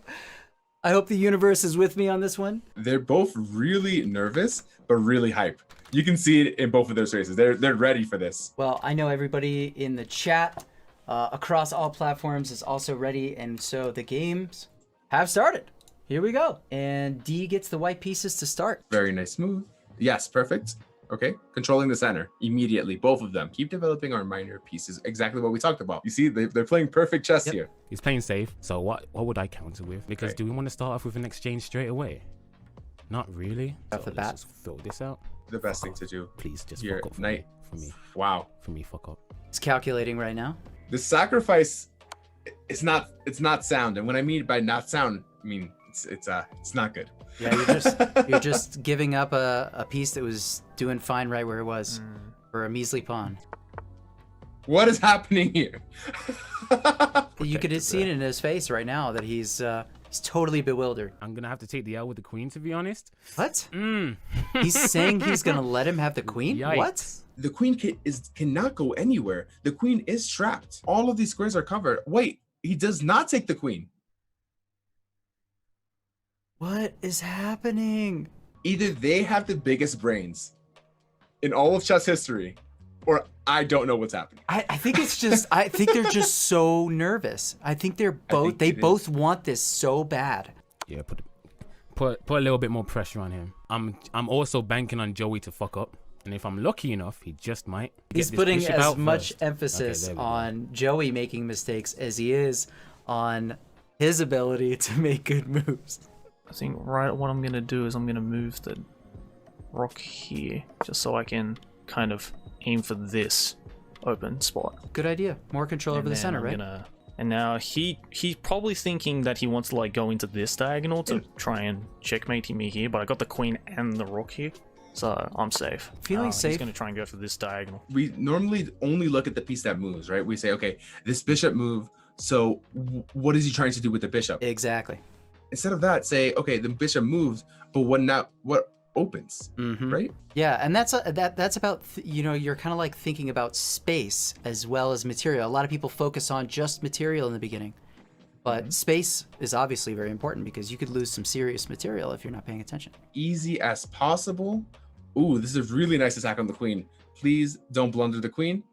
Q: I hope the universe is with me on this one.
G: They're both really nervous, but really hype. You can see it in both of their faces. They're ready for this.
Q: Well, I know everybody in the chat across all platforms is also ready. And so the games have started. Here we go. And D gets the white pieces to start.
G: Very nice move. Yes, perfect. Okay, controlling the center immediately, both of them. Keep developing our minor pieces, exactly what we talked about. You see, they're playing perfect chess here.
T: He's playing safe, so what would I counter with? Because
G: Okay.
T: do we want to start off with an exchange straight away? Not really.
Q: Off the
T: So
Q: bat.
T: let's just fill this out.
G: The best thing to do.
T: Please, just
G: Here,
T: fuck up for
G: knight.
T: me. For me.
G: Wow.
T: For me, fuck up.
Q: It's calculating right now.
G: The sacrifice, it's not sound, and what I mean by not sound, I mean it's not good.
Q: Yeah, you're just giving up a piece that was doing fine right where it was for a measly pawn.
G: What is happening here?
Q: You could see it in his face right now that he's totally bewildered.
T: I'm gonna have to take the L with the queen, to be honest.
Q: What? He's saying he's gonna let him have the queen?
T: Yikes.
Q: What?
G: The queen cannot go anywhere. The queen is trapped. All of these squares are covered. Wait, he does not take the queen.
Q: What is happening?
G: Either they have the biggest brains in all of chess history, or I don't know what's happening.
Q: I think it's just I think they're just so nervous. I think they both want this so bad.
T: Yeah, put a little bit more pressure on him. I'm also banking on Joey to fuck up, and if I'm lucky enough, he just might.
Q: He's
T: get this
Q: putting
T: bishop
Q: as
T: out
Q: much
T: first.
Q: emphasis
T: Okay, there we go.
Q: on Joey making mistakes as he is on his ability to make good moves.
E: I think what I'm going to do is I'm going to move the rock here just so I can kind of aim for this open spot.
Q: Good idea. More control over the center, right?
E: I'm going to And now he's probably thinking that he wants to like go into this diagonal to try and checkmate me here, but I got the queen and the rook here, so I'm safe.
Q: Feeling safe.
E: He's going to try and go for this diagonal.
G: We normally only look at the piece that moves, right? We say, okay, this bishop move, so what is he trying to do with the bishop?
Q: Exactly.
G: Instead of that, say, okay, the bishop moves, but what opens, right?
Q: Yeah, and that's about you're kind of like thinking about space as well as material. A lot of people focus on just material in the beginning, but space is obviously very important because you could lose some serious material if you're not paying attention.
G: Easy as possible. Ooh, this is a really nice attack on the queen. Please don't blunder the queen.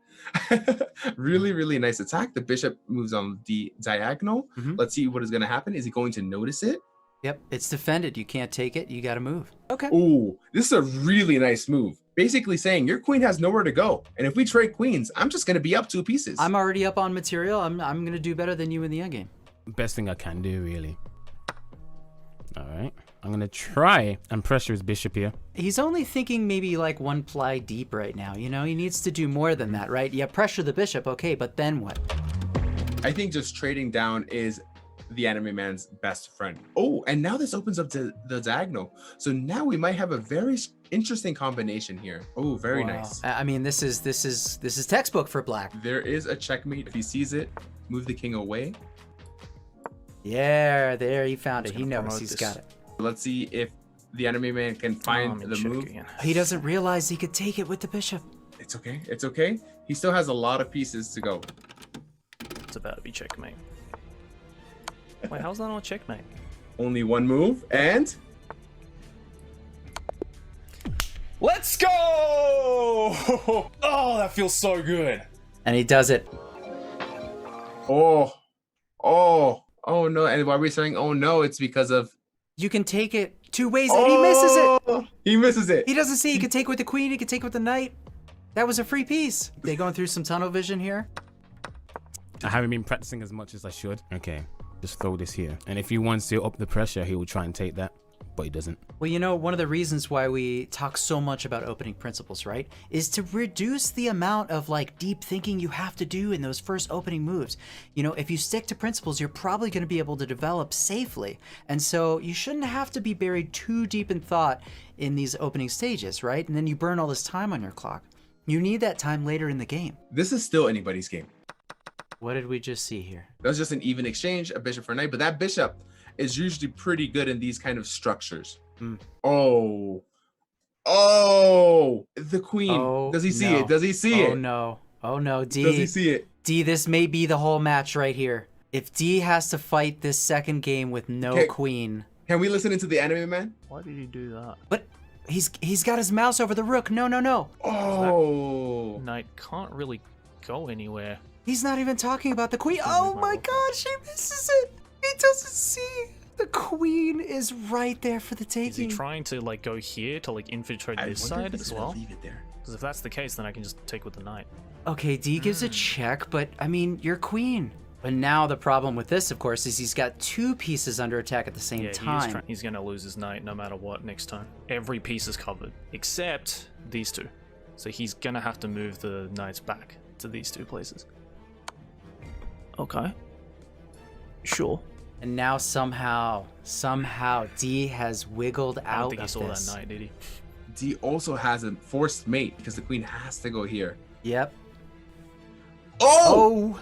G: Really, really nice attack. The bishop moves on the diagonal. Let's see what is going to happen. Is he going to notice it?
Q: Yep, it's defended. You can't take it. You got to move. Okay.
G: Ooh, this is a really nice move. Basically saying your queen has nowhere to go. And if we trade queens, I'm just going to be up 2 pieces.
Q: I'm already up on material. I'm going to do better than you in the endgame.
T: Best thing I can do, really. All right. I'm going to try and pressure his bishop here.
Q: He's only thinking maybe like 1 ply deep right now. You know, he needs to do more than that, right? Yeah, pressure the bishop. Okay, but then what?
G: I think just trading down is the anime man's best friend. Oh, and now this opens up to the diagonal. So now we might have a very interesting combination here. Oh, very nice.
Q: I mean, this is textbook for black.
G: There is a checkmate. If he sees it, move the king away.
Q: Yeah, there he found it. He knows he's got it.
G: Let's see if the anime man can find the move.
Q: Again. He doesn't realize he could take it with the bishop.
G: It's okay. It's okay. He still has a lot of pieces to go.
E: It's about to be checkmate. Wait, how's that not checkmate?
G: Only 1 move, and
D: let's go! Oh, that feels so good.
Q: And he does it.
G: Oh no! And why are we saying oh no? It's because of
Q: you can take it 2 ways, and he misses it.
G: He misses it.
Q: He doesn't see. He could take with the queen. He could take with the knight. That was a free piece. They going through some tunnel vision here.
T: I haven't been practicing as much as I should. Okay. Just throw this here. And if he wants to up the pressure, he will try and take that, but he doesn't.
Q: Well, you know, one of the reasons why we talk so much about opening principles, right, is to reduce the amount of like deep thinking you have to do in those first opening moves. You know, if you stick to principles, you're probably going to be able to develop safely. And so you shouldn't have to be buried too deep in thought in these opening stages, right? And then you burn all this time on your clock. You need that time later in the game.
G: This is still anybody's game.
Q: What did we just see here?
G: That was just an even exchange, a bishop for knight, but that bishop is usually pretty good in these kind of structures. Oh, the queen. Does he see it? Does he see it?
Q: Oh no, D.
G: Does he see it?
Q: D, this may be the whole match right here. If D has to fight this second game with no queen.
G: Can we listen into the anime man?
E: Why did he do that?
Q: But he's got his mouse over the rook. No.
G: Oh.
E: Knight can't really go anywhere.
Q: He's not even talking about the queen. Oh my gosh, he misses it. He doesn't see. The queen is right there for the taking.
E: Is he trying to like go here to like infiltrate this side as well? Because if that's the case, then I can just take with the knight.
Q: Okay, D gives a check, but I mean, you're queen. But now the problem with this, of course, is he's got 2 pieces under attack at the same time.
E: He's going to lose his knight no matter what next time. Every piece is covered, except these 2. So he's going to have to move the knights back to these 2 places. Okay. Sure.
Q: And now somehow, D has wiggled out of this.
E: I don't think he saw that knight, did he?
G: D also has a forced mate because the queen has to go here.
Q: Yep.
G: Oh!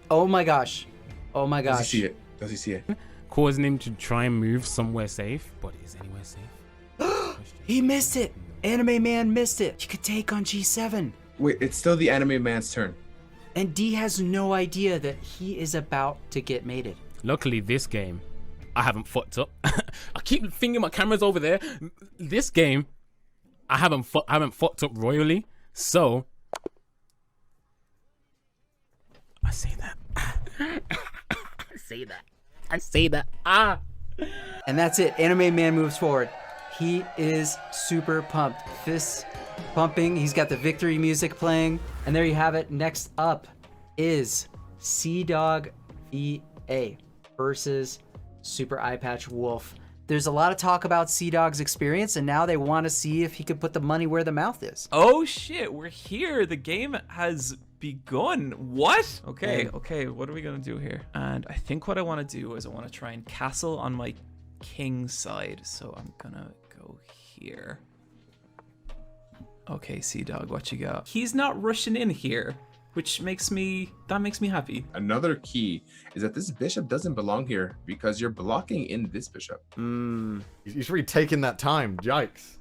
Q: Oh my gosh. Oh my gosh.
G: Does he see it? Does he see it?
T: Causing him to try and move somewhere safe, but is anywhere safe?
Q: He missed it. Anime man missed it. You could take on G7.
G: Wait, it's still the anime man's turn.
Q: And D has no idea that he is about to get mated.
T: Luckily, this game, I haven't fucked up. I keep thinking my camera's over there. This game, I haven't fucked up royally. So, I say that. I say that. Ah.
Q: And that's it. Anime man moves forward. He is super pumped. Fists pumping. He's got the victory music playing. And there you have it. Next up is CDawgVA versus Super Eyepatch Wolf. there's a lot of talk about CDawg's experience, and now they want to see if he could put the money where the mouth is.
H: Oh shit, we're here. The game has begun. What? Okay, okay, what are we gonna do here? And I think what I want to do is I want to try and castle on my king side. So I'm gonna go here. Okay, CDawg, what you got? He's not rushing in here, which makes me happy.
G: Another key is that this bishop doesn't belong here because you're blocking in this bishop.
A: He's really taking that time. Yikes.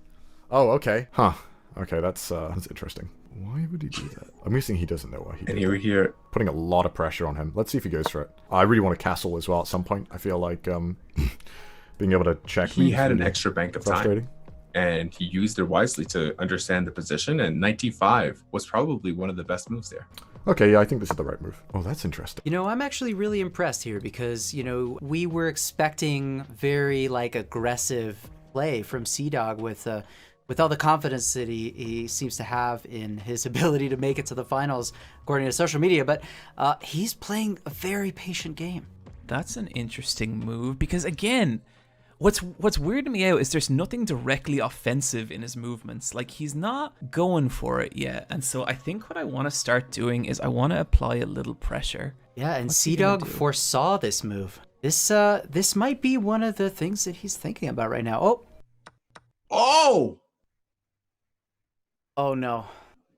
A: Oh, okay. Huh. Okay, that's interesting. Why would he do that? I'm guessing he doesn't know why he did
G: And here,
A: putting a lot of pressure on him. Let's see if he goes for it. I really want to castle as well at some point. I feel like being able to check.
G: He had an extra bank of time, and he used it wisely to understand the position. And 95 was probably one of the best moves there.
A: Okay, yeah, I think this is the right move. Oh, that's interesting.
Q: You know, I'm actually really impressed here because, you know, we were expecting very like aggressive play from CDawg with all the confidence that he seems to have in his ability to make it to the finals, according to social media, but he's playing a very patient game.
H: That's an interesting move because, again, what's weirding me out is there's nothing directly offensive in his movements. Like, he's not going for it yet. And so I think what I want to start doing is I want to apply a little pressure.
Q: Yeah, and CDawg foresaw this move. This might be one of the things that he's thinking about right now.
G: Oh!
Q: Oh no.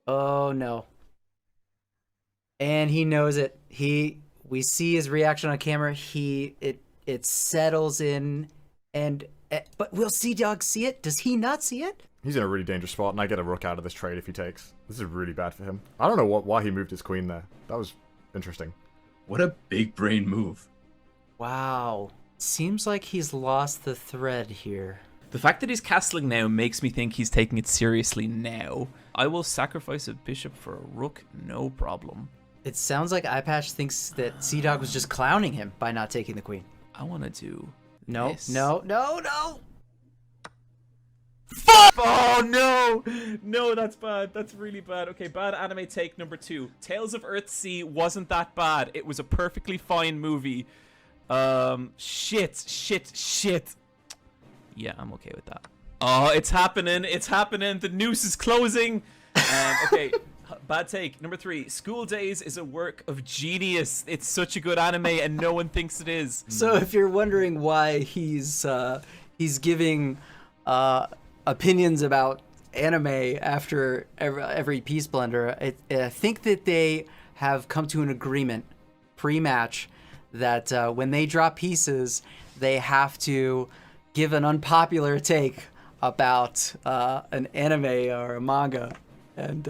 Q: Oh no. And he knows it. We see his reaction on camera. It settles in, but will CDawg see it? Does he not see it?
A: He's in a really dangerous spot, and I get a rook out of this trade if he takes. This is really bad for him. I don't know why he moved his queen there. That was interesting.
G: What a big brain move.
Q: Wow. Seems like he's lost the thread here.
H: The fact that he's castling now makes me think he's taking it seriously now. I will sacrifice a bishop for a rook, no problem.
Q: It sounds like iPatch thinks that CDawg was just clowning him by not taking the queen.
H: I want to do
Q: this. No.
H: Fuck! Oh no! No, that's bad. That's really bad. Okay, bad anime take number 2. Tales of Earthsea wasn't that bad. It was a perfectly fine movie. Shit. Yeah, I'm okay with that. Oh, it's happening. It's happening. The noose is closing. Okay, bad take. Number 3. School Days is a work of genius. It's such a good anime and no one thinks it is.
Q: So if you're wondering why he's giving opinions about anime after every Peace Blender, I think that they have come to an agreement pre-match that when they drop pieces, they have to give an unpopular take about an anime or a manga, and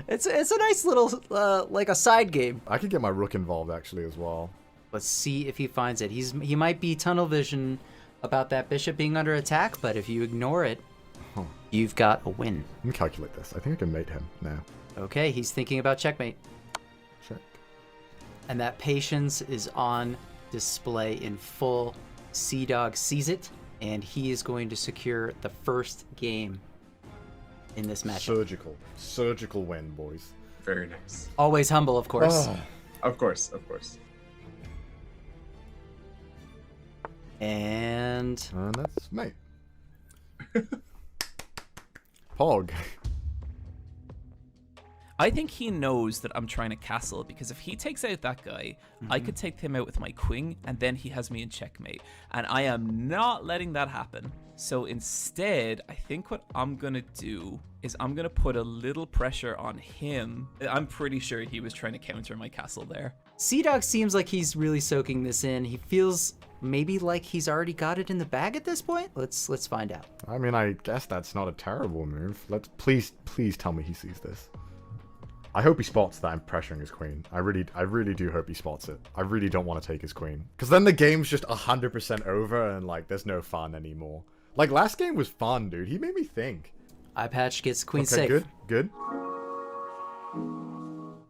Q: it's a nice little like a side game.
A: I could get my rook involved actually as well.
Q: Let's see if he finds it. He might be tunnel vision about that bishop being under attack, but if you ignore it, you've got a win.
A: Let me calculate this. I think I can mate him now.
Q: Okay, he's thinking about checkmate.
A: Check.
Q: And that patience is on display in full. CDawg sees it, and he is going to secure the first game in this match.
A: Surgical win, boys.
G: Very nice.
Q: Always humble, of course.
A: Oh.
G: Of course.
Q: And
A: that's mate. Pog.
H: I think he knows that I'm trying to castle, because if he takes out that guy, I could take him out with my queen, and then he has me in checkmate. And I am not letting that happen. So instead, I think what I'm going to do is I'm going to put a little pressure on him. I'm pretty sure he was trying to counter my castle there.
Q: CDawg seems like he's really soaking this in. He feels maybe like he's already got it in the bag at this point. Let's find out.
A: I mean, I guess that's not a terrible move. Please tell me he sees this. I hope he spots that I'm pressuring his queen. I really do hope he spots it. I really don't want to take his queen, because then the game's just 100% over and like there's no fun anymore. Like last game was fun, dude. He made me think.
Q: iPatch gets queen safe.
A: Good.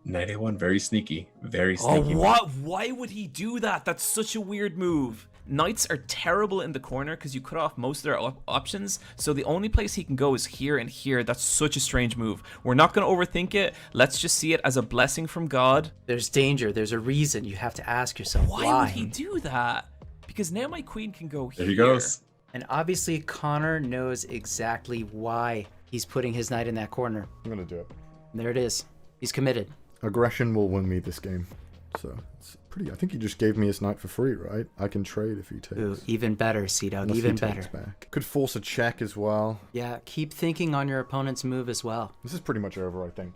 G: 91, very sneaky. Very sneaky.
H: Oh, what? Why would he do that? That's such a weird move. Knights are terrible in the corner because you cut off most of their options, so the only place he can go is here and here. That's such a strange move. We're not going to overthink it. Let's just see it as a blessing from God.
Q: There's danger. There's a reason. You have to ask yourself why.
H: Would he do that? Because now my queen can go here.
G: There he goes.
Q: And obviously Connor knows exactly why he's putting his knight in that corner.
A: I'm gonna do it.
Q: There it is. He's committed.
A: Aggression will win me this game. So it's pretty. I think he just gave me his knight for free, right? I can trade if he takes.
Q: Ooh, even better, CDawg. Even better.
A: Back. Could force a check as well.
Q: Yeah, keep thinking on your opponent's move as well.
A: This is pretty much over, I think.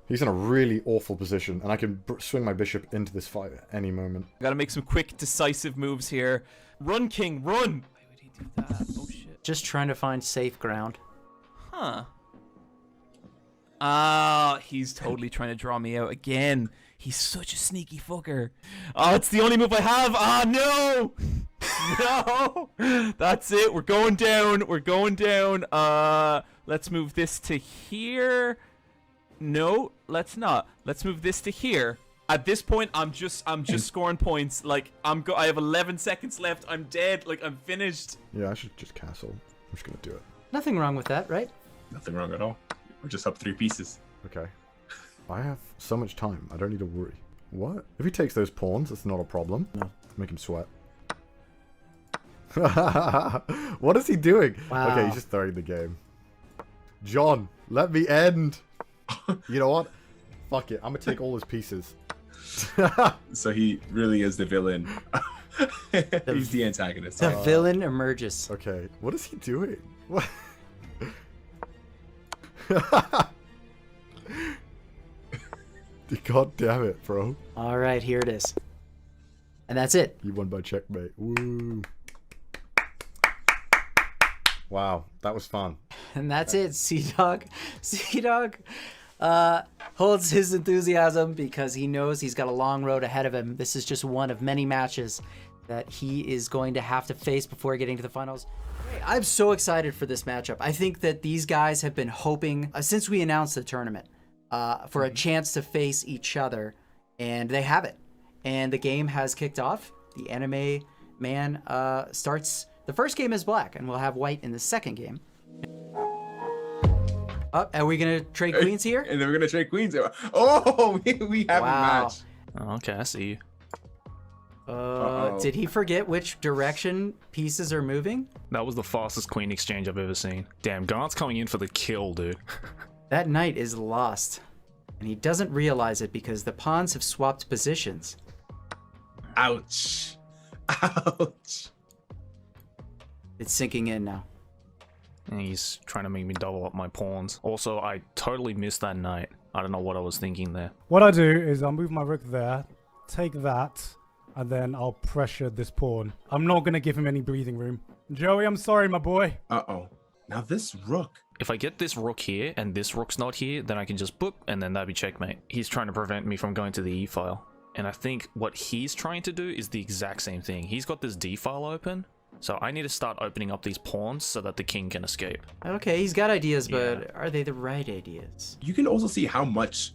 A: He's in a really awful position, and I can swing my bishop into this fight at any moment.
H: Gotta make some quick, decisive moves here. Run, king, run! Why would he do that? Oh, shit.
Q: Just trying to find safe ground.
H: Huh. He's totally trying to draw me out again. He's such a sneaky fucker. Oh, it's the only move I have. No! No! That's it. We're going down. We're going down. Let's move this to here. No, let's not. Let's move this to here. At this point, I'm just scoring points. Like, I have 11 seconds left. I'm dead. Like, I'm finished.
A: Yeah, I should just castle. I'm just gonna do it.
Q: Nothing wrong with that, right?
G: Nothing wrong at all. We're just up 3 pieces.
A: Okay. I have so much time. I don't need to worry. What? If he takes those pawns, it's not a problem. No. Make him sweat. What is he doing?
Q: Wow.
A: Okay, he's just throwing the game. John, let me end. You know what? Fuck it. I'm gonna take all his pieces.
G: So he really is the villain. He's the antagonist.
Q: The villain emerges.
A: Okay. What is he doing? What? God damn it, bro.
Q: All right, here it is. And that's it.
A: You won by checkmate. Woo. Wow, that was fun.
Q: And that's it. CDawg holds his enthusiasm because he knows he's got a long road ahead of him. This is just one of many matches that he is going to have to face before getting to the finals. I'm so excited for this matchup. I think that these guys have been hoping, since we announced the tournament, for a chance to face each other, and they have it. And the game has kicked off. The anime man starts. The first game is black, and we'll have white in the second game. Oh, are we gonna trade queens here?
G: And then we're gonna trade queens. Oh, we have a match.
E: Okay, I see you.
Q: Did he forget which direction pieces are moving?
E: That was the fastest queen exchange I've ever seen. Damn, Gaunt's coming in for the kill, dude.
Q: That knight is lost, and he doesn't realize it because the pawns have swapped positions.
G: Ouch. Ouch.
Q: It's sinking in now.
E: And he's trying to make me double up my pawns. Also, I totally missed that knight. I don't know what I was thinking there.
F: What I do is I'll move my rook there, take that, and then I'll pressure this pawn. I'm not going to give him any breathing room. Joey, I'm sorry, my boy.
G: Uh-oh. Now this rook.
E: If I get this rook here and this rook's not here, then I can just boop and then that'd be checkmate. He's trying to prevent me from going to the E file. And I think what he's trying to do is the exact same thing. He's got this D file open. So I need to start opening up these pawns so that the king can escape.
Q: Okay, he's got ideas, but are they the right ideas?
G: You can also see how much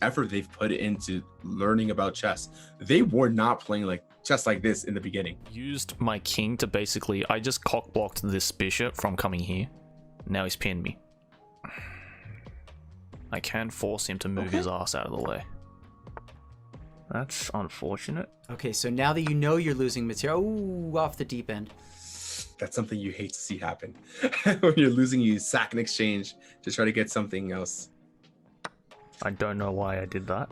G: effort they've put into learning about chess. They were not playing like chess like this in the beginning.
E: Used my king to basically, I just cock blocked this bishop from coming here. Now he's pinned me. I can force him to move his ass out of the way. That's unfortunate.
Q: Okay, so now that you know you're losing material, ooh, off the deep end.
G: That's something you hate to see happen. When you're losing, you sack an exchange to try to get something else.
E: I don't know why I did that.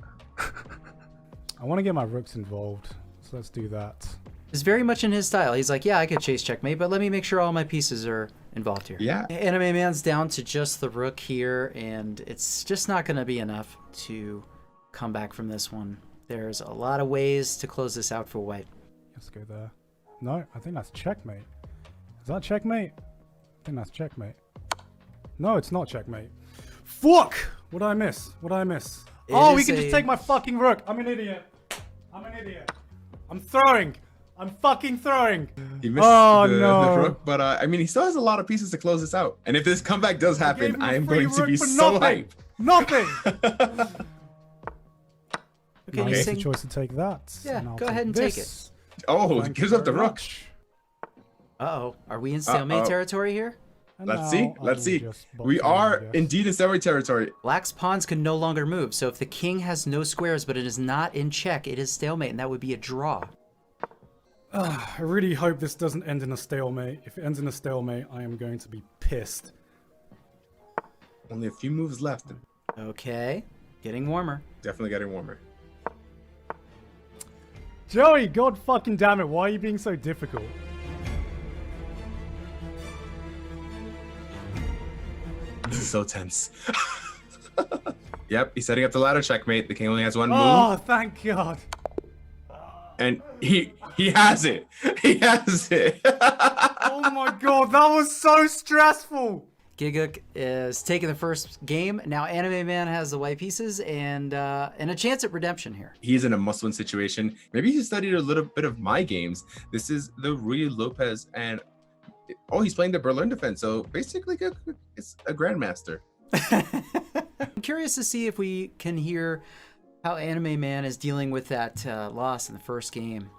F: I want to get my rooks involved, so let's do that.
Q: It's very much in his style. He's like, yeah, I could chase checkmate, but let me make sure all my pieces are involved here.
G: Yeah.
Q: Anime man's down to just the rook here, and it's just not going to be enough to come back from this one. There's a lot of ways to close this out for white.
F: Let's go there. No, I think that's checkmate. Is that checkmate? I think that's checkmate. No, it's not checkmate. Fuck! What did I miss? What did I miss? Oh, he can just take my fucking rook. I'm an idiot. I'm an idiot. I'm throwing. I'm fucking throwing.
G: He missed the rook, but I mean, he still has a lot of pieces to close this out. And if this comeback does happen, I am going to be so hyped.
F: Nothing!
Q: Okay,
F: nice the choice to take that.
Q: Yeah, go ahead and take it.
G: Oh, it gives up the rook.
Q: Uh-oh. Are we in stalemate territory here?
G: Let's see. Let's see. We are indeed in stalemate territory.
Q: Black's pawns can no longer move, so if the king has no squares but it is not in check, it is stalemate, and that would be a draw.
W: I really hope this doesn't end in a stalemate. If it ends in a stalemate, I am going to be pissed.
G: Only a few moves left.
Q: Okay, getting warmer.
G: Definitely getting warmer.
W: Joey, god fucking damn it, why are you being so difficult?
G: This is so tense. Yep, he's setting up the ladder checkmate. The king only has one
W: Oh,
G: move.
W: thank god.
G: And he has it. He has it.
W: Oh my god, that was so stressful.
Q: Giguk is taking the first game. Now Anime Man has the white pieces and a chance at redemption here.
G: He's in a must-win situation. Maybe he studied a little bit of my games. This is the Rui Lopez and he's playing the Berlin defense. So basically, it's a grandmaster.
Q: I'm curious to see if we can hear how Anime Man is dealing with that loss in the first game.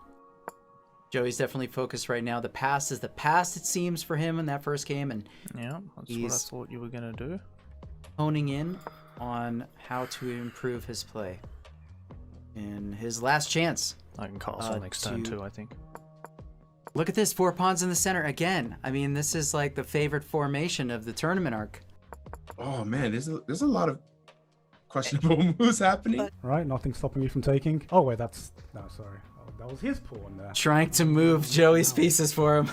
Q: Joey's definitely focused right now. The past is the past, it seems, for him in that first game, and
L: yeah, that's what I thought you were gonna do.
Q: Honing in on how to improve his play in his last chance.
L: I can castle next turn too, I think.
Q: Look at this, 4 pawns in the center again. I mean, this is like the favorite formation of the tournament arc.
G: Oh man, there's a lot of questionable moves happening.
W: Right, nothing stopping me from taking. Oh wait, no, sorry. Oh, that was his pawn there.
Q: Trying to move Joey's pieces for him.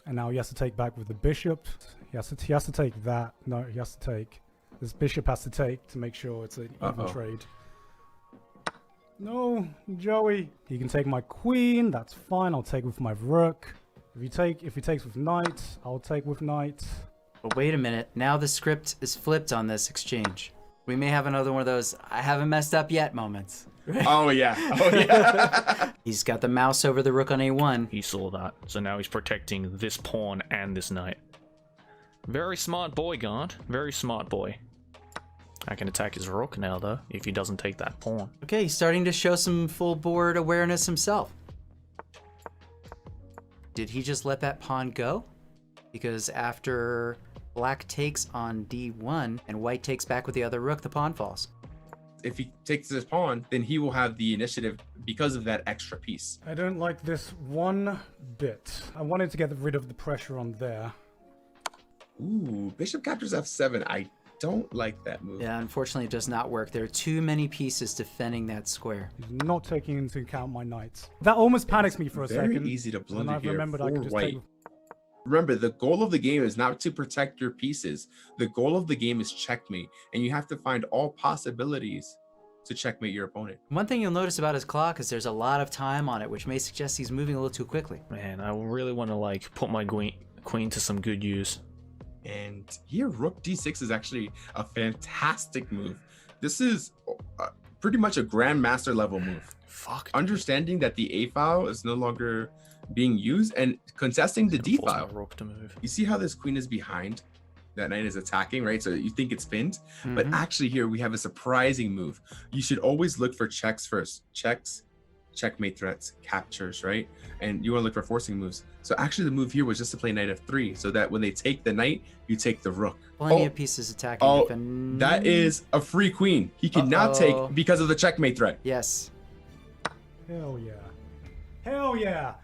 W: And now he has to take back with the bishop. He has to take that. No, he has to take. This bishop has to take to make sure it's an even trade. No, Joey. He can take my queen. That's fine. I'll take with my rook. If he takes with knight, I'll take with knight.
Q: But wait a minute. Now the script is flipped on this exchange. We may have another one of those I haven't messed up yet moments.
G: Oh yeah. Oh yeah.
Q: He's got the mouse over the rook on a1.
E: He saw that, so now he's protecting this pawn and this knight. Very smart boy, Gaunt. Very smart boy. I can attack his rook now, though, if he doesn't take that pawn.
Q: Okay, he's starting to show some full board awareness himself. Did he just let that pawn go? Because after black takes on d1 and white takes back with the other rook, the pawn falls.
G: If he takes this pawn, then he will have the initiative because of that extra piece.
W: I don't like this one bit. I wanted to get rid of the pressure on there.
G: Ooh, bishop captures f7. I don't like that move.
Q: Yeah, unfortunately it does not work. There are too many pieces defending that square.
W: He's not taking into account my knights. That almost panics me for a second.
G: Very easy to blunder
W: and I've
G: here
W: remembered
G: for
W: I could just
G: white.
W: take...
G: Remember, the goal of the game is not to protect your pieces. The goal of the game is checkmate, and you have to find all possibilities to checkmate your opponent.
Q: One thing you'll notice about his clock is there's a lot of time on it, which may suggest he's moving a little too quickly.
E: Man, I really want to like put my queen to some good use.
G: And here, rook d6 is actually a fantastic move. This is pretty much a grandmaster level move.
E: Fuck.
G: Understanding that the a file is no longer being used and contesting the d file.
E: Rook to move.
G: You see how this queen is behind? That knight is attacking, right? So you think it's pinned, but actually here we have a surprising move. You should always look for checks first. Checks, checkmate threats, captures, right? And you want to look for forcing moves. So actually the move here was just to play knight f3 so that when they take the knight, you take the rook.
Q: Plenty of pieces attacking.
G: Oh, that is a free queen. He cannot take because of the checkmate threat.
Q: Yes.
W: Hell yeah. Hell yeah.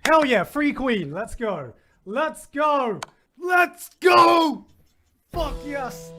W: Hell yeah, free queen. Let's go. Let's go. Let's go. Fuck yes.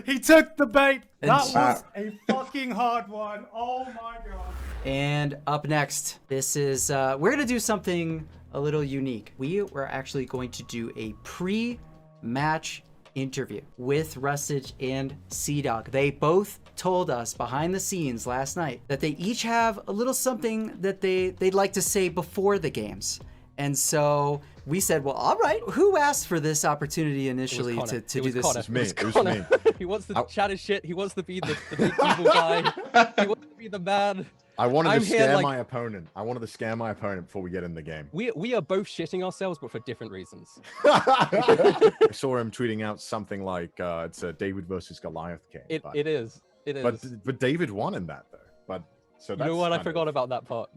W: He took the bait. That was a fucking hard one. Oh my god.
Q: And up next, this is, we're gonna do something a little unique. We were actually going to do a pre-match interview with Rustage and CDawg. They both told us behind the scenes last night that they each have a little something that they'd like to say before the games. And so we said, well, all right, who asked for this opportunity initially to do this?
U: It was me. It was me.
I: He wants to chat his shit. He wants to be the big evil guy. He wants to be the man.
U: I wanted to scare my opponent. I wanted to scare my opponent before we get in the game.
I: We are both shitting ourselves, but for different reasons.
U: I saw him tweeting out something like, it's a David versus Goliath game.
I: It is. It is.
U: But David won in that, though. But so that's
I: you know what? I forgot about that part.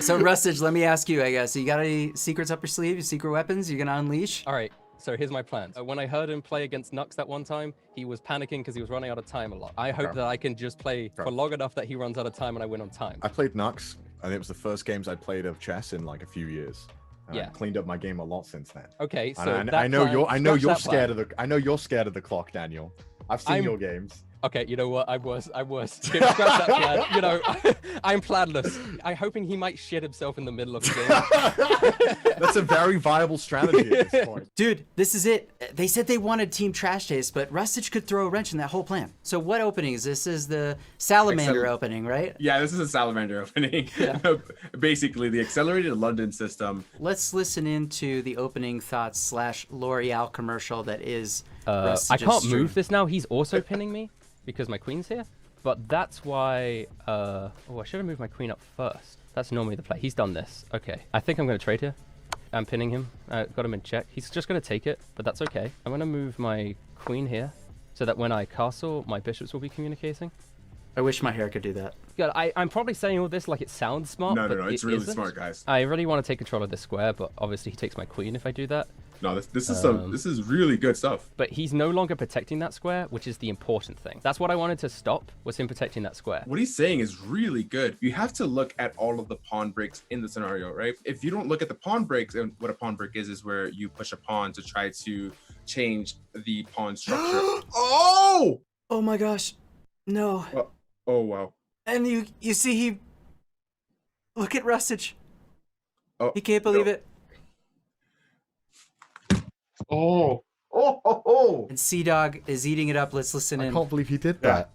Q: So, Rustage, let me ask you, I guess. You got any secrets up your sleeve? Secret weapons you're going to unleash?
I: All right. So here's my plan. When I heard him play against Nux that one time, he was panicking because he was running out of time a lot. I hope that I can just play for long enough that he runs out of time and I win on time.
A: I played Nux, and it was the first games I'd played of chess in like a few years. And I've cleaned up my game a lot since then.
I: Okay, so
A: I know you're scared of the clock, Daniel. I've seen your games.
I: Okay, you know what? I was. Scratch that plan. You know, I'm planless. I'm hoping he might shit himself in the middle of the game.
A: That's a very viable strategy at this point.
Q: Dude, this is it. They said they wanted Team Trash Taste, but Rustage could throw a wrench in that whole plan. So what opening is this? Is the Salamander opening, right?
G: Yeah, this is a Salamander opening.
Q: Yeah.
G: Basically, the accelerated London system.
Q: Let's listen into the opening thoughts / L'Oreal commercial that is
I: I can't move this now. He's also pinning me because my queen's here. But that's why... oh, I should have moved my queen up first. That's normally the play. He's done this. Okay. I think I'm going to trade here. I'm pinning him. Got him in check. He's just going to take it, but that's okay. I'm going to move my queen here so that when I castle, my bishops will be communicating.
Q: I wish my hair could do that.
I: God, I'm probably saying all this like it sounds smart.
G: No,
I: but
G: it's really smart, guys.
I: I really want to take control of this square, but obviously he takes my queen if I do that.
G: No, this is really good stuff.
I: But he's no longer protecting that square, which is the important thing. That's what I wanted to stop, was him protecting that square.
G: What he's saying is really good. You have to look at all of the pawn breaks in the scenario, right? If you don't look at the pawn breaks, and what a pawn break is where you push a pawn to try to change the pawn structure. Oh!
Q: Oh my gosh. No.
G: Oh, wow.
Q: And you see he... Look at Rustage.
G: Oh,
Q: he can't believe it.
G: Oh.
Q: And CDawg is eating it up. Let's listen in.
A: I can't believe he did that.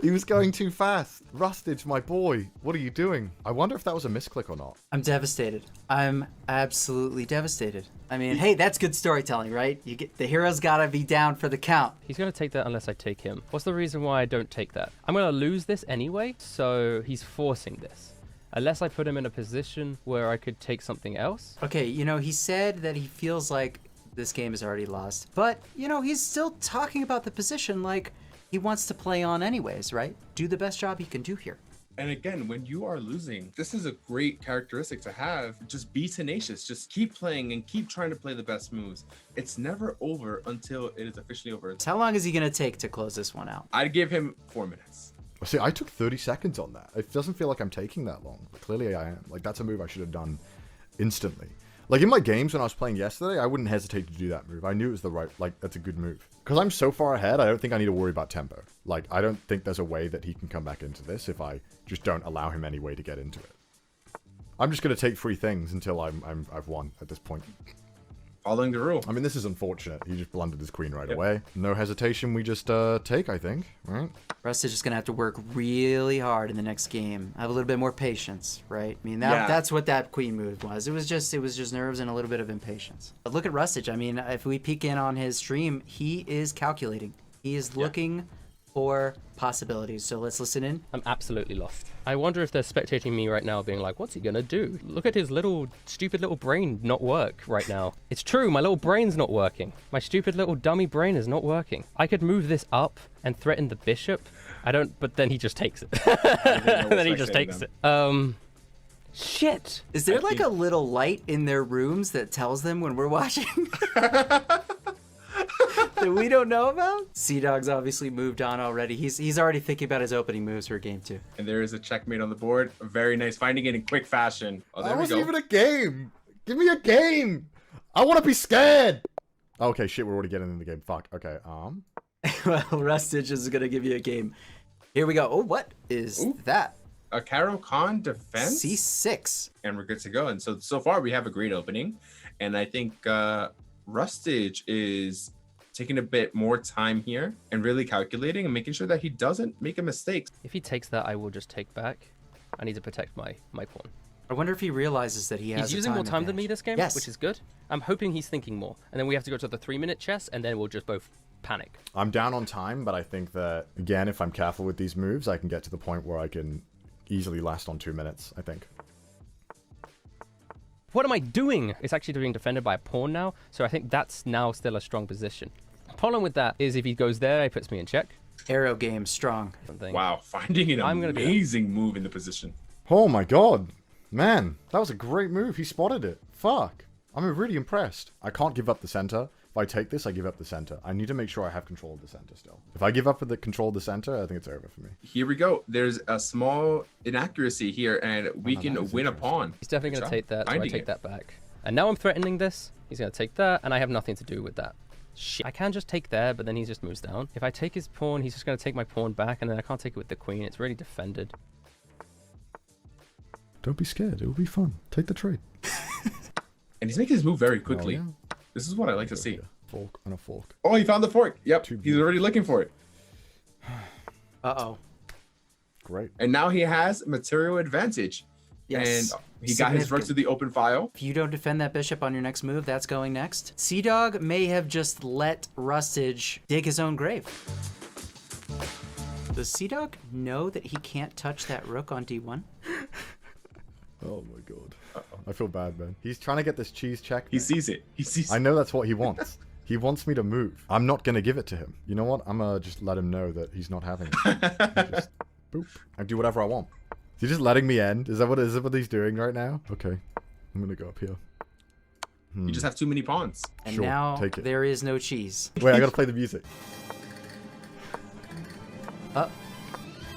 A: He was going too fast. Rustage, my boy, what are you doing? I wonder if that was a misclick or not.
Q: I'm devastated. I'm absolutely devastated. I mean, hey, that's good storytelling, right? You get the hero's gotta be down for the count.
I: He's gonna take that unless I take him. What's the reason why I don't take that? I'm gonna lose this anyway, so he's forcing this. Unless I put him in a position where I could take something else.
Q: Okay, you know, he said that he feels like this game is already lost. But, you know, he's still talking about the position like he wants to play on anyways, right? Do the best job he can do here.
G: And again, when you are losing, this is a great characteristic to have. Just be tenacious. Just keep playing and keep trying to play the best moves. It's never over until it is officially over.
Q: So how long is he going to take to close this one out?
G: I'd give him 4 minutes.
A: See, I took 30 seconds on that. It doesn't feel like I'm taking that long. But clearly I am. Like, that's a move I should have done instantly. Like, in my games when I was playing yesterday, I wouldn't hesitate to do that move. I knew it was the right, like, that's a good move. Because I'm so far ahead, I don't think I need to worry about tempo. Like, I don't think there's a way that he can come back into this if I just don't allow him any way to get into it. I'm just going to take 3 things until I've won at this point.
G: Following the rule.
A: I mean, this is unfortunate. He just blundered his queen right away. No hesitation, we just take, I think, right?
Q: Rustage is going to have to work really hard in the next game. Have a little bit more patience, right? I mean, that's what that queen move was. It was just nerves and a little bit of impatience. But look at Rustage. I mean, if we peek in on his stream, he is calculating. He is looking for possibilities. So let's listen in.
I: I'm absolutely lost. I wonder if they're spectating me right now being like, what's he gonna do? Look at his little stupid little brain not work right now. It's true, my little brain's not working. My stupid little dummy brain is not working. I could move this up and threaten the bishop. But then he just takes it. Then he just takes it. Shit.
Q: Is there like a little light in their rooms that tells them when we're watching? That we don't know about? CDawg's obviously moved on already. He's already thinking about his opening moves for game 2.
G: And there is a checkmate on the board. Very nice. Finding it in quick fashion. Oh, there we go.
A: That wasn't even a game. Give me a game. I want to be scared. Okay, shit, we're already getting in the game. Fuck. Okay,
Q: Well, Rustage is going to give you a game. Here we go. Oh, what is that?
G: A Caro Khan defense?
Q: C6.
G: And we're good to go. And so far we have a great opening. And I think Rustage is taking a bit more time here and really calculating and making sure that he doesn't make a mistake.
I: If he takes that, I will just take back. I need to protect my pawn.
Q: I wonder if he realizes that he has
I: He's using more time than me this game,
Q: yes,
I: which is good. I'm hoping he's thinking more. And then we have to go to the 3-minute chess, and then we'll just both panic.
A: I'm down on time, but I think that, again, if I'm careful with these moves, I can get to the point where I can easily last on 2 minutes, I think.
I: What am I doing? It's actually being defended by a pawn now, so I think that's now still a strong position. Problem with that is if he goes there, he puts me in check.
Q: Arrow game strong.
G: Wow, finding an amazing move in the position.
A: Oh my god. Man, that was a great move. He spotted it. Fuck. I'm really impressed. I can't give up the center. If I take this, I give up the center. I need to make sure I have control of the center still. If I give up the control of the center, I think it's over for me.
G: Here we go. There's a small inaccuracy here, and we can win a pawn.
I: He's definitely going to take that, so I take that back. And now I'm threatening this. He's going to take that, and I have nothing to do with that. Shit. I can just take there, but then he just moves down. If I take his pawn, he's just going to take my pawn back, and then I can't take it with the queen. It's really defended.
A: Don't be scared. It will be fun. Take the trade.
G: And he's making his move very quickly.
A: Oh, yeah.
G: This is what I like to see.
A: Fork and a fork.
G: Oh, he found the fork. Yep, he's already looking for it.
Q: Uh-oh.
A: Great.
G: And now he has material advantage.
Q: Yes.
G: And he got his rook to the open file.
Q: If you don't defend that bishop on your next move, that's going next. CDawg may have just let Rustage dig his own grave. Does CDawg know that he can't touch that rook on d1?
A: Oh my god. I feel bad, man. He's trying to get this cheese check.
G: He sees it. He sees
A: I know that's what he wants. He wants me to move. I'm not gonna give it to him. You know what? I'm gonna just let him know that he's not having it. Just, boop. I do whatever I want. Is he just letting me end? Is that what he's doing right now? Okay. I'm gonna go up here.
G: You just have too many pawns.
Q: And now there is no cheese.
A: Wait, I gotta play the music.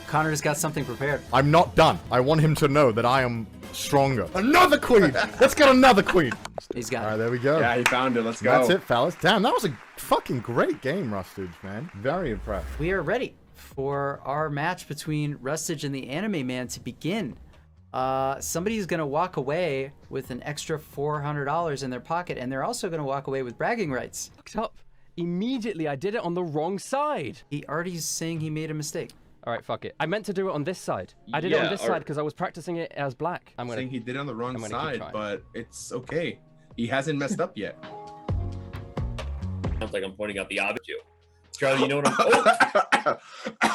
Q: Connor's got something prepared.
A: I'm not done. I want him to know that I am stronger. Another queen! Let's get another queen!
Q: He's got it.
A: All right, there we go.
G: Yeah, he found it. Let's go.
A: That's it, fellas. Damn, that was a fucking great game, Rustage, man. Very impressed.
Q: We are ready for our match between Rustage and the Anime Man to begin. Somebody's going to walk away with an extra $400 in their pocket, and they're also going to walk away with bragging rights.
I: Fucked up. Immediately, I did it on the wrong side.
Q: He already is saying he made a mistake.
I: All right, fuck it. I meant to do it on this side. I did it on this side because I was practicing it as black. I'm
G: saying he did it on the wrong side, but it's okay. He hasn't messed up yet.
N: Sounds like I'm pointing out the obvious. Charlie, you know what I'm...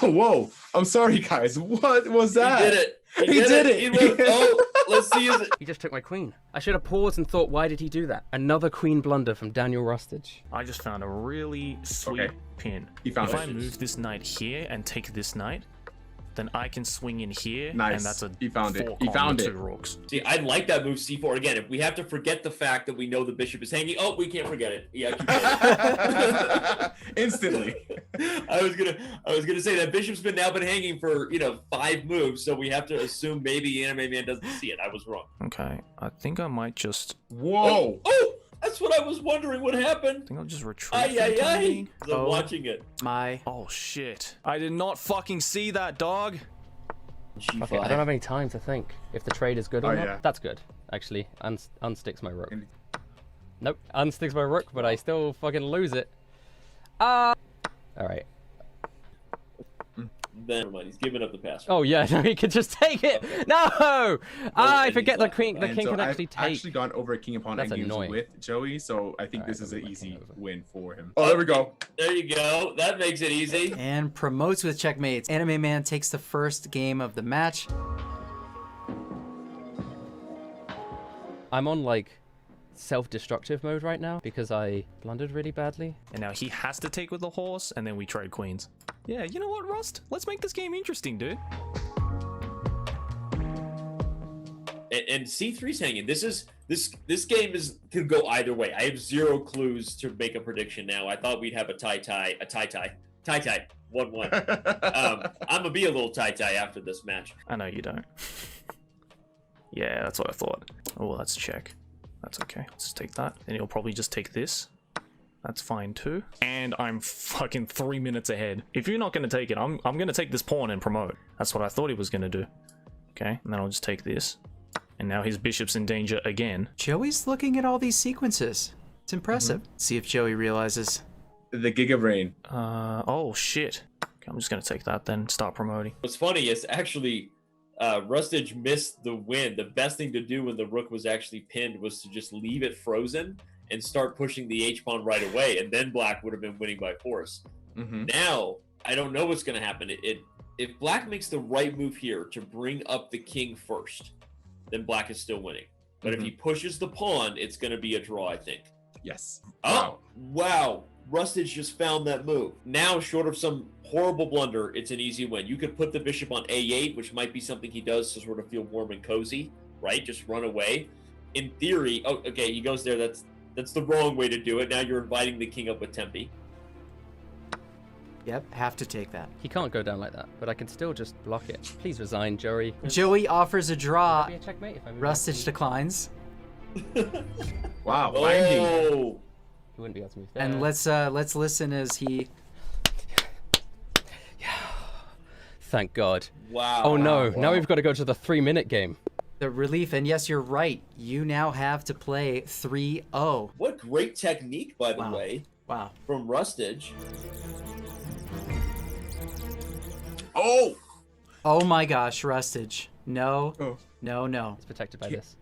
G: Oh, whoa. I'm sorry, guys. What was that?
N: He did it.
G: He did it.
N: He wrote, oh, let's see.
I: He just took my queen. I should have paused and thought, why did he do that? Another queen blunder from Daniel Rustage.
E: I just found a really sweet pin.
G: He found
E: if
G: it.
E: I move this knight here and take this knight, then I can swing in here,
G: Nice.
E: and that's a
G: He found it.
E: fork
G: He
E: on
G: found
E: the
G: it.
E: two rooks.
N: See, I like that move c4. Again, if we have to forget the fact that we know the bishop is hanging, oh, we can't forget it. Yeah,
G: instantly.
N: I was gonna say that bishop's been hanging for 5 moves, so we have to assume maybe Anime Man doesn't see it. I was wrong.
E: Okay, I think I might just...
G: Whoa!
N: Oh, that's what I was wondering. What happened?
E: I think I'll just retreat.
N: I'm watching it.
E: Oh shit! I did not fucking see that, dog.
I: Okay, I don't have any time to think if the trade is good or not.
G: yeah.
I: That's good, actually. Unsticks my rook. Nope, unsticks my rook, but I still fucking lose it. All right.
N: Never mind. He's giving up the pass.
I: Oh yeah, no, he could just take it. No, I forget the king. The king can actually take.
G: I've actually gone over king and pawn
I: That's
G: endgames
I: annoying.
G: with Joey, so I think this is an easy win for him. Oh, there we go.
N: There you go. That makes it easy.
Q: And promotes with checkmates. Anime Man takes the first game of the match.
I: I'm on like self-destructive mode right now because I blundered really badly.
E: And now he has to take with the horse, and then we trade queens. Yeah, you know what, Rust? Let's make this game interesting, dude.
N: And C3's hanging. This game could go either way. I have 0 clues to make a prediction now. I thought we'd have a tie, 1-1. I'm gonna be a little tie after this match.
E: I know you don't. Yeah, that's what I thought. Oh, that's check. That's okay. Let's just take that. And he'll probably just take this. That's fine too. And I'm fucking 3 minutes ahead. If you're not gonna take it, I'm gonna take this pawn and promote. That's what I thought he was gonna do. Okay, and then I'll just take this. And now his bishop's in danger again.
Q: Joey's looking at all these sequences. It's impressive. See if Joey realizes.
G: The Giga Brain.
E: Oh shit. Okay, I'm just gonna take that then, start promoting.
N: What's funny is actually Rustage missed the win. The best thing to do when the rook was actually pinned was to just leave it frozen and start pushing the h-pawn right away, and then black would have been winning by force. Now, I don't know what's going to happen. If black makes the right move here to bring up the king first, then black is still winning. But if he pushes the pawn, it's going to be a draw, I think.
G: Yes.
N: Oh, wow. Rustage just found that move. Now, short of some horrible blunder, it's an easy win. You could put the bishop on a8, which might be something he does to sort of feel warm and cozy, right? Just run away. in theory, oh, okay, he goes there. That's the wrong way to do it. Now you're inviting the king up with Tempe.
Q: Yep, have to take that.
I: He can't go down like that, but I can still just block it. Please resign, Joey.
Q: Joey offers a draw.
I: Would that be a checkmate if I move
Q: Rustage
I: back?
Q: declines.
G: Wow, binding.
N: Oh.
I: He wouldn't be able to move there.
Q: And let's listen as he.
I: Thank God.
N: Wow.
I: Oh no,
N: Wow.
I: now we've got to go to the 3-minute game.
Q: The relief, and yes, you're right. You now have to play 3-0.
N: What great technique, by the way.
Q: Wow.
N: From Rustage. Oh!
Q: Oh my gosh, Rustage. No.
G: Oh.
Q: No, no.
I: It's protected by this.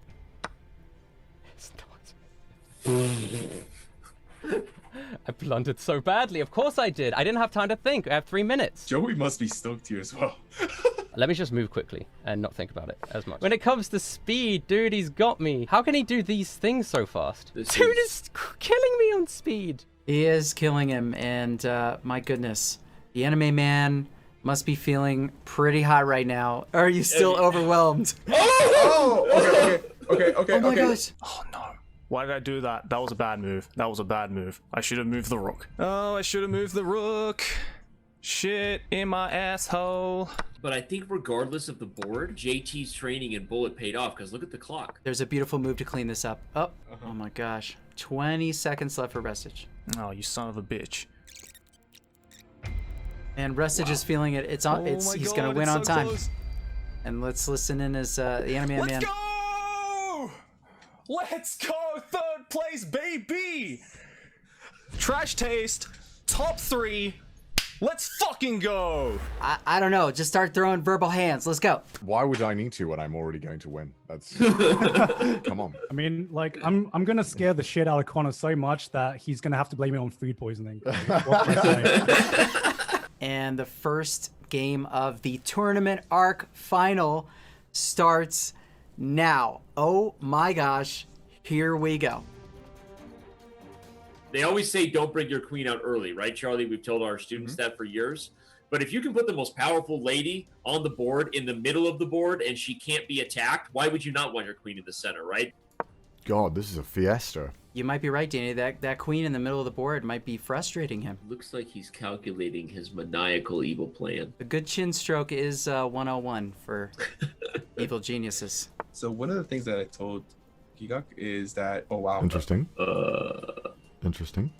I: I blundered so badly. Of course I did. I didn't have time to think. I have 3 minutes.
G: Joey must be stoked here as well.
I: Let me just move quickly and not think about it as much. When it comes to speed, dude, he's got me. How can he do these things so fast? Dude is killing me on speed.
Q: He is killing him, and my goodness. The anime man must be feeling pretty hot right now. Are you still overwhelmed?
G: Oh! Okay.
Q: Oh my gosh.
D: Oh no. Why did I do that? That was a bad move. That was a bad move. I should have moved the rook. Oh, I should have moved the rook. Shit in my asshole.
N: But I think regardless of the board, JT's training in Bullet paid off, because look at the clock.
Q: There's a beautiful move to clean this up. Oh, oh my gosh. 20 seconds left for Rustage.
D: Oh, you son of a bitch.
Q: And Rustage is feeling it. It's on.
D: Oh my
Q: he's
D: God,
Q: gonna win
D: it's
Q: on
D: so
Q: time.
D: close.
Q: And let's listen in as the anime man.
D: Go! Let's go! Third place, baby! Trash taste, top 3. Let's fucking go!
Q: I don't know. Just start throwing verbal hands. Let's go.
A: Why would I need to when I'm already going to win? That's come on.
W: I mean, like, I'm gonna scare the shit out of Connor so much that he's gonna have to blame it on food poisoning. What can I say?
Q: And the first game of the tournament arc final starts now. Oh my gosh. Here we go.
N: They always say don't bring your queen out early, right, Charlie? We've told our students that for years. But if you can put the most powerful lady on the board in the middle of the board and she can't be attacked, why would you not want your queen in the center, right?
A: God, this is a fiesta.
Q: You might be right, Danny. That queen in the middle of the board might be frustrating him.
N: Looks like he's calculating his maniacal evil plan.
Q: A good chin stroke is 101 for evil geniuses.
G: So one of the things that I told Gigak is that, oh wow.
A: Interesting. Interesting.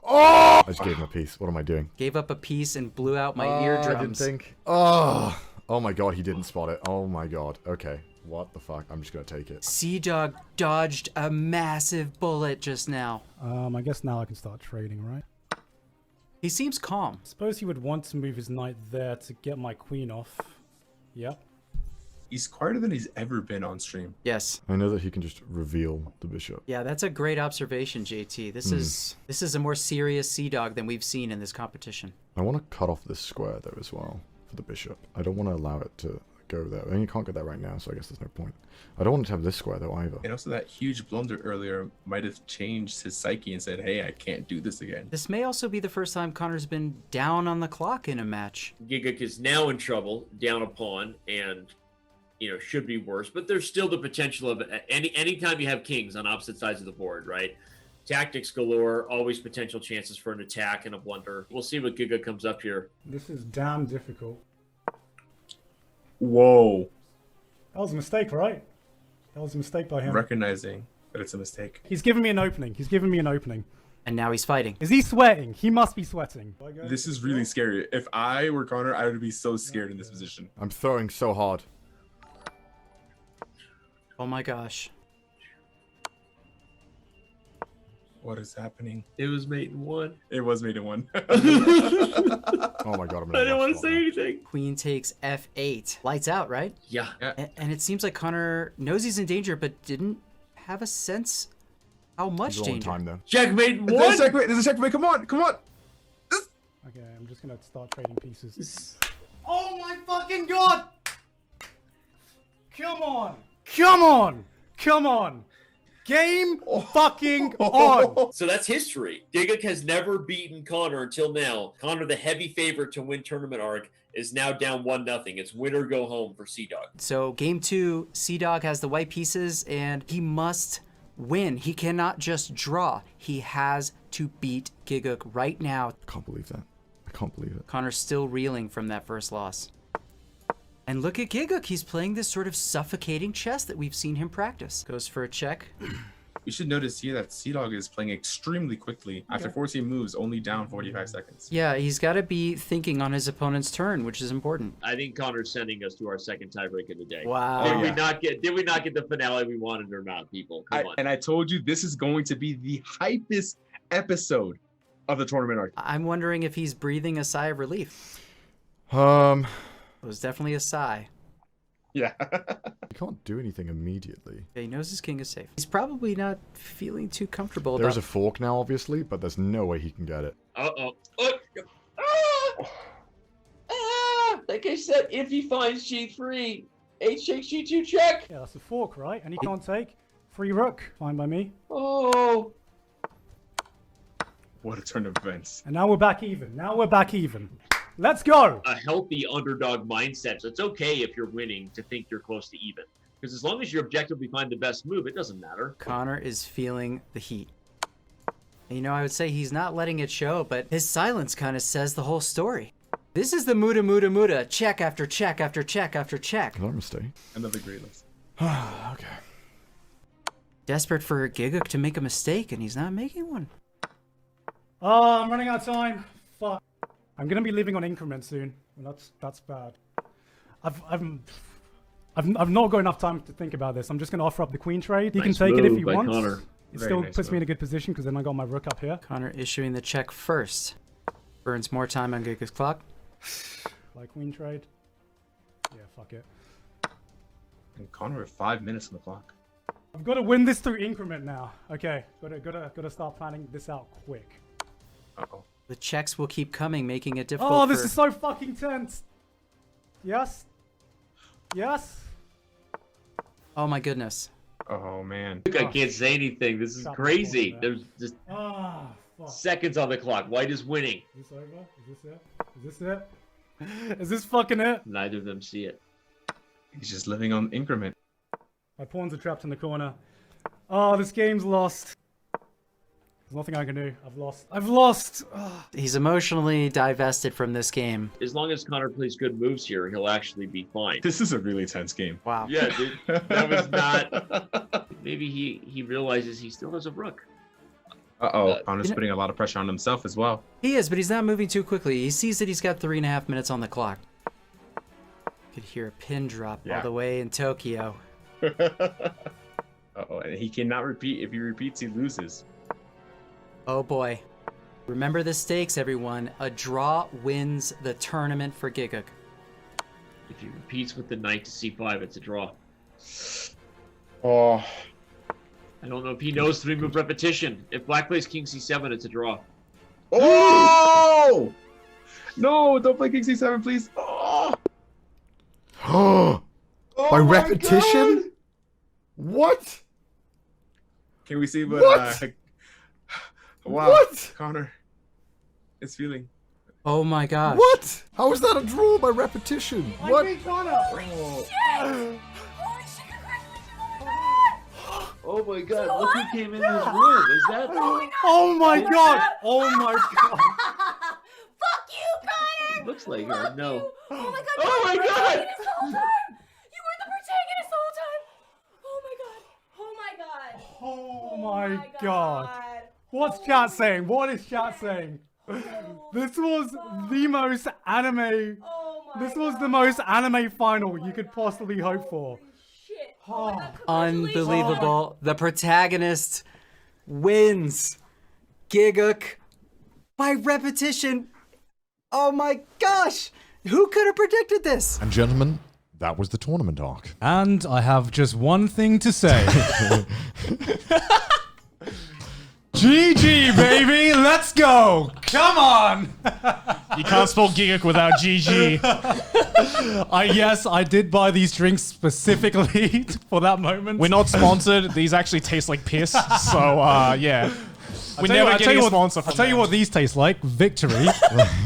A: Oh! I just gave him a piece. What am I doing?
Q: Gave up a piece and blew out my eardrums.
A: I didn't think. Oh my God, he didn't spot it. Oh my God. Okay. What the fuck? I'm just gonna take it.
Q: CDawg dodged a massive bullet just now.
W: I guess now I can start trading, right?
Q: He seems calm.
W: Suppose he would want to move his knight there to get my queen off. Yep.
G: He's quieter than he's ever been on stream.
Q: Yes.
A: I know that he can just reveal the bishop.
Q: Yeah, that's a great observation, JT. This is a more serious CDawg than we've seen in this competition.
A: I want to cut off this square though as well for the bishop. I don't want to allow it to go there. I mean, you can't get that right now, so I guess there's no point. I don't want it to have this square though either.
G: And also that huge blunder earlier might have changed his psyche and said, hey, I can't do this again.
Q: This may also be the first time Connor's been down on the clock in a match.
N: Gigak is now in trouble, down a pawn, and should be worse, but there's still the potential of anytime you have kings on opposite sides of the board, right? Tactics galore, always potential chances for an attack and a blunder. We'll see what Giga comes up here.
W: This is damn difficult.
G: Whoa.
W: That was a mistake, right? That was a mistake by him.
G: Recognizing that it's a mistake.
W: He's given me an opening. He's given me an opening.
Q: And now he's fighting.
W: Is he sweating? He must be sweating.
G: This is really scary. If I were Connor, I would be so scared in this position.
A: I'm throwing so hard.
Q: Oh my gosh.
G: What is happening?
N: It was mate in 1.
G: It was mate in 1.
A: Oh my God,
N: I didn't want to say anything.
Q: Queen takes F8. Lights out, right?
N: Yeah.
Q: And it seems like Connor knows he's in danger, but didn't have a sense how much danger.
A: Time, though.
N: Checkmate 1.
G: There's a checkmate. Come on.
W: Okay, I'm just gonna start trading pieces. Oh my fucking God! Come on! Come on! Come on! Game fucking on.
N: So that's history. Giguk has never beaten Connor until now. Connor, the heavy favorite to win tournament arc, is now down 1-0. It's win or go home for CDawg.
Q: So game 2, CDawg has the white pieces and he must win. He cannot just draw. He has to beat Giguk right now.
A: I can't believe that. I can't believe it.
Q: Connor's still reeling from that first loss. And look at Giguk. He's playing this sort of suffocating chess that we've seen him practice. Goes for a check.
G: You should notice here that CDawg is playing extremely quickly. After 14 moves, only down 45 seconds.
Q: Yeah, he's got to be thinking on his opponent's turn, which is important.
N: I think Connor's sending us to our second tiebreak of the day.
Q: Wow.
N: Did we not get the finale we wanted or not, people? Come on.
G: And I told you this is going to be the hypest episode of the tournament arc.
Q: I'm wondering if he's breathing a sigh of relief. It was definitely a sigh.
G: Yeah.
A: You can't do anything immediately.
Q: Yeah, he knows his king is safe. He's probably not feeling too comfortable
A: There's
Q: about...
A: a fork now, obviously, but there's no way he can get it.
N: Like I said, if he finds G3, H takes G2 check.
W: Yeah, that's a fork, right? And he can't take. Free rook. Fine by me.
N: Oh.
G: What a turn of events.
W: And now we're back even. Let's go.
N: A healthy underdog mindset. So it's okay if you're winning to think you're close to even. Because as long as you objectively find the best move, it doesn't matter.
Q: Connor is feeling the heat. And, you know, I would say he's not letting it show, but his silence kind of says the whole story. This is the muda, check after check after check after check.
A: Is that a mistake?
G: Another great list.
A: Okay.
Q: Desperate for Giguk to make a mistake, and he's not making one.
W: Oh, I'm running out of time. Fuck. I'm gonna be leaving on increment soon. And that's bad. I've not got enough time to think about this. I'm just gonna offer up the queen trade. He can take it if he wants.
N: Connor.
W: It still puts me in a good position because then I got my rook up here.
Q: Connor issuing the check first. Burns more time on Giguk's clock.
W: Like queen trade. Yeah, fuck it.
G: And Connor with 5 minutes on the clock.
W: I've got to win this through increment now. Okay, gotta start planning this out quick.
G: Uh-oh.
Q: The checks will keep coming, making it difficult.
W: Oh, this is so fucking tense. Yes. Yes.
Q: Oh my goodness.
G: Oh man.
N: I can't say anything. This is crazy. There's just seconds on the clock. White is winning.
W: Is this over? Is this it? Is this it? Is this fucking it?
N: Neither of them see it.
G: He's just living on increment.
W: My pawns are trapped in the corner. Oh, this game's lost. There's nothing I can do. I've lost. Oh.
Q: He's emotionally divested from this game.
N: As long as Connor plays good moves here, he'll actually be fine.
G: This is a really tense game.
Q: Wow.
N: Yeah, dude. That was not... Maybe he realizes he still has a rook.
G: Uh-oh. Connor's putting a lot of pressure on himself as well.
Q: He is, but he's not moving too quickly. He sees that he's got 3.5 minutes on the clock. You could hear a pin drop all the way in Tokyo.
G: Uh-oh, and he cannot repeat. If he repeats, he loses.
Q: Oh boy. Remember the stakes, everyone. A draw wins the tournament for Giguk.
N: If he repeats with the knight to c5, it's a draw.
G: Oh.
N: I don't know if he knows 3-move repetition. If black plays king c7, it's a draw.
G: Oh! No, don't play king c7, please. Oh!
A: By repetition? God. What?
G: Can we see what? Wow,
A: what?
G: Connor is feeling.
Q: Oh my gosh.
A: What? How is that a draw by repetition? What?
N: Oh my god, look who came in this room. Is that...
W: Oh my god! Oh my god!
J: Fuck you, Connor!
N: Looks like her, no.
J: Oh my god!
N: Oh my god!
J: The whole time. You were the protagonist the whole time! Oh my god! Oh my god!
W: Oh my god! What's chat saying? What is chat saying? This was the most anime... This was the most anime final you could possibly hope for.
J: Oh.
Q: Unbelievable. The protagonist wins. Giguk by repetition. Oh my gosh. Who could have predicted this?
A: And gentlemen, that was the tournament arc.
W: And I have just one thing to say. GG, baby. Let's go. Come on.
L: You can't spell Gigguk without GG.
W: Yes, I did buy these drinks specifically for that moment.
L: We're not sponsored. These actually taste like piss. So, yeah. We're never getting a sponsor from
W: I'll tell you what these taste like. Victory.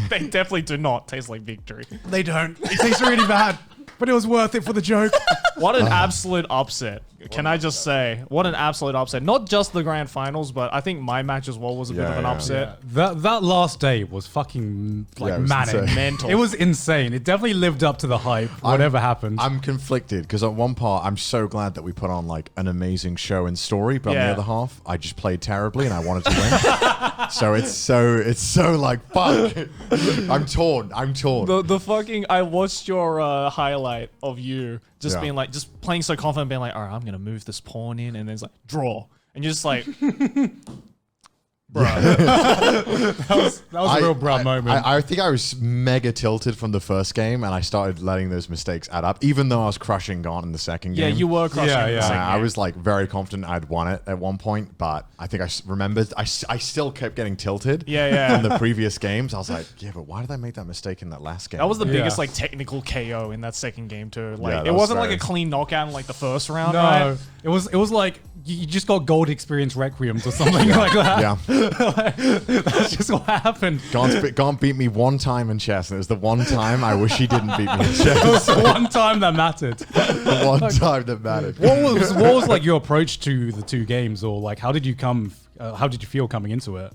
L: They definitely do not taste like victory.
W: They don't. It tastes really bad. But it was worth it for the joke.
L: What an absolute upset. Can I just say, what an absolute upset. Not just the grand finals, but I think my match as well was a bit of an upset.
W: That last day was fucking manic.
A: insane.
L: Mental.
W: It was insane. It definitely lived up to the hype, whatever happened.
A: I'm conflicted because at one part, I'm so glad that we put on like an amazing show and story, but on the other half, I just played terribly and I wanted to win. So it's so like, fuck. I'm torn.
L: The fucking, I watched your highlight of you just being like, just playing so confident, being like, all right, I'm going to move this pawn in, and then it's like, draw. And you're just like, bro.
W: that was a real bruh moment.
A: I think I was mega tilted from the first game, and I started letting those mistakes add up, even though I was crushing Gone in the second game.
L: Yeah, you were crushing in the second game.
A: I was like very confident I'd won it at one point, but I think I remembered I still kept getting tilted.
L: Yeah.
A: From the previous games. I was like, yeah, but why did I make that mistake in that last game?
L: That was the biggest like technical KO in that second game too. Like it
A: was
L: wasn't like a clean knockout in like the first round,
W: No,
L: right?
W: it was like you just got gold experience requiems or something like that.
A: Yeah.
W: That's just what happened.
A: Gaunt beat me one time in chess, and it was the one time I wish he didn't beat me in
W: It was
A: chess.
W: the one time that mattered.
A: The one time that mattered.
W: What was like your approach to the two games, or like how did you feel coming into it?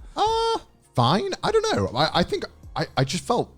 A: Fine. I don't know. I think I just felt.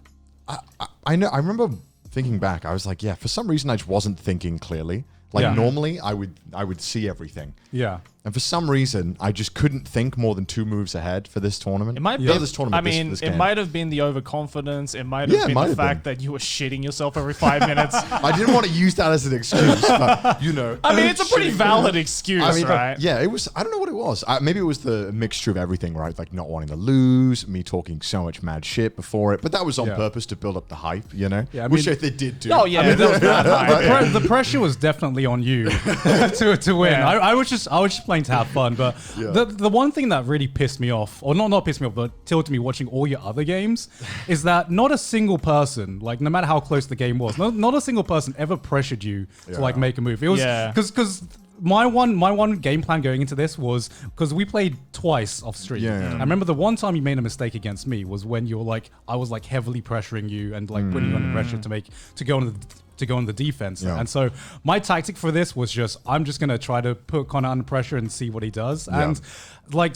A: I know. I remember thinking back. I was like, yeah. For some reason, I just wasn't thinking clearly. Like normally, I would see everything.
W: Yeah.
A: And for some reason, I just couldn't think more than 2 moves ahead for this tournament.
L: It might be.
A: This tournament.
L: I mean,
A: this
L: it
A: game.
L: might have been the overconfidence. It might have been the fact that you were shitting yourself every 5 minutes.
A: I didn't want to use that as an excuse, but you know.
L: I mean, it's a pretty valid excuse, right?
A: Yeah, it was. I don't know what it was. Maybe it was the mixture of everything, right? Like not wanting to lose, me talking so much mad shit before it, but that was on purpose to build up the hype, you know.
W: Yeah,
A: which they did do.
L: Oh yeah,
W: I mean,
L: that was bad hype.
W: the pressure was definitely on you to win.
L: Yeah.
W: I was just playing to have fun, but the one thing that really pissed me off, or not pissed me off, but tilted me watching all your other games, is that not a single person, like no matter how close the game was, not a single person ever pressured you to like make a move. It was because my one game plan going into this was because we played twice off stream. I remember the one time you made a mistake against me was when you were like, I was like heavily pressuring you and like putting you under pressure to go on the defense. And so my tactic for this was just, I'm just going to try to put Connor under pressure and see what he does. And like,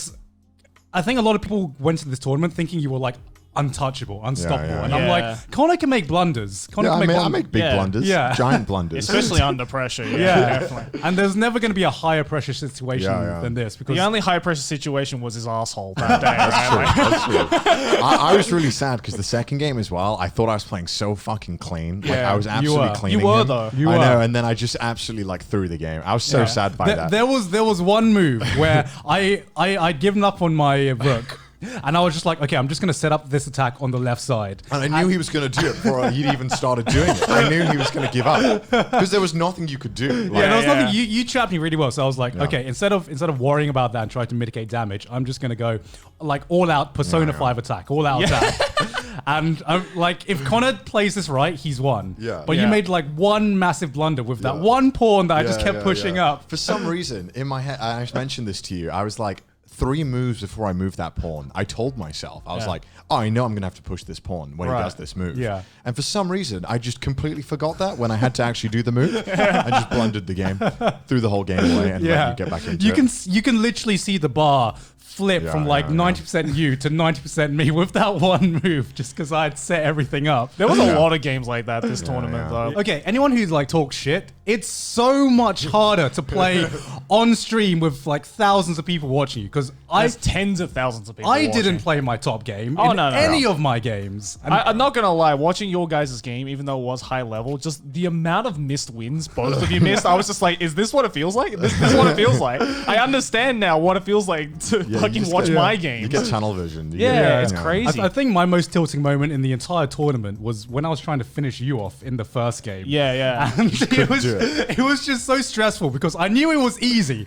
W: I think a lot of people went to this tournament thinking you were like untouchable, unstoppable. And I'm like, Connor can make blunders.
A: I make big blunders. Giant blunders.
L: Especially under pressure. Yeah, definitely.
W: And there's never going to be a higher pressure situation than this. Because
L: the only high pressure situation was his asshole that day. Right?
A: That's true. I was really sad because the second game as well, I thought I was playing so fucking clean. Like I was absolutely cleaning
L: You were
A: him.
L: though.
A: I know, and then I just absolutely like threw the game. I was so sad by that.
W: There was one move where I'd given up on my rook. And I was just like, okay, I'm just going to set up this attack on the left side.
A: And I knew he was going to do it before he'd even started doing it. I knew he was going to give up because there was nothing you could do. Like,
W: there was nothing. You trapped me really well. So I was like, okay, instead of worrying about that and trying to mitigate damage, I'm just going to go like all out Persona 5 attack, all out attack. And like, if Connor plays this right, he's won. But you made like one massive blunder with that one pawn that I just kept pushing up.
A: For some reason, in my head, I mentioned this to you. I was like, 3 moves before I moved that pawn, I told myself, I was like, oh, I know I'm going to have to push this pawn when he does this move. And for some reason, I just completely forgot that when I had to actually do the move. I just blundered the game, threw the whole game away, and let you get back into it.
W: You can literally see the bar flip from like 90% you to 90% me with that one move just because I'd set everything up.
L: There was a lot of games like that this tournament though.
W: Okay, anyone who like talks shit, it's so much harder to play on stream with like thousands of people watching you because
L: there's tens of thousands of people
W: I
L: watching.
W: didn't play my top game in any of my games.
L: I'm not gonna lie, watching your guys' game, even though it was high level, just the amount of missed wins both of you missed, I was just like, is this what it feels like? This is what it feels like. I understand now what it feels like to fucking watch my games.
A: You get tunnel vision.
L: It's crazy.
W: I think my most tilting moment in the entire tournament was when I was trying to finish you off in the first game.
L: Yeah.
W: And it was just so stressful because I knew it was easy.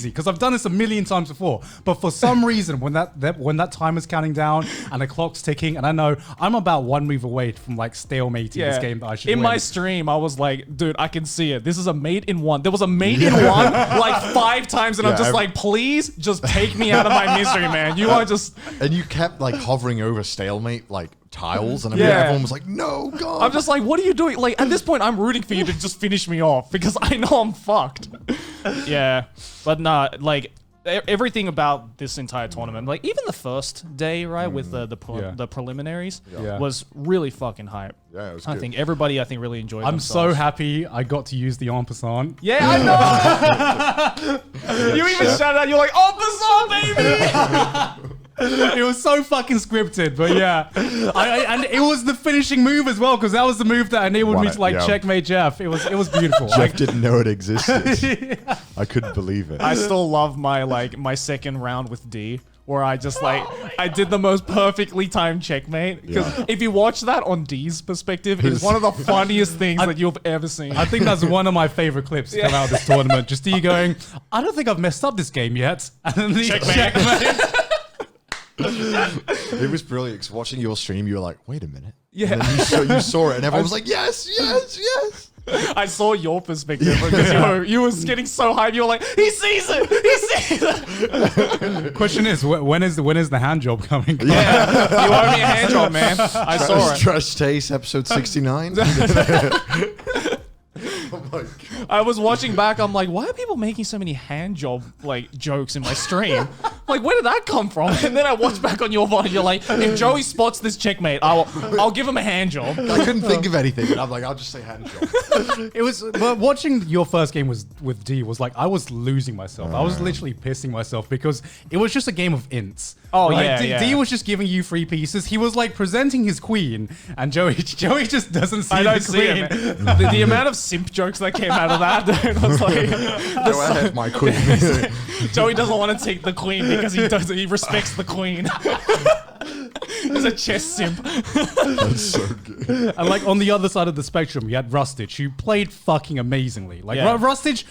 W: Because I've done this a million times before. But for some reason, when that timer's counting down and the clock's ticking, and I know I'm about one move away from like stalemating this game that I should
L: in
W: win.
L: my stream, I was like, dude, I can see it. This is a mate in one. There was a mate in one like 5 times, and I'm just like, please, just take me out of my misery, man. You are just.
A: And you kept like hovering over stalemate like tiles, and everyone was like, no, God.
L: I'm just like, what are you doing? Like at this point, I'm rooting for you to just finish me off because I know I'm fucked. Yeah, but nah, like. Everything about this entire tournament, like even the first day, right, with the preliminaries, was really fucking hype.
A: Yeah, it was
L: I
A: good.
L: think everybody, really enjoyed.
W: I'm
L: themselves.
W: so happy I got to use the en passant.
L: Yeah, I know. You even shouted out, you're like, en passant, baby.
W: It was so fucking scripted, but yeah. And it was the finishing move as well, because that was the move that enabled me to like checkmate Jeff. It was beautiful.
A: Jeff didn't know it existed. I couldn't believe it.
L: I still love my second round with D, where I just I did the most perfectly timed checkmate. Because if you watch that on D's perspective, it's one of the funniest things that you've ever seen.
W: I think that's one of my favorite clips to come out of this tournament. Just D going, I don't think I've messed up this game yet. And then the checkmate.
A: It was brilliant because watching your stream, you were like, wait a minute.
L: Yeah.
A: And then you saw it, and everyone was like, yes.
L: I saw your perspective because you were getting so hyped. You were like, he sees it.
W: Question is, when is the hand job coming?
L: Yeah, you owe me a hand job, man. I saw it.
A: Trash Taste episode 69.
L: Oh my God. I was watching back. I'm like, why are people making so many hand job jokes in my stream? Like, where did that come from? And then I watched back on your VOD. You're like, if Joey spots this checkmate, I'll give him a hand job.
A: I couldn't think of anything, and I'm like, I'll just say hand job.
W: It was, but watching your first game with D was like, I was losing myself. I was literally pissing myself because it was just a game of ints.
L: Oh,
W: like,
L: yeah.
W: D was just giving you free pieces. He was like presenting his queen, and Joey just doesn't see the queen.
L: The amount of simp jokes that came out of that, dude, was like,
A: I have my queen.
L: Joey doesn't want to take the queen because he respects the queen. He's a chess simp.
A: That's so good.
W: And like on the other side of the spectrum, you had Rustage, who played fucking amazingly. Like Rustage,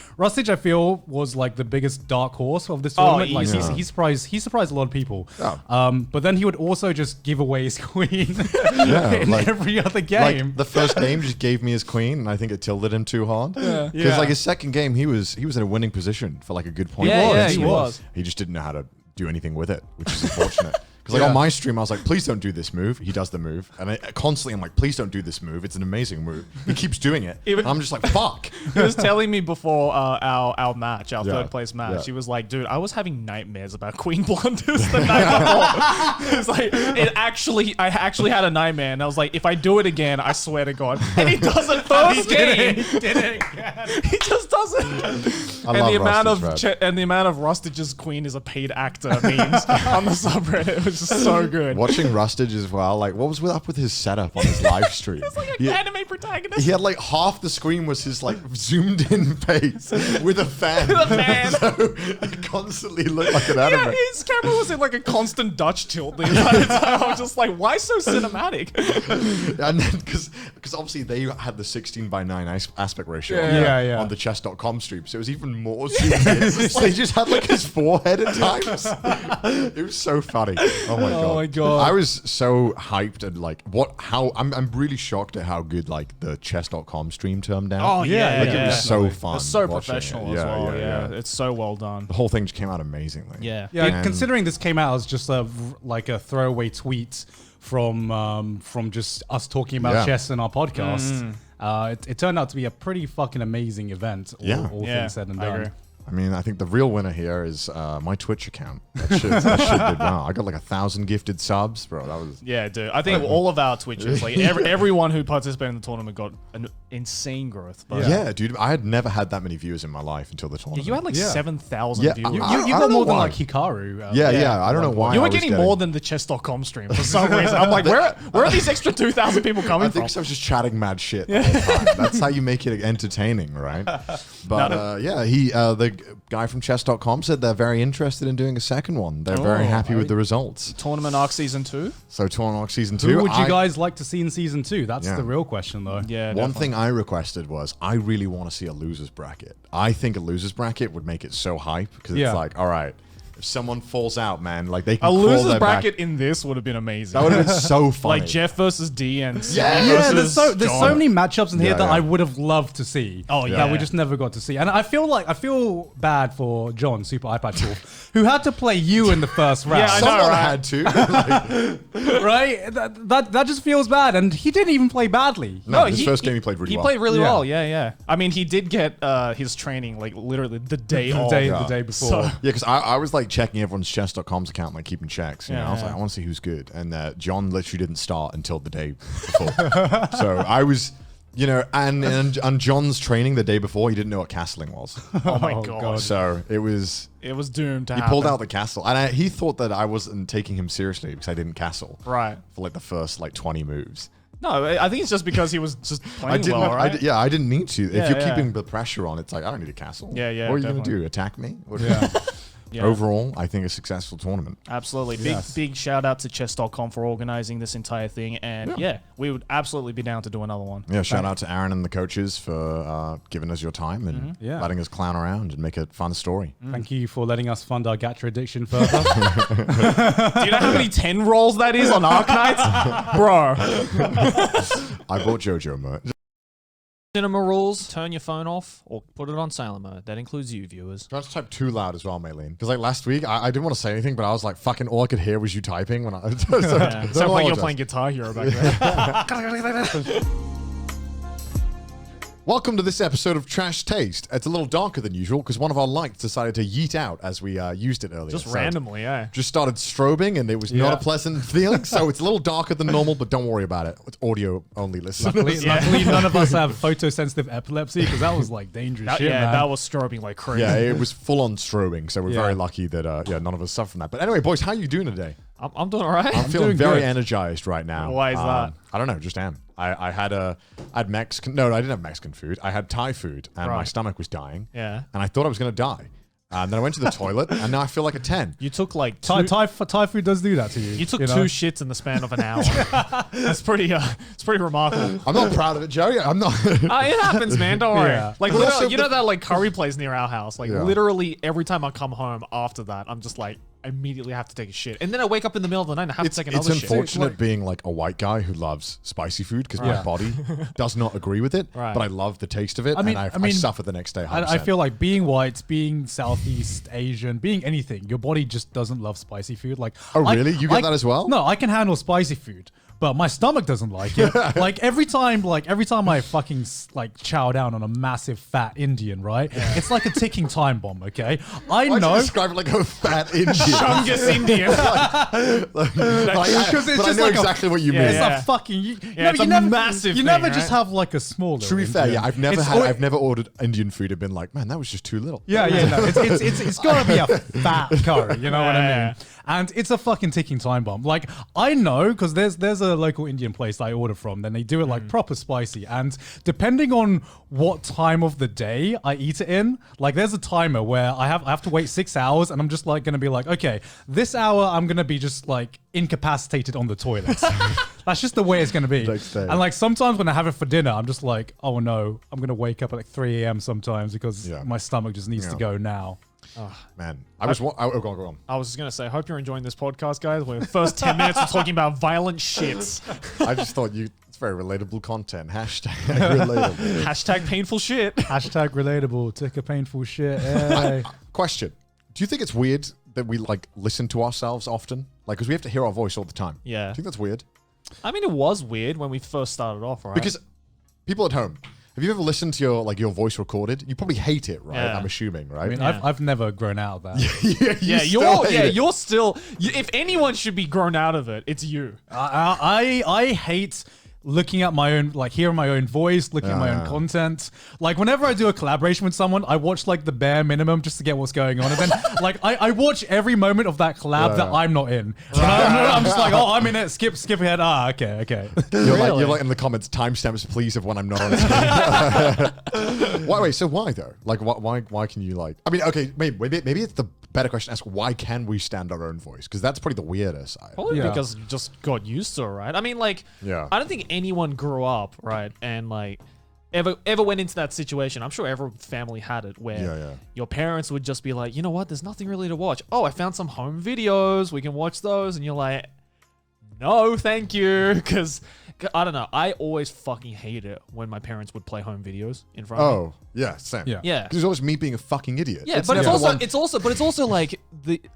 W: I feel was like the biggest dark horse of this tournament. Like he surprised a lot of people.
A: Oh.
W: But then he would also just give away his queen in every other game.
A: Like the first game just gave me his queen, and I think it tilted him too hard. Because like his second game, he was in a winning position for like a good point.
L: He was.
A: He just didn't know how to do anything with it, which is unfortunate. Because like on my stream, I was like, please don't do this move. He does the move. And I constantly, I'm like, please don't do this move. It's an amazing move. He keeps doing it. And I'm just like, fuck.
L: He was telling me before our match, our third place match, he was like, dude, I was having nightmares about queen blunders the night before. It's like, I actually had a nightmare. And I was like, if I do it again, I swear to God. And he does it first game.
W: He did it again.
L: He just does it. And the amount of Rustage's queen is a paid actor memes on the subreddit. It was just so good.
A: Watching Rustage as well, like what was up with his setup on his live stream?
L: It's like an anime protagonist.
A: He had like half the screen was his like zoomed in face with a fan.
L: With a fan.
A: So it constantly looked like an anime.
L: Yeah, his camera was in like a constant Dutch tilt the entire time. I was just like, why so cinematic?
A: And then because obviously they had the 16:9 aspect ratio on the chess.com stream, so it was even more zoomed in. So they just had like his forehead at times. It was so funny. Oh my god! I was so hyped and like I'm really shocked at how good like the chess.com stream turned out.
L: Oh yeah,
A: it was so fun.
L: It's so professional as well. Yeah, it's so well done.
A: The whole thing just came out amazingly.
W: Yeah. Considering this came out as just a throwaway tweet from just us talking about chess in our podcast, it turned out to be a pretty fucking amazing event. All things said and done.
A: I mean, I think the real winner here is my Twitch account. That shit did well. I got like 1,000 gifted subs, bro. That was
L: dude. I think all of our Twitches, like everyone who participated in the tournament, got an insane growth. But
A: yeah, dude. I had never had that many viewers in my life until the tournament.
L: You had like 7,000 viewers.
W: You got more than like Hikaru.
A: Yeah. I don't know why.
L: You were getting more than the chess.com stream for some reason. I'm like, where are these extra 2,000 people coming from?
A: I think I was just chatting mad shit the whole time. That's how you make it entertaining, right? But guy from chess.com said they're very interested in doing a second one. They're very happy with the results.
L: Tournament Arc Season 2?
A: So Tournament Arc Season 2.
W: Who would you guys like to see in Season 2? That's
A: Yeah.
W: the real question, though.
L: Yeah.
A: One thing I requested was I really want to see a loser's bracket. I think a loser's bracket would make it so hype because it's like, all right, if someone falls out, man, like they can
L: A
A: crawl
L: loser's
A: their
L: bracket
A: back.
L: in this would have been amazing.
A: That would have been so funny.
L: Like Jeff versus D and
W: Yeah, there's so
L: John.
W: many matchups in here
A: Yeah,
W: that
A: yeah.
W: I would have loved to see.
L: Oh, yeah.
W: That we just never got to see. And I feel bad for John, Super iPad Tool, who had to play you in the first round.
L: Yeah, I know,
A: Someone
L: right?
A: had to.
W: Right? That just feels bad. And he didn't even play badly.
A: No, his first game he played really
L: He
A: well.
L: played really
W: Yeah.
L: well, yeah. I mean, he did get his training like literally the day
W: The
L: of.
W: day before.
L: So,
A: Yeah, because I was like checking everyone's chess.com's account, like keeping checks. You know, I was
L: Yeah.
A: like, I want to see who's good. And John literally didn't start until the day before. So I was, you know, and John's training the day before, he didn't know what castling was.
L: oh my god.
A: So it was
L: doomed to
A: he
L: happen.
A: pulled out the castle, and he thought that I wasn't taking him seriously because I didn't castle
L: Right.
A: for like the first like 20 moves.
L: No, I think it's just because he was just playing
A: I didn't.
L: well, right?
A: I didn't need to.
L: Yeah,
A: if you're
L: yeah.
A: keeping the pressure on, it's like I don't need a castle.
L: Yeah, yeah,
A: What are you gonna
L: definitely.
A: do? Attack me? What-
L: Yeah.
A: Overall, I think a successful tournament.
L: Absolutely. Big shout out to chess.com for organizing this entire thing. And yeah, we would absolutely be down to do another one.
A: Yeah, shout out to Aaron and the coaches for giving us your time and
W: Yeah.
A: letting us clown around and make a fun story.
W: Thank you for letting us fund our gacha addiction further.
L: Do you know how many 10 rolls that is on Arknights? Bro.
A: I bought JoJo merch.
L: Cinema rules, turn your phone off or put it on silent mode. That includes you, viewers.
A: Try not to type too loud as well, Maylene. Because like last week, I didn't want to say anything, but I was like, fucking all I could hear was you typing when I...
L: Sound like you're playing Guitar Hero back there.
A: Welcome to this episode of Trash Taste. It's a little darker than usual because one of our lights decided to yeet out as we used it earlier.
L: Just
A: So
L: randomly, yeah.
A: just started strobing and it was not a pleasant feeling. So it's a little darker than normal, but don't worry about it. It's audio only listeners.
W: Luckily, none of us have photosensitive epilepsy because that was like dangerous shit, man.
L: That was strobing like crazy.
A: Yeah, it was full on strobing. So we're
W: Yeah.
A: very lucky that none of us suffer from that. But anyway, boys, how are you doing today?
L: I'm doing all right.
A: I'm feeling
W: doing
A: very
W: good.
A: energized right now.
L: Why is that?
A: I don't know, just am. I had Mexican. No, I didn't have Mexican food. I had Thai food, and my
L: Right.
A: stomach was dying.
L: Yeah.
A: And I thought I was gonna die. And then I went to the toilet, and now I feel like a 10.
L: You took like
W: Thai food does do that to you.
L: You took
W: know?
L: 2 shits in the span of an hour. That's pretty. It's pretty remarkable.
A: I'm not proud of it, Joey. I'm not.
L: It happens, man. Don't worry.
W: Yeah.
L: Like,
A: But
L: literally,
A: also
L: you know that like curry place near our house. Like,
A: Yeah.
L: literally every time I come home after that, I'm just like, I immediately have to take a shit, and then I wake up in the middle of the night and I have
A: It's
L: to take another shit.
A: unfortunate being like a white guy who loves spicy food because my
W: Right.
A: body does not agree with it,
L: Right.
A: but I love the taste of it,
W: I mean-
A: and
W: I mean,
A: I suffer the next day. 100%.
W: I feel like being white, being Southeast Asian, being anything, your body just doesn't love spicy food. Like,
A: Oh, really? You get that as well?
W: No, I can handle spicy food, but my stomach doesn't like it. like every time I fucking like chow down on a massive fat Indian, right? It's like a ticking time bomb. Okay, I
A: Why'd you
W: know.
A: describe it like a fat Indian.
L: Chungus Indian.
W: Because it's
A: but I
W: just
A: know
W: like
A: exactly what you mean.
W: It's
L: Yeah.
W: a fucking. You
L: it's a massive
W: You
L: thing,
W: never
L: right?
W: just have like a smaller.
A: To be fair,
W: Indian.
A: yeah,
W: It's
A: I've never ordered Indian food and been like, man, that was just too little.
W: Yeah, no, it's gotta be a fat curry, you know what I
L: Yeah.
W: mean? And it's a fucking ticking time bomb. Like, I know, because there's a local Indian place that I order from, then they do it like proper spicy. And depending on what time of the day I eat it in, like there's a timer where I have to wait 6 hours and I'm just like gonna be like, okay, this hour I'm gonna be just like incapacitated on the toilet. That's just the way it's gonna be.
A: Next day.
W: And like sometimes when I have it for dinner, I'm just like, oh no, I'm gonna wake up at like 3 a.m. sometimes because
A: Yeah.
W: my stomach just needs to
A: Yeah.
W: go now.
A: Man, I was. Go on.
L: I was just gonna say, I hope you're enjoying this podcast, guys. We're first 10 minutes we're talking about violent shits.
A: I just thought it's very relatable content. Hashtag relatable.
L: Hashtag painful shit.
W: Hashtag relatable. Take a painful shit. Hey.
A: Question: do you think it's weird that we like listen to ourselves often? Like, because we have to hear our voice all the time.
L: Yeah.
A: Do you think that's weird?
L: I mean, it was weird when we first started off, right?
A: Because people at home, have you ever listened to your voice recorded? You probably hate it, right?
L: Yeah.
A: I'm assuming, right?
W: I mean,
L: Yeah.
W: I've never grown out of that.
L: you're still. If anyone should be grown out of it, it's you.
W: I hate looking at my own, like hearing my own voice, looking at my own content. Like whenever I do a collaboration with someone, I watch like the bare minimum just to get what's going on. And then like I watch every moment of that collab that I'm not in. I'm just like, oh, I'm in it. Skip ahead. Okay.
A: You're like in the comments, timestamps please of when I'm not on the screen. Wait, so why though? Like why can you like, I mean, okay, maybe it's the better question to ask, why can we stand our own voice? Because that's probably the weirder side.
L: Probably because you just got used to it, right? I mean, like, I don't think anyone grew up, right, and like ever went into that situation. I'm sure every family had it where your parents would just be like, you know what, there's nothing really to watch. Oh, I found some home videos. We can watch those. And you're like, no, thank you. Because I don't know. I always fucking hate it when my parents would play home videos in front of me.
A: Oh, yeah, same.
L: Yeah.
A: Because it's always me being a fucking idiot.
L: Yeah, but it's also like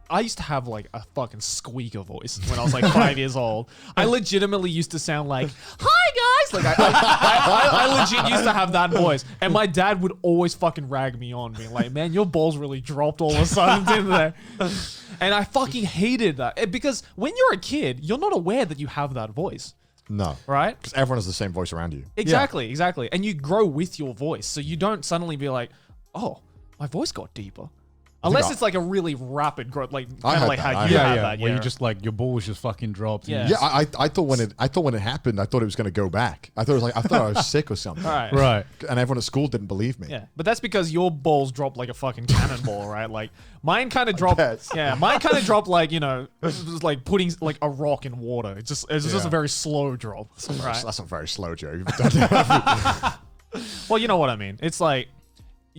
L: I used to have like a fucking squeaker voice when I was like 5 years old. I legitimately used to sound like, "Hi guys!" Like I legit used to have that voice, and my dad would always fucking rag me on, being like, "Man, your balls really dropped all of a sudden, didn't they?" And I fucking hated that because when you're a kid, you're not aware that you have that voice.
A: No.
L: Right?
A: Because everyone has the same voice around you.
L: Exactly. And you grow with your voice. So you don't suddenly be like, oh, my voice got deeper. Unless it's like a really rapid growth, like kind of like how you have that.
W: Where you just like your balls just fucking dropped.
L: Yeah.
A: I thought when it happened, I thought it was going to go back. I thought I was sick or something.
L: Right.
A: And everyone at school didn't believe me.
L: Yeah, but that's because your balls dropped like a fucking cannonball, right? Like mine kind of dropped. Yeah, mine kind of dropped like, you know, it was like putting like a rock in water. It's just a very slow drop. Right?
A: That's not very slow, Joe.
L: Well, you know what I mean. It's like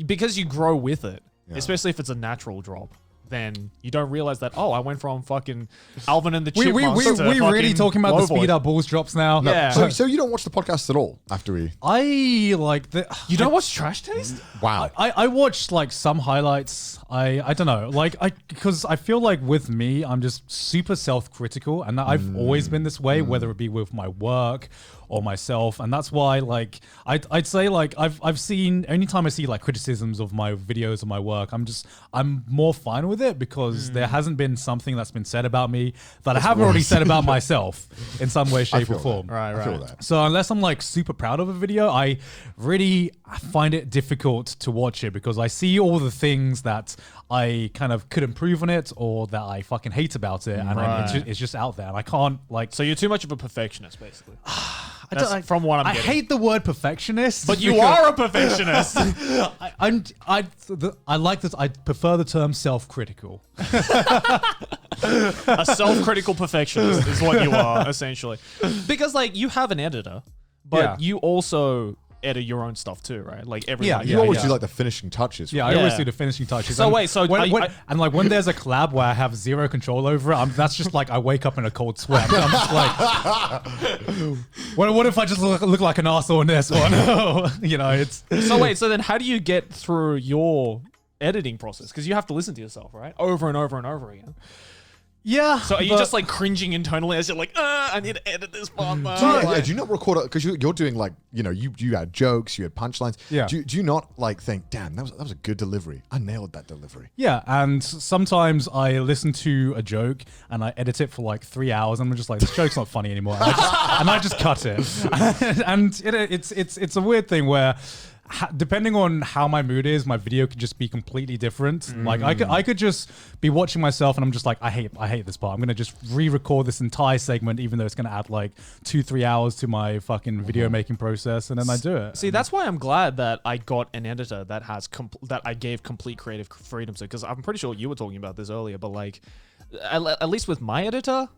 L: because you grow with it. Especially if it's a natural drop, then you don't realize that, oh, I went from fucking Alvin and the Chipmunks to
W: we really talking about the speed our balls drops now.
A: No. Yeah. So you don't watch the podcast at all after we...
W: I like the...
L: You don't watch Trash Taste?
A: Wow.
W: I watched like some highlights. I don't know. Like because I feel like with me, I'm just super self-critical and I've always been this way, whether it be with my work or myself, and that's why like I'd say like I've seen anytime I see like criticisms of my videos or my work, I'm more fine with it because there hasn't been something that's been said about me that I haven't already said about myself in some way, shape, or form.
L: Right.
A: I feel that.
W: So unless I'm like super proud of a video, I really find it difficult to watch it because I see all the things that I kind of could improve on it or that I fucking hate about it, and it's just out there, and I can't like.
L: So you're too much of a perfectionist, basically. From what I'm getting.
W: I hate the word perfectionist.
L: But you are a perfectionist.
W: I like this. I prefer the term self-critical.
L: A self-critical perfectionist is what you are, essentially. Because, like, you have an editor, but you also edit your own stuff too, right? Like everything.
A: You always do like the finishing touches.
W: I always do the finishing touches.
L: So
W: when there's a collab where I have zero control over it, that's just like I wake up in a cold sweat. I'm just like, what if I just look like an arsehole in this one? You know, it's.
L: So then how do you get through your editing process? Because you have to listen to yourself, right? Over and over and over again.
W: Yeah.
L: So are you just like cringing internally as you're like, I need to edit this part, man?
A: Do you not record it? Because you're doing like, you know, you had jokes, you had punchlines.
W: Yeah.
A: Do you not like think, damn, that was a good delivery. I nailed that delivery.
W: Yeah. And sometimes I listen to a joke and I edit it for like 3 hours and I'm just like, this joke's not funny anymore. And I just cut it. And it's a weird thing where depending on how my mood is, my video could just be completely different. Like I could just be watching myself and I'm just like, I hate this part. I'm gonna just re-record this entire segment, even though it's gonna add like 2-3 hours to my fucking video making process, and then I do it.
L: See, that's why I'm glad that I got an editor that has that I gave complete creative freedom to, because I'm pretty sure you were talking about this earlier, but like at least with my editor,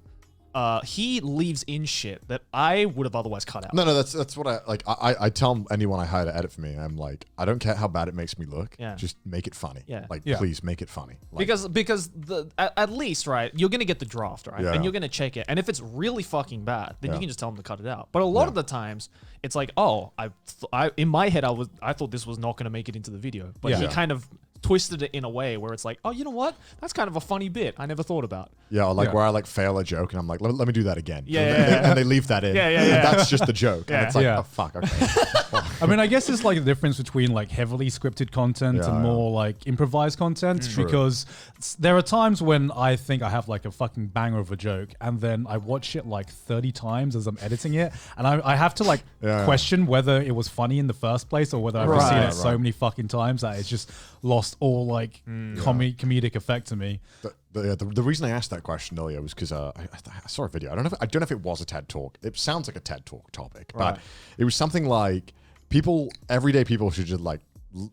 L: he leaves in shit that I would have otherwise cut out.
A: No, that's what I like. I tell anyone I hire to edit for me, I'm like, I don't care how bad it makes me look.
L: Yeah.
A: Just make it funny.
L: Yeah.
A: Please make it funny. Like,
L: because at least, right, you're gonna get the draft, right,
A: Yeah.
L: and you're gonna check it, and if it's really fucking bad, then you can just tell them to cut it out. But a lot of the times, it's like, oh, I in my head I thought this was not gonna make it into the video, but he kind of twisted it in a way where it's like, oh, you know what? That's kind of a funny bit I never thought about.
A: Yeah, or where I like fail a joke and I'm like, let me do that again.
L: Yeah,
A: and they leave that in.
L: Yeah.
A: That's just the joke. And it's like, oh fuck, okay.
W: I mean, I guess it's like the difference between like heavily scripted content and more like improvised content, because there are times when I think I have like a fucking banger of a joke and then I watch it like 30 times as I'm editing it, and I have to like question whether it was funny in the first place or whether I've just seen it so many fucking times that it's just lost all like comedic effect to me.
A: The reason I asked that question earlier was because I saw a video. I don't know if it was a TED Talk. It sounds like a TED Talk topic, but it was something like everyday people should just like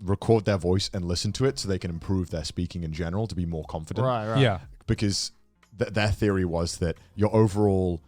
A: record their voice and listen to it so they can improve their speaking in general to be more confident.
L: Right.
W: Yeah.
A: Because their theory was that your overall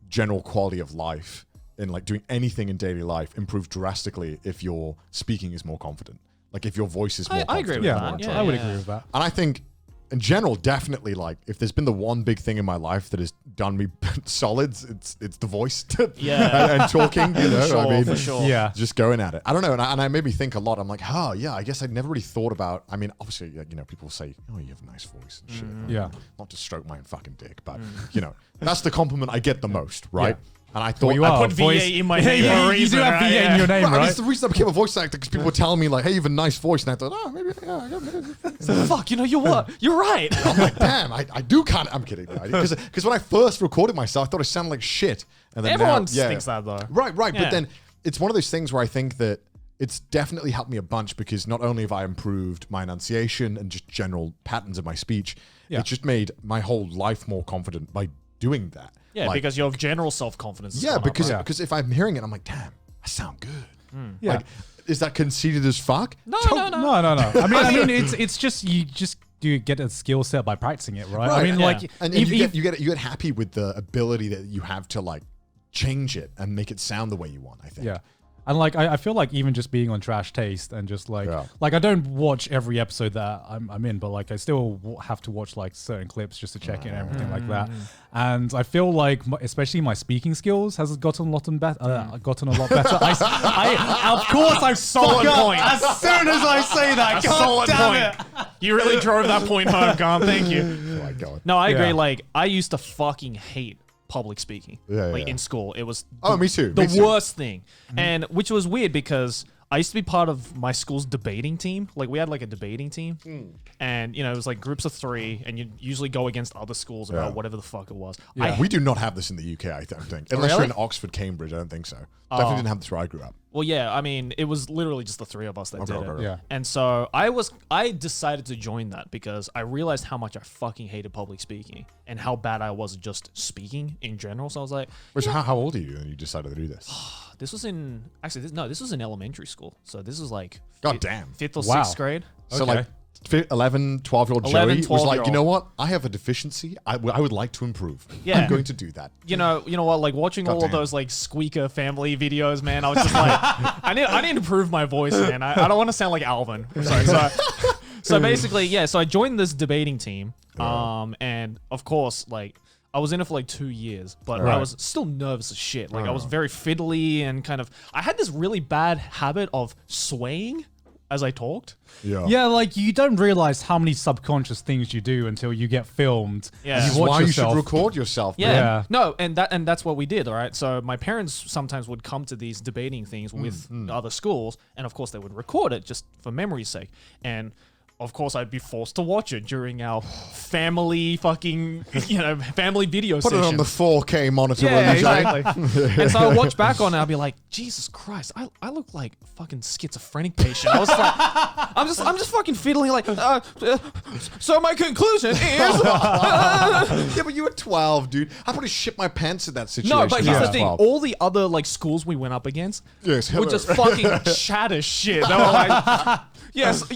A: general quality of life in like doing anything in daily life improves drastically if your speaking is more confident. Like if your voice is more confident.
L: I agree with that.
W: I would agree with that.
A: And I think in general, definitely, like if there's been the one big thing in my life that has done me solids, it's the voice and talking, you know. I mean,
L: for sure.
W: Yeah.
A: Just going at it. I don't know, and I made me think a lot. I'm like, I guess I'd never really thought about. I mean, obviously, you know, people say, oh, you have a nice voice and shit.
W: Yeah.
A: Not to stroke my own fucking dick, but you know, that's the compliment I get the most, right?
W: Yeah.
A: And I thought
L: I put VA in my name for a reason.
W: You do have VA in your name, right?
A: It's the reason I became a voice actor, because people were telling me like, "Hey, you have a nice voice," and I thought, maybe.
L: So, fuck, you know, you're what? You're right.
A: I'm like, damn, I do kind of. I'm kidding, because when I first recorded myself, I thought I sounded like shit. And then
L: Everyone thinks that though.
A: Right.
L: Yeah.
A: But then it's one of those things where I think that it's definitely helped me a bunch, because not only have I improved my enunciation and just general patterns of my speech, it's just made my whole life more confident by doing that.
L: Yeah,
A: like,
L: because your general self-confidence.
A: Yeah, because if I'm hearing it, I'm like, damn, I sound good.
W: Yeah.
A: Like, is that conceited as fuck?
W: No. I mean, it's just you get a skill set by practicing it, right? I mean, like,
A: and you get happy with the ability that you have to like change it and make it sound the way you want. I think.
W: Yeah. And like, I feel like even just being on Trash Taste and just like I don't watch every episode that I'm in, but like I still have to watch like certain clips just to check in and everything like that. And I feel like especially my speaking skills has gotten a lot better. I of course I
L: solid point.
W: As soon as I say that, God damn it.
L: You really drove that point home, Garm. Thank you.
A: Oh my God.
L: No, I agree. Like, I used to fucking hate public speaking. In school. It was
A: me too.
L: The worst thing. And which was weird because I used to be part of my school's debating team. Like, we had like a debating team. And, you know, it was like groups of 3, and you'd usually go against other schools about whatever the fuck it was.
A: We do not have this in the UK, I don't think. Unless you're in Oxford, Cambridge, I don't think so. Definitely didn't have this where I grew up.
L: Well, yeah, I mean, it was literally just the 3 of us that did it.
A: Okay.
W: Yeah.
L: And so I decided to join that because I realized how much I fucking hated public speaking and how bad I was just speaking in general. So I was like,
A: how old are you when you decided to do this?
L: This was in this was in elementary school. So this was like
A: God damn.
L: 5th or 6th grade.
A: So like 11, 12-year-old Joey was like, you know what? I have a deficiency. I would like to improve.
L: Yeah.
A: I'm going to do that.
L: You know what? Like watching all of those like Squeaker family videos, man. I was just like, I need to improve my voice, man. I don't want to sound like Alvin. So basically, yeah. So I joined this debating team, and of course, like I was in it for like 2 years, but I was still nervous as shit. Like I was very fiddly and kind of. I had this really bad habit of swaying as I talked.
W: Yeah, like you don't realize how many subconscious things you do until you get filmed.
L: Yeah,
W: and you watch yourself.
A: You should record yourself.
L: Yeah. No, and that's what we did. All right. So my parents sometimes would come to these debating things with other schools, and of course they would record it just for memory's sake. And of course, I'd be forced to watch it during our family fucking, family video
A: session.
L: Put
A: it on the 4K monitor.
L: Yeah, exactly. And so I watch back on it, I'll be like, Jesus Christ, I look like a fucking schizophrenic patient. I was like, I'm just fucking fiddling like, so my conclusion is...
A: Yeah, but you were 12, dude. I probably shit my pants in that situation.
L: No, but here's the thing. All the other like schools we went up against were just fucking chatter shit. They were like... Yes,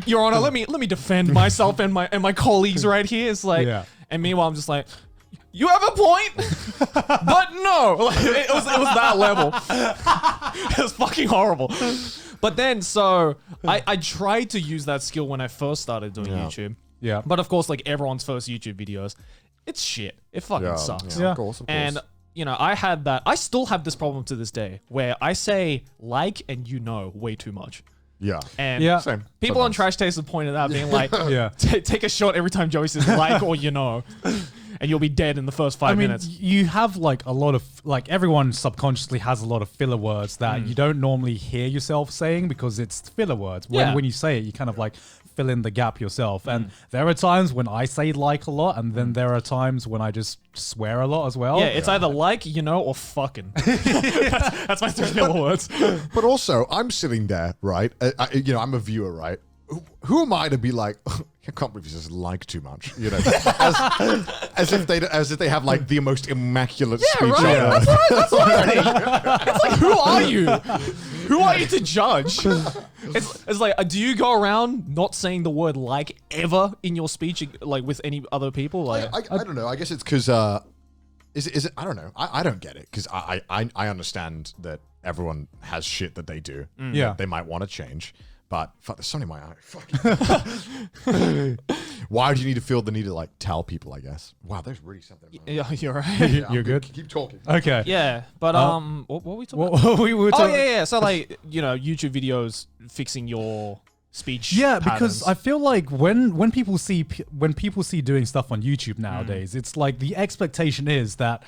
L: Your Honor. Let me defend myself and my colleagues right here. It's like, and meanwhile I'm just like, you have a point, but no. Like, it was that level. It was fucking horrible. But then, so I tried to use that skill when I first started doing YouTube.
W: Yeah.
L: But of course, like everyone's first YouTube videos, it's shit. It fucking sucks.
W: Yeah,
A: of course.
L: And I had that. I still have this problem to this day where I say like and way too much.
A: Yeah.
L: And
A: Same.
L: people on Trash Taste have pointed out, being like, take a shot every time Joey says like or you know, and you'll be dead in the first 5 minutes.
W: You have like a lot of like everyone subconsciously has a lot of filler words that you don't normally hear yourself saying because it's filler words. When you say it, you kind of like fill in the gap yourself. And there are times when I say like a lot, and then there are times when I just swear a lot as well.
L: Yeah, it's either like, you know, or fucking. That's my 3 filler words.
A: But also, I'm sitting there, right? I'm a viewer, right? Who am I to be like? I can't believe he says like too much, you know, as if they have like the most immaculate speech.
L: Right.
A: On earth.
L: That's right. It's like, who are you? Who are you to judge? It's like, do you go around not saying the word like ever in your speech, like with any other people? Like,
A: I don't know. I guess it's because is it? I don't know. I don't get it because I understand that everyone has shit that they do. That they might want to change. But fuck, there's something in my eye. Fuck. Why do you need to feel the need to like tell people? I guess. Wow, there's really something.
L: Yeah, you're right.
W: You're good.
A: Keep talking.
W: Okay.
L: Yeah, but what were we talking about?
W: We were talking.
L: So like, you know, YouTube videos fixing your speech.
W: Yeah,
L: patterns.
W: because I feel like when people see doing stuff on YouTube nowadays, it's like the expectation is that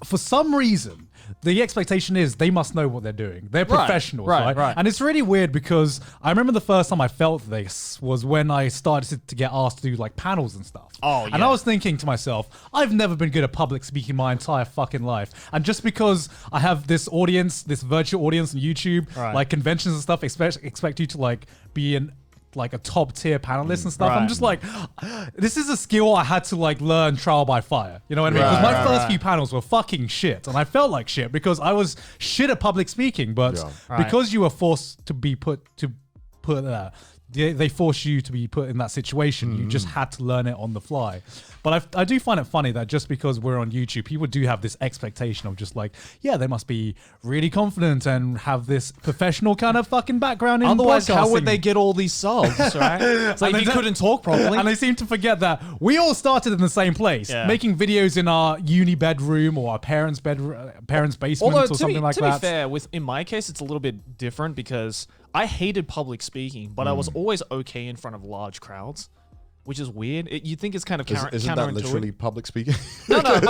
W: for some reason, the expectation is they must know what they're doing. They're professionals, right? And it's really weird because I remember the first time I felt this was when I started to get asked to do like panels and stuff.
L: Oh, yeah.
W: And I was thinking to myself, I've never been good at public speaking my entire fucking life. And just because I have this audience, this virtual audience on YouTube, like conventions and stuff, expect you to like be like a top tier panelist and stuff. I'm just like, this is a skill I had to like learn trial by fire. You know what I mean? Because my first few panels were fucking shit, and I felt like shit because I was shit at public speaking. But because you were forced to be they force you to be put in that situation. You just had to learn it on the fly. But I do find it funny that just because we're on YouTube, people do have this expectation of just like, yeah, they must be really confident and have this professional kind of fucking background in
L: Otherwise,
W: podcasting.
L: how would they get all these subs, right? It's like if you couldn't talk properly.
W: And they seem to forget that we all started in the same place, making videos in our uni bedroom or our parents' basement or something like that.
L: To be fair, in my case, it's a little bit different because I hated public speaking, but I was always okay in front of large crowds, which is weird. You think it's kind of counterintuitive.
A: Isn't that literally public speaking?
L: No, but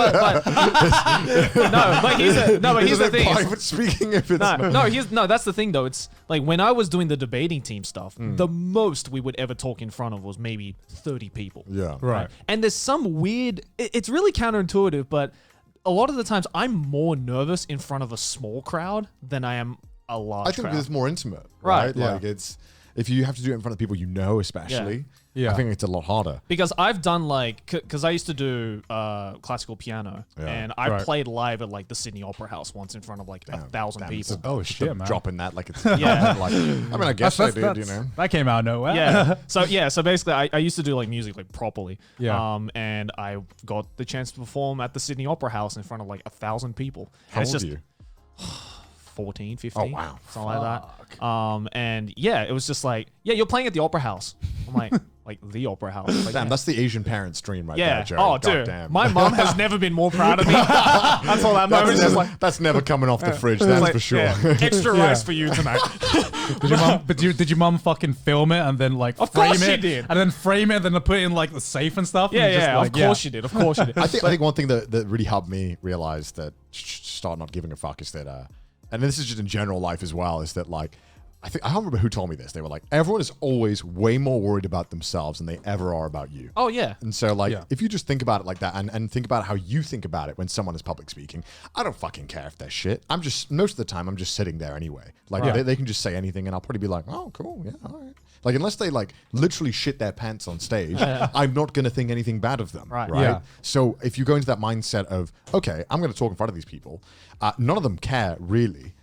L: here's the thing.
A: Private speaking, if it's
L: that's the thing though. It's like when I was doing the debating team stuff, the most we would ever talk in front of was maybe 30 people.
A: Yeah,
W: right.
L: And there's some weird. It's really counterintuitive, but a lot of the times I'm more nervous in front of a small crowd than I am a large crowd.
A: I think because it's more intimate, right? Like it's if you have to do it in front of people you know, especially. I think it's a lot harder.
L: Because I've done like, because I used to do classical piano, and I played live at like the Sydney Opera House once in front of like 1,000 people.
W: Oh shit, man!
A: Dropping that like it's like, I mean, I guess I did, you know.
W: That came out of nowhere.
L: Yeah. So basically, I used to do like music like properly. Yeah. And I got the chance to perform at the Sydney Opera House in front of like 1,000 people.
A: How old are you?
L: 14, 15.
A: Oh wow.
L: Something like that. And yeah, it was just like, yeah, you're playing at the Opera House. I'm like. Like the Opera House. Like,
A: damn, that's the Asian parent's dream right there, Joe.
L: Oh, dude. My mom has never been more proud of me. That's all that moment.
A: That's never coming off the fridge, that's like, for sure.
L: Yeah. Extra rice for you tonight.
W: Did your mom fucking film it and then like frame it?
L: She did.
W: And then frame it and then put it in like the safe and stuff?
L: Yeah,
W: and just, like,
L: of course she did. Of course she did.
A: I think one thing that really helped me realize that start not giving a fuck is that, and this is just in general life as well, is that like, I don't remember who told me this. They were like, everyone is always way more worried about themselves than they ever are about you.
L: Oh, yeah.
A: And so, like, if you just think about it like that and think about how you think about it when someone is public speaking, I don't fucking care if they're shit. Most of the time, I'm just sitting there anyway. Like, they can just say anything and I'll probably be like, oh, cool, yeah, all right. Like, unless they, like, literally shit their pants on stage, I'm not going to think anything bad of them, right?
W: Yeah.
A: So if you go into that mindset of, okay, I'm going to talk in front of these people, none of them care, really.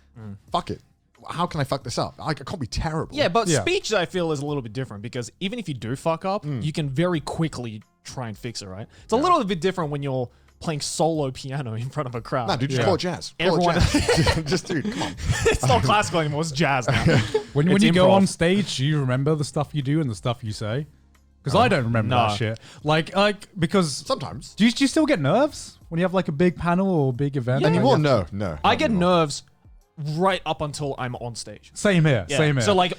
A: Fuck it. How can I fuck this up? I can't be terrible.
L: Yeah, but speech, I feel, is a little bit different because even if you do fuck up, you can very quickly try and fix it, right? It's a little bit different when you're playing solo piano in front of a crowd.
A: Nah, dude, just call it jazz.
L: Everyone,
A: just dude, come on.
L: It's not classical anymore. It's jazz now.
W: When you go on stage, do you remember the stuff you do and the stuff you say? Because I don't remember that shit. Like because
A: sometimes.
W: Do you still get nerves when you have like a big panel or big event?
A: Anymore? No.
L: I get nerves right up until I'm on stage.
W: Same here.
L: Yeah.
W: Same here.
L: So like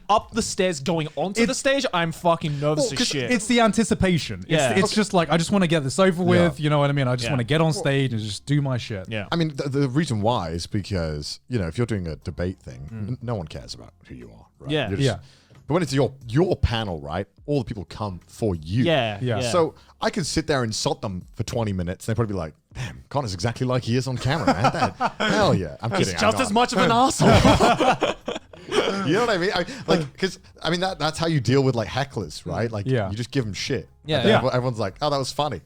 L: up the stairs going onto the stage, I'm fucking nervous as shit.
W: It's the anticipation.
L: Yeah.
W: It's just like I just want to get this over with. You know what I mean? I just want to get on stage and just do my shit.
L: Yeah.
A: I mean, the reason why is because, if you're doing a debate thing, no one cares about who you are, right?
L: Yeah.
A: You're just- But when it's your panel, right? All the people come for you.
L: Yeah.
A: So I could sit there and insult them for 20 minutes. They'd probably be like, damn, Connor's exactly like he is on camera, man. Hell yeah. I'm kidding.
L: He's just as much of an asshole.
A: You know what I mean? Because that's how you deal with like hecklers, right? Like, you just give them shit.
L: Yeah.
A: And then everyone's like, oh, that was funny.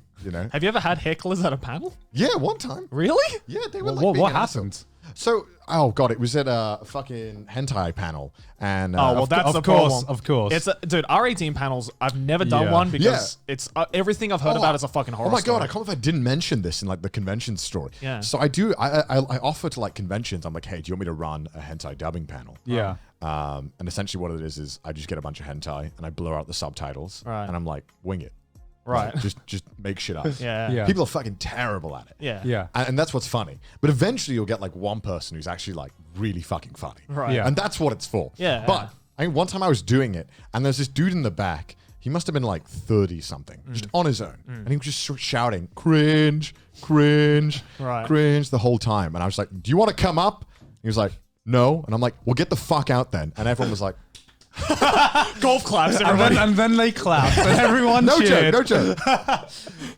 L: Have you ever had hecklers at a panel?
A: Yeah, one time.
L: Really?
A: Yeah, they were like,
W: what happened?
A: So, oh god, it was at a fucking hentai panel, and
L: that's the
W: course,
L: problem.
W: of course.
L: It's dude, R18 panels. I've never done one because it's everything I've heard about is a fucking horror.
A: Oh my god,
L: story.
A: I can't believe I didn't mention this in like the convention story.
L: Yeah.
A: So I do. I offer to like conventions. I'm like, hey, do you want me to run a hentai dubbing panel?
W: Yeah.
A: And essentially what it is I just get a bunch of hentai and I blur out the subtitles,
L: Right.
A: and I'm like, wing it.
L: Right.
A: Like, just make shit up.
L: Yeah.
A: People are fucking terrible at it.
L: Yeah.
A: And that's what's funny. But eventually you'll get like one person who's actually like really fucking funny.
L: Right. Yeah.
A: And that's what it's for.
L: Yeah.
A: But I mean, one time I was doing it and there's this dude in the back. He must have been like 30 something, just on his own. And he was just shouting, cringe, cringe,
L: Right.
A: cringe the whole time. And I was like, do you want to come up? He was like, no. And I'm like, well, get the fuck out then. And everyone was like,
L: golf claps, everybody.
W: And then they clapped and everyone
A: no
W: cheered.
A: joke, no joke.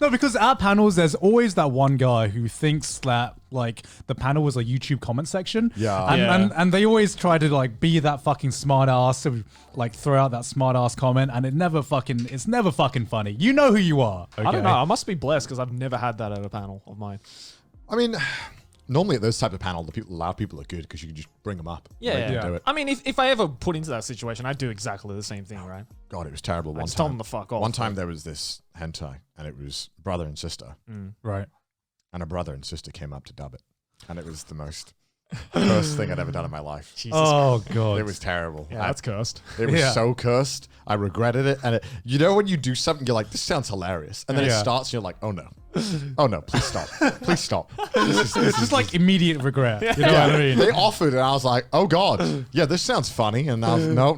W: No, because at panels, there's always that one guy who thinks that like the panel was a YouTube comment section.
A: Yeah.
W: And they always try to like be that fucking smart ass to like throw out that smart ass comment, and it's never fucking funny. You know who you are. Okay?
L: I don't know. I must be blessed because I've never had that at a panel of mine.
A: I mean, normally at those type of panels, the loud people are good because you can just bring them up.
L: Yeah.
A: Let them do it.
L: I mean, if I ever put into that situation, I'd do exactly the same thing, right?
A: God, it was terrible.
L: I just told them to fuck off.
A: One time there was this hentai, and it was brother and sister.
W: Right.
A: And a brother and sister came up to dub it. And it was the most cursed thing I'd ever done in my life.
W: Oh, God.
A: It was terrible.
L: Yeah, that's cursed.
A: It was so cursed. I regretted it. And when you do something, you're like, this sounds hilarious. And then it starts, and you're like, oh no. Oh no, please stop. Please stop.
W: It's just like immediate regret. You know what I mean?
A: They offered, and I was like, oh God. Yeah, this sounds funny. And I was, no.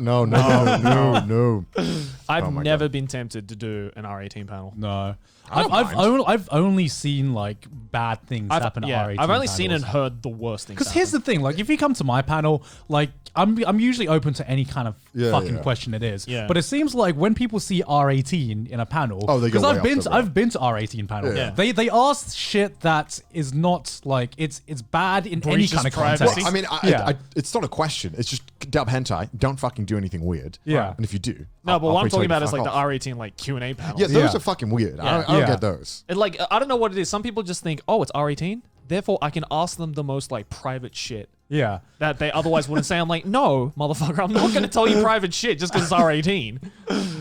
L: I've never been tempted to do an R18 panel.
W: No. I've only seen like bad things happen at R18
L: I've only
W: panels.
L: seen and heard the worst things.
W: Because here's the thing, like if you come to my panel, like I'm usually open to any kind of fucking question it is.
L: Yeah.
W: But it seems like when people see R18 in a panel,
A: they go
W: because
A: way
W: I've
A: off
W: been
A: the
W: to,
A: rail.
W: I've been to R18 panels.
L: Yeah.
W: They ask shit that is not like it's bad in any
L: Breaches
W: kind of
L: privacy.
W: context.
A: Well, I mean, it's not a question. It's just dub hentai. Don't fucking do anything weird.
W: Yeah.
A: And if you do,
L: No, but
A: I'll
L: what I'm
A: probably
L: talking
A: tell
L: about
A: you
L: is
A: to
L: like the
A: fuck off.
L: R18 like Q&A panels.
A: Yeah, those are fucking weird.
L: Yeah.
A: I don't get those.
L: And like I don't know what it is. Some people just think, oh, it's R18. Therefore, I can ask them the most like private shit
W: Yeah.
L: that they otherwise wouldn't say. I'm like, no, motherfucker, I'm not going to tell you private shit just because it's R18.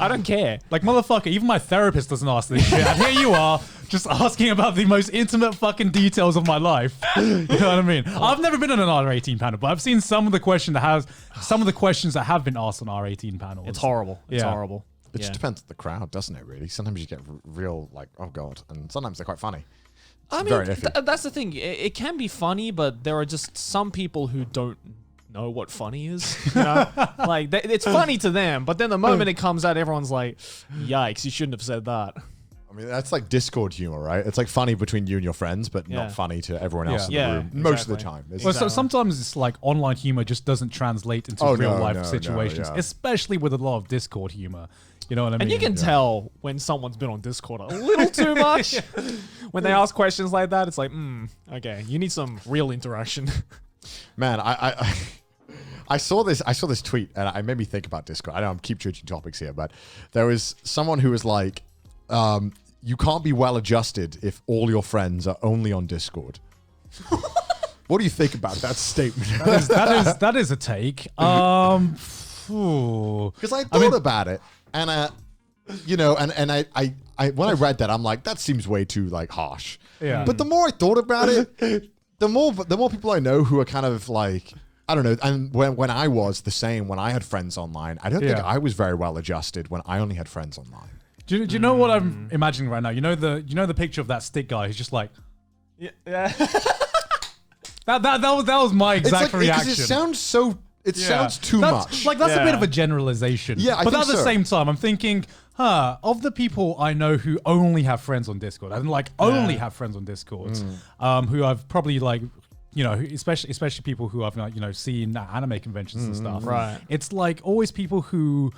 L: I don't care.
W: Like, motherfucker, even my therapist doesn't ask this shit. And here you are, just asking about the most intimate fucking details of my life. You know what I mean? I've never been on an R18 panel, but I've seen some of the questions that have been asked on R18 panels.
L: It's horrible. It's
W: Yeah.
L: horrible.
A: It just depends on the crowd, doesn't it, really? Sometimes you get real, like, oh, God. And sometimes they're quite funny.
L: I mean, that's the thing. It can be funny, but there are just some people who don't know what funny is. You know? Like, it's funny to them, but then the moment it comes out, everyone's like, yikes, you shouldn't have said that.
A: I mean, that's like Discord humor, right? It's like funny between you and your friends, but not funny to everyone else in the room. Most of the time.
W: Well, so sometimes it's like online humor just doesn't translate into real life situations, especially with a lot of Discord humor. You know what I mean?
L: And you can tell when someone's been on Discord a little too much. When they ask questions like that, it's like, okay, you need some real interaction.
A: Man, I saw this tweet and it made me think about Discord. I know I'm keep changing topics here, but there was someone who was like, you can't be well adjusted if all your friends are only on Discord. What do you think about that statement?
W: that is a take. Because
A: I thought about it, and you know, and I when I read that, I'm like, that seems way too like harsh.
W: Yeah.
A: But the more I thought about it, the more people I know who are kind of like, I don't know. And when I was the same, when I had friends online, I don't think I was very well adjusted when I only had friends online.
W: Do you know what I'm imagining right now? You know the picture of that stick guy who's just like,
L: yeah.
W: That was my exact reaction.
A: Because it sounds so. It sounds too much.
W: Like that's a bit of a generalization.
A: Yeah, I
W: but
A: think
W: at the
A: so.
W: same time, I'm thinking, of the people I know who only have friends on Discord, and like only have friends on Discord, who I've probably like, you know, especially people who I've like, you know, seen at anime conventions and stuff.
L: Right.
W: It's like always people who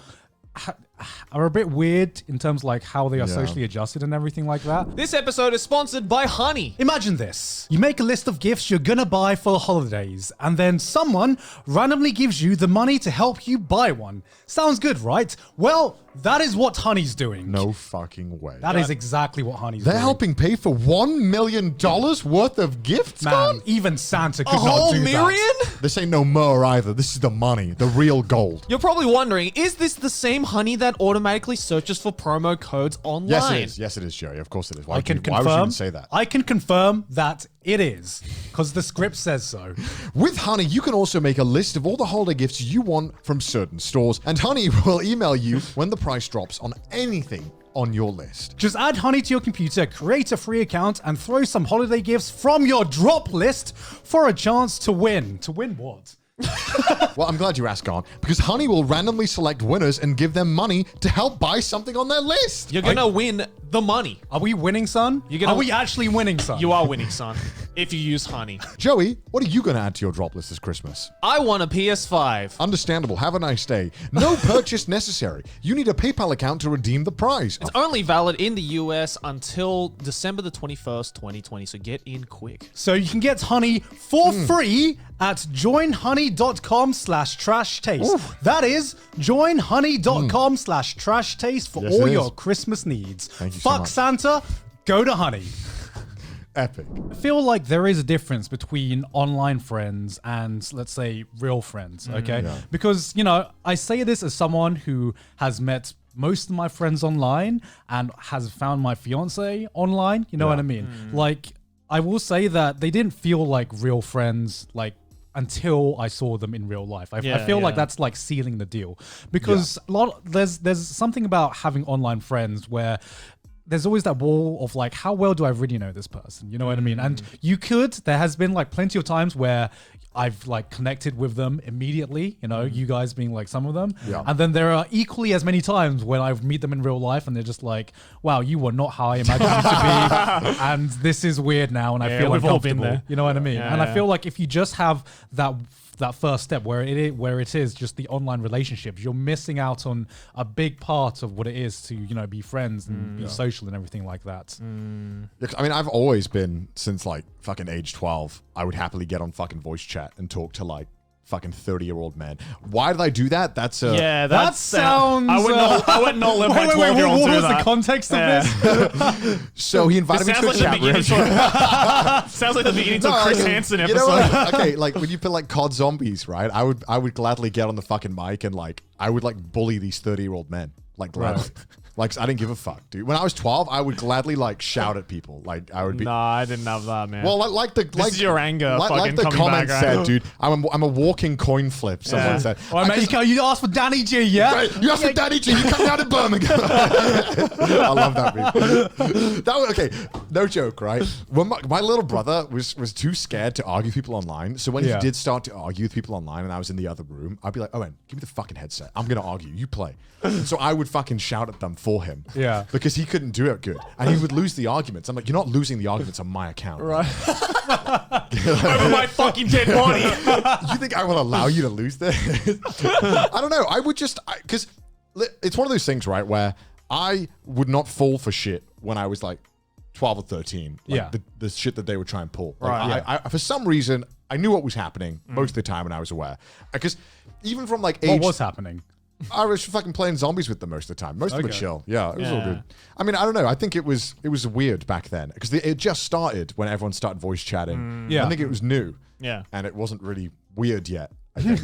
W: are a bit weird in terms of like how they are socially adjusted and everything like that.
L: This episode is sponsored by Honey.
W: Imagine this. You make a list of gifts you're gonna buy for the holidays, and then someone randomly gives you the money to help you buy one. Sounds good, right? Well, that is what Honey's doing.
A: No fucking way.
W: That is exactly what Honey's
A: They're
W: doing.
A: helping pay for $1 million worth of gifts,
W: Man, even Santa could
L: A
W: not
L: whole
W: do
L: million?
W: that.
A: This ain't no more either. This is the money, the real gold.
L: You're probably wondering, is this the same Honey that automatically searches for promo codes online?
A: Yes, it is. Yes, it is, Joey. Of course it is. Why
W: I
A: would
W: can
A: you
W: confirm.
A: even say that?
W: I can confirm that it is, because the script says so.
A: With Honey, you can also make a list of all the holiday gifts you want from certain stores, and Honey will email you when the price drops on anything on your list.
W: Just add Honey to your computer, create a free account, and throw some holiday gifts from your drop list for a chance to win. To win what?
A: Well, I'm glad you asked, Garn, because Honey will randomly select winners and give them money to help buy something on their list.
L: You're gonna win the money.
W: Are we winning, son? Are we actually winning, son?
L: You are winning, son. If you use Honey.
A: Joey, what are you going to add to your drop list this Christmas?
L: I want a PS5.
A: Understandable. Have a nice day. No purchase necessary. You need a PayPal account to redeem the prize.
L: It's only valid in the US until December the 21st, 2020, so get in quick.
W: So you can get Honey for free at joinhoney.com/trash taste. That is joinhoney.com/trash taste for
A: Yes,
W: all
A: it
W: your
A: is.
W: Christmas needs.
A: Thank you so
W: Fuck
A: much.
W: Santa, go to Honey.
A: Epic.
W: I feel like there is a difference between online friends and, let's say, real friends, okay?
A: Yeah.
W: Because, you know, I say this as someone who has met most of my friends online and has found my fiance online, you know what I mean? Like, I will say that they didn't feel like real friends, like, until I saw them in real life. I feel like that's like sealing the deal. Because there's something about having online friends where there's always that wall of like, how well do I really know this person? You know what I mean? And there has been like plenty of times where I've like connected with them immediately, you know, you guys being like some of them.
A: Yeah.
W: And then there are equally as many times when I meet them in real life and they're just like, wow, you were not how I imagined you to be. And this is weird now and I feel
L: we've all been
W: uncomfortable.
L: there.
W: You know what I mean?
L: Yeah,
W: and I
L: yeah.
W: feel like if you just have that first step where it is just the online relationships, you're missing out on a big part of what it is to, you know, be friends and be social and everything like that.
A: Look, I mean, I've always been, since like fucking age 12, I would happily get on fucking voice chat and talk to like fucking 30-year-old men. Why did I do that? That's
W: that sounds.
L: I would not let my 12-year-old
W: what
L: do
W: was
L: that.
W: the context of this?
A: So he invited me to a chat room.
L: Sounds like the beginning to a Chris Hansen episode.
A: You know what? Okay, like when you play like COD Zombies, right? I would gladly get on the fucking mic and like I would like bully these 30-year-old men. Like gladly. Like I didn't give a fuck, dude. When I was 12, I would gladly like shout at people. Like I would be.
L: Nah, I didn't have that, man.
A: Well, like the
L: This is your anger fucking
A: the
L: coming
A: comment
L: back,
A: said,
L: right?
A: dude. I'm a walking coin flip. Someone said.
W: Well, mate, you asked for Danny G, yeah?
A: Right, you asked for Danny G. You come down to Birmingham. I love that meme. That was okay. No joke, right? When my little brother was too scared to argue with people online, so when he did start to argue with people online, and I was in the other room, I'd be like, "Owen, give me the fucking headset. I'm gonna argue. You play." So I would fucking shout at them for him.
W: Yeah.
A: Because he couldn't do it good, and he would lose the arguments. I'm like, "You're not losing the arguments on my account,
W: Right?
L: Over my fucking dead body."
A: You think I will allow you to lose this? I don't know. I would just because it's one of those things, right, where I would not fall for shit when I was like 12 or 13. Like the shit that they would try and pull. Like,
W: Right.
A: I for some reason, I knew what was happening most of the time when I was aware. Because even from like age...
W: What was happening?
A: I was fucking playing zombies with them most of the time. Most of them were chill. Yeah, it was all
L: Yeah.
A: good. I mean, I don't know. I think it was weird back then. Because it just started when everyone started voice chatting.
W: Yeah.
A: I think it was new.
L: Yeah.
A: And it wasn't really weird yet. I think.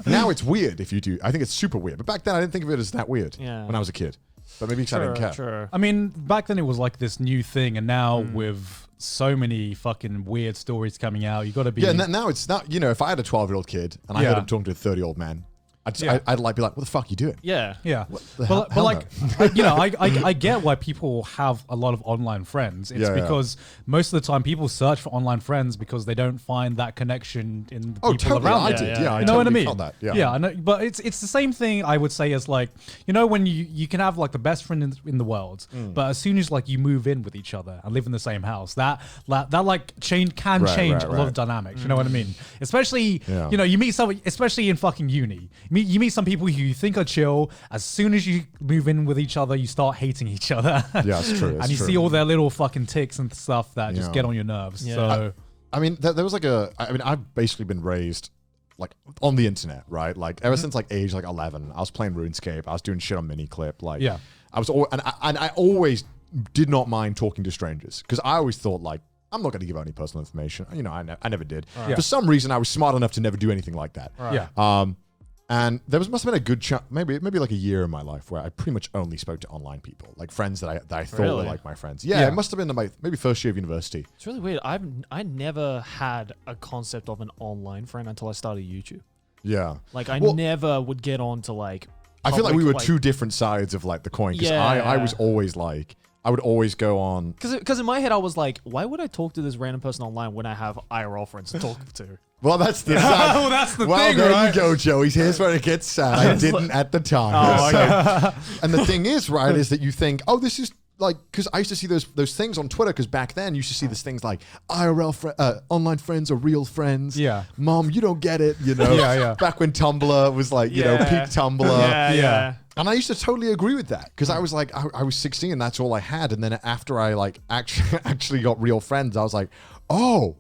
A: Now it's weird if you do. I think it's super weird. But back then, I didn't think of it as that weird when I was a kid. But maybe because I didn't care.
L: Sure.
W: I mean, back then it was like this new thing, and now with so many fucking weird stories coming out, you got to be.
A: Yeah, now it's not, you know, if I had a 12-year-old kid and I heard him talking to a 30-year-old man, I'd like be like, what the fuck are you doing?
B: Yeah.
W: Yeah.
A: hell
W: But like, I get why people have a lot of online friends. It's because most of the time people search for online friends because they don't find that connection in the people
A: totally.
W: around
A: I
W: them.
A: did. Yeah, I
W: you know what I
A: totally
W: mean?
A: felt that. Yeah.
W: Yeah, I know. But it's the same thing I would say as like, when you can have like the best friend in the world, but as soon as like you move in with each other and live in the same house, that like change a lot of dynamics. You know what I mean? Especially you meet someone, especially in fucking uni. You meet some people who you think are chill. As soon as you move in with each other, you start hating each other.
A: Yeah, it's true.
W: And you see all their little fucking ticks and stuff that just get on your nerves.
B: Yeah.
W: So
A: I mean, there was like I've basically been raised like on the internet, right? Like ever since like age like 11, I was playing RuneScape. I was doing shit on Miniclip. Like, I was and I always did not mind talking to strangers because I always thought like, I'm not going to give out any personal information. I never did. For some reason, I was smart enough to never do anything like that.
W: Yeah.
A: And there must have been a good chunk, maybe like a year in my life where I pretty much only spoke to online people, like friends that I thought were like my friends. Yeah, it must have been my maybe first year of university.
B: It's really weird. I never had a concept of an online friend until I started YouTube.
A: Yeah.
B: Like I never would get on to like.
A: I feel like we were two different sides of like the coin because I was always like. I would always go on.
B: Because in my head, I was like, why would I talk to this random person online when I have IRL friends to talk to?
A: Well, that's the thing, there right? You go, Joey. Here's where it gets sad. I didn't at the time.
B: Oh, okay.
A: And the thing is, right, is that you think, oh, this is like, because I used to see those things on Twitter, because back then you used to see these things like IRL online friends are real friends.
W: Yeah.
A: Mom, you don't get it, Back when Tumblr was like, peak Tumblr.
B: Yeah.
A: And I used to totally agree with that because I was like, I was 16 and that's all I had. And then after I like actually got real friends, I was like, oh,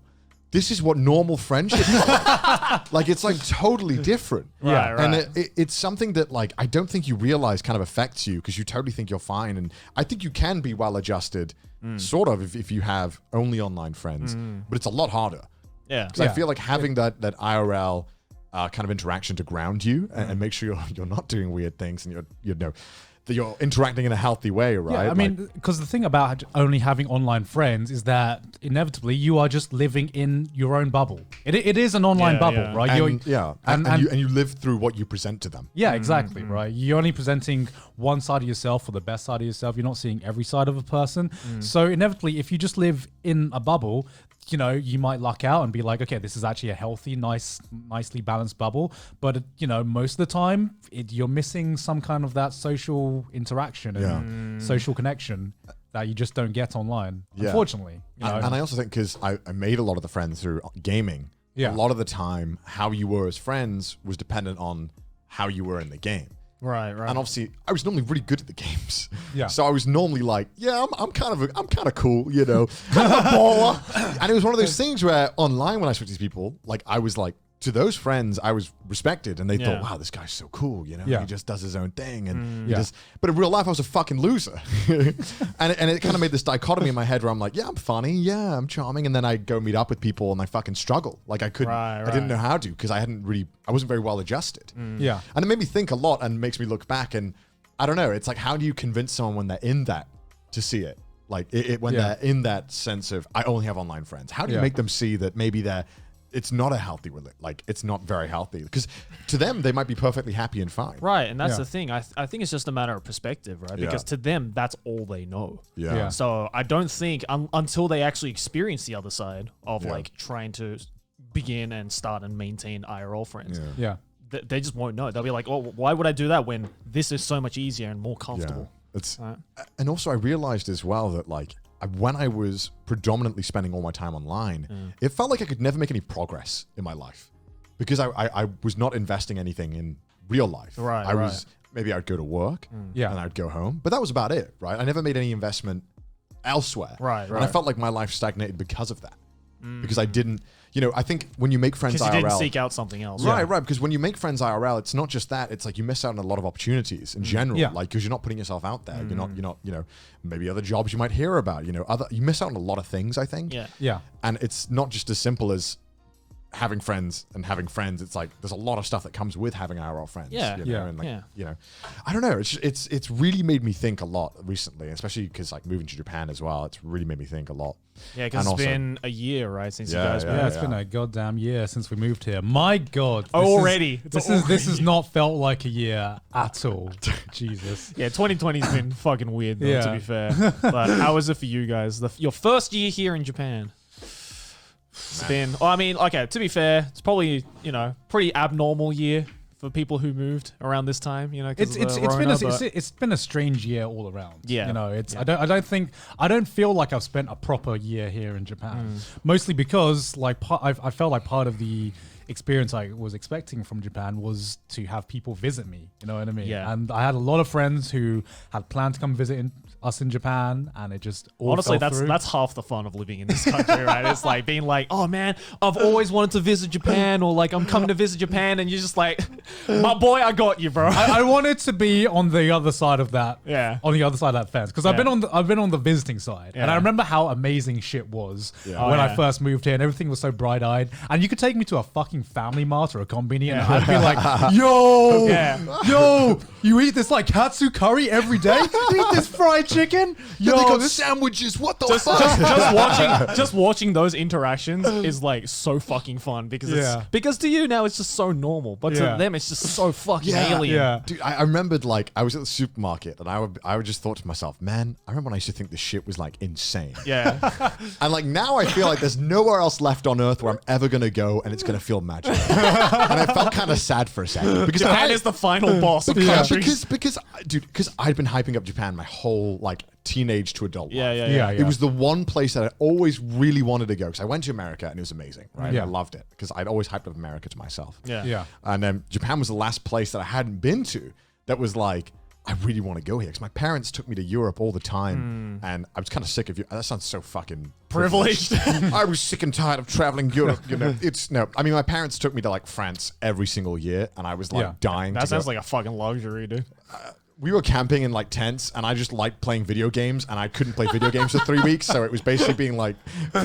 A: this is what normal friendship is like. Like it's like totally different.
W: Right.
A: And it's something that like, I don't think you realize kind of affects you because you totally think you're fine. And I think you can be well adjusted sort of if you have only online friends, but it's a lot harder.
B: Yeah.
A: Because I feel like having that IRL kind of interaction to ground you and make sure you're not doing weird things and that you're interacting in a healthy way, right?
W: Yeah, I mean, because the thing about only having online friends is that inevitably you are just living in your own bubble. It is an online bubble, right?
A: And you live through what you present to them.
W: Yeah, exactly, right? You're only presenting one side of yourself or the best side of yourself. You're not seeing every side of a person. So inevitably, if you just live in a bubble, you might luck out and be like, okay, this is actually a healthy, nicely balanced bubble. But, most of the time, you're missing some kind of that social interaction and social connection that you just don't get online, unfortunately.
A: And I also think because I made a lot of the friends through gaming, a lot of the time, how you were as friends was dependent on how you were in the game.
B: Right.
A: And obviously, I was normally really good at the games.
W: Yeah.
A: So I was normally like, I'm kind of cool, kind of a baller. And it was one of those things where online, when I spoke to these people, like I was like, to those friends, I was respected, and they thought, "Wow, this guy's so cool." He just does his own thing, and But in real life, I was a fucking loser, and it kind of made this dichotomy in my head where I'm like, "Yeah, I'm funny, yeah, I'm charming," and then I go meet up with people, and I fucking struggle. Like I couldn't, I didn't know how to because I wasn't very well adjusted.
W: Yeah,
A: and it made me think a lot, and makes me look back, and I don't know. It's like, how do you convince someone when they're in that to see it? Like when they're in that sense of, I only have online friends. How do you make them see that maybe it's not a healthy, like it's not very healthy, because to them they might be perfectly happy and fine.
B: Right, and that's the thing. I think it's just a matter of perspective, right? Because to them, that's all they know.
A: Yeah.
B: So I don't think until they actually experience the other side of like trying to begin and start and maintain IRL friends.
W: Yeah.
B: They just won't know. They'll be like, "Oh, why would I do that when this is so much easier and more comfortable?"
A: And also I realized as well that like, when I was predominantly spending all my time online, it felt like I could never make any progress in my life because I was not investing anything in real life.
B: Right.
A: Maybe I'd go to work and I'd go home, but that was about it, right? I never made any investment elsewhere.
B: Right.
A: And I felt like my life stagnated because of that. Because I didn't, I think when you make friends IRL,
B: because you didn't seek out something else.
A: Right. Because when you make friends IRL, it's not just that. It's like you miss out on a lot of opportunities in general. Like, because you're not putting yourself out there. You're not, maybe other jobs you might hear about. You miss out on a lot of things, I think.
W: Yeah.
A: And it's not just as simple as having friends, it's like there's a lot of stuff that comes with having IRL friends.
L: Yeah.
A: You know, and like, you know, I don't know. It's really made me think a lot recently, especially because like moving to Japan as well. It's really made me think a lot.
L: Yeah, because it's been a year, right, since you guys moved.
W: Yeah, it's been a goddamn year since we moved here. My God.
L: Already.
W: This has not felt like a year at all. Jesus.
L: Yeah, 2020's been fucking weird, though, to be fair. But how was it for you guys? Your first year here in Japan? It's been... Oh, I mean, okay, to be fair, it's probably, you know, pretty abnormal year for people who moved around this time, you know,
W: it's been a strange year all around.
L: Yeah.
W: You know, I don't feel like I've spent a proper year here in Japan. Mostly because like I felt like part of the experience I was expecting from Japan was to have people visit me, you know what I mean?
L: Yeah.
W: And I had a lot of friends who had planned to come visit us in Japan, and it just all
L: honestly
W: fell through.
L: that's half the fun of living in this country, right? It's like being like, oh man, I've always wanted to visit Japan, or like I'm coming to visit Japan, and you're just like, my boy, I got you, bro.
W: I wanted to be on the other side of that.
L: Yeah.
W: On the other side of that fence, because I've been on the visiting side, and I remember how amazing shit was when I first moved here, and everything was so bright eyed, and you could take me to a fucking Family Mart or a Konbini, and I'd be like, yo, you eat this like katsu curry every day? You eat this fried chicken?
A: Yo, they got sandwiches. What the fuck?
L: Just watching those interactions is like so fucking fun because to you now it's just so normal, but to them it's just so fucking alien.
W: Yeah.
A: Dude, I remembered like I was at the supermarket and I would just thought to myself, man, I remember when I used to think this shit was like insane.
L: Yeah.
A: And like now I feel like there's nowhere else left on earth where I'm ever gonna go and it's gonna feel magical. And I felt kind of sad for a second because
L: Japan is the final boss of countries.
A: Because I'd been hyping up Japan my whole like teenage to adult life.
W: Yeah.
A: It was the one place that I always really wanted to go because I went to America and it was amazing, right?
W: Yeah.
A: I loved it because I'd always hyped up America to myself.
W: Yeah.
A: And then Japan was the last place that I hadn't been to that was like, I really want to go here because my parents took me to Europe all the time and I was kind of sick of you. That sounds so fucking
L: privileged.
A: I was sick and tired of traveling Europe. You know, I mean, my parents took me to like France every single year and I was like dying.
L: That sounds like a fucking luxury, dude.
A: We were camping in like tents and I just liked playing video games and I couldn't play video games for 3 weeks. So it was basically being like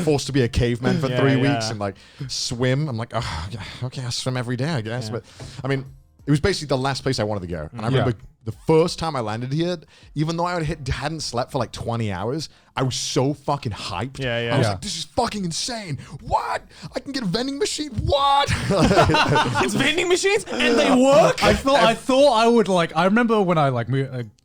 A: forced to be a caveman for 3 weeks and like swim. I'm like, oh, okay, I swim every day, I guess. But I mean, it was basically the last place I wanted to go. And I remember the first time I landed here, even though I hadn't slept for like 20 hours, I was so fucking hyped. I was like, this is fucking insane. What? I can get a vending machine? What?
L: It's vending machines and they work?
W: I thought I would like, I remember when I like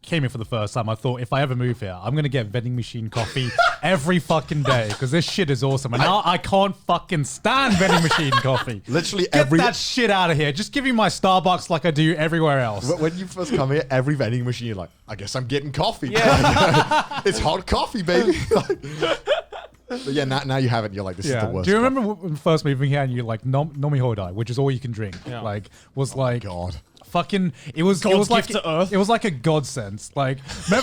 W: came here for the first time, I thought if I ever move here, I'm going to get vending machine coffee every fucking day because this shit is awesome. And now I can't fucking stand vending machine coffee.
A: Literally
W: Get that shit out of here. Just give me my Starbucks like I do everywhere else.
A: When you first come here, every vending machine, you're like, I guess I'm getting coffee. Yeah. It's hot coffee, baby. But yeah, now you have it. You're like, this is the worst.
W: Do you remember when first moving here and you like nomi hodai, which is all you can drink? Like was like
A: God.
W: Fucking it was like
L: to earth.
W: It was like a godsend. Like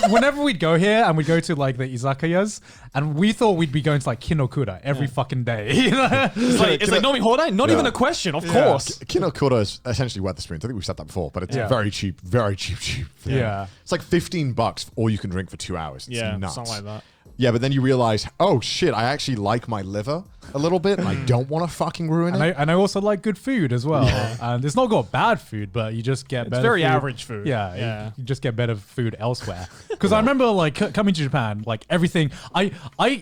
W: whenever we'd go here and we'd go to like the izakayas and we thought we'd be going to like Kinokura every fucking day. You know?
L: It's like nomi hodai, not even a question, of course.
A: Kinokura is essentially Wetherspoons. I think we've said that before, but it's very cheap.
W: Yeah.
A: It's like $15 for all you can drink for 2 hours. It's nuts.
L: Something like that.
A: Yeah, but then you realize, oh shit, I actually like my liver a little bit and I don't want to fucking ruin it.
W: And I also like good food as well. And it's not got bad food, but you just get better
L: very
W: food.
L: average food.
W: Yeah. You just get better food elsewhere. Because I remember like coming to Japan, like everything, I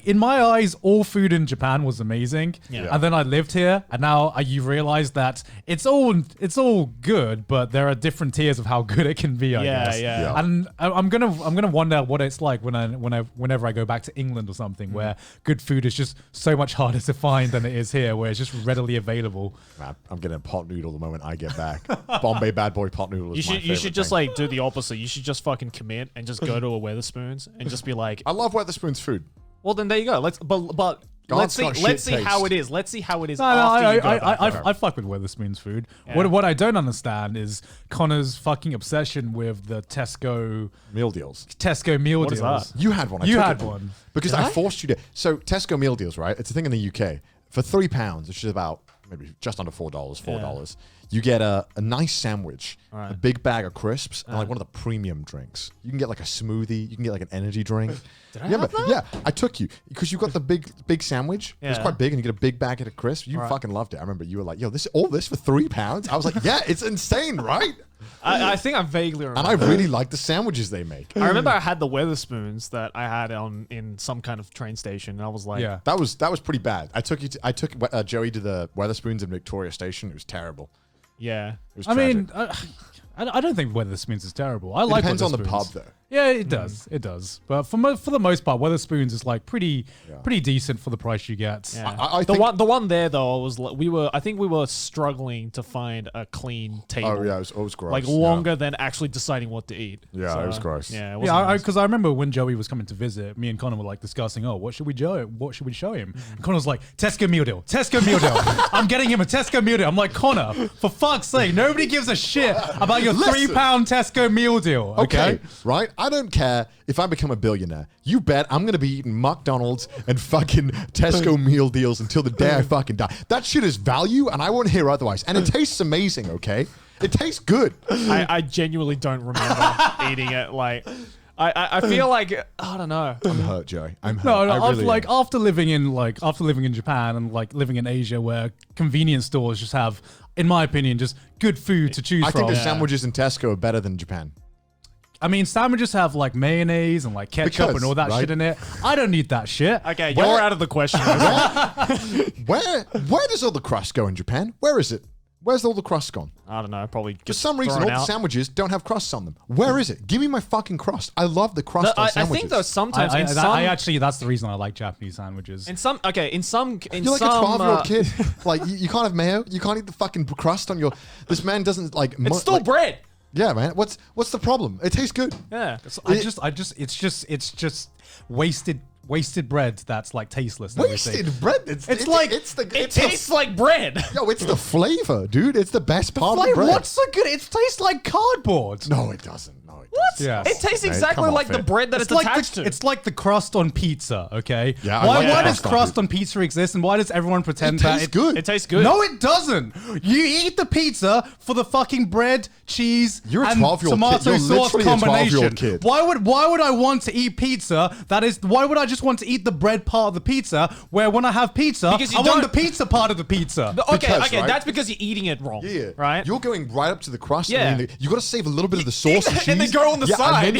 W: in my eyes, all food in Japan was amazing.
L: Yeah.
W: And then I lived here and now you realize that it's all good, but there are different tiers of how good it can be, I guess.
L: Yeah.
W: And I'm gonna wonder what it's like whenever I go back to England or something where good food is just so much harder to find than it is here, where it's just readily available.
A: Man, I'm getting a pot noodle the moment I get back. Bombay Bad Boy pot noodle is
L: You should just like do the opposite. You should just fucking commit and just go to a Wetherspoons and just be like,
A: I love Wetherspoons food.
L: Well, then there you go. Let's see how it is. Let's see how it is.
W: I fuck with Wetherspoons food. Yeah. What I don't understand is Connor's fucking obsession with the Tesco
A: meal deals.
W: Tesco meal deals.
L: Is that?
A: You had one.
W: You had one
A: because I forced you to. So Tesco meal deals, right? It's a thing in the UK for £3, which is about maybe just under $4, $4. You get a nice sandwich, a big bag of crisps, and like one of the premium drinks. You can get like a smoothie. You can get like an energy drink.
L: Did I have that?
A: Yeah, I took you because you got the big sandwich. It was quite big, and you get a big bag of crisps. You fucking loved it. I remember you were like, "Yo, all this for £3?" I was like, "Yeah, it's insane, right?"
L: I think I vaguely remember.
A: And I really like the sandwiches they make.
L: I remember I had the Weatherspoons that I had in some kind of train station, and I was like,
A: that was pretty bad. I took Joey to the Weatherspoons in Victoria Station. It was terrible.
L: Yeah,
A: it was
W: I
A: tragic.
W: mean, I don't think Weatherspoons is terrible. I
A: It
W: like
A: depends on the
W: Weatherspoons.
A: pub, though.
W: Yeah, it does. It does. But for the most part, Weatherspoons is like pretty decent for the price you get.
L: Yeah.
A: I
L: the
A: think-
L: one there though was I think we were struggling to find a clean table.
A: Oh yeah, it was gross.
L: Like longer than actually deciding what to eat.
A: Yeah, it was gross.
L: Yeah,
W: Because I remember when Joey was coming to visit, me and Connor were like discussing, what should we show him? And Connor's like, Tesco meal deal. I'm getting him a Tesco meal deal. I'm like, Connor, for fuck's sake, nobody gives a shit about your
A: Listen.
W: £3 Tesco meal deal. Okay,
A: right? I don't care if I become a billionaire. You bet I'm going to be eating McDonald's and fucking Tesco meal deals until the day I fucking die. That shit is value, and I won't hear otherwise. And it tastes amazing, okay? It tastes good.
L: I genuinely don't remember eating it. Like, I feel like I don't know.
A: I'm hurt, Joey. I'm hurt.
W: No,
A: I
W: after,
A: really am.
W: after living in Japan and like living in Asia, where convenience stores just have, in my opinion, just good food to choose
A: I
W: from.
A: think the sandwiches in Tesco are better than Japan.
W: I mean, sandwiches have like mayonnaise and like ketchup and all that
A: right?
W: shit in it. I don't need that shit.
L: Okay, you're out of the question.
A: Where does all the crust go in Japan? Where is it? Where's all the crust gone?
L: I don't know. Probably
A: For some reason, all the sandwiches don't have crusts on them. Where is it? Give me my fucking crust. I love the crust on
L: I
A: sandwiches.
L: think though sometimes
W: I actually, that's the reason I like Japanese sandwiches.
L: in some
A: You're like a 12-year-old kid. Like you can't have mayo. You can't eat the fucking crust on your. This man doesn't like.
L: It's still bread.
A: Yeah, man. What's the problem? It tastes good.
L: Yeah.
W: It's just wasted bread that's like tasteless. and everything.
A: Wasted bread.
L: It tastes like bread.
A: Yo, it's the flavor, dude. It's the best part of the bread.
W: What's so good? It tastes like cardboard.
A: No, it doesn't. No, it
L: What?
A: doesn't.
W: Yeah.
L: It tastes
A: Mate,
L: exactly
A: come
L: like
A: off
L: the
A: it.
L: bread that it's
W: like
L: attached to.
W: It's like the crust on pizza, okay?
A: Yeah, I
W: Why
A: like the
W: does
A: crust on
W: crust
A: pizza.
W: on pizza exist, and why does everyone pretend
A: It
W: that
A: tastes good.
L: It tastes good.
W: No, it doesn't. You eat the pizza for the fucking bread, cheese,
A: You're a
W: and
A: 12-year-old
W: tomato
A: kid. You're
W: sauce
A: literally a 12-year-old
W: combination.
A: kid.
W: Why would I want to eat pizza? Why would I just want to eat the bread part of the pizza? Where when I have pizza,
L: Because you
W: I want
L: don't-
W: the pizza part of the pizza.
L: Okay,
A: Because, right?
L: that's because you're eating it wrong.
A: Yeah,
L: Right?
A: You're going right up to the crust.
L: Yeah.
A: And you got to save a little bit of the sauce and cheese,
L: and then go on the side.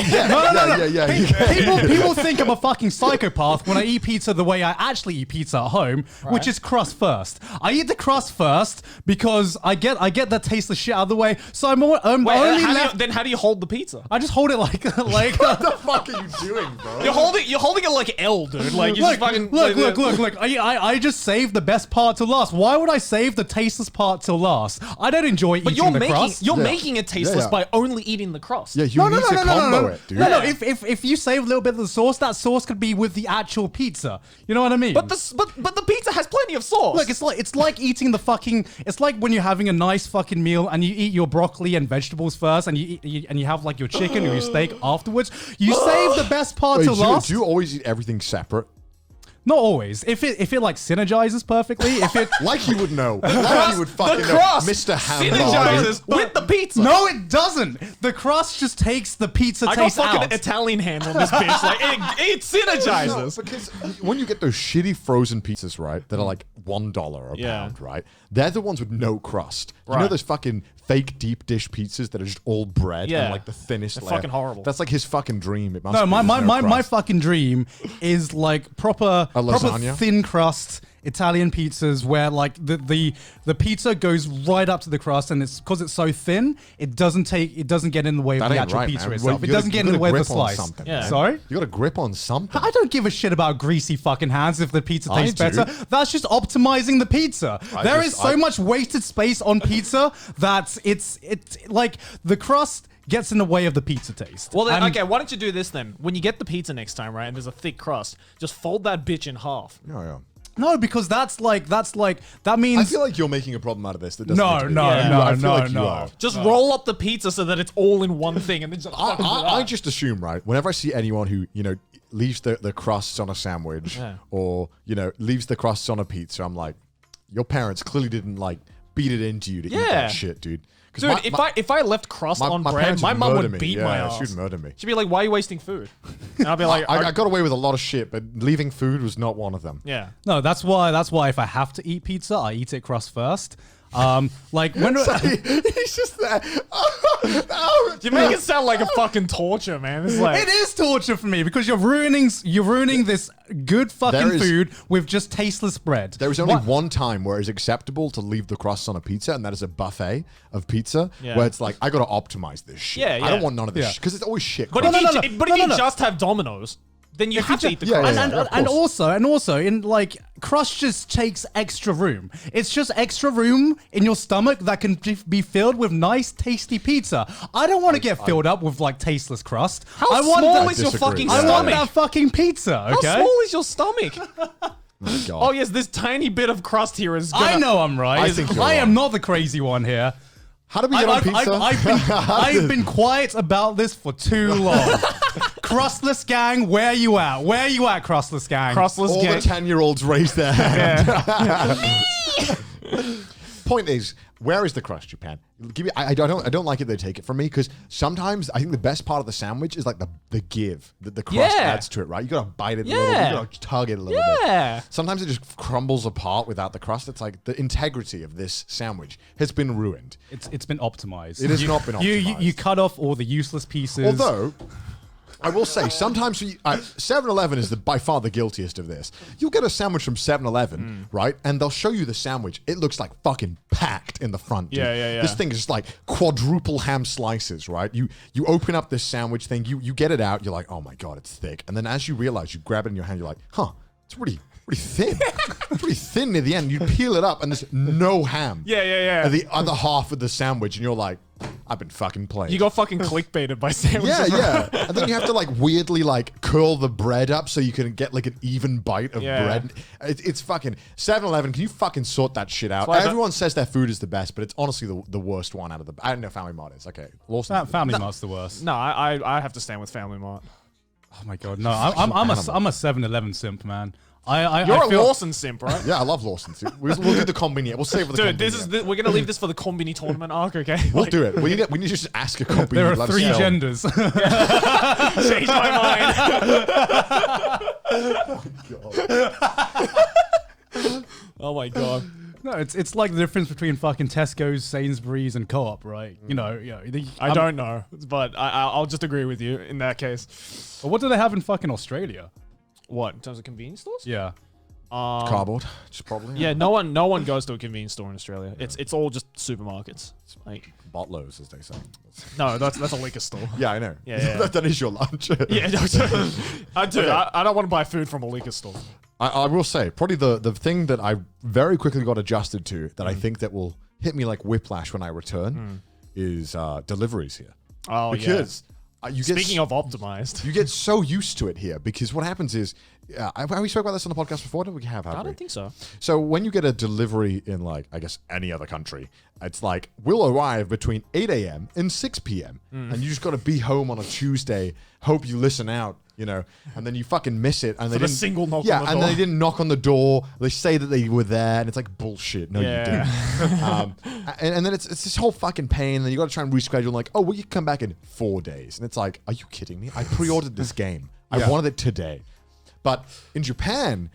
A: Yeah.
W: People think I'm a fucking psychopath when I eat pizza the way I actually eat pizza at home, which is crust first. I eat the crust first because I get that tasteless shit out of the way. So I'm only left.
L: Then how do you hold the pizza?
W: I just hold it like
A: What the fuck are you doing, bro?
L: You're holding it like L, dude. Like you just fucking
W: Look. I just saved the best part till last. Why would I save the tasteless part till last? I don't enjoy
L: But
W: eating the crust.
L: you're making it tasteless
A: Yeah.
L: by only eating the crust.
A: Yeah, you need to combo it, dude.
W: No. If you save a little bit of the sauce, that sauce could be with the actual pizza. You know what I mean?
L: But the pizza has plenty of sauce.
W: Look, it's like eating the fucking. It's like when you're having a nice fucking meal and you eat your broccoli and vegetables first, and you have like your chicken or your steak afterwards. You save the best part
A: Wait,
W: till last.
A: do you always eat everything separate?
W: Not always. If it like synergizes perfectly, if it
A: Like you would know. Like you would fucking know. Mr. Hamburger.
L: synergizes with the pizza.
W: No, it doesn't. The crust just takes the pizza
L: I got
W: taste
L: fucking
W: out.
L: Italian hand on this bitch. Like it synergizes.
A: No, because when you get those shitty frozen pizzas, right, that are like $1 a pound, right? They're the ones with no crust. You know
L: Right.
A: those fucking fake deep dish pizzas that are just all bread
L: Yeah.
A: and like the thinnest
L: They're
A: layer?
L: fucking horrible.
A: That's like his fucking dream. It must
W: No,
A: be.
W: my
A: There's no
W: my
A: crust.
W: fucking dream is like proper
A: lasagna?
W: thin crust Italian pizzas where like the pizza goes right up to the crust, and it's because it's so thin, it doesn't get in the way of
A: That
W: the
A: ain't
W: actual
A: right,
W: pizza
A: man.
W: itself.
A: Well,
W: It
A: you gotta-
W: doesn't get
A: you
W: in the way
A: gotta
W: of the
A: grip on
W: slice.
A: something,
W: Yeah.
A: man.
W: Sorry?
A: You got to grip on something.
W: I don't give a shit about greasy fucking hands if the pizza
A: I
W: tastes
A: do.
W: better. That's just optimizing the pizza. There is so much wasted space on pizza that it's like the crust gets in the way of the pizza taste.
L: Well, then,
W: And-
L: okay, why don't you do this then? When you get the pizza next time, right, and there's a thick crust, just fold that bitch in half.
A: Yeah.
W: No, because that means
A: I feel like you're making a problem out of this. That doesn't
W: No,
A: need to be.
W: no,
A: Yeah.
W: no,
A: I feel
W: no,
A: like you
W: no.
A: are.
L: Just roll up the pizza so that it's all in one thing, and then just fucking do
A: I
L: that.
A: just assume, right, whenever I see anyone who, leaves the crusts on a sandwich
L: Yeah.
A: or, leaves the crusts on a pizza, I'm like, your parents clearly didn't like beat it into you to eat that shit, dude.
L: Dude, if I left crust on bread, my mum would beat my ass.
A: She'd murder me.
L: She'd be like, "Why are you wasting food?" And I'd be like,
A: I got away with a lot of shit, but leaving food was not one of them.
L: Yeah.
W: No, that's why if I have to eat pizza, I eat it crust first. Like when
A: he's just there.
L: You make it sound like a fucking torture, man. It's like
W: it is torture for me because you're ruining this good fucking food with just tasteless bread.
A: There is only one time where it's acceptable to leave the crust on a pizza, and that is a buffet of pizza, where it's like, I got to optimize this shit.
L: Yeah,
A: I don't want none of this shit, because it's always shit.
L: But if you just have Domino's, then you have to eat the crust.
W: And also, in like crust just takes extra room. It's just extra room in your stomach that can be filled with nice, tasty pizza. I don't want to get filled up with like tasteless crust.
L: How small is your fucking stomach?
W: I want that fucking pizza. Okay?
L: How small is your stomach?
A: God.
L: Oh yes, this tiny bit of crust here is.
W: I know I'm right. I am not the crazy one here.
A: How do we get on pizza?
W: I've been quiet about this for too long. Crustless gang, where you at? Where you at, Crustless gang?
L: Crustless
A: gang. All the 10-year-olds raise their hand. Point is, where is the crust, Japan? Give me. I don't like it. They take it from me because sometimes I think the best part of the sandwich is like the give that the crust adds to it. Right? You gotta bite it a little bit. You gotta tug it a little bit. Sometimes it just crumbles apart without the crust. It's like the integrity of this sandwich has been ruined.
W: It's been optimized.
A: It has not been optimized.
W: You cut off all the useless pieces.
A: Although, I will say, sometimes 7-Eleven is by far the guiltiest of this. You'll get a sandwich from 7-Eleven, right? And they'll show you the sandwich. It looks like fucking packed in the front. Dude.
L: Yeah.
A: This thing is just like quadruple ham slices, right? You open up this sandwich thing, you get it out, you're like, oh my God, it's thick. And then as you realize, you grab it in your hand, you're like, huh, it's pretty thin. Pretty thin near the end. You peel it up and there's no ham.
L: Yeah.
A: And the other half of the sandwich, and you're like, I've been fucking playing.
L: You got fucking clickbaited by sandwiches.
A: Yeah. And then you have to like weirdly like curl the bread up so you can get like an even bite of bread. It's fucking 7-Eleven. Can you fucking sort that shit out? Everyone says their food is the best, but it's honestly the worst one out of the. I don't know. Family Mart is okay. Lawson.
W: Family Mart's the worst.
L: No, I have to stand with Family Mart.
W: Oh my God, no! I'm a 7-Eleven simp, man.
L: You're a Lawson simp, right?
A: Yeah, I love Lawson simp. We'll do the combini. We'll save for the
L: Dude, we're gonna leave this for the combini tournament arc, okay?
A: We'll do it. We need to just ask a combini.
W: There are 3 genders.
L: Change my mind. Oh my God.
W: No, it's like the difference between fucking Tesco's, Sainsbury's, and Co-op, right? You know.
L: I don't know, but I'll just agree with you in that case.
W: But what do they have in fucking Australia?
L: What, in terms of convenience stores?
W: Yeah.
A: Cardboard, just probably.
L: Yeah, no one goes to a convenience store in Australia. It's all just supermarkets. It's like
A: Botlos, as they say.
L: No, that's a liquor store.
A: Yeah, I know.
L: Yeah.
A: That is your lunch.
L: Yeah, I do. Okay. I don't want to buy food from a liquor store.
A: I will say, probably the thing that I very quickly got adjusted to that I think that will hit me like whiplash when I return is deliveries here.
L: Oh,
A: because
L: speaking of optimized,
A: you get so used to it here because what happens is, have we spoke about this on the podcast before? Did we have?
L: I don't think so.
A: So when you get a delivery in like, I guess any other country, it's like, we'll arrive between 8 a.m. and 6 p.m. And you just got to be home on a Tuesday, hope you listen out, and then you fucking miss it. And they didn't
L: single knock on the door.
A: and they didn't knock on the door. They say that they were there and it's like bullshit. No, you didn't. And then it's this whole fucking pain. And then you got to try and reschedule like, oh, well, you can come back in 4 days. And it's like, are you kidding me? I pre-ordered this game. I wanted it today. But in Japan,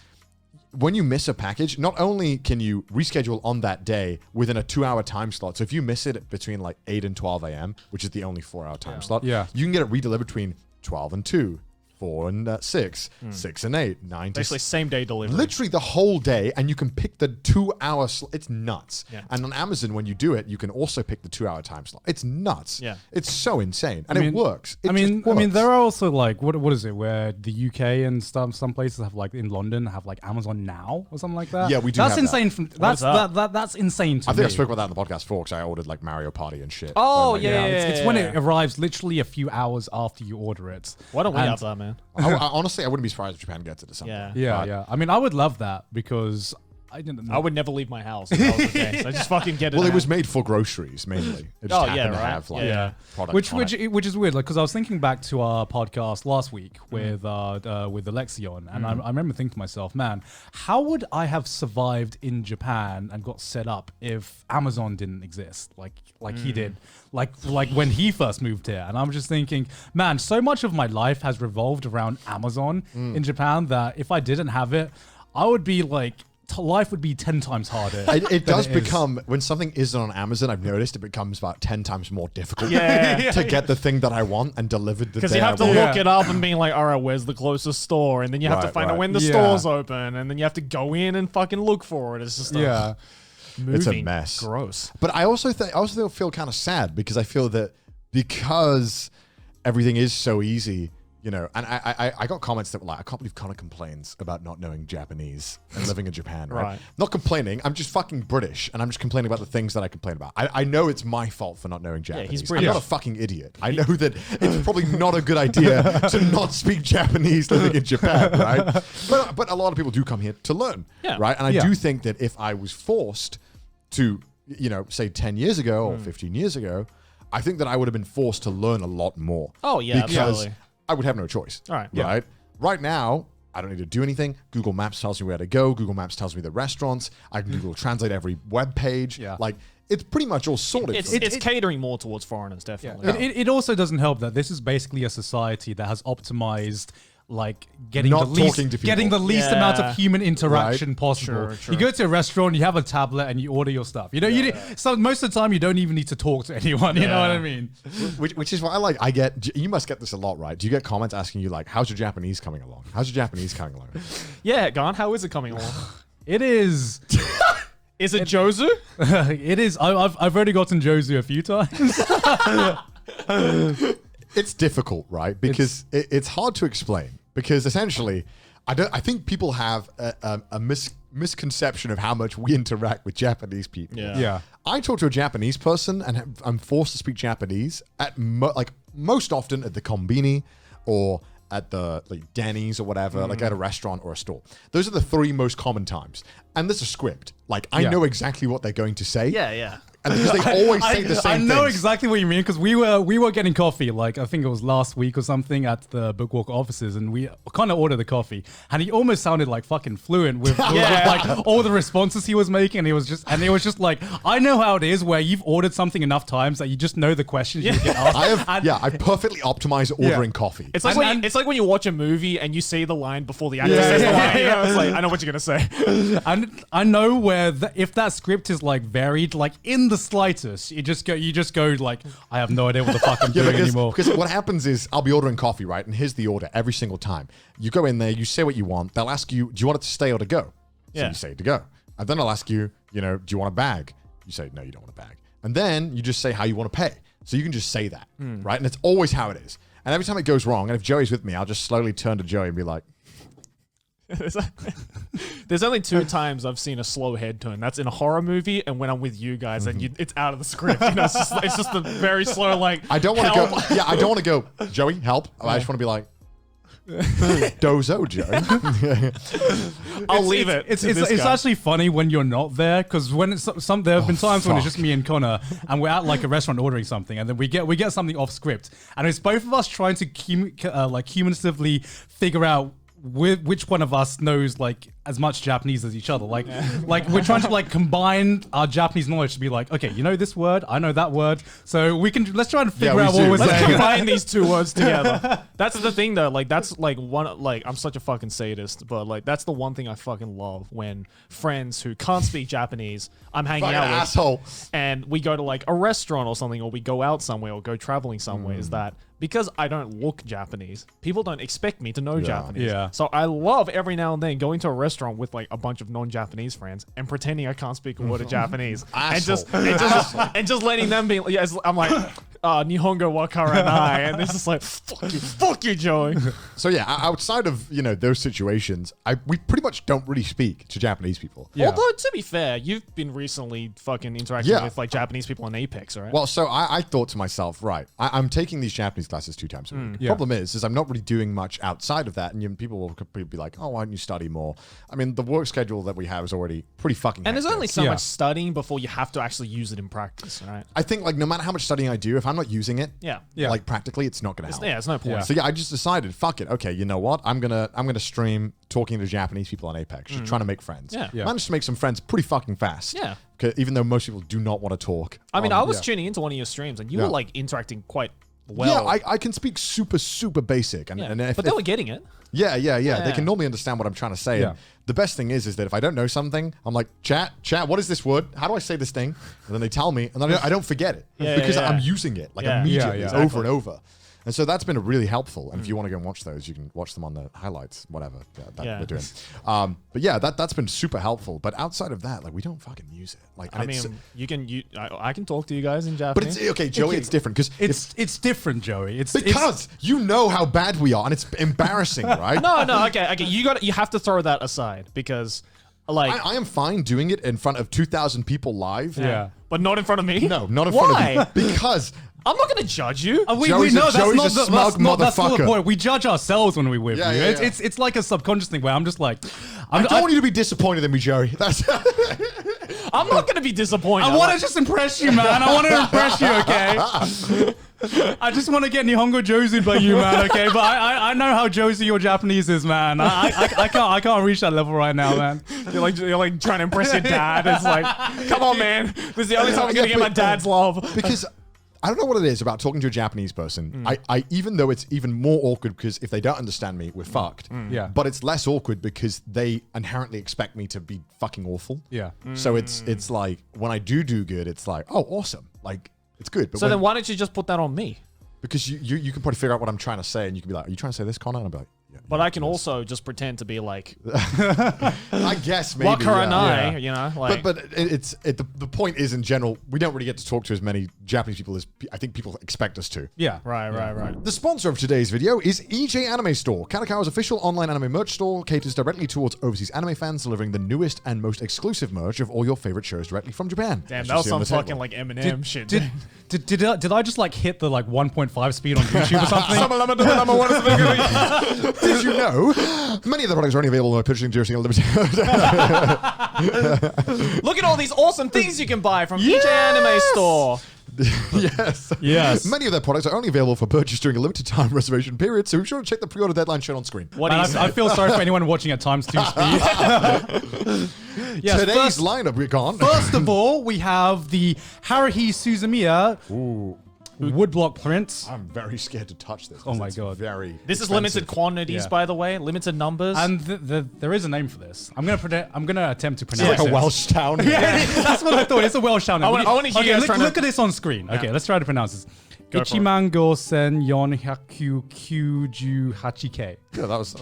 A: when you miss a package, not only can you reschedule on that day within a 2-hour time slot. So if you miss it between like 8 and 12 a.m., which is the only 4-hour time slot, you can get it redelivered between 12 and 2. 4 and 6, 6 and 8, 9 to
L: basically same day delivery.
A: Literally the whole day, and you can pick the 2-hour slot. It's nuts. Yeah. And on Amazon, when you do it, you can also pick the 2-hour time slot. It's nuts.
L: Yeah,
A: it's so insane, and it works.
W: I mean, there are also like what is it? Where the UK and some places have like in London have like Amazon Now or something like that.
A: Yeah, we do.
W: That's
A: have
W: insane.
A: That.
W: That's insane to me.
A: I think I spoke about that in the podcast before because I ordered like Mario Party and shit.
W: Oh yeah. It's when it arrives literally a few hours after you order it.
L: Why don't we have that, man?
A: Honestly, I wouldn't be surprised if Japan gets it at some point.
W: Yeah. I mean, I would love that because I didn't know.
L: I would never leave my house if that was the case. I just fucking get it.
A: Well, it
L: out.
A: was made for groceries mainly. It just happened to
L: right.
A: have like products on it.
W: Which is weird, like because I was thinking back to our podcast last week with Alexion, and I remember thinking to myself, man, how would I have survived in Japan and got set up if Amazon didn't exist, like he did, like when he first moved here? And I'm just thinking, man, so much of my life has revolved around Amazon in Japan that if I didn't have it, I would be like. Life would be 10 times harder.
A: It does become, when something isn't on Amazon, I've noticed it becomes about 10 times more difficult to get the thing that I want and delivered the day.
L: Because you have to look it up and be like, all right, where's the closest store? And then you have to find out when the store's open. And then you have to go in and fucking look for it. It's just
A: it's a mess.
L: Gross.
A: But I also feel kind of sad because I feel that because everything is so easy, you know, and I got comments that were like, I can't believe Connor complains about not knowing Japanese and living in Japan, right? Not complaining, I'm just fucking British, and I'm just complaining about the things that I complain about. I know it's my fault for not knowing Japanese.
L: He's British.
A: I'm not a fucking idiot. I know that it's probably not a good idea to not speak Japanese living in Japan, right? But a lot of people do come here to learn, right? And I do think that if I was forced to, you know, say 10 years ago or 15 years ago, I think that I would have been forced to learn a lot more.
L: Oh, yeah,
A: because
L: absolutely.
A: I would have no choice.
L: All right.
A: Right? Right now, I don't need to do anything. Google Maps tells me where to go. Google Maps tells me the restaurants. I can Google Translate every web page. Like, it's pretty much all sorted.
L: It's catering more towards foreigners, definitely.
W: It also doesn't help that this is basically a society that has optimized like getting
A: Not
W: the least,
A: talking to people.
W: getting the least amount of human interaction
A: Right.
W: possible.
L: Sure.
W: You go to a restaurant, you have a tablet, and you order your stuff. You know, so most of the time you don't even need to talk to anyone. You know what I mean?
A: Which is why I get. You must get this a lot, right? Do you get comments asking you like, "How's your Japanese coming along? How's your Japanese coming along?"
L: Yeah, Gon, how is it coming along?
W: It is.
L: Is it Jozu?
W: It is. I've already gotten Jozu a few times.
A: It's difficult, right? Because it's hard to explain. Because essentially, I think people have a misconception of how much we interact with Japanese people.
W: Yeah.
A: I talk to a Japanese person and I'm forced to speak Japanese at most often at the konbini or at the Denny's or whatever, like at a restaurant or a store. Those are the three most common times. And there's a script. Like I know exactly what they're going to say.
L: Yeah.
A: And because they always say the same
W: I know
A: things.
W: exactly what you mean because we were getting coffee, like I think it was last week or something at the Bookwalk offices, and we kind of ordered the coffee, and he almost sounded like fucking fluent with like all the responses he was making, and it was just like, I know how it is where you've ordered something enough times that you just know the questions you get asked.
A: I perfectly optimize ordering coffee.
L: It's like when you watch a movie and you see the line before the actor says the line. You know, it's like, I know what you're gonna say.
W: And I know where if that script is like varied, like in the slightest, you just go like, I have no idea what the fuck I'm doing anymore.
A: Because what happens is I'll be ordering coffee, right? And here's the order every single time. You go in there, you say what you want. They'll ask you, do you want it to stay or to go? So you say to go. And then I'll ask you, do you want a bag? You say, no, you don't want a bag. And then you just say how you want to pay. So you can just say that, right? And it's always how it is. And every time it goes wrong, and if Joey's with me, I'll just slowly turn to Joey and be like,
L: There's only 2 times I've seen a slow head turn. That's in a horror movie and when I'm with you guys and it's out of the script. You know, it's just a very slow like.
A: I don't want to go. Yeah, I don't want to go. Joey, help! I just want to be like, Dozo, Joe.
L: I'll leave it.
W: It's actually funny when you're not there because when there have been times when it's just me and Connor and we're at like a restaurant ordering something and then we get something off script and it's both of us trying to cumulatively figure out which one of us knows like as much Japanese as each other. Like we're trying to like combine our Japanese knowledge to be like, okay, you know this word, I know that word, so let's try and figure out what we're saying.
L: Let's combine these 2 words together. That's the thing though. Like that's like one. Like I'm such a fucking sadist, but like that's the one thing I fucking love when friends who can't speak Japanese, I'm hanging out with,
A: asshole,
L: and we go to like a restaurant or something, or we go out somewhere or go traveling somewhere. Is that because I don't look Japanese, people don't expect me to know Japanese.
W: Yeah.
L: So I love every now and then going to a restaurant with like a bunch of non-Japanese friends and pretending I can't speak a word of Japanese and just letting them be. Yeah, I'm like, Nihongo wa karanai, and it's just like, fuck you, Joey.
A: So yeah, outside of those situations, we pretty much don't really speak to Japanese people.
L: Yeah. Although to be fair, you've been recently fucking interacting with like Japanese people in Apex, right?
A: Well, so I thought to myself, right, I'm taking these Japanese classes 2 times a week.
W: Yeah.
A: Problem is I'm not really doing much outside of that, and people will be like, oh, why don't you study more? I mean, the work schedule that we have is already pretty fucking
L: And there's
A: hectic.
L: only so much studying before you have to actually use it in practice, right?
A: I think like no matter how much studying I do, if I'm not using it, like practically, it's not gonna help.
L: Yeah, it's no point.
A: So yeah, I just decided, fuck it. Okay, you know what? I'm gonna stream talking to Japanese people on Apex, just trying to make friends. Managed to make some friends pretty fucking fast.
L: Yeah.
A: Even though most people do not want to talk.
L: I mean, I was tuning into one of your streams, and you were like interacting quite well.
A: Yeah, I can speak super basic, and if,
L: but they were getting it.
A: Yeah. They can normally understand what I'm trying to say.
W: Yeah.
A: And the best thing is that if I don't know something, I'm like, chat, what is this word? How do I say this thing? And then they tell me, and then I don't forget it because I'm using it like immediately over and over. And so that's been really helpful. And if you want to go and watch those, you can watch them on the highlights, whatever they're doing. But yeah, that's been super helpful. But outside of that, like we don't fucking use it. Like
L: I mean, I can talk to you guys in Japanese.
A: But it's okay, Joey. It's different because
W: it's different, Joey.
A: Because you know how bad we are, and it's embarrassing, right?
L: No. Okay. You have to throw that aside because, like,
A: I am fine doing it in front of 2,000 people live.
W: Yeah.
L: But not in front of me.
A: No, not in front of you. Because
L: I'm not going to judge you.
W: We know that's not the point. We judge ourselves when we with you. It's like a subconscious thing where I'm just like,
A: I don't want you to be disappointed in me, Joey. That's
L: I'm not going to be disappointed.
W: I want to just impress you, man. I want to impress you, okay? I just want to get Nihongo Josie by you, man, okay? But I know how Josie your Japanese is, man. I can't reach that level right now, man.
L: You're like trying to impress your dad. It's like, come on, man. This is the only time I'm going to get my dad's love.
A: Because I don't know what it is about talking to a Japanese person. I even though it's even more awkward because if they don't understand me, we're fucked.
W: Yeah.
A: But it's less awkward because they inherently expect me to be fucking awful.
W: Yeah.
A: So it's like when I do good, it's like, oh, awesome. Like it's good. But
L: so then why don't you just put that on me?
A: Because you can probably figure out what I'm trying to say and you can be like, are you trying to say this, Connor? And I'll be like,
L: but I can also just pretend to be like,
A: I guess maybe.
L: Wakaranai, you know, like.
A: But the point is in general, we don't really get to talk to as many Japanese people as I think people expect us to.
W: Yeah.
L: Right.
A: The sponsor of today's video is EJ Anime Store. Kadokawa's official online anime merch store caters directly towards overseas anime fans, delivering the newest and most exclusive merch of all your favorite shows directly from Japan.
L: Damn, that was some fucking like Eminem shit.
W: Did I just like hit the like 1.5 speed on YouTube or something?
A: Did you know many of the products are only available on purchasing during a limited?
L: Look at all these awesome things you can buy from EJ Anime Store.
A: Yes. Many of their products are only available for purchase during a limited time reservation period, so be sure to check the pre-order deadline shown on screen.
W: I feel sorry for anyone watching at times 2 speed.
A: Today's lineup, we're gone.
W: First of all, we have the Haruhi Suzumiya woodblock prints.
A: I'm very scared to touch this.
W: Oh my god.
L: This is limited quantities, by the way, limited numbers.
W: And there is a name for this. I'm gonna attempt to pronounce it.
A: Like a Welsh town.
W: That's what I thought. It's a Welsh town.
L: I want to hear you guys
W: look at this on screen. Okay, let's try to pronounce this. 15498K.
A: Yeah, that was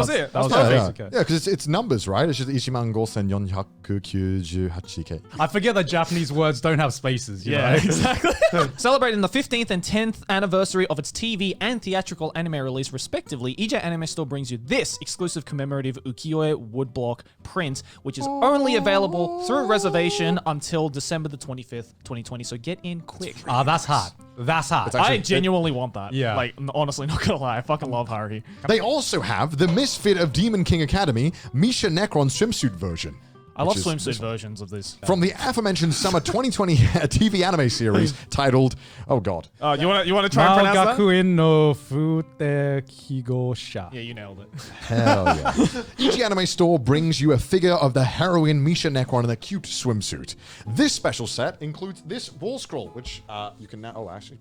L: it. That was
W: perfect.
A: Yeah, because it's numbers, right? It's just 15498K.
W: I forget that Japanese words don't have spaces. You know?
L: Exactly. Celebrating the 15th and 10th anniversary of its TV and theatrical anime release, respectively, EJ Anime Store brings you this exclusive commemorative ukiyo woodblock print, which is only available through reservation until December the 25th, 2020. So get in quick.
W: That's hot. That's hot.
L: I genuinely want that.
W: Yeah.
L: Like, honestly, not gonna lie. I fucking love Haruhi.
A: They also have the Misfit of Demon King Academy Misha Necron swimsuit version.
L: I love swimsuit versions of this.
A: From the aforementioned summer 2020 TV anime series titled, oh god.
L: You want to try and pronounce that?
W: Gakuin no Fute Kigosha.
L: Yeah, you nailed it.
A: Hell yeah. EJ Anime Store brings you a figure of the heroine Misha Necron in a cute swimsuit. This special set includes this wall scroll, which you can now. Okay.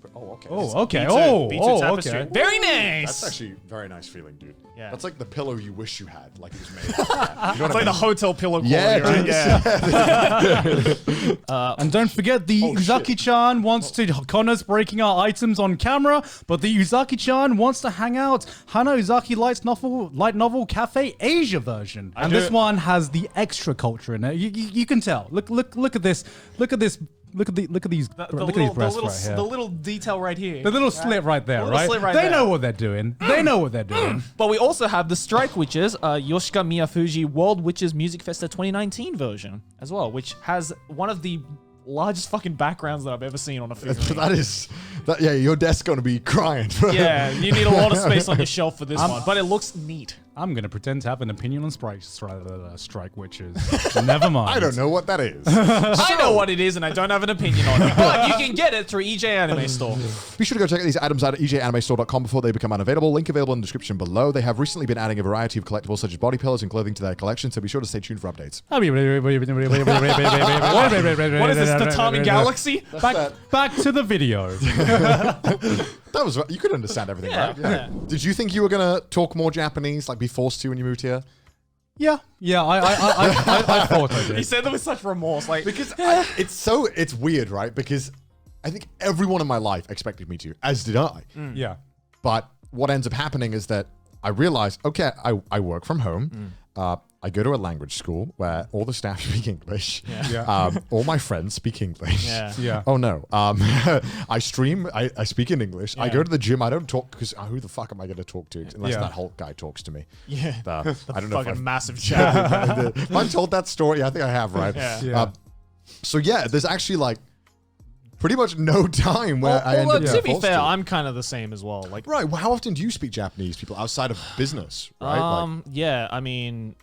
L: Tapestry. Very nice.
A: That's actually very nice feeling, dude.
L: Yeah.
A: That's like the pillow you wish you had, like it was made.
L: It's like the hotel pillow quality,
A: yeah,
L: right?
W: Yeah. And don't forget, the Uzaki-chan wants to. Connor's breaking our items on camera, but the Uzaki-chan wants to hang out. Hana Uzaki light novel Cafe Asia version, and this one has the extra culture in it. You can tell. Look at this. Look at these breasts right here.
L: The little detail right here.
W: The little slit right there, right? They know what they're doing. They know what they're doing.
L: But we also have the Strike Witches, Yoshika Miyafuji World Witches Music Festa 2019 version as well, which has one of the largest fucking backgrounds that I've ever seen on a figurine.
A: Yeah, your desk's going to be crying.
L: Yeah, you need a lot of space on your shelf for this one, but it looks neat.
W: I'm going to pretend to have an opinion on strike, which is never mind.
A: I don't know what that is.
L: I know what it is, and I don't have an opinion on it. But you can get it through EJ Anime Store.
A: Be sure to go check out these items out at ejanimestore.com before they become unavailable. Link available in the description below. They have recently been adding a variety of collectibles such as body pillows and clothing to their collection, so be sure to stay tuned for updates.
L: What is this, Tatami Galaxy?
W: Back to the video.
A: That was you could understand everything, right? Yeah. Did you think you were gonna talk more Japanese, like be forced to when you moved here?
W: Yeah, I thought I did.
L: He said that with such remorse, like
A: because it's weird, right? Because I think everyone in my life expected me to, as did I.
W: Yeah.
A: But what ends up happening is that I realized, okay, I work from home. I go to a language school where all the staff speak English. All my friends speak English. Oh no. I stream. I speak in English. I go to the gym. I don't talk because who the fuck am I going to talk to unless that Hulk guy talks to me?
L: Yeah.
A: I don't know.
L: Fucking massive chat.
A: Have I told that story? I think I have, right? So yeah, there's actually like pretty much no time where I end up
L: to be fair, I'm kind of the same as well. Like,
A: right. Well, how often do you speak Japanese, people outside of business? Right.
L: Yeah. I mean,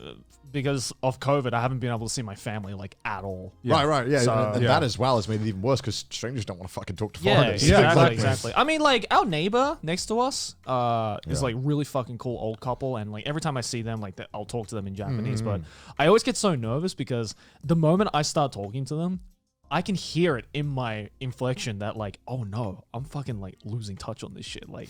L: because of COVID, I haven't been able to see my family like at all.
A: Right. Yeah.
L: So,
A: and that as well has made it even worse because strangers don't want to fucking talk to foreigners.
L: Exactly. I mean, like our neighbor next to us is like really fucking cool old couple, and like every time I see them, like I'll talk to them in Japanese. But I always get so nervous because the moment I start talking to them, I can hear it in my inflection that like, oh no, I'm fucking like losing touch on this shit. Like,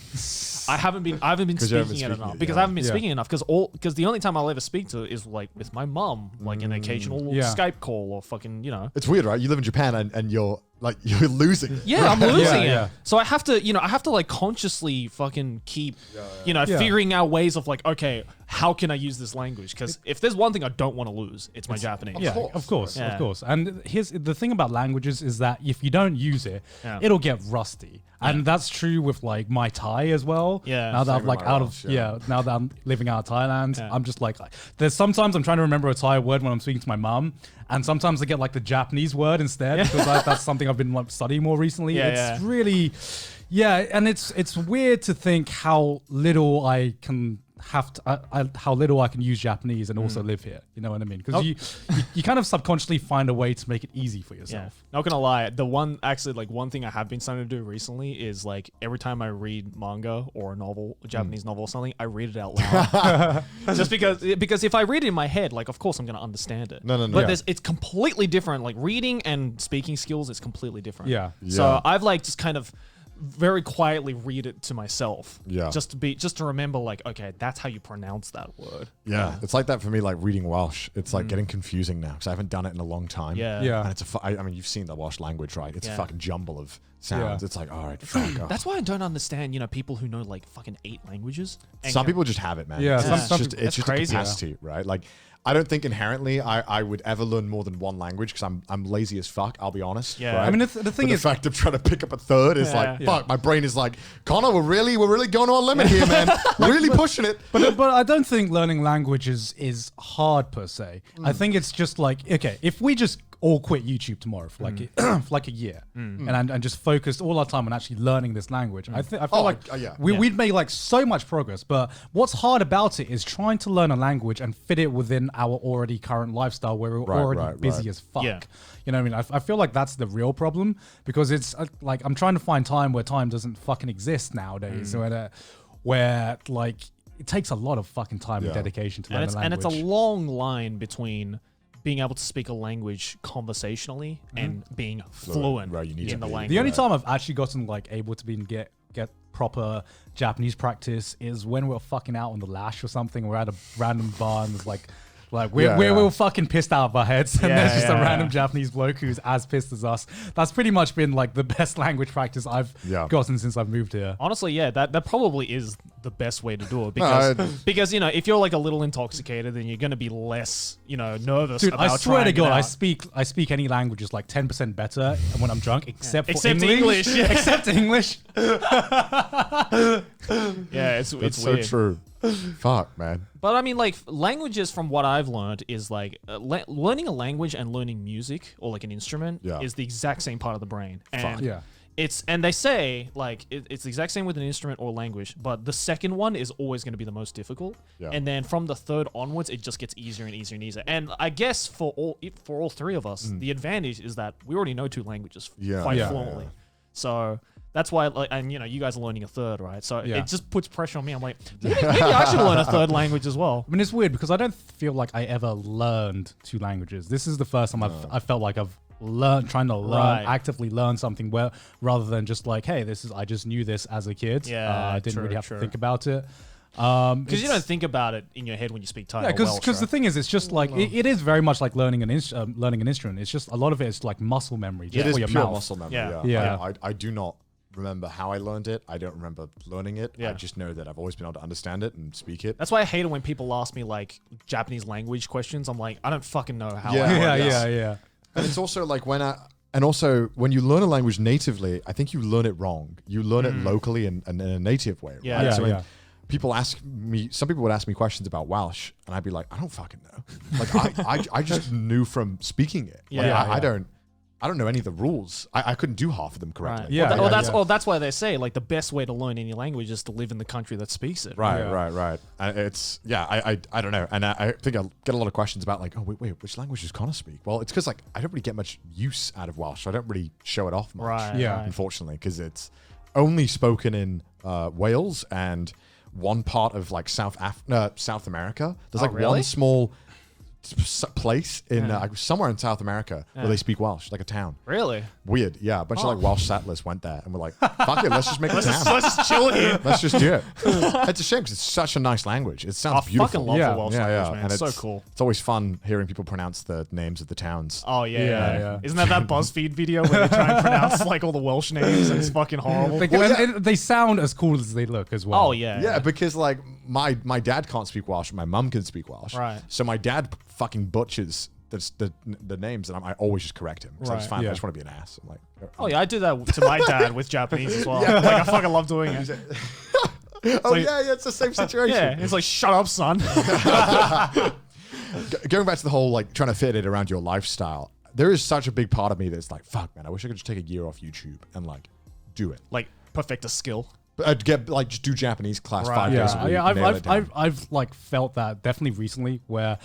L: I haven't been speaking it enough because I haven't been speaking enough because the only time I'll ever speak to is like with my mum, like an occasional Skype call or fucking, you know.
A: It's weird, right? You live in Japan and you're losing it.
L: Yeah, I'm losing it. So I have to like consciously fucking keep, figuring out ways of like, okay, how can I use this language? Because if there's one thing I don't want to lose, it's my Japanese.
W: Of course. And here's the thing about languages is that if you don't use it, it'll get rusty. And that's true with like my Thai as well.
L: Yeah.
W: Now that I'm like now that I'm living out of Thailand, I'm just like, there's sometimes I'm trying to remember a Thai word when I'm speaking to my mum, and sometimes I get like the Japanese word instead because that's something I've been like studying more recently. It's really, and it's weird to think how little I can how little I can use Japanese and also live here. You know what I mean? Because you kind of subconsciously find a way to make it easy for yourself.
L: Not gonna lie, one thing I have been starting to do recently is like every time I read manga or a novel, a Japanese novel or something, I read it out loud. Just because if I read it in my head, like of course I'm gonna understand it.
A: No.
L: But it's completely different. Like reading and speaking skills is completely different.
W: Yeah.
L: So I've like just kind of very quietly read it to myself.
A: Yeah.
L: Just to remember, like, okay, that's how you pronounce that word.
A: Yeah. It's like that for me, like reading Welsh. It's like getting confusing now because I haven't done it in a long time.
L: Yeah.
A: And it's I mean, you've seen the Welsh language, right? It's a fucking jumble of sounds. It's like, all right, fuck off.
L: That's why I don't understand, people who know like fucking 8 languages.
A: Some people just have it, man.
W: Yeah.
A: It's just crazy. A capacity, right? Like, I don't think inherently I would ever learn more than one language because I'm lazy as fuck. I'll be honest.
L: Yeah.
A: Right?
W: I mean, the thing is,
A: the fact of trying to pick up a third is like, fuck. My brain is like, Connor, we're really going to our limit here, man. We're really pushing it.
W: But I don't think learning languages is hard per se. I think it's just like, okay, if we just all quit YouTube tomorrow for like for like a year and just focused all our time on actually learning this language, I feel like we'd make like so much progress. But what's hard about it is trying to learn a language and fit it within our already current lifestyle where we're already busy as fuck.
L: Yeah.
W: You know what I mean? I feel like that's the real problem because it's like I'm trying to find time where time doesn't fucking exist nowadays. Where like it takes a lot of fucking time and dedication to learn a language.
L: And it's a long line between being able to speak a language conversationally and being fluent in the language.
W: The only time I've actually gotten like able to get proper Japanese practice is when we're fucking out on the lash or something. We're at a random bar and there's like we're fucking pissed out of our heads and there's just a random Japanese bloke who's as pissed as us. That's pretty much been like the best language practice I've gotten since I've moved here.
L: Honestly, that probably is the best way to do it because if you're like a little intoxicated, then you're gonna be less nervous.
W: Dude,
L: about
W: I swear to God,
L: out.
W: I speak any languages like 10% better when I'm drunk, except
L: English. Yeah.
W: Except English.
L: It's
A: That's
L: weird.
A: so true. Fuck, man.
L: But I mean, like languages, from what I've learned, is like learning a language and learning music or like an instrument is the exact same part of the brain. And And they say like it's the exact same with an instrument or language, but the second one is always going to be the most difficult.
A: Yeah.
L: And then from the third onwards, it just gets easier and easier and easier. And I guess for all three of us, the advantage is that we already know two languages quite fluently.
A: Yeah.
L: So that's why, like, and you know, you guys are learning a third, right? So
W: Yeah.
L: it just puts pressure on me. I'm like, maybe I should learn a third language as well.
W: I mean, it's weird because I don't feel like I ever learned two languages. This is the first time I felt like I've trying to learn, actively learn something rather than just like, hey, I just knew this as a kid.
L: Yeah,
W: I didn't really have to think about it.
L: Because you don't think about it in your head when you speak Thai.
W: Yeah, because the thing is, it's just like it is very much like learning an instrument. It's just a lot of it is like muscle memory.
A: It is
W: for your
A: pure
W: mouth.
A: muscle memory.
W: Yeah.
A: Yeah. I do not remember how I learned it. I don't remember learning it.
L: Yeah.
A: I just know that I've always been able to understand it and speak it.
L: That's why I hate it when people ask me like Japanese language questions. I'm like, I don't fucking know how.
W: Yeah.
A: And it's also like when you learn a language natively, I think you learn it wrong. You learn it locally and in a native way.
L: Yeah.
A: Right?
L: Yeah,
A: So when
W: yeah.
A: some people would ask me questions about Welsh, and I'd be like, I don't fucking know. Like I just knew from speaking it. Like, I don't know any of the rules. I couldn't do half of them correctly.
L: Right. That's why they say like the best way to learn any language is to live in the country that speaks it.
A: Right. And it's I don't know, and I think I get a lot of questions about like, oh wait, which language does Connor speak? Well, it's because like I don't really get much use out of Welsh. I don't really show it off much.
L: Right. Yeah.
A: Unfortunately, because it's only spoken in Wales and one part of like South America. There's like
L: really?
A: one small place in somewhere in South America where they speak Welsh, like a town.
L: Really?
A: Weird. Yeah, a bunch of like Welsh settlers went there and were like, fuck it, let's just make a town.
L: Let's just chill here.
A: Let's just do it. It's a shame because it's such a nice language. It sounds beautiful.
L: I fucking love the Welsh language, man.
A: And
L: It's so cool.
A: It's always fun hearing people pronounce the names of the towns.
L: Oh yeah. Isn't that BuzzFeed video where they try and pronounce like all the Welsh names and it's fucking horrible?
W: They sound as cool as they look as well.
L: Oh yeah.
A: Yeah, because like my dad can't speak Welsh, my mum can speak Welsh.
L: Right.
A: So my dad fucking butchers the names, and I always just correct him. So I just find I just want to be an ass. I'm like,
L: Oh yeah, I do that to my dad with Japanese as well. Like I fucking love doing it.
A: It's the same situation.
L: Yeah, it's like, shut up, son.
A: Going back to the whole like trying to fit it around your lifestyle, there is such a big part of me that's like, fuck man, I wish I could just take a year off YouTube and like do it.
L: Like perfect a skill.
A: But I'd get like just do Japanese class 5 days a week.
W: Yeah, I've like felt that definitely recently, where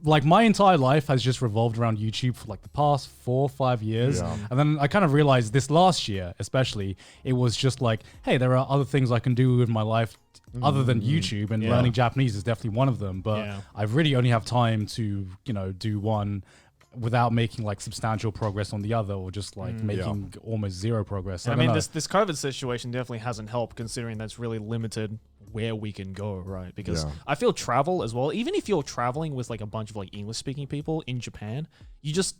W: like my entire life has just revolved around YouTube for like the past 4 or 5 years, and then I kind of realized this last year, especially, it was just like, hey, there are other things I can do in my life other than YouTube, and learning Japanese is definitely one of them. But I really only have time to do one without making like substantial progress on the other, or just like making almost zero progress.
L: I mean, this COVID situation definitely hasn't helped, considering that's really limited where we can go, right? Because I feel travel as well, even if you're traveling with like a bunch of like English speaking people in Japan, you just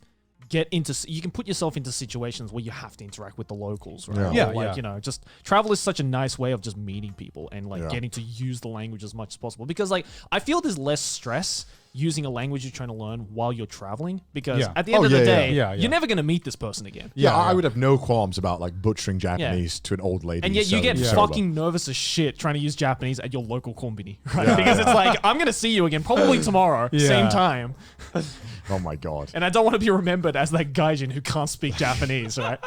L: you can put yourself into situations where you have to interact with the locals, right? Just travel is such a nice way of just meeting people and like getting to use the language as much as possible, because like I feel there's less stress using a language you're trying to learn while you're traveling, because at the end of the day, you're never going to meet this person again.
A: I would have no qualms about like butchering Japanese to an old lady.
L: And yet you get fucking nervous as shit trying to use Japanese at your local kombini, right? Because it's like, I'm going to see you again probably tomorrow, same time.
A: Oh my god!
L: And I don't want to be remembered as that gaijin who can't speak Japanese, right?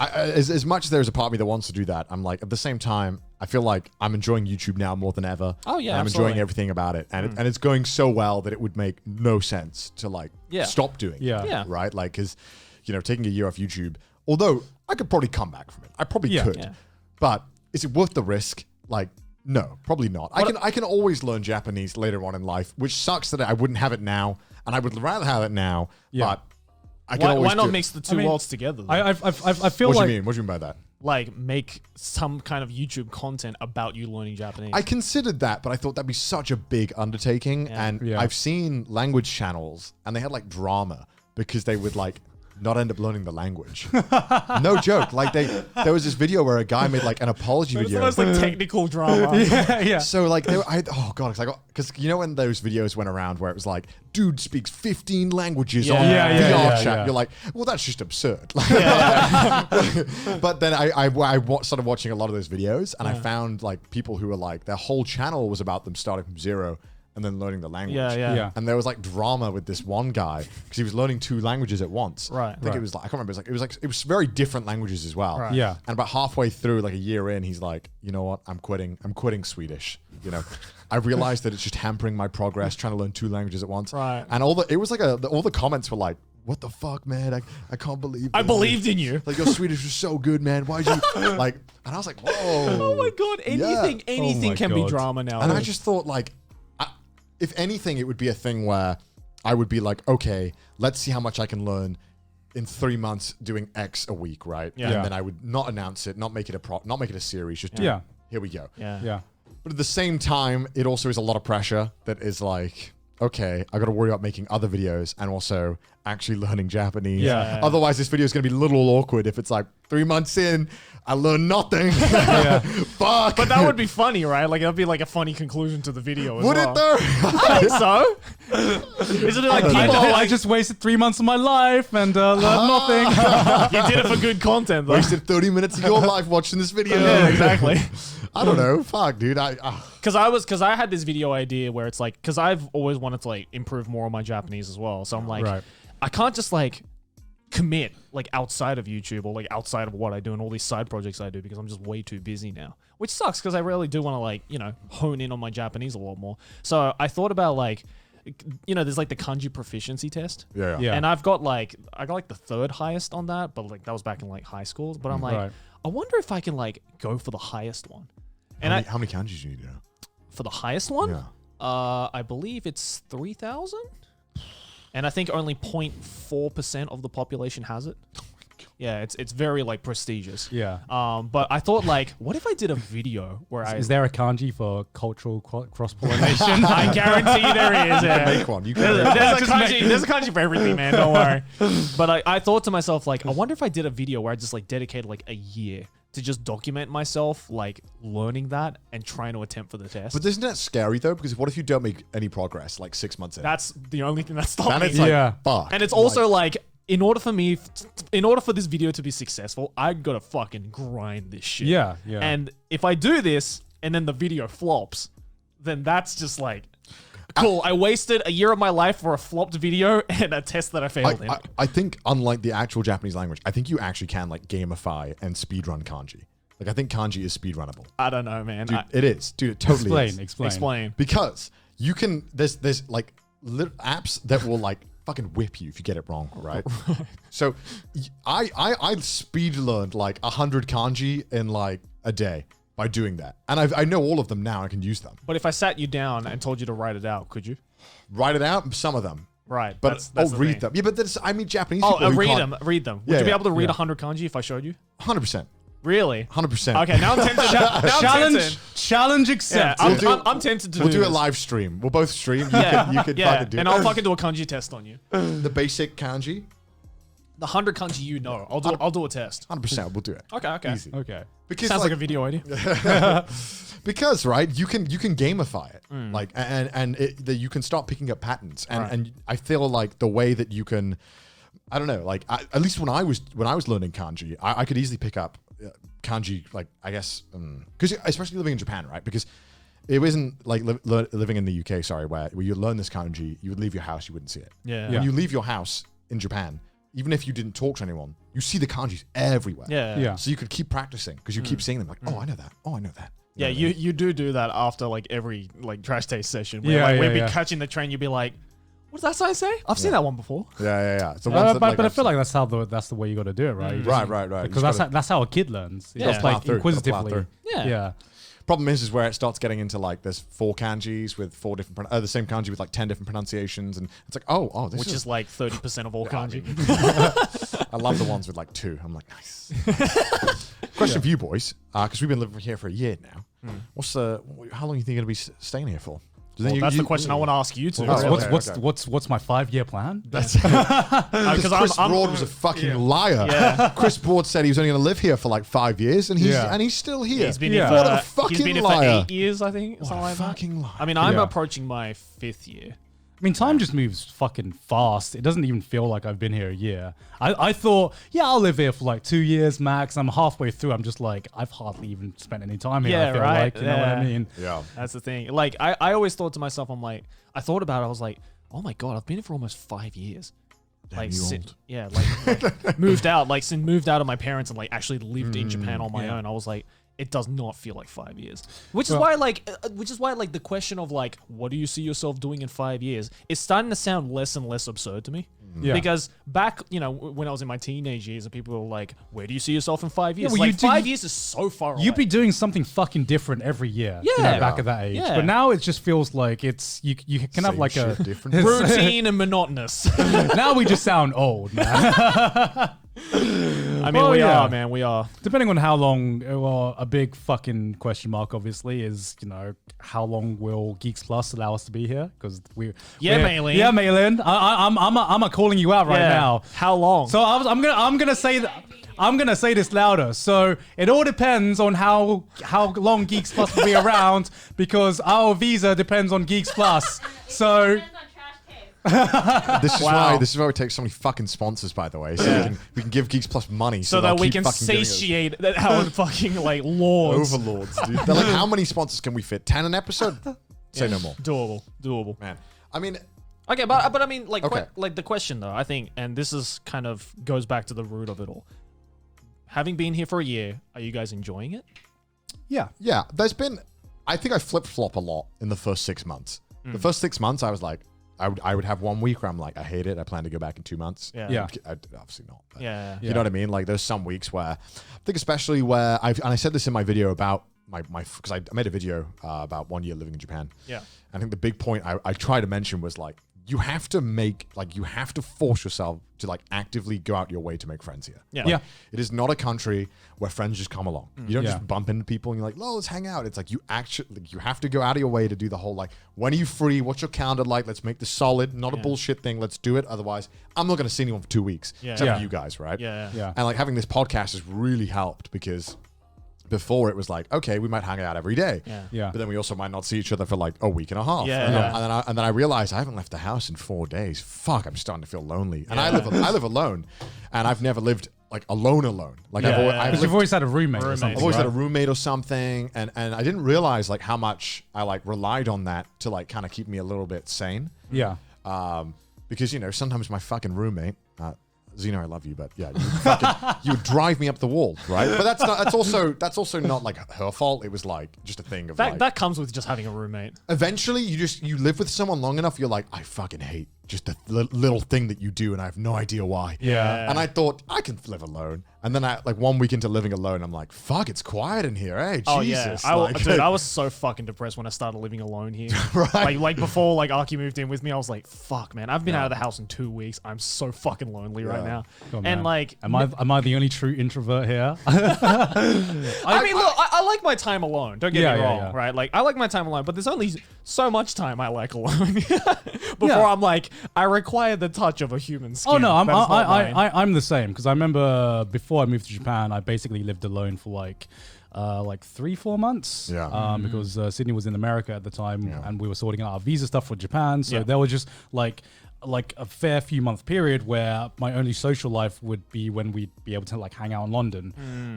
A: As much as there's a part of me that wants to do that, I'm like, at the same time, I feel like I'm enjoying YouTube now more than ever.
L: Oh yeah,
A: and I'm enjoying everything about it, and and it's going so well that it would make no sense to like stop doing it. Right? Like, because taking a year off YouTube, although I could probably come back from it, I probably could, but is it worth the risk? Like, no, probably not. I can always learn Japanese later on in life, which sucks that I wouldn't have it now, and I would rather have it now. But I can always.
L: Why not mix the two worlds together?
W: I feel
A: what
W: like.
A: Do you mean? What do you mean by that?
L: Like, make some kind of YouTube content about you learning Japanese.
A: I considered that, but I thought that'd be such a big undertaking. And I've seen language channels, and they had like drama because they would like not end up learning the language. No joke. Like there was this video where a guy made like an apology video.
L: It's like technical drama.
A: So like because when those videos went around where it was like, dude speaks 15 languages on VR chat. You're like, well, that's just absurd. But then I started watching a lot of those videos, and I found like people who were like, their whole channel was about them starting from zero and then learning the language.
B: Yeah.
A: And there was like drama with this one guy because he was learning 2 languages at once.
B: Right.
A: I think it was like, I can't remember. It was very different languages as well.
B: Right.
W: Yeah.
A: And about halfway through, like a year in, he's like, you know what? I'm quitting Swedish. You know, I realized that it's just hampering my progress trying to learn 2 languages at once.
B: Right.
A: And all the comments were like, what the fuck, man? I can't believe
B: I
A: this.
B: believed in you.
A: Like, your Swedish was so good, man. Why'd you like? And I was like, whoa.
B: Oh my god! Anything can be drama now.
A: And I just thought, like, if anything, it would be a thing where I would be like, okay, let's see how much I can learn in 3 months doing X a week, right?
B: Yeah.
A: And then I would not announce it, not make it a series, just do
W: Yeah.
A: here we go.
W: Yeah.
A: But at the same time, it also is a lot of pressure that is like, okay, I got to worry about making other videos and also actually learning Japanese.
W: Yeah.
A: Otherwise, this video is going to be a little awkward if it's like 3 months in, I learned nothing. Fuck.
B: But that would be funny, right? Like that'd be like a funny conclusion to the video. As
A: Would
B: well.
A: it though?
B: I think so. Isn't it like people are
W: I
B: like,
W: just wasted 3 months of my life and learned nothing.
B: you did it for good content, though.
A: Wasted 30 minutes of your life watching this video.
B: Yeah, exactly.
A: I don't know. Fuck, dude.
B: Because I had this video idea where it's like, because I've always wanted to like improve more on my Japanese as well. So I'm like,
W: Right.
B: I can't just like commit like outside of YouTube or like outside of what I do and all these side projects I do because I'm just way too busy now, which sucks because I really do want to like, you know, hone in on my Japanese a lot more. So I thought about like, you know, there's like the kanji proficiency test.
W: Yeah.
B: And I got like the 3rd highest on that, but like that was back in like high school. But I'm like,
W: Right.
B: I wonder if I can like go for the highest one. And
A: how many kanjis do you need to know?
B: for the highest one,
A: Yeah.
B: I believe it's 3,000. And I think only 0.4% of the population has it. Yeah, it's very like prestigious.
W: Yeah.
B: But I thought like, what if I did a video where
W: Is there a kanji for cultural cross-pollination?
B: I guarantee there is. Yeah.
A: Make one. You can
B: There's a kanji for everything, man. Don't worry. But I thought to myself like, I wonder if I did a video where I just like dedicated like a year to just document myself like learning that and trying to attempt for the test.
A: But isn't that scary though? Because what if you don't make any progress like 6 months in?
B: That's the only thing that stopped
A: Then
B: me.
A: it's like, fuck.
B: And it's also like, in order for this video to be successful, I gotta fucking grind this shit.
W: Yeah.
B: And if I do this and then the video flops, then that's just like, cool. I wasted a year of my life for a flopped video and a test that I failed in.
A: I think unlike the actual Japanese language, I think you actually can like gamify and speedrun kanji. Like I think kanji is speedrunnable.
B: I don't know, man.
A: Dude, it is. Dude, it totally is.
B: Explain.
A: Because you can, there's like little apps that will like fucking whip you if you get it wrong, right? So I speed learned like 100 kanji in like a day by doing that. And I know all of them now. I can use them.
B: But if I sat you down and told you to write it out, could you?
A: Write it out? Some of them.
B: Right.
A: But
B: that's the
A: read
B: thing.
A: them. Yeah, but I mean Japanese people who
B: read
A: can't-
B: them. Read them. Would
A: Yeah,
B: you be
A: yeah,
B: able to read
A: yeah.
B: 100 kanji if I showed you?
A: 100%.
B: Really?
A: 100%.
B: Okay, now I'm tempted.
W: Challenge accepted.
B: Yeah, I'm tempted to
A: We'll
B: do
A: do a
B: this.
A: live stream. We'll both stream. You could
B: yeah.
A: fucking do
B: And
A: it.
B: I'll fucking do a kanji test on you.
A: The basic kanji.
B: The 100 kanji you know. I'll do a test.
A: 100%. We'll do it.
B: Okay.
A: Easy.
W: Okay.
A: Because
B: Sounds like a video idea.
A: Because right, you can gamify it,
B: Mm.
A: like that you can start picking up patterns, and
B: Right.
A: and I feel like the way that you can, I don't know, like at least when I was learning kanji, I could easily pick up kanji, like I guess, because especially living in Japan, right? Because it wasn't like living in the UK, sorry, where you learn this kanji, you would leave your house, you wouldn't see it.
B: Yeah.
A: When you leave your house in Japan, even if you didn't talk to anyone, you see the kanjis everywhere.
B: Yeah.
A: So you could keep practicing because you keep seeing them, like, oh, I know that. Oh, I know that.
B: Yeah, you do that after like every like trash taste session. Where,
W: Yeah,
B: like,
W: yeah,
B: we'd be
W: yeah.
B: catching the train, you'd be like, "What does that sign say? I've seen that one before."
A: Yeah. It's the ones that,
W: But I
A: I've
W: feel like that's the way you got to do it, right?
A: Right.
W: Because that's how a kid learns.
A: You gotta
W: It's
A: plow
W: like
A: through, you gotta plow
W: inquisitively.
A: through.
W: Yeah.
A: Problem is where it starts getting into like there's 4 kanjis with 4 different the same kanji with like 10 different pronunciations, and it's like this
B: Which is like 30% of all kanji.
A: I love the ones with like 2. I'm like, nice. Question for you boys, because we've been living here for a year now. How long do you think you're gonna be staying here for?
B: Well, that's the question I want to ask you two.
W: What's my 5-year plan?
A: That's because Chris Broad was a fucking liar.
B: Yeah.
A: Chris Broad said he was only going to live here for like 5 years, and he's still here.
B: He's been
A: What a fucking
B: here for
A: liar.
B: 8 years, I think. Something like that.
A: fucking liar.
B: I mean, I'm
W: Yeah.
B: approaching my 5th year.
W: I mean, time just moves fucking fast. It doesn't even feel like I've been here a year. I thought, yeah, I'll live here for like 2 years max. I'm halfway through. I'm just like, I've hardly even spent any time here. I feel like, you know what I mean?
A: Yeah.
L: That's the thing. Like, I always thought to myself, I thought about it. I was like, oh my God, I've been here for almost 5 years. Like, moved out, moved out of my parents and like actually lived in Japan on my own. I was like, it does not feel like 5 years. Which is why the question of like, what do you see yourself doing in 5 years is starting to sound less and less absurd to me.
W: Yeah.
L: Because back, when I was in my teenage years and people were like, where do you see yourself in 5 years?
W: well,
L: 5 years is so far away.
W: You'd be doing something fucking different every year.
L: Yeah.
W: Back at that age.
L: Yeah.
W: But now it just feels like it's, you can have like a
L: routine and monotonous.
W: Now we just sound old, man.
L: I mean, we are, man. We are.
W: Depending on how long, well, a big fucking question mark, obviously, is, how long will Geeks Plus allow us to be here? Because
L: Maylin.
W: Yeah, Maylin. I'm calling you out right now.
L: How long?
W: So I'm gonna say that. I'm gonna say this louder. So it all depends on how long Geeks Plus will be around, because our visa depends on Geeks Plus. So.
A: This is why we take so many fucking sponsors, by the way, so we can give Geeks Plus money
L: so that we can satiate our fucking like lords,
A: overlords, dude. They're like, how many sponsors can we fit? 10 an episode? Say no more.
L: Doable,
A: man. I mean,
L: okay, but I mean, like,
A: okay.
L: like the question though, I think, and this is kind of goes back to the root of it all. Having been here for a year, are you guys enjoying it?
W: Yeah.
A: There's been, I think I flip-flop a lot in the first 6 months. The first 6 months, I was like, I would have 1 week where I'm like, I hate it. I plan to go back in 2 months.
W: Yeah.
A: Obviously not. But
L: You
A: know what I mean? Like, there's some weeks where, I think especially where I said this in my video about because I made a video about 1 year living in Japan.
L: Yeah.
A: I think the big point I tried to mention was like, you have to force yourself to like actively go out your way to make friends here.
L: Yeah.
A: Like, it is not a country where friends just come along. You don't just bump into people and you're like, "Oh, let's hang out." It's like you have to go out of your way to do the whole like, when are you free? What's your calendar like? Let's make this solid, not a bullshit thing. Let's do it. Otherwise, I'm not going to see anyone for 2 weeks. Except for you guys, right?
L: Yeah.
A: And like having this podcast has really helped because before it was like, okay, we might hang out every day.
W: Yeah.
A: But then we also might not see each other for like a week and a half.
L: Yeah.
A: And then I realized I haven't left the house in 4 days. Fuck, I'm starting to feel lonely. And I live alone, and I've never lived like alone. Like
W: you've always had a roommate. Or something,
A: I've always had a roommate or something, and I didn't realize like how much I like relied on that to like kind of keep me a little bit sane.
W: Yeah.
A: Because sometimes my fucking roommate. Zeno, I love you, but yeah, you would drive me up the wall, right? But that's also not like her fault. It was like just a thing of
L: that comes with just having a roommate.
A: Eventually, you live with someone long enough, you're like, I fucking hate just the little thing that you do, and I have no idea why.
W: Yeah.
A: And I thought I can live alone, and then I like 1 week into living alone, I'm like, fuck, it's quiet in here, eh?
L: Oh
A: Jesus.
L: yeah, dude, I was so fucking depressed when I started living alone here.
A: Right.
L: Like before, like Arky moved in with me, I was like, fuck, man, I've been out of the house in 2 weeks. I'm so fucking lonely right now.
W: God,
L: and
W: man.
L: like,
W: am I the only true introvert here?
L: I mean, look, I like my time alone. Don't get me wrong,
W: yeah.
L: right? Like, I like my time alone, but there's only so much time I like alone before I'm like, I require the touch of a human skin.
W: Oh no,
L: I'm
W: the same, because I remember before I moved to Japan, I basically lived alone for like 3-4 months.
A: Yeah.
W: Because Sydney was in America at the time, and we were sorting out our visa stuff for Japan. So there was just like a fair few month period where my only social life would be when we'd be able to like hang out in London.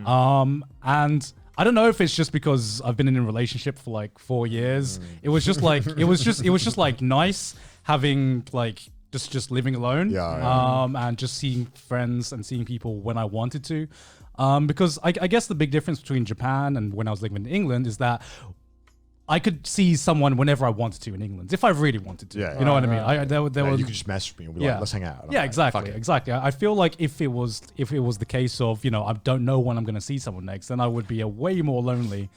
W: And I don't know if it's just because I've been in a relationship for like 4 years. It was just like it was just like nice having like just living alone. And just seeing friends and seeing people when I wanted to. Because I guess the big difference between Japan and when I was living in England is that I could see someone whenever I wanted to in England, if I really wanted to. You know what I mean?
A: You could just message me and be like, let's hang out.
W: Yeah, exactly. I feel like if it was the case of, I don't know when I'm going to see someone next, then I would be way more lonely.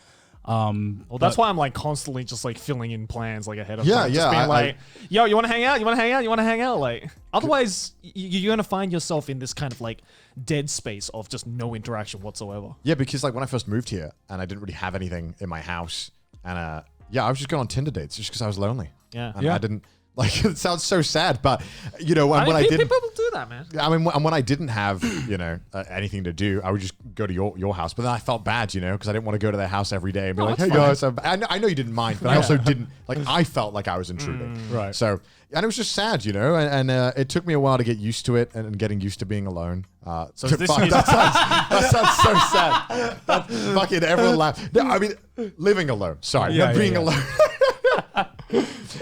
L: Well, that's why I'm like constantly just like filling in plans like ahead of time.
A: Yeah,
L: Just being like, yo, you want to hang out? You want to hang out? You want to hang out? Like, otherwise, you're going to find yourself in this kind of like dead space of just no interaction whatsoever.
A: Yeah, because like when I first moved here and I didn't really have anything in my house, and I was just going on Tinder dates just because I was lonely.
L: Yeah.
A: And I didn't Like, it sounds so sad, but you know, when I didn't,
B: people do that, man.
A: I mean, when I didn't have, you know, anything to do, I would just go to your house. But then I felt bad, you know, because I didn't want to go to their house every day and be like, hey guys, I know you didn't mind, but I also didn't, like, I felt like I was intruding.
W: Right.
A: So, and it was just sad, you know, and it took me a while to get used to it and getting used to being alone.
B: So is this
A: that sounds so sad. That fucking everyone laughed. No, I mean, living alone. Sorry, not being alone.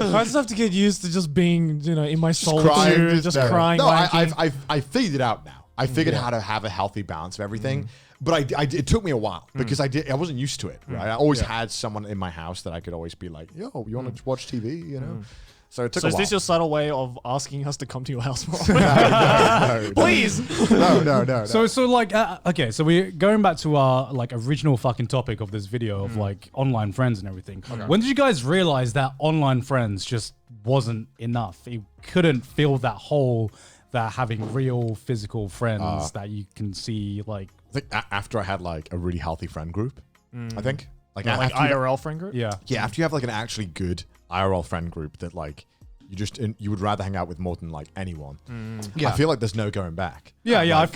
L: I just have to get used to just being, you know, in my solitude, just crying.
A: No, I figured it out now. I figured how to have a healthy balance of everything. But it took me a while because I wasn't used to it. Right, I always had someone in my house that I could always be like, "Yo, you want to watch TV?" You know. So it took a while.
L: Is this your subtle way of asking us to come to your house more?
A: No,
L: please.
A: No.
W: So like, okay, so we're going back to our like original fucking topic of this video of like online friends and everything. Okay. When did you guys realize that online friends just wasn't enough? You couldn't fill that hole that having real physical friends that you can see like.
A: I think after I had like a really healthy friend group, I think
L: like IRL friend group.
W: Yeah.
A: After you have like an actually good IRL friend group that like you would rather hang out with more than like anyone. I feel like there's no going back.
W: I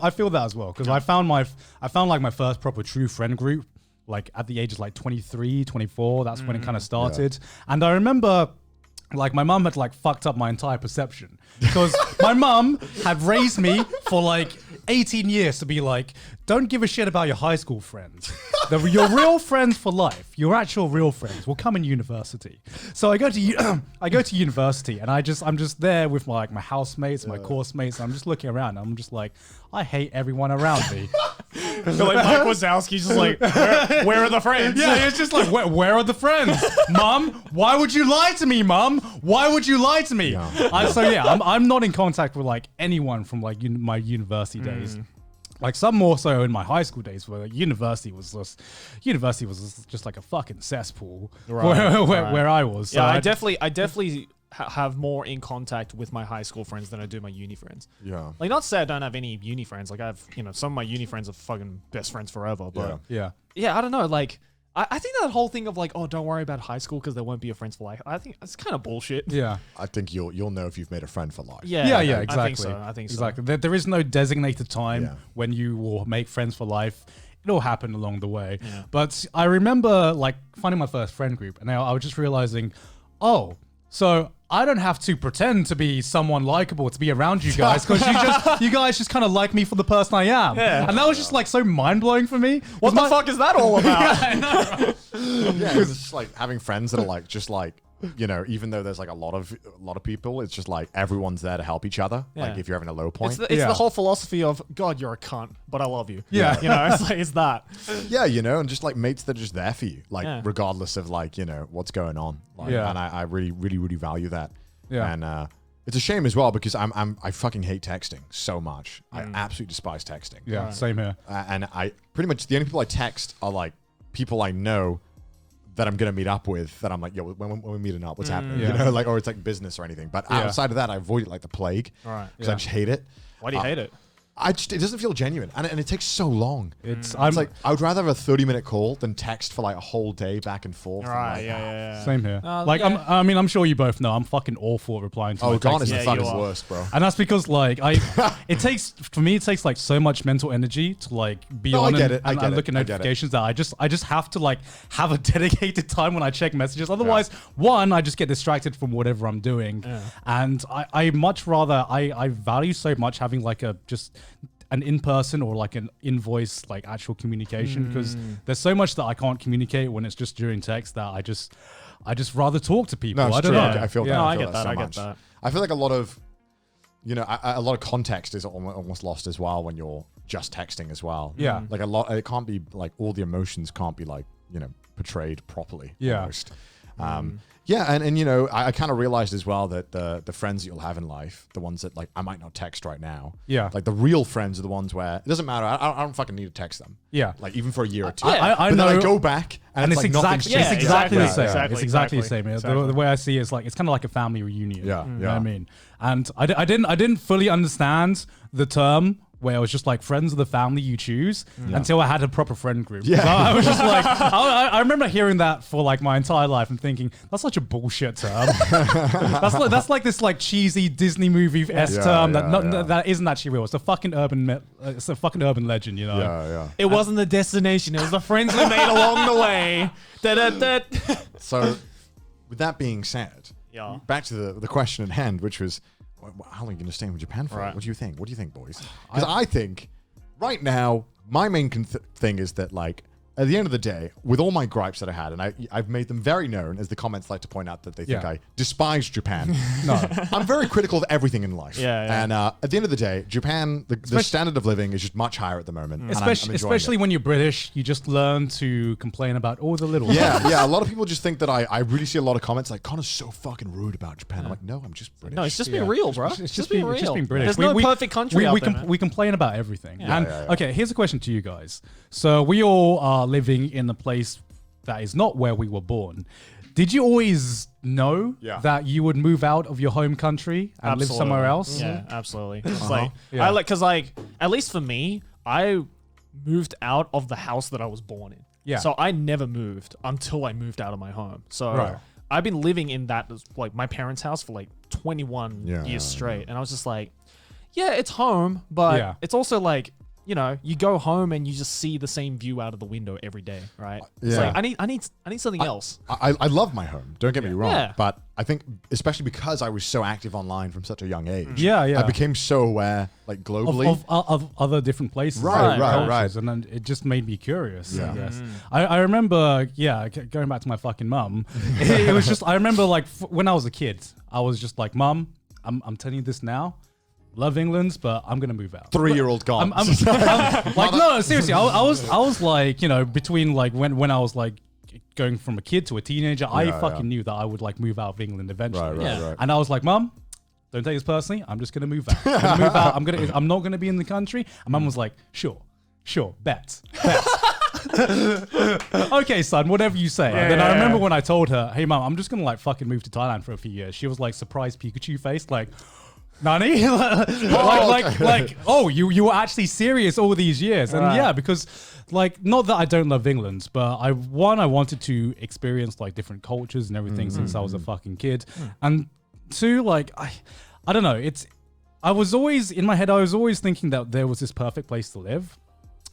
W: feel that as well because I found like my first proper true friend group like at the age of like 23, 24. That's when it kind of started, and I remember. Like my mum had like fucked up my entire perception because my mum had raised me for like 18 years to be like, don't give a shit about your high school friends. Your real friends for life, your actual real friends will come in university. So I go to university and I'm just there with my housemates, my course mates. And I'm just looking around. And I'm just like, I hate everyone around me.
L: So like Mike Wazowski's just like, where are the friends?
W: Yeah, it's just like, where are the friends? Mom, why would you lie to me, Mom? Why would you lie to me? I'm not in contact with like anyone from like my university days. Like some more so in my high school days, where like, university was just like a fucking cesspool where I was. So
L: yeah, I definitely have more in contact with my high school friends than I do my uni friends.
A: Yeah.
L: Like not to say I don't have any uni friends. Like I have, you know, some of my uni friends are fucking best friends forever. But
W: yeah,
L: I don't know. Like I think that whole thing of like, oh, don't worry about high school because there won't be your friends for life. I think it's kind of bullshit.
W: Yeah.
A: I think you'll know if you've made a friend for life.
W: Yeah, exactly.
L: I think so.
W: Exactly. There is no designated time when you will make friends for life. It'll happen along the way. Yeah. But I remember like finding my first friend group and I was just realizing, oh, so I don't have to pretend to be someone likable to be around you guys because you guys just kind of like me for the person I am. Yeah. And that was just like so mind blowing for me.
L: What the fuck is that all about?
W: Yeah, I know.
A: Yeah, it's just like having friends that are like just like, you know, even though there's like a lot of people, it's just like everyone's there to help each other. Yeah. Like if you're having a low point,
L: it's the whole philosophy of God, you're a cunt, but I love you.
W: Yeah,
L: you know, it's that.
A: Yeah, you know, and just like mates that are just there for you, like regardless of like, you know, what's going on. Like, and I really, really, really value that. Yeah, and it's a shame as well because I fucking hate texting so much. I absolutely despise texting.
W: Yeah, same here.
A: And I pretty much the only people I text are like people I know that I'm gonna meet up with. That I'm like, yo, when we're meeting up, what's happening? You know, like, or it's like business or anything. But outside of that, I avoid it like the plague.
L: Right.
A: Because I just hate it.
L: Why do you hate it?
A: It doesn't feel genuine, and it takes so long. It's like I would rather have a 30-minute call than text for like a whole day back and forth.
L: Right,
A: like,
L: yeah.
W: Same here. I'm sure you both know I'm fucking awful at replying to my
A: Gone
W: texts.
A: is the fucking worst, bro.
W: And that's because like it takes like so much mental energy to like be on and look at notifications that I just have to like have a dedicated time when I check messages. Otherwise, one, I just get distracted from whatever I'm doing, and I much rather I value so much having like just an in-person or like an in-voice like actual communication because there's so much that I can't communicate when it's just during text that I just rather talk to people.
A: No,
W: I don't know.
A: I feel that.
W: Yeah.
A: I get that. I feel like a lot of, you know, a lot of context is almost lost as well when you're just texting as well.
W: Yeah.
A: Like a lot, it can't be like all the emotions can't be like, you know, portrayed properly.
W: Yeah.
A: Almost. Yeah, and you know, I kind of realized as well that the friends that you'll have in life, the ones that like I might not text right now, like the real friends are the ones where it doesn't matter. I don't fucking need to text them.
W: Yeah,
A: like even for a year or two.
W: I
A: but
W: know.
A: then I go back and it's like
W: exactly the same. It's exactly the same.
L: Exactly.
W: The way I see it is like it's kind of like a family reunion.
A: Yeah,
W: You know what I mean? And I didn't fully understand the term where it was just like friends of the family you choose until I had a proper friend group.
A: Yeah.
W: So I was just like, I remember hearing that for like my entire life and thinking, that's such a bullshit term. that's like this like cheesy Disney movie-esque term that isn't actually real. It's a fucking urban legend, you know?
A: Yeah.
L: It wasn't the destination. It was the friends we made along the way.
A: So, with that being said,
L: Yeah.
A: back to the question at hand, which was, how long are you going to stay in Japan for?
L: Right.
A: What do you think? What do you think, boys? Because I think right now, my main thing is that, like, at the end of the day, with all my gripes that I had, and I've made them very known, as the comments like to point out that they think I despise Japan. No. I'm very critical of everything in life.
W: Yeah.
A: And at the end of the day, Japan, the standard of living is just much higher at the moment.
W: Especially when you're British, you just learn to complain about all the little
A: Yeah. A lot of people just think that I really see a lot of comments like, Connor's so fucking rude about Japan. I'm like, no, I'm just British.
L: No, it's just being real, bro.
W: It's just being British.
L: There's no perfect country out there, man.
W: We complain about everything.
L: Yeah.
W: Okay, here's a question to you guys. So we all are living in a place that is not where we were born. Did you always know that you would move out of your home country and live somewhere else?
L: Yeah, absolutely. It's like, at least for me, I moved out of the house that I was born in.
W: Yeah.
L: So I never moved until I moved out of my home. So I've been living in that, like, my parents' house for like 21 years straight. And I was just like, yeah, it's home, but it's also like, you know, you go home and you just see the same view out of the window every day, right? It's like, I need something else.
A: I love my home. Don't get me wrong.
L: Yeah.
A: But I think, especially because I was so active online from such a young age,
W: I
A: became so aware, like globally,
W: of other different places,
A: right.
W: And then it just made me curious.
A: Yeah.
W: I guess. I remember, going back to my fucking mum. It was just, I remember like when I was a kid, I was just like, Mum, I'm telling you this now. Love England, but I'm gonna move out.
A: 3-year-old gone.
W: I'm like, no, seriously. I was like, you know, between like when I was like going from a kid to a teenager, I fucking knew that I would like move out of England eventually.
A: Right.
W: And I was like, Mum, don't take this personally. I'm just gonna move out. I'm gonna move out. I'm not gonna be in the country. And Mum was like, sure, bet. Okay, son, whatever you say. And then I remember when I told her, hey, Mum, I'm just gonna like fucking move to Thailand for a few years. She was like, surprised Pikachu faced, like, Nani? You were actually serious all these years. And because like, not that I don't love England, but I wanted to experience like different cultures and everything since I was a fucking kid. And two, like, I don't know, I was always in my head, I was always thinking that there was this perfect place to live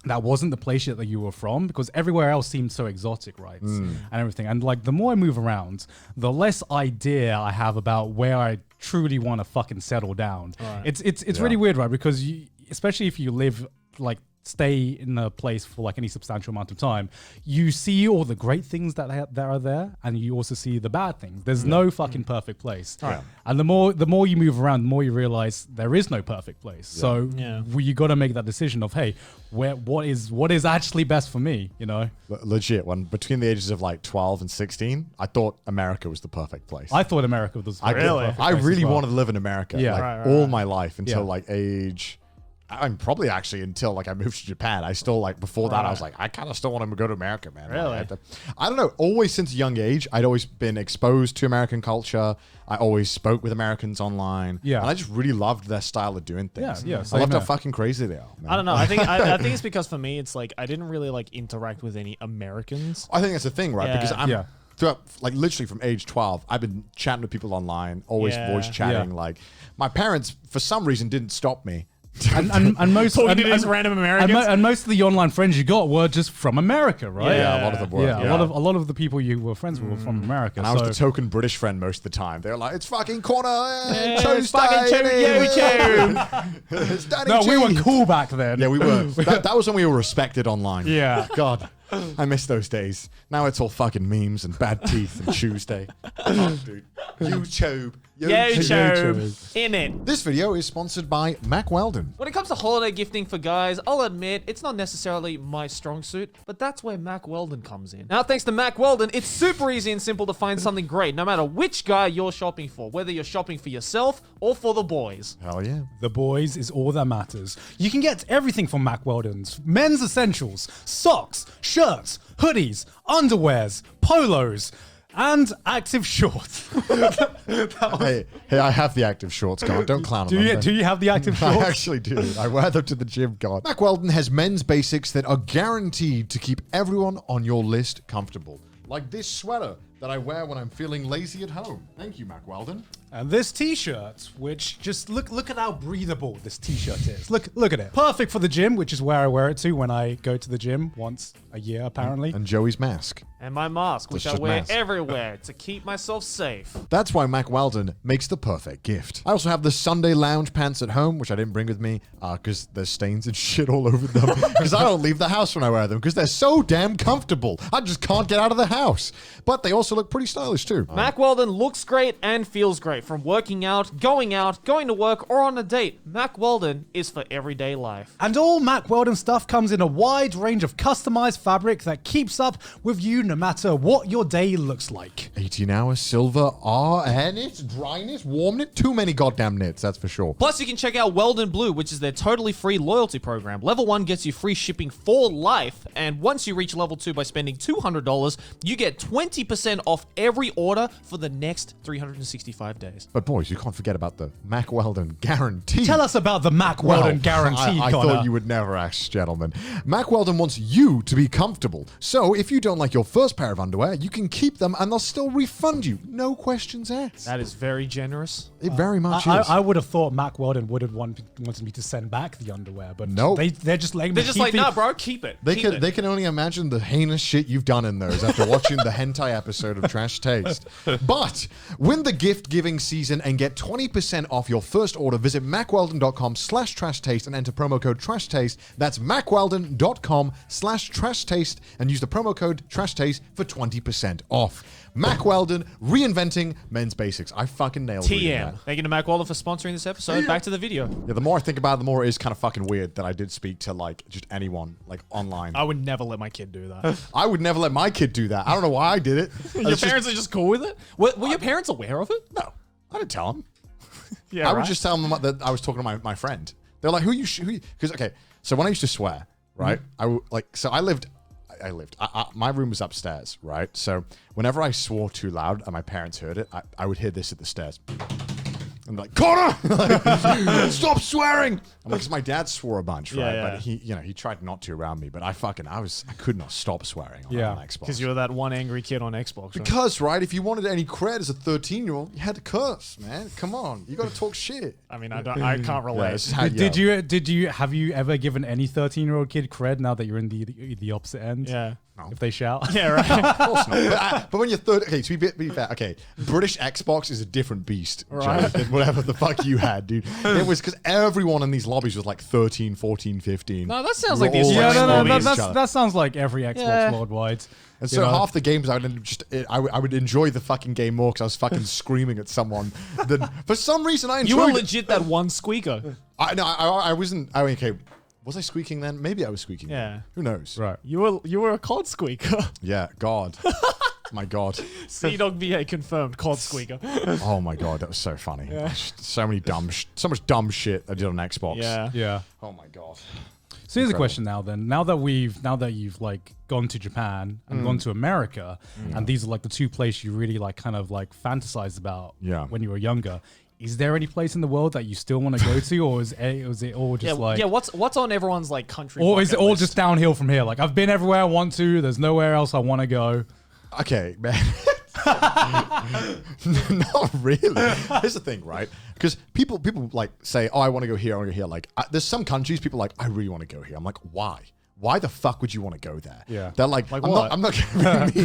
W: that wasn't the place that you were from, because everywhere else seemed so exotic, right? And everything. And like, the more I move around, the less idea I have about where I truly want to fucking settle down. It's really weird, right? Because especially if you live, like, stay in a place for like any substantial amount of time, you see all the great things that are there, and you also see the bad things. There's no fucking perfect place. And the more you move around, the more you realize there is no perfect place. So you got to make that decision of, hey, what is actually best for me, you know?
A: Legit, when between the ages of like 12 and 16, I thought America was the perfect place.
W: I thought America was the perfect place.
A: I really wanted to live in America all my life until like age... I'm probably actually until like I moved to Japan. I still like before that I was like, I kind of still want to go to America, man.
L: Really?
A: I don't know. Always since a young age, I'd always been exposed to American culture. I always spoke with Americans online.
W: Yeah.
A: And I just really loved their style of doing things.
W: Yeah.
A: I loved how fucking crazy they are, man.
L: I don't know. I think it's because for me, it's like I didn't really like interact with any Americans.
A: I think that's the thing, right?
L: Yeah.
A: Because I'm throughout, like literally from age 12, I've been chatting with people online, always voice chatting. Like my parents, for some reason, didn't stop me.
W: and most
L: random Americans,
W: and most of the online friends you got were just from America, right?
A: Yeah, a lot of them were.
W: A lot of the people you were friends with were from America.
A: And I was the token British friend most of the time. They were like, "It's fucking Connor,
W: it's fucking No, we were cool back then.
A: Yeah, we were. that was when we were respected online.
W: Yeah,
A: God, I miss those days. Now it's all fucking memes and bad teeth and Tuesday. Oh, dude. YouTube.
L: In it.
A: This video is sponsored by Mac Weldon.
L: When it comes to holiday gifting for guys, I'll admit it's not necessarily my strong suit, but that's where Mac Weldon comes in. Now, thanks to Mac Weldon, it's super easy and simple to find something great, no matter which guy you're shopping for, whether you're shopping for yourself or for the boys.
A: Hell yeah.
W: The boys is all that matters. You can get everything from Mac Weldon's. Men's essentials, socks, shirts, hoodies, underwears, polos, and active shorts.
A: Hey, I have the active shorts, God. Don't clown on them.
W: Do you have the active shorts?
A: I actually do. I wear them to the gym, God. Mack Weldon has men's basics that are guaranteed to keep everyone on your list comfortable. Like this sweater that I wear when I'm feeling lazy at home. Thank you, Mack Weldon.
W: And this t-shirt, which just look at how breathable this t-shirt is. Look at it. Perfect for the gym, which is where I wear it to when I go to the gym once a year, apparently.
A: And Joey's mask.
L: And my mask, which I wear everywhere to keep myself safe.
A: That's why Mack Weldon makes the perfect gift. I also have the Sunday lounge pants at home, which I didn't bring with me because there's stains and shit all over them. Because I don't leave the house when I wear them because they're so damn comfortable. I just can't get out of the house. But they also look pretty stylish too.
L: Mack Weldon looks great and feels great. From working out, going to work, or on a date, Mack Weldon is for everyday life.
W: And all Mack Weldon stuff comes in a wide range of customized fabric that keeps up with you no matter what your day looks like.
A: 18-hour silver air knit, dry knit, warm knit, too many goddamn knits, that's for sure.
L: Plus, you can check out Weldon Blue, which is their totally free loyalty program. Level 1 gets you free shipping for life, and once you reach level 2 by spending $200, you get 20% off every order for the next 365 days.
A: But boys, you can't forget about the Mack Weldon guarantee.
W: Tell us about the Mack Weldon guarantee,
A: I
W: Connor.
A: thought you would never ask, gentlemen. Mack Weldon wants you to be comfortable. So if you don't like your first pair of underwear, you can keep them and they'll still refund you. No questions asked.
L: That is very generous.
A: It very much is.
W: I would have thought Mack Weldon would have wanted me to send back the underwear, but
A: nope.
W: they're just letting me keep
L: nah, bro, keep it.
A: They can only imagine the heinous shit you've done in those after watching the hentai episode of Trash Taste. But win the gift-giving season and get 20% off your first order. Visit mackweldon.com/trashtaste and enter promo code TRASHTASTE. That's mackweldon.com/trashtaste and use the promo code TRASHTASTE for 20% off. Mack Weldon, reinventing men's basics. I fucking nailed it.
L: TM. Thank you to Mack Weldon for sponsoring this episode. Back to the video.
A: Yeah, the more I think about it, the more it is kind of fucking weird that I did speak to like just anyone like online.
L: I would never let my kid do that.
A: I would never let my kid do that. I don't know why I did it.
L: Your parents are just cool with it? Were your parents aware of it?
A: No, I didn't tell them.
L: Yeah,
A: I would just tell them that I was talking to my friend. They're like, who you? Because okay, so when I used to swear, right? My room was upstairs, right? So whenever I swore too loud and my parents heard it, I would hear this at the stairs. I'm like, Connor, stop swearing. I'm like, 'cause my dad swore a bunch, right?
L: Yeah.
A: But he tried not to around me, but I could not stop swearing on Xbox.
L: Because you were that one angry kid on Xbox. Right?
A: Because, right, if you wanted any cred as a 13-year-old, you had to curse, man. Come on, you got to talk shit.
L: I mean, I can't relate.
W: Have you ever given any 13-year-old kid cred now that you're in the opposite end?
L: Yeah.
W: If they shout.
L: Yeah, right.
A: Of course not. But when you're okay, to be fair, okay, British Xbox is a different beast,
L: right?
A: Than whatever the fuck you had, dude. It was because everyone in these lobbies was like 13, 14, 15.
L: No, that sounds like the
W: that sounds like every Xbox worldwide.
A: And so half the games I would enjoy the fucking game more because I was fucking screaming at someone. For some reason I enjoyed.
L: You were legit that one squeaker.
A: I wasn't. Okay. Was I squeaking then? Maybe I was squeaking.
L: Yeah.
A: Then. Who knows?
W: Right.
L: You were a COD squeaker.
A: Yeah. God. My God.
L: CDawgVA confirmed COD squeaker.
A: Oh my God, that was so funny.
L: Yeah.
A: So much dumb shit I did on Xbox.
W: Yeah.
A: Oh my God.
W: So here's a question now then. Now that you've like gone to Japan and gone to America, and these are like the two places you really like kind of like fantasized about when you were younger. Is there any place in the world that you still want to go to, or is it all just
L: what's on everyone's like country?
W: Or is it all
L: list?
W: just downhill from here? Like I've been everywhere I want to. There's nowhere else I want to go.
A: Okay, man. Not really. Here's the thing, right? Because people like say, "Oh, I want to go here. I want to go here." Like, there's some countries people are like, "I really want to go here." I'm like, "Why? Why the fuck would you want to go there?"
W: Yeah.
A: They're like
W: what?
A: I'm not going to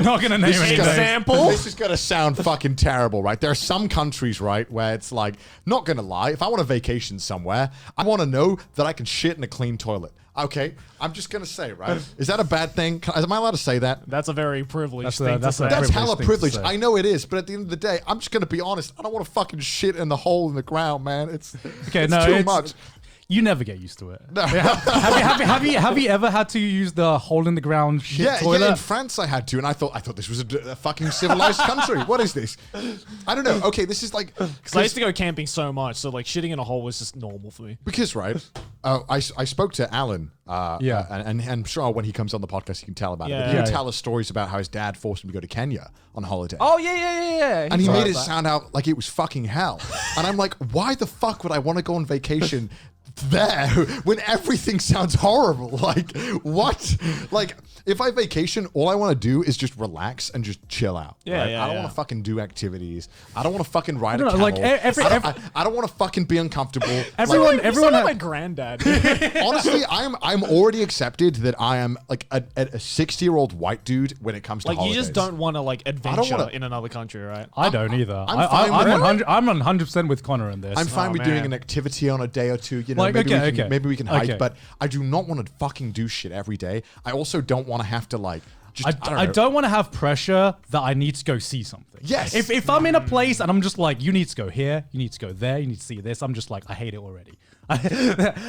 W: not going to name any
L: example.
A: This is going to sound fucking terrible, right? There are some countries, right, where it's like, not going to lie, if I want a vacation somewhere, I want to know that I can shit in a clean toilet. Okay, I'm just going to say, right? Is that a bad thing? Am I allowed to say that?
L: That's a very privileged thing
W: that's
L: to say.
A: That's hella
W: privileged thing to
A: privilege.
W: say.
A: I know it is, but at the end of the day, I'm just going to be honest. I don't want to fucking shit in the hole in the ground, man. It's too much.
W: You never get used to it. Have you ever had to use the hole in the ground shit toilet?
A: Yeah, in France I had to, and I thought this was a fucking civilized country. What is this? I don't know. Okay, this is like
L: because I used to go camping so much, so like shitting in a hole was just normal for me.
A: Because I spoke to Alan, and I'm sure when he comes on the podcast he can tell about it. But he would tell us stories about how his dad forced him to go to Kenya on holiday.
L: Oh yeah.
A: And he made it sound out like it was fucking hell. And I'm like, why the fuck would I want to go on vacation there when everything sounds horrible? Like, what? Like, if I vacation, all I want to do is just relax and just chill out. I don't want to fucking do activities. I don't want to fucking ride a camel.
W: Like
A: I don't want to fucking be uncomfortable.
W: Everyone
L: like my granddad.
A: Honestly, I'm already accepted that I am like a 60-year-old white dude when it comes to
L: like
A: holidays.
L: You just don't want to like adventure in another country, right?
W: I don't either.
A: I'm
W: 100% with Connor in this.
A: I'm fine with doing an activity on a day or two. You know,
W: like,
A: maybe we can hike, but I do not want to fucking do shit every day. I also don't want to have to like.
W: I don't want to have pressure that I need to go see something.
A: Yes.
W: If I'm in a place and I'm just like, you need to go here, you need to go there, you need to see this, I'm just like, I hate it already.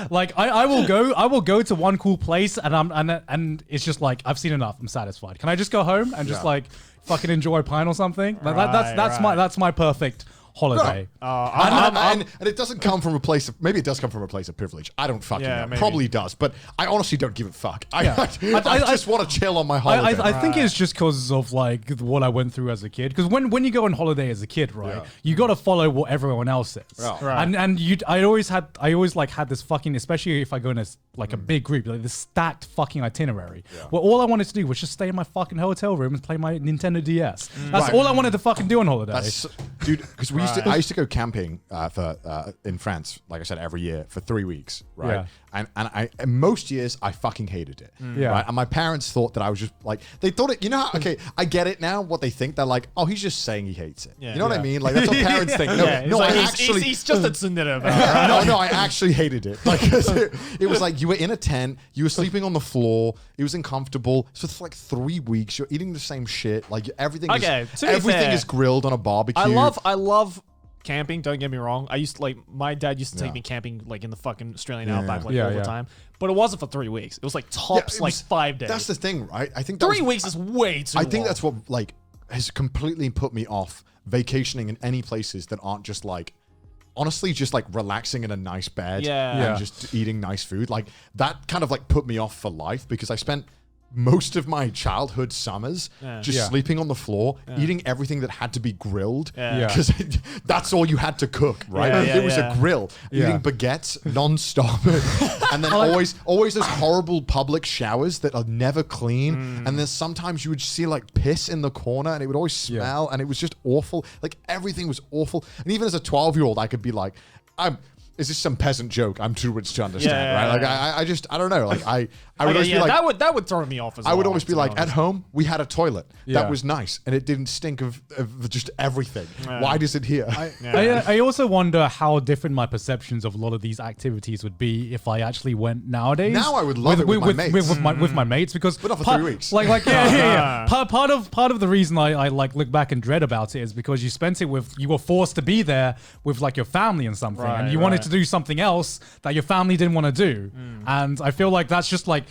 W: Like I will go to one cool place and it's just like, I've seen enough. I'm satisfied. Can I just go home and just like fucking enjoy pine or something? That's my perfect holiday.
A: And it doesn't come from a place of, maybe it does come from a place of privilege. I don't fucking know.
W: Maybe.
A: Probably does, but I honestly don't give a fuck. I just want to chill on my holiday.
W: I think it's just because of like what I went through as a kid. Because when you go on holiday as a kid, right, you got to follow what everyone else says. I always had this fucking, especially if I go in a big group, like this stacked fucking itinerary. Where all I wanted to do was just stay in my fucking hotel room and play my Nintendo DS. That's all I wanted to fucking do on holiday.
A: Dude, because I used to go camping in France, like I said, every year for 3 weeks, right? And most years I fucking hated it. Right? And my parents thought that I was just like, they thought it, you know how, okay, I get it now, what they think. They're like, oh, he's just saying he hates it. You know what I mean? Like, that's what parents think. No,
L: like,
A: I actually...
L: He's just a tsundere about it.
A: No, I actually hated it. Like, it was like, you were in a tent, you were sleeping on the floor, it was uncomfortable. So it's like 3 weeks, you're eating the same shit. Like, everything is grilled on a barbecue.
L: I love camping, don't get me wrong. I used to like, my dad used to take me camping like in the fucking Australian outback all the time. But it wasn't for 3 weeks. It was like tops like 5 days.
A: That's the thing, right? I think
L: 3 weeks is way too long.
A: I think that's what like has completely put me off vacationing in any places that aren't just like, honestly, just like relaxing in a nice bed and just eating nice food. Like that kind of like put me off for life because I spent most of my childhood summers just sleeping on the floor, eating everything that had to be grilled because that's all you had to cook, right? It was a grill, eating baguettes non-stop. And then always those horrible public showers that are never clean. And then sometimes you would see like piss in the corner and it would always smell and it was just awful. Like everything was awful. And even as a 12-year-old, I could be like, is this some peasant joke? I'm too rich to understand, right? Like I don't know. Like I would always be like,
L: that would throw me off as well.
A: I would always be like, at home we had a toilet that was nice and it didn't stink of just everything. Why does it here?
W: I also wonder how different my perceptions of a lot of these activities would be if I actually went nowadays.
A: Now I would love it with my mates.
W: With my mates because
A: but not for 3 weeks.
W: Part of the reason I like look back and dread about it is because you spent it with, you were forced to be there with like your family and something, and you wanted to do something else that your family didn't want to do. And I feel like that's just like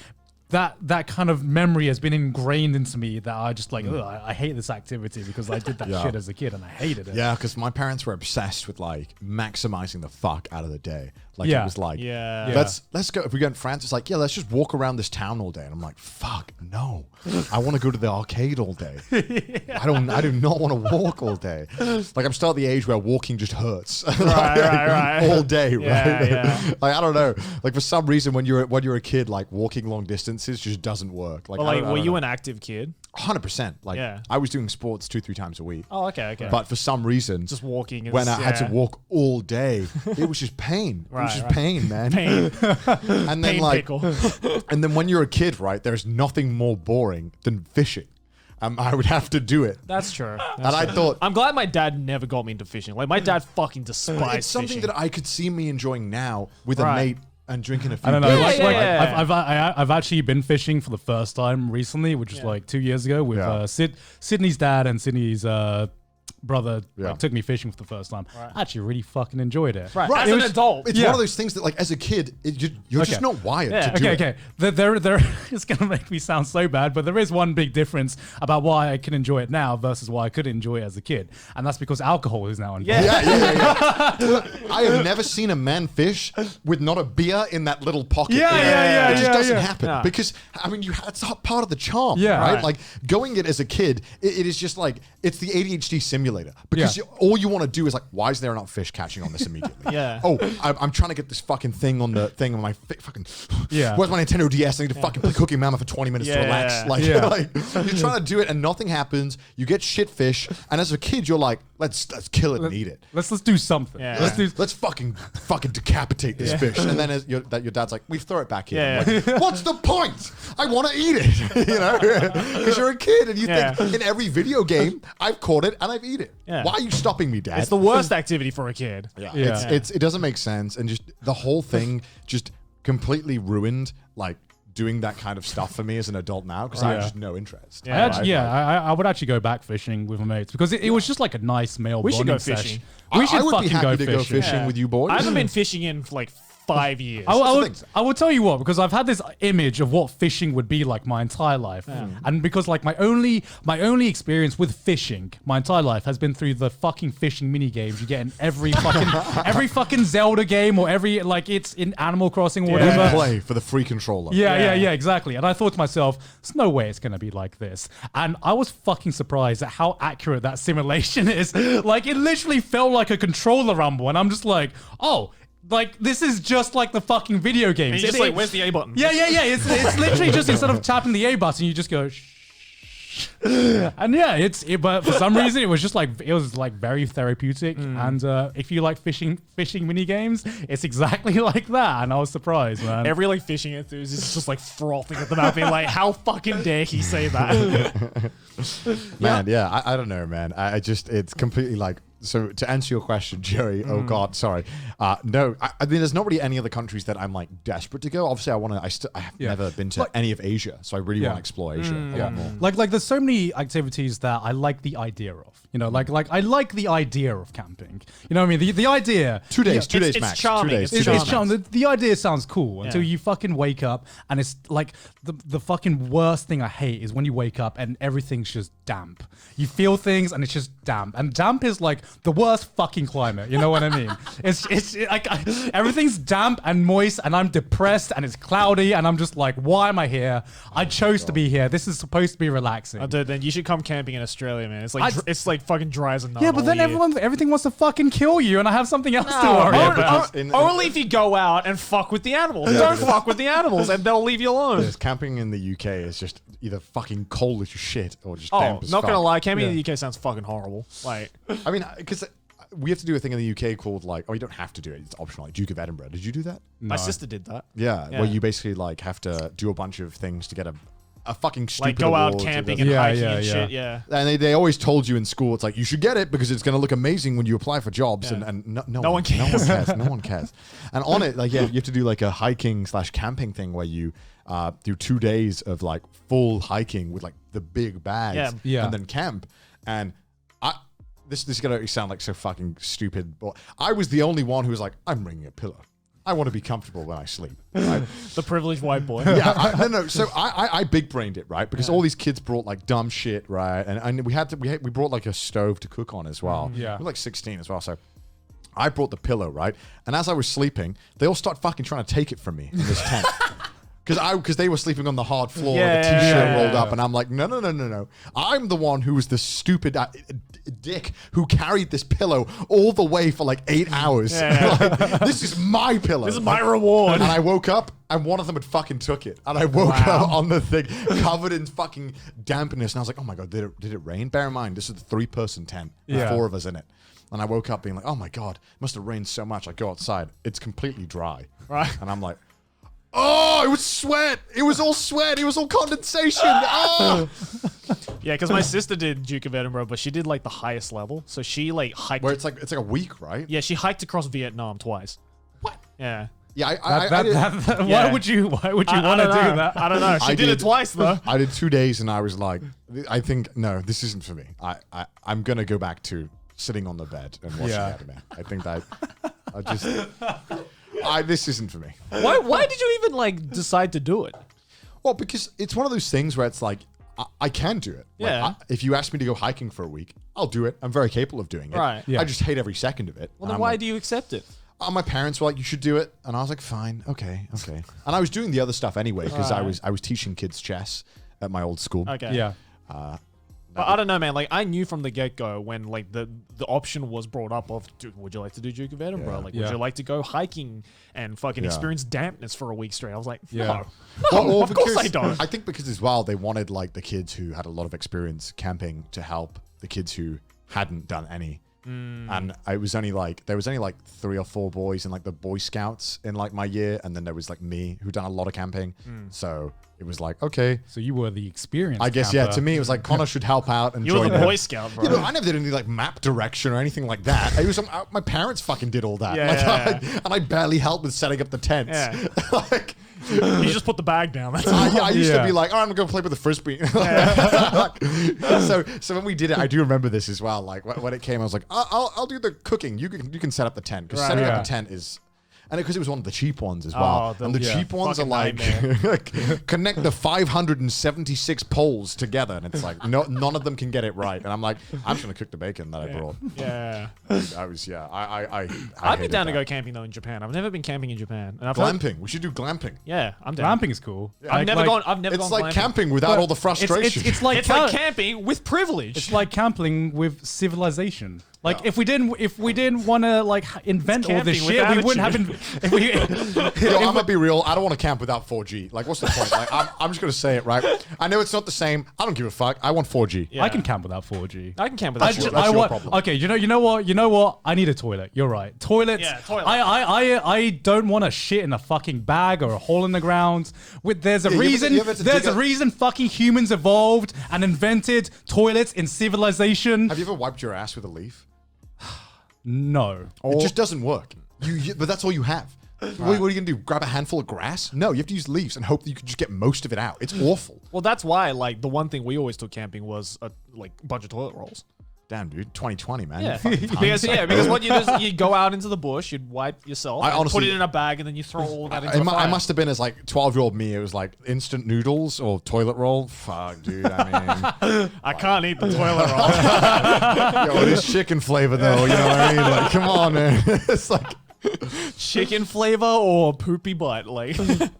W: that kind of memory has been ingrained into me that I just like, I hate this activity because I did that shit as a kid and I hated it.
A: Yeah, because my parents were obsessed with like maximizing the fuck out of the day. Like it was like, let's go. If we go in France, it's like, let's just walk around this town all day. And I'm like, fuck, no. I want to go to the arcade all day. I do not want to walk all day. Like I'm still at the age where walking just hurts.
L: Right.
A: All day, right? Like I don't know. Like for some reason when you're a kid, like walking long distances just doesn't work. Like,
L: were you an active kid?
A: 100%. Like I was doing sports 2-3 times a week.
L: Oh, okay.
A: But for some reason,
L: just walking.
A: When I had to walk all day, it was just pain. It was just pain, man.
L: Pain.
A: And then and then when you're a kid, right? There's nothing more boring than fishing. I would have to do it.
L: That's true.
A: I thought,
L: I'm glad my dad never got me into fishing. Like my dad fucking despised
A: it's something
L: fishing.
A: that I could see me enjoying now with a mate and drinking a few.
W: I don't know. I've actually been fishing for the first time recently, which was like 2 years ago with Sydney's dad and Sydney's brother like, took me fishing for the first time. I actually really fucking enjoyed it.
B: Right. As an adult.
A: It's one of those things that, like, as a kid, you're just not wired to do it.
W: Okay. There, it's going to make me sound so bad, but there is one big difference about why I can enjoy it now versus why I couldn't enjoy it as a kid. And that's because alcohol is now involved.
A: I have never seen a man fish with not a beer in that little pocket. It just doesn't happen. Because, I mean, it's part of the charm, right? Like, going it as a kid, it is just like, it's the ADHD simulator. Because all you want to do is like, why is there not fish catching on this immediately? Oh, I'm trying to get this fucking thing on the thing on my fucking... Where's my Nintendo DS? I need to fucking play Cookie Mama for 20 minutes to relax. Like, you're trying to do it and nothing happens. You get shit fish. And as a kid, you're like, let's kill it and eat it.
W: Let's do something.
A: Let's fucking decapitate this fish. And then your dad's like, we throw it back in. Like, what's the point? I want to eat it. You know, because you're a kid and you think in every video game I've caught it and I've eaten it. Why are you stopping me, Dad?
B: It's the worst activity for a kid.
A: It doesn't make sense, and just the whole thing just completely ruined like doing that kind of stuff for me as an adult now because I have just no interest.
W: I would actually go back fishing with my mates because it was just like a nice male
B: We should
W: bonding
B: go fishing.
W: We should
A: I would
W: fucking
A: be happy to go fishing with you boys.
B: I haven't been fishing in like 5 years.
W: I will tell you what, because I've had this image of what fishing would be like my entire life, and because like my only experience with fishing my entire life has been through the fucking fishing mini games you get in every fucking Zelda game or every like it's in Animal Crossing or whatever.
A: You play for the free controller.
W: Yeah, exactly. And I thought to myself, there's no way it's gonna be like this. And I was fucking surprised at how accurate that simulation is. Like it literally felt like a controller rumble, and I'm just like, oh. Like, this is just like the fucking video games.
B: And you're just like, where's the A button?
W: Yeah. It's literally just instead of tapping the A button, you just go shh. And but for some reason, it was just like, it was like very therapeutic. And if you like fishing mini games, it's exactly like that. And I was surprised, man.
B: Every like fishing enthusiast is just like frothing at the mouth, being like, how fucking dare he say that?
A: Man, I don't know, man. I just, it's completely like, so to answer your question, Joey, oh God, sorry. No, I mean, there's not really any other countries that I'm like desperate to go. Obviously, I have never been to any of Asia, so I really want to explore Asia a lot more.
W: Like there's so many activities that I like the idea of. You know, like I like the idea of camping. You know what I mean? The idea.
A: 2 days, 2 days
B: it's
A: max.
B: Charming.
A: 2 days.
W: It's charming. The idea sounds cool until you fucking wake up and it's like the fucking worst thing I hate is when you wake up and everything's just damp. You feel things and it's just damp. And damp is like the worst fucking climate. You know what I mean? It's like everything's damp and moist and I'm depressed and it's cloudy and I'm just like, why am I here? I chose to be here. This is supposed to be relaxing.
B: Oh, dude, then you should come camping in Australia, man. It's like fucking dry as a nut.
W: Yeah, but then everything wants to fucking kill you and I have something else to worry about.
B: Only if you go out and fuck with the animals. Don't fuck with the animals and they'll leave you alone.
A: Yes, camping in the UK is just either fucking cold as shit or just damp as
B: not
A: fuck.
B: gonna lie, camping in the UK sounds fucking horrible. Like,
A: I mean, because we have to do a thing in the UK called like, you don't have to do it. It's optional. Like Duke of Edinburgh. Did you do that?
B: my sister did that.
A: Yeah, where you basically like have to do a bunch of things to get a fucking stupid
B: like go out
A: award
B: camping and hiking and shit. Yeah.
A: And they always told you in school, it's like, you should get it because it's going to look amazing when you apply for jobs. And no one cares. No one cares. And on it, like, you have to do like a hiking/camping thing where you do 2 days of like full hiking with like the big bags and then camp. And this is going to sound like so fucking stupid, but I was the only one who was like, I'm bringing a pillow. I want to be comfortable when I sleep. Right?
B: The privileged white boy.
A: No. So I big brained it, right? Because all these kids brought like dumb shit, right? And we brought like a stove to cook on as well. We were like 16 as well. So I brought the pillow, right? And as I was sleeping, they all start fucking trying to take it from me in this tent. Because they were sleeping on the hard floor, with a t-shirt rolled up, and I'm like, no. I'm the one who was the stupid dick who carried this pillow all the way for like 8 hours. Like, this is my pillow.
B: This is my reward.
A: And I woke up, and one of them had fucking took it. And I woke up on the thing, covered in fucking dampness, and I was like, oh my God, did it rain? Bear in mind, this is the 3-person tent. There's 4 of us in it. And I woke up being like, oh my God, it must have rained so much. I go outside, it's completely dry.
B: Right.
A: And I'm like, oh, it was sweat. It was all sweat. It was all condensation. Oh.
B: Yeah, because my sister did Duke of Edinburgh, but she did like the highest level. So she like hiked.
A: Where it's like a week, right?
B: Yeah, she hiked across Vietnam twice.
A: What?
B: Yeah.
A: Yeah,
W: Why would you want to do that?
B: I don't know. She did it twice though.
A: I did 2 days, and I was like, I think no, this isn't for me. I'm gonna go back to sitting on the bed and watching anime. I think that this isn't for me.
B: Why did you even like decide to do it?
A: Well, because it's one of those things where it's like I can do it. Like,
B: Yeah.
A: if you ask me to go hiking for a week, I'll do it. I'm very capable of doing it.
B: Right. Yeah.
A: I just hate every second of it.
B: Well, then why do you accept it?
A: My parents were like, "You should do it," and I was like, "Fine, okay." And I was doing the other stuff anyway because I was teaching kids chess at my old school.
B: Okay. Yeah. But I don't know, man. Like, I knew from the get-go when, like, the option was brought up of, dude, would you like to do Duke of Edinburgh? Like, would you like to go hiking and fucking experience dampness for a week straight? I was like, no.
A: Well,
B: of course I don't.
A: I think because as well, they wanted, like, the kids who had a lot of experience camping to help the kids who hadn't done any. And it was only like, there was only like 3 or 4 boys in like the Boy Scouts in like my year. And then there was like me who done a lot of camping. So it was like, okay.
W: So you were the experienced
A: I guess,
W: camper.
A: to me, it was like Connor should help out and join
B: You were the
A: them.
B: Boy Scout, bro.
A: You know, I never did any like map direction or anything like that. It was my parents fucking did all that. And I barely helped with setting up the tents.
B: Yeah.
A: Like,
B: you just put the bag down. That's
A: I used to be like, oh, I'm gonna go play with the frisbee. So when we did it, I do remember this as well. Like when it came, I was like, I'll do the cooking. You can set up the tent because setting up a tent is. And because it was one of the cheap ones as well. And the cheap ones are like, connect the 576 poles together. And it's like, none of them can get it right. And I'm like, I'm just going to cook the bacon that I brought.
B: Yeah.
A: I'd
B: be down to go camping though in Japan. I've never been camping in Japan. And
A: glamping. We should do glamping.
B: Yeah, I'm down.
W: Glamping is cool.
A: Yeah.
B: I've never gone
A: It's like
B: glamping.
A: camping without all the frustration.
W: It's like
B: camping with privilege.
W: It's like camping with civilization. Like if we didn't want to like invent all this shit, we wouldn't have.
A: Yo, I'm gonna be real. I don't want to camp without 4G. Like, what's the point? Like, I'm just gonna say it, right? I know it's not the same. I don't give a fuck. I want 4G.
W: I can camp without 4G.
B: I can camp without 4G.
A: That's your problem.
W: Okay, you know what? I need a toilet. You're right. Toilets.
B: Yeah, toilet.
W: I don't want to shit in a fucking bag or a hole in the ground. There's a reason. There's a reason fucking humans evolved and invented toilets in civilization.
A: Have you ever wiped your ass with a leaf?
W: No.
A: It just doesn't work. But that's all you have. What are you going to do? Grab a handful of grass? No, you have to use leaves and hope that you can just get most of it out. It's awful.
B: Well, that's why, like, the one thing we always took camping was a bunch of toilet rolls.
A: Damn, dude. 2020, man.
B: Yeah. because what you do is you go out into the bush, you'd wipe yourself, put it in a bag, and then you throw all that into the fire.
A: I must have been as like 12-year-old me. It was like instant noodles or toilet roll. Fuck, dude. I mean,
B: I can't eat the toilet roll.
A: Yo, it is chicken flavor though. You know what I mean? Like, come on, man. It's like
B: chicken flavor or poopy butt. Like,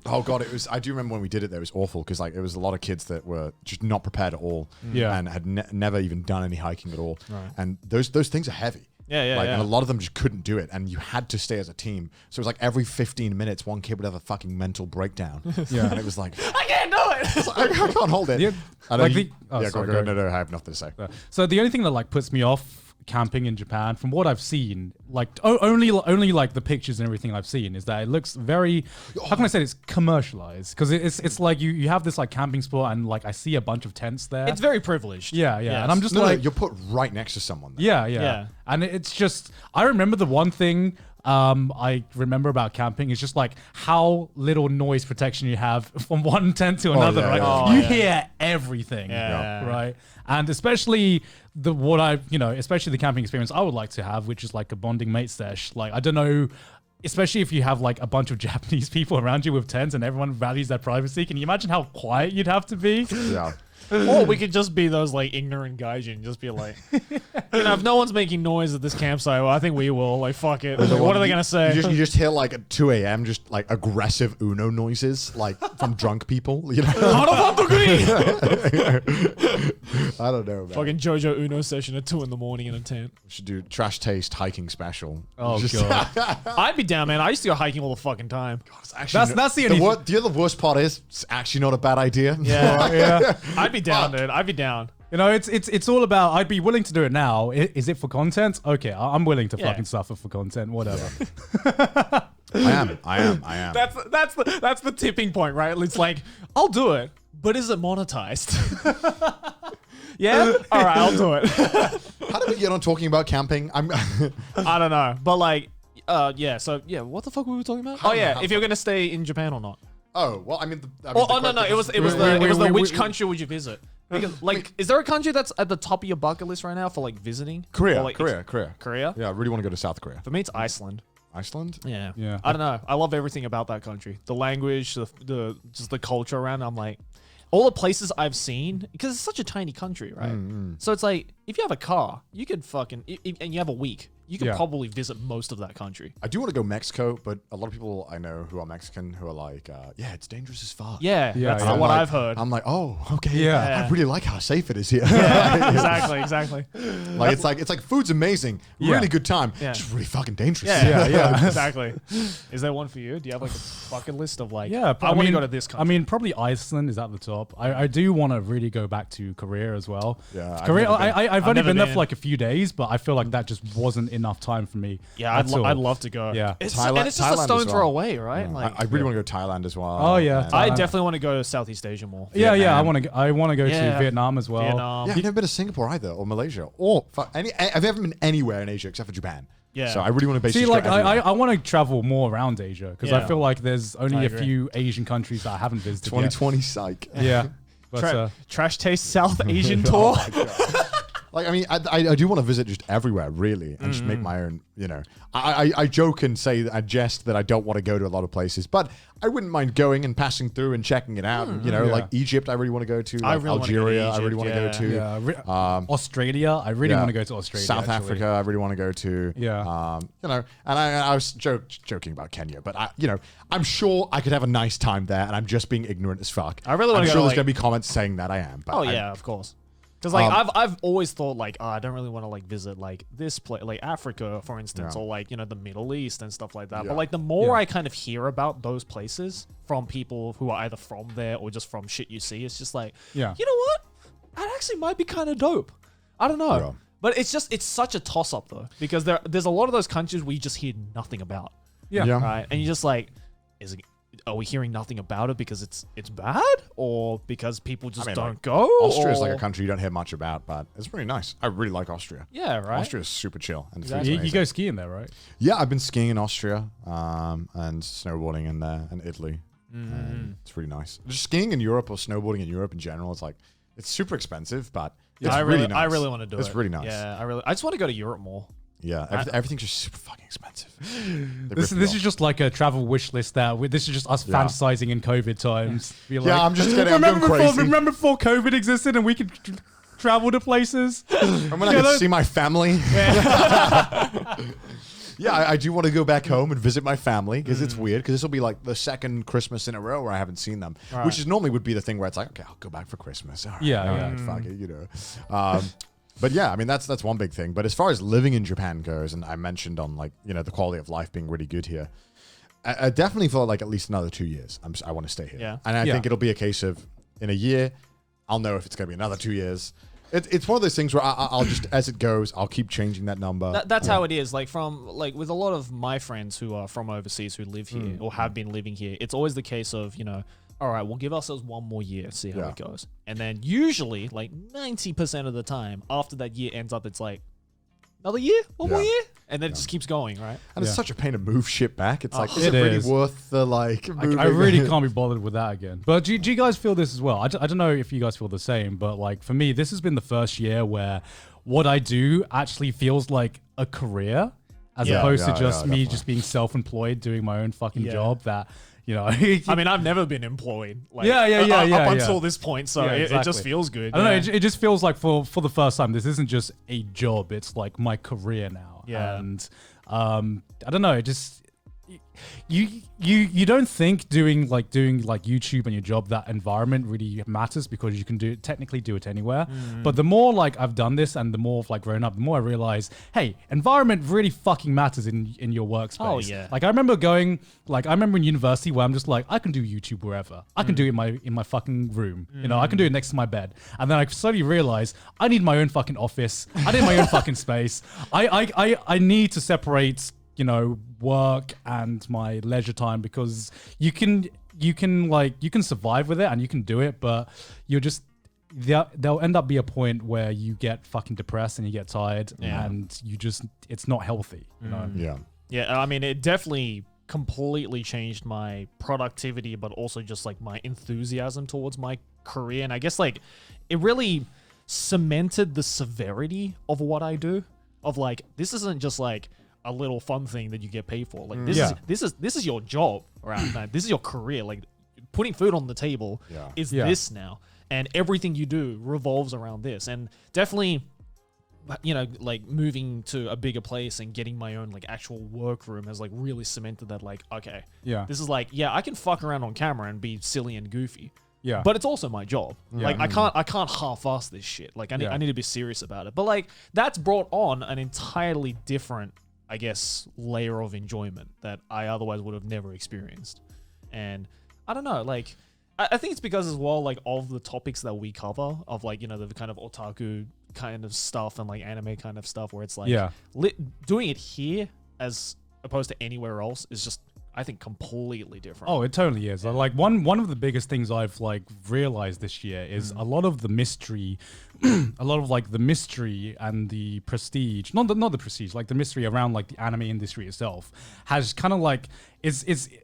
A: oh god, it was. I do remember when we did it. It was awful because like it was a lot of kids that were just not prepared at all.
W: Yeah.
A: And had never even done any hiking at all.
B: Right.
A: And those things are heavy.
B: Yeah.
A: And a lot of them just couldn't do it, and you had to stay as a team. So it was like every 15 minutes, one kid would have a fucking mental breakdown.
W: Yeah.
A: And it was like,
B: I can't do it.
A: I can't hold it.
W: Yeah.
A: I
W: Like
A: go. No, I have nothing to say.
W: So the only thing that like puts me off camping in Japan, from what I've seen, like only like the pictures and everything I've seen, is that it looks very, how can I say it's commercialized? Because it's like you have this like camping spot and like I see a bunch of tents there.
B: It's very privileged.
W: Yeah.
B: Yes.
W: And I'm just
A: No, you're put right next to someone. There.
W: Yeah. And it's just, I remember the one thing I remember about camping is just like how little noise protection you have from one tent to another, right?
B: Oh,
W: you hear everything, right? And especially especially the camping experience I would like to have, which is like a bonding mate sesh. Like, I don't know, especially if you have like a bunch of Japanese people around you with tents and everyone values their privacy. Can you imagine how quiet you'd have to be?
A: Yeah.
B: Or we could just be those like ignorant gaijin and just be like, if no one's making noise at this campsite, well, I think we will. Like, fuck it. Like, what are they gonna say?
A: You just hear like at 2 a.m. just like aggressive Uno noises, like from drunk people. You know. I don't know, man.
B: Fucking JoJo Uno session at 2 a.m. in a tent.
A: We should do trash taste hiking special.
W: Oh god.
B: I'd be down, man. I used to go hiking all the fucking time.
A: Actually,
W: that's the only.
A: The other worst part is it's actually not a bad idea.
B: Yeah. I'd be down, dude. I'd be down.
W: You know, it's all about. I'd be willing to do it now. Is it for content? Okay, I'm willing to fucking suffer for content. Whatever.
A: I am.
B: That's the tipping point, right? It's like, I'll do it, but is it monetized? Yeah. All right, I'll do it.
A: How did we get on talking about camping?
B: I don't know, but like,
L: Yeah. So yeah, what the fuck were we talking about? Oh yeah, if you're gonna stay in Japan or not.
A: Oh well, I mean.
L: No. It was the which country would you visit? Because like, is there a country that's at the top of your bucket list right now for like visiting?
A: Korea.
L: Or, like, Korea.
A: Yeah, I really want to go to South Korea.
L: For me, it's Iceland.
A: Iceland?
L: Yeah.
W: Yeah.
L: I don't know. I love everything about that country. The language, the just the culture around. I'm like, all the places I've seen, because it's such a tiny country, right? So it's like, if you have a car, you could fucking, and you have a week, you could probably visit most of that country.
A: I do want to go Mexico, but a lot of people I know who are Mexican who are like, yeah, it's dangerous as fuck.
L: Yeah, that's what I've heard.
A: I'm like, oh, okay, yeah. I really like how safe it is here.
L: Yeah, exactly.
A: Like it's like food's amazing, really good time, just really fucking dangerous.
L: Yeah, exactly. Is there one for you? Do you have like a bucket list of like, I want to go to this country?
W: I mean, probably Iceland is at the top. I do want to really go back to Korea as well.
A: Yeah,
W: Korea. I've only been there for like a few days, but I feel like that just wasn't enough time for me.
L: Yeah, I'd love to go.
W: Yeah,
L: and it's just a stone's throw away, right?
A: Yeah.
L: Like,
A: I really want to go to Thailand as well.
W: Oh yeah,
L: I definitely want to go to Southeast Asia more.
W: Yeah, I want to go to Vietnam as well.
A: Yeah, I've never been to Singapore either, or Malaysia, or I've never been anywhere in Asia except for Japan.
L: Yeah.
A: So I really want to
W: See, like I want to travel more around Asia because I feel like there's only a few Asian countries that I haven't visited.
A: 2020 psych.
W: Yeah. But,
L: Trash Taste South Asian tour.
A: Like, I mean, I do want to visit just everywhere, really, and just make my own, you know. I joke and say, I jest that I don't want to go to a lot of places, but I wouldn't mind going and passing through and checking it out. You know, like Egypt, I really want to go to. Like Algeria, I really want to go to.
W: Yeah. Australia, I really want to go to Australia.
A: South Africa, I really want to go to.
W: Yeah.
A: You know, and I was joking about Kenya, but I'm sure I could have a nice time there, and I'm just being ignorant as fuck.
L: I really want to go.
A: I'm sure there's going to be comments saying that I am. But
L: of course. Because like I've always thought like I don't really want to like visit like this place like Africa for instance or like the Middle East and stuff like that. But like the more I kind of hear about those places from people who are either from there or just from shit you see, it's just like you know what? That actually might be kind of dope. I don't know. Yeah. But it's such a toss up though because there's a lot of those countries where you just hear nothing about.
W: Yeah.
L: Right. And you're just like, are we hearing nothing about it because it's bad or because people just don't go?
A: Austria is like a country you don't hear much about, but it's really nice. I really like Austria.
L: Yeah, right.
A: Austria is super chill. And
W: you go skiing there, right?
A: Yeah, I've been skiing in Austria and snowboarding in there and Italy. It's really nice. Just skiing in Europe or snowboarding in Europe in general, it's super expensive, but it's really nice.
L: I really want to do it.
A: It's really nice.
L: Yeah, I just want to go to Europe more.
A: Yeah, everything's just super fucking expensive.
W: This is just like a travel wish list this is just us fantasizing in COVID times.
A: I'm just getting I'm going crazy.
W: Remember before COVID existed and we could travel to places?
A: And when I could see my family. Yeah, I do want to go back home and visit my family because it's weird because this will be like the second Christmas in a row where I haven't seen them, which is normally would be the thing where it's like, okay, I'll go back for Christmas. All right, fuck it, But yeah, I mean that's one big thing. But as far as living in Japan goes, and I mentioned on the quality of life being really good here, I definitely for like at least another 2 years, I want to stay here.
L: Yeah.
A: And I think it'll be a case of in a year, I'll know if it's going to be another 2 years. It's one of those things where I'll just as it goes, I'll keep changing that number.
L: That's how it is. Like with a lot of my friends who are from overseas who live here or have been living here, it's always the case of all right, we'll give ourselves one more year, see how it goes. And then usually, like 90% of the time, after that year ends up, it's like, another year? One more year? And then it just keeps going, right?
A: And it's such a pain to move shit back. It's like, is it really worth the moving?
W: I really can't be bothered with that again. But do you guys feel this as well? I don't know if you guys feel the same, but like for me, this has been the first year where what I do actually feels like a career as opposed to just me just being self-employed, doing my own fucking job that... I mean, I've never been employed. Like, up until this point, so it just feels good. I don't know. It just feels like for the first time, this isn't just a job. It's like my career now.
L: Yeah.
W: And I don't know. It just you don't think doing YouTube and your job, that environment really matters because you can technically do it anywhere. But the more like I've done this and the more I've grown up, the more I realize, hey, environment really fucking matters in your workspace.
L: Oh yeah.
W: Like I remember in university where I'm just like, I can do YouTube wherever. I can do it in my fucking room. I can do it next to my bed. And then I slowly realized I need my own fucking office. I need my own fucking space. I need to separate work and my leisure time because you can survive with it and you can do it, but there'll end up be a point where you get fucking depressed and you get tired and it's not healthy.
A: Yeah.
L: Yeah, I mean, it definitely completely changed my productivity, but also just like my enthusiasm towards my career. And I guess like it really cemented the severity of what I do. Of like, this isn't just like a little fun thing that you get paid for. Like this is your job, right? Man, this is your career. Like putting food on the table is this now, and everything you do revolves around this. And definitely, you know, like moving to a bigger place and getting my own like actual workroom has like really cemented that like, okay, this is like, I can fuck around on camera and be silly and goofy.
W: Yeah.
L: But it's also my job.
W: Yeah.
L: Like I can't half-ass this shit. Like I need to be serious about it. But like that's brought on an entirely different, I guess, layer of enjoyment that I otherwise would have never experienced. And I don't know, like I think it's because as well, like of the topics that we cover of like, you know, the kind of otaku kind of stuff and like anime kind of stuff where it's like doing it here as opposed to anywhere else is just, I think, completely different.
W: Oh, it totally is. Like one of the biggest things I've like realized this year is a lot of the mystery, a lot of like the mystery and the prestige, not the prestige, like the mystery around like the anime industry itself has kind of like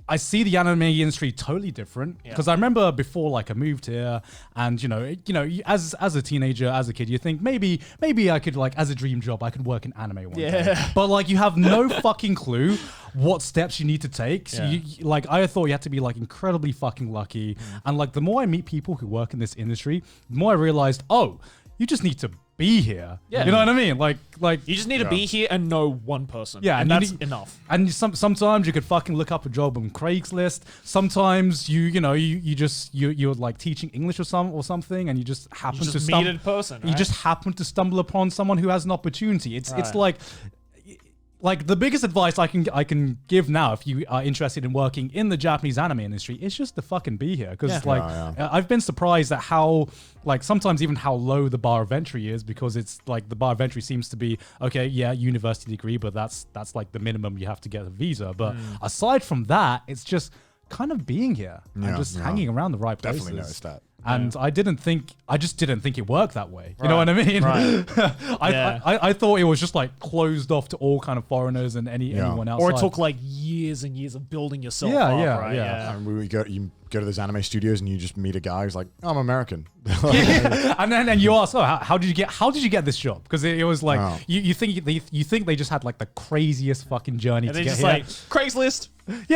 W: I see the anime industry totally different because I remember before like I moved here and you know as a teenager, as a kid, you think maybe I could like as a dream job I could work in anime one day, but like you have no fucking clue what steps you need to take. So you, like I thought you had to be like incredibly fucking lucky, and like the more I meet people who work in this industry, the more I realized, oh, you just need to be here.
L: Yeah.
W: You know what I mean? Like
L: you just need to be here and know one person.
W: Yeah,
L: and that's enough.
W: And sometimes you could fucking look up a job on Craigslist. Sometimes you're like teaching English or something, and you just happen to
L: meet in person.
W: You just happen to stumble upon someone who has an opportunity. It's like the biggest advice I can give now, if you are interested in working in the Japanese anime industry, is just to fucking be here. Because I've been surprised at how like sometimes even how low the bar of entry is, because it's like the bar of entry seems to be okay, university degree, but that's like the minimum you have to get a visa. But aside from that, it's just kind of being here and just hanging around the right places.
A: Definitely noticed that.
W: And I just didn't think it worked that way. You know what I mean?
L: Right.
W: I thought it was just like closed off to all kind of foreigners and anyone else.
L: Or it took like years and years of building yourself up.
A: Yeah. And you go to those anime studios and you just meet a guy who's like, oh, I'm American.
W: And then you ask, how did you get this job? Because it was like you think they just had like the craziest fucking journey
L: and
W: to get
L: just
W: here.
L: like Craigslist.
W: Most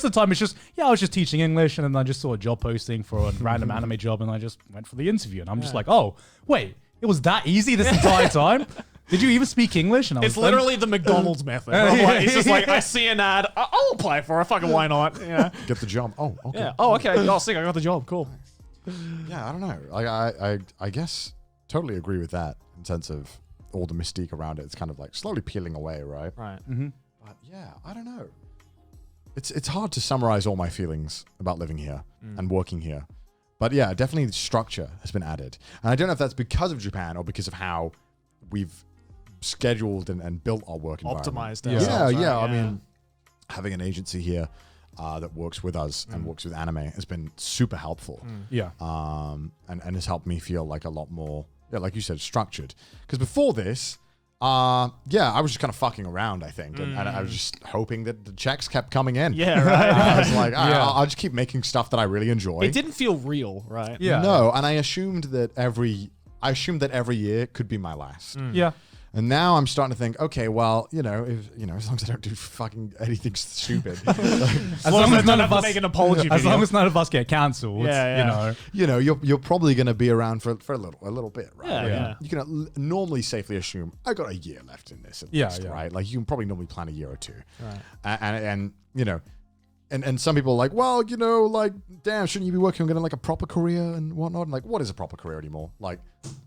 W: of the time it's just I was just teaching English, and then I just saw a job posting for a random anime job, and I just went for the interview, and I'm just like, oh wait, it was that easy this entire time? Did you even speak English? And
L: It's literally the McDonald's method. It's just like, I see an ad, I'll apply for it. Fucking why not? Yeah.
A: Get the job. Oh, okay.
L: Yeah. Oh, okay. Oh, sick. I got the job. Cool.
A: Yeah, I don't know. I guess totally agree with that in sense of all the mystique around it. It's kind of like slowly peeling away, right?
L: Right.
W: Mm-hmm.
A: But yeah, I don't know. It's hard to summarize all my feelings about living here and working here. But yeah, definitely the structure has been added. And I don't know if that's because of Japan or because of how we've scheduled and built our work environment.
L: Optimized ourselves.
A: Yeah. I mean, having an agency here that works with us and works with anime has been super helpful.
W: Yeah.
A: And has helped me feel like a lot more, like you said, structured. Because before this, I was just kind of fucking around, I think. And I was just hoping that the checks kept coming in.
L: Yeah, right.
A: I was like, I'll just keep making stuff that I really enjoy.
L: It didn't feel real, right?
W: Yeah.
A: No, and I assumed that every year could be my last.
W: Yeah.
A: And now I'm starting to think, okay, well, as long as I don't do fucking anything stupid,
W: as long as none of us
L: make an apology,
W: as long as none of us get cancelled,
A: you're probably going to be around for a little bit, right?
L: Yeah.
A: You can normally safely assume I got a year left in this, at least, right? Like you can probably normally plan a year or two,
L: right?
A: And some people are like, well, like, damn, shouldn't you be working on like a proper career and whatnot? And like, what is a proper career anymore? Like,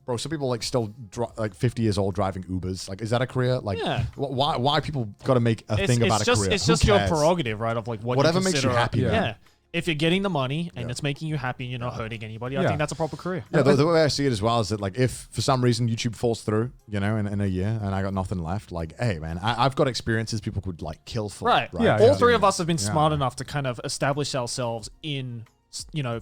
A: bro, some people like still like 50 years old driving Ubers. Like, is that a career? Like, why people got to make a thing about a career?
L: It's just your prerogative, right? Of like
A: whatever makes you happy.
L: Yeah. If you're getting the money and it's making you happy and you're not hurting anybody, I think that's a proper career.
A: Yeah, the way I see it as well is that like if for some reason YouTube falls through, in a year and I got nothing left, like, hey man, I've got experiences people could like kill for.
L: Right. All three of us have been smart enough to kind of establish ourselves in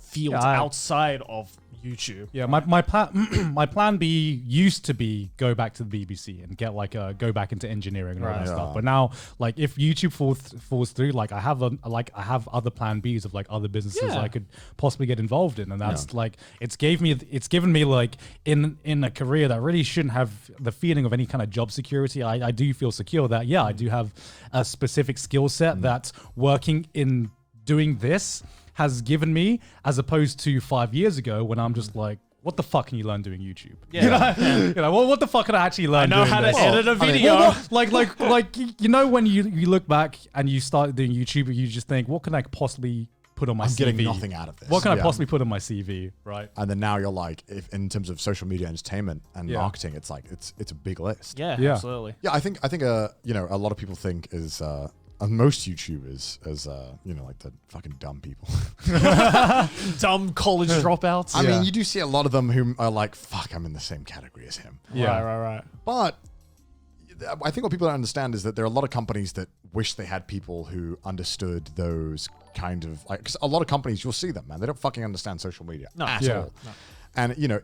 L: fields outside of
B: YouTube.
W: Yeah, my plan my plan B used to be go back to the BBC and get like go back into engineering and all that stuff. But now, like, if YouTube falls through, like I have other plan Bs of like other businesses I could possibly get involved in, and that's like it's given me like in a career that really shouldn't have the feeling of any kind of job security. I do feel secure that I do have a specific skill set that working in doing this has given me, as opposed to 5 years ago when I'm just like, what the fuck can you learn doing YouTube? You know, what the fuck can I actually learn?
B: I know
W: doing
B: how to
W: this?
B: edit a video.
W: Like you know, when you look back and you start doing YouTube, you just think, what can I possibly put on my
A: I'm
W: CV?
A: getting nothing out of this.
W: What can I possibly put on my CV, right?
A: And then now you're like, if in terms of social media entertainment and marketing, it's like it's a big list.
B: Yeah, absolutely.
A: Yeah, I think you know, a lot of people think is most YouTubers as you know, like the fucking dumb people.
B: Dumb college dropouts.
A: I mean, you do see a lot of them who are like, fuck, I'm in the same category as him.
W: Yeah.
B: Right.
A: But I think what people don't understand is that there are a lot of companies that wish they had people who understood those kind of, like, because a lot of companies, you'll see them, man, they don't fucking understand social media at all. No. And you know,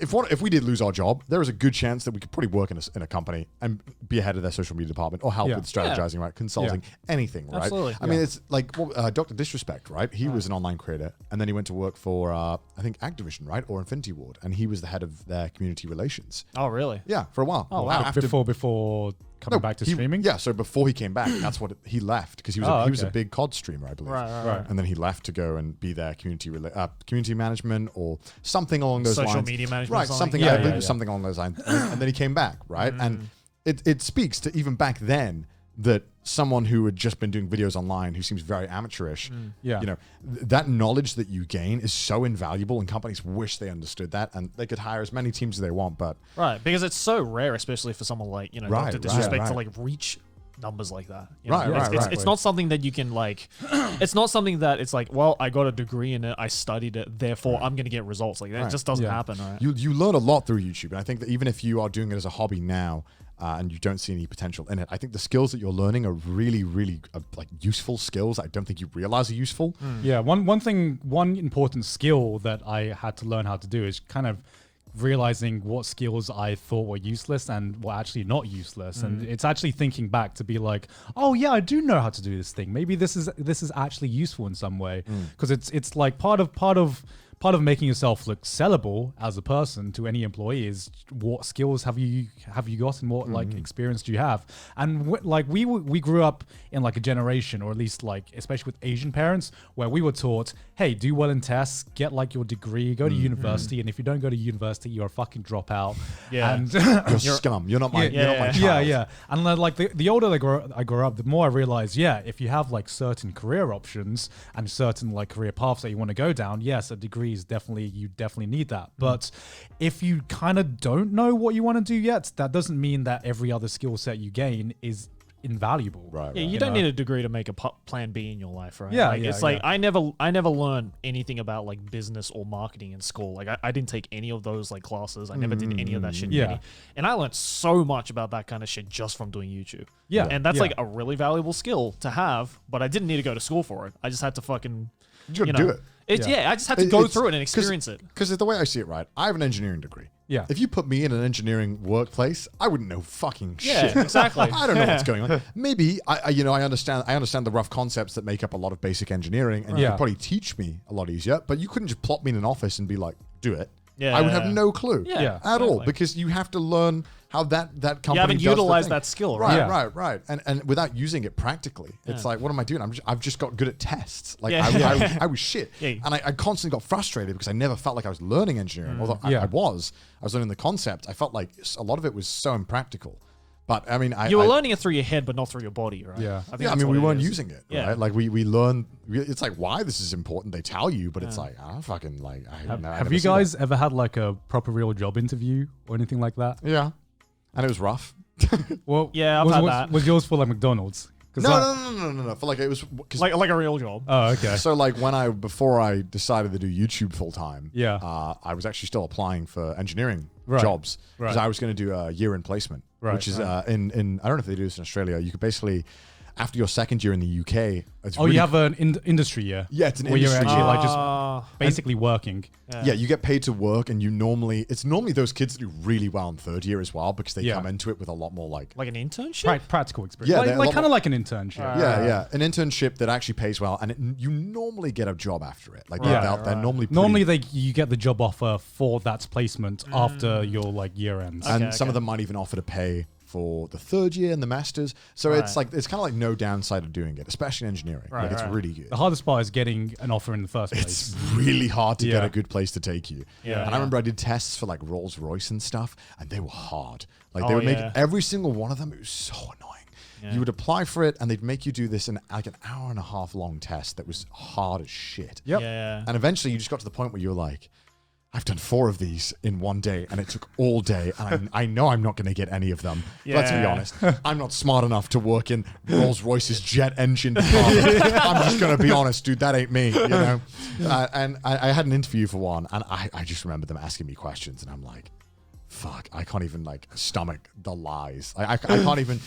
A: if we did lose our job, there is a good chance that we could probably work in a company and be ahead of their social media department or help with strategizing, right? Consulting, anything, right?
B: Absolutely.
A: I mean, it's like Dr. Disrespect, right? He was an online creator, and then he went to work for, I think, Activision, right? Or Infinity Ward, and he was the head of their community relations.
B: Oh, really?
A: Yeah, for a while.
W: Oh, wow. Before coming back to streaming?
A: Yeah, so before he came back, that's what he left, because he was a big COD streamer, I believe.
W: Right.
A: And then he left to go and be their community management or something along those lines.
B: Social media management.
A: Right, something something along those lines. And then he came back, right? And it speaks to even back then that someone who had just been doing videos online who seems very amateurish, you know, that knowledge that you gain is so invaluable, and companies wish they understood that, and they could hire as many teams as they want, but
B: right, because it's so rare, especially for someone like, you know, Dr. Disrespect to like reach numbers like that. You know? It's not something that you can like, it's not something that it's like, well, I got a degree in it, I studied it, therefore I'm going to get results like that. It just doesn't happen, right?
A: You learn a lot through YouTube, and I think that even if you are doing it as a hobby now, and you don't see any potential in it, I think the skills that you're learning are really, really like useful skills. I don't think you realize are useful.
W: Yeah, one important skill that I had to learn how to do is kind of realizing what skills I thought were useless and were actually not useless. And it's actually thinking back to be like, oh yeah, I do know how to do this thing. Maybe this is actually useful in some way. Because it's like part of making yourself look sellable as a person to any employee is what skills have you got and what like experience do you have. And like we grew up in like a generation, or at least like especially with Asian parents, where we were taught, hey, do well in tests, get like your degree, go to university, and if you don't go to university, you're a fucking dropout. And
A: you're scum. You're not my child.
W: Yeah. And then, like the older I grow up, the more I realize, if you have like certain career options and certain like career paths that you want to go down, yes, a degree is you definitely need that. But if you kind of don't know what you want to do yet, that doesn't mean that every other skill set you gain is invaluable.
A: Right.
B: Yeah, you don't need a degree to make a plan B in your life, right?
W: Yeah,
B: like, it's like I never learned anything about like business or marketing in school. Like I didn't take any of those like classes. I never did any of that shit. And I learned so much about that kind of shit just from doing YouTube.
W: Yeah.
B: And that's like a really valuable skill to have, but I didn't need to go to school for it. I just had to fucking
A: do it.
B: I just had to go through it and experience it.
A: Because the way I see it, right, I have an engineering degree.
W: Yeah.
A: If you put me in an engineering workplace, I wouldn't know fucking shit.
B: Yeah, exactly.
A: I don't know what's going on. Maybe I understand the rough concepts that make up a lot of basic engineering, and you could probably teach me a lot easier. But you couldn't just plop me in an office and be like, do it.
B: Yeah,
A: I would have no clue at all, because you have to learn how that company
B: you haven't
A: does
B: utilized
A: the thing.
B: that skill, right?
A: Right. And without using it practically, it's like, what am I doing? I've just got good at tests. Like I was shit, and I constantly got frustrated because I never felt like I was learning engineering. Although I was learning the concept. I felt like a lot of it was so impractical. But I mean,
B: you were learning it through your head, but not through your body, right?
W: Yeah.
A: I mean, we weren't using it, right? Like we learn. It's like why this is important. They tell you, but it's like I don't fucking like.
W: Have you guys ever had like a proper real job interview or anything like that?
A: Yeah, and it was rough.
W: Well,
B: yeah, I've had that.
W: Was yours for like McDonald's?
A: No. For like it was
B: like a real job.
W: Oh, okay.
A: So like before I decided to do YouTube full time, I was actually still applying for engineering jobs because I was going to do a year in placement, which is in I don't know if they do this in Australia. You could basically after your second year in the UK, it's
W: Oh,
A: really,
W: you have an industry year.
A: Yeah, it's an
W: where you're
A: industry
W: actually
A: year.
W: like just basically working.
A: Yeah, you get paid to work, and it's normally those kids that do really well in third year as well because they come into it with a lot more like
B: an internship,
W: practical experience.
A: Yeah,
W: like kind of like an internship.
A: Yeah, an internship that actually pays well, and you normally get a job after it. Like they're normally
W: you get the job offer for that placement after your like year ends,
A: and some of them might even offer to pay for the third year and the masters. So it's kind of like no downside of doing it, especially in engineering. Like it's really good.
W: The hardest part is getting an offer in the first place.
A: It's really hard to get a good place to take you.
W: Yeah.
A: And I remember I did tests for like Rolls-Royce and stuff, and they were hard. Like they would make every single one of them. It was so annoying. Yeah. You would apply for it, and they'd make you do this in like an hour and a half long test that was hard as shit.
W: Yep.
B: Yeah.
A: And eventually, you just got to the point where you were like, I've done 4 of these in one day, and it took all day, and I know I'm not going to get any of them. Let's be honest. I'm not smart enough to work in Rolls-Royce's jet engine department. I'm just going to be honest, dude, that ain't me, you know? And I had an interview for one, and I just remember them asking me questions, and I'm like, fuck, I can't even like stomach the lies. I don't even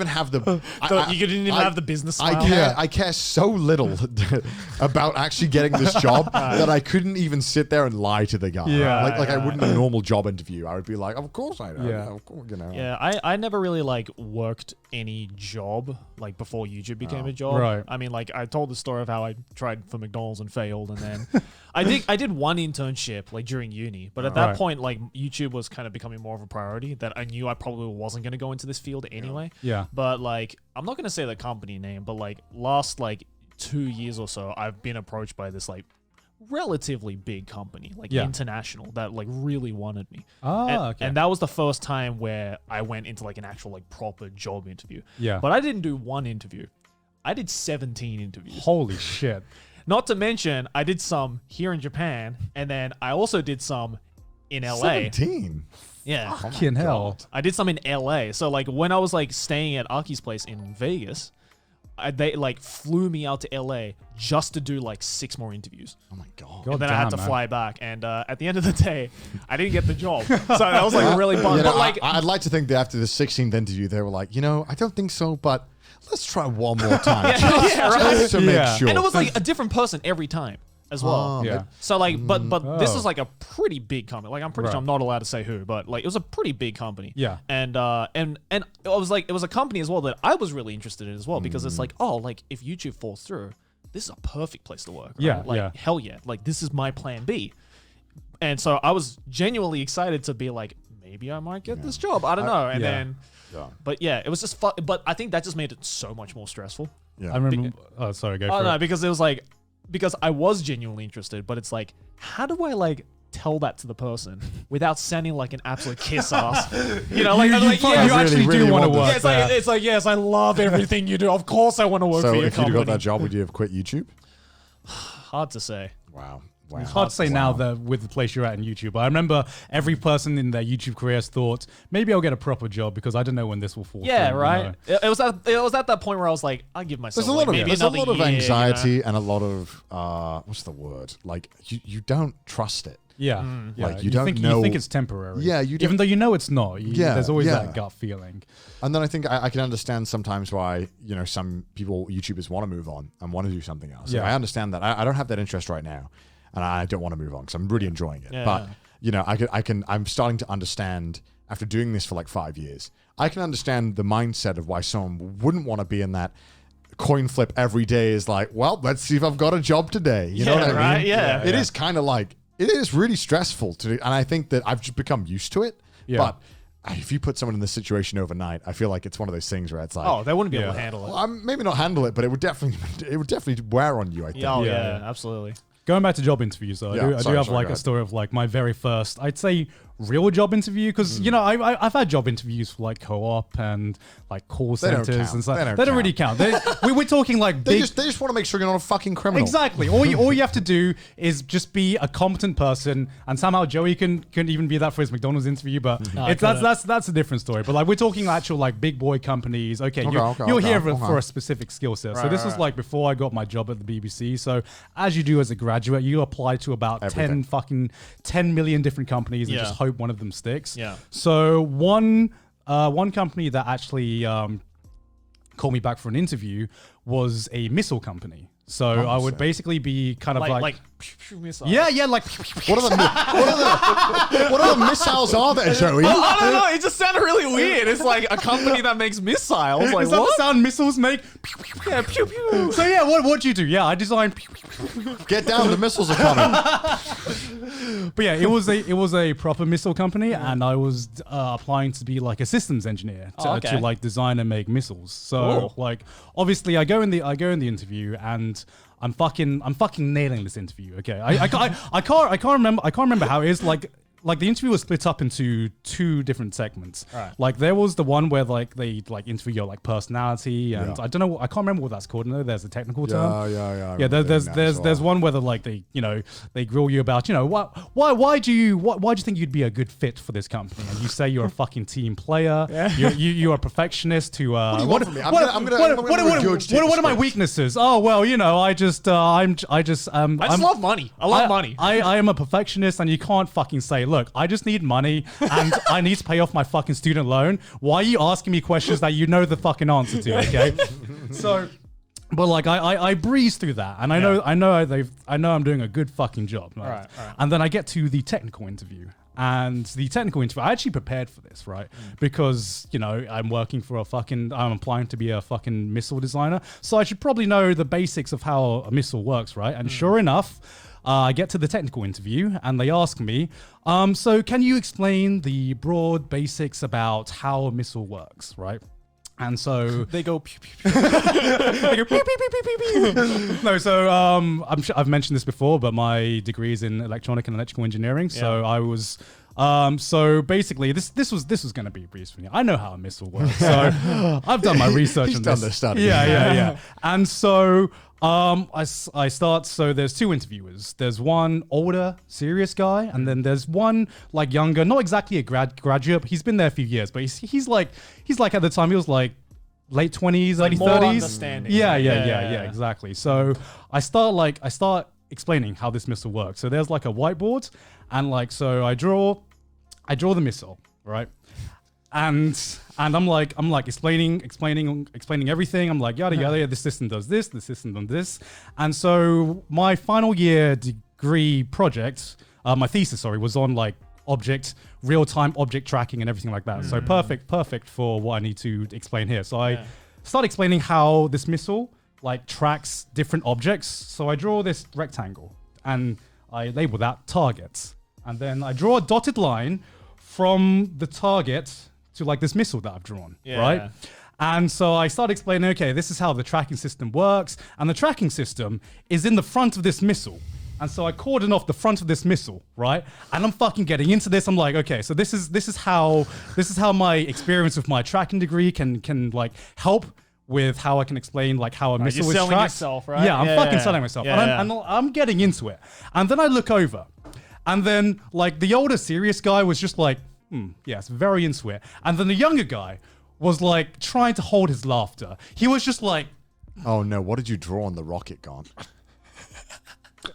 A: have the.
B: You didn't even have the business smile?
A: I care so little about actually getting this job that I couldn't even sit there and lie to the guy. Like I wouldn't in a normal job interview. I would be like, of course I know. Yeah, of course, you know.
B: Yeah, I never really like worked any job like before YouTube became a job.
W: Right.
B: I mean, like I told the story of how I tried for McDonald's and failed, and then I did one internship like during uni, but at that point, like YouTube was kind of becoming more of a priority that I knew I probably wasn't going to go into this field anyway.
W: Yeah.
B: But like, I'm not going to say the company name, but like last like 2 years or so, I've been approached by this like relatively big company, like international, that like really wanted me. And that was the first time where I went into like an actual like proper job interview.
W: Yeah.
B: But I didn't do one interview. I did 17 interviews.
W: Holy shit.
B: Not to mention, I did some here in Japan, and then I also did some in LA.
A: 17?
B: Yeah.
W: Fucking hell.
B: I did some in LA. So like when I was like staying at Aki's place in Vegas, they like flew me out to LA just to do like 6 more interviews.
A: Oh my God.
B: And then I had to fly back. And at the end of the day, I didn't get the job. So that was like really bummed.
A: You know,
B: But like,
A: I'd like to think that after the 16th interview, they were like, you know, I don't think so, but let's try one more time. Just to make sure.
B: And it was like a different person every time as well. So like, but this is like a pretty big company. Like I'm pretty sure I'm not allowed to say who, but like it was a pretty big company.
W: Yeah.
B: And it was like, it was a company as well that I was really interested in as well, because it's like, oh, like if YouTube falls through, this is a perfect place to work. Right?
W: Yeah.
B: Like hell yeah. Like this is my plan B. And so I was genuinely excited to be like, maybe I might get this job. I don't know. And then, but yeah, it was just fun. But I think that just made it so much more stressful.
A: Yeah.
W: I remember. Oh, sorry. Go for it.
B: No, because it was like, because I was genuinely interested, but it's like, how do I like tell that to the person without sounding like an absolute kiss ass? You know, like,
W: you actually do want to work.
B: Yeah, it's like, yes, I love everything you do. Of course, I want to work for your
A: if you'd
B: company.
A: got that job, would you have quit YouTube?
B: Hard to say.
A: Wow.
W: It's hard to say now that with the place you're at in YouTube. I remember every person in their YouTube careers thought, maybe I'll get a proper job because I don't know when this will fall
B: Yeah,
W: through,
B: right. You know? It was at that point where I was like, I'll give myself
A: There's a lot
B: like,
A: of
B: maybe another year,
A: anxiety
B: you know?
A: and a lot of what's the word? Like you don't trust it.
W: Yeah.
A: Like you don't
W: think,
A: know.
W: You think it's temporary.
A: Yeah, you
W: even though you know it's not. There's always that gut feeling.
A: And then I think I can understand sometimes why, you know, some people, YouTubers, want to move on and want to do something else.
W: Yeah.
A: I understand that. I don't have that interest right now, and I don't want to move on because I'm really enjoying it.
B: Yeah.
A: But you know, I'm starting to understand after doing this for like 5 years. I can understand the mindset of why someone wouldn't want to be in that coin flip every day. Is like, well, let's see if I've got a job today. You know what I mean?
B: Yeah.
A: It is kind of like, it is really stressful to do, and I think that I've just become used to it.
W: Yeah.
A: But if you put someone in this situation overnight, I feel like it's one of those things where it's like,
B: Oh, they wouldn't be able to handle it.
A: well, maybe not handle it, but it would definitely wear on you, I think.
B: Yeah, absolutely.
W: Going back to job interviews, though, I do have like a story of like my very first, I'd say, real job interview, because you know I've had job interviews for like co-op and like call centers and stuff. They don't really count. We're talking like
A: They
W: big.
A: just want to make sure you're not a fucking criminal.
W: Exactly. All you have to do is just be a competent person, and somehow Joey can even be that for his McDonald's interview. But that's a different story. But like we're talking actual like big boy companies. Okay, you're here for a specific skill set. So this was like before I got my job at the BBC. So as you do as a graduate, you apply to about 10 million different companies and just hope one of them sticks.
B: Yeah.
W: So one company that actually call me back for an interview was a missile company. So I would basically be kind of like
L: missiles.
W: yeah, like
A: what are the missiles are there, Joey?
L: Well, I don't know. It just sounded really weird. It's like a company that makes missiles. Like
W: is that
L: what?
W: the sound missiles make?
L: Yeah, pew pew.
W: So yeah, what do you do? Yeah, I designed.
A: Get down, the missiles are coming.
W: But yeah, it was a proper missile company, and I was applying to be like a systems engineer to like design and make missiles. So like obviously I go in the interview and I'm fucking nailing this interview. Okay, I can't remember how it is. Like the interview was split up into 2 different segments.
L: Right.
W: Like there was the one where like they like interview your like personality and I don't know, I can't remember what that's called. No, there's a technical term. Yeah. There's one where like they they grill you about why do you think you'd be a good fit for this company? And you say you're a fucking team player. You're a perfectionist who what are my weaknesses? Oh well, I just
L: love money. I love money.
W: I am a perfectionist, and you can't fucking say, look, I just need money and I need to pay off my fucking student loan. Why are you asking me questions that you know the fucking answer to? Okay, so, but like I breeze through that, and I know I'm doing a good fucking job. Right? And then I get to the technical interview. And the technical interview, I actually prepared for this, right? Because, I'm applying to be a fucking missile designer. So I should probably know the basics of how a missile works, right? And sure enough, I get to the technical interview and they ask me, so can you explain the broad basics about how a missile works, right? And so
L: they go pew, pew, pew.
W: They go pew, pew, pew, pew, pew. No, so I'm sure I've mentioned this before, but my degree is in electronic and electrical engineering. So I was so basically this was going to be a breeze for me. I know how a missile works. So I've done my research.
A: He's
W: on
A: done
W: this.
A: the study.
W: Yeah. And so I start, so there's 2 interviewers. There's one older, serious guy, and then there's one like younger, not exactly a graduate, but he's been there a few years, but he's like at the time he was like late 20s, early 30s.
L: More understanding.
W: Yeah, exactly. So I start explaining how this missile works. So there's like a whiteboard, and like so I draw the missile, right? And I'm like explaining everything. I'm like yada yada. This system does this. This system does this. And so my final year degree project, my thesis, was on like real-time object tracking and everything like that. So perfect for what I need to explain here. So I start explaining how this missile like tracks different objects. So I draw this rectangle and I label that targets, and then I draw a dotted line from the target to like this missile that I've drawn, right? And so I start explaining, okay, this is how the tracking system works, and the tracking system is in the front of this missile. And so I cordon off the front of this missile, right? And I'm fucking getting into this. I'm like, okay, so this is how my experience with my tracking degree can like help with how I can explain like how a missile is tracked.
L: You're selling yourself, right?
W: Yeah, I'm fucking selling myself. And I'm getting into it. And then I look over, and then like the older serious guy was just like, yes, very into it. And then the younger guy was like trying to hold his laughter. He was just like,
A: oh no, what did you draw on the rocket gun?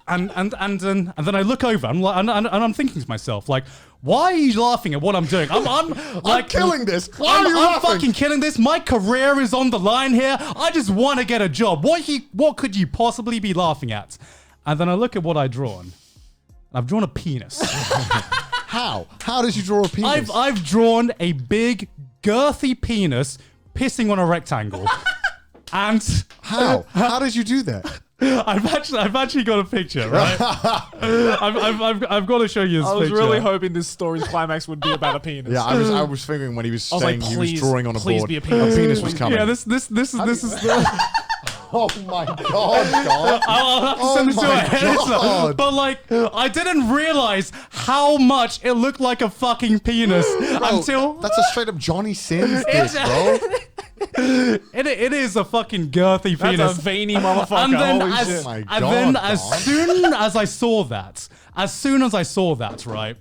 W: And then I look over, and I'm thinking to myself, like, why are you laughing at what I'm doing? I'm
A: killing this. Why are you laughing?
W: I'm fucking killing this. My career is on the line here. I just want to get a job. What could you possibly be laughing at? And then I look at what I've drawn. I've drawn a penis.
A: How? How did you draw a penis?
W: I've drawn a big, girthy penis pissing on a rectangle. And
A: how? How did you do that?
W: I've actually got a picture, right? I've got to show you this picture.
L: I was really hoping this story's climax would be about a penis.
A: Yeah, I was figuring when he was saying he was drawing on a board,
L: be a penis
A: was coming.
W: Yeah, this is.
A: Oh my god!
W: I'll have to send this to her. But like, I didn't realize how much it looked like a fucking penis until
A: that's a straight up Johnny Sins dick, bro.
W: It is a fucking girthy penis.
L: That's a veiny motherfucker.
W: And then as soon as I saw that, right,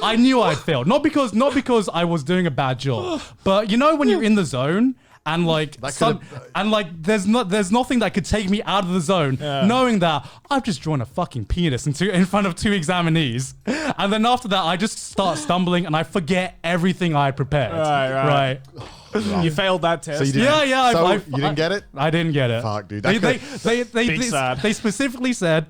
W: I knew I'd failed. Not because I was doing a bad job, but you know when you're in the zone. And like, there's nothing that could take me out of the zone, knowing that I've just drawn a fucking penis in front of 2 examinees, and then after that I just start stumbling and I forget everything I prepared. Right.
L: You failed that test.
A: So you didn't,
W: Yeah.
A: So
W: I
A: you didn't get it?
W: I didn't get it.
A: Fuck, dude.
W: They specifically said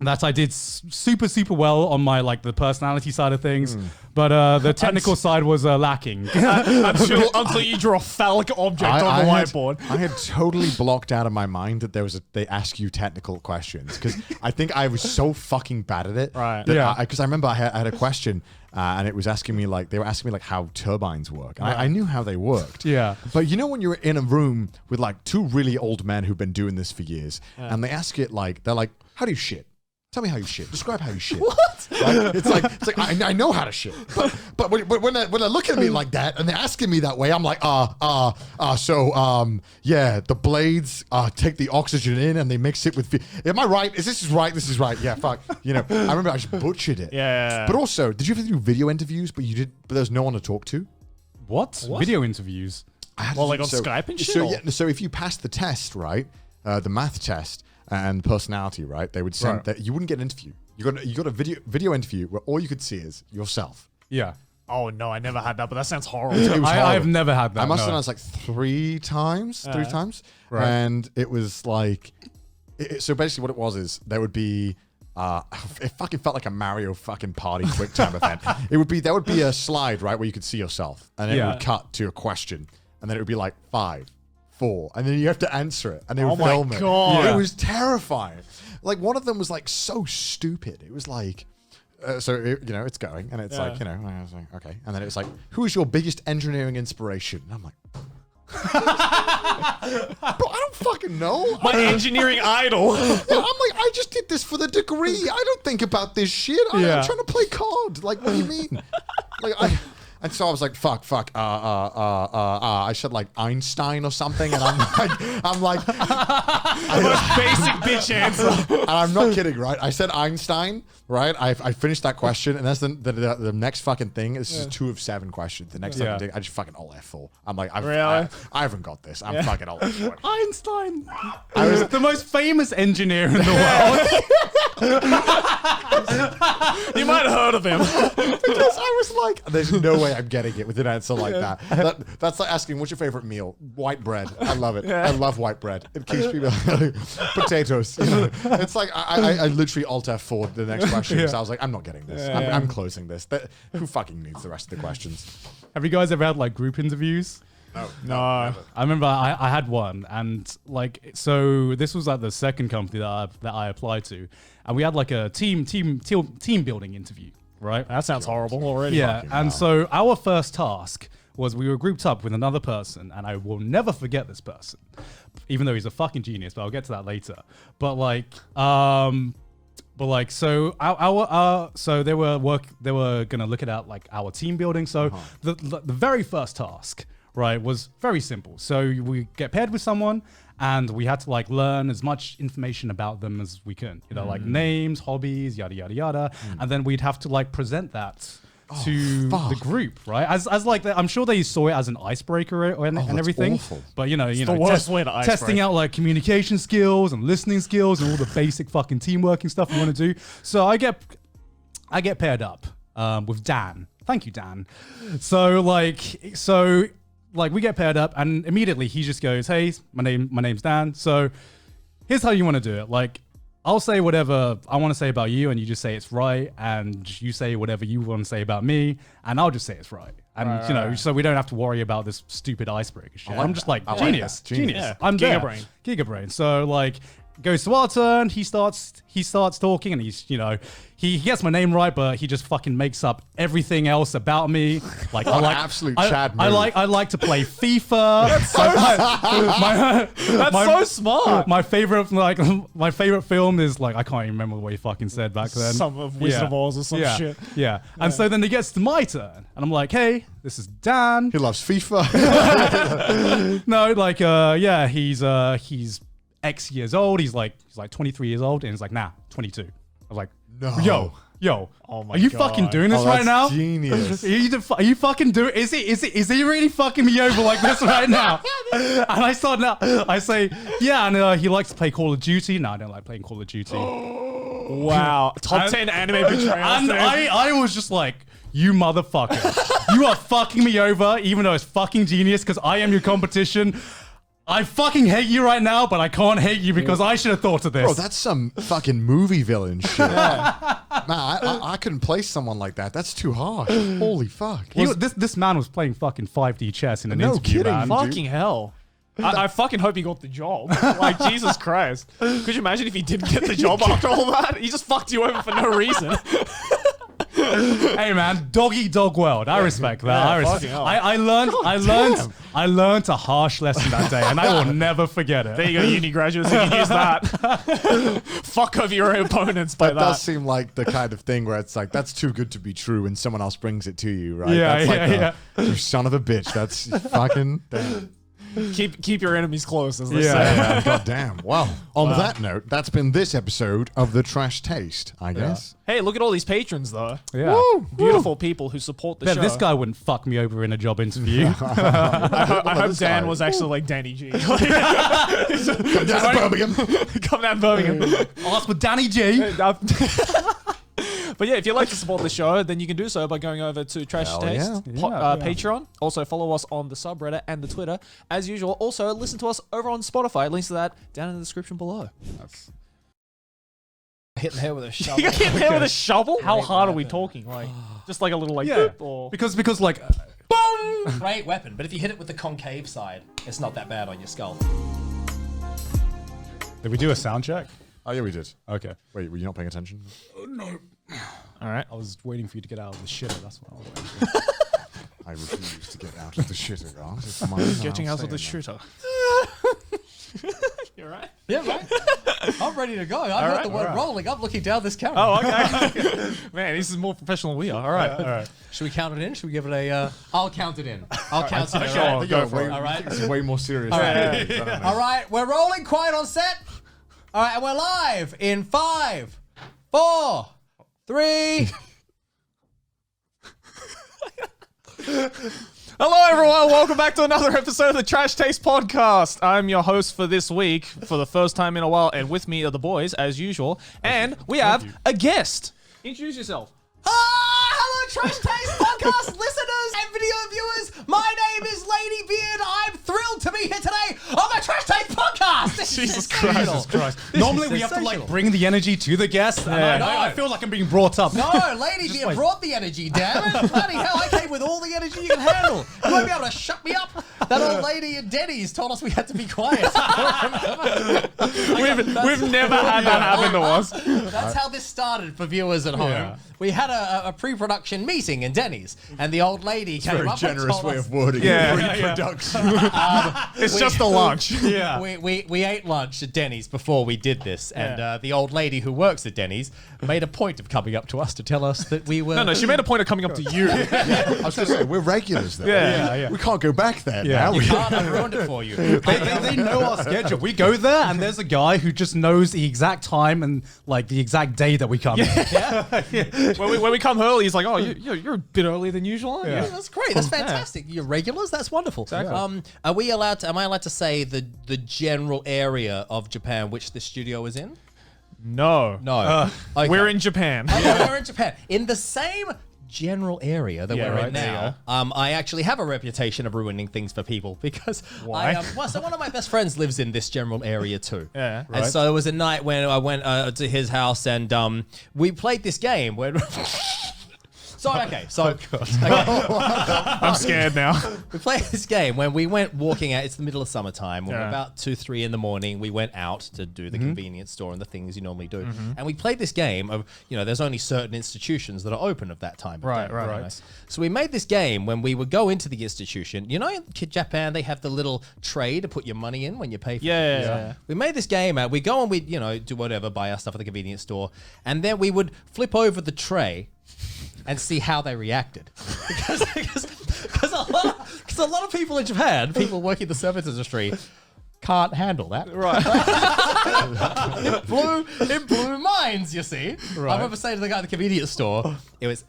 W: that I did super well on my the personality side of things, but the technical side was lacking.
L: Until you draw a phallic object on the whiteboard.
A: I had totally blocked out of my mind that they ask you technical questions because I think I was so fucking bad at it.
L: Right.
A: Because I remember I had a question and it was asking me they were asking me how turbines work. And I knew how they worked.
W: Yeah.
A: But you know when you're in a room with two really old men who've been doing this for years, and they ask it they're like, how do you shit? Tell me how you shit. Describe how you shit.
L: What?
A: Right? It's like I know how to shit, but when they're looking at me like that and they're asking me that way, I'm like, yeah, the blades take the oxygen in and they mix it with. Am I right? This is right? This is right. Yeah, fuck. I remember I just butchered it.
L: Yeah.
A: But also, did you ever do video interviews? But there's no one to talk to.
W: What? Video interviews?
L: On Skype and shit.
A: So if you pass the test, right, the math test. And personality, right? They would send that you wouldn't get an interview. You got a video interview where all you could see is yourself.
W: Yeah.
L: Oh no, I never had that, but that sounds horrible.
W: I've never had that.
A: I must have done it 3 times.
W: Right.
A: And it was so basically what it was is there would be it fucking felt like a Mario fucking party quick time event. There would be a slide, right, where you could see yourself. And then it would cut to a question. And then it would be 5, 4, and then you have to answer it, and they would film it.
L: God.
A: It was terrifying. One of them was so stupid. It was it's going, and it's I was like, okay, and then it was who is your biggest engineering inspiration? And I'm like, bro, I don't fucking know.
L: My engineering idol.
A: Yeah, I'm I just did this for the degree. I don't think about this shit. I'm trying to play COD. What do you mean? And so I was like, fuck. I said Einstein or something, and I'm like,
L: basic bitch answer.
A: And I'm not kidding, right? I said Einstein, right? I finished that question, and that's the next fucking thing. This is 2 of 7 questions. The next fucking thing, I just fucking all F4. I'm like, I haven't got this. I'm fucking all F4.
W: Einstein. I was the most famous engineer in the world.
L: You might have heard of him.
A: Because I was like, there's no way I'm getting it with an answer like that. That's like asking, what's your favorite meal? White bread. I love it. I love white bread. It keeps people potatoes. It's I literally alt F4 the next question. So I was like, I'm not getting this. I'm closing this. Who fucking needs the rest of the questions?
W: Have you guys ever had group interviews?
A: No.
W: I remember I had one, and so this was the second company that I applied to, and we had a team building interview. Right?
L: That sounds horrible already.
W: Yeah, and so our first task was we were grouped up with another person, and I will never forget this person, even though he's a fucking genius, but I'll get to that later. But so so they were gonna look at our team building. So the very first task, right, was very simple. So we get paired with someone, and we had to learn as much information about them as we can, names, hobbies, yada yada yada, and then we'd have to present that to the group, right? As I'm sure they saw it as an icebreaker and everything.
A: Awful.
W: But
L: the worst way to
W: testing out communication skills and listening skills and all the basic fucking teamworking stuff you want to do. So I get paired up with Dan. Thank you, Dan. So we get paired up, and immediately he just goes, "Hey, my name's Dan. So here's how you want to do it. I'll say whatever I want to say about you, and you just say it's right, and you say whatever you want to say about me, and I'll just say it's right. And so we don't have to worry about this stupid icebreaker shit. I'm just genius.
L: Yeah.
W: I'm
L: Gigabrain.
W: Gigabrain. So goes to our turn. He starts talking, and he gets my name right, but he just fucking makes up everything else about me.
A: Absolute Chad move.
W: I like to play FIFA.
L: That's so smart.
W: My favorite film is I can't even remember what he fucking said back then.
L: Some of Wizard of Oz or some shit.
W: Yeah. And so then it gets to my turn, and I'm like, hey, this is Dan.
A: He loves FIFA.
W: No, he's X years old. He's 23 years old, and he's nah, 22. I was like,
A: no.
W: Yo,
L: oh my
W: are you
L: God.
W: fucking doing this right now?
A: Genius.
W: Are you fucking doing? Is he really fucking me over like this right now? And I say, yeah, and he likes to play Call of Duty. No, I don't like playing Call of Duty.
L: Wow, top 10 anime betrayals.
W: And I was just like, You motherfucker. You are fucking me over, even though it's fucking genius, because I am your competition. I fucking hate you right now, but I can't hate you because I should have thought of this.
A: Bro, that's some fucking movie villain shit. Nah, I couldn't play someone like that. That's too harsh. Holy fuck.
W: This man was playing fucking 5D chess in an
A: No
W: interview,
A: kidding,
W: man.
L: Fucking hell. I fucking hope he got the job. Like, Jesus Christ. Could you imagine if he didn't get the job after all that? He just fucked you over for no reason.
W: Hey man, dog eat dog world. I respect that.
L: Yeah,
W: I learned a harsh lesson that day, and I will never forget it.
L: There you go, uni graduates. You can use that. Fuck over your opponents by
A: That does seem like the kind of thing where it's like, that's too good to be true, and someone else brings it to you, right?
W: Yeah,
A: That's you son of a bitch. That's fucking damn.
L: Keep your enemies close, as they say.
A: Yeah, God damn. Well, on that note, that's been this episode of The Trash Taste, I guess.
L: Hey, look at all these patrons, though.
W: Yeah.
L: Woo! Beautiful people who support the show.
W: This guy wouldn't fuck me over in a job interview.
L: I hope Dan was actually like Danny G. Come
A: down Birmingham.
L: Come down Birmingham.
W: Ask for Danny G.
L: But yeah, if you'd like to support the show, then you can do so by going over to Trash Taste Patreon. Also follow us on the subreddit and the Twitter. As usual, also listen to us over on Spotify. Links to that down in the description below.
M: Hit the head with a shovel.
L: You got hit the head with a shovel? How hard are we talking? Like, just like a little like boop, or
W: because like
M: boom, great weapon. But if you hit it with the concave side, it's not that bad on your skull.
W: Did we do a sound check?
A: Oh yeah, we did.
W: Okay.
A: Wait, were you not paying attention?
W: No.
L: All right.
W: I was waiting for you to get out of the shitter. That's what I was waiting for.
A: I refuse to get out of the shitter, guys. It's mine.
L: Getting
A: I'll
L: out of the
A: stay in
L: shooter. You alright?
M: Yeah, mate. I'm ready to go. I've got the word rolling. I'm looking down this camera.
L: Oh, okay. Man, this is more professional than we are. All right.
M: All right. Should we count it in? Should we give it a... I'll count it in. I'll count it in.
L: Sure, go for it.
M: All right.
A: It's way more serious.
M: All right. We're rolling. Quiet on set. All right. And we're live in 5, 4, 3...
L: Hello, everyone. Welcome back to another episode of the Trash Taste Podcast. I'm your host for this week, for the first time in a while, and with me are the boys, as usual. And we have a guest. Introduce yourself.
M: Hello, Trash Taste Podcast listeners and video viewers. My name is Lady Beard. I'm thrilled to be here today on the Trash Taste Podcast. This
W: Jesus
M: is sensational.
W: Christ. Normally we have to like bring the energy to the guest. And I feel like I'm being brought up.
M: No, Lady Beard brought the energy, damn it. Bloody hell, I came with all the energy you can handle. You won't be able to shut me up. That old lady at Denny's told us we had to be quiet.
L: We've never had that happen to us.
M: That's how this started for viewers at home.
W: Yeah.
M: We had a pre-production meeting in Denny's, and the old lady came
A: Very
M: up
A: generous
M: and told
A: way
M: us,
A: of wording it. Pre-production.
L: It's just a lunch.
W: Yeah.
M: We ate lunch at Denny's before we did this, and the old lady who works at Denny's made a point of coming up to us to tell us that we were...
L: No, she made a point of coming up to you.
A: I was going to say, we're regulars there.
W: Yeah.
A: We can't go back there
W: Yeah.
A: now.
M: You can't, I've ruined it for you.
W: They know our schedule. We go there, and there's a guy who just knows the exact time and like the exact day that we come in.
L: When we come early, he's like, "Oh, you're a bit earlier than usual, aren't you?"
M: Yeah, that's great. That's fantastic. You're regulars. That's wonderful.
L: Exactly.
M: Are we allowed to? Am I allowed to say the general area of Japan which the studio is in?
L: No.
M: Okay.
L: We're in Japan.
M: Okay, we're in Japan. In the same general area that we're in
L: there
M: now, I actually have a reputation of ruining things for people because
L: Why?
M: so one of my best friends lives in this general area too.
L: Yeah,
M: And so there was a night when I went to his house and we played this game where... I'm
L: scared now.
M: We played this game when we went walking out. It's the middle of summertime. When about 2, 3 in the morning, we went out to do the convenience store and the things you normally do. And we played this game of, there's only certain institutions that are open at that time.
L: Right.
M: So we made this game when we would go into the institution. In Japan, they have the little tray to put your money in when you pay for things.
L: Yeah.
M: We made this game out. We go and we, do whatever, buy our stuff at the convenience store. And then we would flip over the tray and see how they reacted. Because a lot of people in Japan, people working the service industry, can't handle that.
L: Right.
M: It blew minds, you see.
W: Right.
M: I remember saying to the guy at the convenience store, it was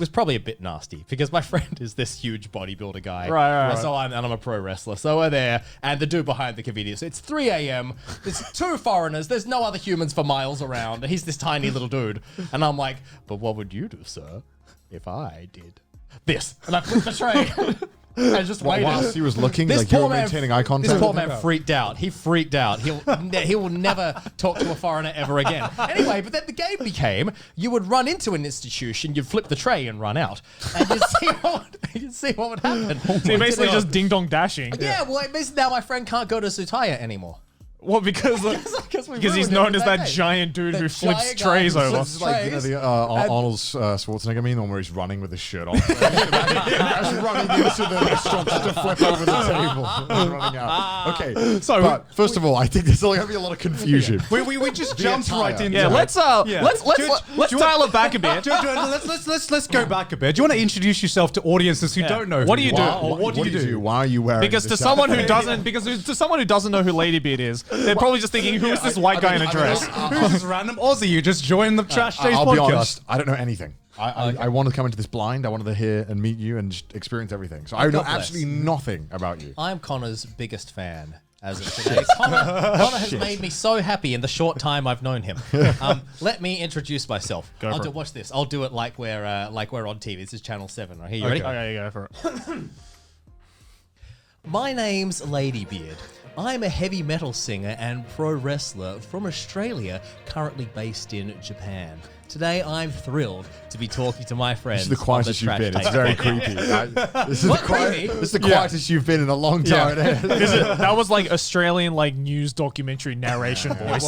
M: probably a bit nasty because my friend is this huge bodybuilder guy.
L: Right.
M: So I'm a pro wrestler. So we're there, and the dude behind the convenience. It's 3 a.m. There's 2 foreigners. There's no other humans for miles around. And he's this tiny little dude, and I'm like, "But what would you do, sir?" if I did this, and I flipped the tray. I just waited.
A: Whilst he was looking, like you were maintaining eye contact.
M: This poor man freaked out. He freaked out. He will never talk to a foreigner ever again. Anyway, but then the game became you would run into an institution, you'd flip the tray and run out, and you'd see what would happen.
L: So you're basically just ding dong dashing.
M: Yeah, well, it means now my friend can't go to Sutaya anymore.
L: Well, because he's known as that giant dude who flips trays over.
A: This is like, you know, the Arnold Schwarzenegger meme, the one where he's running with his shirt on. Just running into the restaurant to flip over the table and running out. Okay, so but first of all, I think there's only going to be a lot of confusion.
W: We just jumped right into
L: it. Let's dial it back a bit.
W: Let's go back a bit. Do you want to introduce yourself to audiences who don't know?
L: What do you do?
W: What do you do?
A: Why are you wearing?
L: Because to someone who doesn't know who Ladybeard is, they're probably just thinking, who is this white guy in a dress?
W: Who's this random Aussie you just joined the Trash Days podcast?
A: I'll be honest, I don't know anything. I wanted to come into this blind. I wanted to hear and meet you and just experience everything. So I know absolutely nothing about you.
M: I'm Connor's biggest fan. As of today, Connor has made me so happy in the short time I've known him. Let me introduce myself. Watch this. I'll do it like we're on TV. This is Channel 7. Right here, you ready?
L: Okay, go for it.
M: My name's Ladybeard. I'm a heavy metal singer and pro wrestler from Australia, currently based in Japan. Today, I'm thrilled to be talking to my friends.
A: This is the quietest you've been. It's very creepy. This is the quietest you've been in a long time.
L: That was like Australian news documentary narration voice.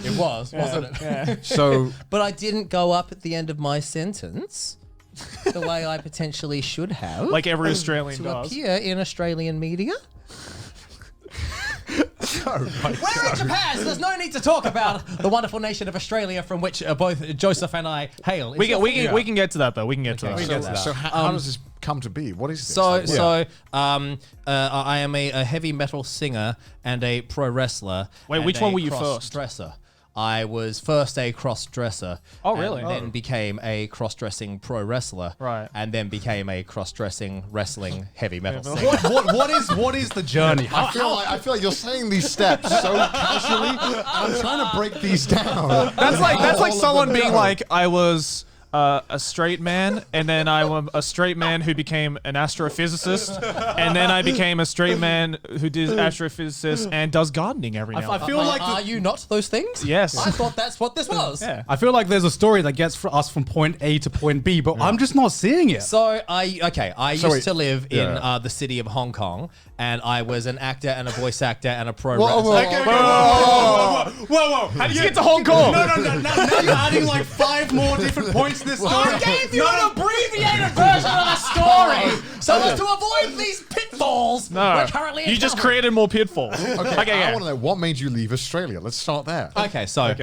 M: It was, wasn't it?
L: Yeah.
A: So,
M: but I didn't go up at the end of my sentence the way I potentially should have.
L: Like every Australian
M: to
L: does.
M: appear in Australian media. We're in Japan, so there's no need to talk about the wonderful nation of Australia from which both Joseph and I hail.
L: We can get to that though. We can get to that.
A: So how does this come to be? What is this?
M: I am a heavy metal singer and a pro wrestler.
L: Wait, which one were you first?
M: Dresser. I was first a cross-dresser.
L: Oh, really?
M: And then became a cross-dressing pro wrestler.
L: Right.
M: And then became a cross-dressing wrestling heavy metal singer.
W: What is the journey?
A: I feel like you're saying these steps so casually. I'm trying to break these down.
L: That's like someone being like, I was a straight man, and then I was a straight man who became an astrophysicist, and then I became a straight man who did astrophysicist and does gardening every now and then.
W: I feel like
M: are you not those things?
L: Yes.
M: I thought that's what this was.
L: Yeah.
W: I feel like there's a story that gets us from point A to point B, but I'm just not seeing it.
M: So I used to live in the city of Hong Kong, and I was an actor and a voice actor and a pro wrestler.
W: Whoa!
L: How did you get to Hong Kong?
W: No. Now you're adding like 5 more different points to this story.
M: I gave you an abbreviated version of the story so as to avoid these pitfalls we're currently
L: you just created more pitfalls.
A: Okay, I want to know what made you leave Australia. Let's start there.
M: Okay, so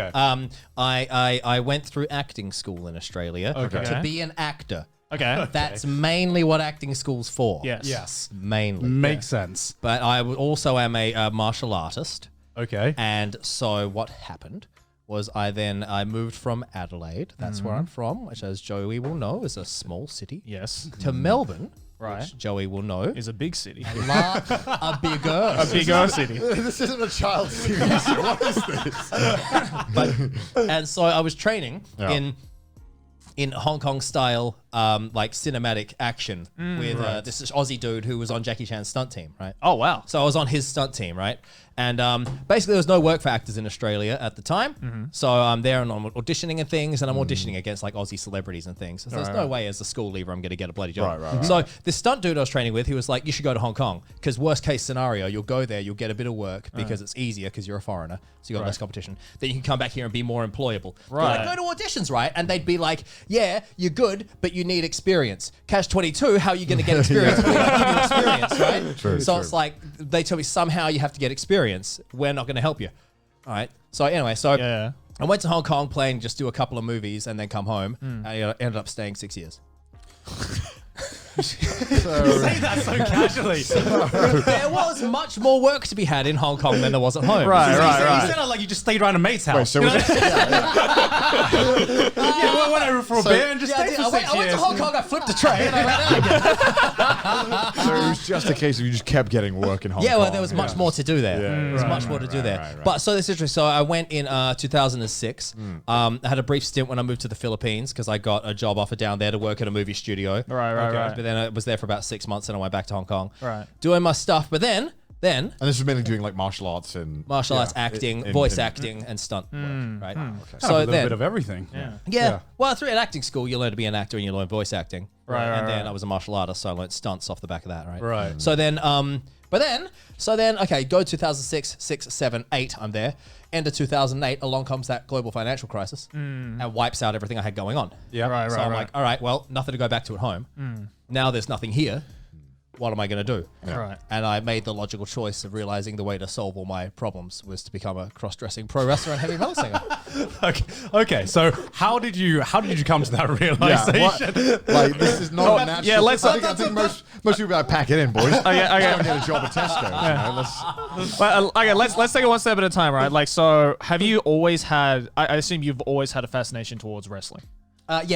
M: I went through acting school in Australia to be an actor.
L: Okay.
M: That's mainly what acting school's for.
W: Yes.
M: Mainly.
W: Makes sense.
M: But I also am a martial artist.
W: Okay.
M: And so what happened was I moved from Adelaide, that's where I'm from, which as Joey will know is a small city.
L: Yes.
M: To Melbourne,
L: right,
M: which Joey will know
L: is a big city.
M: A bigger
L: city.
A: This isn't a child's series. What is this?
M: And so I was training in Hong Kong style cinematic action with this Aussie dude who was on Jackie Chan's stunt team, right?
L: Oh wow.
M: So I was on his stunt team, right? And basically there was no work for actors in Australia at the time. So I'm there and I'm auditioning and things, and I'm auditioning against like Aussie celebrities and things. So there's no way as a school leaver I'm going to get a bloody job.
A: Right.
M: So this stunt dude I was training with, he was like, you should go to Hong Kong, because worst case scenario, you'll go there, you'll get a bit of work because it's easier because you're a foreigner, so you got less competition. Then you can come back here and be more employable.
L: Right.
M: Like, go to auditions, right? And they'd be like, yeah, you're good, but you need experience. Catch 22, how are you going to get experience? We're going to give you experience, right?
A: True.
M: It's like, they tell me somehow you have to get experience. We're not going to help you. All right. So anyway, I went to Hong Kong, playing, just do a couple of movies and then come home. And I ended up staying 6 years.
W: You say that so casually.
M: There was much more work to be had in Hong Kong than there was at home.
W: Right. You said it like you just stayed around a mate's house.
A: Wait, so was it?
W: I went over for a beer and just stayed for 6 years.
M: I went to Hong Kong, I flipped a tray, and I ran out again.
A: was just a case of you just kept getting work in Hong Kong.
M: Yeah, well, there was much more to do there. There was much more to do there.
A: right.
M: But so this is interesting. So I went in 2006. I had a brief stint when I moved to the Philippines because I got a job offer down there to work at a movie studio.
L: Right.
M: But then I was there for about 6 months and I went back to Hong Kong.
L: Right.
M: Doing my stuff. But then...
A: And this was mainly doing like martial arts and...
M: Martial arts, acting, voice acting, and stunt work, right?
W: Okay.
M: So
W: Kind of a little
M: then,
W: bit of everything.
M: Yeah. Well, through an acting school, you learn to be an actor and you learn voice acting.
L: Right,
M: And then
L: right.
M: I was a martial artist, so I learned stunts off the back of that, right?
W: Right.
M: So then, okay, go 2006, 6, 7, 8, I'm there. End of 2008, along comes that global financial crisis and wipes out everything I had going on.
W: Yeah.
L: Right,
M: So I'm like, all right, well, nothing to go back to at home. Now there's nothing here. What am I going to do?
L: Right.
M: And I made the logical choice of realizing the way to solve all my problems was to become a cross-dressing pro wrestler and heavy metal singer.
W: Okay. So how did you come to that realization?
A: Like, this is not a natural...
L: Yeah, let's...
A: I think most people are pack it in, boys.
L: Okay.
A: Go and get a job at Tesco. You know,
L: Well, okay, let's take it one step at a time, right? Like, so have you always had... I assume you've always had a fascination towards wrestling.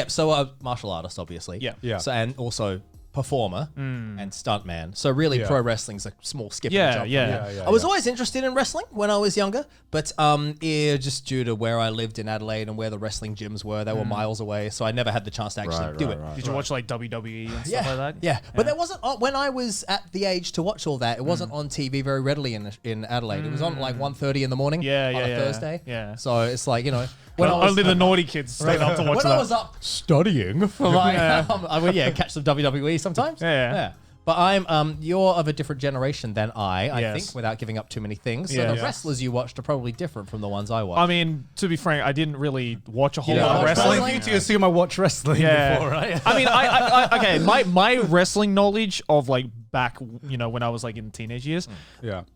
M: So martial artist, obviously.
L: Yeah.
M: So, and also performer and stuntman. So really, pro wrestling's a small skip. I was always interested in wrestling when I was younger, but just due to where I lived in Adelaide and where the wrestling gyms were, they were miles away, so I never had the chance to actually do it.
L: Did you watch like WWE and stuff like that?
M: Yeah, but there wasn't when I was at the age to watch all that. It wasn't on TV very readily in Adelaide. It was on like 1:30 in the morning. on a Thursday.
L: Yeah.
M: So it's like, you know. When I was,
L: only the naughty kids stayed up to watch
M: when
L: that.
M: I was up studying for my, I would catch some WWE sometimes.
L: Yeah.
M: But you're of a different generation than I
L: Yes.
M: think, without giving up too many things. So
L: Yeah.
M: the
L: Yeah.
M: wrestlers you watched are probably different from the ones I watched.
L: I mean, to be frank, I didn't really watch a whole
M: You
L: lot of
M: don't watch
L: wrestling.
M: wrestling?
W: You assume I watch wrestling before, right?
L: I mean, I okay, my wrestling knowledge of like back, when I was like in teenage years,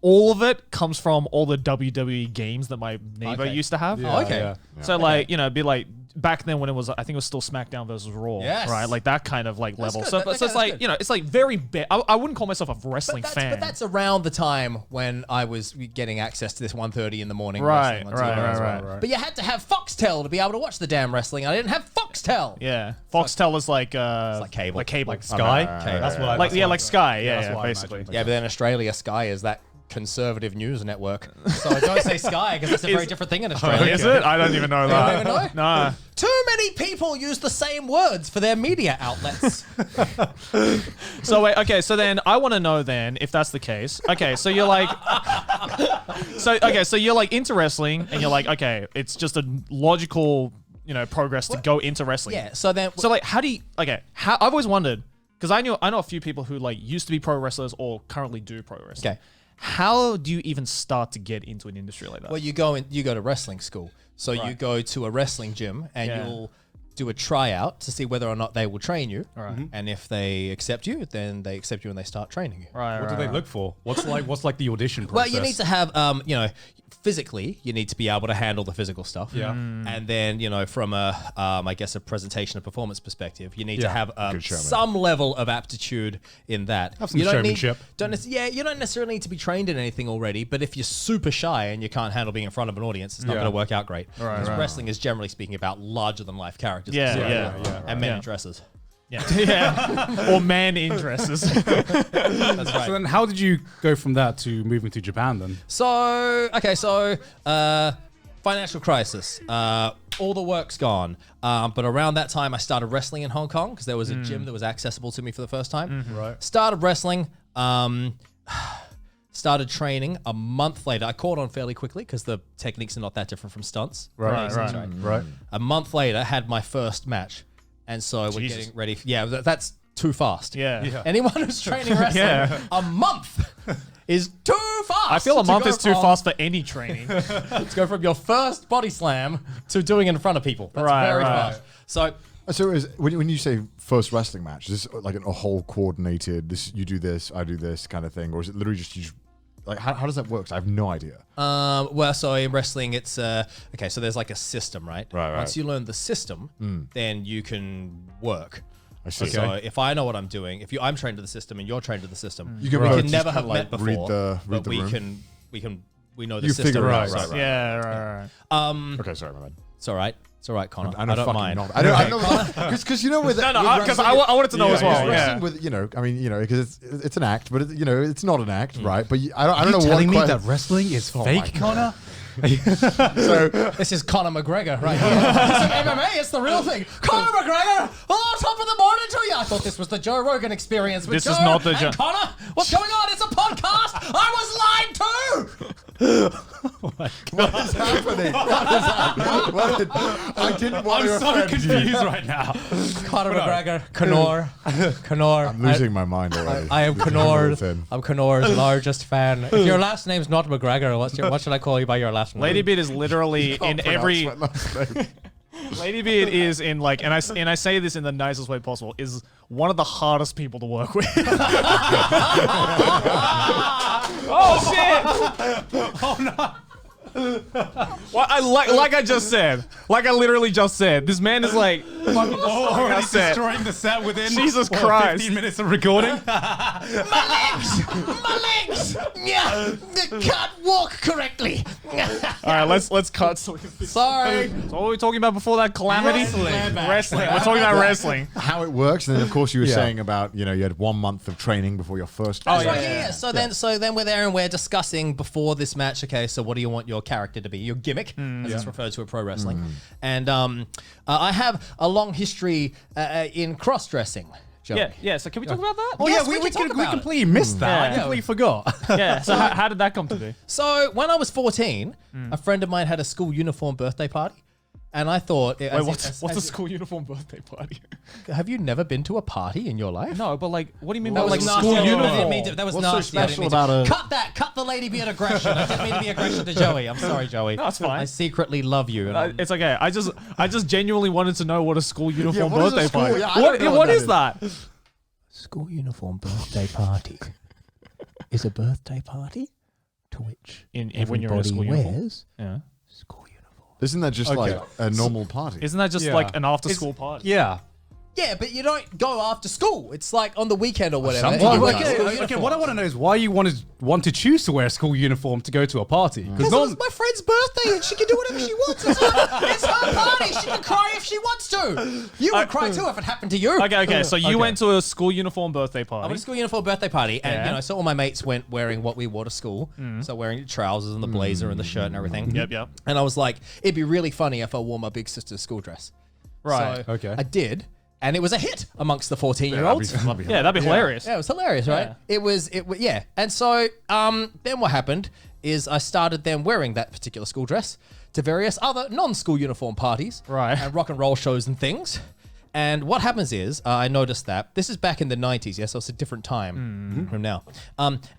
L: all of it comes from all the WWE games that my neighbor used to have. So like, it'd be like back then when it was, I think it was still SmackDown versus Raw,
M: Yes.
L: right? Like that kind of like level.
M: good.
L: So it's like, it's like very big. I wouldn't call myself a wrestling fan.
M: But that's around the time when I was getting access to this 1:30 in the morning.
L: Right,
M: wrestling on TV as well.
L: right.
M: But you had to have Foxtel to be able to watch the damn wrestling. I didn't have Foxtel.
L: Yeah, Foxtel is like
M: It's like cable.
L: like cable,
W: Like Sky? That's what I
L: like
W: that's what I
L: Sky,
W: that's
L: yeah,
W: what I
L: basically.
W: imagined.
M: Yeah, but then Australia, Sky is that conservative news network. So I don't say Sky because it's a very different thing in Australia.
L: Is it? I don't even know that.
M: don't even know?
L: Nah.
M: Too many people use the same words for their media outlets.
L: So wait, okay, so then I want to know then if that's the case. Okay, so you're like, so you're like into wrestling, and you're like, okay, it's just a logical, progress to go into wrestling.
M: Yeah. So
L: like, how do you? Okay, I've always wondered because I know a few people who like used to be pro wrestlers or currently do pro wrestling.
M: Okay.
L: How do you even start to get into an industry like that?
M: Well, you go to wrestling school. So you go to a wrestling gym and you'll do a tryout to see whether or not they will train you.
L: Right.
M: And if they accept you, then they accept you and they start training you.
L: Right.
W: What do they look for? What's like the audition
M: Well,
W: process?
M: you need to have, physically, you need to be able to handle the physical stuff.
W: Yeah.
M: And then, from a, I guess, a presentation and performance perspective, you need to
W: Yeah.
M: have
A: Good showman.
M: some level of aptitude in that.
W: Have some
M: you don't
W: showmanship.
M: you don't necessarily need to be trained in anything already, but if you're super shy and you can't handle being in front of an audience, it's not
W: Yeah.
M: going to work out great.
L: Right,
M: Because
L: right.
M: wrestling is generally speaking about larger than life characters.
L: Yeah.
M: And men in dresses.
L: Yeah. Or man in dresses.
M: That's right.
W: So then how did you go from that to moving to Japan then?
M: So financial crisis. All the work's gone. But around that time, I started wrestling in Hong Kong because there was a gym that was accessible to me for the first time.
W: Right.
M: Started wrestling. Started training a month later. I caught on fairly quickly because the techniques are not that different from stunts.
W: Right.
M: A month later, had my first match. And so we're
L: Jesus.
M: getting ready. That's too fast.
L: Yeah.
M: Anyone who's training wrestling, a month is too fast.
L: I feel a
M: to
L: month
M: go
L: is too
M: from-
L: fast for any training.
M: to go from your first body slam to doing it in front of people. That's
L: Right,
M: very
L: right.
M: fast. So
A: So when you say first wrestling match, is this like a whole coordinated, you do this, I do this kind of thing? Or is it literally just how does that work? 'Cause I have no idea.
M: so in wrestling, it's so there's like a system, right?
A: Right.
M: Once you learn the system, then you can work.
A: I see.
M: So if I know what I'm doing, I'm trained to the system and you're trained to the system,
A: You can
M: we
A: both
M: can
A: just
M: never
A: kinda
M: have
A: like
M: met
A: read
M: before,
A: the
M: but we
A: room.
M: know the
A: You
M: system.
A: figure it out,
M: so-
A: right.
L: Yeah, right.
M: Um,
A: Okay, sorry, my bad.
M: It's all right. It's all right, Connor.
A: I know
M: I don't
A: fucking
M: mind.
A: not. I know because you know with
E: because I wanted to know as well. Yeah.
A: With because it's an act, but it's not an act, right? But I don't know.
W: Telling me that wrestling is fake, Connor?
M: So this is Conor McGregor right here. It's MMA, it's the real thing. Conor McGregor, top of the morning to you. I thought this was the Joe Rogan experience with
L: This
M: Joe
L: is not the
M: and
L: Joe.
M: Conor. What's going on? It's a podcast. I was lied to.
A: What is happening? I didn't want to
W: I'm so
A: offend
W: confused
A: you.
W: right now.
M: Conor McGregor, Conor.
A: I'm losing my mind already.
M: I am
A: This is really
M: Conor's.
A: thin.
M: I'm Conor's largest fan. If your last name's not McGregor, what should I call you by your last name?
L: Ladybeard is literally in every. Ladybeard is in like, and I say this in the nicest way possible, is one of the hardest people to work with. Oh shit!
W: Oh no!
L: Well, like I just said, like I literally just said, this man is like fucking
W: already
L: set.
W: destroying the set within
L: Jesus Christ.
W: 15 minutes of recording.
M: My legs! Yeah, they can't walk correctly.
L: All right, let's cut. So
M: Sorry.
L: what were we talking about before that calamity? Wrestling. We're talking about wrestling.
A: How it works, and then of course you were
W: Yeah.
A: saying about you had 1 month of training before your first.
M: That's right, yeah. So then we're there and we're discussing before this match. Okay, so what do you want your character to be? Your gimmick, as it's referred to in pro wrestling. And I have a long history in cross dressing.
L: Yeah. So can we talk about that?
W: Oh
M: Yes,
W: yeah, we
M: can talk about
W: completely missed that. I
L: Yeah.
W: completely forgot.
L: Yeah. So how did that come to be?
M: So when I was 14, a friend of mine had a school uniform birthday party. And I thought...
L: Wait, what's a school uniform birthday party?
M: Have you never been to a party in your life?
L: No, but like, what do you mean
M: That
L: by
M: was
L: like
M: nasty.
L: school
M: I didn't
L: uniform?
M: mean to- that was
A: What's so
M: nasty. I didn't
A: special
M: mean to-
A: about a-
M: Cut that. Cut the lady beard aggression. I didn't mean to be aggression to Joey. I'm sorry, Joey.
L: No, it's fine.
M: I secretly love you. And
L: It's okay. I just genuinely wanted to know what a school uniform
A: what is a
L: birthday
A: school-
L: party.
A: yeah, I don't know
L: What
A: what
L: is
A: that
L: that?
M: School uniform birthday party is a birthday party to which
L: When you're in a school uniform.
M: wears
L: Yeah.
M: school uniform.
A: Isn't that just like a normal party?
L: Isn't that just like an after school party?
W: Yeah.
M: Yeah, but you don't go after school. It's like on the weekend or whatever.
A: sometimes.
M: You wear
A: Okay,
M: school
W: Okay,
M: uniform.
W: what I want to know is why you want to choose to wear a school uniform to go to a party.
M: Because it was my friend's birthday and she can do whatever she wants. It's her party. She can cry if she wants to. You would cry too if it happened to you.
L: Okay. So you went to a school uniform birthday
M: I
L: party.
M: went to school uniform birthday party, and
L: Yeah.
M: so all my mates went wearing what we wore to school. So wearing the trousers and the blazer and the shirt and everything.
L: Yep.
M: And I was like, it'd be really funny if I wore my big sister's school dress.
L: Right.
M: So
W: Okay.
M: I did, and it was a hit amongst the 14-year-olds.
L: Yeah, that'd be hilarious.
M: Yeah, it was hilarious, right?
L: Yeah.
M: It was, yeah. And so then what happened is I started then wearing that particular school dress to various other non-school uniform parties,
L: Right.
M: and rock and roll shows and things. And what happens is, I noticed that this is back in the 90s, yeah, so it's a different time from now.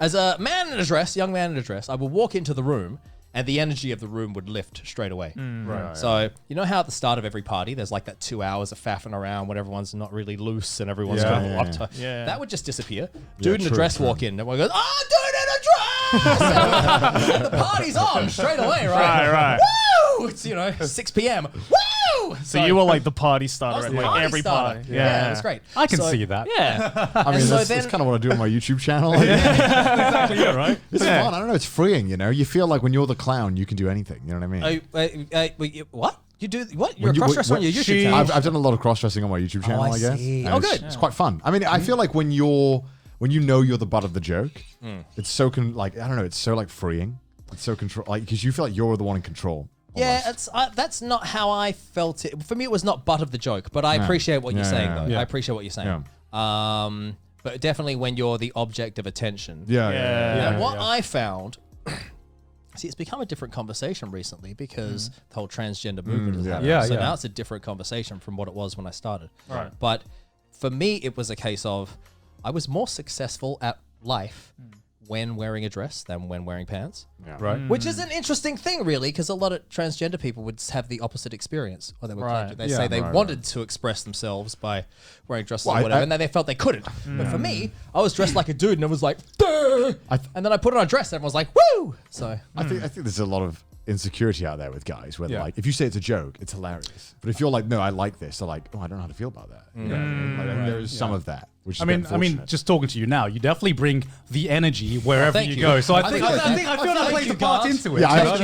M: As a man in a dress, young man in a dress, I would walk into the room, and the energy of the room would lift straight away.
A: Right.
M: So, you know how at the start of every party, there's like that 2 hours of faffing around when everyone's not really loose and everyone's
A: Yeah,
M: kind of
A: yeah,
M: uptight.
L: yeah.
M: That would just disappear. Dude in a
A: true,
M: dress
A: true.
M: walk in, and everyone goes, "Oh, dude in a dress!" And the party's on straight away, right?
L: Right.
M: Woo! It's, 6 p.m. Woo!
L: So you were like the party
M: I
L: starter
M: was
L: at
M: the
L: like
M: party
L: every
M: starter.
L: party.
M: Yeah, it was great.
W: I can
M: So-
W: see that.
L: Yeah.
A: I mean,
M: so
A: that's
M: then-
A: kind of what I do on my YouTube channel.
W: Exactly, yeah, right?
A: It's fun. I don't know. It's freeing. You feel like when you're the clown, you can do anything. You know what I mean?
M: What? You do what? You're a
A: When
M: cross-dresser on your YouTube channel?
A: I've done a lot of cross-dressing on my YouTube channel,
M: I
A: I guess.
M: see.
A: And
M: Oh,
A: it's-
M: good.
A: It's quite fun. I mean, I feel like when you know you're the butt of the joke, it's so I don't know, it's so like freeing. It's so control, like because you feel like you're the one in control.
M: Yeah, that's not how I felt it. For me, it was not butt of the joke, but I appreciate what you're saying, though.
A: yeah.
M: I appreciate what you're saying. But definitely when you're the object of attention.
A: Yeah.
M: And what I found, see, it's become a different conversation recently because the whole transgender movement is happening.
W: Yeah,
M: So
W: yeah.
M: now it's a different conversation from what it was when I started.
L: Right.
M: But for me, it was a case of I was more successful at life when wearing a dress than when wearing pants.
W: Right.
M: Which is an interesting thing, really, because a lot of transgender people would have the opposite experience. Or they would
L: Right.
M: they say they wanted to express themselves by wearing dresses or whatever, and then they felt they couldn't. But for me, I was dressed like a dude, and it was like, "Duh!" And then I put on a dress, and everyone was like, "Woo!" So
A: I think there's a lot of insecurity out there with guys where like, if you say it's a joke, it's hilarious. But if you're like, no, I like this, they're like, oh, I don't know how to feel about that. You know what I mean? Like, there is some of that. Which is
W: I mean, just talking to you now, you definitely bring the energy wherever you go. So I feel that plays a part into it.
A: Yeah,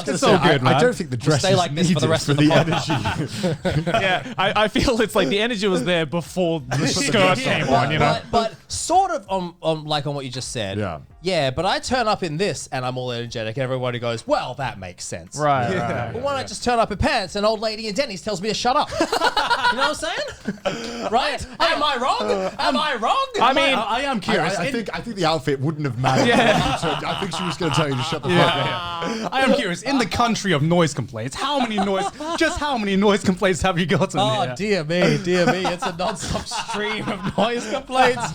W: it's so good, man.
A: I don't think the dress
H: stay like this for the rest of the
A: energy.
L: Yeah, I feel it's like the energy was there before the skirt came on, you know.
H: But sort of on what you just said.
A: Yeah.
H: Yeah, but I turn up in this and I'm all energetic. Everybody goes, well, that makes sense.
L: Right.
H: But when I just turn up in pants, an old lady in Denny's tells me to shut up. You know what I'm saying? Right? Am I wrong? Am I wrong?
L: I mean,
W: I am curious.
A: I think the outfit wouldn't have mattered. I think she was going to tell you to shut the fuck up.
W: I am curious. In the country of noise complaints, how many noise complaints have you gotten?
H: Oh, dear me. It's a non-stop stream of noise complaints.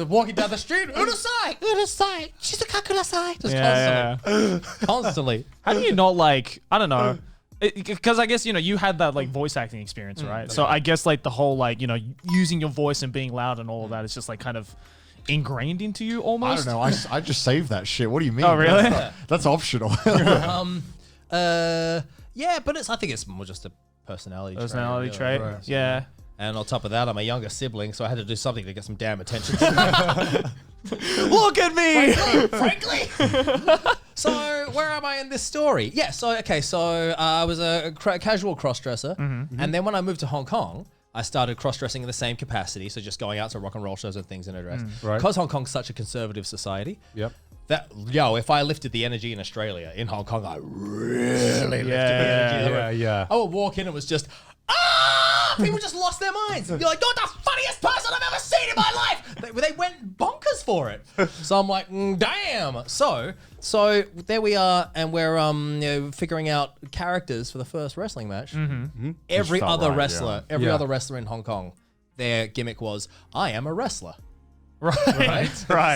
H: Walking down the street, urusai. Just constantly.
L: How do you not like, I don't know, because I guess, you know, you had that like voice acting experience, right? So I guess like the whole like, you know, using your voice and being loud and all of that is just like kind of ingrained into you almost.
A: I don't know. I just saved that shit. What do you mean?
L: Oh, really?
A: That's optional.
H: Yeah, but I think it's more just a personality
L: trait.
H: Right.
L: Yeah.
H: And on top of that, I'm a younger sibling, so I had to do something to get some damn attention.
L: Look at me!
H: Frankly. So, where am I in this story? Yeah, so I was a casual cross-dresser, and then when I moved to Hong Kong, I started cross-dressing in the same capacity, so just going out to rock and roll shows and things in a dress. Because Hong Kong's such a conservative society, if I lifted the energy in Australia, in Hong Kong, I really lifted the energy. I would walk in and it was just, people just lost their minds. You're like, you're the funniest person I've ever seen in my life. They went bonkers for it. So I'm like, damn. So there we are, and we're figuring out characters for the first wrestling match. Every other wrestler in Hong Kong, their gimmick was, I am a wrestler. Right.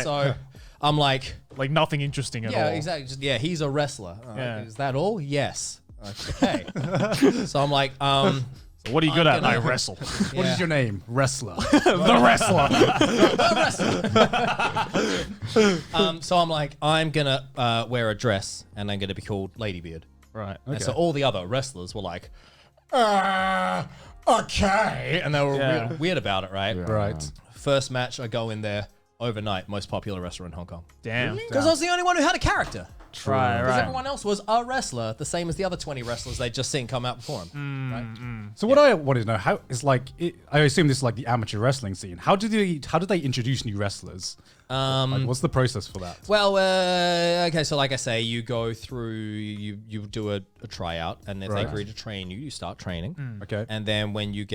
H: So I'm like
L: nothing interesting at all.
H: Yeah, exactly. Just, he's a wrestler. Is that all? Yes. Okay. So I'm like,
L: what are you good at? I wrestle.
W: What is your name? Wrestler.
L: The wrestler.
H: So I'm like, I'm gonna wear a dress and I'm gonna be called Ladybeard.
L: Right.
H: And so all the other wrestlers were like, okay, and they were weird about it, right?
W: Right.
H: First match, I go in there overnight, most popular wrestler in Hong Kong.
L: Damn.
H: Because I was the only one who had a character.
L: Right.
H: Because everyone else was a wrestler, the same as the other 20 wrestlers they'd just seen come out before him. Right?
W: So what I wanted to know, how is I assume this is like the amateur wrestling scene. How do they introduce new wrestlers? What's the process for that?
H: Well, okay, so like I say, you go through, you do a tryout, and if they agree to train you, you start training.
W: Okay.
H: And then when you're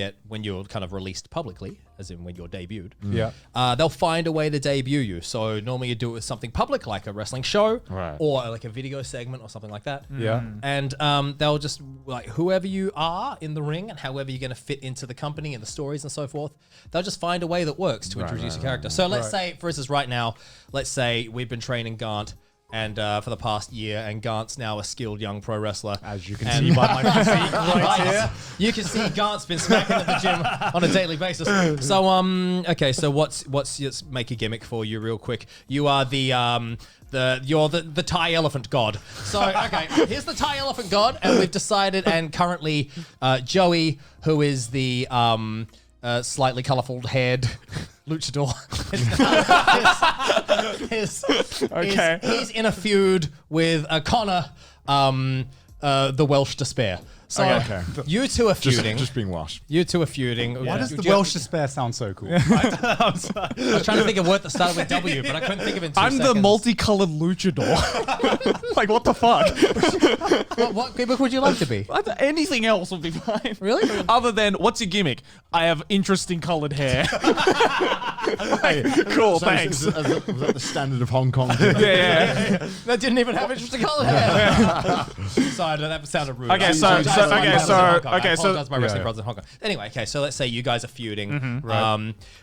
H: kind of released publicly, as in when you're debuted, they'll find a way to debut you. So normally you do it with something public, like a wrestling show, or like a video segment or something like that.
W: Yeah.
H: And they'll just, like, whoever you are in the ring and however you're going to fit into the company and the stories and so forth, they'll just find a way that works to introduce your character. So let's say, for instance, right now, let's say we've been training Gant and for the past year, and Gant's now a skilled young pro wrestler.
W: As you can see by my physique right here.
H: You can see Gant's been smacking at the gym on a daily basis. So okay, so what's just make a gimmick for you real quick. You are you're the Thai elephant god. So okay, here's the Thai elephant god, and we've decided, and currently Joey, who is the slightly colourful haired luchador, he's in a feud with Connor, the Welsh Despair. So you two are feuding.
A: Just being Welsh.
H: You two are feuding.
W: Why does the Welsh Despair sound so cool?
H: I was trying to think of a word that started with W, but I couldn't think of it in 2 seconds.
L: I'm the multicolored luchador. Like, what the fuck?
H: What gimmick would you like to be?
L: Anything else would be fine.
H: Really?
L: Other than, what's your gimmick? I have interesting colored hair. Cool, thanks.
A: Was that the standard of Hong Kong?
H: Yeah. That didn't even have interesting colored hair. Sorry, that sounded rude.
L: Okay, so
H: my wrestling brothers in Hong Kong. Anyway, okay, so let's say you guys are feuding.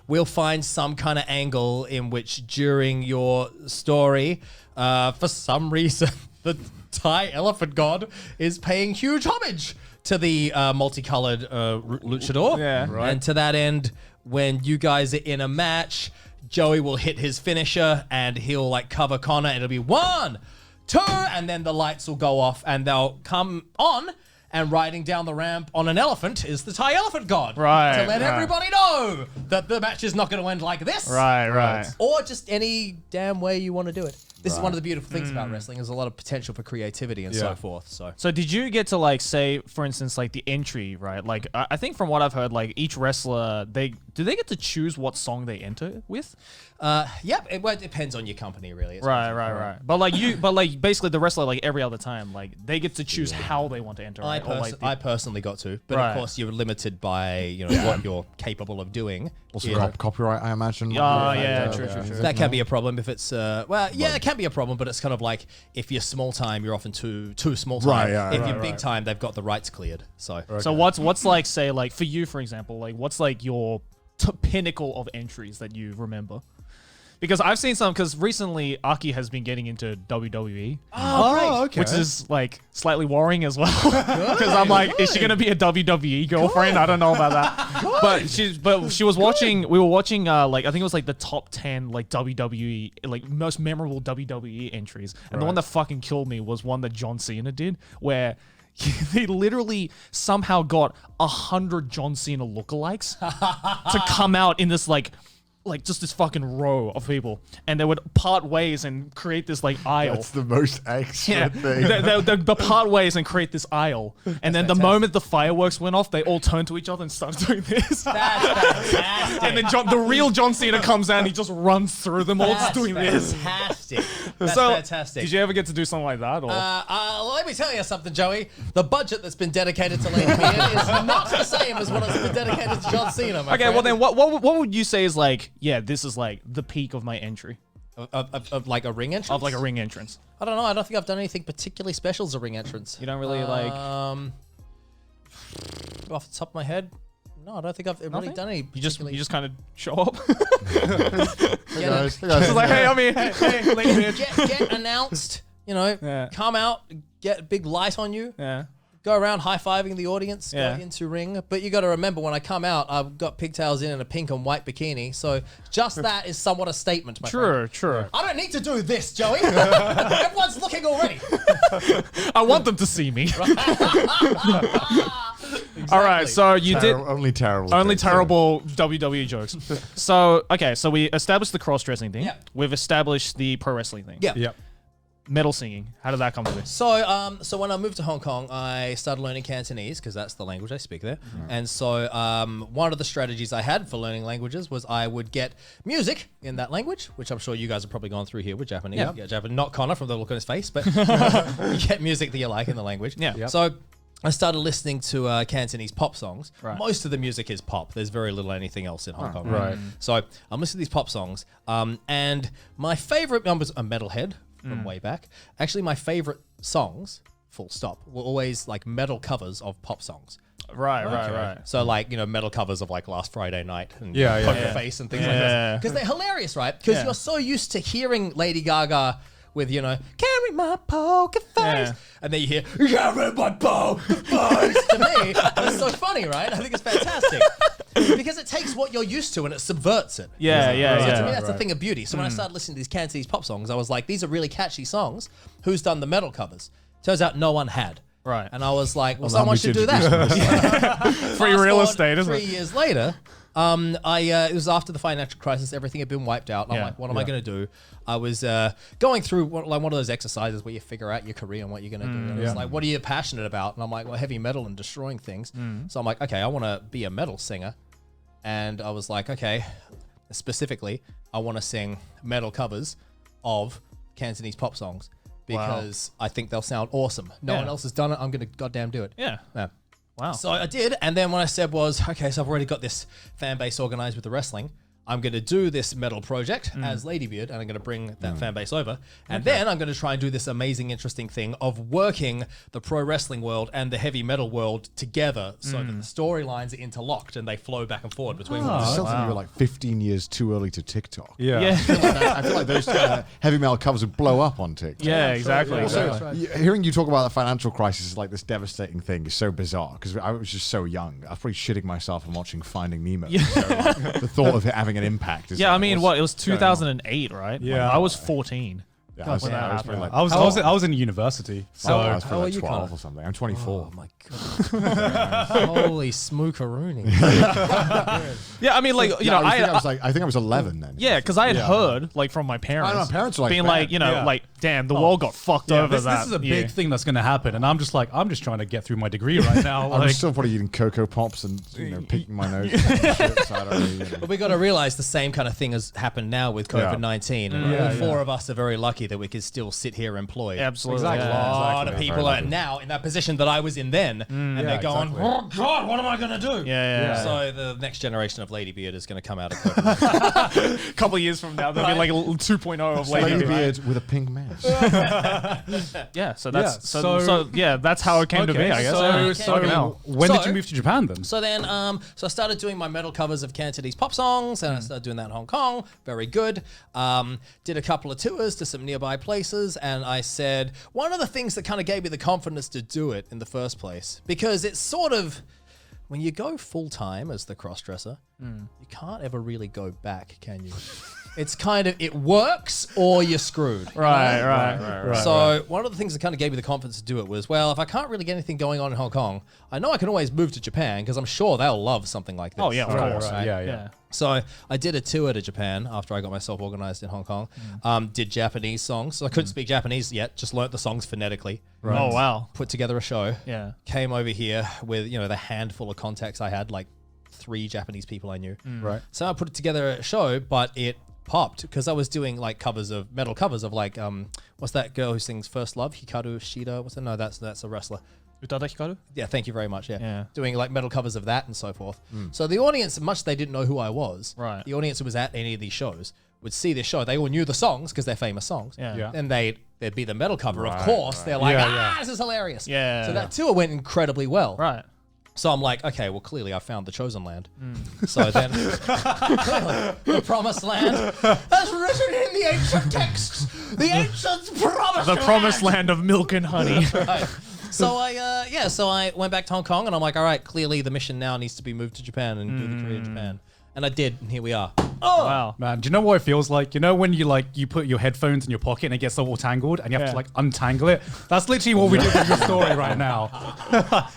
H: We'll find some kind of angle in which during your story, for some reason, the Thai elephant god is paying huge homage to the multicolored luchador.
L: Yeah.
W: Right.
H: And to that end, when you guys are in a match, Joey will hit his finisher and he'll like cover Connor, and it'll be 1,
M: 2, and then the lights will go off and they'll come on. And riding down the ramp on an elephant is the Thai elephant god.
L: Right.
M: To let everybody know that the match is not going to end like this.
L: Right.
M: Or just any damn way you want to do it. This is one of the beautiful things about wrestling. There's a lot of potential for creativity and so forth. So
L: did you get to like say, for instance, like the entry, right? Like I think from what I've heard, like each wrestler, do they get to choose what song they enter with?
M: Yep. It depends on your company, really.
L: Right. But like basically the wrestler, like every other time, like they get to choose how they want to enter. Right?
M: I personally got to, but of course you're limited by what you're capable of doing.
A: Also copyright, I imagine.
L: True.
M: That can be a problem if it's it can be a problem, but it's kind of like if you're small time, you're often too small time. If you're big time, they've got the rights cleared. So
L: what's like, say, like for you, for example, like what's like your pinnacle of entries that you remember? Because I've seen some, because recently Aki has been getting into WWE.
M: Oh,
L: okay. Which is like slightly worrying as well. Because I'm like, is she gonna be a WWE girlfriend? I don't know about that. But she was watching. We were watching like I think it was like the top 10 like WWE like most memorable WWE entries, and the one that fucking killed me was one that John Cena did, where they literally somehow got 100 John Cena lookalikes to come out in this like just this fucking row of people, and they would part ways and create this like aisle.
A: That's the most extra thing.
L: They part ways and create this aisle, and then the moment the fireworks went off, they all turned to each other and started doing this.
M: That's fantastic.
L: And then the real John Cena comes out and he just runs through them all just doing this.
M: Fantastic. That's fantastic.
L: Did you ever get to do something like that? Or?
M: Let me tell you something, Joey. The budget that's been dedicated to Lady Beard is not the same as what has been dedicated to John Cena.
L: Okay, well then, what would you say is like? Yeah, this is like the peak of my entry.
M: Of like a ring entrance?
L: Of like a ring entrance.
M: I don't know. I don't think I've done anything particularly special as a ring entrance.
L: You don't really like...
M: Off the top of my head, no, I don't think I've really done any.
L: You just kind of show up.
A: Hey guys.
L: It's like, hey, I'm here.
M: Hey, get announced. Come out, get a big light on you.
L: Yeah.
M: Go around high-fiving the audience, go into ring. But you got to remember, when I come out, I've got pigtails in and a pink and white bikini. So just that is somewhat a statement, my friend.
L: True.
M: I don't need to do this, Joey. Everyone's looking already.
L: I want them to see me. All right, so you did
A: only terrible
L: WWE jokes. So we established the cross-dressing thing.
M: Yeah.
L: We've established the pro wrestling thing.
M: Yeah.
L: Metal singing. How did that come to this?
M: So when I moved to Hong Kong, I started learning Cantonese because that's the language I speak there. And so one of the strategies I had for learning languages was I would get music in that language, which I'm sure you guys have probably gone through here with Japanese.
L: Yeah.
M: Yeah, Japanese, not Connor from the look on his face, but you get music that you like in the language.
L: Yeah. Yep.
M: So I started listening to Cantonese pop songs.
L: Right.
M: Most of the music is pop. There's very little anything else in Hong Kong.
A: right.
M: So I'm listening to these pop songs. And my favorite was a metalhead from way back. Actually, my favorite songs, full stop, were always like metal covers of pop songs.
L: Right.
M: So like, metal covers of like Last Friday Night and Poker Face and things like that. Because they're hilarious, right? Because you're so used to hearing Lady Gaga with, carry my poker face.
L: Yeah.
M: And then you hear, carry my poker face. To me, that's so funny, right? I think it's fantastic. Because it takes what you're used to and it subverts it.
L: Yeah.
M: So to me, that's the thing of beauty. So when I started listening to these Cantonese pop songs, I was like, these are really catchy songs. Who's done the metal covers? Turns out no one had.
L: Right.
M: And I was like, well, someone should do that.
L: Free real estate, isn't it?
M: 3 years later, it was after the financial crisis. Everything had been wiped out. I'm like, what am I going to do? I was going through one of those exercises where you figure out your career and what you're going to do. And it's like, what are you passionate about? And I'm like, well, heavy metal and destroying things. So I'm like, okay, I want to be a metal singer. And I was like, okay, specifically, I want to sing metal covers of Cantonese pop songs because I think they'll sound awesome. No one else has done it. I'm going to goddamn do it.
L: Yeah. Wow.
M: So I did. And then what I said was, okay, so I've already got this fan base organized with the wrestling. I'm going to do this metal project as Ladybeard, and I'm going to bring that fan base over. And then I'm going to try and do this amazing, interesting thing of working the pro wrestling world and the heavy metal world together so that the storylines are interlocked and they flow back and forward between one
A: I
M: another.
A: still think you were like 15 years too early to TikTok.
L: Yeah.
A: I feel like those heavy metal covers would blow up on TikTok.
L: Yeah, exactly.
A: Also, hearing you talk about the financial crisis is like this devastating thing is so bizarre because I was just so young. I was probably shitting myself and watching Finding Nemo. So, like, the thought of it having an impact is
L: Yeah,
A: like,
L: I mean, it was 2008, right?
A: Yeah.
L: Like, I was 14.
A: Yeah, I was probably like,
W: I was in university, so
A: I was
M: how
A: probably
M: are you,
A: like 12
M: Connor?
A: or something. I'm 24.
M: Oh my god! Holy smookaroonie!
B: Yeah, I mean, like, you know,
A: I think I was 11 then.
B: Yeah, because I had heard, like, from my parents.
A: I know, my parents were like,
B: being
A: "Man."
B: like, you know,
W: Yeah.
B: like, damn, the world got fucked
W: yeah,
B: over that.
W: this is a
B: year.
W: big thing that's going to happen, and I'm just like, I'm just trying to get through my degree right now.
A: I'm
W: like,
A: still probably eating Cocoa Pops and, you know, picking my nose. And shit, so I don't really, you know.
M: But we got to realize the same kind of thing has happened now with COVID-19, and all four of us are very lucky that we could still sit here employed.
B: Absolutely.
M: Exactly.
B: Yeah,
M: A lot of
A: exactly.
M: people
A: Very
M: are
A: lucky.
M: now in that position that I was in then, and they're going,
A: exactly.
M: "Oh God, what am I going to do?"
B: Yeah.
M: So the next generation of Ladybeard is going to come out of COVID.
B: A couple of years from now, there'll be like a little 2.0 of Lady Beard.
A: Beard with a pink mask.
B: Yeah, so that's
W: Yeah,
B: so yeah, that's how it came to be, I guess. Yeah. Fucking hell.
W: when did
M: So-
W: you move to Japan then?
M: So then, so I started doing my metal covers of Cantonese pop songs, and I started doing that in Hong Kong. Very good. Did a couple of tours to some nearby places, and I said one of the things that kind of gave me the confidence to do it in the first place, because it's sort of when you go full time as the crossdresser, you can't ever really go back, can you? It's kind of, it works or you're screwed.
B: Right.
M: So one of the things that kind of gave me the confidence to do it was, well, if I can't really get anything going on in Hong Kong, I know I can always move to Japan because I'm sure they'll love something like this.
B: Oh, yeah, of course.
W: Right. Yeah.
M: So I did a tour to Japan after I got myself organized in Hong Kong. Did Japanese songs. So I couldn't speak Japanese yet, just learnt the songs phonetically.
W: Right.
B: Oh, wow.
M: Put together a show.
B: Yeah.
M: Came over here with, you know, the handful of contacts I had, like 3 Japanese people I knew.
W: Right.
M: So I put together a show, but it popped because I was doing like metal covers of like what's that girl who sings First Love, Hikaru Shida? What's that? No, that's a wrestler.
B: Utada Hikaru?
M: Yeah, thank you very much. Yeah.
B: Yeah.
M: Doing like metal covers of that and so forth. So the audience, much they didn't know who I was,
B: Right.
M: the audience who was at any of these shows would see this show. They all knew the songs because they're famous songs.
B: Yeah.
M: Then there'd be the metal cover, of course. They're like, this is hilarious.
B: Yeah.
M: So that tour went incredibly well.
B: Right.
M: So I'm like, okay, well, clearly I found the chosen land. So then, clearly, the promised land, as written in the ancient texts, the ancient promised
B: The promised land of milk and honey.
M: Right. So I went back to Hong Kong, and I'm like, all right, clearly the mission now needs to be moved to Japan and do the career in Japan. And I did, and here we are.
B: Oh wow.
W: Man, do you know what it feels like? You know when you put your headphones in your pocket and it gets all tangled and you have to like untangle it? That's literally what we did with your story right now.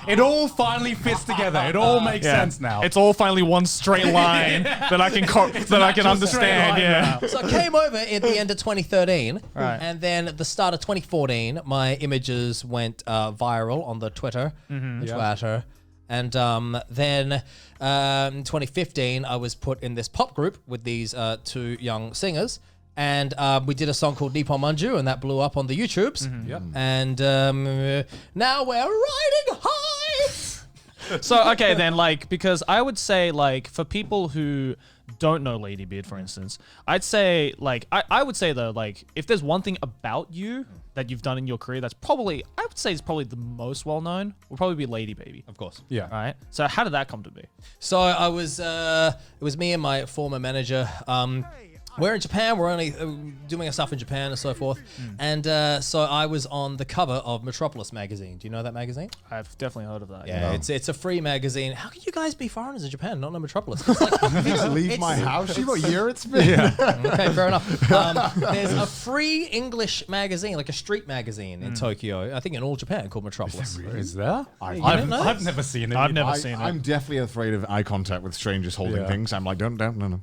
W: It all finally fits together. It all makes sense now.
B: It's all finally one straight line that I can understand. Yeah.
M: So I came over at the end of 2013,
B: Right.
M: and then at the start of 2014, my images went viral on the Twitter. And then in 2015, I was put in this pop group with these 2 young singers. And we did a song called Nippon Manju, and that blew up on the YouTubes. And now we're riding high.
B: So, okay, then, like, because I would say, like, for people who don't know Ladybeard, for instance, I'd say, like, I would say, though, like, if there's one thing about you that you've done in your career that's probably, I would say is probably the most well-known, would probably be Lady Baby.
M: Of course.
W: Yeah.
B: Right? So how did that come to be?
M: So I was, it was me and my former manager. We're in Japan. We're only doing our stuff in Japan and so forth. And so I was on the cover of Metropolis magazine. Do you know that magazine?
B: I've definitely heard of that.
M: Yeah, it's a free magazine. How can you guys be foreigners in Japan, not know Metropolis? It's like,
A: Leave my house. You know what year it's been?
M: Okay, fair enough. There's a free English magazine, like a street magazine in Tokyo, I think in all Japan, called Metropolis.
W: Is there?
M: didn't know
W: I've
M: this?
W: never seen it.
B: I've never seen it.
A: I'm definitely afraid of eye contact with strangers holding things. I'm like, don't, no.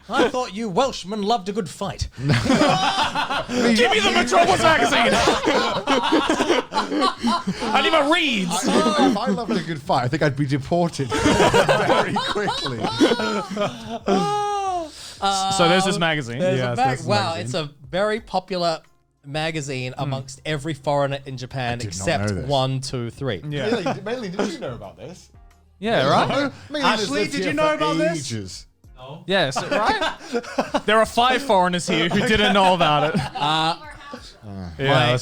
M: I thought you Welshmen loved a good fight.
B: Give me the Metropolis magazine! I need my reads!
A: If I loved a good fight, I think I'd be deported very quickly.
B: So there's this magazine.
M: Wow, it's a very popular magazine amongst every foreigner in Japan
A: did not
M: except
A: know this.
M: 1, 2, 3.
B: Yeah.
A: Mainly, did you know about this?
B: Yeah, right?
W: Ashley, did you know about this?
A: Ages.
B: Yes, right? There are 5 foreigners here who didn't know about it.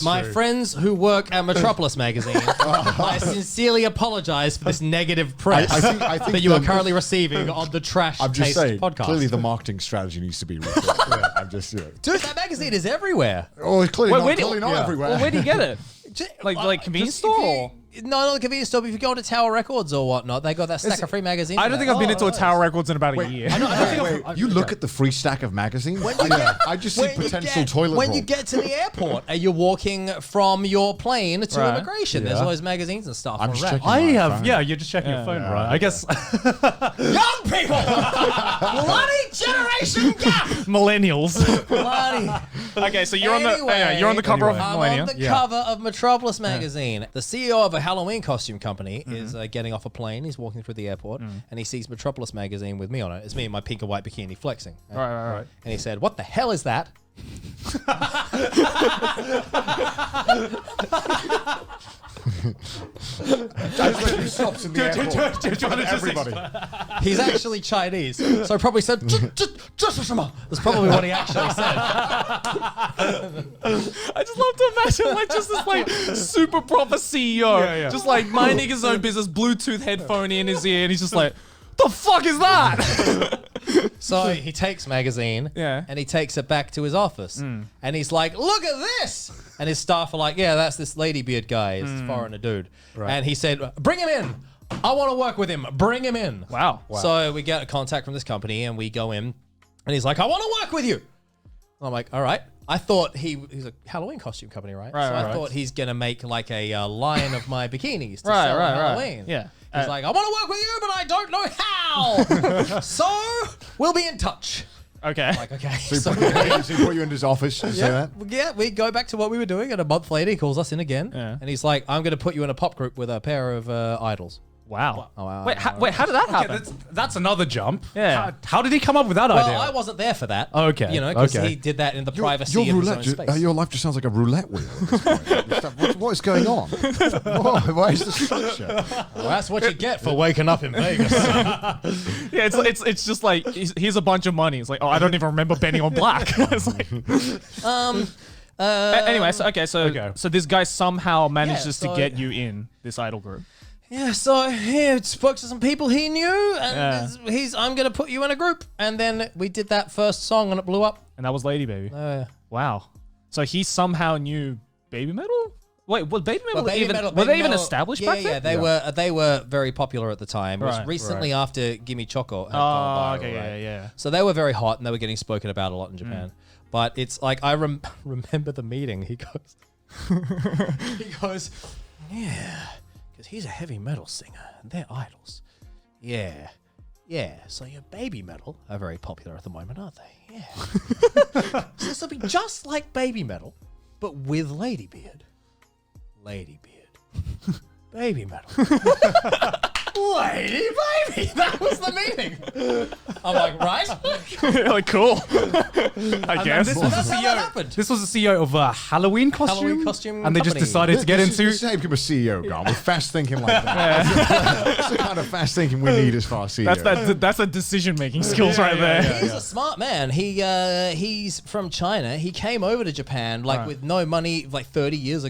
M: My friends who work at Metropolis magazine, I sincerely apologize for this negative press
A: I think
M: that you are currently receiving on the Trash
A: I'm just
M: Taste
A: saying,
M: podcast.
A: clearly the marketing strategy needs to be rethought. I'm just,
M: Dude, that magazine is everywhere.
A: Oh, it's clearly
B: Wait,
A: not everywhere.
B: Well, where do you get it? Like convenience store? Or?
M: No, not the convenience store, but if you go into Tower Records or whatnot, they got that stack of free magazines.
K: I don't think I've been into a Tower Records in about a year.
A: You look at the free stack of magazines? I just see potential toilet
M: When
A: roll.
M: you get to the airport and you're walking from your plane to immigration, there's all those magazines and stuff.
A: I'm just checking
W: I
A: my
W: have,
A: phone.
W: yeah, you're just checking your phone, right? I guess.
M: Young people! Bloody generation gap!
K: Millennials.
M: Bloody.
K: Okay, so you're on the cover of
M: I'm
K: Millennium.
M: on the cover of Metropolis magazine. The CEO of a Halloween costume company is getting off a plane. He's walking through the airport and he sees Metropolis magazine with me on it. It's me in my pink and white bikini flexing.
K: Right.
M: And he said, "What the hell is that?"
A: stops in the airport. Everybody.
M: He's actually Chinese, so he probably said, That's probably what he actually said.
K: I just love to imagine like just this like super proper CEO, just like minding his own business, Bluetooth headphone in his ear, and he's just like, "The fuck is that?"
M: So he takes magazine and he takes it back to his office and he's like, "Look at this!" And his staff are like, "Yeah, that's this ladybeard guy, this foreigner dude."
W: Right.
M: And he said, "Bring him in. I want to work with him. Bring him in."
K: Wow.
M: So we get a contact from this company and we go in and he's like, "I want to work with you." And I'm like, "All right." I thought he's a Halloween costume company, right? So I thought he's going to make like a line of my bikinis to sell on Halloween.
K: Yeah.
M: He's like, "I want to work with you, but I don't know how." So we'll be in touch.
K: Okay.
M: Like, okay.
A: So he put you in his office to say that?
M: Yeah, we go back to what we were doing, and a month later he calls us in again, and he's like, "I'm going to put you in a pop group with a pair of idols."
K: Wow.
M: Oh, wow.
K: Wait, how did that happen?
W: That's another jump.
K: Yeah.
W: How did he come up with that
M: Well,
W: idea?
M: I wasn't there for that.
W: Okay.
M: You know, because
W: Okay.
M: he did that in the privacy of his own space.
A: Your life just sounds like a roulette wheel at this point. What is going on? Why is the structure?
M: Well, that's what you get for waking up in Vegas.
K: Yeah, it's just like here's a bunch of money. It's like, oh, I don't even remember betting on black. It's like, anyway, so this guy somehow manages to get you in this idol group.
M: Yeah, so he spoke to some people he knew, and I'm going to put you in a group. And then we did that first song, and it blew up.
K: And that was Lady Baby.
M: Yeah.
K: Wow. So he somehow knew Baby Metal? Wait, was Baby Metal
M: Well,
K: were they even established back then?
M: Yeah, they were very popular at the time. It was
K: Right,
M: recently after Gimme Choco had
K: Oh,
M: gone viral,
K: okay,
M: right?
K: yeah.
M: So they were very hot, and they were getting spoken about a lot in Japan. But it's like, I remember the meeting. He goes, "Yeah, because he's a heavy metal singer, and they're idols. Yeah. So your Baby Metal are very popular at the moment, aren't they? Yeah. So this will be just like Baby Metal, but with Ladybeard. Baby Metal. Lady Baby. That was the meeting. I'm like, right?
K: Like, cool. I guess.
W: This was,
M: That's how that happened.
W: this was the CEO of a Halloween costume. And they just
M: company.
W: decided to get into.
A: This is how you become a CEO, Gar, with fast thinking like that. That's the kind of fast thinking we need as far as CEO.
K: That's a decision-making skills right there.
M: He's a smart man. He's from China. He came over to Japan with no money 30 years ago.